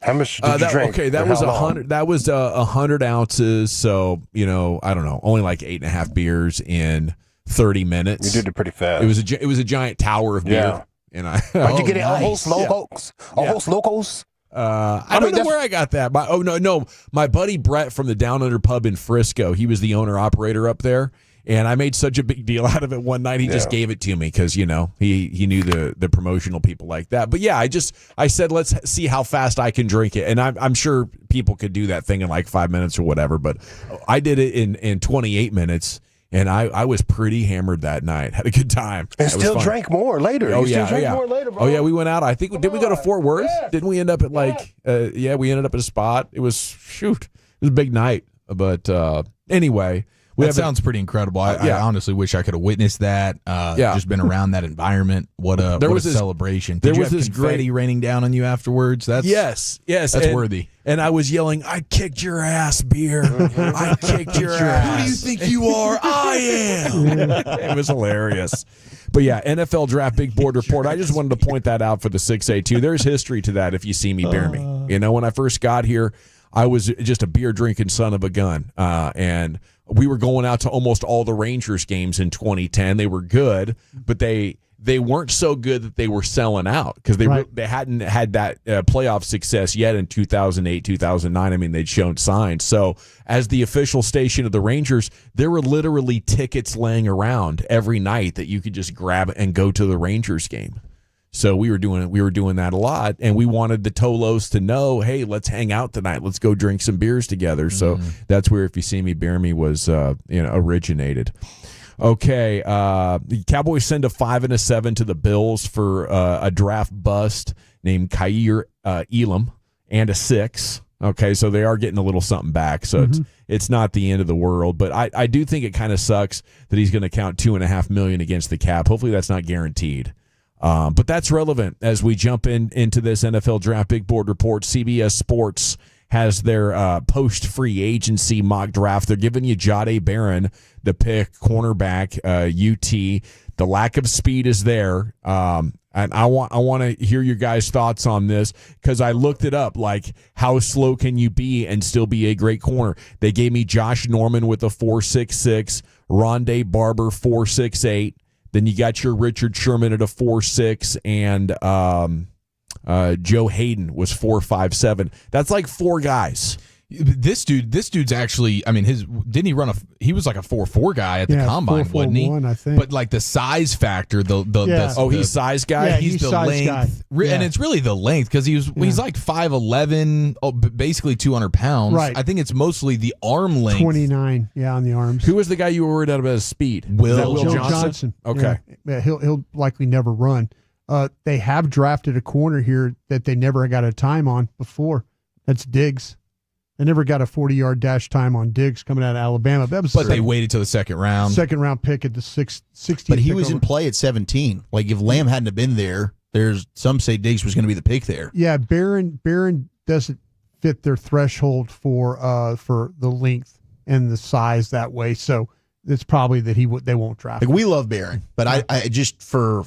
How much did you drink? Okay, that was 100. That was 100 ounces. So you know, I don't know, only like 8.5 beers in 30 minutes. You did it pretty fast. It was a giant tower of beer. And Why'd you get it? Ojos Locos? Ojos Locos? I don't know where I got that. My buddy Brett from the Down Under Pub in Frisco, he was the owner operator up there, and I made such a big deal out of it one night. He just gave it to me because, you know, he knew the promotional people like that. But yeah, I said let's see how fast I can drink it, and I'm sure people could do that thing in like 5 minutes or whatever. But I did it in 28 minutes. And I was pretty hammered that night. Had a good time. And still drank more later. Oh, Still yeah. drank more later, bro. Oh, yeah. We went out. I think, did we go to Fort Worth? Didn't we end up at we ended up at a spot. It was a big night. But anyway. That sounds pretty incredible. I honestly wish I could have witnessed that. Just been around that environment. What a celebration! Did you have confetti raining down on you afterwards? Yes, that's worthy. And I was yelling, "I kicked your ass, beer! I kicked your ass! Who do you think you are? I am!" It was hilarious. But yeah, NFL Draft Big Board Report. I just wanted to point that out for the 6A2. There's history to that. If you see me, bear me. You know, when I first got here, I was just a beer drinking son of a gun, and we were going out to almost all the Rangers games in 2010. They were good, but they weren't so good that they were selling out because they hadn't had that playoff success yet in 2008, 2009. I mean, they'd shown signs. So as the official station of the Rangers, there were literally tickets laying around every night that you could just grab and go to the Rangers game. So we were doing that a lot, and we wanted the Tolos to know, hey, let's hang out tonight. Let's go drink some beers together. So that's where If You See Me, Bear Me was originated. Okay, the Cowboys send a 5 and a 7 to the Bills for a draft bust named Kaiir Elam and a 6. Okay, so they are getting a little something back. So it's not the end of the world, but I do think it kind of sucks that he's going to count $2.5 million against the cap. Hopefully that's not guaranteed. But that's relevant as we jump into this NFL Draft Big Board Report. CBS Sports has their post-free agency mock draft. They're giving you Jahdae Barron, the pick, cornerback, UT. The lack of speed is there. And I want to hear your guys' thoughts on this because I looked it up. Like, how slow can you be and still be a great corner? They gave me Josh Norman with a 4.66, Rondé Barber 4.68. Then you got your Richard Sherman at a 4.6, and Joe Hayden was 4.57. That's like 4 guys. This dude's actually. I mean, didn't he run he was like a 4.4 guy at the combine, wasn't he? I think. But like the size factor, he's size guy. Yeah, he's the size length, guy. and it's really the length because he's like 5'11", basically 200 pounds. Right. I think it's mostly the arm length. 29, on the arms. Who was the guy you were worried about his speed? Will Johnson? Okay. Yeah, he'll likely never run. They have drafted a corner here that they never got a time on before. That's Diggs. They never got a 40-yard dash time on Diggs coming out of Alabama. But they waited till the second round. Second round pick at the 16th. But he was in play at 17. Like if Lamb hadn't have been there, there's some say Diggs was going to be the pick there. Yeah, Barron doesn't fit their threshold for the length and the size that way. So it's probably that they won't draft. Like we love Barron, but I just for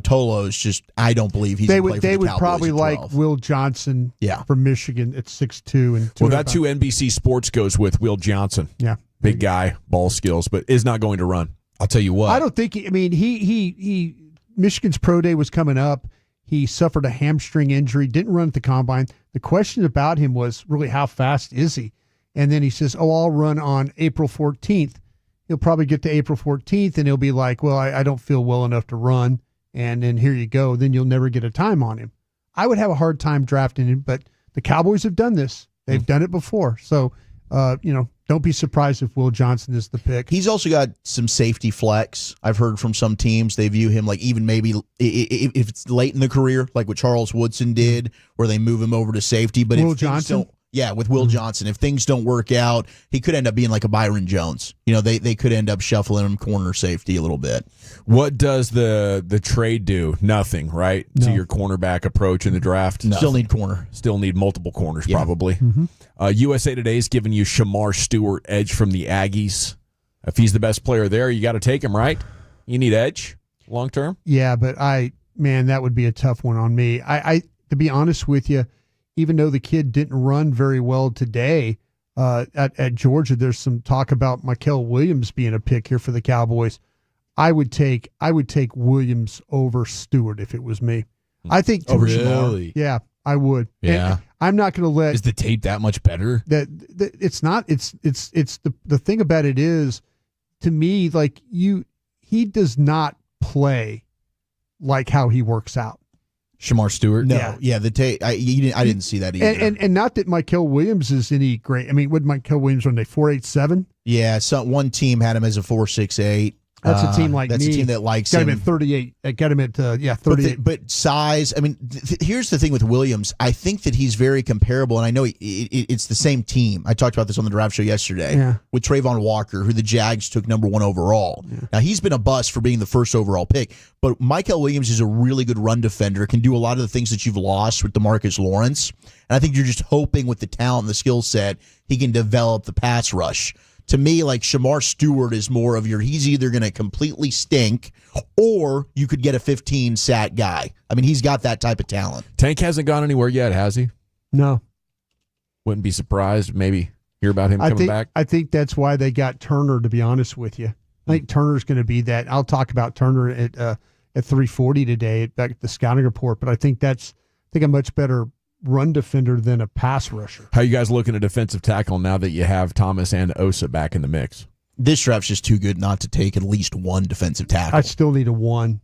Tolo's just I don't believe he's. They would probably like Will Johnson. From Michigan at 6'2" and. Well, that's who NBC Sports goes with. Will Johnson. Yeah, big guy, ball skills, but is not going to run. I'll tell you what. I don't think. He Michigan's pro day was coming up. He suffered a hamstring injury. Didn't run at the combine. The question about him was really how fast is he? And then he says, "Oh, I'll run on April 14th." He'll probably get to April 14th, and he'll be like, "Well, I don't feel well enough to run." And then here you go. Then you'll never get a time on him. I would have a hard time drafting him, but the Cowboys have done this. They've done it before. So, don't be surprised if Will Johnson is the pick. He's also got some safety flex. I've heard from some teams they view him like even maybe if it's late in the career, like what Charles Woodson did, where they move him over to safety. But Will if Johnson? with Will Johnson, if things don't work out, he could end up being like a Byron Jones. They could end up shuffling him corner safety a little bit. What does the trade do? Nothing, right? No. To your cornerback approach in the draft? No. Still need corner. Still need multiple corners, probably. USA Today is giving you Shamar Stewart edge from the Aggies. If he's the best player there, you got to take him, right? You need edge long term? Yeah, but that would be a tough one on me. I to be honest with you, even though the kid didn't run very well today at Georgia, there's some talk about Micah Williams being a pick here for the Cowboys. I would take Williams over Stewart if it was me. I think over Shamar. Yeah, I would. Yeah, and I'm not going to let. Is the tape that much better? That it's not. It's the thing about it is, to me, like he does not play like how he works out. Shamar Stewart? No. Yeah, the tape. I didn't see that either. And not that Micah Williams is any great. I mean, would Micah Williams run a 4.87? Yeah, one team had him as a 4.68. That's a team like that's me. a team that likes him at 38. Got him at 38. But size. I mean, here's the thing with Williams. I think that he's very comparable, and I know it's the same team. I talked about this on the draft show yesterday with Trayvon Walker, who the Jags took number 1 overall. Yeah. Now he's been a bust for being the first overall pick, but Micah Williams is a really good run defender. Can do a lot of the things that you've lost with DeMarcus Lawrence, and I think you're just hoping with the talent and the skill set he can develop the pass rush. To me, like Shamar Stewart is more of he's either going to completely stink or you could get a 15-sack guy. I mean, he's got that type of talent. Tank hasn't gone anywhere yet, has he? No. Wouldn't be surprised. Maybe hear about him coming back. I think that's why they got Turner, to be honest with you. I think Turner's going to be that. I'll talk about Turner at 3:40 today back at the scouting report, but I think that's a much better run defender than a pass rusher. How you guys looking at defensive tackle now that you have Thomas and Osa back in the mix? This draft's just too good not to take at least one defensive tackle. I still need a one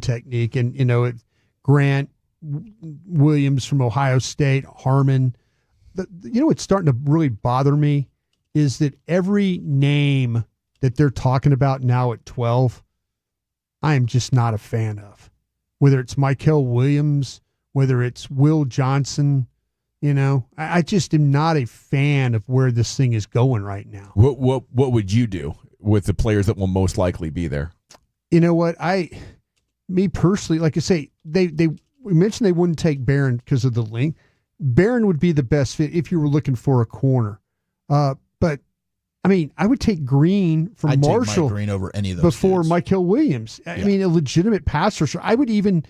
technique, and Grant, Williams from Ohio State, Harmon. What's starting to really bother me is that every name that they're talking about now at 12, I am just not a fan of. Whether it's Micah Williams, whether it's Will Johnson, I just am not a fan of where this thing is going right now. What would you do with the players that will most likely be there? You know what? Me personally, like I say, we mentioned they wouldn't take Barron because of the length. Barron would be the best fit if you were looking for a corner. But I mean, I would take Green from I'd Marshall take Mike Green over any of those before kids. Micah Williams. I mean, a legitimate pass rusher. I would even,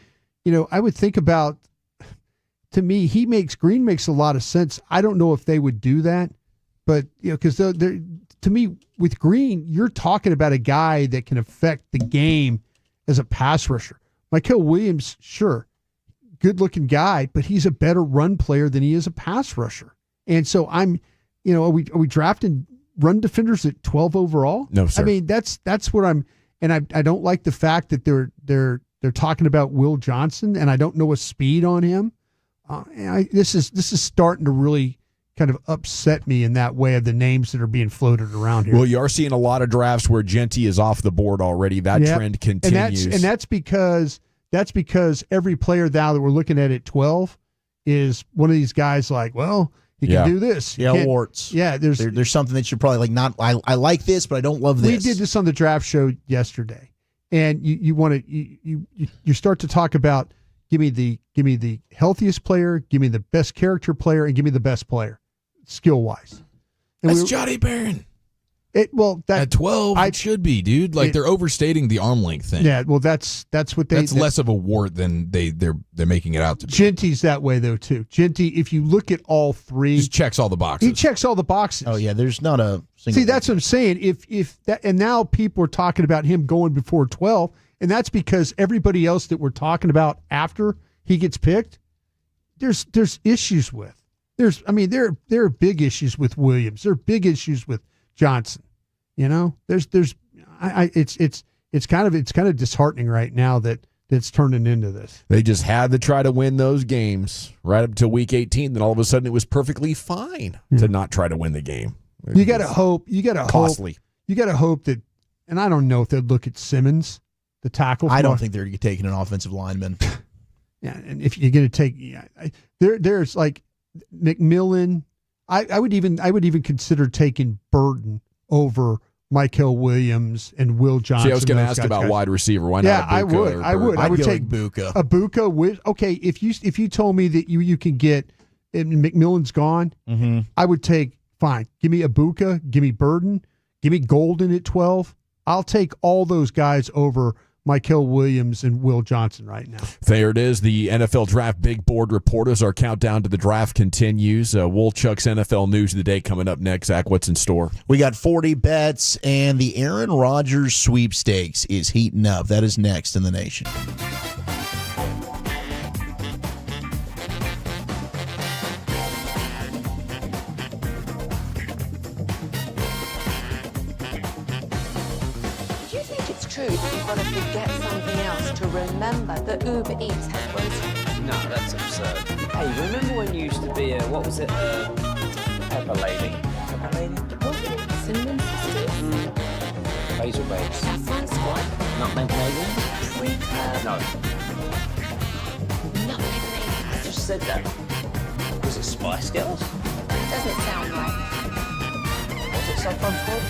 I would think about. To me, Green makes a lot of sense. I don't know if they would do that, but because to me, with Green, you're talking about a guy that can affect the game as a pass rusher. Micah Williams, sure, good looking guy, but he's a better run player than he is a pass rusher. And so are we drafting run defenders at 12 overall? No, sir. I mean, that's what and I don't like the fact that they're talking about Will Johnson, and I don't know a speed on him. This is starting to really kind of upset me in that way of the names that are being floated around here. Well, you are seeing a lot of drafts where Genty is off the board already. That trend continues. And that's because every player now that we're looking at 12 is one of these guys like, well, he can do this. Yeah, warts. Yeah, there's something that you're probably like not. I like this, but I don't love this. We did this on the draft show yesterday, and you start to talk about give me the healthiest player, give me the best character player, and give me the best player, skill wise. That's Johnny Barron. At 12, it should be, dude. Like they're overstating the arm length thing. Yeah, well, that's what they. That's less of a wart than they're making it out to be. Genty's that way though too. Genty, if you look at all three, just checks all the boxes. He checks all the boxes. Oh yeah, there's not a single. See, that's what I'm saying. If that, and now people are talking about him going before 12, and that's because everybody else that we're talking about after he gets picked, there's issues with. There are big issues with Williams. There are big issues with Johnson. It's kind of disheartening right now that it's turning into this. They just had to try to win those games right up to week 18. Then all of a sudden it was perfectly fine to not try to win the game. You got to hope. Costly. You got to hope that, and I don't know if they'd look at Simmons, the tackle. I don't think they're taking an offensive lineman. Yeah, and if you're going to take, there's like McMillan. I would even consider taking Burden over Michael Williams and Will Johnson. See, I was going to ask about wide receiver. Why not? I would. I would take Ibuka. Ibuka. Okay, if you told me that you can get McMillan's gone, I would take fine. Give me Ibuka. Give me Burden. Give me Golden at 12. I'll take all those guys over Michael Williams and Will Johnson right now. There it is. The NFL Draft Big Board Report as our countdown to the draft continues. Wolchuk's NFL News of the Day coming up next. Zach, what's in store? We got 40 bets, and the Aaron Rodgers sweepstakes is heating up. That is next in the nation. True that you've got to forget something else to remember that Uber Eats has groceries. No, that's absurd. Hey, remember when you used to be Pepper Lady? Pepper Lady? Was it Cinnamon Sisters? Basil Babes. Saffron Squad? Nutmeg Maiden? Pre-club? No. Nutmeg Maiden. I just said that. Was it Spice Girls? Doesn't sound right. Was it Saffron Squad?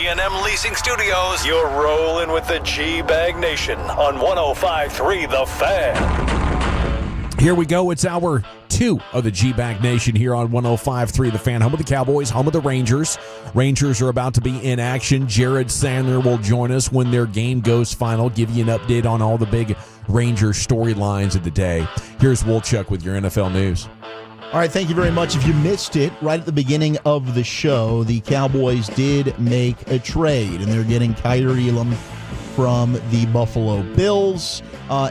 D&M Leasing Studios, you're rolling with the G-Bag Nation on 105.3 The Fan. Here we go. It's hour 2 of the G-Bag Nation here on 105.3 The Fan. Home of the Cowboys, home of the Rangers. Rangers are about to be in action. Jared Sandler will join us when their game goes final, give you an update on all the big Ranger storylines of the day. Here's Wolchuk with your NFL news. All right, thank you very much. If you missed it, right at the beginning of the show, the Cowboys did make a trade, and they're getting Kyrie Elam from the Buffalo Bills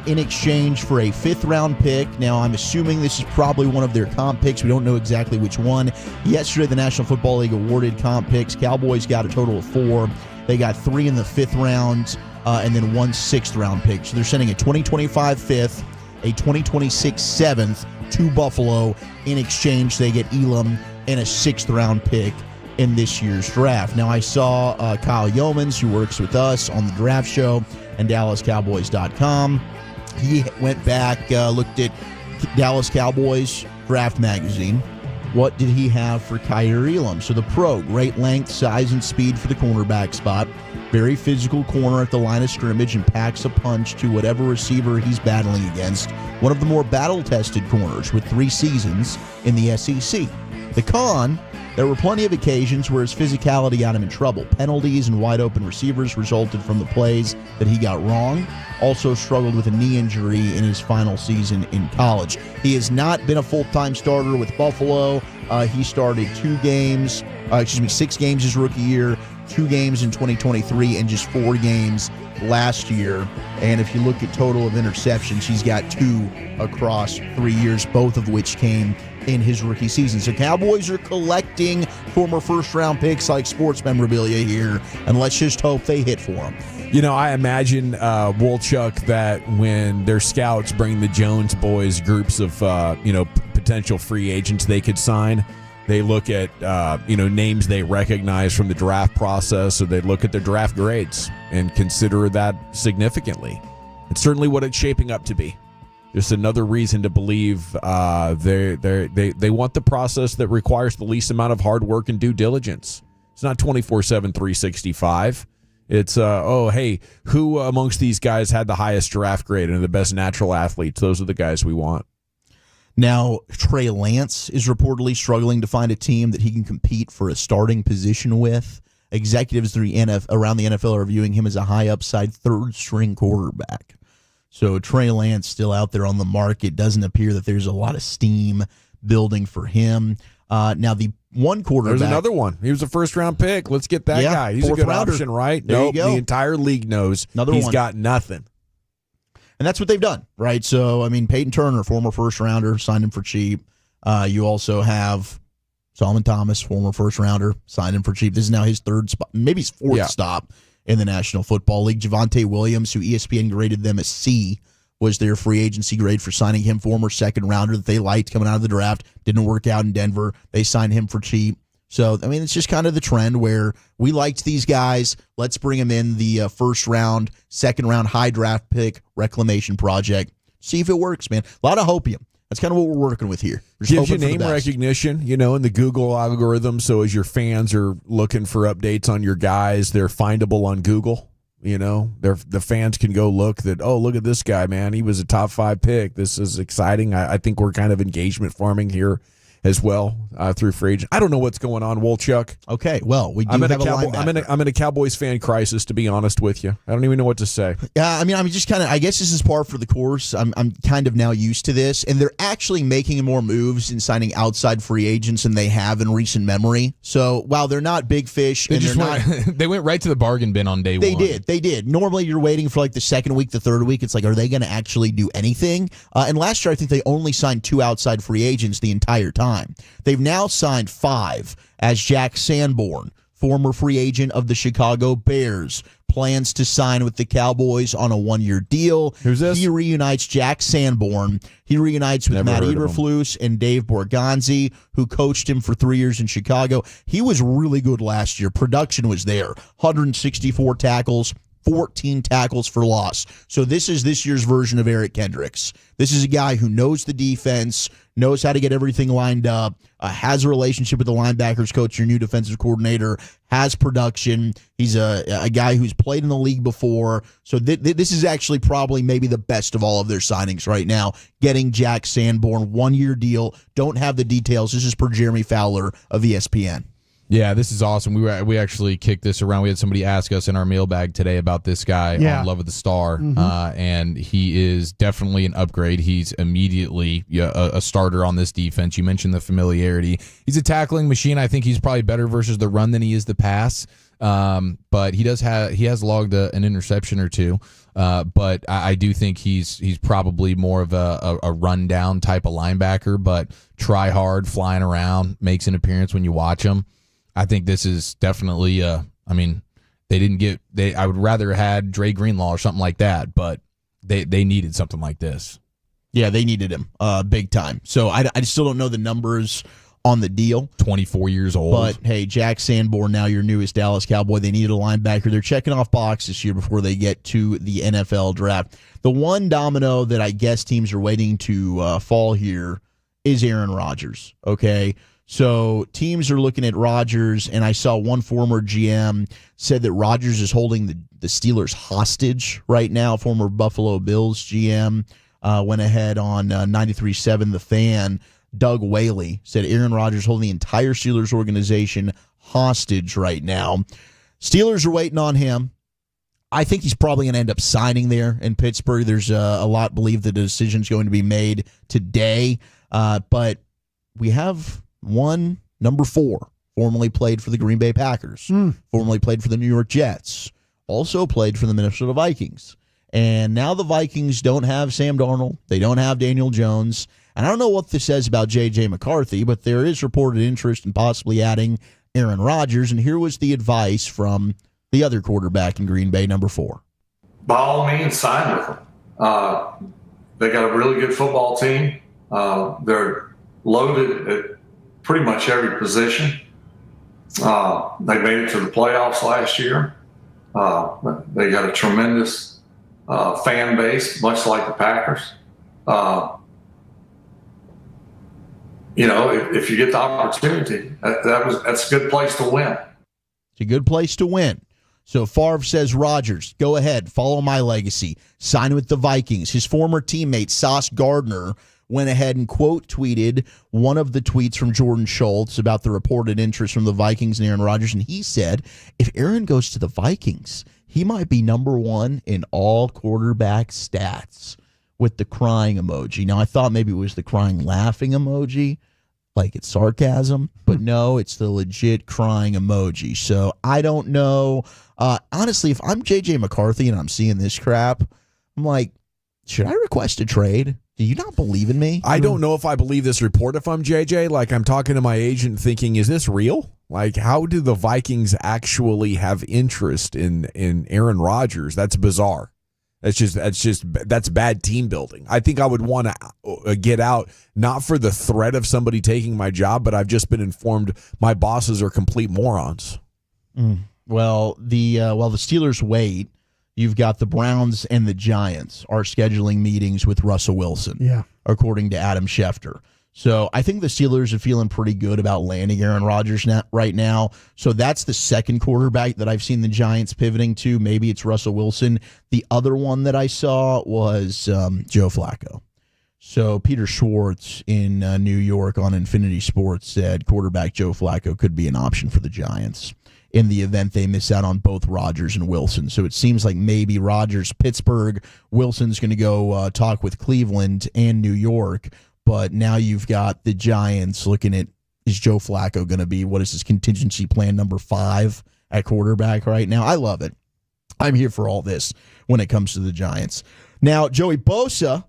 in exchange for a 5th-round pick. Now, I'm assuming this is probably one of their comp picks. We don't know exactly which one. Yesterday, the National Football League awarded comp picks. Cowboys got a total of 4. They got 3 in the 5th round and then 1 6th-round pick. So they're sending a 2025 5th, a 2026 7th to Buffalo. In exchange, they get Elam and a 6th-round pick in this year's draft. Now, I saw Kyle Yeomans, who works with us on the draft show and DallasCowboys.com. He went back, looked at Dallas Cowboys draft magazine. What did he have for Kyrie Elam? So the pro, great length, size, and speed for the cornerback spot. Very physical corner at the line of scrimmage and packs a punch to whatever receiver he's battling against. One of the more battle-tested corners with 3 seasons in the SEC. The con, there were plenty of occasions where his physicality got him in trouble. Penalties and wide-open receivers resulted from the plays that he got wrong. Also struggled with a knee injury in his final season in college. He has not been a full-time starter with Buffalo. He started 6 games his rookie year, 2 games in 2023, and just 4 games last year. And if you look at total of interceptions, he's got 2 across 3 years, both of which came in his rookie season. So Cowboys are collecting former first-round picks like sports memorabilia here, and let's just hope they hit for them. You know, I imagine, Wolchuk, that when their scouts bring the Jones boys groups of, potential free agents they could sign, they look at, names they recognize from the draft process, or they look at their draft grades and consider that significantly. It's certainly what it's shaping up to be. Just another reason to believe they want the process that requires the least amount of hard work and due diligence. It's not 24/7, 365. It's, who amongst these guys had the highest draft grade and the best natural athletes? Those are the guys we want. Now, Trey Lance is reportedly struggling to find a team that he can compete for a starting position with. Executives around the NFL are viewing him as a high-upside third-string quarterback. So Trey Lance still out there on the market. Doesn't appear that there's a lot of steam building for him. Now, the one quarterback. There's another one. He was a first-round pick. Let's get that guy. He's a good option, right? Nope, the entire league knows he's got nothing. And that's what they've done, right? So, I mean, Peyton Turner, former first-rounder, signed him for cheap. You also have Solomon Thomas, former first-rounder, signed him for cheap. This is now his 3rd spot, maybe his 4th stop in the National Football League. Javonte Williams, who ESPN graded them a C, was their free agency grade for signing him, former 2nd-rounder that they liked coming out of the draft. Didn't work out in Denver. They signed him for cheap. So, I mean, it's just kind of the trend where we liked these guys. Let's bring them in the 1st-round, 2nd-round, high draft pick reclamation project. See if it works, man. A lot of hopium. That's kind of what we're working with here. Gives you name recognition, in the Google algorithm. So as your fans are looking for updates on your guys, they're findable on Google. The fans can go look at this guy, man. He was a top 5 pick. This is exciting. I think we're kind of engagement farming here as well through free agent. I don't know what's going on, Wolchuk. Okay, well, we do have a linebacker. I'm in a Cowboys fan crisis, to be honest with you. I don't even know what to say. Yeah, I mean, I'm just kind of, I guess this is par for the course. I'm kind of now used to this, and they're actually making more moves in signing outside free agents than they have in recent memory. So while they're not big fish, they went right to the bargain bin on day one. They did. Normally, you're waiting for like the 2nd week, the 3rd week. It's like, are they going to actually do anything? And last year, I think they only signed 2 outside free agents the entire time. They've now signed 5 as Jack Sanborn, former free agent of the Chicago Bears, plans to sign with the Cowboys on a 1-year deal. Who's this? He reunites Jack Sanborn. He reunites with Matt Eberflus and Dave Borgonzi, who coached him for 3 years in Chicago. He was really good last year. Production was there. 164 tackles, 14 tackles for loss. So this is this year's version of Eric Kendricks. This is a guy who knows the defense, knows how to get everything lined up, has a relationship with the linebackers coach, your new defensive coordinator, has production. He's a guy who's played in the league before. So this is actually probably maybe the best of all of their signings right now, getting Jack Sanborn, 1-year deal. Don't have the details. This is per Jeremy Fowler of ESPN. Yeah, this is awesome. We actually kicked this around. We had somebody ask us in our mailbag today about this guy on Love of the Star, and he is definitely an upgrade. He's immediately a starter on this defense. You mentioned the familiarity. He's a tackling machine. I think he's probably better versus the run than he is the pass, but he has logged an interception or two. But I do think he's probably more of a rundown type of linebacker, but try hard, flying around, makes an appearance when you watch him. I think this is definitely, I would rather had Dre Greenlaw or something like that, but they needed something like this. Yeah, they needed him big time. So I still don't know the numbers on the deal. 24 years old. But, hey, Jack Sanborn, now your newest Dallas Cowboy. They needed a linebacker. They're checking off boxes this year before they get to the NFL draft. The one domino that I guess teams are waiting to fall here is Aaron Rodgers, okay? So teams are looking at Rodgers, and I saw one former GM said that Rodgers is holding the Steelers hostage right now. Former Buffalo Bills GM went ahead on 93.7 The Fan. Doug Whaley said Aaron Rodgers holding the entire Steelers organization hostage right now. Steelers are waiting on him. I think he's probably going to end up signing there in Pittsburgh. There's a lot believe the decision's going to be made today, but we have one, number 4, formerly played for the Green Bay Packers, formerly played for the New York Jets, also played for the Minnesota Vikings. And now the Vikings don't have Sam Darnold. They don't have Daniel Jones. And I don't know what this says about J.J. McCarthy, but there is reported interest in possibly adding Aaron Rodgers. And here was the advice from the other quarterback in Green Bay, number 4. By all means, sign with them. They got a really good football team. They're loaded at pretty much every position. They made it to the playoffs last year. They got a tremendous fan base, much like the Packers. If you get the opportunity, that's a good place to win. It's a good place to win. So Favre says, Rodgers, go ahead, follow my legacy. Sign with the Vikings. His former teammate, Sauce Gardner, went ahead and quote tweeted one of the tweets from Jordan Schultz about the reported interest from the Vikings and Aaron Rodgers. And he said, if Aaron goes to the Vikings, he might be number 1 in all quarterback stats, with the crying emoji. Now, I thought maybe it was the crying laughing emoji, like it's sarcasm, but no, it's the legit crying emoji. So I don't know. Honestly, if I'm J.J. McCarthy and I'm seeing this crap, I'm like, should I request a trade? Do you not believe in me? I don't know if I believe this report if I'm JJ. Like, I'm talking to my agent thinking, is this real? Like, how do the Vikings actually have interest in Aaron Rodgers? That's bizarre. That's bad team building. I think I would want to get out, not for the threat of somebody taking my job, but I've just been informed my bosses are complete morons. Well, while the Steelers wait, you've got the Browns and the Giants are scheduling meetings with Russell Wilson, according to Adam Schefter. So I think the Steelers are feeling pretty good about landing Aaron Rodgers right now. So that's the second quarterback that I've seen the Giants pivoting to. Maybe it's Russell Wilson. The other one that I saw was Joe Flacco. So Peter Schwartz in New York on Infinity Sports said quarterback Joe Flacco could be an option for the Giants in the event they miss out on both Rodgers and Wilson. So it seems like maybe Rodgers, Pittsburgh, Wilson's going to go talk with Cleveland and New York. But now you've got the Giants looking at, is Joe Flacco going to be, what is his contingency plan number 5 at quarterback right now? I love it. I'm here for all this when it comes to the Giants. Now, Joey Bosa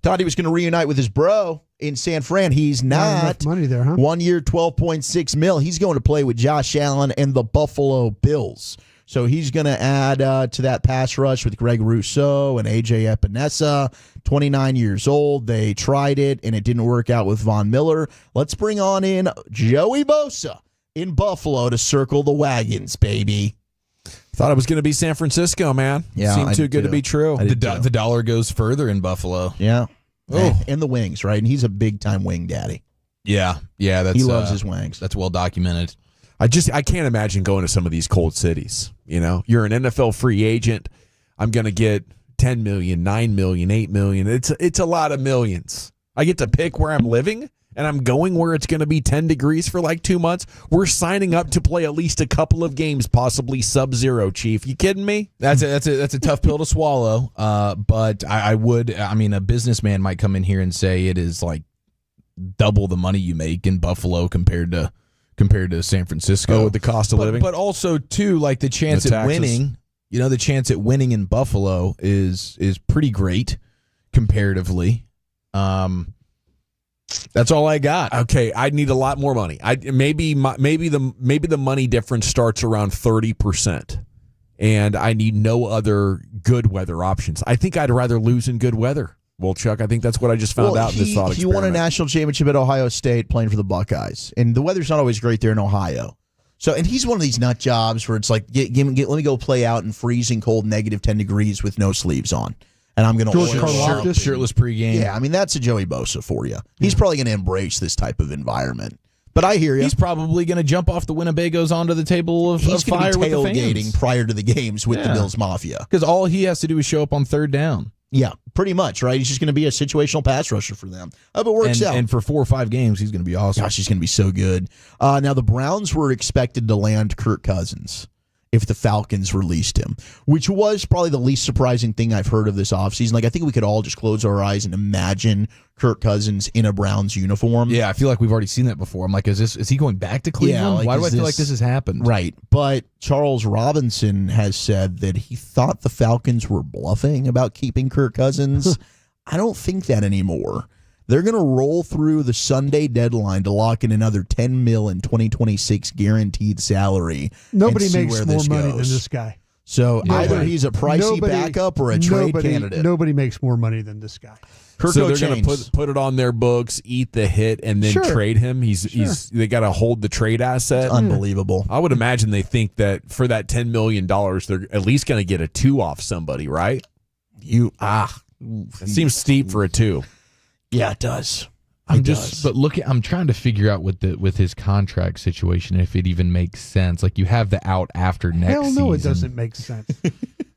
thought he was going to reunite with his bro in San Fran. He's not. Enough money there, huh? 1 year, $12.6 million. He's going to play with Josh Allen and the Buffalo Bills. So he's going to add to that pass rush with Greg Rousseau and A.J. Epinesa, 29 years old. They tried it, and it didn't work out with Von Miller. Let's bring on in Joey Bosa in Buffalo to circle the wagons, baby. Thought it was going to be San Francisco, man. Yeah, Seemed I too did good too. to be true. The dollar goes further in Buffalo. Yeah. Oh. And the wings, right? And he's a big-time wing daddy. Yeah. That's he loves his wings. That's well documented. I can't imagine going to some of these cold cities. You know, you're an NFL free agent. I'm going to get 10 million, 9 million, 8 million. It's a lot of millions. I get to pick where I'm living, and I'm going where it's going to be 10 degrees for like 2 months. We're signing up to play at least a couple of games, possibly sub-zero, Chief. You kidding me? That's a tough pill to swallow. But I mean, a businessman might come in here and say it is like double the money you make in Buffalo compared to San Francisco. Oh, with the cost of living. But also too, like the chance at winning. You know, the chance at winning in Buffalo is pretty great comparatively. That's all I got. Okay, I need a lot more money. Maybe the money difference starts around 30%, and I need no other good weather options. I think I'd rather lose in good weather. Well, Chuck, I think that's what I just found out in this thought He experiment. won a national championship at Ohio State playing for the Buckeyes, and the weather's not always great there in Ohio. So, and he's one of these nut jobs where it's like, let me go play out in freezing cold, -10 degrees with no sleeves on, and I'm going to shirtless pregame. Yeah, I mean that's a Joey Bosa for you. He's probably going to embrace this type of environment. But I hear you. He's probably going to jump off the Winnebagos onto the table of fire with the fans. He's going to be tailgating prior to the games with the Bills Mafia. Because all he has to do is show up on third down. Yeah, pretty much, right? He's just going to be a situational pass rusher for them. But it works out. And for 4 or 5 games, he's going to be awesome. Gosh, he's going to be so good. Now, the Browns were expected to land Kirk Cousins if the Falcons released him, which was probably the least surprising thing I've heard of this offseason. Like, I think we could all just close our eyes and imagine Kirk Cousins in a Browns uniform. Yeah, I feel like we've already seen that before. I'm like, is he going back to Cleveland? Yeah, like, why do I feel like this has happened? Right. But Charles Robinson has said that he thought the Falcons were bluffing about keeping Kirk Cousins. I don't think that anymore. They're going to roll through the Sunday deadline to lock in another $10 million in 2026 guaranteed salary. Nobody and see makes where more this money goes. than this guy. So either he's a pricey backup or a trade candidate. Nobody makes more money than this guy. So they're going to put it on their books, eat the hit, and then trade him. They got to hold the trade asset. Unbelievable. I would imagine they think that for that $10 million, they're at least going to get a 2 off somebody, right? It seems steep for a 2. Yeah, it does. I'm trying to figure out with his contract situation if it even makes sense. Like you have the out after next season. Hell no, it doesn't make sense.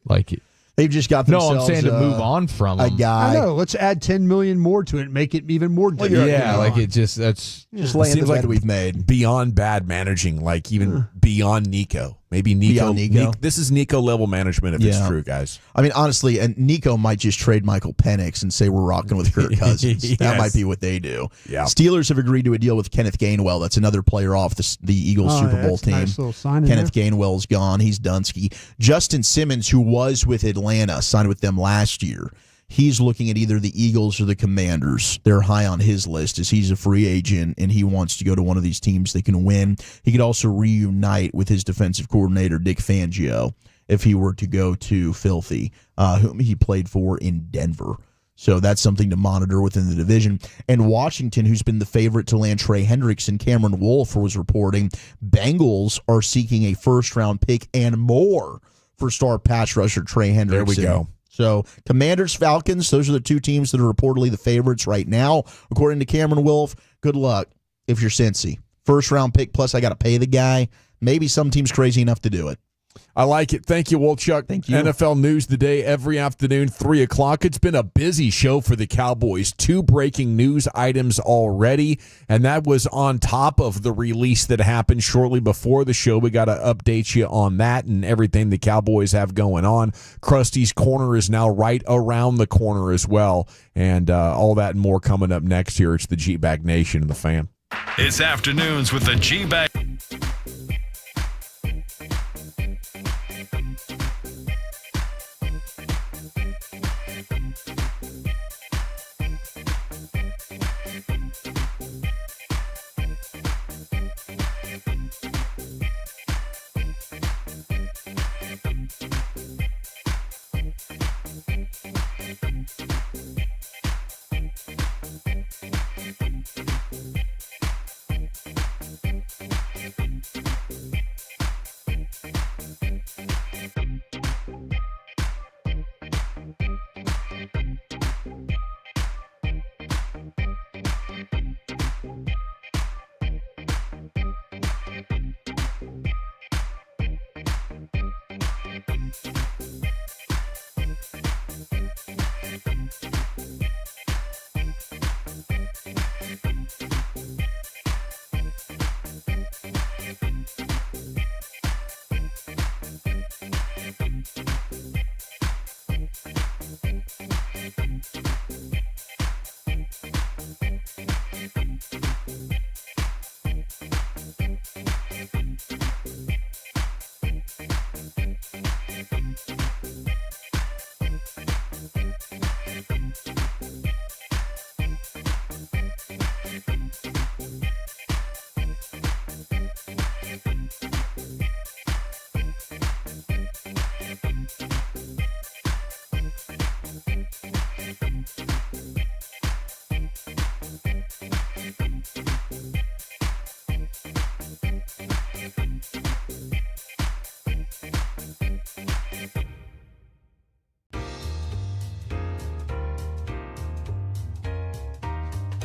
Like they've just got themselves. No, I'm saying to move on from a him. guy. I know. Let's add 10 million more to it and make it even more. Well, like it just that's just laying the bed like we've made. Beyond bad managing, like even beyond Nico. Maybe Nico. This is Nico level management if it's true, guys. I mean, honestly, and Nico might just trade Michael Penix and say we're rocking with Kirk Cousins. Yes. That might be what they do. Yeah. Steelers have agreed to a deal with Kenneth Gainwell. That's another player off the Eagles Super Bowl team. Nice little signing Kenneth there. Gainwell's gone. He's Dunsky. Justin Simmons, who was with Atlanta, signed with them last year. He's looking at either the Eagles or the Commanders. They're high on his list as he's a free agent and he wants to go to one of these teams that can win. He could also reunite with his defensive coordinator, Dick Fangio, if he were to go to Filthy, whom he played for in Denver. So that's something to monitor within the division. And Washington, who's been the favorite to land Trey Hendrickson, Cameron Wolf was reporting, Bengals are seeking a first-round pick and more for star pass rusher Trey Hendrickson. There we go. So Commanders, Falcons, those are the 2 teams that are reportedly the favorites right now. According to Cameron Wolf, good luck if you're Cincy. First-round pick, plus I got to pay the guy. Maybe some team's crazy enough to do it. I like it. Thank you, Wolchuk. Thank you. NFL News Today every afternoon, 3 o'clock. It's been a busy show for the Cowboys. 2 breaking news items already, and that was on top of the release that happened shortly before the show. We got to update you on that and everything the Cowboys have going on. Krusty's Corner is now right around the corner as well, and all that and more coming up next here. It's the G-Bag Nation and the Fan. It's afternoons with the G-Bag.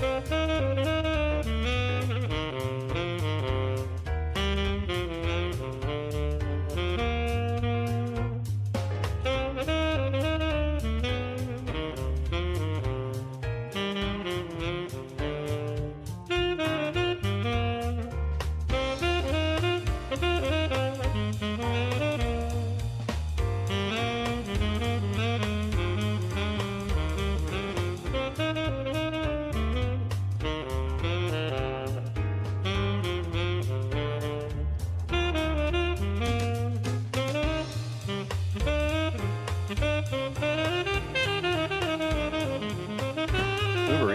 Uber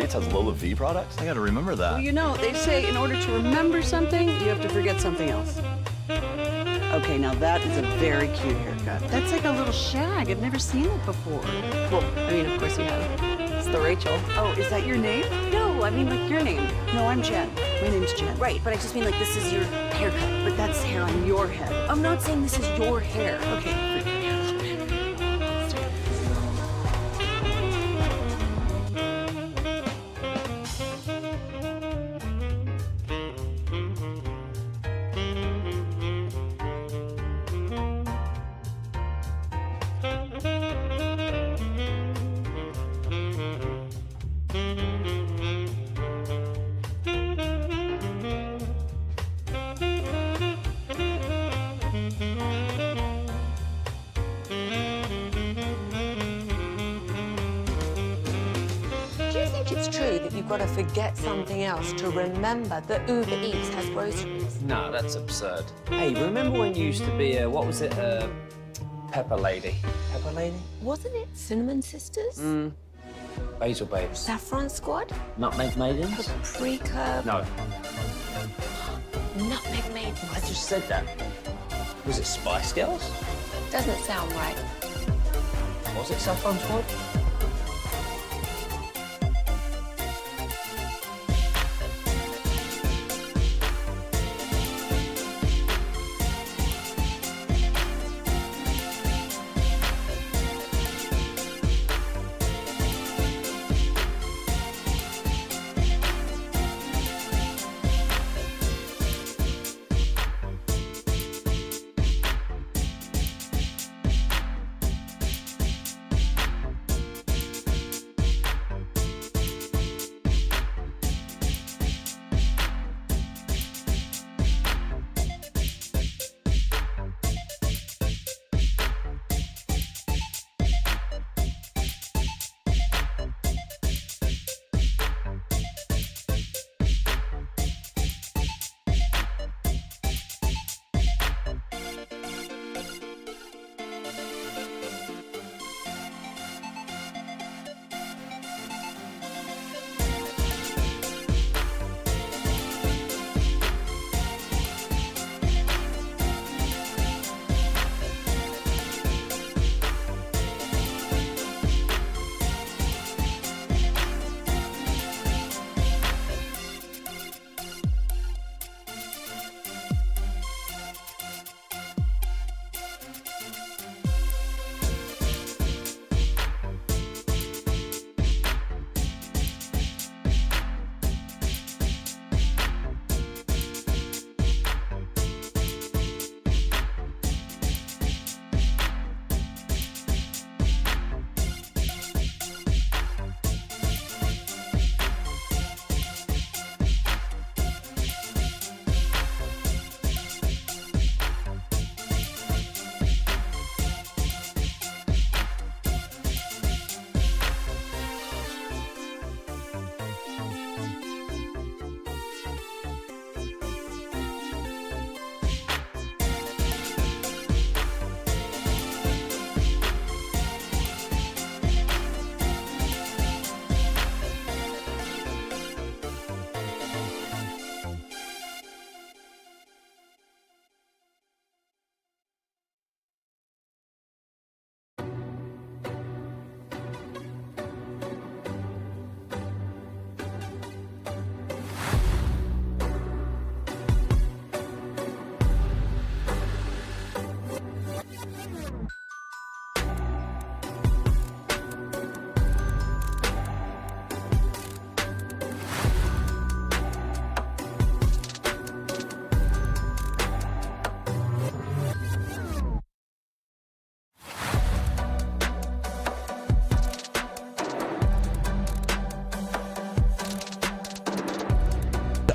Eats has Lola V products? I gotta remember that. Well, you know, they say in order to remember something, you have to forget something else. Okay, now that is a very cute haircut. That's like a little shag. I've never seen it before. Well, I mean, of course you have. It's the Rachel. Oh, is that your name? No, I mean like your name. No, I'm Jen. My name's Jen. Right, but I just mean like this is your haircut. But that's hair on your head. I'm not saying this is your hair. Okay, forget it. You've got to forget something else to remember that Uber Eats has groceries. No, that's absurd. Hey, remember when you used to be a, what was it, Pepper Lady? Pepper Lady? Wasn't it Cinnamon Sisters? Basil Babes. Saffron Squad? Nutmeg Maidens? Paprika? No. Nutmeg Maidens. I just said that. Was it Spice Girls? Doesn't sound right. Was it Saffron Squad?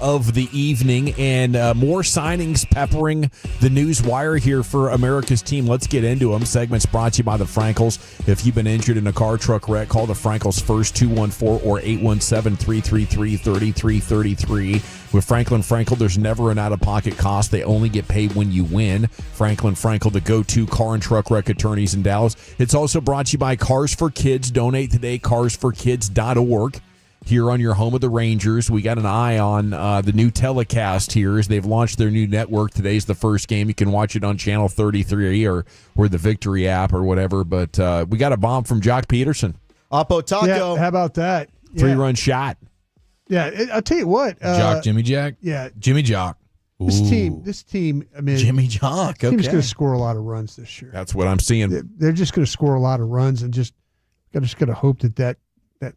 of the evening, and more signings peppering the news wire here for America's team. Let's get into them. Segments brought to you by the Frankels. If you've been injured in a car, truck wreck, call the Frankels first, 214 or 817-333-3333. With Franklin Frankel, there's never an out-of-pocket cost. They only get paid when you win. Franklin Frankel, the go-to car and truck wreck attorneys in Dallas. It's also brought to you by Cars for Kids. Donate today, carsforkids.org. Here on your home of the Rangers, we got an eye on the new telecast here as they've launched their new network. Today's the first game. You can watch it on Channel 33 or the Victory app or whatever. But we got a bomb from Jock Peterson. Oppo Taco. Yeah, how about that? Yeah. 3-run shot. Yeah, I'll tell you what. Jock, Jimmy Jack? Yeah. Jimmy Jock. This team, I mean. Jimmy Jock, okay. Team's going to score a lot of runs this year. That's what I'm seeing. They're just going to score a lot of runs and just got to hope that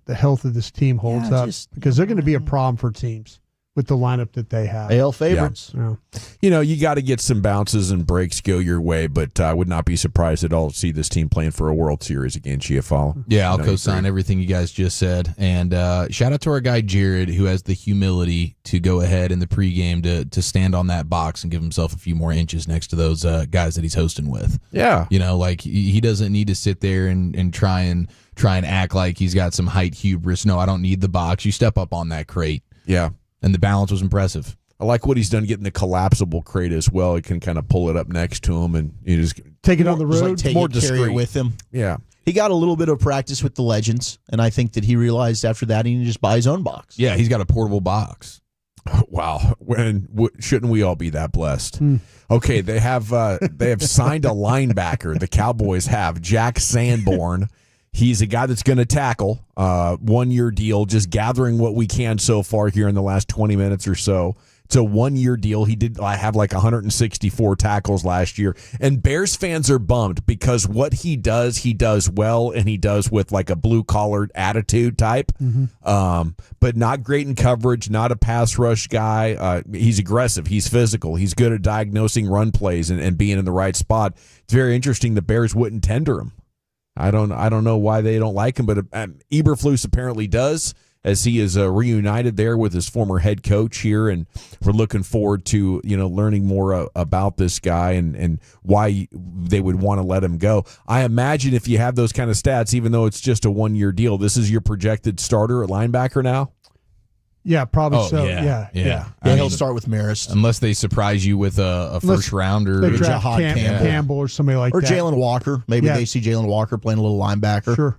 the health of this team holds up because they're going to be a problem for teams with the lineup that they have. AL favorites. Yeah. You know, you got to get some bounces and breaks go your way, but I would not be surprised at all to see this team playing for a World Series again, Chiafalo. Yeah, I'll co-sign everything you guys just said. And shout out to our guy Jared, who has the humility to go ahead in the pregame to stand on that box and give himself a few more inches next to those guys that he's hosting with. Yeah. You know, like he doesn't need to sit there and try and act like he's got some height hubris. No, I don't need the box. You step up on that crate. Yeah. And the balance was impressive. I like what he's done getting the collapsible crate as well. He can kind of pull it up next to him and you just take it on the road. More discreet. Carry it with him. Yeah. He got a little bit of practice with the legends, and I think that he realized after that he can just buy his own box. Yeah, he's got a portable box. Wow. Shouldn't we all be that blessed? Okay, they have signed a linebacker. The Cowboys have Jack Sanborn. He's a guy that's going to tackle, 1-year deal, just gathering what we can so far here in the last 20 minutes or so. It's a 1-year deal. He did have like 164 tackles last year. And Bears fans are bummed because what he does well, and he does with like a blue-collared attitude type. But not great in coverage, not a pass rush guy. He's aggressive. He's physical. He's good at diagnosing run plays and being in the right spot. It's very interesting the Bears wouldn't tender him. I don't know why they don't like him, but Eberflus apparently does, as he is reunited there with his former head coach here, and we're looking forward to learning more about this guy and why they would want to let him go. I imagine if you have those kind of stats, even though it's just a 1-year deal, this is your projected starter at linebacker now. Yeah, probably so. Yeah. He'll start with Marist. Unless they surprise you with a first rounder. They draft Campbell or somebody like that. Or Jalen Walker. Maybe they see Jalen Walker playing a little linebacker. Sure.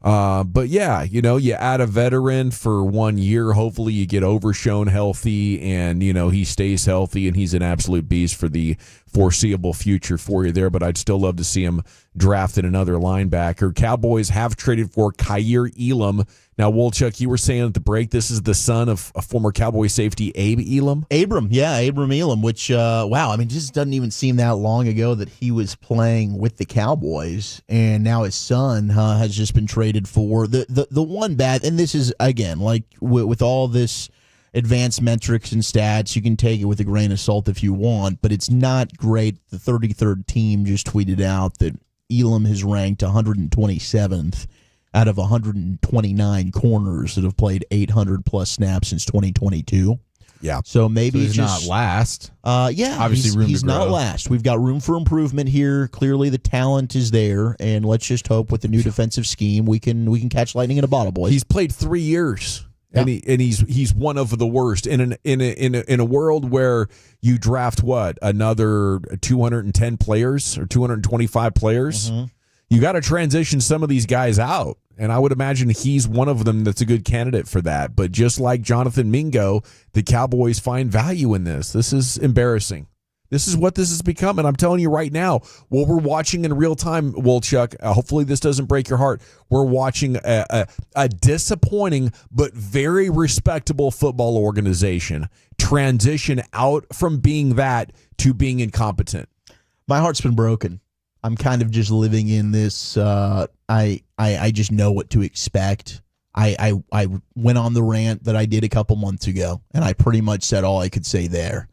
But yeah, you add a veteran for 1 year. Hopefully you get Overshown healthy and, he stays healthy and he's an absolute beast for the foreseeable future for you there. But I'd still love to see him drafted another linebacker. Cowboys have traded for Kaiir Elam. Now, Wolchuk, you were saying at the break, this is the son of a former Cowboy safety, Abe Elam? Abram Elam, which, just doesn't even seem that long ago that he was playing with the Cowboys, and now his son has just been traded for the one bad, and this is, again, like with all this advanced metrics and stats, you can take it with a grain of salt if you want, but it's not great. The 33rd team just tweeted out that Elam has ranked 127th out of 129 corners that have played 800-plus snaps since 2022. Yeah. So maybe he's not last. Obviously he's not last. We've got room for improvement here. Clearly the talent is there, and let's just hope with the new defensive scheme we can catch lightning in a bottle, boys. He's played 3 years. Yeah. And he's one of the worst in a world where you draft another 210 players or 225 players. You got to transition some of these guys out, and I would imagine he's one of them that's a good candidate for that. But just like Jonathan Mingo, the Cowboys find value in this. This is embarrassing. This is what this has become, and I'm telling you right now, what we're watching in real time, Wolchuk, hopefully this doesn't break your heart, we're watching a disappointing but very respectable football organization transition out from being that to being incompetent. My heart's been broken. I'm kind of just living in this, I just know what to expect. I went on the rant that I did a couple months ago, and I pretty much said all I could say there.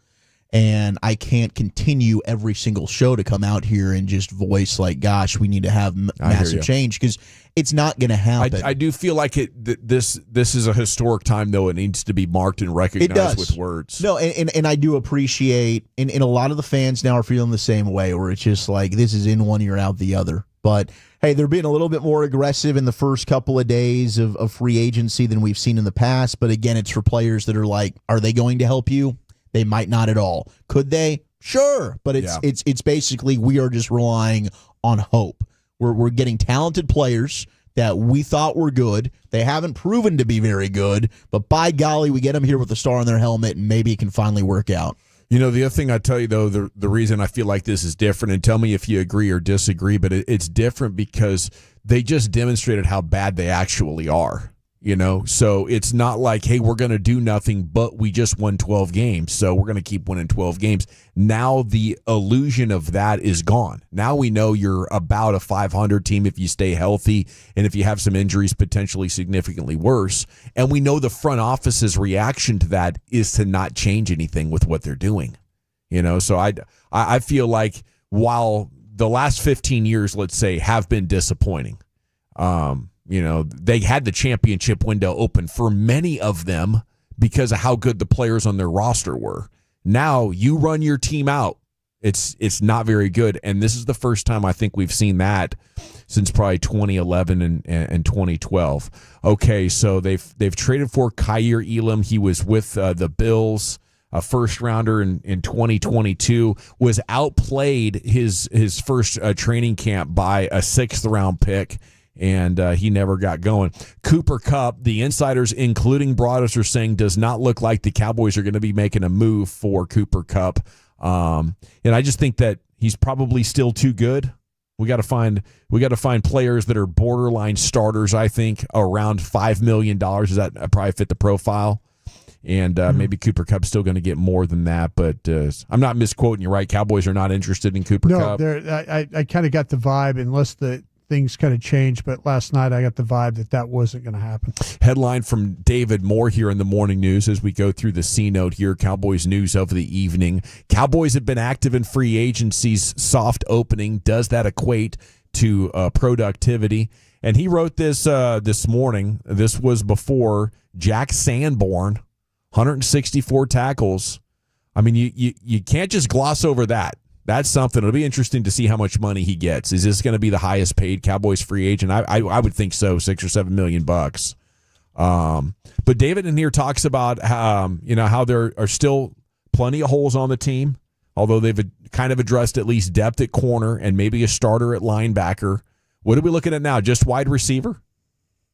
And I can't continue every single show to come out here and just voice like, gosh, we need to have massive change, because it's not going to happen. I do feel like this is a historic time, though. It needs to be marked and recognized with words. No, and I do appreciate, and a lot of the fans now are feeling the same way, where it's just like, this is in one ear, out the other. But, hey, they're being a little bit more aggressive in the first couple of days of free agency than we've seen in the past. But, again, it's for players that are like, are they going to help you? They might not at all. Could they? Sure. But it's basically, we are just relying on hope. We're getting talented players that we thought were good. They haven't proven to be very good, but by golly, we get them here with a star on their helmet, and maybe it can finally work out. You know, the other thing I tell you, though, the reason I feel like this is different, and tell me if you agree or disagree, but it's different because they just demonstrated how bad they actually are. You know, so it's not like, hey, we're going to do nothing, but we just won 12 games, so we're going to keep winning 12 games. Now the illusion of that is gone. Now we know you're about a 500 team if you stay healthy, and if you have some injuries, potentially significantly worse. And we know the front office's reaction to that is to not change anything with what they're doing. You know, so I feel like while the last 15 years, let's say, have been disappointing, you know, they had the championship window open for many of them because of how good the players on their roster were. Now you run your team out. It's not very good. And this is the first time I think we've seen that since probably 2011 and 2012. Okay, so they've traded for Kyer Elam. He was with the Bills, a first rounder in 2022, was outplayed his first training camp by a 6th round pick. And he never got going. Cooper Kupp, the insiders, including Broadus, are saying does not look like the Cowboys are going to be making a move for Cooper Kupp. And I just think that he's probably still too good. We got to find players that are borderline starters. I think around $5 million. Does that probably fit the profile? And maybe Cooper Kupp's still going to get more than that. But I'm not misquoting you, right? Cowboys are not interested in Cooper Kupp. No, I kind of got the vibe, unless things kind of changed, but last night I got the vibe that wasn't going to happen. Headline from David Moore here in the morning news as we go through the C-note here, Cowboys news of the evening. Cowboys have been active in free agency's soft opening. Does that equate to productivity? And he wrote this this morning. This was before Jack Sanborn, 164 tackles. I mean, you can't just gloss over that. That's something. It'll be interesting to see how much money he gets. Is this going to be the highest paid Cowboys free agent? I would think so, $6 or $7 million bucks. But David in here talks about how there are still plenty of holes on the team, although they've kind of addressed at least depth at corner and maybe a starter at linebacker. What are we looking at now? Just wide receiver?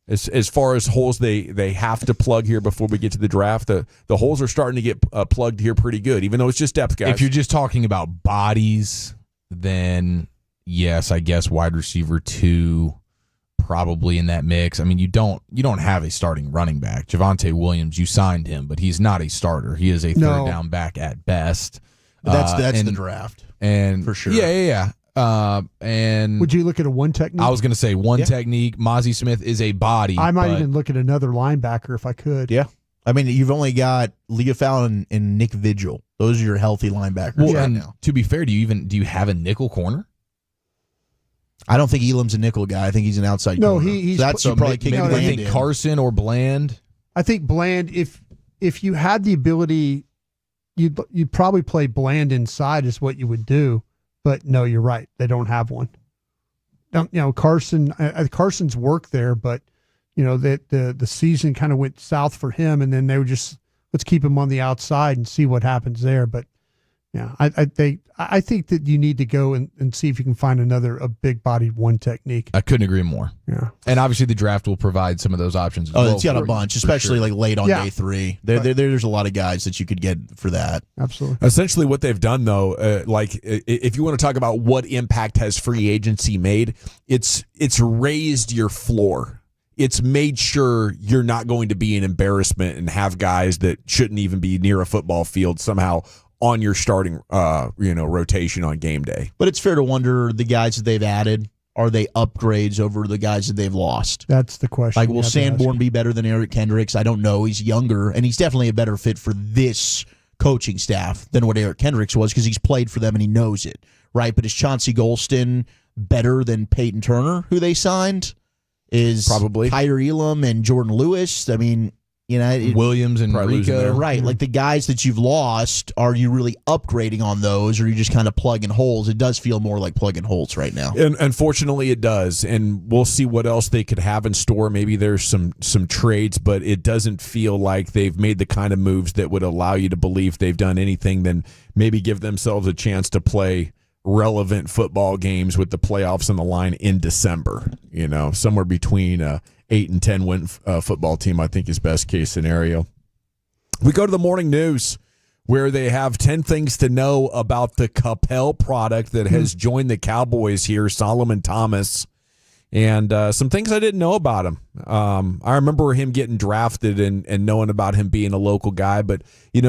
As far as holes they have to plug here before we get to the draft, the holes are starting to get plugged here pretty good, even though it's just depth, guys. If you're just talking about bodies, then yes, I guess wide receiver 2 probably in that mix. I mean, you don't have a starting running back. Javonte Williams, you signed him, but he's not a starter. He is a third down back at best. That's the draft, and for sure. Yeah. And would you look at a one technique? I was going to say one technique. Mozzie Smith is a body. I might even look at another linebacker if I could. Yeah. I mean, you've only got Leah Fallon and Nick Vigil. Those are your healthy linebackers right now. To be fair, do you have a nickel corner? I don't think Elam's a nickel guy. I think he's an outside corner. He's that's probably maybe I think in. Carson or Bland. I think Bland. If you had the ability, you'd probably play Bland inside is what you would do. But no, you're right. They don't have one. Carson's work there, but the season kind of went south for him, and then they were just, let's keep him on the outside and see what happens there. But yeah, I think that you need to go and see if you can find a big bodied one technique. I couldn't agree more. Yeah, and obviously the draft will provide some of those options. It's got a bunch, especially like late on day 3. There's a lot of guys that you could get for that. Absolutely. Essentially, what they've done though, if you want to talk about what impact has free agency made, it's raised your floor. It's made sure you're not going to be an embarrassment and have guys that shouldn't even be near a football field somehow on your starting rotation on game day. But it's fair to wonder, the guys that they've added, are they upgrades over the guys that they've lost? That's the question. Like, will Sanborn be better than Eric Kendricks? I don't know. He's younger, and he's definitely a better fit for this coaching staff than what Eric Kendricks was because he's played for them and he knows it, right? But is Chauncey Golston better than Peyton Turner, wwho they signed? Is probably Tyre Elam and Jordan Lewis? I mean, Williams and Rico, right? Like the guys that you've lost, are you really upgrading on those, or are you just kind of plugging holes? It does feel more like plugging holes right now. And unfortunately, it does, and we'll see what else they could have in store. Maybe there's some trades, but it doesn't feel like they've made the kind of moves that would allow you to believe they've done anything than maybe give themselves a chance to play relevant football games with the playoffs on the line in December. Somewhere between 8 and 10 win football team, I think, is best case scenario. We go to the morning news where they have 10 things to know about the Capel product that has joined the Cowboys here, Solomon Thomas, and some things I didn't know about him. I remember him getting drafted and knowing about him being a local guy, but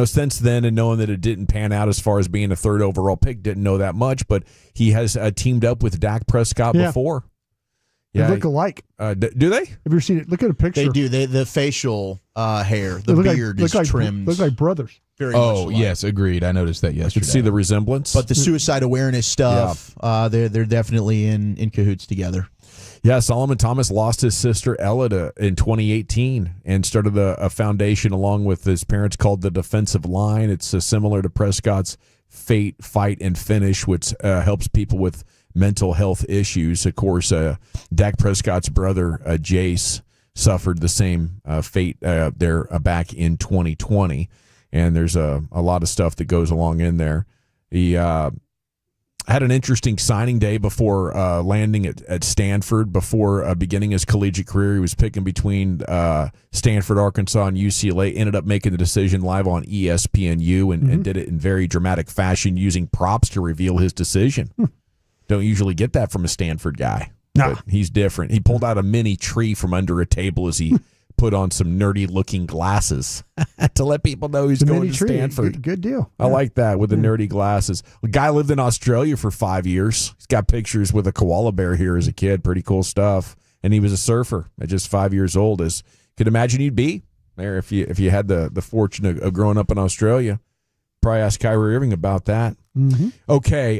since then, and knowing that it didn't pan out as far as being a 3rd overall pick, didn't know that much, but he has teamed up with Dak Prescott before. They look alike. Do they? Have you ever seen it? Look at a picture. They do. The facial hair, the beard is trimmed. Look like brothers. Very much alike. Yes, agreed. I noticed that yesterday. You can see the resemblance. But the suicide awareness stuff, they're definitely in cahoots together. Yeah, Solomon Thomas lost his sister Ella in 2018 and started a foundation along with his parents called the Defensive Line. It's similar to Prescott's Fate, Fight, and Finish, which helps people with mental health issues. Of course, Dak Prescott's brother, Jace, suffered the same fate there back in 2020. And there's a lot of stuff that goes along in there. He had an interesting signing day before landing at Stanford. Before beginning his collegiate career, he was picking between Stanford, Arkansas, and UCLA. Ended up making the decision live on ESPNU and did it in very dramatic fashion using props to reveal his decision. Don't usually get that from a Stanford guy. No. But he's different. He pulled out a mini tree from under a table as he put on some nerdy-looking glasses to let people know he's going to Stanford. Good deal. I like that with the nerdy glasses. The guy lived in Australia for 5 years. He's got pictures with a koala bear here as a kid. Pretty cool stuff. And he was a surfer at just 5 years old, as could imagine you'd be there if you had the fortune of growing up in Australia. Probably ask Kyrie Irving about that. Okay,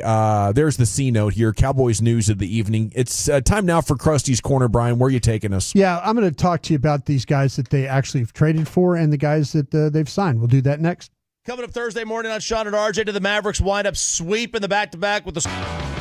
there's the C note here. Cowboys news of the evening. It's time now for Krusty's Corner. Brian, where are you taking us? Yeah, I'm going to talk to you about these guys that they actually have traded for and the guys that they've signed. We'll do that next. Coming up Thursday morning on Sean and RJ, to the Mavericks wind up sweep in the back-to-back with the...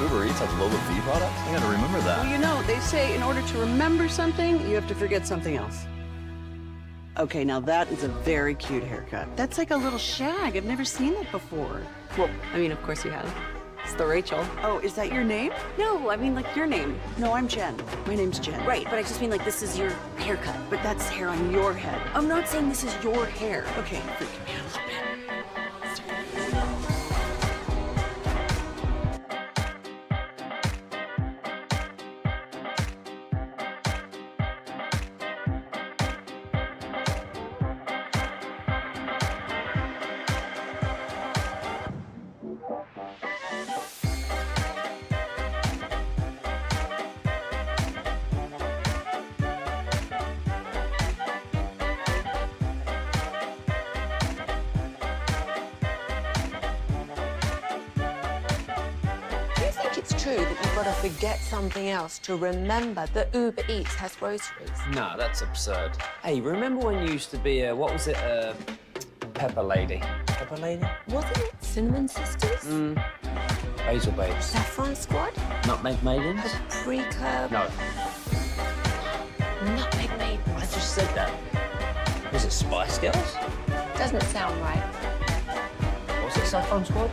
Uber Eats has low fee products? I gotta remember that. Well, you know, they say in order to remember something, you have to forget something else. Okay, now that is a very cute haircut. That's like a little shag. I've never seen that before. Well, I mean, of course you have. It's the Rachel. Oh, is that your name? No, I mean, like, your name. No, I'm Jen. My name's Jen. Right, but I just mean, like, this is your haircut. But that's hair on your head. I'm not saying this is your hair. Okay, freaking me out a little bit. It's true that you've got to forget something else to remember that Uber Eats has groceries. No, that's absurd. Hey, remember when you used to be a, what was it, Pepper Lady? Pepper Lady? Wasn't it Cinnamon Sisters? Basil Babes. Saffron Squad? Nutmeg Maidens? Pre-curb? No. Nutmeg Maidens. I just said that. Was it Spice Girls? Doesn't sound right. Was it Saffron Squad?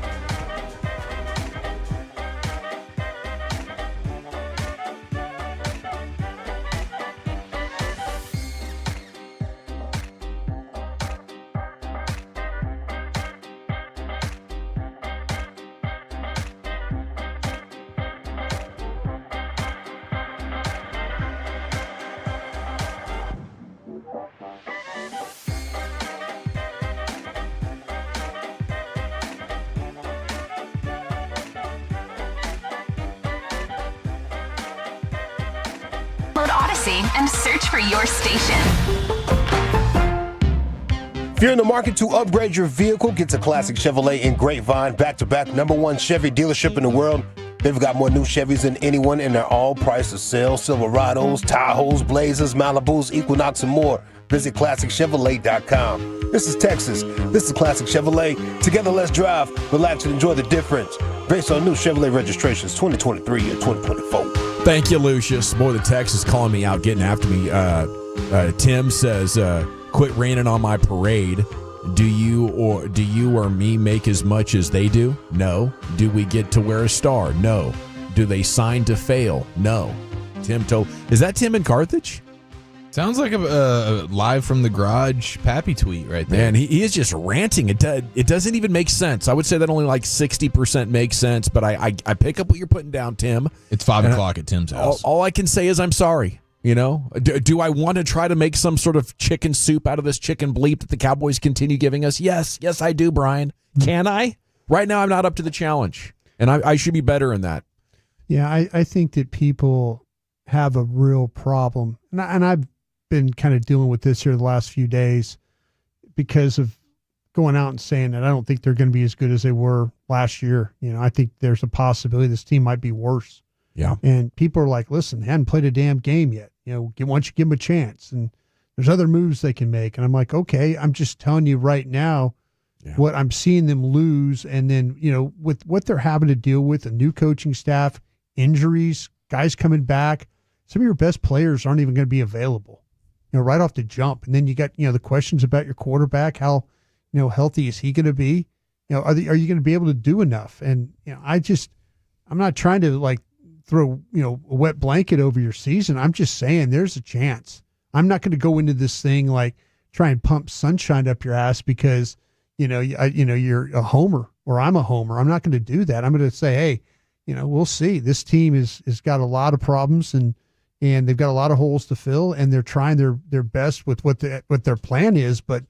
Odyssey and search for your station. If you're in the market to upgrade your vehicle, get to Classic Chevrolet in Grapevine, back-to-back #1 Chevy dealership in the world. They've got more new Chevys than anyone, and they're all priced to sell. Silverados, Tahoes, Blazers, Malibus, Equinox, and more. Visit ClassicChevrolet.com. This is Texas. This is Classic Chevrolet. Together, let's drive, relax, and enjoy the difference. Based on new Chevrolet registrations 2023 and 2024. Thank you, Lucius. Boy, the text is calling me out, getting after me. Tim says, quit raining on my parade. Do you or me make as much as they do? No. Do we get to wear a star? No. Do they sign to fail? No. Tim told. Is that Tim in Carthage? Sounds like a live from the garage Pappy tweet right there. Man, he is just ranting. It doesn't even make sense. I would say that only like 60% makes sense, but I pick up what you're putting down, Tim. It's 5 o'clock at Tim's house. All I can say is I'm sorry. You know, do I want to try to make some sort of chicken soup out of this chicken bleep that the Cowboys continue giving us? Yes, I do, Brian. Can I? Right now, I'm not up to the challenge, and I should be better in that. Yeah, I think that people have a real problem, and I've been kind of dealing with this here the last few days because of going out and saying that I don't think they're going to be as good as they were last year. You know, I think there's a possibility this team might be worse. Yeah. And people are like, listen, they hadn't played a damn game yet. You know, why don't you give them a chance? And there's other moves they can make. And I'm like, okay, I'm just telling you right now what I'm seeing them lose. And then, you know, with what they're having to deal with, a new coaching staff, injuries, guys coming back, some of your best players aren't even going to be available. You know, right off the jump. And then you got, you know, the questions about your quarterback, how, you know, healthy is he going to be? You know, are you going to be able to do enough? And, you know, I'm not trying to like throw, you know, a wet blanket over your season. I'm just saying there's a chance. I'm not going to go into this thing like try and pump sunshine up your ass because, you know, you're a homer or I'm a homer. I'm not going to do that. I'm going to say, hey, you know, we'll see. This team is got a lot of problems and they've got a lot of holes to fill, and they're trying their best with what their plan is. But,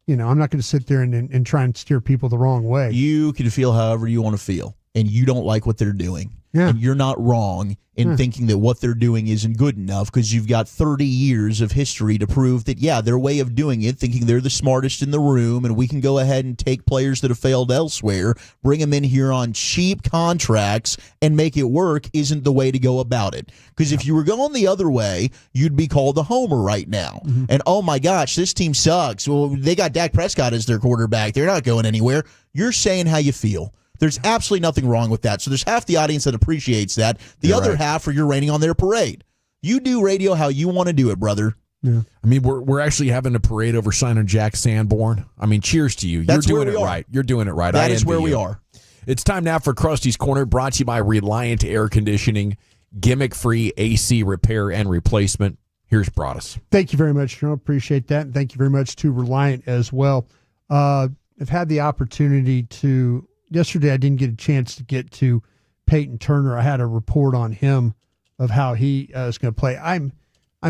you know, I'm not going to sit there and try and steer people the wrong way. You can feel however you want to feel, and you don't like what they're doing. Yeah. And you're not wrong in thinking that what they're doing isn't good enough because you've got 30 years of history to prove that, yeah, their way of doing it, thinking they're the smartest in the room and we can go ahead and take players that have failed elsewhere, bring them in here on cheap contracts and make it work isn't the way to go about it. Because if you were going the other way, you'd be called a homer right now. Mm-hmm. And, oh, my gosh, this team sucks. Well, they got Dak Prescott as their quarterback. They're not going anywhere. You're saying how you feel. There's absolutely nothing wrong with that. So there's half the audience that appreciates that. The other half are you're raining on their parade. You do radio how you want to do it, brother. Yeah. I mean, we're actually having a parade over signing Jack Sanborn. I mean, cheers to you. That's You're doing it right. You're doing it right. That is where we are. It's time now for Krusty's Corner, brought to you by Reliant Air Conditioning, gimmick-free AC repair and replacement. Here's Broadus. Thank you very much, Sean. Appreciate that. And thank you very much to Reliant as well. I've had the opportunity to, yesterday I didn't get a chance to get to Peyton Turner. I had a report on him of how he is going to play. I'm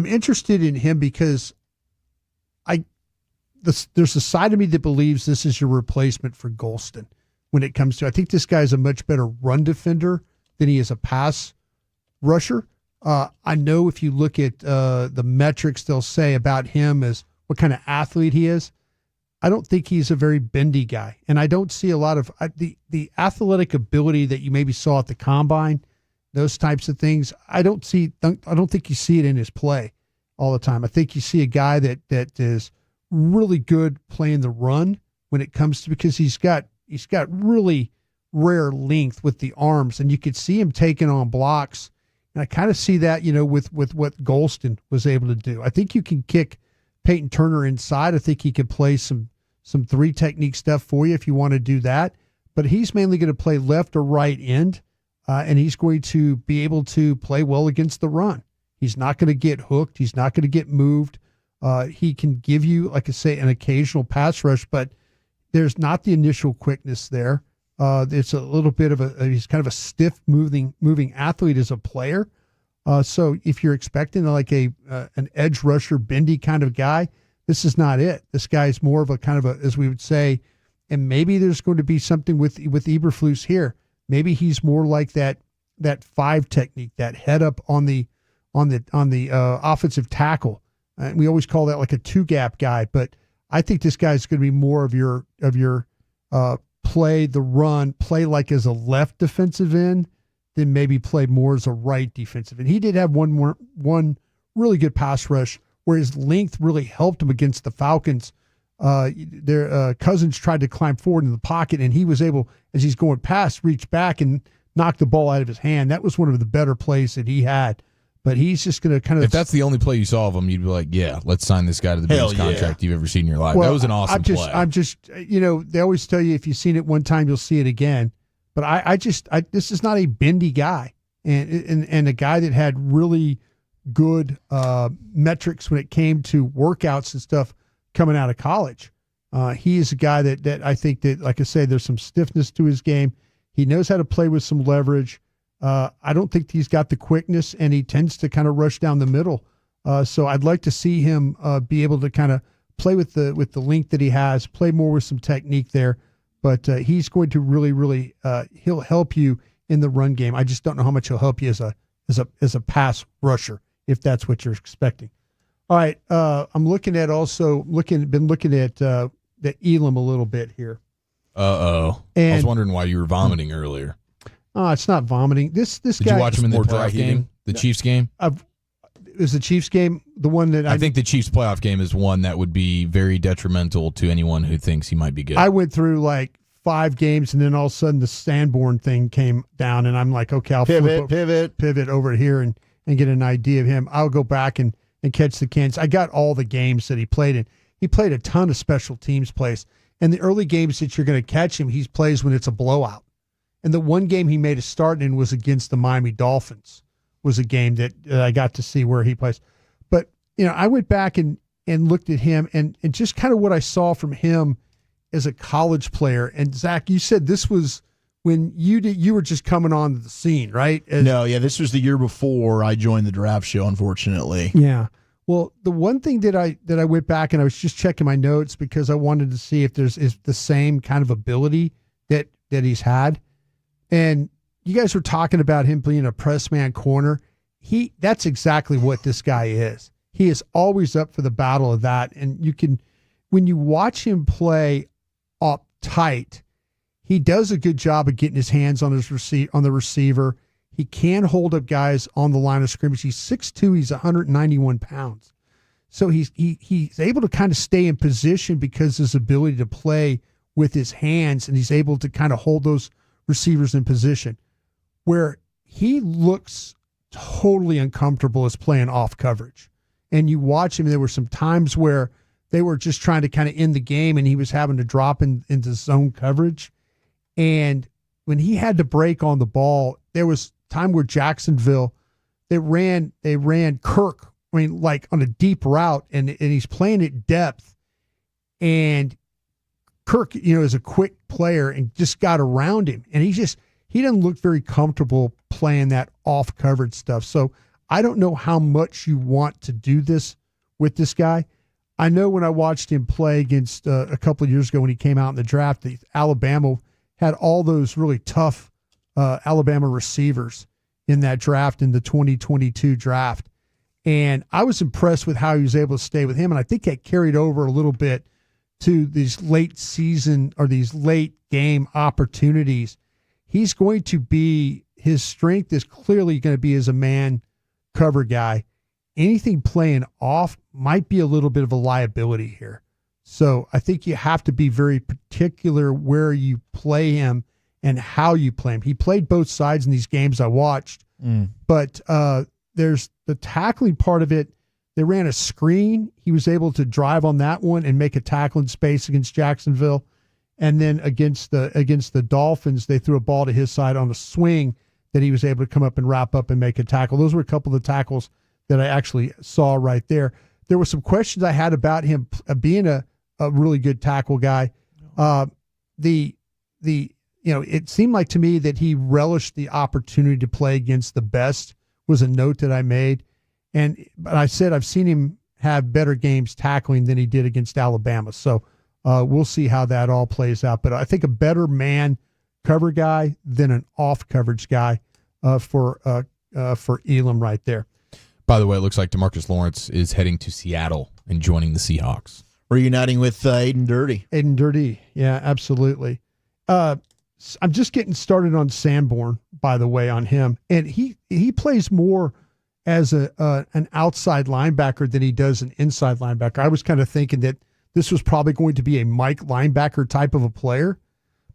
interested in him because there's a side of me that believes this is your replacement for Golston when it comes to, I think this guy's a much better run defender than he is a pass rusher. I know if you look at the metrics they'll say about him as what kind of athlete he is, I don't think he's a very bendy guy. And I don't see a lot of the athletic ability that you maybe saw at the combine, those types of things. I don't think you see it in his play all the time. I think you see a guy that is really good playing the run when it comes to, because he's got really rare length with the arms, and you could see him taking on blocks. And I kind of see that, with what Golston was able to do. I think you can kick Peyton Turner inside. I think he could play some three technique stuff for you if you want to do that. But he's mainly going to play left or right end, and he's going to be able to play well against the run. He's not going to get hooked. He's not going to get moved. He can give you, like I say, an occasional pass rush, but there's not the initial quickness there. It's a little bit of he's kind of a stiff moving athlete as a player. So if you're expecting like an edge rusher, bendy kind of guy, this is not it. This guy's more of a kind of as we would say, and maybe there's going to be something with Eberflus here. Maybe he's more like that 5 technique, that head up on the offensive tackle. And we always call that like a 2-gap guy, but I think this guy's going to be more of your play the run, play like as a left defensive end, then maybe play more as a right defensive end. He did have one really good pass rush where his length really helped him against the Falcons. Their Cousins tried to climb forward in the pocket, and he was able, as he's going past, reach back and knock the ball out of his hand. That was one of the better plays that he had. But he's just going to kind of... If that's the only play you saw of him, you'd be like, yeah, let's sign this guy to the biggest contract you've ever seen in your life. Well, that was an awesome play. I'm just, they always tell you if you've seen it one time, you'll see it again. But this is not a bendy guy. And a guy that had really good metrics when it came to workouts and stuff coming out of college. He is a guy that I think that, like I say, there's some stiffness to his game. He knows how to play with some leverage. I don't think he's got the quickness, and he tends to kind of rush down the middle. So I'd like to see him be able to kind of play with the length that he has, play more with some technique there. But he's going to really he'll help you in the run game. I just don't know how much he'll help you as a pass rusher, if that's what you're expecting. All right, I'm looking at the Elam a little bit here. I was wondering why you were vomiting earlier. It's not vomiting. This Did guy. you watch him in the playoff game? The Chiefs game? Is the Chiefs game the one that I think the Chiefs playoff game is one that would be very detrimental to anyone who thinks he might be good. I went through like 5 games, and then all of a sudden the Sanborn thing came down, and I'm like, okay, I'll pivot over here and get an idea of him. I'll go back and catch the Kansas. I got all the games that he played in. He played a ton of special teams plays. And the early games that you're going to catch him, he plays when it's a blowout. And the one game he made a start in was against the Miami Dolphins, was a game that I got to see where he plays. But, I went back and looked at him and just kind of what I saw from him as a college player. And, Zach, you said this was when you were just coming on the scene, right? This was the year before I joined the draft show, unfortunately. Yeah. Well, the one thing that I went back and I was just checking my notes because I wanted to see if is the same kind of ability that he's had. And you guys were talking about him being a press man corner. That's exactly what this guy is. He is always up for the battle of that. And when you watch him play up tight, he does a good job of getting his hands on the receiver. He can hold up guys on the line of scrimmage. He's 6'2", he's 191 pounds. So he's able to kind of stay in position because of his ability to play with his hands, and he's able to kind of hold those receivers in position, where he looks totally uncomfortable as playing off coverage. And you watch him, there were some times where they were just trying to kind of end the game and he was having to drop into zone coverage. And when he had to break on the ball, there was time where Jacksonville, they ran Kirk, like on a deep route, and he's playing at depth. And Kirk, is a quick player and just got around him. And he doesn't look very comfortable playing that off coverage stuff. So I don't know how much you want to do this with this guy. I know when I watched him play against a couple of years ago when he came out in the draft, Alabama had all those really tough Alabama receivers in that draft, in the 2022 draft. And I was impressed with how he was able to stay with him. And I think that carried over a little bit to these late season or these late game opportunities. He's going to be, his strength is clearly going to be as a man cover guy. Anything playing off might be a little bit of a liability here. So I think you have to be very particular where you play him and how you play him. He played both sides in these games I watched, but there's the tackling part of it. They ran a screen. He was able to drive on that one and make a tackle in space against Jacksonville. And then against the Dolphins, they threw a ball to his side on a swing that he was able to come up and wrap up and make a tackle. Those were a couple of the tackles that I actually saw right there. There were some questions I had about him being a really good tackle guy. It seemed like to me that he relished the opportunity to play against the best, was a note that I made. But I said I've seen him have better games tackling than he did against Alabama. So we'll see how that all plays out. But I think a better man cover guy than an off coverage guy for Elam right there. By the way, it looks like DeMarcus Lawrence is heading to Seattle and joining the Seahawks. Reuniting with Aiden Dirty. Aiden Dirty, yeah, absolutely. I'm just getting started on Sanborn, by the way, on him. And he plays more as an outside linebacker than he does an inside linebacker. I was kind of thinking that this was probably going to be a Mike linebacker type of a player.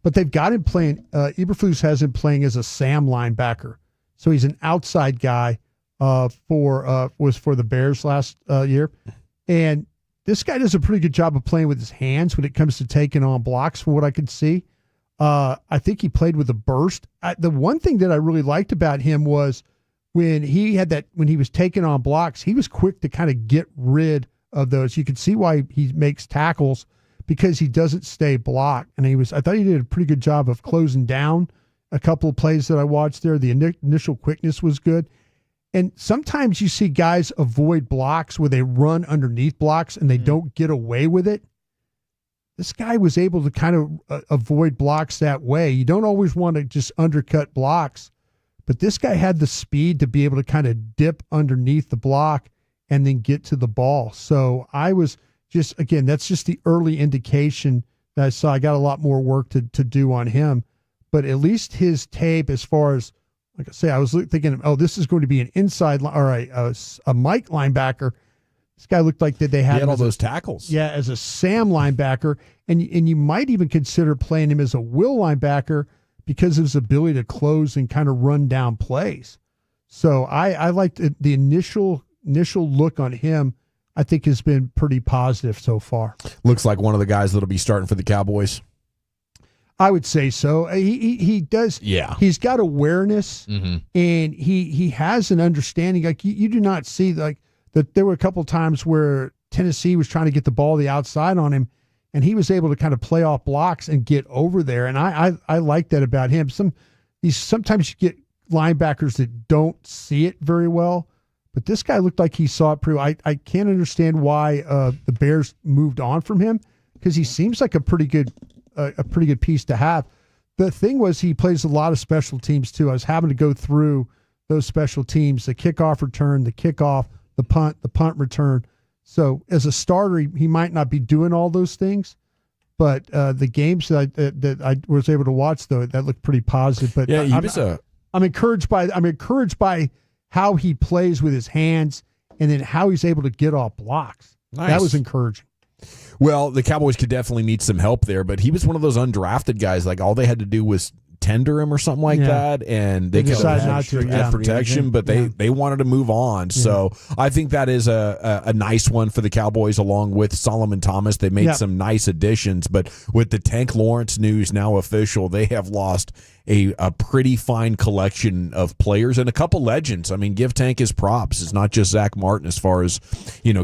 But they've got him playing, Eberflus has him playing as a Sam linebacker. So he's an outside guy. Was for the Bears last year. And this guy does a pretty good job of playing with his hands when it comes to taking on blocks, from what I could see. I think he played with a burst. The one thing that I really liked about him was when he was taking on blocks, he was quick to kind of get rid of those. You could see why he makes tackles, because he doesn't stay blocked. And I thought he did a pretty good job of closing down a couple of plays that I watched there. The initial quickness was good. And sometimes you see guys avoid blocks where they run underneath blocks and they don't get away with it. This guy was able to kind of avoid blocks that way. You don't always want to just undercut blocks, but this guy had the speed to be able to kind of dip underneath the block and then get to the ball. So I was just, again, that's just the early indication that I saw. I got a lot more work to do on him, but at least his tape, as far as, like I say, I was thinking, this is going to be an inside or a Mike linebacker. This guy looked like that they had all those tackles. Yeah, as a Sam linebacker, and you might even consider playing him as a Will linebacker because of his ability to close and kind of run down plays. So I liked the initial look on him. I think has been pretty positive so far. Looks like one of the guys that'll be starting for the Cowboys. I would say so. He does. Yeah. He's got awareness, and he has an understanding. Like you do not see like that. There were a couple of times where Tennessee was trying to get the ball the outside on him, and he was able to kind of play off blocks and get over there. And I like that about him. Sometimes you get linebackers that don't see it very well, but this guy looked like he saw it pretty well. I can't understand why the Bears moved on from him, because he seems like a pretty good piece to have. The thing was, he plays a lot of special teams too. I was having to go through those special teams: the kickoff return, the kickoff, the punt return. So as a starter, he might not be doing all those things, but the games that I was able to watch, though, that looked pretty positive. But yeah, I'm encouraged by how he plays with his hands, and then how he's able to get off blocks. Nice. That was encouraging. Well, the Cowboys could definitely need some help there, but he was one of those undrafted guys. Like, all they had to do was tender him or something like that, and they decided not to have protection, but they wanted to move on. So I think that is a nice one for the Cowboys, along with Solomon Thomas. They made some nice additions, but with the Tank Lawrence news now official, they have lost a pretty fine collection of players and a couple legends. I mean, give Tank his props. It's not just Zach Martin as far as,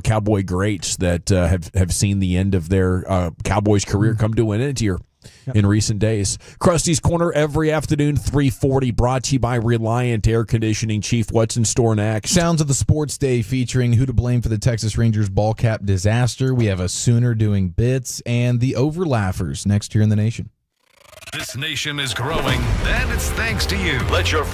Cowboy greats that have seen the end of their Cowboys career come to an end here in recent days. Krusty's Corner every afternoon, 3:40, brought to you by Reliant Air Conditioning. Chief, what's in store next? Sounds of the Sports Day featuring who to blame for the Texas Rangers ball cap disaster. We have a Sooner doing bits and the Overlappers next here in the nation. This nation is growing, and it's thanks to you. Let your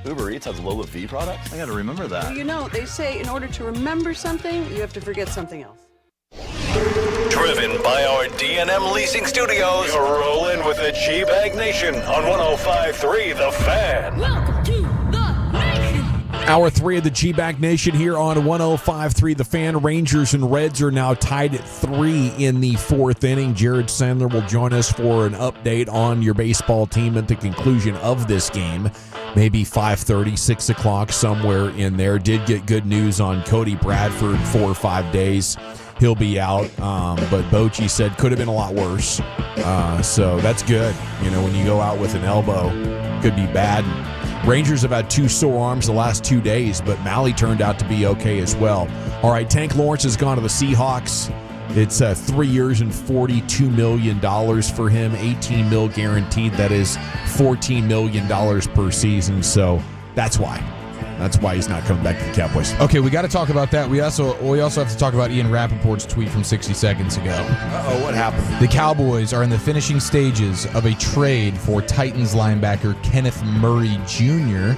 Uber Eats has Lola V products? I gotta remember that. Well, you know, they say in order to remember something, you have to forget something else. Driven by our D&M Leasing Studios, you're rolling with the G-Bag Nation on 105.3 The Fan. Welcome to the nation. Hour 3 of the G-Bag Nation here on 105.3 The Fan. Rangers and Reds are now tied at 3 in the 4th inning. Jared Sandler will join us for an update on your baseball team at the conclusion of this game. Maybe 5:30, 6 o'clock, somewhere in there. Did get good news on Cody Bradford, 4 or 5 days. He'll be out, but Bochy said could have been a lot worse. So that's good. You know, when you go out with an elbow, could be bad. Rangers have had 2 sore arms the last 2 days, but Malley turned out to be okay as well. All right, Tank Lawrence has gone to the Seahawks. It's 3 years and $42 million for him, $18 million guaranteed. That is $14 million per season. So that's why. That's why he's not coming back to the Cowboys. Okay, we got to talk about that. We also have to talk about Ian Rappaport's tweet from 60 seconds ago. Uh-oh, what happened? The Cowboys are in the finishing stages of a trade for Titans linebacker Kenneth Murray Jr.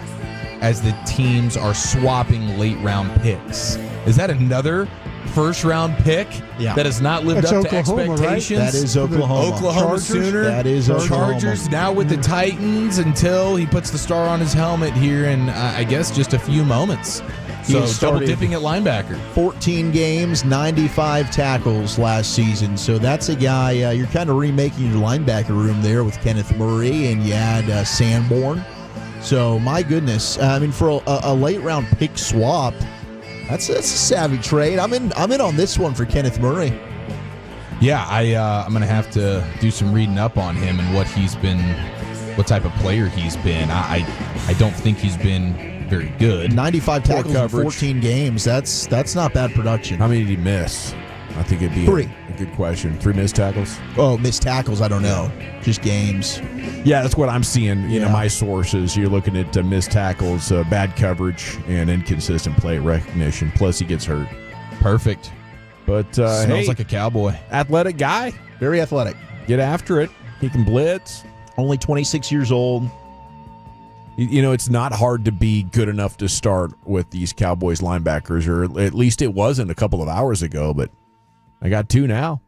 as the teams are swapping late-round picks. Is that another first-round pick that has not lived up to expectations? Right? That is Oklahoma. Oklahoma Sooner. That is Oklahoma. Chargers now with the Titans until he puts the star on his helmet here in, I guess, just a few moments. So double-dipping at linebacker. 14 games, 95 tackles last season. So that's a guy, you're kind of remaking your linebacker room there with Kenneth Murray, and you add Sanborn. So, my goodness. I mean, for a late-round pick swap, that's a savvy trade. I'm in on this one for Kenneth Murray. Yeah, I'm going to have to do some reading up on him and what he's been, what type of player he's been. I don't think he's been very good. 95 tackles in 14 games. That's not bad production. How many did he miss? I think it'd be 3. A good question. 3 missed tackles? Oh, missed tackles, I don't know. Just games. Yeah, that's what I'm seeing. You know, my sources. You're looking at missed tackles, bad coverage, and inconsistent play recognition. Plus, he gets hurt. Perfect. But smells like a Cowboy. Athletic guy. Very athletic. Get after it. He can blitz. Only 26 years old. You know, it's not hard to be good enough to start with these Cowboys linebackers, or at least it wasn't a couple of hours ago, but I got 2 now.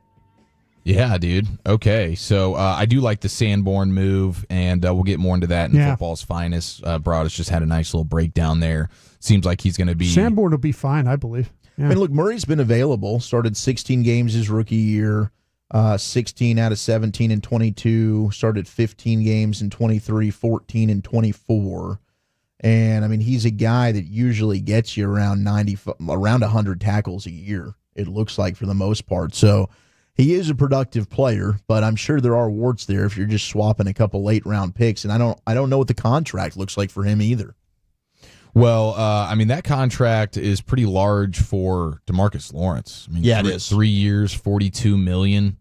Yeah, dude. Okay, so I do like the Sanborn move, and we'll get more into that in football's finest. Broadus just had a nice little breakdown there. Seems like he's going to be... Sanborn will be fine, I believe. Yeah. I mean, look, Murray's been available. Started 16 games his rookie year, 16 out of 17 in 22. Started 15 games in 23, 14 in 24. And, I mean, he's a guy that usually gets you around 100 tackles a year, it looks like, for the most part. So he is a productive player, but I'm sure there are warts there if you're just swapping a couple late-round picks. And I don't know what the contract looks like for him either. Well, I mean, that contract is pretty large for DeMarcus Lawrence. I mean, yeah, it is. 3 years, $42 million,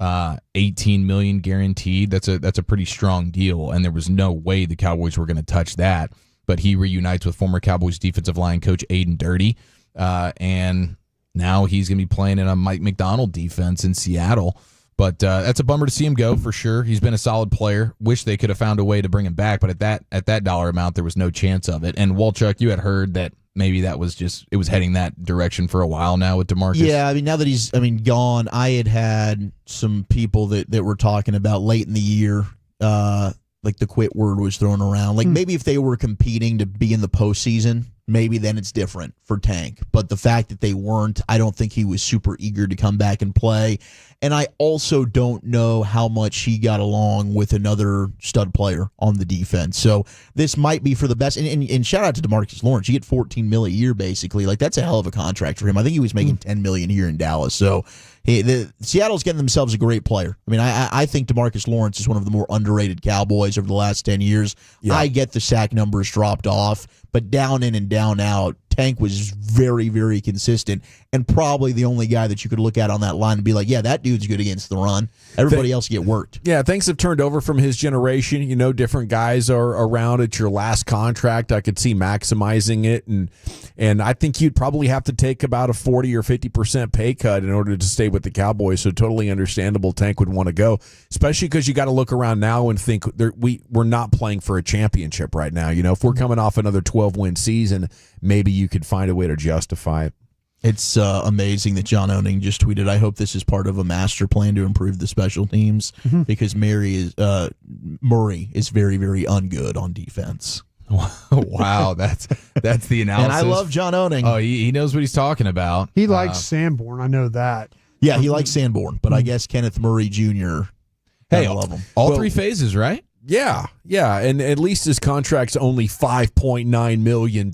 $18 million guaranteed. That's a pretty strong deal, and there was no way the Cowboys were going to touch that. But he reunites with former Cowboys defensive line coach Aiden Dirty, and now he's going to be playing in a Mike McDonald defense in Seattle. But that's a bummer to see him go, for sure. He's been a solid player. Wish they could have found a way to bring him back, but at that dollar amount, there was no chance of it. And Walchuk, you had heard that maybe that was just, it was heading that direction for a while now with DeMarcus. Yeah, I mean, now that he's gone, I had some people that were talking about late in the year, like the quit word was thrown around. Like maybe if they were competing to be in the postseason, maybe then it's different for Tank. But the fact that they weren't, I don't think he was super eager to come back and play. And I also don't know how much he got along with another stud player on the defense. So this might be for the best. And shout out to DeMarcus Lawrence. You get $14 million a year, basically. Like, that's a hell of a contract for him. I think he was making $10 million here in Dallas. So Seattle's getting themselves a great player. I mean, I think DeMarcus Lawrence is one of the more underrated Cowboys over the last 10 years. Yeah. I get the sack numbers dropped off, but down in and down out, Tank was very, very consistent and probably the only guy that you could look at on that line and be like, yeah, that dude's good against the run. Everybody else get worked. Yeah, things have turned over from his generation. You know, different guys are around at your last contract. I could see maximizing it, and I think you'd probably have to take about a 40 or 50% pay cut in order to stay with the Cowboys. So totally understandable Tank would want to go, especially because you got to look around now and think we're not playing for a championship right now. You know, if we're coming off another 12-win season, maybe you could find a way to justify it. It's amazing that John Owning just tweeted, I hope this is part of a master plan to improve the special teams because Murray is very, very ungood on defense. Wow, that's the analysis. And I love John Owning. Oh, he knows what he's talking about. He likes Sanborn. I know that. Yeah, he likes Sanborn, but I guess Kenneth Murray Jr. Hey, love him. All three phases, right? Yeah, and at least his contract's only $5.9 million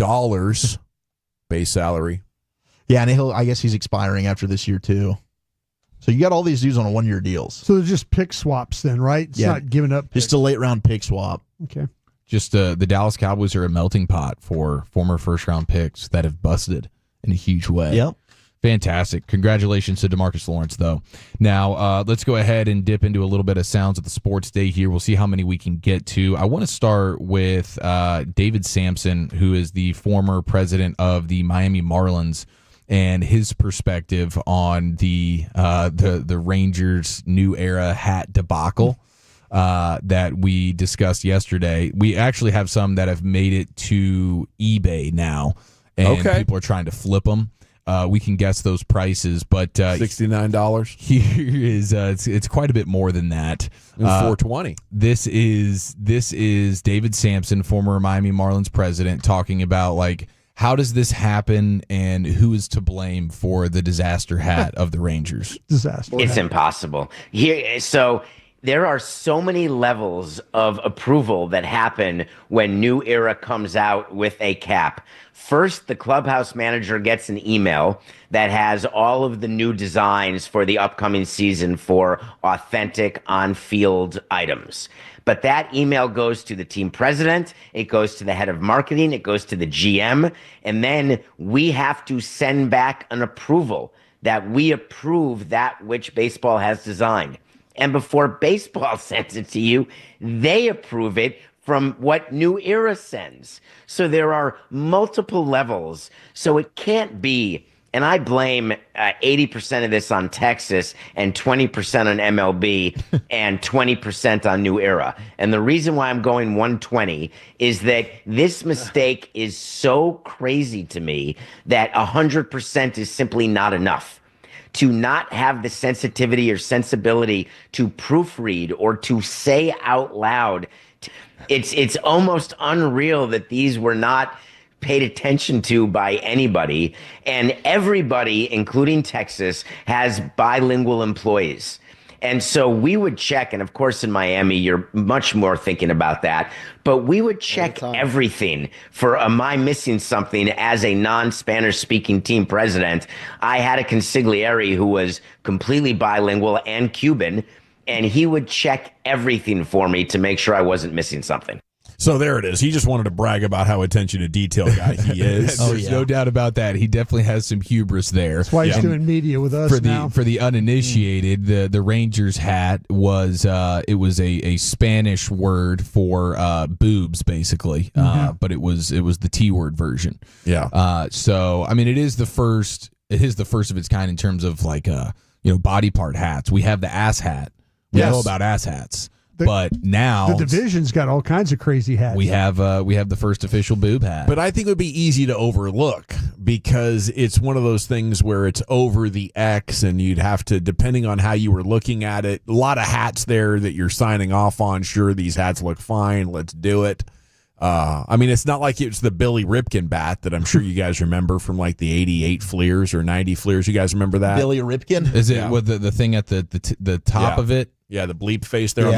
base salary. Yeah, and I guess he's expiring after this year too. So you got all these dudes on 1-year deals. So they're just pick swaps then, right? It's not giving up picks. Just a late round pick swap. Okay. Just the Dallas Cowboys are a melting pot for former first-round picks that have busted in a huge way. Yep. Fantastic. Congratulations to DeMarcus Lawrence, though. Now, let's go ahead and dip into a little bit of sounds of the sports day here. We'll see how many we can get to. I want to start with David Sampson, who is the former president of the Miami Marlins, and his perspective on the Rangers' new era hat debacle that we discussed yesterday. We actually have some that have made it to eBay now, and people are trying to flip them. We can guess those prices, but $69. Here is it's quite a bit more than that. $420. This is David Sampson, former Miami Marlins president, talking about like, how does this happen and who is to blame for the disaster hat of the Rangers? Disaster. It's impossible. So there are so many levels of approval that happen when New Era comes out with a cap. First, the clubhouse manager gets an email that has all of the new designs for the upcoming season for authentic on-field items. But that email goes to the team president, it goes to the head of marketing, it goes to the GM, and then we have to send back an approval that we approve that which baseball has designed. And before baseball sends it to you, they approve it from what New Era sends. So there are multiple levels. So it can't be, and I blame 80% of this on Texas and 20% on MLB and 20% on New Era. And the reason why I'm going 120 is that this mistake is so crazy to me that 100% is simply not enough. To not have the sensitivity or sensibility to proofread or to say out loud, it's almost unreal that these were not paid attention to by anybody. And everybody, including Texas, has bilingual employees. And so we would check, and of course in Miami, you're much more thinking about that, but we would check everything for am I missing something as a non-Spanish speaking team president. I had a consigliere who was completely bilingual and Cuban, and he would check everything for me to make sure I wasn't missing something. So there it is. He just wanted to brag about how attention to detail guy he is. There's no doubt about that. He definitely has some hubris there. That's why he's doing media with us now. For the uninitiated, the Rangers hat was a Spanish word for boobs, basically, but it was the T word version. Yeah. So I mean, it is the first of its kind in terms of like body part hats. We have the ass hat. We know about ass hats. But now the division's got all kinds of crazy hats. We have the first official boob hat. But I think it would be easy to overlook because it's one of those things where it's over the X, and you'd have to, depending on how you were looking at it, a lot of hats there that you're signing off on. Sure, these hats look fine. Let's do it. I mean, it's not like it's the Billy Ripken bat that I'm sure you guys remember from like the 88 Fleers or 90 Fleers. You guys remember that? Billy Ripken? Is it with the thing at the top of it? Yeah, the bleep face there. In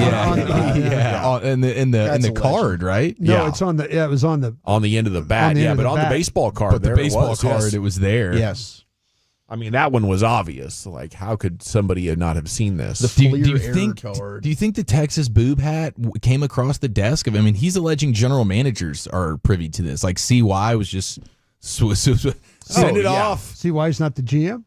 the card, right? No, it's on the. Yeah, it was on the end of the bat. But on the baseball card, but the baseball card, it was there. Yes. I mean, that one was obvious. Like, how could somebody not have seen this? Do you think the Texas boob hat came across the desk of? I mean, he's alleging general managers are privy to this. Like CY was just Send it off. See why he's not the GM?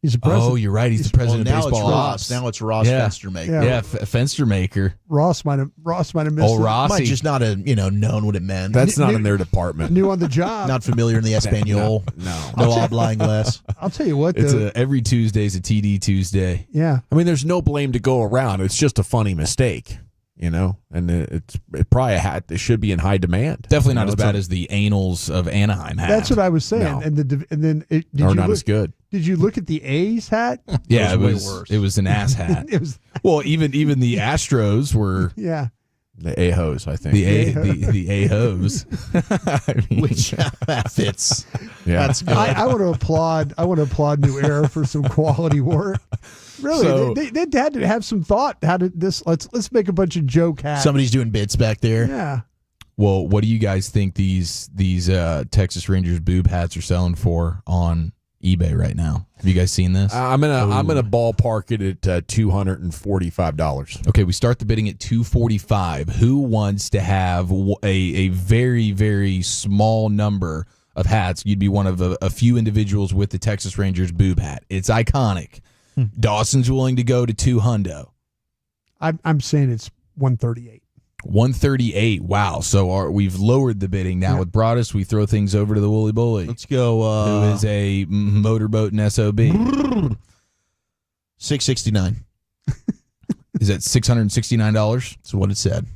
He's the president. Oh, you're right. He's the president of baseball. Ross. Now it's Ross Fenstermaker. Yeah, Fenstermaker. Ross might have missed Oh, it. Rossi. Might just not have known what it meant. That's not in their department. New on the job. Not familiar in the Espanol. No odd glass. I'll tell you what, though. It's every Tuesday's a TD Tuesday. Yeah. I mean, there's no blame to go around. It's just a funny mistake, and it's probably a hat that should be in high demand. Definitely not as bad as the Anals of Anaheim hat. That's what I was saying. No. And then did Or you not look, as good. Did you look at the A's hat? Yeah, It was way worse. It was an ass hat. It was. Well, even the Astros were Yeah. The A-hos, I think. the A-hos. Which that fits. Yeah. That's good. I want to applaud. New Era for some quality work. Really, So- they had to have some thought. How did this? Let's make a bunch of joke hats. Somebody's doing bits back there. Yeah. Well, what do you guys think these Texas Rangers boob hats are selling for on eBay right now? Have you guys seen this? I'm gonna ballpark it at $245. Okay, we start the bidding at $245. Who wants to have a very, very small number of hats? You'd be one of a few individuals with the Texas Rangers boob hat. It's iconic. Dawson's willing to go to $200. I'm saying it's 138. 138. Wow. So we've lowered the bidding now. With Broadus, we throw things over to the Wooly Bully. Let's go. Who is a motorboat and SOB. $669. Is that $669? That's what it said.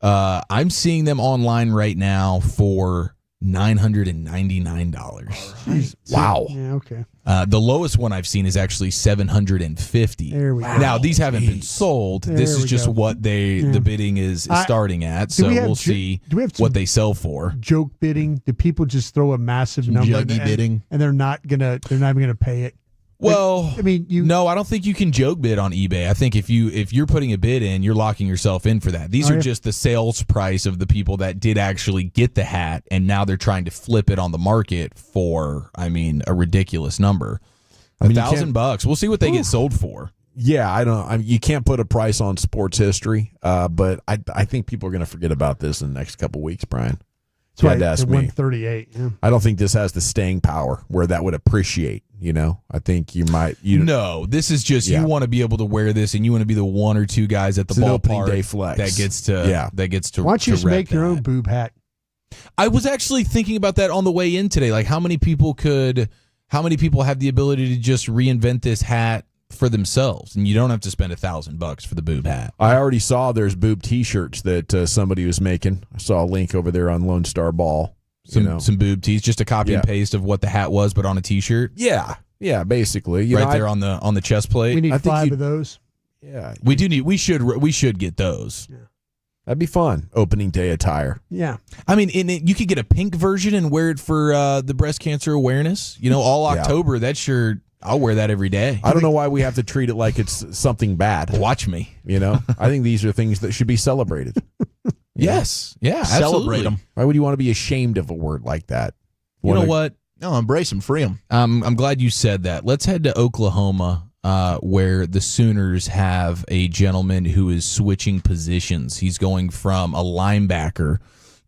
I'm seeing them online right now for $999. Wow. Yeah. Okay. The lowest one I've seen is actually $750. There we go. Now these haven't been sold. This There is we just go. what the bidding is starting at. So we have we'll see do we have what they sell for. Joke bidding? Do people just throw a massive number? juggy bidding? and they're not even gonna pay it. Well, I mean, no, I don't think you can joke bid on eBay. I think if you're putting a bid in, you're locking yourself in for that. These are just the sales price of the people that did actually get the hat, and now they're trying to flip it on the market for, a ridiculous number. I mean, you $1,000. We'll see what they get sold for. Yeah, you can't put a price on sports history, but I think people are going to forget about this in the next couple weeks, Brian. If you had to ask me. 138. Yeah. I don't think this has the staying power where that would appreciate. I think you might. No, this is just you want to be able to wear this, and you want to be the one or two guys at the It's an opening ballpark day flex. that gets to. Why don't you just rep make your that. own boob hat? I was actually thinking about that on the way in today. Like, how many people have the ability to just reinvent this hat for themselves, and you don't have to spend $1,000 for the boob hat. I already saw there's boob T-shirts that somebody was making. I saw a link over there on Lone Star Ball. Some boob tees, just a copy and paste of what the hat was, but on a T-shirt. Yeah, basically, there on the chest plate. We need 5 of those. Yeah, we do need. We should get those. Yeah. That'd be fun. Opening day attire. Yeah. You could get a pink version and wear it for the breast cancer awareness. All October. That shirt, I'll wear that every day. I don't know why we have to treat it like it's something bad. Watch me. I think these are things that should be celebrated. Yes. Yeah. Celebrate absolutely. them. Why would you want to be ashamed of a word like that? You know what? No, embrace them, free them. I'm glad you said that. Let's head to Oklahoma, where the Sooners have a gentleman who is switching positions. He's going from a linebacker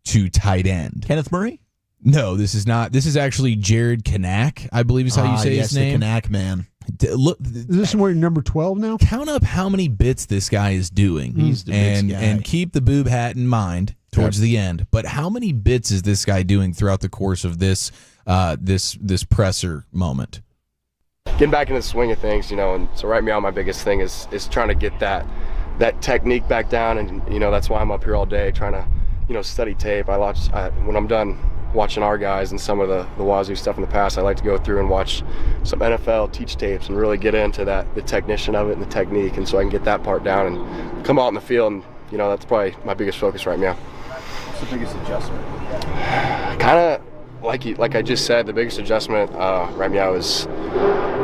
to tight end. Kenneth Murray? No, this is not. This is actually Jared Kanak, I believe is how you say his name. The Kanak man. Look, Is this where you're number 12 now? count up how many bits this guy is doing. He's the bits guy. And keep the boob hat in mind towards the end. But how many bits is this guy doing throughout the course of this this presser moment? Getting back into the swing of things, and so right now my biggest thing is trying to get that technique back down, and that's why I'm up here all day trying to study tape. When I'm done watching our guys and some of the Wazoo stuff in the past, I like to go through and watch some NFL teach tapes and really get into the technician of it and the technique, and so I can get that part down and come out in the field, and that's probably my biggest focus right now. What's the biggest adjustment? Kind of like I just said, the biggest adjustment right now is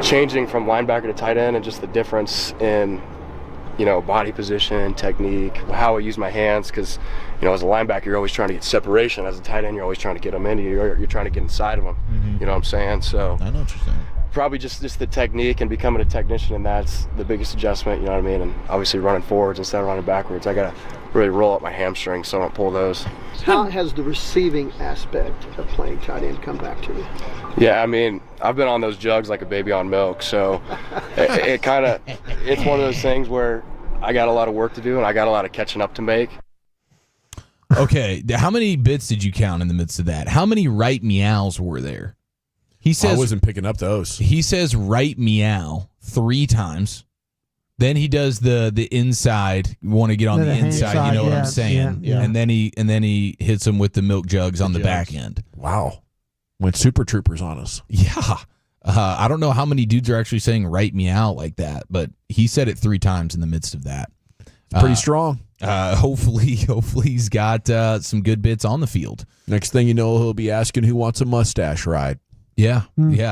changing from linebacker to tight end, and just the difference in body position, technique, how I use my hands, because as a linebacker you're always trying to get separation. As a tight end you're always trying to get them into you. You're trying to get inside of them. Mm-hmm. You know what I'm saying? So I know what you're saying. Probably just the technique and becoming a technician, and that's the biggest adjustment. You know what I mean? And obviously running forwards instead of running backwards. I gotta really roll up my hamstrings, so I don't pull those. How has the receiving aspect of playing tight end come back to you? Yeah, I mean, I've been on those jugs like a baby on milk, so it's one of those things where I got a lot of work to do and I got a lot of catching up to make. Okay, how many bits did you count in the midst of that? How many right meows were there? He says I wasn't picking up those. He says right meow 3 times. Then he does the inside. Want to get on the inside? You know what I'm saying? Yeah. And then he hits him with the milk jugs on the back end. Wow, went Super Troopers on us. Yeah, I don't know how many dudes are actually saying right meow like that, but he said it 3 times in the midst of that. Pretty strong. Hopefully he's got some good bits on the field. Next thing you know, he'll be asking who wants a mustache ride. Yeah,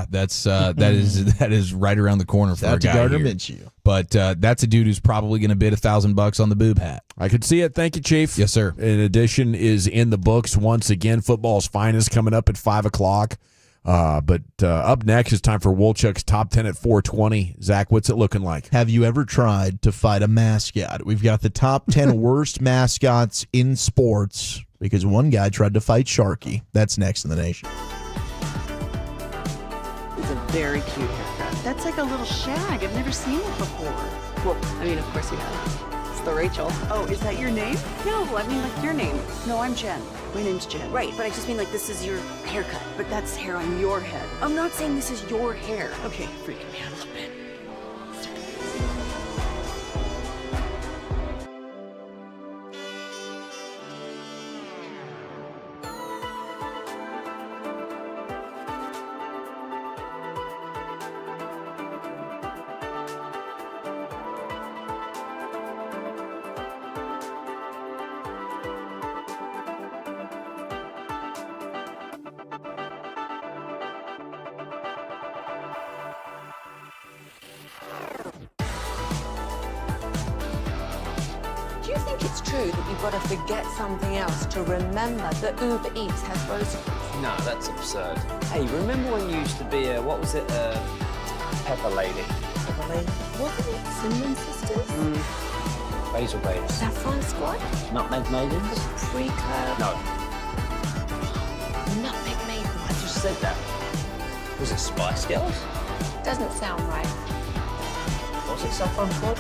that's that is right around the corner for a guy Gardner here. Minshew. But that's a dude who's probably going to bid $1,000 on the boob hat. I could see it. Thank you, Chief. Yes, sir. An edition is in the books once again. Football's finest coming up at 5:00. But up next, it's time for Wolchuk's Top 10 at 4:20. Zach, what's it looking like? Have you ever tried to fight a mascot? We've got the top 10 worst mascots in sports because one guy tried to fight Sharky. That's next in the nation. It's a very cute haircut. That's like a little shag. I've never seen it before. Well, I mean, of course you have. It's the Rachel. Oh, is that your name? No, I mean like your name. No, I'm Jen. My name's Jen. Right, but I just mean like this is your haircut. But that's hair on your head. I'm not saying this is your hair. Okay, freaking me out a little bit. Do you think it's true that you've got to forget something else to remember that Uber Eats has groceries? No, that's absurd. Hey, remember when you used to be a, what was it, Pepper Lady? Pepper Lady? Wasn't it Cinnamon Sisters? Basil Babes. Saffron Squad? Nutmeg Maidens? Pre-curve? No, Nutmeg Maiden? I just said that. Was it Spice Girls? Doesn't sound right. Was it Saffron Squad?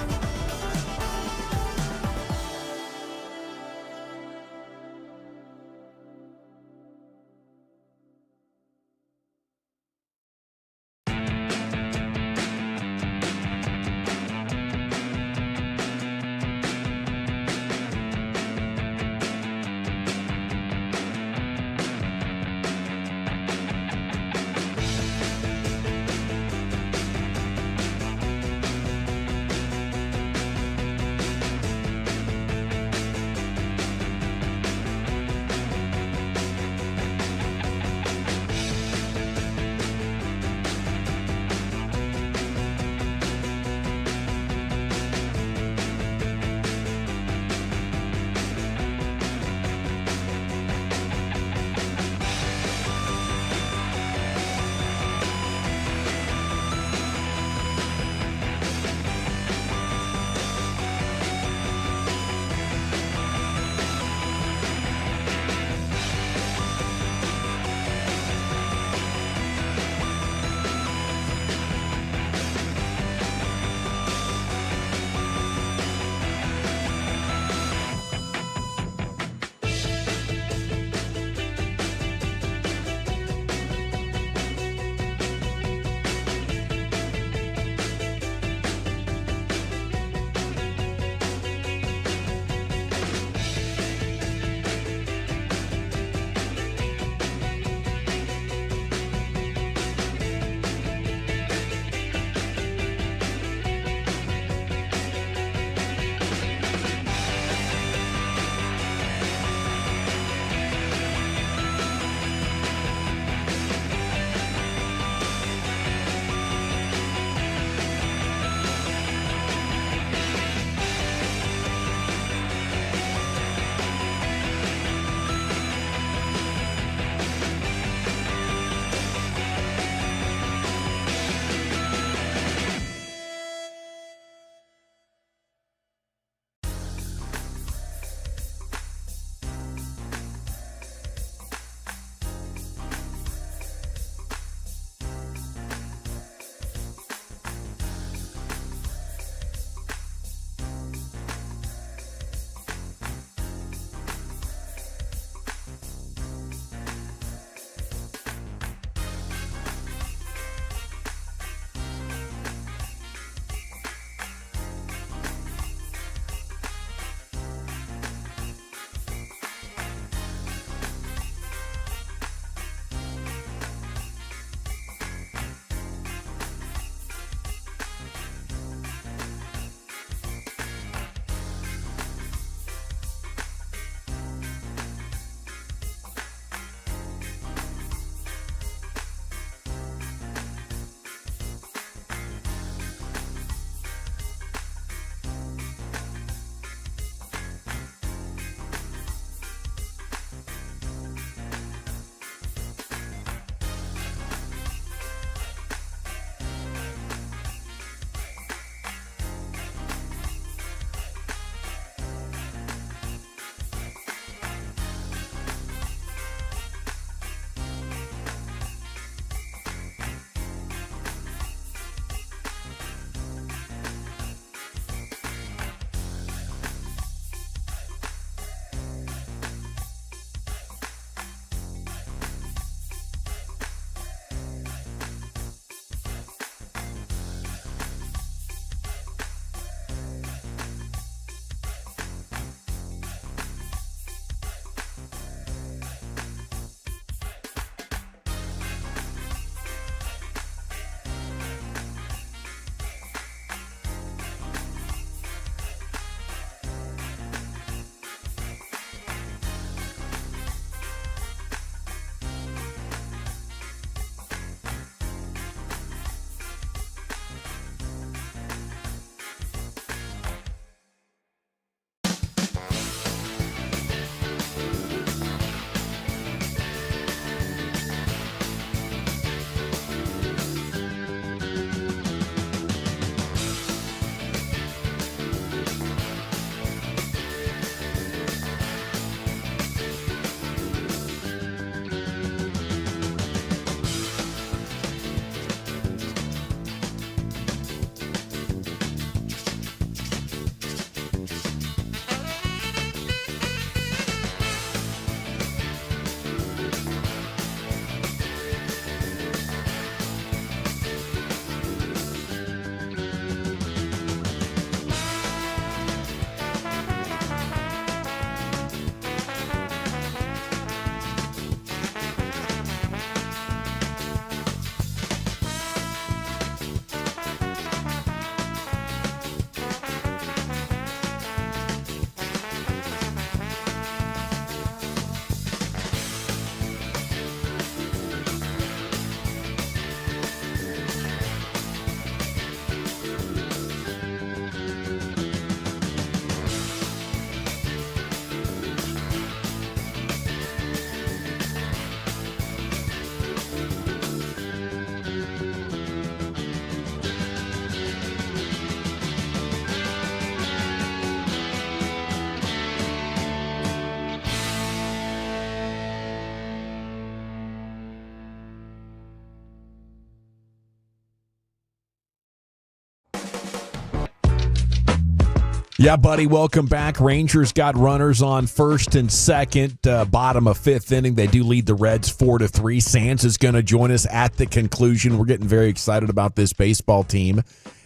Yeah, buddy, welcome back. Rangers got runners on first and second, bottom of fifth inning. They do lead the Reds 4-3. Sands is going to join us at the conclusion. We're getting very excited about this baseball team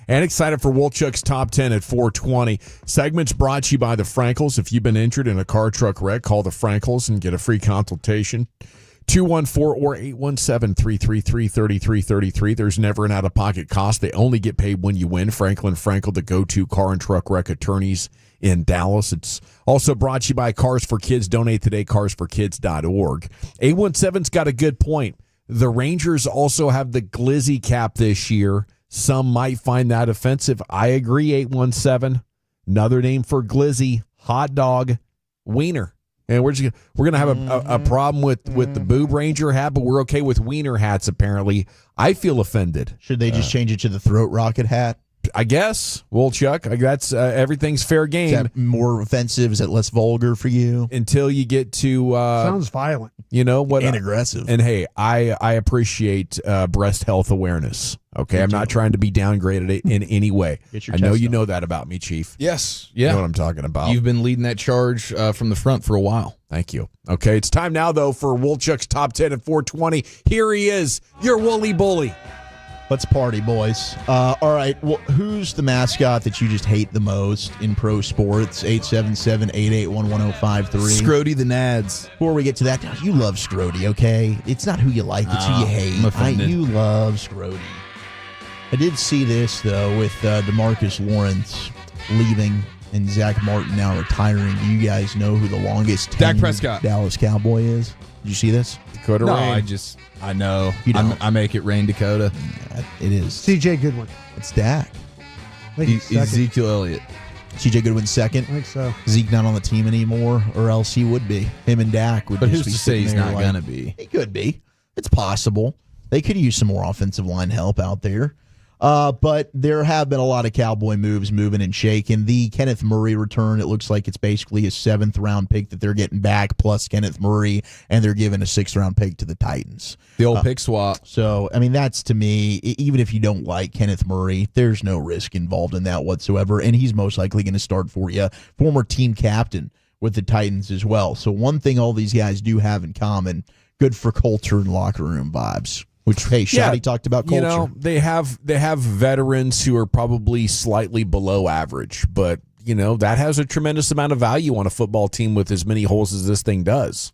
and excited for Wolchuk's Top 10 at 420. Segments brought to you by the Frankels. If you've been injured in a car truck wreck, call the Frankels and get a free consultation. 214 or 817-333-3333. There's never an out-of-pocket cost. They only get paid when you win. Franklin Frankel, the go-to car and truck wreck attorneys in Dallas. It's also brought to you by Cars for Kids. Donate today, carsforkids.org. 817's got a good point. The Rangers also have the Glizzy cap this year. Some might find that offensive. I agree, 817. Another name for Glizzy, hot dog, wiener. And we're going to have a problem with the Boob Ranger hat, but we're okay with wiener hats, apparently. I feel offended. Should they just change it to the throat rocket hat? I guess. Well, Chuck, that's everything's fair game. Is that more offensive? Is that less vulgar for you? Until you get to... sounds violent. You know what? And aggressive. And hey, I appreciate breast health awareness. Okay, I'm not trying to be downgraded in any way. I know you know that about me, Chief. Yes. You know what I'm talking about. You've been leading that charge from the front for a while. Thank you. Okay, it's time now, though, for Wolchuk's Top 10 at 420. Here he is, your Wooly Bully. Let's party, boys. All right, well, who's the mascot that you just hate the most in pro sports? 877-881-1053. Scrody the Nads. Before we get to that, you love Scrody, okay? It's not who you like, it's who you hate. You love Scrody. I did see this, though, with DeMarcus Lawrence leaving and Zach Martin now retiring. Do you guys know who the longest Dak Prescott Dallas Cowboy is? Did you see this? Dakota Rain. Rain. I know. You don't. I make it rain, Dakota. It is. CJ Goodwin. It's Dak. Ezekiel Elliott. CJ Goodwin second. I think so. Zeke not on the team anymore, or else he would be. Him and Dak would But just who's be to say he's sitting there not like, going to be? He could be. It's possible. They could use some more offensive line help out there. But there have been a lot of Cowboy moves moving and shaking. The Kenneth Murray return, it looks like it's basically a 7th-round pick that they're getting back, plus Kenneth Murray, and they're giving a 6th-round pick to the Titans. The old pick swap. So, I mean, that's, to me, even if you don't like Kenneth Murray, there's no risk involved in that whatsoever, and he's most likely going to start for you. Former team captain with the Titans as well. So one thing all these guys do have in common, good for culture and locker room vibes. Which, hey, Shotty talked about culture. You know, they have veterans who are probably slightly below average, but, you know, that has a tremendous amount of value on a football team with as many holes as this thing does.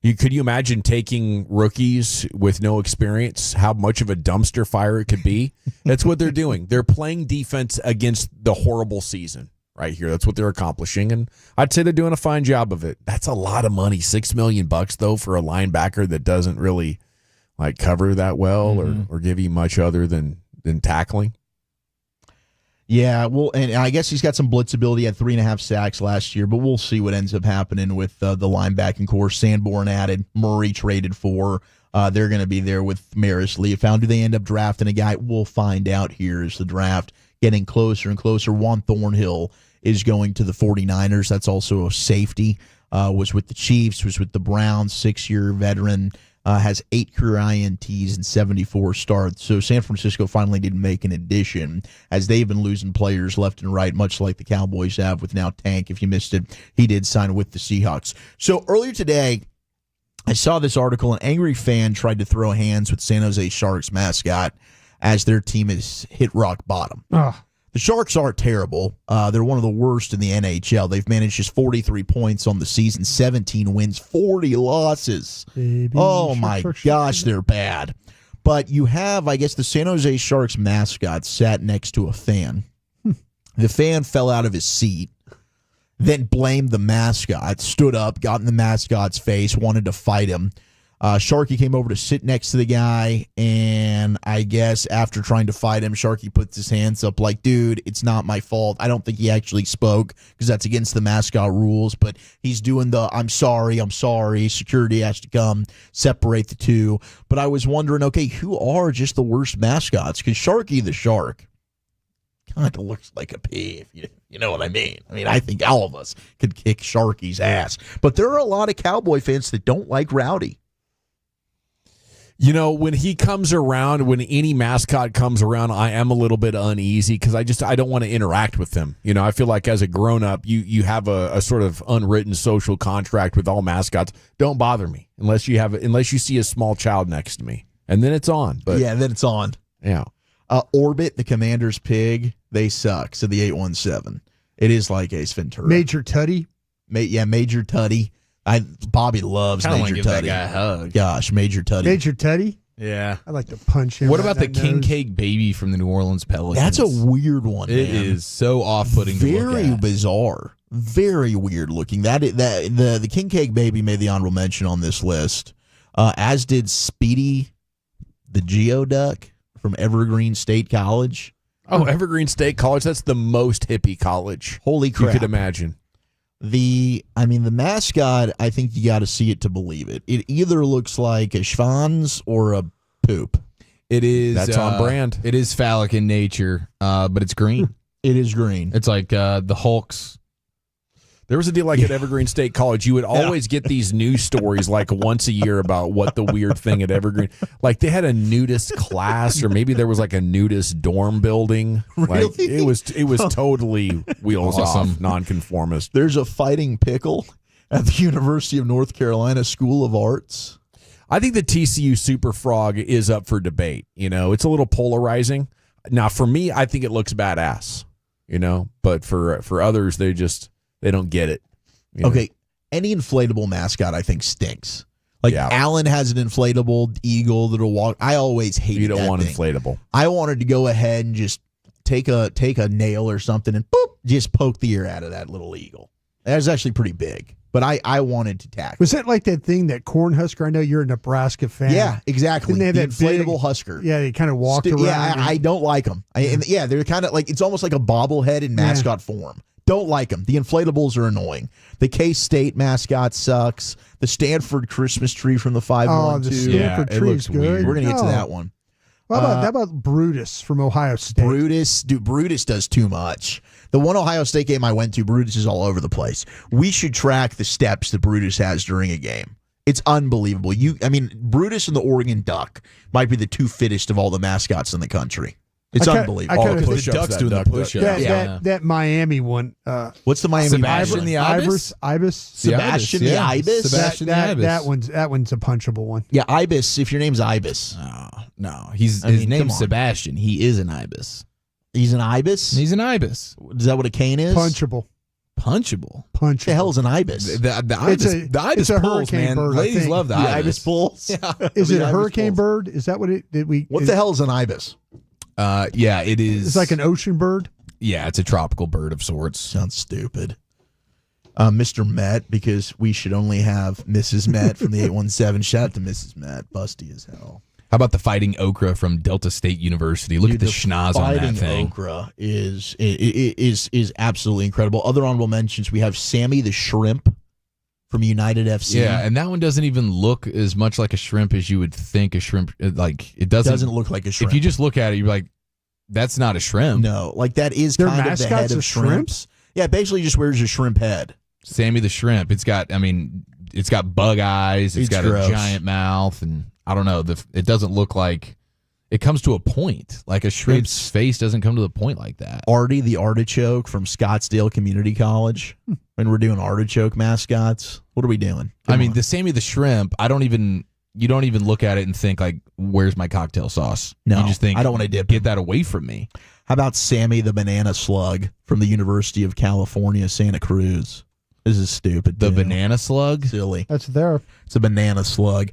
Could you imagine taking rookies with no experience, how much of a dumpster fire it could be? That's what they're doing. They're playing defense against the horrible season right here. That's what they're accomplishing, and I'd say they're doing a fine job of it. That's a lot of money, $6 million, though, for a linebacker that doesn't really cover that well or give you much other than tackling. Yeah, well, and I guess he's got some blitz ability. He had 3.5 sacks last year, but we'll see what ends up happening with the linebacking core. Sanborn added, Murray traded for. They're going to be there with Maris Leofound. Do they end up drafting a guy? We'll find out here as the draft getting closer and closer. Juan Thornhill is going to the 49ers. That's also a safety. Was with the Chiefs, was with the Browns, 6-year veteran. Has 8 career INTs and 74 starts. So San Francisco finally did make an addition as they've been losing players left and right, much like the Cowboys have with now Tank. If you missed it, he did sign with the Seahawks. So earlier today, I saw this article. An angry fan tried to throw hands with San Jose Sharks mascot as their team has hit rock bottom. The Sharks are terrible. They're one of the worst in the NHL. They've managed just 43 points on the season, 17 wins, 40 losses. Oh, my gosh, they're bad. But you have, I guess, the San Jose Sharks mascot sat next to a fan. The fan fell out of his seat, then blamed the mascot, stood up, got in the mascot's face, wanted to fight him. Sharky came over to sit next to the guy, and I guess after trying to fight him, Sharky puts his hands up like, dude, it's not my fault. I don't think he actually spoke because that's against the mascot rules, but he's doing the I'm sorry, security has to come, separate the two. But I was wondering, okay, who are just the worst mascots? Because Sharky the Shark kind of looks like a pea, if you know what I mean. I mean, I think all of us could kick Sharky's ass. But there are a lot of Cowboy fans that don't like Rowdy. You know, when he comes around, when any mascot comes around, I am a little bit uneasy because I don't want to interact with them. You know, I feel like as a grown-up, you have a sort of unwritten social contract with all mascots. Don't bother me unless you see a small child next to me. And then it's on. But yeah, then it's on. Yeah. Orbit, the Commander's pig, they suck. So the 817. It is like Ace Ventura. Major Tutty. Major Tutty. Bobby loves Major Tutty. That guy a hug. Gosh, Major Tutty. Major Tutty? Yeah. I'd like to punch him. What right about the in King nose. Cake baby from the New Orleans Pelicans? That's a weird one, It man. is so off-putting to look Very at. bizarre. Very weird looking. The King Cake baby made the honorable mention on this list, as did Speedy the Geoduck from Evergreen State College. Oh, Evergreen State College. That's the most hippie college. Holy crap. You could imagine. The mascot, I think you got to see it to believe it. It either looks like a schwanz or a poop. It is. That's on brand. It is phallic in nature, but it's green. It is green. It's like the Hulk's. There was a deal like at Evergreen State College. You would always get these news stories like once a year about what the weird thing at Evergreen. Like they had a nudist class, or maybe there was like a nudist dorm building. Really? Like it was totally wheels Awesome. off, nonconformist. There's a fighting pickle at the University of North Carolina School of Arts. I think the TCU Super Frog is up for debate. You know, it's a little polarizing. Now, for me, I think it looks badass. You know, but for others, they don't get it. You know? Okay, any inflatable mascot I think stinks. Like Yeah. Allen has an inflatable eagle that'll walk. I always hated You don't that want thing. inflatable. I wanted to go ahead and just take a nail or something and boop, just poke the ear out of that little eagle. That was actually pretty big, but I wanted to tackle. Was that like that thing, that Cornhusker? I know you're a Nebraska fan. Yeah, exactly. Didn't they have The that inflatable big- Husker. Yeah, they kind of walked around. Yeah, and- I don't like them. They're kind of like, it's almost like a bobblehead in mascot form. Don't like them. The inflatables are annoying. The K-State mascot sucks. The Stanford Christmas tree from the 512. the Stanford tree is good. We're going to get to No. that one. How about Brutus from Ohio State? Brutus does too much. The one Ohio State game I went to, Brutus is all over the place. We should track the steps that Brutus has during a game. It's unbelievable. Brutus and the Oregon Duck might be the two fittest of all the mascots in the country. It's unbelievable. The Duck's doing the push-ups. That Miami one. What's the Miami? Sebastian the Ibis? Ibis. Sebastian the Ibis. Sebastian the Ibis. That one's a punchable one. Yeah, Ibis. If your name's Ibis, No, his name's Sebastian. He is an Ibis. He's an Ibis. He's an Ibis. Is that what a cane is? Punchable. What the hell is an Ibis? The Ibis it's a pulls, hurricane man. bird, I Ladies think. love the The Ibis. Ibis pulls. Is it a Ibis hurricane pulls. bird? Is that what it did? What the hell is an Ibis? Yeah, it is. It's like an ocean bird. Yeah, it's a tropical bird of sorts. Sounds stupid. Mr. Met, because we should only have Mrs. Met from the 817. Shout out to Mrs. Met. Busty as hell. How about the fighting okra from Delta State University? Look at the schnoz on that Fighting thing. okra is absolutely incredible. Other honorable mentions, we have Sammy the Shrimp from United FC. Yeah, and that one doesn't even look as much like a shrimp as you would think a shrimp. Like it doesn't look like a shrimp. If you just look at it, you're like, that's not a shrimp. No, like that is Their kind of the head mascot's of a shrimp? shrimps. Yeah, basically just wears a shrimp head. Sammy the Shrimp. It's got bug eyes. It's got gross. a giant mouth, and I don't know. It doesn't look like it comes to a point. Like a shrimp's face doesn't come to the point like that. Artie the Artichoke from Scottsdale Community College. When we're doing artichoke mascots, what are we doing? The Sammy the Shrimp. You don't even look at it and think like, where's my cocktail sauce? No, you just think, I don't want to dip. Get that away from me. How about Sammy the Banana Slug from the University of California, Santa Cruz? This is stupid. The banana slug? Silly. That's there. It's a banana slug.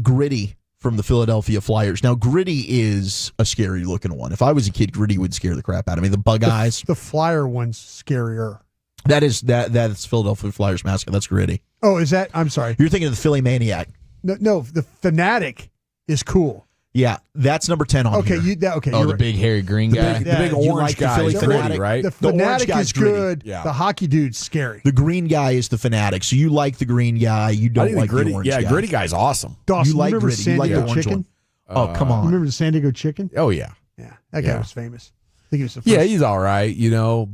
Gritty from the Philadelphia Flyers. Now, Gritty is a scary looking one. If I was a kid, Gritty would scare the crap out of me. The bug eyes. The Flyer one's scarier. That's Philadelphia Flyers mascot. That's Gritty. Oh, is that? I'm sorry. You're thinking of the Philly Maniac. No, the Fanatic is cool. Yeah, that's number 10 on here. Oh, the big hairy green guy. The big you orange like the guy. Philly is Fanatic, Gritty, right? The orange Fanatic guy's is Gritty. good. Yeah. The hockey dude's scary. The green guy is the Fanatic. So you like the green guy. You I don't think like Gritty. the orange Yeah, guy. Gritty guy's awesome. Dawson, You like remember Gritty. San You like the Diego orange Chicken? one. Oh, come on. Remember the San Diego Chicken? Oh yeah. Yeah, that guy was famous. I think he was the first. Yeah, he's all right,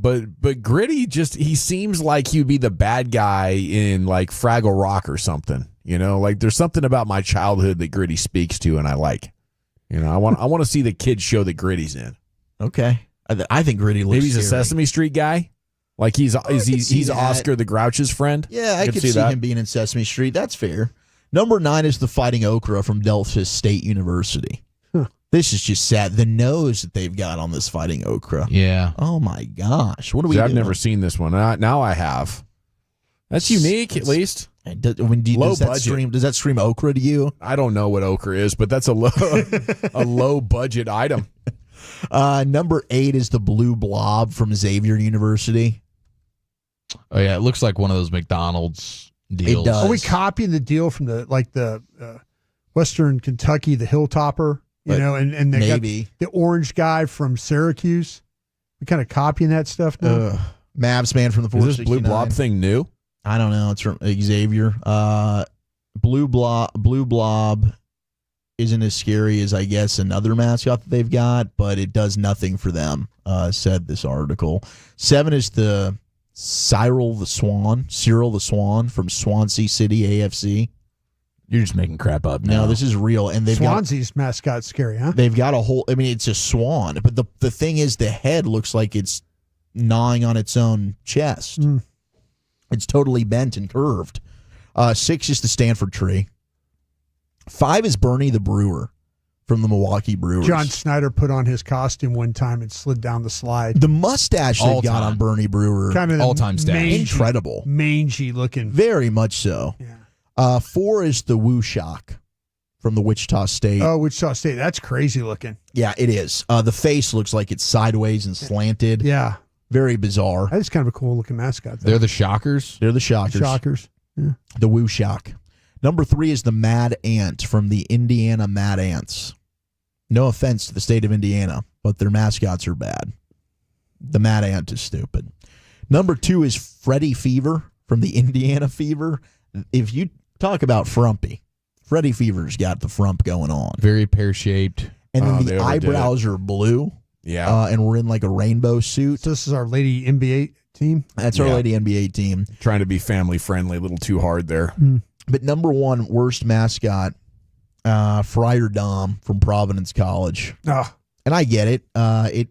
but Gritty he seems like he'd be the bad guy in like Fraggle Rock or something. You know, like there's something about my childhood that Gritty speaks to, and I like. You know, I want to see the kid show that Gritty's in. Okay, I think Gritty looks. Maybe he's scary. a Sesame Street guy. Like he's Oscar the Grouch's friend. Yeah, I could see him being in Sesame Street. That's fair. Number 9 is the Fighting Okra from Delta State University. This is just sad. The nose that they've got on this Fighting Okra. Yeah. Oh my gosh. What do we? I've never seen this one. Now I have. That's unique, at least. Does that scream okra to you? I don't know what okra is, but that's a low budget item. Number 8 is the Blue Blob from Xavier University. Oh yeah, it looks like one of those McDonald's deals. It does. Are we copying the deal from the Western Kentucky, the Hilltopper? You know, and they maybe. got the orange guy from Syracuse. We kind of copying that stuff now. Mavs man from the Is 469. this Blue Blob thing new? I don't know. It's from Xavier. Blue Blob isn't as scary as, I guess, another mascot that they've got, but it does nothing for them, said this article. 7 is the Cyril the Swan from Swansea City AFC. You're just making crap up now. No, this is real. And they've Swansea's mascot's scary, huh? They've got a whole, it's a swan, but the thing is the head looks like it's gnawing on its own chest. It's totally bent and curved. 6 is the Stanford tree. 5 is Bernie the Brewer from the Milwaukee Brewers. John Snyder put on his costume one time and slid down the slide. The mustache they got on Bernie Brewer. Kind of all-time stash. Incredible. Mangy looking. Very much so. Yeah. 4 is the Woo Shock from the Wichita State. Oh, Wichita State. That's crazy looking. Yeah, it is. The face looks like it's sideways and slanted. Yeah. Very bizarre. That is kind of a cool looking mascot. They're the Shockers? They're the Shockers. Shockers. Yeah. The Woo Shock. Number 3 is the Mad Ant from the Indiana Mad Ants. No offense to the state of Indiana, but their mascots are bad. The Mad Ant is stupid. Number 2 is Freddy Fever from the Indiana Fever. If you talk about frumpy, Freddy Fever's got the frump going on. Very pear-shaped. And then the eyebrows are blue. Yeah. And we're in like a rainbow suit. So this is our Lady NBA team? That's our Lady NBA team. Trying to be family friendly, a little too hard there. But number 1 worst mascot, Friar Dom from Providence College. Oh. And I get it.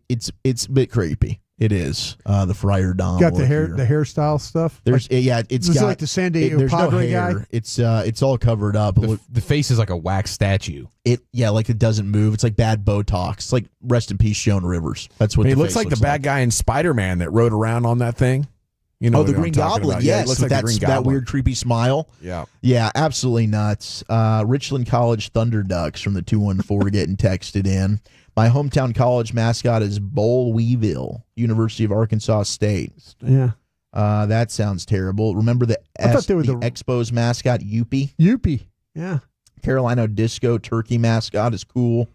It's a bit creepy. It is the Friar Dom. Got the hairstyle stuff. There's it's got like the San Diego Padre guy. It's all covered up. The face is like a wax statue. Like it doesn't move. It's like bad Botox. It's like rest in peace, Joan Rivers. That's what He the looks face like the bad guy in Spider-Man that rode around on that thing. You know, the Green Goblin. Yes, it looks like the Green that Goblin. weird, creepy smile. Yeah, absolutely nuts. Richland College Thunder Ducks from the 214 getting texted in. My hometown college mascot is Boll Weevil, University of Arkansas State. Yeah, that sounds terrible. Remember the Expos mascot, Youppi? Youppi, yeah. Carolina Disco Turkey mascot is cool.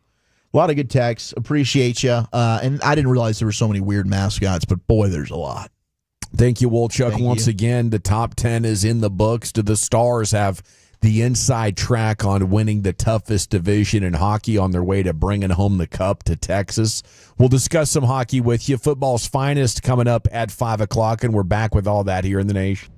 A lot of good texts. Appreciate you. And I didn't realize there were so many weird mascots, but boy, there's a lot. Thank you, Wolchuk. Once again, the top 10 is in the books. Do the Stars have the inside track on winning the toughest division in hockey on their way to bringing home the cup to Texas? We'll discuss some hockey with you. Football's finest coming up at 5 o'clock, and we're back with all that here in the Nation.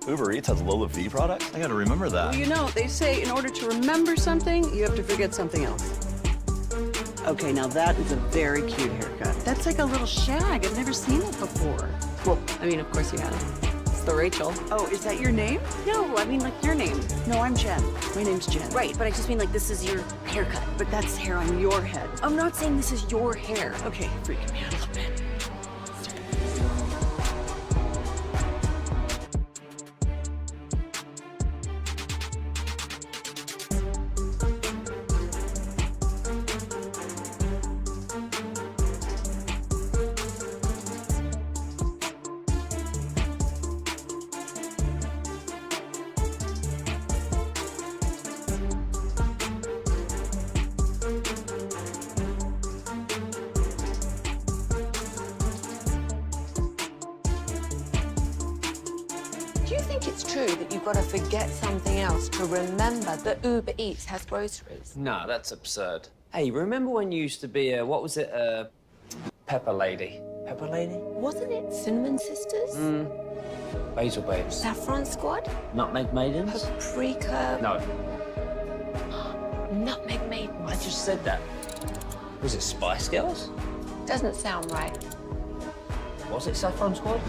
Uber Eats has Lola V products? I gotta remember that. Well, you know, they say in order to remember something, you have to forget something else. Okay, now that is a very cute haircut. That's like a little shag. I've never seen it before. Well, I mean, of course you have. It's the Rachel. Oh, is that your name? No, I mean like your name. No, I'm Jen. My name's Jen. Right, but I just mean like this is your haircut. But that's hair on your head. I'm not saying this is your hair. Okay, freaking me out a little bit. you think it's true that you've got to forget something else to remember that Uber Eats has groceries? No, that's absurd. Hey, remember when you used to be a, what was it, Pepper Lady? Pepper Lady? Wasn't it Cinnamon Sisters? Basil Babes. Saffron Squad? Nutmeg Maidens? Paprika? No, Nutmeg Maidens. I just said that. Was it Spice Girls? Doesn't sound right. Was it Saffron Squad?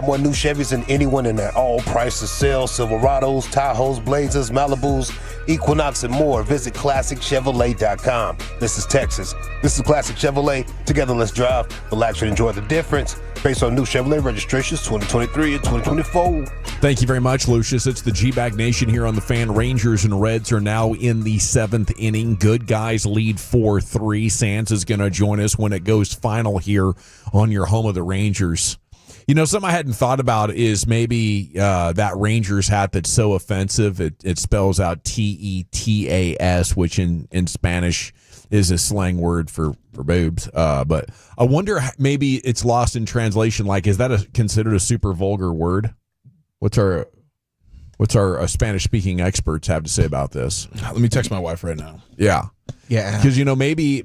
got more new Chevys than anyone in their all prices sale. Silverados, Tahoes, Blazers, Malibus, Equinox, and more. Visit ClassicChevrolet.com. This is Texas. This is Classic Chevrolet. Together, let's drive, relax, and enjoy the difference. Based on new Chevrolet registrations 2023 and 2024. Thank you very much, Lucius. It's the G-Bag Nation here on the Fan. Rangers and Reds are now in the 7th inning. Good guys lead 4-3. Sands is going to join us when it goes final here on your home of the Rangers. You know, something I hadn't thought about is maybe that Rangers hat that's so offensive. It spells out T-E-T-A-S, which in Spanish is a slang word for boobs. But I wonder, maybe it's lost in translation. Like, is that considered a super vulgar word? What's our Spanish-speaking experts have to say about this? Let me text my wife right now. Yeah. Yeah. Because, you know, maybe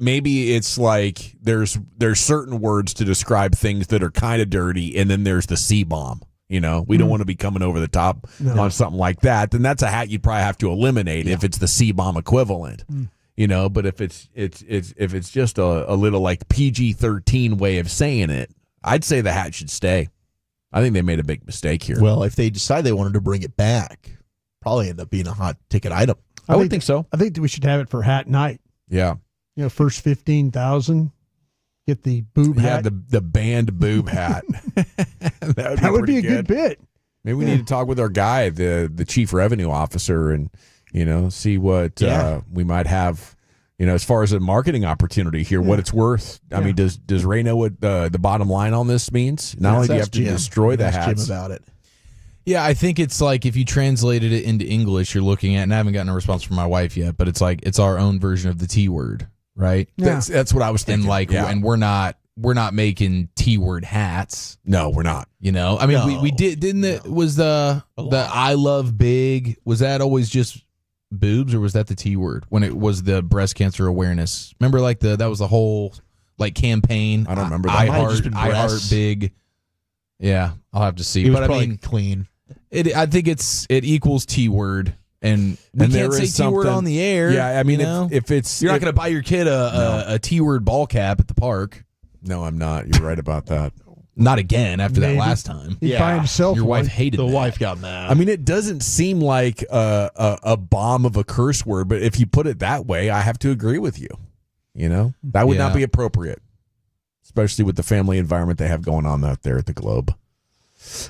it's like there's certain words to describe things that are kind of dirty, and then there's the C-bomb. You know, we don't want to be coming over the top on something like that. Then that's a hat you'd probably have to eliminate if it's the C-bomb equivalent. You know, but if it's just a little like PG-13 way of saying it, I'd say the hat should stay. I think they made a big mistake here. Well, if they decide they wanted to bring it back, probably end up being a hot ticket item. I would think so. I think we should have it for hat night. Yeah. You know, first 15,000, get the boob hat. Yeah, the band boob hat. that would be a good bit. Maybe we need to talk with our guy, the chief revenue officer, and see what we might have. As far as a marketing opportunity here, what it's worth. I mean, does Ray know what the bottom line on this means? Not only do you have to destroy the hats. Jim about it. Yeah, I think it's like if you translated it into English, you're looking at, and I haven't gotten a response from my wife yet, but it's like it's our own version of the T word, right? Yeah. That's what I was thinking. And we're not making T word hats. No, we're not. I mean, we didn't. Was the I love big? Was that always just boobs, or was that the T word when it was the breast cancer awareness? Remember, like that was the whole campaign. I don't remember that. I heart big. Yeah, I'll have to see. It was but probably I mean, clean. I think it equals T word, and we can't say T word on the air. Yeah, I mean, if it's you're not going to buy your kid a T word ball cap at the park. No, I'm not. You're right about that. Not again after that last time. He by himself. Your wife hated the that. wife got mad. I mean, it doesn't seem like a bomb of a curse word, but if you put it that way, I have to agree with you. That would not be appropriate, especially with the family environment they have going on out there at the Globe.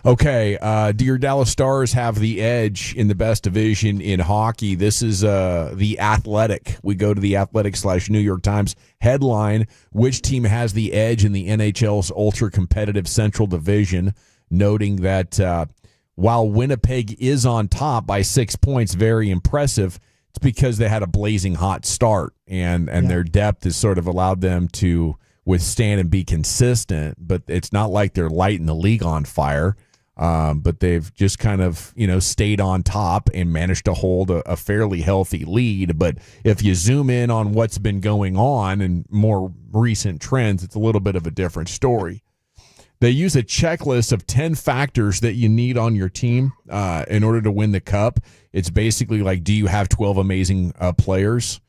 Okay, do your Dallas Stars have the edge in the best division in hockey? This is The Athletic. We go to The Athletic / New York Times headline, which team has the edge in the NHL's ultra-competitive Central Division, noting that while Winnipeg is on top by 6 points, very impressive, it's because they had a blazing hot start, and their depth has sort of allowed them to withstand and be consistent, but it's not like they're lighting the league on fire. But they've just kind of, stayed on top and managed to hold a fairly healthy lead. But if you zoom in on what's been going on and more recent trends, it's a little bit of a different story. They use a checklist of 10 factors that you need on your team in order to win the cup. It's basically like, do you have 12 amazing players?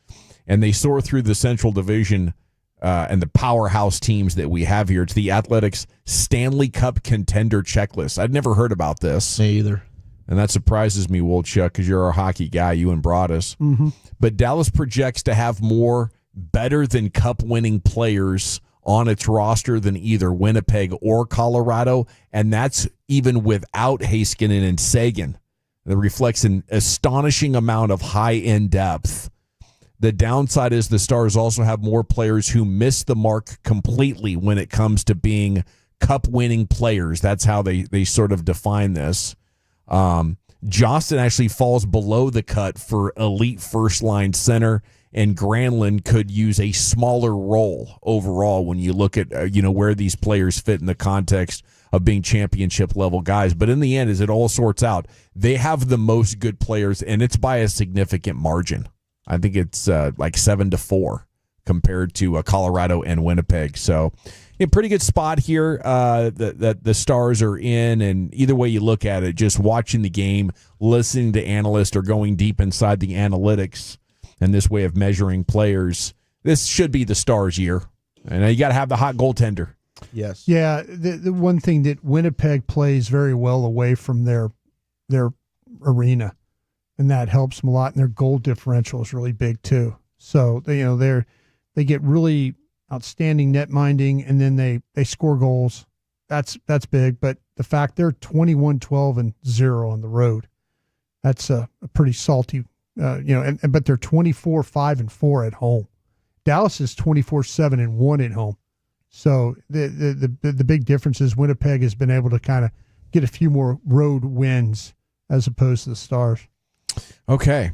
And they sort through the Central Division and the powerhouse teams that we have here. It's the Athletics Stanley Cup contender checklist. I'd never heard about this. Me either. And that surprises me, Wolchuk, because you're a hockey guy. You and brought us. Mm-hmm. But Dallas projects to have more better than cup-winning players on its roster than either Winnipeg or Colorado, and that's even without Heiskanen and Sagan. That reflects an astonishing amount of high-end depth. The downside is the Stars also have more players who miss the mark completely when it comes to being cup-winning players. That's how they sort of define this. Johnston actually falls below the cut for elite first-line center, and Granlund could use a smaller role overall when you look at where these players fit in the context of being championship-level guys. But in the end, as it all sorts out, they have the most good players, and it's by a significant margin. I think it's like 7-4 compared to Colorado and Winnipeg. So, pretty good spot here that the Stars are in. And either way you look at it, just watching the game, listening to analysts, or going deep inside the analytics and this way of measuring players, this should be the Stars' year. And you got to have the hot goaltender. Yes. Yeah, the one thing that Winnipeg plays very well away from their arena, and that helps them a lot. And their goal differential is really big too. So they get really outstanding net minding, and then they score goals. That's big. But the fact they're 21-12-0 on the road, that's a pretty salty. But they're 24-5-4 at home. Dallas is 24-7-1 at home. So the big difference is Winnipeg has been able to kind of get a few more road wins as opposed to the Stars. Okay,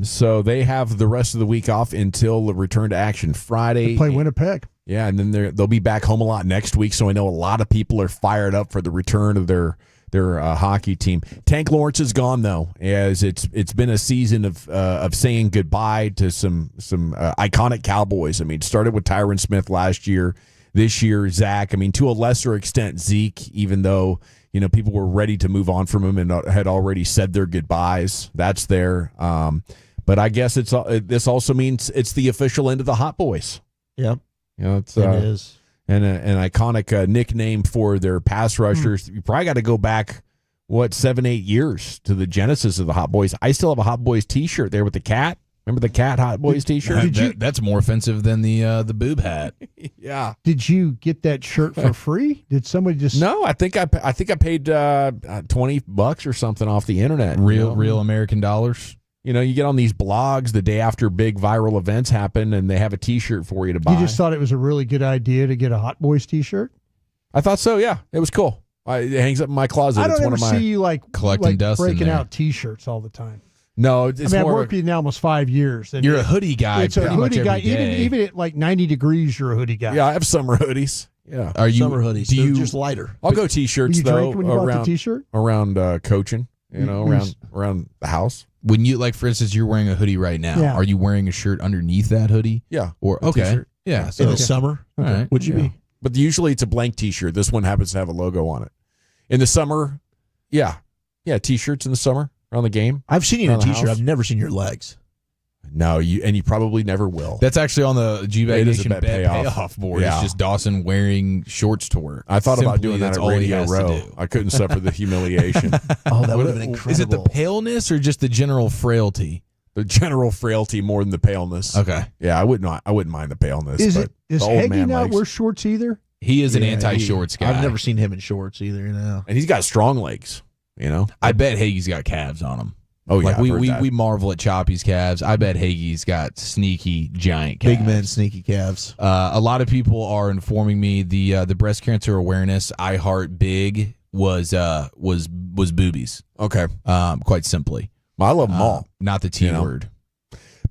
so they have the rest of the week off until the return to action Friday. They play Winnipeg. Yeah, and then they'll be back home a lot next week. So I know a lot of people are fired up for the return of their hockey team. Tank Lawrence is gone though, as it's been a season of saying goodbye to some iconic Cowboys. I mean, it started with Tyron Smith last year. This year, Zach. I mean, to a lesser extent, Zeke. Even though people were ready to move on from him and had already said their goodbyes. That's there. But I guess this also means it's the official end of the Hot Boys. Yep. It is. And an iconic nickname for their pass rushers. You probably got to go back, 7-8 years to the genesis of the Hot Boys. I still have a Hot Boys T-shirt there with the cat. Remember the cat Hot Boys T-shirt? That's more offensive than the boob hat. Yeah. Did you get that shirt for free? Did somebody just? No, I think I paid $20 or something off the internet. Real American dollars. You get on these blogs the day after big viral events happen, and they have a T-shirt for you to buy. You just thought it was a really good idea to get a Hot Boys T-shirt? I thought so. Yeah, it was cool. It hangs up in my closet. I don't ever see you collecting dust breaking out T-shirts all the time. No, it's I've more. worked with you now almost 5 years. And you're a hoodie guy. It's a pretty much hoodie guy. every day. Even at like 90 degrees, you're a hoodie guy. Yeah, I have summer hoodies. Yeah, Are you Summer hoodies? do They're you- just lighter. I'll go T-shirts Were you though. drink when you bought the T-shirt? around coaching. Around the house. when you for instance, you're wearing a hoodie right now. Yeah. Are you wearing a shirt underneath that hoodie? Yeah, Or a okay, T-shirt. yeah. In the summer, all right. would you be? But usually it's a blank T-shirt. This one happens to have a logo on it. In the summer, yeah, T-shirts in the summer around the game. I've seen you in a Around the T-shirt. house. I've never seen your legs. No, you probably never will. That's actually on the G-Bag It is a Nation bet bet payoff. payoff board. Yeah. It's just Dawson wearing shorts to work. I thought about Simply, doing that that's at all he Radio has to Row. do. I couldn't suffer the humiliation. Oh, that would have been incredible. Is it the paleness or just the general frailty? The general frailty more than the paleness. Okay. Yeah, I wouldn't mind the paleness. Does but the old Heggie man not legs. wear shorts either? He is an Yeah, anti-shorts guy. I've never seen him in shorts either. And he's got strong legs. I bet Hagee's got calves on him. Oh yeah, Like I've heard we that. marvel at Choppy's calves. I bet Hagee's got sneaky giant calves. Big men, sneaky calves. A lot of people are informing me the breast cancer awareness I Heart Big was boobies. Okay. Quite simply. Well, I love them all. Not the T word.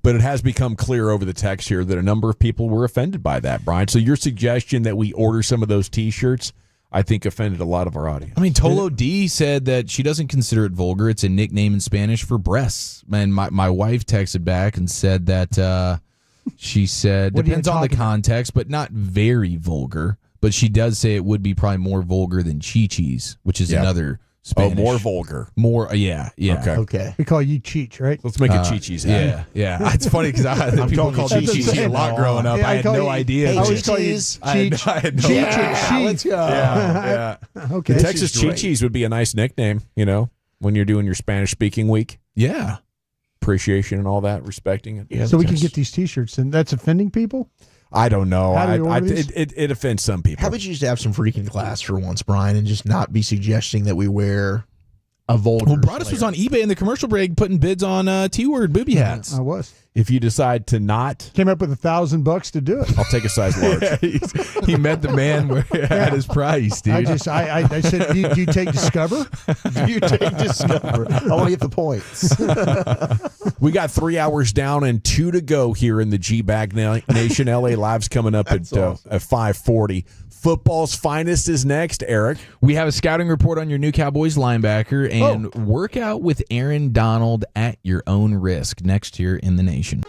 But it has become clear over the text here that a number of people were offended by that, Brian. So your suggestion that we order some of those T-shirts, I think, offended a lot of our audience. I mean, Tolo D said that she doesn't consider it vulgar. It's a nickname in Spanish for breasts. And my wife texted back and said that she said, What are you depends on the talking about? context, but not very vulgar. But she does say it would be probably more vulgar than Chi-Chi's, which is another Spanish. Oh, more vulgar. More, yeah. Okay. We call you Cheech, right? Let's make it Chi-Chi's. Yeah. It's funny because people called me Cheech. Chi-Chi a lot growing up. Yeah, I had no idea. I always call you Cheech. Cheech. I had no Cheech idea. and Cheech. Let's go. Yeah. Okay. The Texas Chi-Chi's would be a nice nickname, when you're doing your Spanish-speaking week. Yeah. Appreciation and all that, respecting it. Yeah, so we can get these T-shirts, and that's offending people. I don't know. How do you order these? It offends some people. How about you just have some freaking class for once, Brian, and just not be suggesting that we wear a vulgar. Well, Broadus was on eBay in the commercial break putting bids on T-word booby hats. I was. If you decide to not, Came up with $1,000 to do it. I'll take a size large. He met the man at his price, dude. I said, do you take Discover? Do you take Discover? I want to get the points. We got 3 hours down and 2 to go here in the G-Bag Nation. LA Live's coming up at 5:40. Football's finest is next, Eric. We have a scouting report on your new Cowboys linebacker and workout with Aaron Donald at your own risk next here in the nation.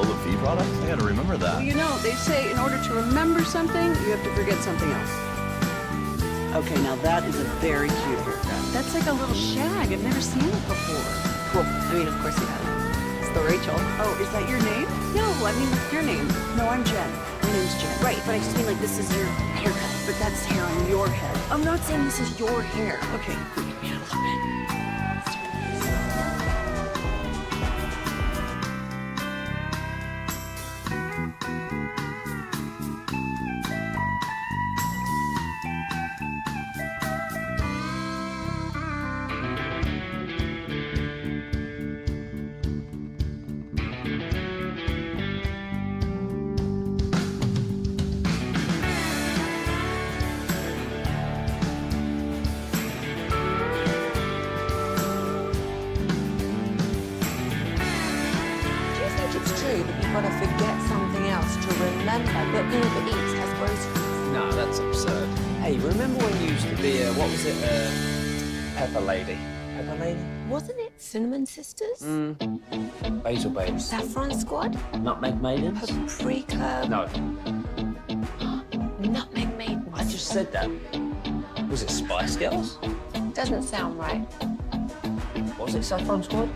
Lola V products? I gotta remember that. Well, you know, they say in order to remember something, you have to forget something else. Okay, now that is a very cute haircut. That's like a little shag. I've never seen it before. Well, I mean, of course you have. It's the Rachel. Oh, is that your name? No, I mean, your name. No, I'm Jen. My name's Jen. Right, but I just mean like this is your haircut. But that's hair on your head. I'm not saying this is your hair. Okay, freak me out a little bit. Got to forget something else to remember that Uber Eats has groceries. No, that's absurd. Hey, remember when you used to be what was it, Pepper Lady? Pepper Lady? Wasn't it Cinnamon Sisters? Basil Babes. Saffron Squad? Nutmeg Maidens? Paprika? No. Nutmeg Maidens. I just said that. Was it Spice Girls? Doesn't sound right. Was it Saffron Squad?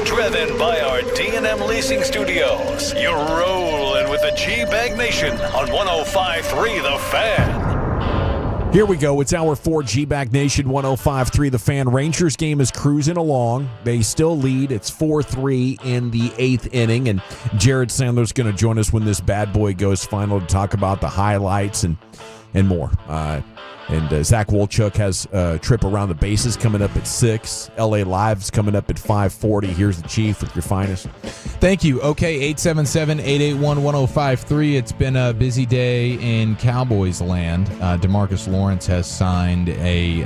Driven by our D&M Leasing Studios. You're rolling with the G-Bag Nation on 105.3 The Fan. Here we go. It's hour 4, G-Bag Nation, 105.3 The Fan. Rangers game is cruising along. They still lead. It's 4-3 in the 8th inning, and Jared Sandler's going to join us when this bad boy goes final to talk about the highlights and more. Zach Wolchuk has a trip around the bases coming up at 6. LA Live's coming up at 5:40. Here's the Chief with your finest. Thank you. Okay, 877-881-1053. It's been a busy day in Cowboys land. DeMarcus Lawrence has signed a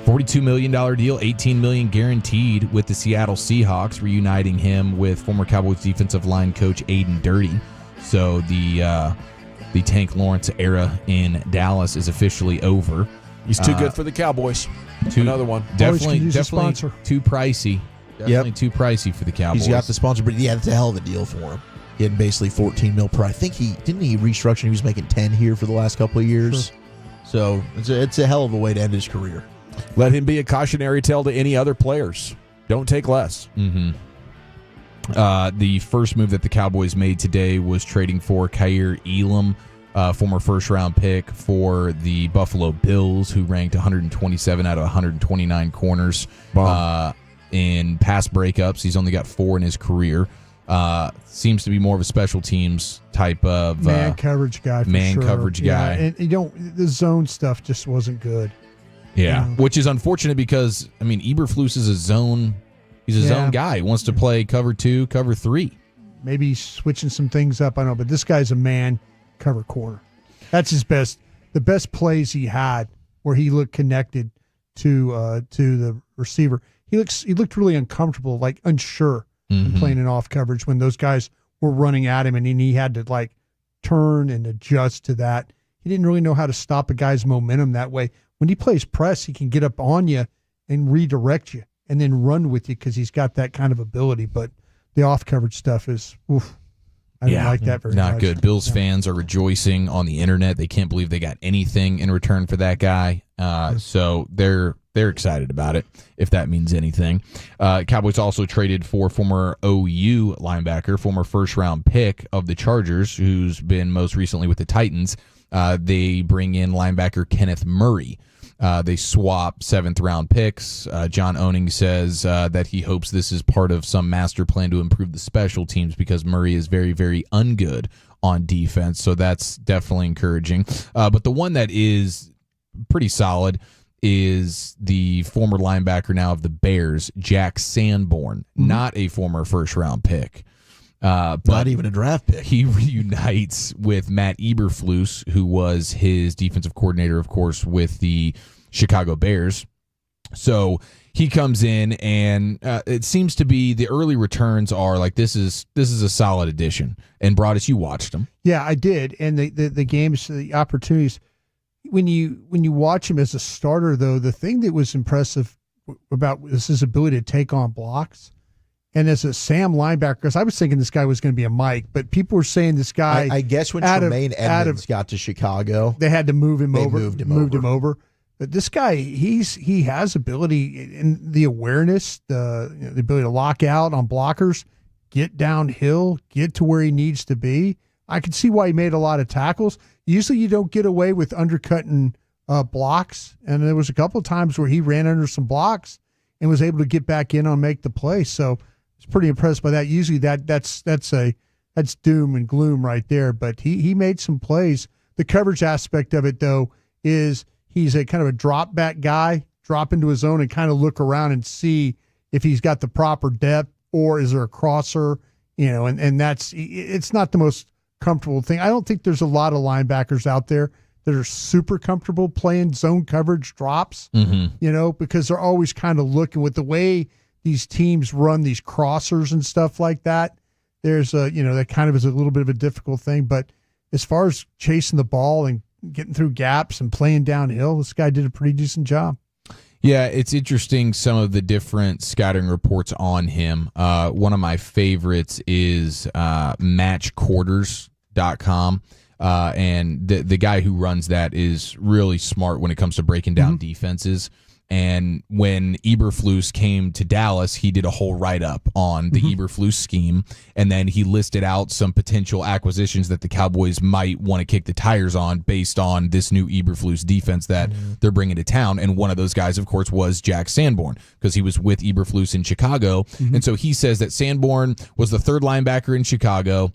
$42 million deal, $18 million guaranteed with the Seattle Seahawks, reuniting him with former Cowboys defensive line coach Aiden Dirty. So the Tank Lawrence era in Dallas is officially over. He's too good for the Cowboys. Another one. Definitely too pricey. Definitely too pricey for the Cowboys. He's got the sponsor, but yeah, it's a hell of a deal for him. Getting basically $14 million per. I think he restructure. He was making 10 here for the last couple of years. Sure. So it's a hell of a way to end his career. Let him be a cautionary tale to any other players. Don't take less. Mm-hmm. The first move that the Cowboys made today was trading for Kaiir Elam, former first-round pick for the Buffalo Bills, who ranked 127 out of 129 corners in pass breakups. He's only got 4 in his career. Seems to be more of a special teams type of man coverage guy. Coverage guy, and the zone stuff just wasn't good. Yeah, which is unfortunate because Eberflus is a zone. He's a zone guy. He wants to play cover 2, cover 3. Maybe he's switching some things up. I don't know, but this guy's a man cover corner. That's his best. The best plays he had where he looked connected to the receiver. He looked really uncomfortable, like unsure playing in off coverage when those guys were running at him and he had to like turn and adjust to that. He didn't really know how to stop a guy's momentum that way. When he plays press, he can get up on you and redirect you and then run with you because he's got that kind of ability. But the off coverage stuff is, oof. I didn't like that very much. Not good. Bills fans are rejoicing on the internet. They can't believe they got anything in return for that guy. So they're excited about it, if that means anything. Cowboys also traded for former OU linebacker, former first-round pick of the Chargers, who's been most recently with the Titans. They bring in linebacker Kenneth Murray. They swap 7th-round picks. John Owning says that he hopes this is part of some master plan to improve the special teams because Murray is very, very ungood on defense. So that's definitely encouraging. But the one that is pretty solid is the former linebacker now of the Bears, Jack Sanborn, not a former first-round pick. But not even a draft pick. He reunites with Matt Eberflus, who was his defensive coordinator, of course, with the Chicago Bears. So he comes in, and it seems to be the early returns are like this is a solid addition. And Broadus, you watched him. Yeah, I did. And the games, the opportunities. When you watch him as a starter, though, the thing that was impressive about was his ability to take on blocks. And as a Sam linebacker, because I was thinking this guy was going to be a Mike, but people were saying this guy. I guess when Tremaine Edmonds got to Chicago, they had to move him over. Moved him over. But this guy, he has ability and the awareness, the ability to lock out on blockers, get downhill, get to where he needs to be. I can see why he made a lot of tackles. Usually, you don't get away with undercutting blocks, and there was a couple of times where he ran under some blocks and was able to get back in and make the play. So. Pretty impressed by that. Usually that's doom and gloom right there. But he made some plays. The coverage aspect of it though is he's a kind of a drop back guy, drop into his zone and kind of look around and see if he's got the proper depth or is there a crosser, and it's not the most comfortable thing. I don't think there's a lot of linebackers out there that are super comfortable playing zone coverage drops, because they're always kind of looking with the way these teams run these crossers and stuff like that. There's that kind of is a little bit of a difficult thing. But as far as chasing the ball and getting through gaps and playing downhill, this guy did a pretty decent job. Yeah, it's interesting some of the different scouting reports on him. One of my favorites is matchquarters.com. And the guy who runs that is really smart when it comes to breaking down defenses. And when Eberflus came to Dallas, he did a whole write-up on the Eberflus scheme, and then he listed out some potential acquisitions that the Cowboys might want to kick the tires on based on this new Eberflus defense that they're bringing to town. And one of those guys, of course, was Jack Sanborn because he was with Eberflus in Chicago. And so he says that Sanborn was the third linebacker in Chicago.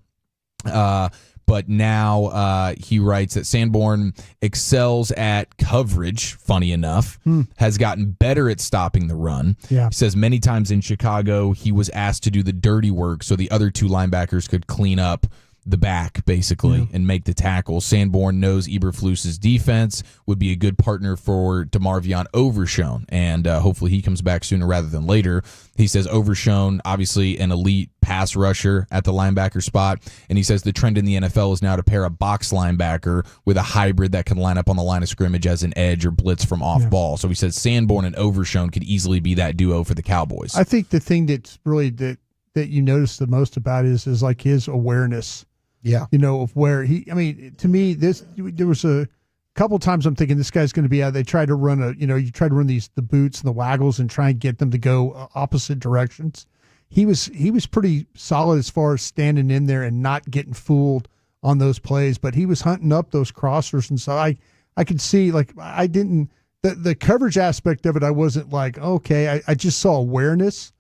But now he writes that Sanborn excels at coverage, funny enough, has gotten better at stopping the run. Yeah. He says many times in Chicago he was asked to do the dirty work so the other two linebackers could clean up the back, basically, and make the tackle. Sanborn knows Eberflus's defense, would be a good partner for DeMarvion Overshown, and hopefully he comes back sooner rather than later. He says Overshown, obviously an elite pass rusher at the linebacker spot, and he says the trend in the NFL is now to pair a box linebacker with a hybrid that can line up on the line of scrimmage as an edge or blitz from off ball. So he says Sanborn and Overshown could easily be that duo for the Cowboys. I think the thing that's really that you notice the most about is like his awareness. Yeah. Of where to me, there was a couple times I'm thinking this guy's going to be out. They tried to run you try to run the boots and the waggles and try and get them to go opposite directions. He was pretty solid as far as standing in there and not getting fooled on those plays, but he was hunting up those crossers. And so I could see, like, I didn't, the coverage aspect of it, I wasn't like, okay, I just saw awareness,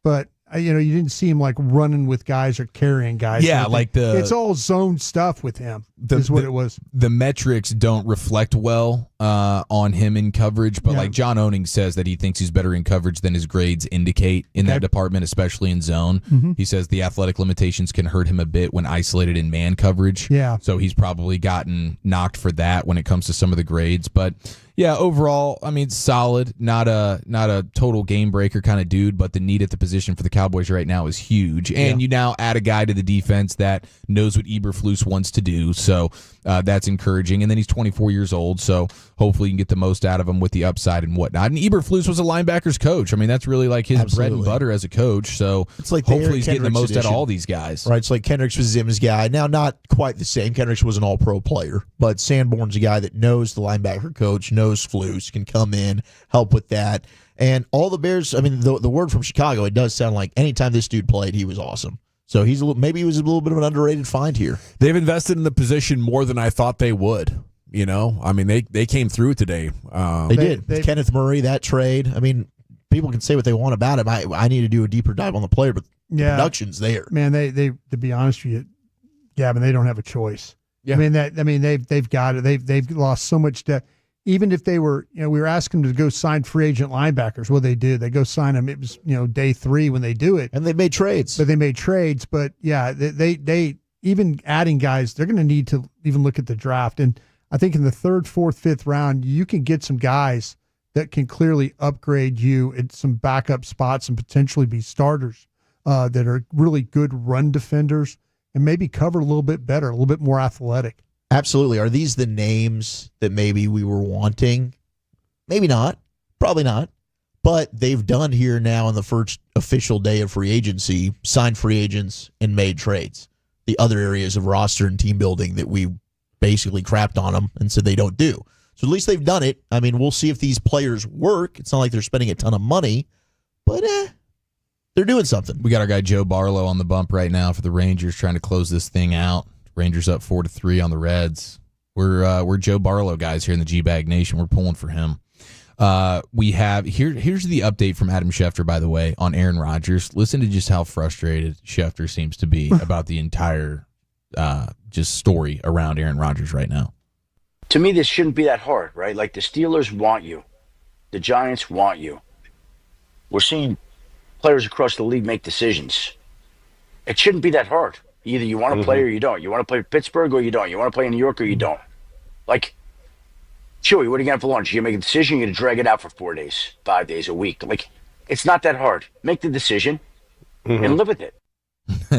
but you didn't see him like running with guys or carrying guys. Yeah, it's all zone stuff with him. Is what it was. The metrics don't reflect well on him in coverage, but like John Owning says that he thinks he's better in coverage than his grades indicate in that department, especially in zone. He says the athletic limitations can hurt him a bit when isolated in man coverage. Yeah. So he's probably gotten knocked for that when it comes to some of the grades. But yeah, overall, I mean, solid. Not a total game breaker kind of dude, but the need at the position for the Cowboys right now is huge. And you now add a guy to the defense that knows what Eberflus wants to do. So that's encouraging. And then he's 24 years old, so hopefully you can get the most out of him with the upside and whatnot. And Eberflus was a linebackers coach. I mean, that's really like his bread and butter as a coach. So it's like hopefully he's getting the most edition. out of all these guys. Right, it's like Kendricks was Zim's guy. Now, not quite the same. Kendricks was an all-pro player, but Sanborn's a guy that knows the linebacker coach, knows Flus, can come in, help with that. And all the Bears, I mean, the word from Chicago, it does sound like anytime this dude played, he was awesome. So maybe he was a little bit of an underrated find here. They've invested in the position more than I thought they would. You know, I mean, they came through today. They did. Kenneth Murray, that trade. I mean, people can say what they want about him. I need to do a deeper dive on the player, but the production's there. Man, they to be honest with you, Gavin, they don't have a choice. Yeah. They've got it. They've lost so much depth. Even if they were, we were asking them to go sign free agent linebackers. Well, they did. They go sign them. It was, day 3 when they do it. And they made trades. But yeah, they even adding guys, they're going to need to even look at the draft. And I think in the 3rd, 4th, 5th round, you can get some guys that can clearly upgrade you at some backup spots and potentially be starters that are really good run defenders and maybe cover a little bit better, a little bit more athletic. Absolutely. Are these the names that maybe we were wanting? Maybe not. Probably not. But they've done here now on the first official day of free agency, signed free agents and made trades. The other areas of roster and team building that we basically crapped on them and said they don't do. So at least they've done it. I mean, we'll see if these players work. It's not like they're spending a ton of money, but they're doing something. We got our guy Joe Barlow on the bump right now for the Rangers trying to close this thing out. Rangers up 4-3 on the Reds. We're Joe Barlow guys here in the G-Bag Nation. We're pulling for him. We have here's the update from Adam Schefter, by the way, on Aaron Rodgers. Listen to just how frustrated Schefter seems to be about the entire just story around Aaron Rodgers right now. To me, this shouldn't be that hard, right? Like the Steelers want you. The Giants want you. We're seeing players across the league make decisions. It shouldn't be that hard. Either you want to play or you don't. You want to play for Pittsburgh or you don't. You want to play in New York or you don't. Like, Chewy, what are you going to have for lunch? You're going to make a decision, you're going to drag it out for 4 days, 5 days, a week. Like, it's not that hard. Make the decision and live with it.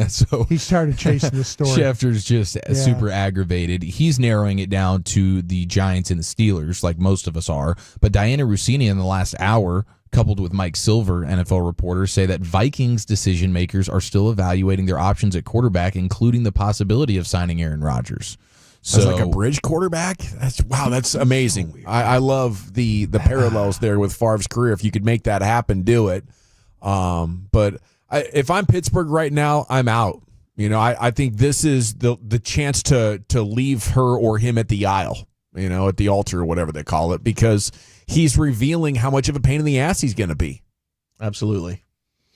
So he started chasing the story. Schefter's just super aggravated. He's narrowing it down to the Giants and the Steelers, like most of us are. But Diana Rossini in the last hour, coupled with Mike Silver, NFL reporters, say that Vikings decision makers are still evaluating their options at quarterback, including the possibility of signing Aaron Rodgers. So like a bridge quarterback? That's amazing. So I love the parallels there with Favre's career. If you could make that happen, do it. But if I'm Pittsburgh right now, I'm out. I think this is the chance to leave her or him at the aisle, at the altar or whatever they call it, because he's revealing how much of a pain in the ass he's going to be. Absolutely.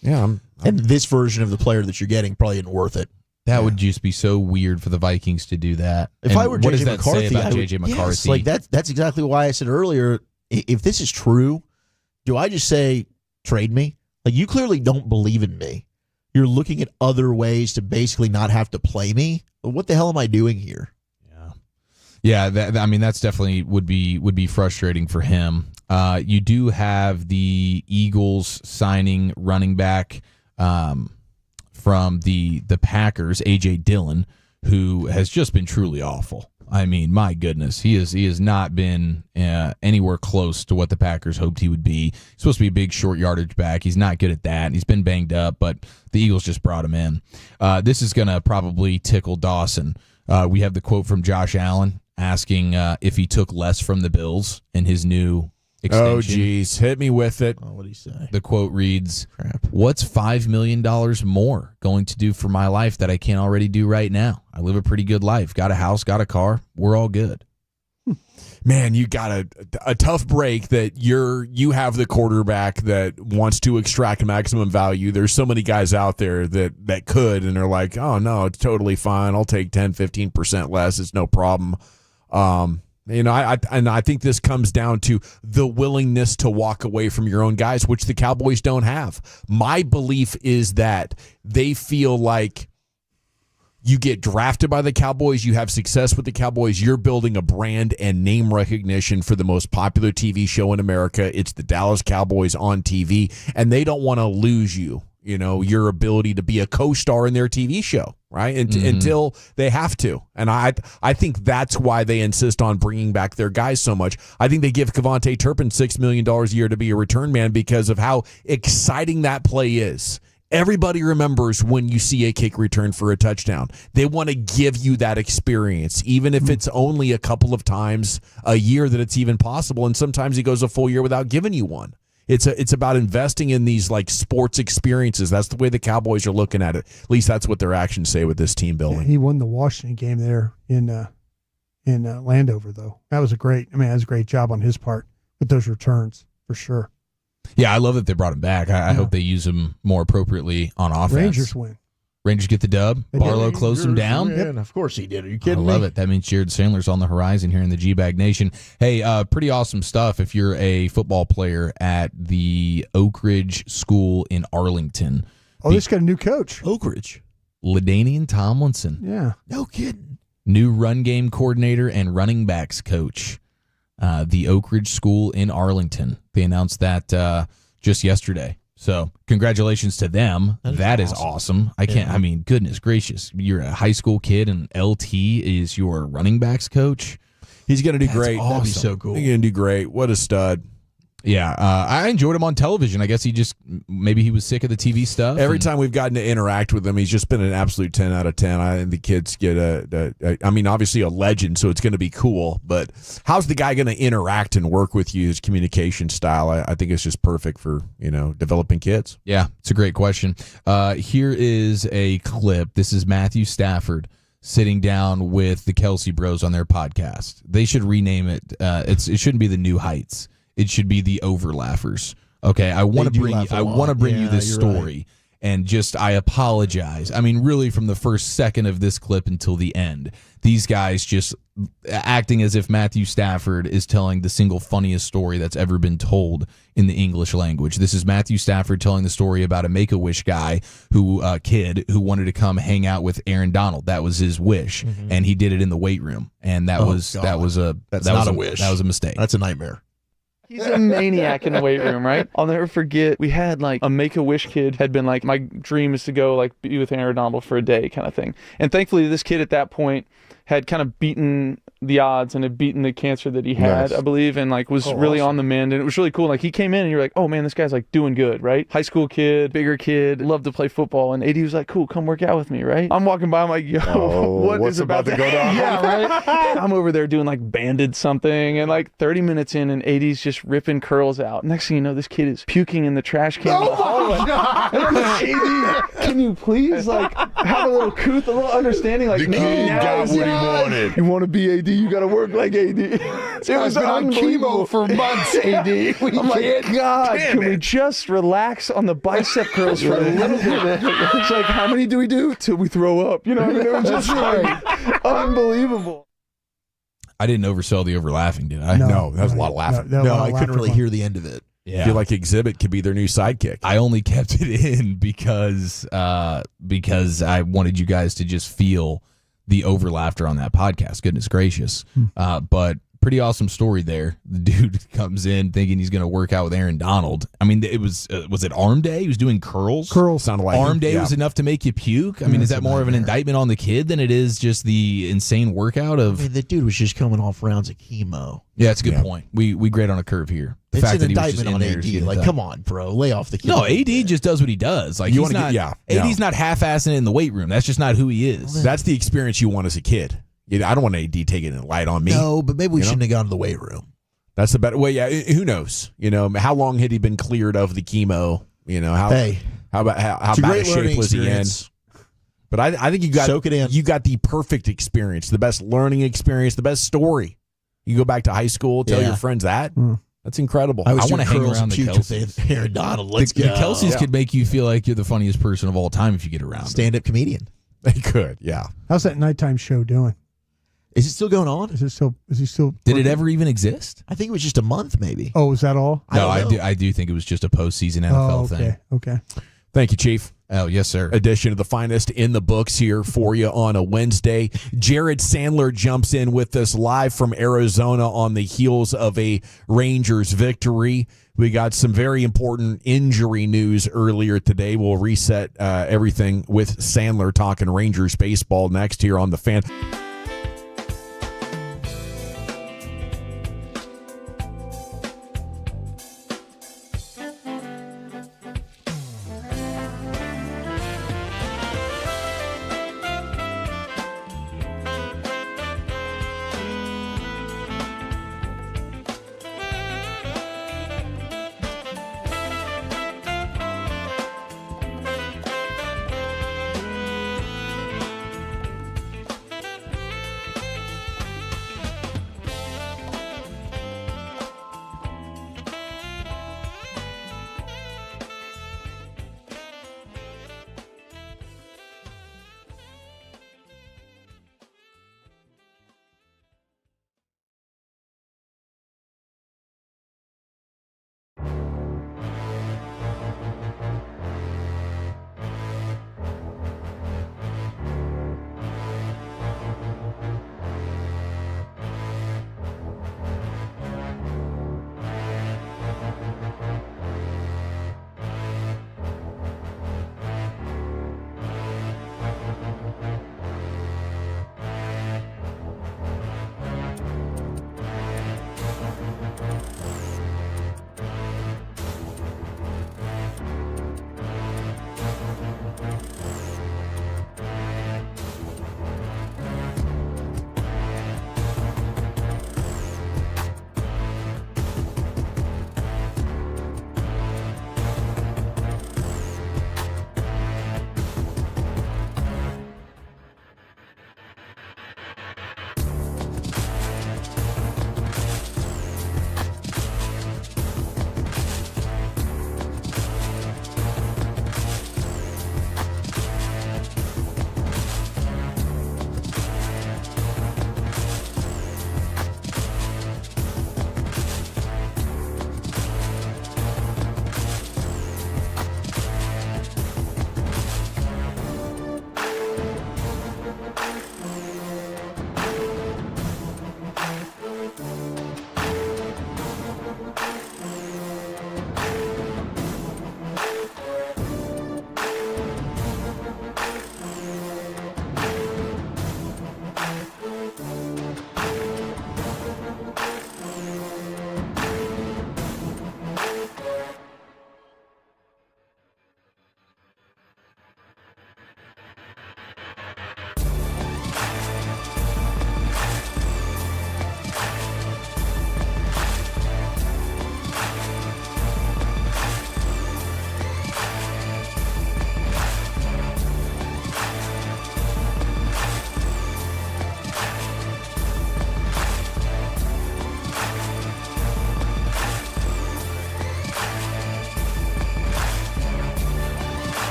Yeah. And this version of the player that you're getting probably isn't worth it. That would just be so weird for the Vikings to do that. If I were what JJ does that McCarthy, say about JJ McCarthy? Yes, like that's exactly why I said earlier, if this is true, do I just say trade me? Like, you clearly don't believe in me. You're looking at other ways to basically not have to play me. What the hell am I doing here? Yeah, that's definitely would be frustrating for him. You do have the Eagles signing running back from the Packers, A.J. Dillon, who has just been truly awful. I mean, my goodness, he has not been anywhere close to what the Packers hoped he would be. He's supposed to be a big short yardage back. He's not good at that. He's been banged up, but the Eagles just brought him in. This is going to probably tickle Dawson. We have the quote from Josh Allen asking if he took less from the Bills in his new extension. Oh, geez. Hit me with it. Oh, what did he say? The quote reads, "What's $5 million more going to do for my life that I can't already do right now? I live a pretty good life. Got a house, got a car. We're all good." Man, you got a tough break that you have the quarterback that wants to extract maximum value. There's so many guys out there that could, and they're like, oh, no, it's totally fine. I'll take 10, 15% less. It's no problem. I think this comes down to the willingness to walk away from your own guys, which the Cowboys don't have. My belief is that they feel like you get drafted by the Cowboys, you have success with the Cowboys, you're building a brand and name recognition for the most popular TV show in America. It's the Dallas Cowboys on TV, and they don't want to lose you, your ability to be a co-star in their TV show, right? Until they have to. And I think that's why they insist on bringing back their guys so much. I think they give Kevontae Turpin $6 million a year to be a return man because of how exciting that play is. Everybody remembers when you see a kick return for a touchdown. They want to give you that experience, even if it's only a couple of times a year that it's even possible. And sometimes he goes a full year without giving you one. It's about investing in these like sports experiences. That's the way the Cowboys are looking at it. At least that's what their actions say with this team building. He won the Washington game there in Landover, though. That was a great job on his part with those returns for sure. Yeah, I love that they brought him back. I hope they use him more appropriately on offense. Rangers win. Rangers get the dub. Barlow closed them down. And of course he did. Are you kidding me? I love it. That means Jared Sandler's on the horizon here in the G-Bag Nation. Hey, pretty awesome stuff if you're a football player at the Oak Ridge School in Arlington. Oh, this got a new coach. Oak Ridge. LaDainian Tomlinson. Yeah. No kidding. New run game coordinator and running backs coach. The Oak Ridge School in Arlington. They announced that just yesterday. So congratulations to them. That is awesome. Goodness gracious. You're a high school kid and LT is your running backs coach. He's going to do great. Awesome. That'd be so cool. He's going to do great. What a stud. Yeah, I enjoyed him on television. I guess maybe he was sick of the TV stuff. Every time we've gotten to interact with him, he's just been an absolute 10 out of 10. I think the kids get obviously a legend, so it's going to be cool. But how's the guy going to interact and work with you? His communication style, I think it's just perfect for, developing kids. Yeah, it's a great question. Here is a clip. This is Matthew Stafford sitting down with the Kelsey Bros on their podcast. They should rename it. It shouldn't be the New Heights. It should be the Overlaffers. Okay, I want to bring you this story, right. And I apologize. I mean, really, from the first second of this clip until the end, these guys just acting as if Matthew Stafford is telling the single funniest story that's ever been told in the English language. This is Matthew Stafford telling the story about a Make-A-Wish guy kid who wanted to come hang out with Aaron Donald. That was his wish, and he did it in the weight room, and that was a wish. That was a mistake. That's a nightmare. He's a maniac in the weight room, right? I'll never forget, we had like a Make-A-Wish kid had been like, my dream is to go like be with Aaron Donald for a day kind of thing. And thankfully this kid at that point had kind of beaten the odds and had beaten the cancer that he had, nice. I believe, and like was really awesome. On the mend. And it was really cool. Like he came in and you're like, oh man, this guy's like doing good, right? High school kid, bigger kid, loved to play football. And AD was like, cool, come work out with me, right? I'm walking by, I'm like, yo, what's about to go down? Yeah, right? I'm over there doing like banded something, and like 30 minutes in and AD's just ripping curls out. Next thing you know, this kid is puking in the trash can. Oh my God. And I'm like, AD, can you please like have a little couth, a little understanding? Like, the kid got what he wanted. You want to be AD, you got to work like AD. It was been on chemo for months, AD. I'm like, God, can we just relax on the bicep curls for a little bit? It's like, how many do we do till we throw up? You know what I mean? It was just like unbelievable. I didn't oversell the overlaughing, did I? No, that was a lot of laughing. No, I couldn't really hear the end of it. Yeah. I feel like Exhibit could be their new sidekick. I only kept it in because I wanted you guys to just feel the overlaughter on that podcast. Goodness gracious. But pretty awesome story there. The dude comes in thinking he's going to work out with Aaron Donald. I mean, it was it arm day? He was doing curls? Curls. Sounded like arm day was enough to make you puke? I mean, is that more of an indictment on the kid than it is just the insane workout of... I mean, the dude was just coming off rounds of chemo. Yeah, that's a good point. We grade on a curve here. The it's fact an that he was just indictment in on there AD. Like, come on, bro. Lay off the kid. No, AD just does what he does. Like, AD's not half-assing it in the weight room. That's just not who he is. Well, that's the experience you want as a kid. I don't want AD taking it light on me. No, but maybe we shouldn't have gone to the weight room. That's the better way. Yeah, who knows? How long had he been cleared of the chemo? How bad a shape was he in? But I think you got the perfect experience, the best learning experience, the best story. You go back to high school, tell your friends that. That's incredible. I want to hang around the Kelseys. Aaron Donald, let's go. The Kelseys could make you feel like you're the funniest person of all time if you get around. Stand-up comedian. They could, yeah. How's that nighttime show doing? Is it still going on? Is he still? Did it ever even exist? I think it was just a month, maybe. Oh, is that all? No, I do think it was just a postseason NFL thing. Okay. Thank you, Chief. Oh, yes, sir. Edition of the finest in the books here for you on a Wednesday. Jared Sandler jumps in with us live from Arizona on the heels of a Rangers victory. We got some very important injury news earlier today. We'll reset everything with Sandler talking Rangers baseball next here on The Fan.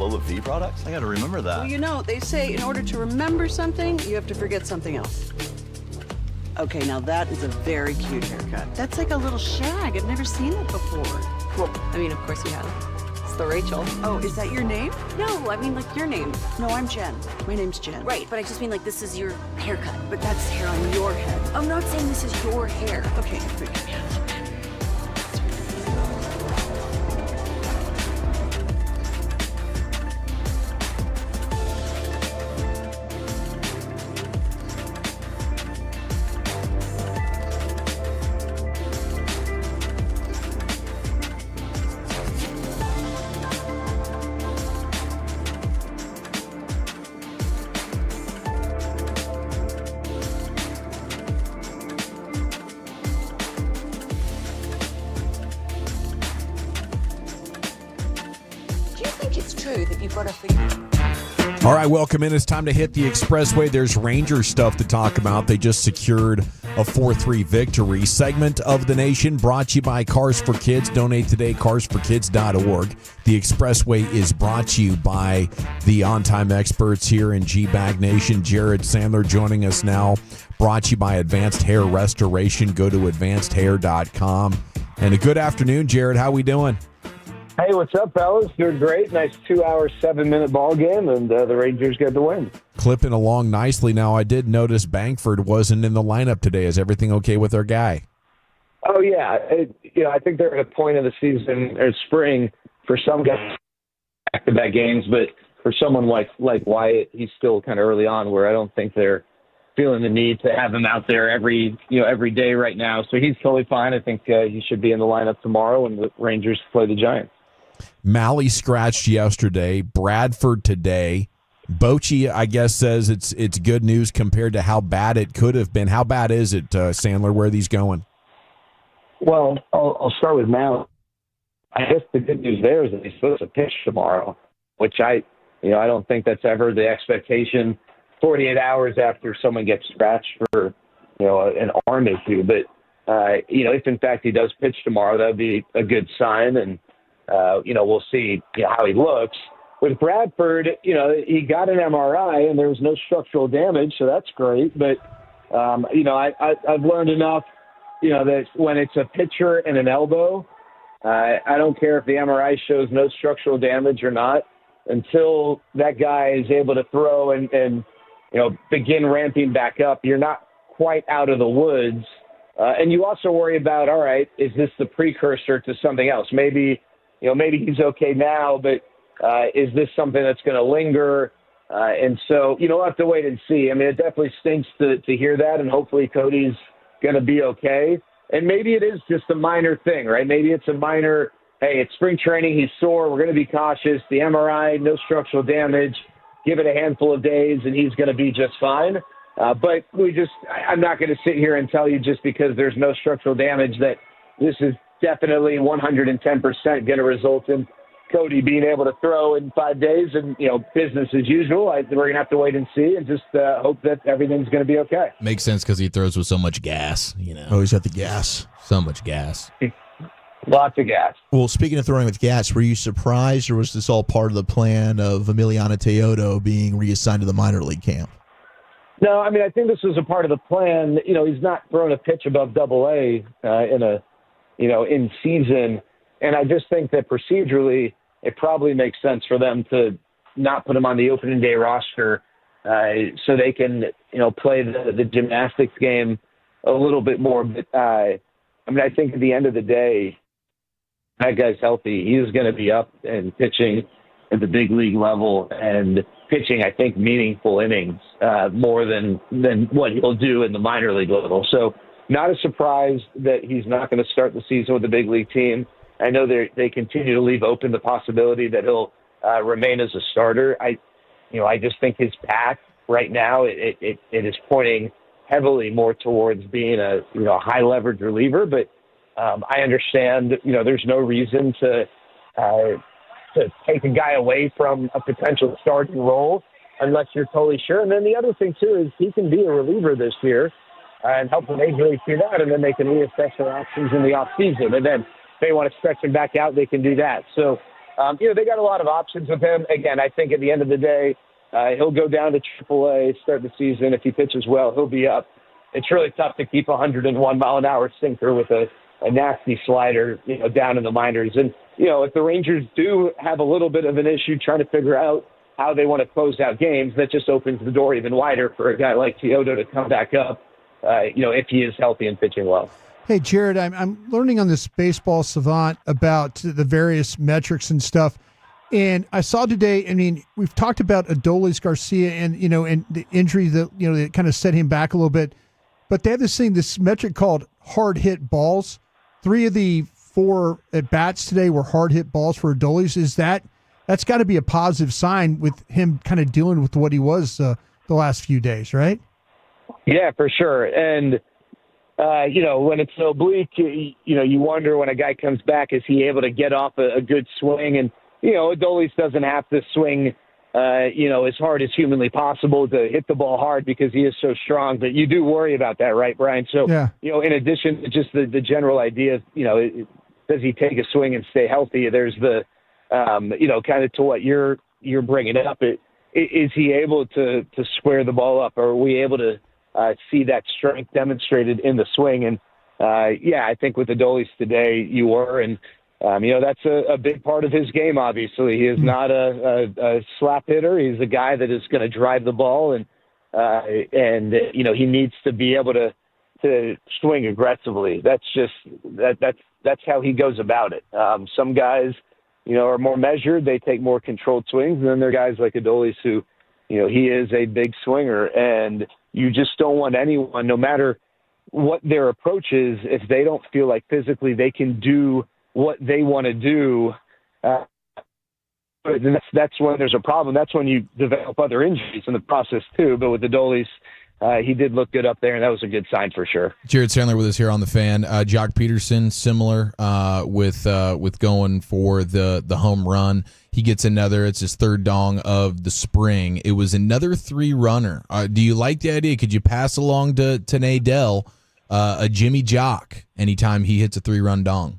Lola V products? I gotta remember that. Well, you know, they say in order to remember something, you have to forget something else. Okay, now that is a very cute haircut. That's like a little shag. I've never seen it before. Well, I mean, of course you have. It's the Rachel. Oh, is that your name? No, I mean like your name. No, I'm Jen. My name's Jen. Right, but I just mean like this is your haircut. But that's hair on your head. I'm not saying this is your hair. Okay. All right, welcome in. It's time to hit the expressway. There's Ranger stuff to talk about. They just secured a 4-3 victory. Segment of the Nation brought to you by Cars for Kids. Donate today, carsforkids.org. The expressway is brought to you by the on-time experts here in G-Bag Nation. Jared Sandler joining us now. Brought to you by Advanced Hair Restoration. Go to advancedhair.com. And a good afternoon, Jared. How we doing? Hey, what's up, fellas? Doing great. Nice 2-hour, 7-minute ball game, and the Rangers get the win. Clipping along nicely. Now, I did notice Bangford wasn't in the lineup today. Is everything okay with our guy? Oh, yeah. I think they're at a point of the season or spring for some guys back-to-back games, but for someone like Wyatt, he's still kind of early on where I don't think they're feeling the need to have him out there every day right now. So he's totally fine. I think he should be in the lineup tomorrow when the Rangers play the Giants. Malley scratched yesterday. Bradford today. Bochy, I guess, says it's good news compared to how bad it could have been. How bad is it, Sandler? Where are these going? Well, I'll start with Malley. I guess the good news there is that he's supposed to pitch tomorrow, which I don't think that's ever the expectation 48 hours after someone gets scratched for an arm issue. But if in fact he does pitch tomorrow, that would be a good sign, and we'll see how he looks. With Bradford, he got an MRI and there was no structural damage, so that's great. But I've learned enough, that when it's a pitcher and an elbow, I don't care if the MRI shows no structural damage or not, until that guy is able to throw and begin ramping back up. You're not quite out of the woods. And you also worry about, all right, is this the precursor to something else? Maybe he's okay now, but is this something that's going to linger? And so, we'll have to wait and see. I mean, it definitely stinks to hear that, and hopefully Cody's going to be okay. And maybe it is just a minor thing, right? Maybe it's a minor, hey, it's spring training, he's sore, we're going to be cautious. The MRI, no structural damage. Give it a handful of days, and he's going to be just fine. But I'm not going to sit here and tell you just because there's no structural damage that this is definitely 110% going to result in Cody being able to throw in 5 days and, business as usual. We're going to have to wait and see and just hope that everything's going to be okay. Makes sense because he throws with so much gas, Oh, he's got the gas. So much gas. Lots of gas. Well, speaking of throwing with gas, were you surprised, or was this all part of the plan of Emiliano Teodo being reassigned to the minor league camp? No, I mean, I think this was a part of the plan. He's not throwing a pitch above Double-A in season. And I just think that procedurally, it probably makes sense for them to not put him on the opening day roster so they can, play the gymnastics game a little bit more. But, I think at the end of the day, that guy's healthy. He's going to be up and pitching at the big league level and pitching, I think, meaningful innings more than what he'll do in the minor league level. So not a surprise that he's not going to start the season with the big league team. I know they continue to leave open the possibility that he'll remain as a starter. I just think his path right now, it is pointing heavily more towards being a high leverage reliever, but I understand there's no reason to take a guy away from a potential starting role unless you're totally sure. And then the other thing too is he can be a reliever this year and help the major league see that, and then they can reassess their options in the off season. And then if they want to stretch him back out, they can do that. So They got a lot of options with him. Again, I think at the end of the day, he'll go down to AAA, start the season. If he pitches well, he'll be up. It's really tough to keep a 101-mile-an-hour sinker with a nasty slider, down in the minors. And, if the Rangers do have a little bit of an issue trying to figure out how they want to close out games, that just opens the door even wider for a guy like Teodo to come back up, if he is healthy and pitching well. Hey, Jared, I'm learning on this Baseball Savant about the various metrics and stuff. And I saw today, we've talked about Adolis Garcia and the injury that kind of set him back a little bit. But they have this metric called hard hit balls. 3 of the 4 at bats today were hard hit balls for Adolis. That's got to be a positive sign with him kind of dealing with what he was the last few days, right? Yeah, for sure. And when it's so bleak, you wonder when a guy comes back, is he able to get off a good swing? And, Adolis doesn't have to swing, as hard as humanly possible to hit the ball hard because he is so strong. But you do worry about that, right, Brian? So, in addition to just the general idea of, does he take a swing and stay healthy? There's the, kind of to what you're bringing up. Is he able to square the ball up? Are we able to see that strength demonstrated in the swing? And, I think with Adolis today, you were. And, that's a big part of his game, obviously. He is not a slap hitter. He's a guy that is going to drive the ball. And he needs to be able to swing aggressively. That's just that's how he goes about it. Some guys, are more measured. They take more controlled swings. And then there are guys like Adolis who, he is a big swinger. And you just don't want anyone, no matter what their approach is, if they don't feel like physically they can do what they want to do, that's when there's a problem. That's when you develop other injuries in the process too. But with Adolis, he did look good up there, and that was a good sign for sure. Jared Sandler with us here on The Fan. Jock Peterson, similar with going for the home run. He gets another. It's his 3rd dong of the spring. It was another 3-runner. Do you like the idea? Could you pass along to Nadell a Jimmy Jock anytime he hits a 3-run dong?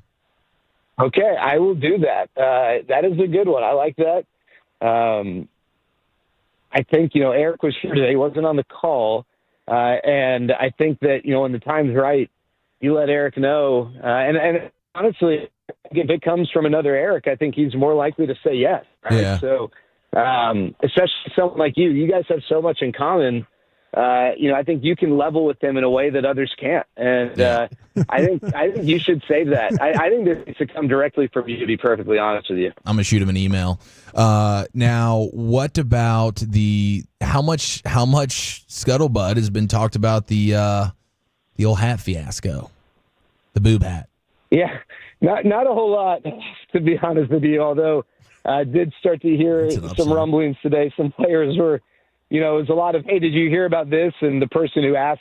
Okay, I will do that. That is a good one. I like that. I think, Eric was here today. He wasn't on the call. And I think that, when the time's right, you let Eric know. And honestly, if it comes from another Eric, I think he's more likely to say yes. Right? Yeah. So, especially someone like you guys have so much in common. I think you can level with them in a way that others can't. And I think you should save that. I think this needs to come directly from you, to be perfectly honest with you. I'm gonna shoot him an email. Now, what about how much scuttlebutt has been talked about the old hat fiasco, the boob hat? Yeah, not a whole lot, to be honest with you. Although I did start to hear some rumblings today. Some players were. It was a lot of, hey, did you hear about this? And the person who asked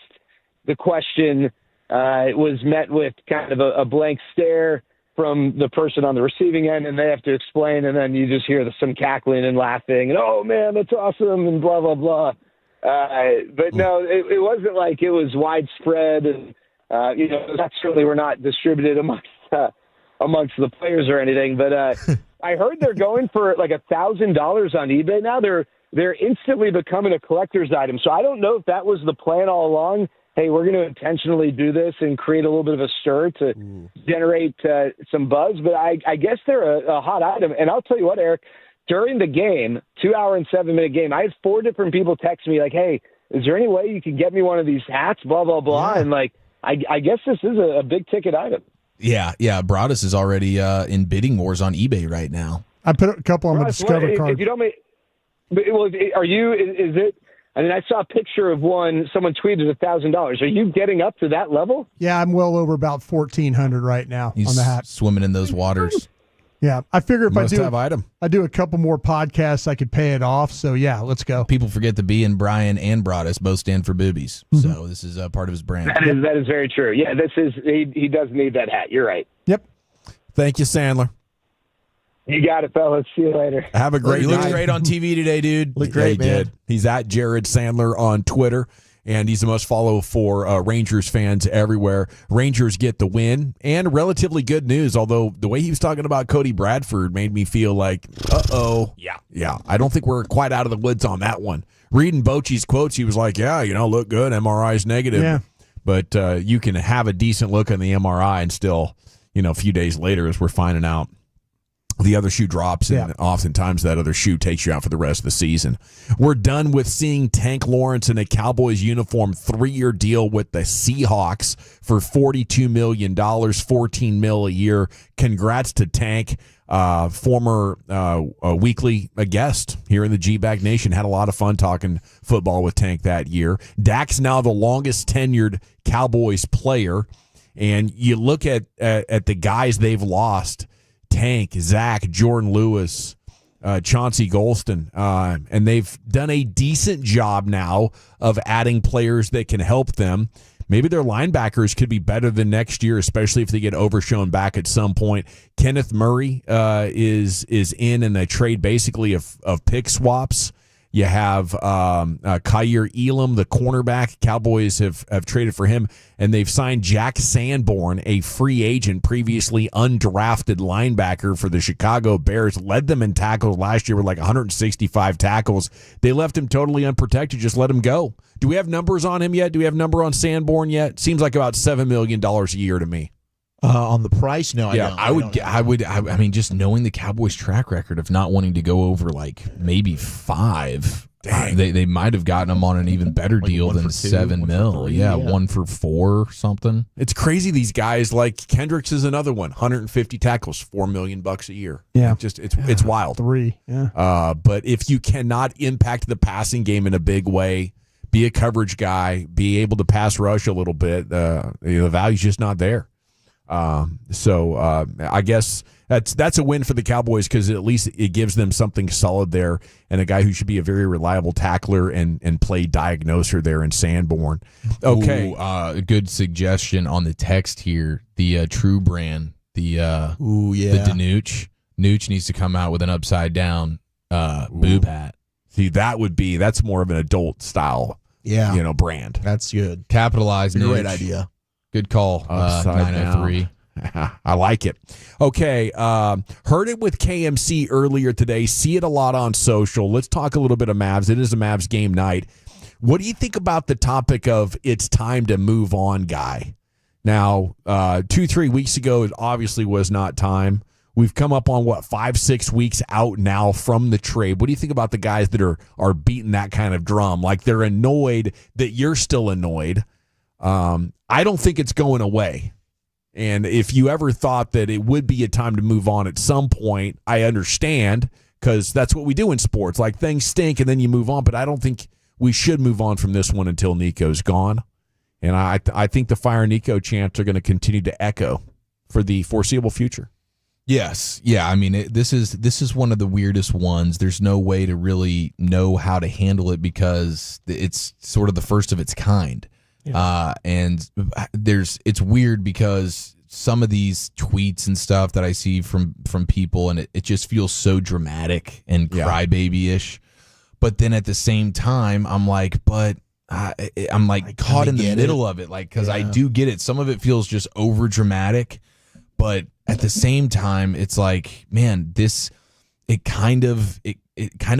the question was met with kind of a blank stare from the person on the receiving end, and they have to explain, and then you just hear some cackling and laughing, and, oh, man, that's awesome, and blah, blah, blah. But no, it wasn't like it was widespread, and, that certainly were not distributed amongst the players or anything. But I heard they're going for like $1,000 on eBay now. They're instantly becoming a collector's item. So I don't know if that was the plan all along. Hey, we're going to intentionally do this and create a little bit of a stir to generate some buzz. But I guess they're a hot item. And I'll tell you what, Eric, during the game, 2-hour and 7-minute game, I had 4 different people text me like, hey, is there any way you can get me one of these hats, blah, blah, blah. Yeah. And I guess this is a big ticket item. Yeah. Broadus is already in bidding wars on eBay right now. I put a couple on my Discover card. If you don't make, are you? Is it? I mean, I saw a picture of one. Someone tweeted $1,000. Are you getting up to that level? Yeah, I'm well over about 1,400 right now on the hat. Swimming in those waters. Yeah, I figure if item. I do a couple more podcasts, I could pay it off. So yeah, let's go. People forget the B and Brian and Broadus both stand for boobies. Mm-hmm. So this is part of his brand. That is very true. Yeah, this is he does need that hat. You're right. Yep. Thank you, Sandler. You got it, fellas. See you later. Have a great night. You looked great on TV today, dude. Look great, man. He's at Jared Sandler on Twitter. and he's the most followed for Rangers fans everywhere. Rangers get the win, and relatively good news, although the way he was talking about Cody Bradford made me feel like, uh-oh. Yeah, I don't think we're quite out of the woods on that one. Reading Bochy's quotes, he was like, yeah, look good, MRI's negative. Yeah. But you can have a decent look on the MRI and still, a few days later, as we're finding out, the other shoe drops, and oftentimes that other shoe takes you out for the rest of the season. We're done with seeing Tank Lawrence in a Cowboys uniform, 3-year deal with the Seahawks for $42 million, $14 million a year. Congrats to Tank, former weekly guest here in the G-Bag Nation. Had a lot of fun talking football with Tank that year. Dak's now the longest tenured Cowboys player, and you look at the guys they've lost. Tank, Zach, Jordan Lewis, Chauncey Golston, and they've done a decent job now of adding players that can help them. Maybe their linebackers could be better than next year, especially if they get Overshown back at some point. Kenneth Murray is in a trade basically of pick swaps. You have Kyer Elam, the cornerback. Cowboys have traded for him, and they've signed Jack Sanborn, a free agent, previously undrafted linebacker for the Chicago Bears. Led them in tackles last year with like 165 tackles. They left him totally unprotected, just let him go. Do we have numbers on him yet? Do we have number on Sanborn yet? Seems like about $7 million a year to me. On the price, no, I mean, just knowing the Cowboys' track record of not wanting to go over like maybe 5, they might have gotten him on an even better deal than $7 million. Yeah, 1 for 4 or something. It's crazy. These guys, like Kendricks is another one, 150 tackles, $4 million a year. Yeah, it's wild. 3. Yeah. But if you cannot impact the passing game in a big way, be a coverage guy, be able to pass rush a little bit, the value's just not there. So I guess that's a win for the Cowboys because at least it gives them something solid there and a guy who should be a very reliable tackler and play diagnoser there in Sanborn. Okay. Ooh, good suggestion on the text here. The True brand, the Danucci. Nooch needs to come out with an upside down boob hat. See, that's more of an adult style, brand. That's good. Capitalize, Nooch. Great idea. Good call, 903. I like it. Okay, heard it with KMC earlier today. See it a lot on social. Let's talk a little bit of Mavs. It is a Mavs game night. What do you think about the topic of it's time to move on, guy? Now, 2-3 weeks ago, it obviously was not time. We've come up on, 5-6 weeks out now from the trade. What do you think about the guys that are beating that kind of drum? Like they're annoyed that you're still annoyed. I don't think it's going away. And if you ever thought that it would be a time to move on at some point, I understand because that's what we do in sports. Like things stink and then you move on. But I don't think we should move on from this one until Nico's gone. And I think the Fire Nico chants are going to continue to echo for the foreseeable future. Yes. Yeah. I mean, this is one of the weirdest ones. There's no way to really know how to handle it because it's sort of the first of its kind. Yeah. And it's weird because some of these tweets and stuff that I see from people, and it just feels so dramatic and crybaby-ish. But then at the same time, I'm like, I'm like caught in the middle of it, like because I do get it. Some of it feels just over dramatic, but at the same time, it's like, man, it kind of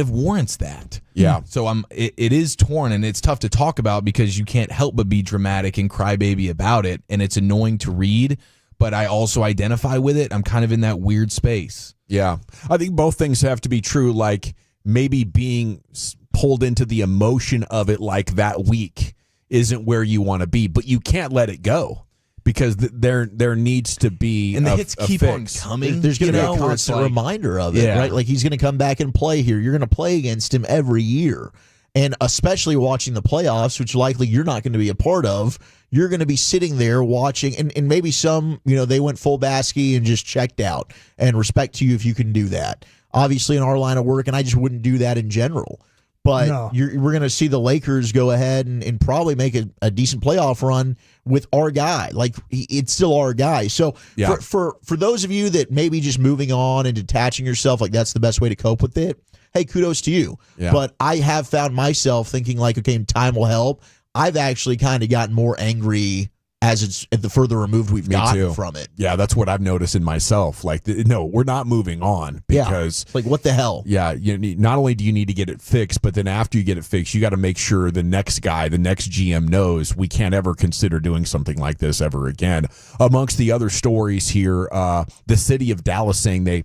warrants that. Yeah. So it is torn and it's tough to talk about because you can't help but be dramatic and crybaby about it, and it's annoying to read, but I also identify with it. I'm kind of in that weird space. Yeah. I think both things have to be true, like maybe being pulled into the emotion of it like that week isn't where you want to be, but you can't let it go. Because there needs to be and the hits keep fix. on coming. There's going to be a constant reminder of it, right? Like he's going to come back and play here. You're going to play against him every year. And especially watching the playoffs, which likely you're not going to be a part of, you're going to be sitting there watching. And maybe some, they went full basky and just checked out. And respect to you if you can do that. Obviously in our line of work, and I just wouldn't do that in general. But we're going to see the Lakers go ahead and probably make a decent playoff run with our guy. Like, it's still our guy. So for those of you that maybe just moving on and detaching yourself, like that's the best way to cope with it, hey, kudos to you. Yeah. But I have found myself thinking like, okay, time will help. I've actually kind of gotten more angry as the further removed we've gotten from it. Yeah, that's what I've noticed in myself. Like, no, we're not moving on because, like, what the hell? Yeah, not only do you need to get it fixed, but then after you get it fixed, you got to make sure the next guy, the next GM knows we can't ever consider doing something like this ever again. Amongst the other stories here, the city of Dallas saying they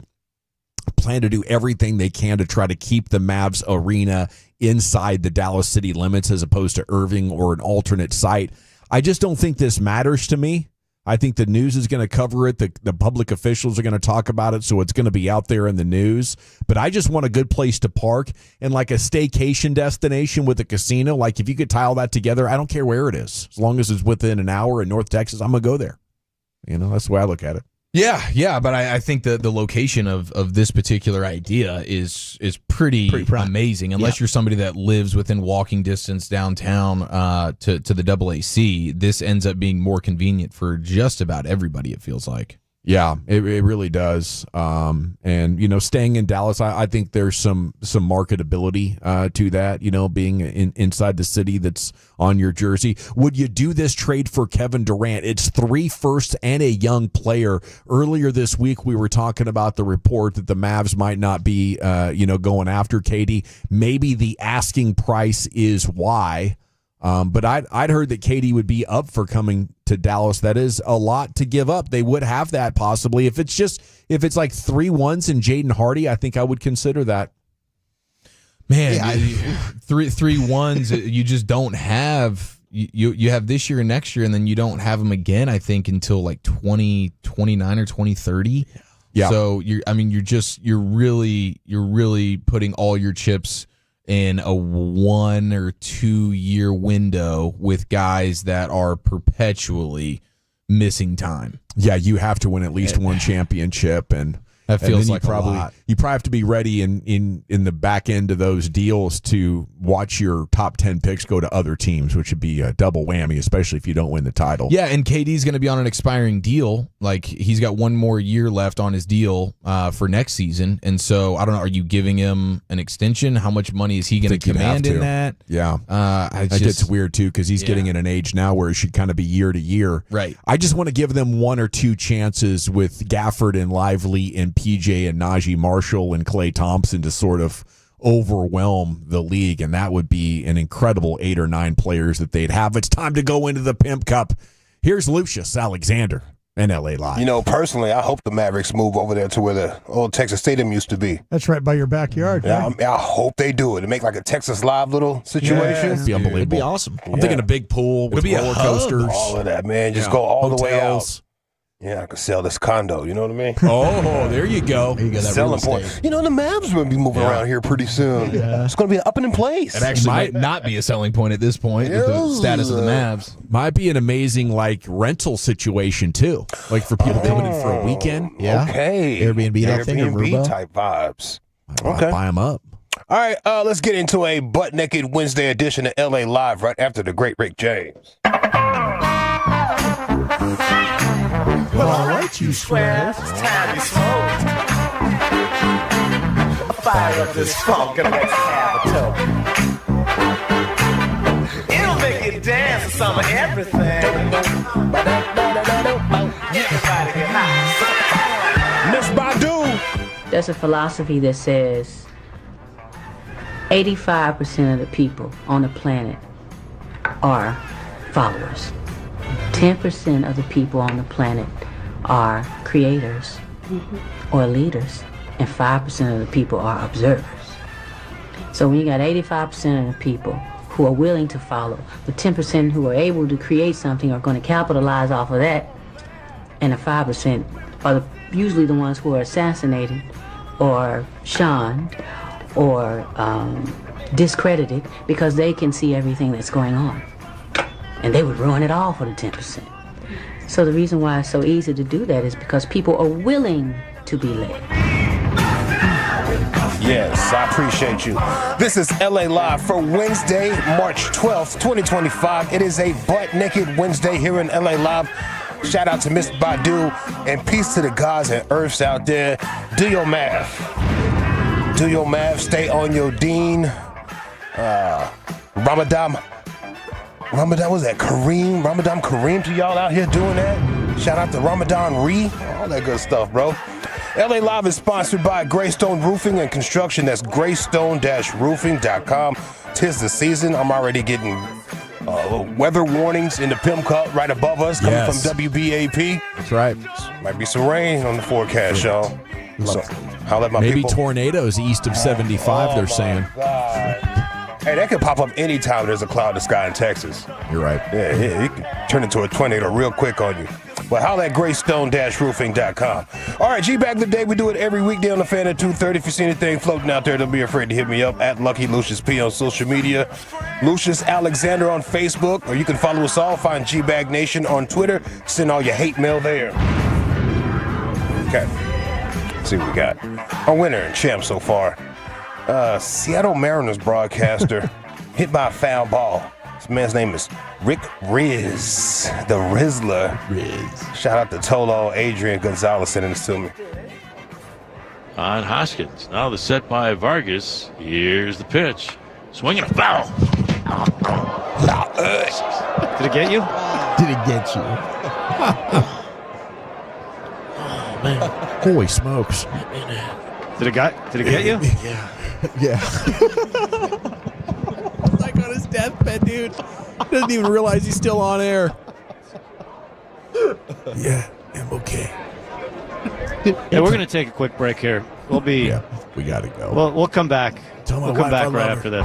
plan to do everything they can to try to keep the Mavs arena inside the Dallas city limits as opposed to Irving or an alternate site. I just don't think this matters to me. I think the news is going to cover it. The public officials are going to talk about it, so it's going to be out there in the news. But I just want a good place to park and like a staycation destination with a casino. Like if you could tie all that together, I don't care where it is. As long as it's within an hour in North Texas, I'm going to go there. That's the way I look at it. Yeah, but I think the location of this particular idea is pretty amazing. Unless you're somebody that lives within walking distance downtown to the AAC, this ends up being more convenient for just about everybody, it feels like. Yeah, it really does. And, staying in Dallas, I think there's some marketability to that, being inside the city that's on your jersey. Would you do this trade for Kevin Durant? It's 3 firsts and a young player. Earlier this week, we were talking about the report that the Mavs might not be, going after KD. Maybe the asking price is why. But I'd heard that KD would be up for coming to Dallas. That is a lot to give up. They would have that possibly. If it's like 3 ones and Jaden Hardy, I think I would consider that. Man, 3 ones, you just don't have. You have this year and next year, and then you don't have them again, I think, until like 2029 or 2030. Yeah. So you're really putting all your chips in a 1 or 2 year window with guys that are perpetually missing time. Yeah, you have to win at least one championship, and that feels like a lot. You probably have to be ready in the back end of those deals to watch your top 10 picks go to other teams, which would be a double whammy, especially if you don't win the title. Yeah, and KD's going to be on an expiring deal. Like, he's got 1 more year left on his deal for next season. And so, I don't know, are you giving him an extension? How much money is he going to command in that? Yeah. It gets weird, too, because he's getting in an age now where it should kind of be year to year. Right. I just want to give them 1 or 2 chances with Gafford and Lively and PJ and Najee Marshall and Klay Thompson to sort of overwhelm the league, and that would be an incredible 8 or 9 players that they'd have. It's time to go into the Pimp Cup. Here's Lucius Alexander and LA Live. Personally, I hope the Mavericks move over there to where the old Texas Stadium used to be. That's right by your backyard. Yeah, right? I hope they do it. To make like a Texas Live little situation. It'd be unbelievable. It'd be awesome. I'm thinking a big pool with roller coasters. All of that, man. Just go all the way out. Hotels. Yeah, I could sell this condo. You know what I mean? Oh, there you go. There you go. That Selling point. The Mavs will be moving around here pretty soon. Yeah. It's going to be up and in place. It actually might not be a selling point at this point with the status of the Mavs. Might be an amazing rental situation too, like for people coming in for a weekend. Yeah. Okay. Airbnb that thing or Airbnb Vrbo? type vibes. Okay, buy them up. All right, let's get into a butt naked Wednesday edition of LA Live right after the great Rick James. All right, you square. It's time to smoke. Fire up this funk and let's have a toke. It'll make you dance to some of everything. Everybody get high. Miss Badu. There's a philosophy that says 85% of the people on the planet are followers. 10% of the people on the planet are creators or leaders, and 5% of the people are observers. So when you got 85% of the people who are willing to follow, the 10% who are able to create something are going to capitalize off of that, and the 5% are usually the ones who are assassinated or shunned or discredited because they can see everything that's going on. And they would ruin it all for the 10%. So the reason why it's so easy to do that is because people are willing to be led. Yes, I appreciate you. This is LA Live for Wednesday, March 12th, 2025. It is a butt naked Wednesday here in LA Live. Shout out to Miss Badu and peace to the gods and earths out there. Do your math. Do your math. Stay on your deen. Ramadan Ramadan, was that Kareem? Ramadan Kareem to y'all out here doing that? Shout out to Ramadan Ree. All that good stuff, bro. LA Live is sponsored by Greystone Roofing and Construction. That's greystone-roofing.com. 'Tis the season. I'm already getting weather warnings in the PIM Cup right above us coming from WBAP. That's right. Might be some rain on the forecast, y'all. So I'll let my Maybe people. tornadoes east of 75, they're saying. Hey, that could pop up anytime there's a cloud in the sky in Texas. You're right. Yeah, it can turn into a tornado real quick on you. But holla at greystone-roofing.com. All right, G-Bag of the Day. We do it every weekday on the Fan at 2:30. If you see anything floating out there, don't be afraid to hit me up at Lucky Lucius P on social media. Lucius Alexander on Facebook. Or you can follow us all. Find G-Bag Nation on Twitter. Send all your hate mail there. Okay. Let's see what we got. Our winner and champ so far. Seattle Mariners broadcaster hit by a foul ball. This man's name is Rick Riz, the Rizzler. Riz. Shout out to Tolo, Adrian Gonzalez sending this to me. On Hoskins. Now the set by Vargas. Here's the pitch. Swinging a foul. Did it get you? Did it get you? Oh, man. Holy smokes. Did it get you? Yeah. Yeah. Like on his deathbed, dude. Doesn't even realize he's still on air. Yeah, I'm okay. Yeah, we're going to take a quick break here. We'll be. Yeah, we got to go. We'll come back. We'll come back right after this.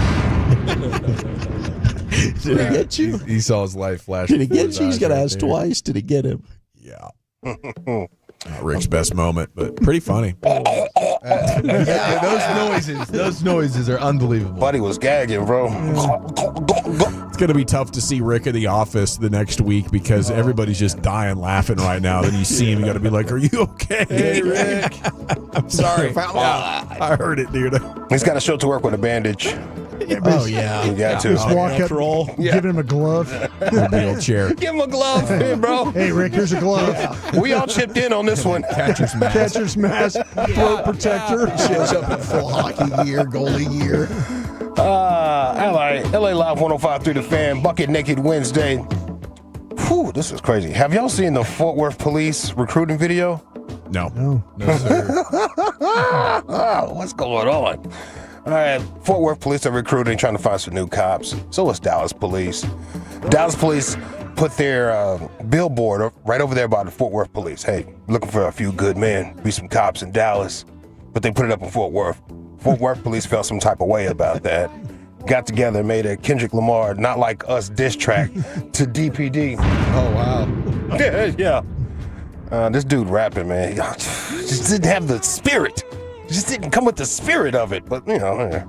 Did it get you? He saw his life flash. Did it get you? He's got to ask twice. Did it get him? Yeah. Not Rick's best moment, but pretty funny. Yeah, those noises are unbelievable. Buddy was gagging, bro. It's going to be tough to see Rick in the office the next week because everybody's just dying laughing right now. Then you see him, you got to be like, "Are you okay?" Hey, Rick. I'm sorry. I heard it, dude. He's got to show up to work with a bandage. Oh, yeah. You got to. Just walk up, give him a glove. Wheelchair. Give him a glove, hey, bro. Hey, Rick, here's a glove. We all chipped in on this one. Catcher's mask. Catcher's mask, throat protector. Shows up in full hockey gear, goalie gear. LA Live 105.3 The Fan, Bucket Naked Wednesday. Whew, this is crazy. Have y'all seen the Fort Worth police recruiting video? No. No, sir. What's going on? All right, Fort Worth police are recruiting, trying to find some new cops. So is Dallas police. Dallas police put their billboard right over there by the Fort Worth police. Hey, looking for a few good men, be some cops in Dallas. But they put it up in Fort Worth. Fort Worth police felt some type of way about that. Got together and made a Kendrick Lamar Not Like Us diss track to DPD. Oh, wow. Yeah. This dude rapping, man, he just didn't have the spirit. Just didn't come with the spirit of it, but you know.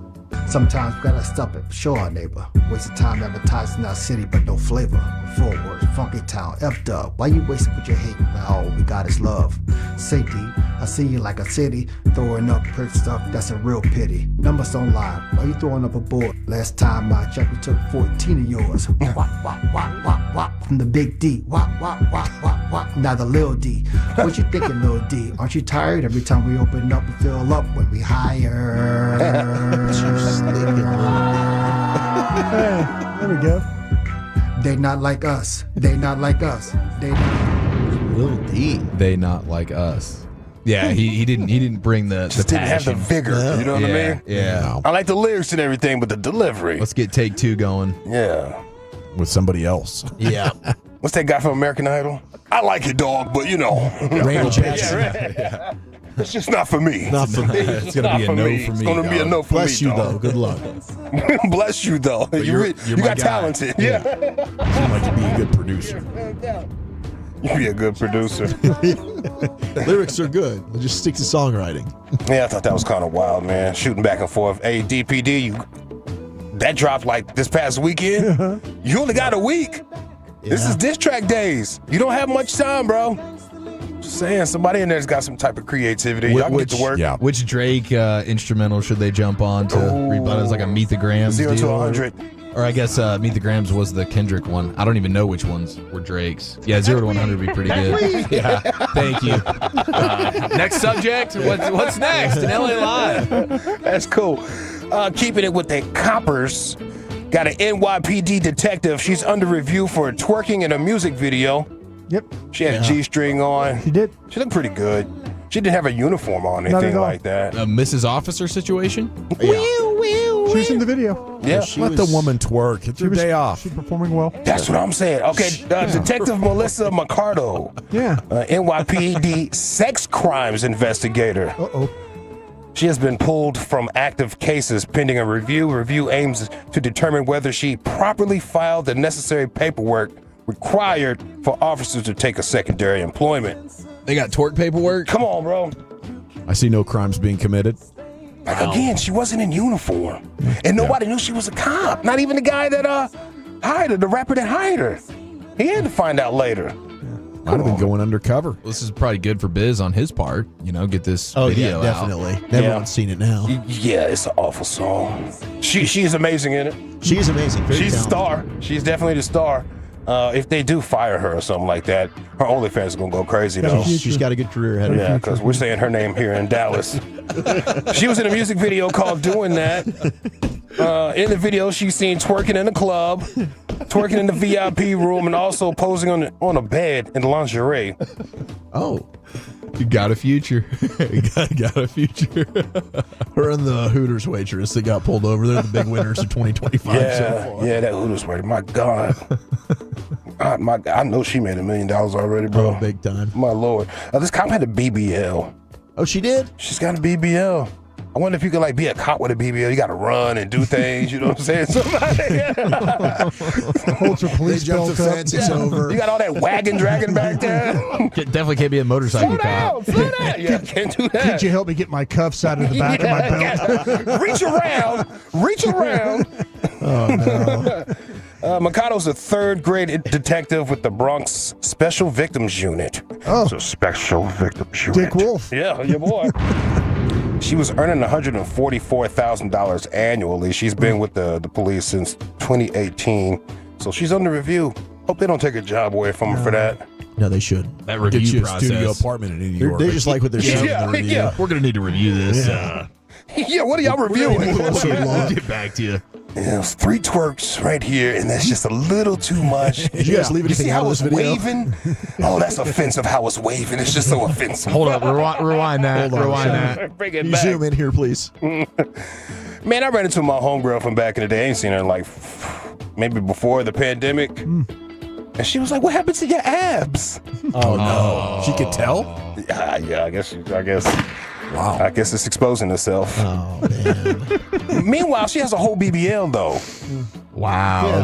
Sometimes we gotta stop it, show our neighbor. Waste of time advertising our city, but no flavor. Fort Worth, Funky Town, F-Dub. Why you wasting with your hate when all we got is love? Safety, I see you like a city, throwing up perk stuff, that's a real pity. Numbers don't lie, why you throwing up a board? Last time I checked, we took 14 of yours. Wop, wop, wop, wop, wop, from the big D. Wop, wop, wop, wop, wop, now the Lil D. What you thinking, Lil D? Aren't you tired? Every time we open up, we fill up when we hire. There we go. They not like us. They not like us. They Lil D. They not like us. Yeah, he didn't bring the Just didn't have the passion. vigor. You know what I mean? Yeah. I like the lyrics and everything, but the delivery. Let's get take two going. Yeah. With somebody else. Yeah. What's that guy from American Idol? I like it, dog, but you know. Randall Jackson. Yeah. It's just not for me. Not for me. It's going to be a no for me. It's going to be a no for Bless me, you, dog. though. Good luck. Bless you, though. But You you're my got guy. talented. Yeah. Seem like you'd be a good producer. You'd be a good producer. Lyrics are good. We'll just stick to songwriting. Yeah, I thought that was kind of wild, man. Shooting back and forth. Hey, DPD, that dropped like this past weekend. You only got a week. This is diss track days. You don't have much time, bro. Just saying, somebody in there's got some type of creativity. Y'all can get to work. Yeah. Which Drake instrumental should they jump on to rebut? It's like a Meet the Grams 0 to deal, 100. Or I guess Meet the Grams was the Kendrick one. I don't even know which ones were Drake's. Yeah, 0 to 100 would be pretty good. Yeah, thank you. Next subject. What's next in LA Live? That's cool. Keeping it with the coppers Got an NYPD detective. She's under review for twerking in a music video. Yep. She had a G-string on. She did. She looked pretty good. She didn't have a uniform on, anything like that. A Mrs. Officer situation? She was in the video. Yeah. Let the woman twerk. It's her day off. She's performing well. That's what I'm saying. Okay, Detective Melissa Mercado. Yeah. NYPD sex crimes investigator. Uh-oh. She has been pulled from active cases pending a review. Review aims to determine whether she properly filed the necessary paperwork required for officers to take a secondary employment. They got twerk paperwork? Come on, bro. I see no crimes being committed. Like, again, she wasn't in uniform. And nobody knew she was a cop. Not even the guy that hired her, the rapper that hired her. He had to find out later. Might have been going undercover. Well, this is probably good for Biz on his part. Get this video yeah, out. definitely. Everyone's seen it now. Yeah, it's an awful song. She's amazing in it. She's amazing. Very She's talented. a star. She's definitely the star. If they do fire her or something like that, her OnlyFans is going to go crazy, though. She's got a good career ahead of her. Yeah, because we're saying her name here in Dallas. She was in a music video called Doing That. In the video, she's seen twerking in the club, twerking in the VIP room, and also posing on a bed in lingerie. Oh. You got a future. You got a future. Her and the Hooters waitress that got pulled over. They're the big winners of 2025 so far. Yeah, that Hooters waitress. My God. I know she made $1 million already, bro. Oh, big time. My Lord. This cop had a BBL. Oh, she did? She's got a BBL. I wonder if you could be a cop with a BBL. You got to run and do things. You know what I'm saying? Holds her police jump belt the up. fence. It's over. You got all that wagon dragging back there. Definitely can't be a motorcycle cop. Slow down. Yeah, can't do that. Could you help me get my cuffs out of the back of my belt? Reach around. Oh, no. Mikado's a third-grade detective with the Bronx Special Victims Unit. Oh. It's a Special Victims Unit. Dick Wolf. Yeah, your boy. She was earning $144,000 annually. She's been with the police since 2018. So she's under review. Hope they don't take a job away from her for that. No, they should. That Get review you a process. studio apartment in New York. They just like what they're showing in the review. Yeah. We're going to need to review this. Yeah, what are y'all reviewing? We'll get back to you. Yeah, it's 3 twerks right here, and that's just a little too much. Did you guys leave You see anything out how of it's this video? waving? Oh, that's offensive how it's waving. It's just so offensive. Hold up. Rewind that. Hold on, Rewind Sean. that. Bring it You back. zoom in here, please. Man, I ran into my homegirl from back in the day. I ain't seen her in maybe before the pandemic. And she was like, "What happened to your abs?" Oh, no. She could tell? Yeah, I guess. Wow. I guess it's exposing itself. Oh, man. Meanwhile, she has a whole BBL though. Wow.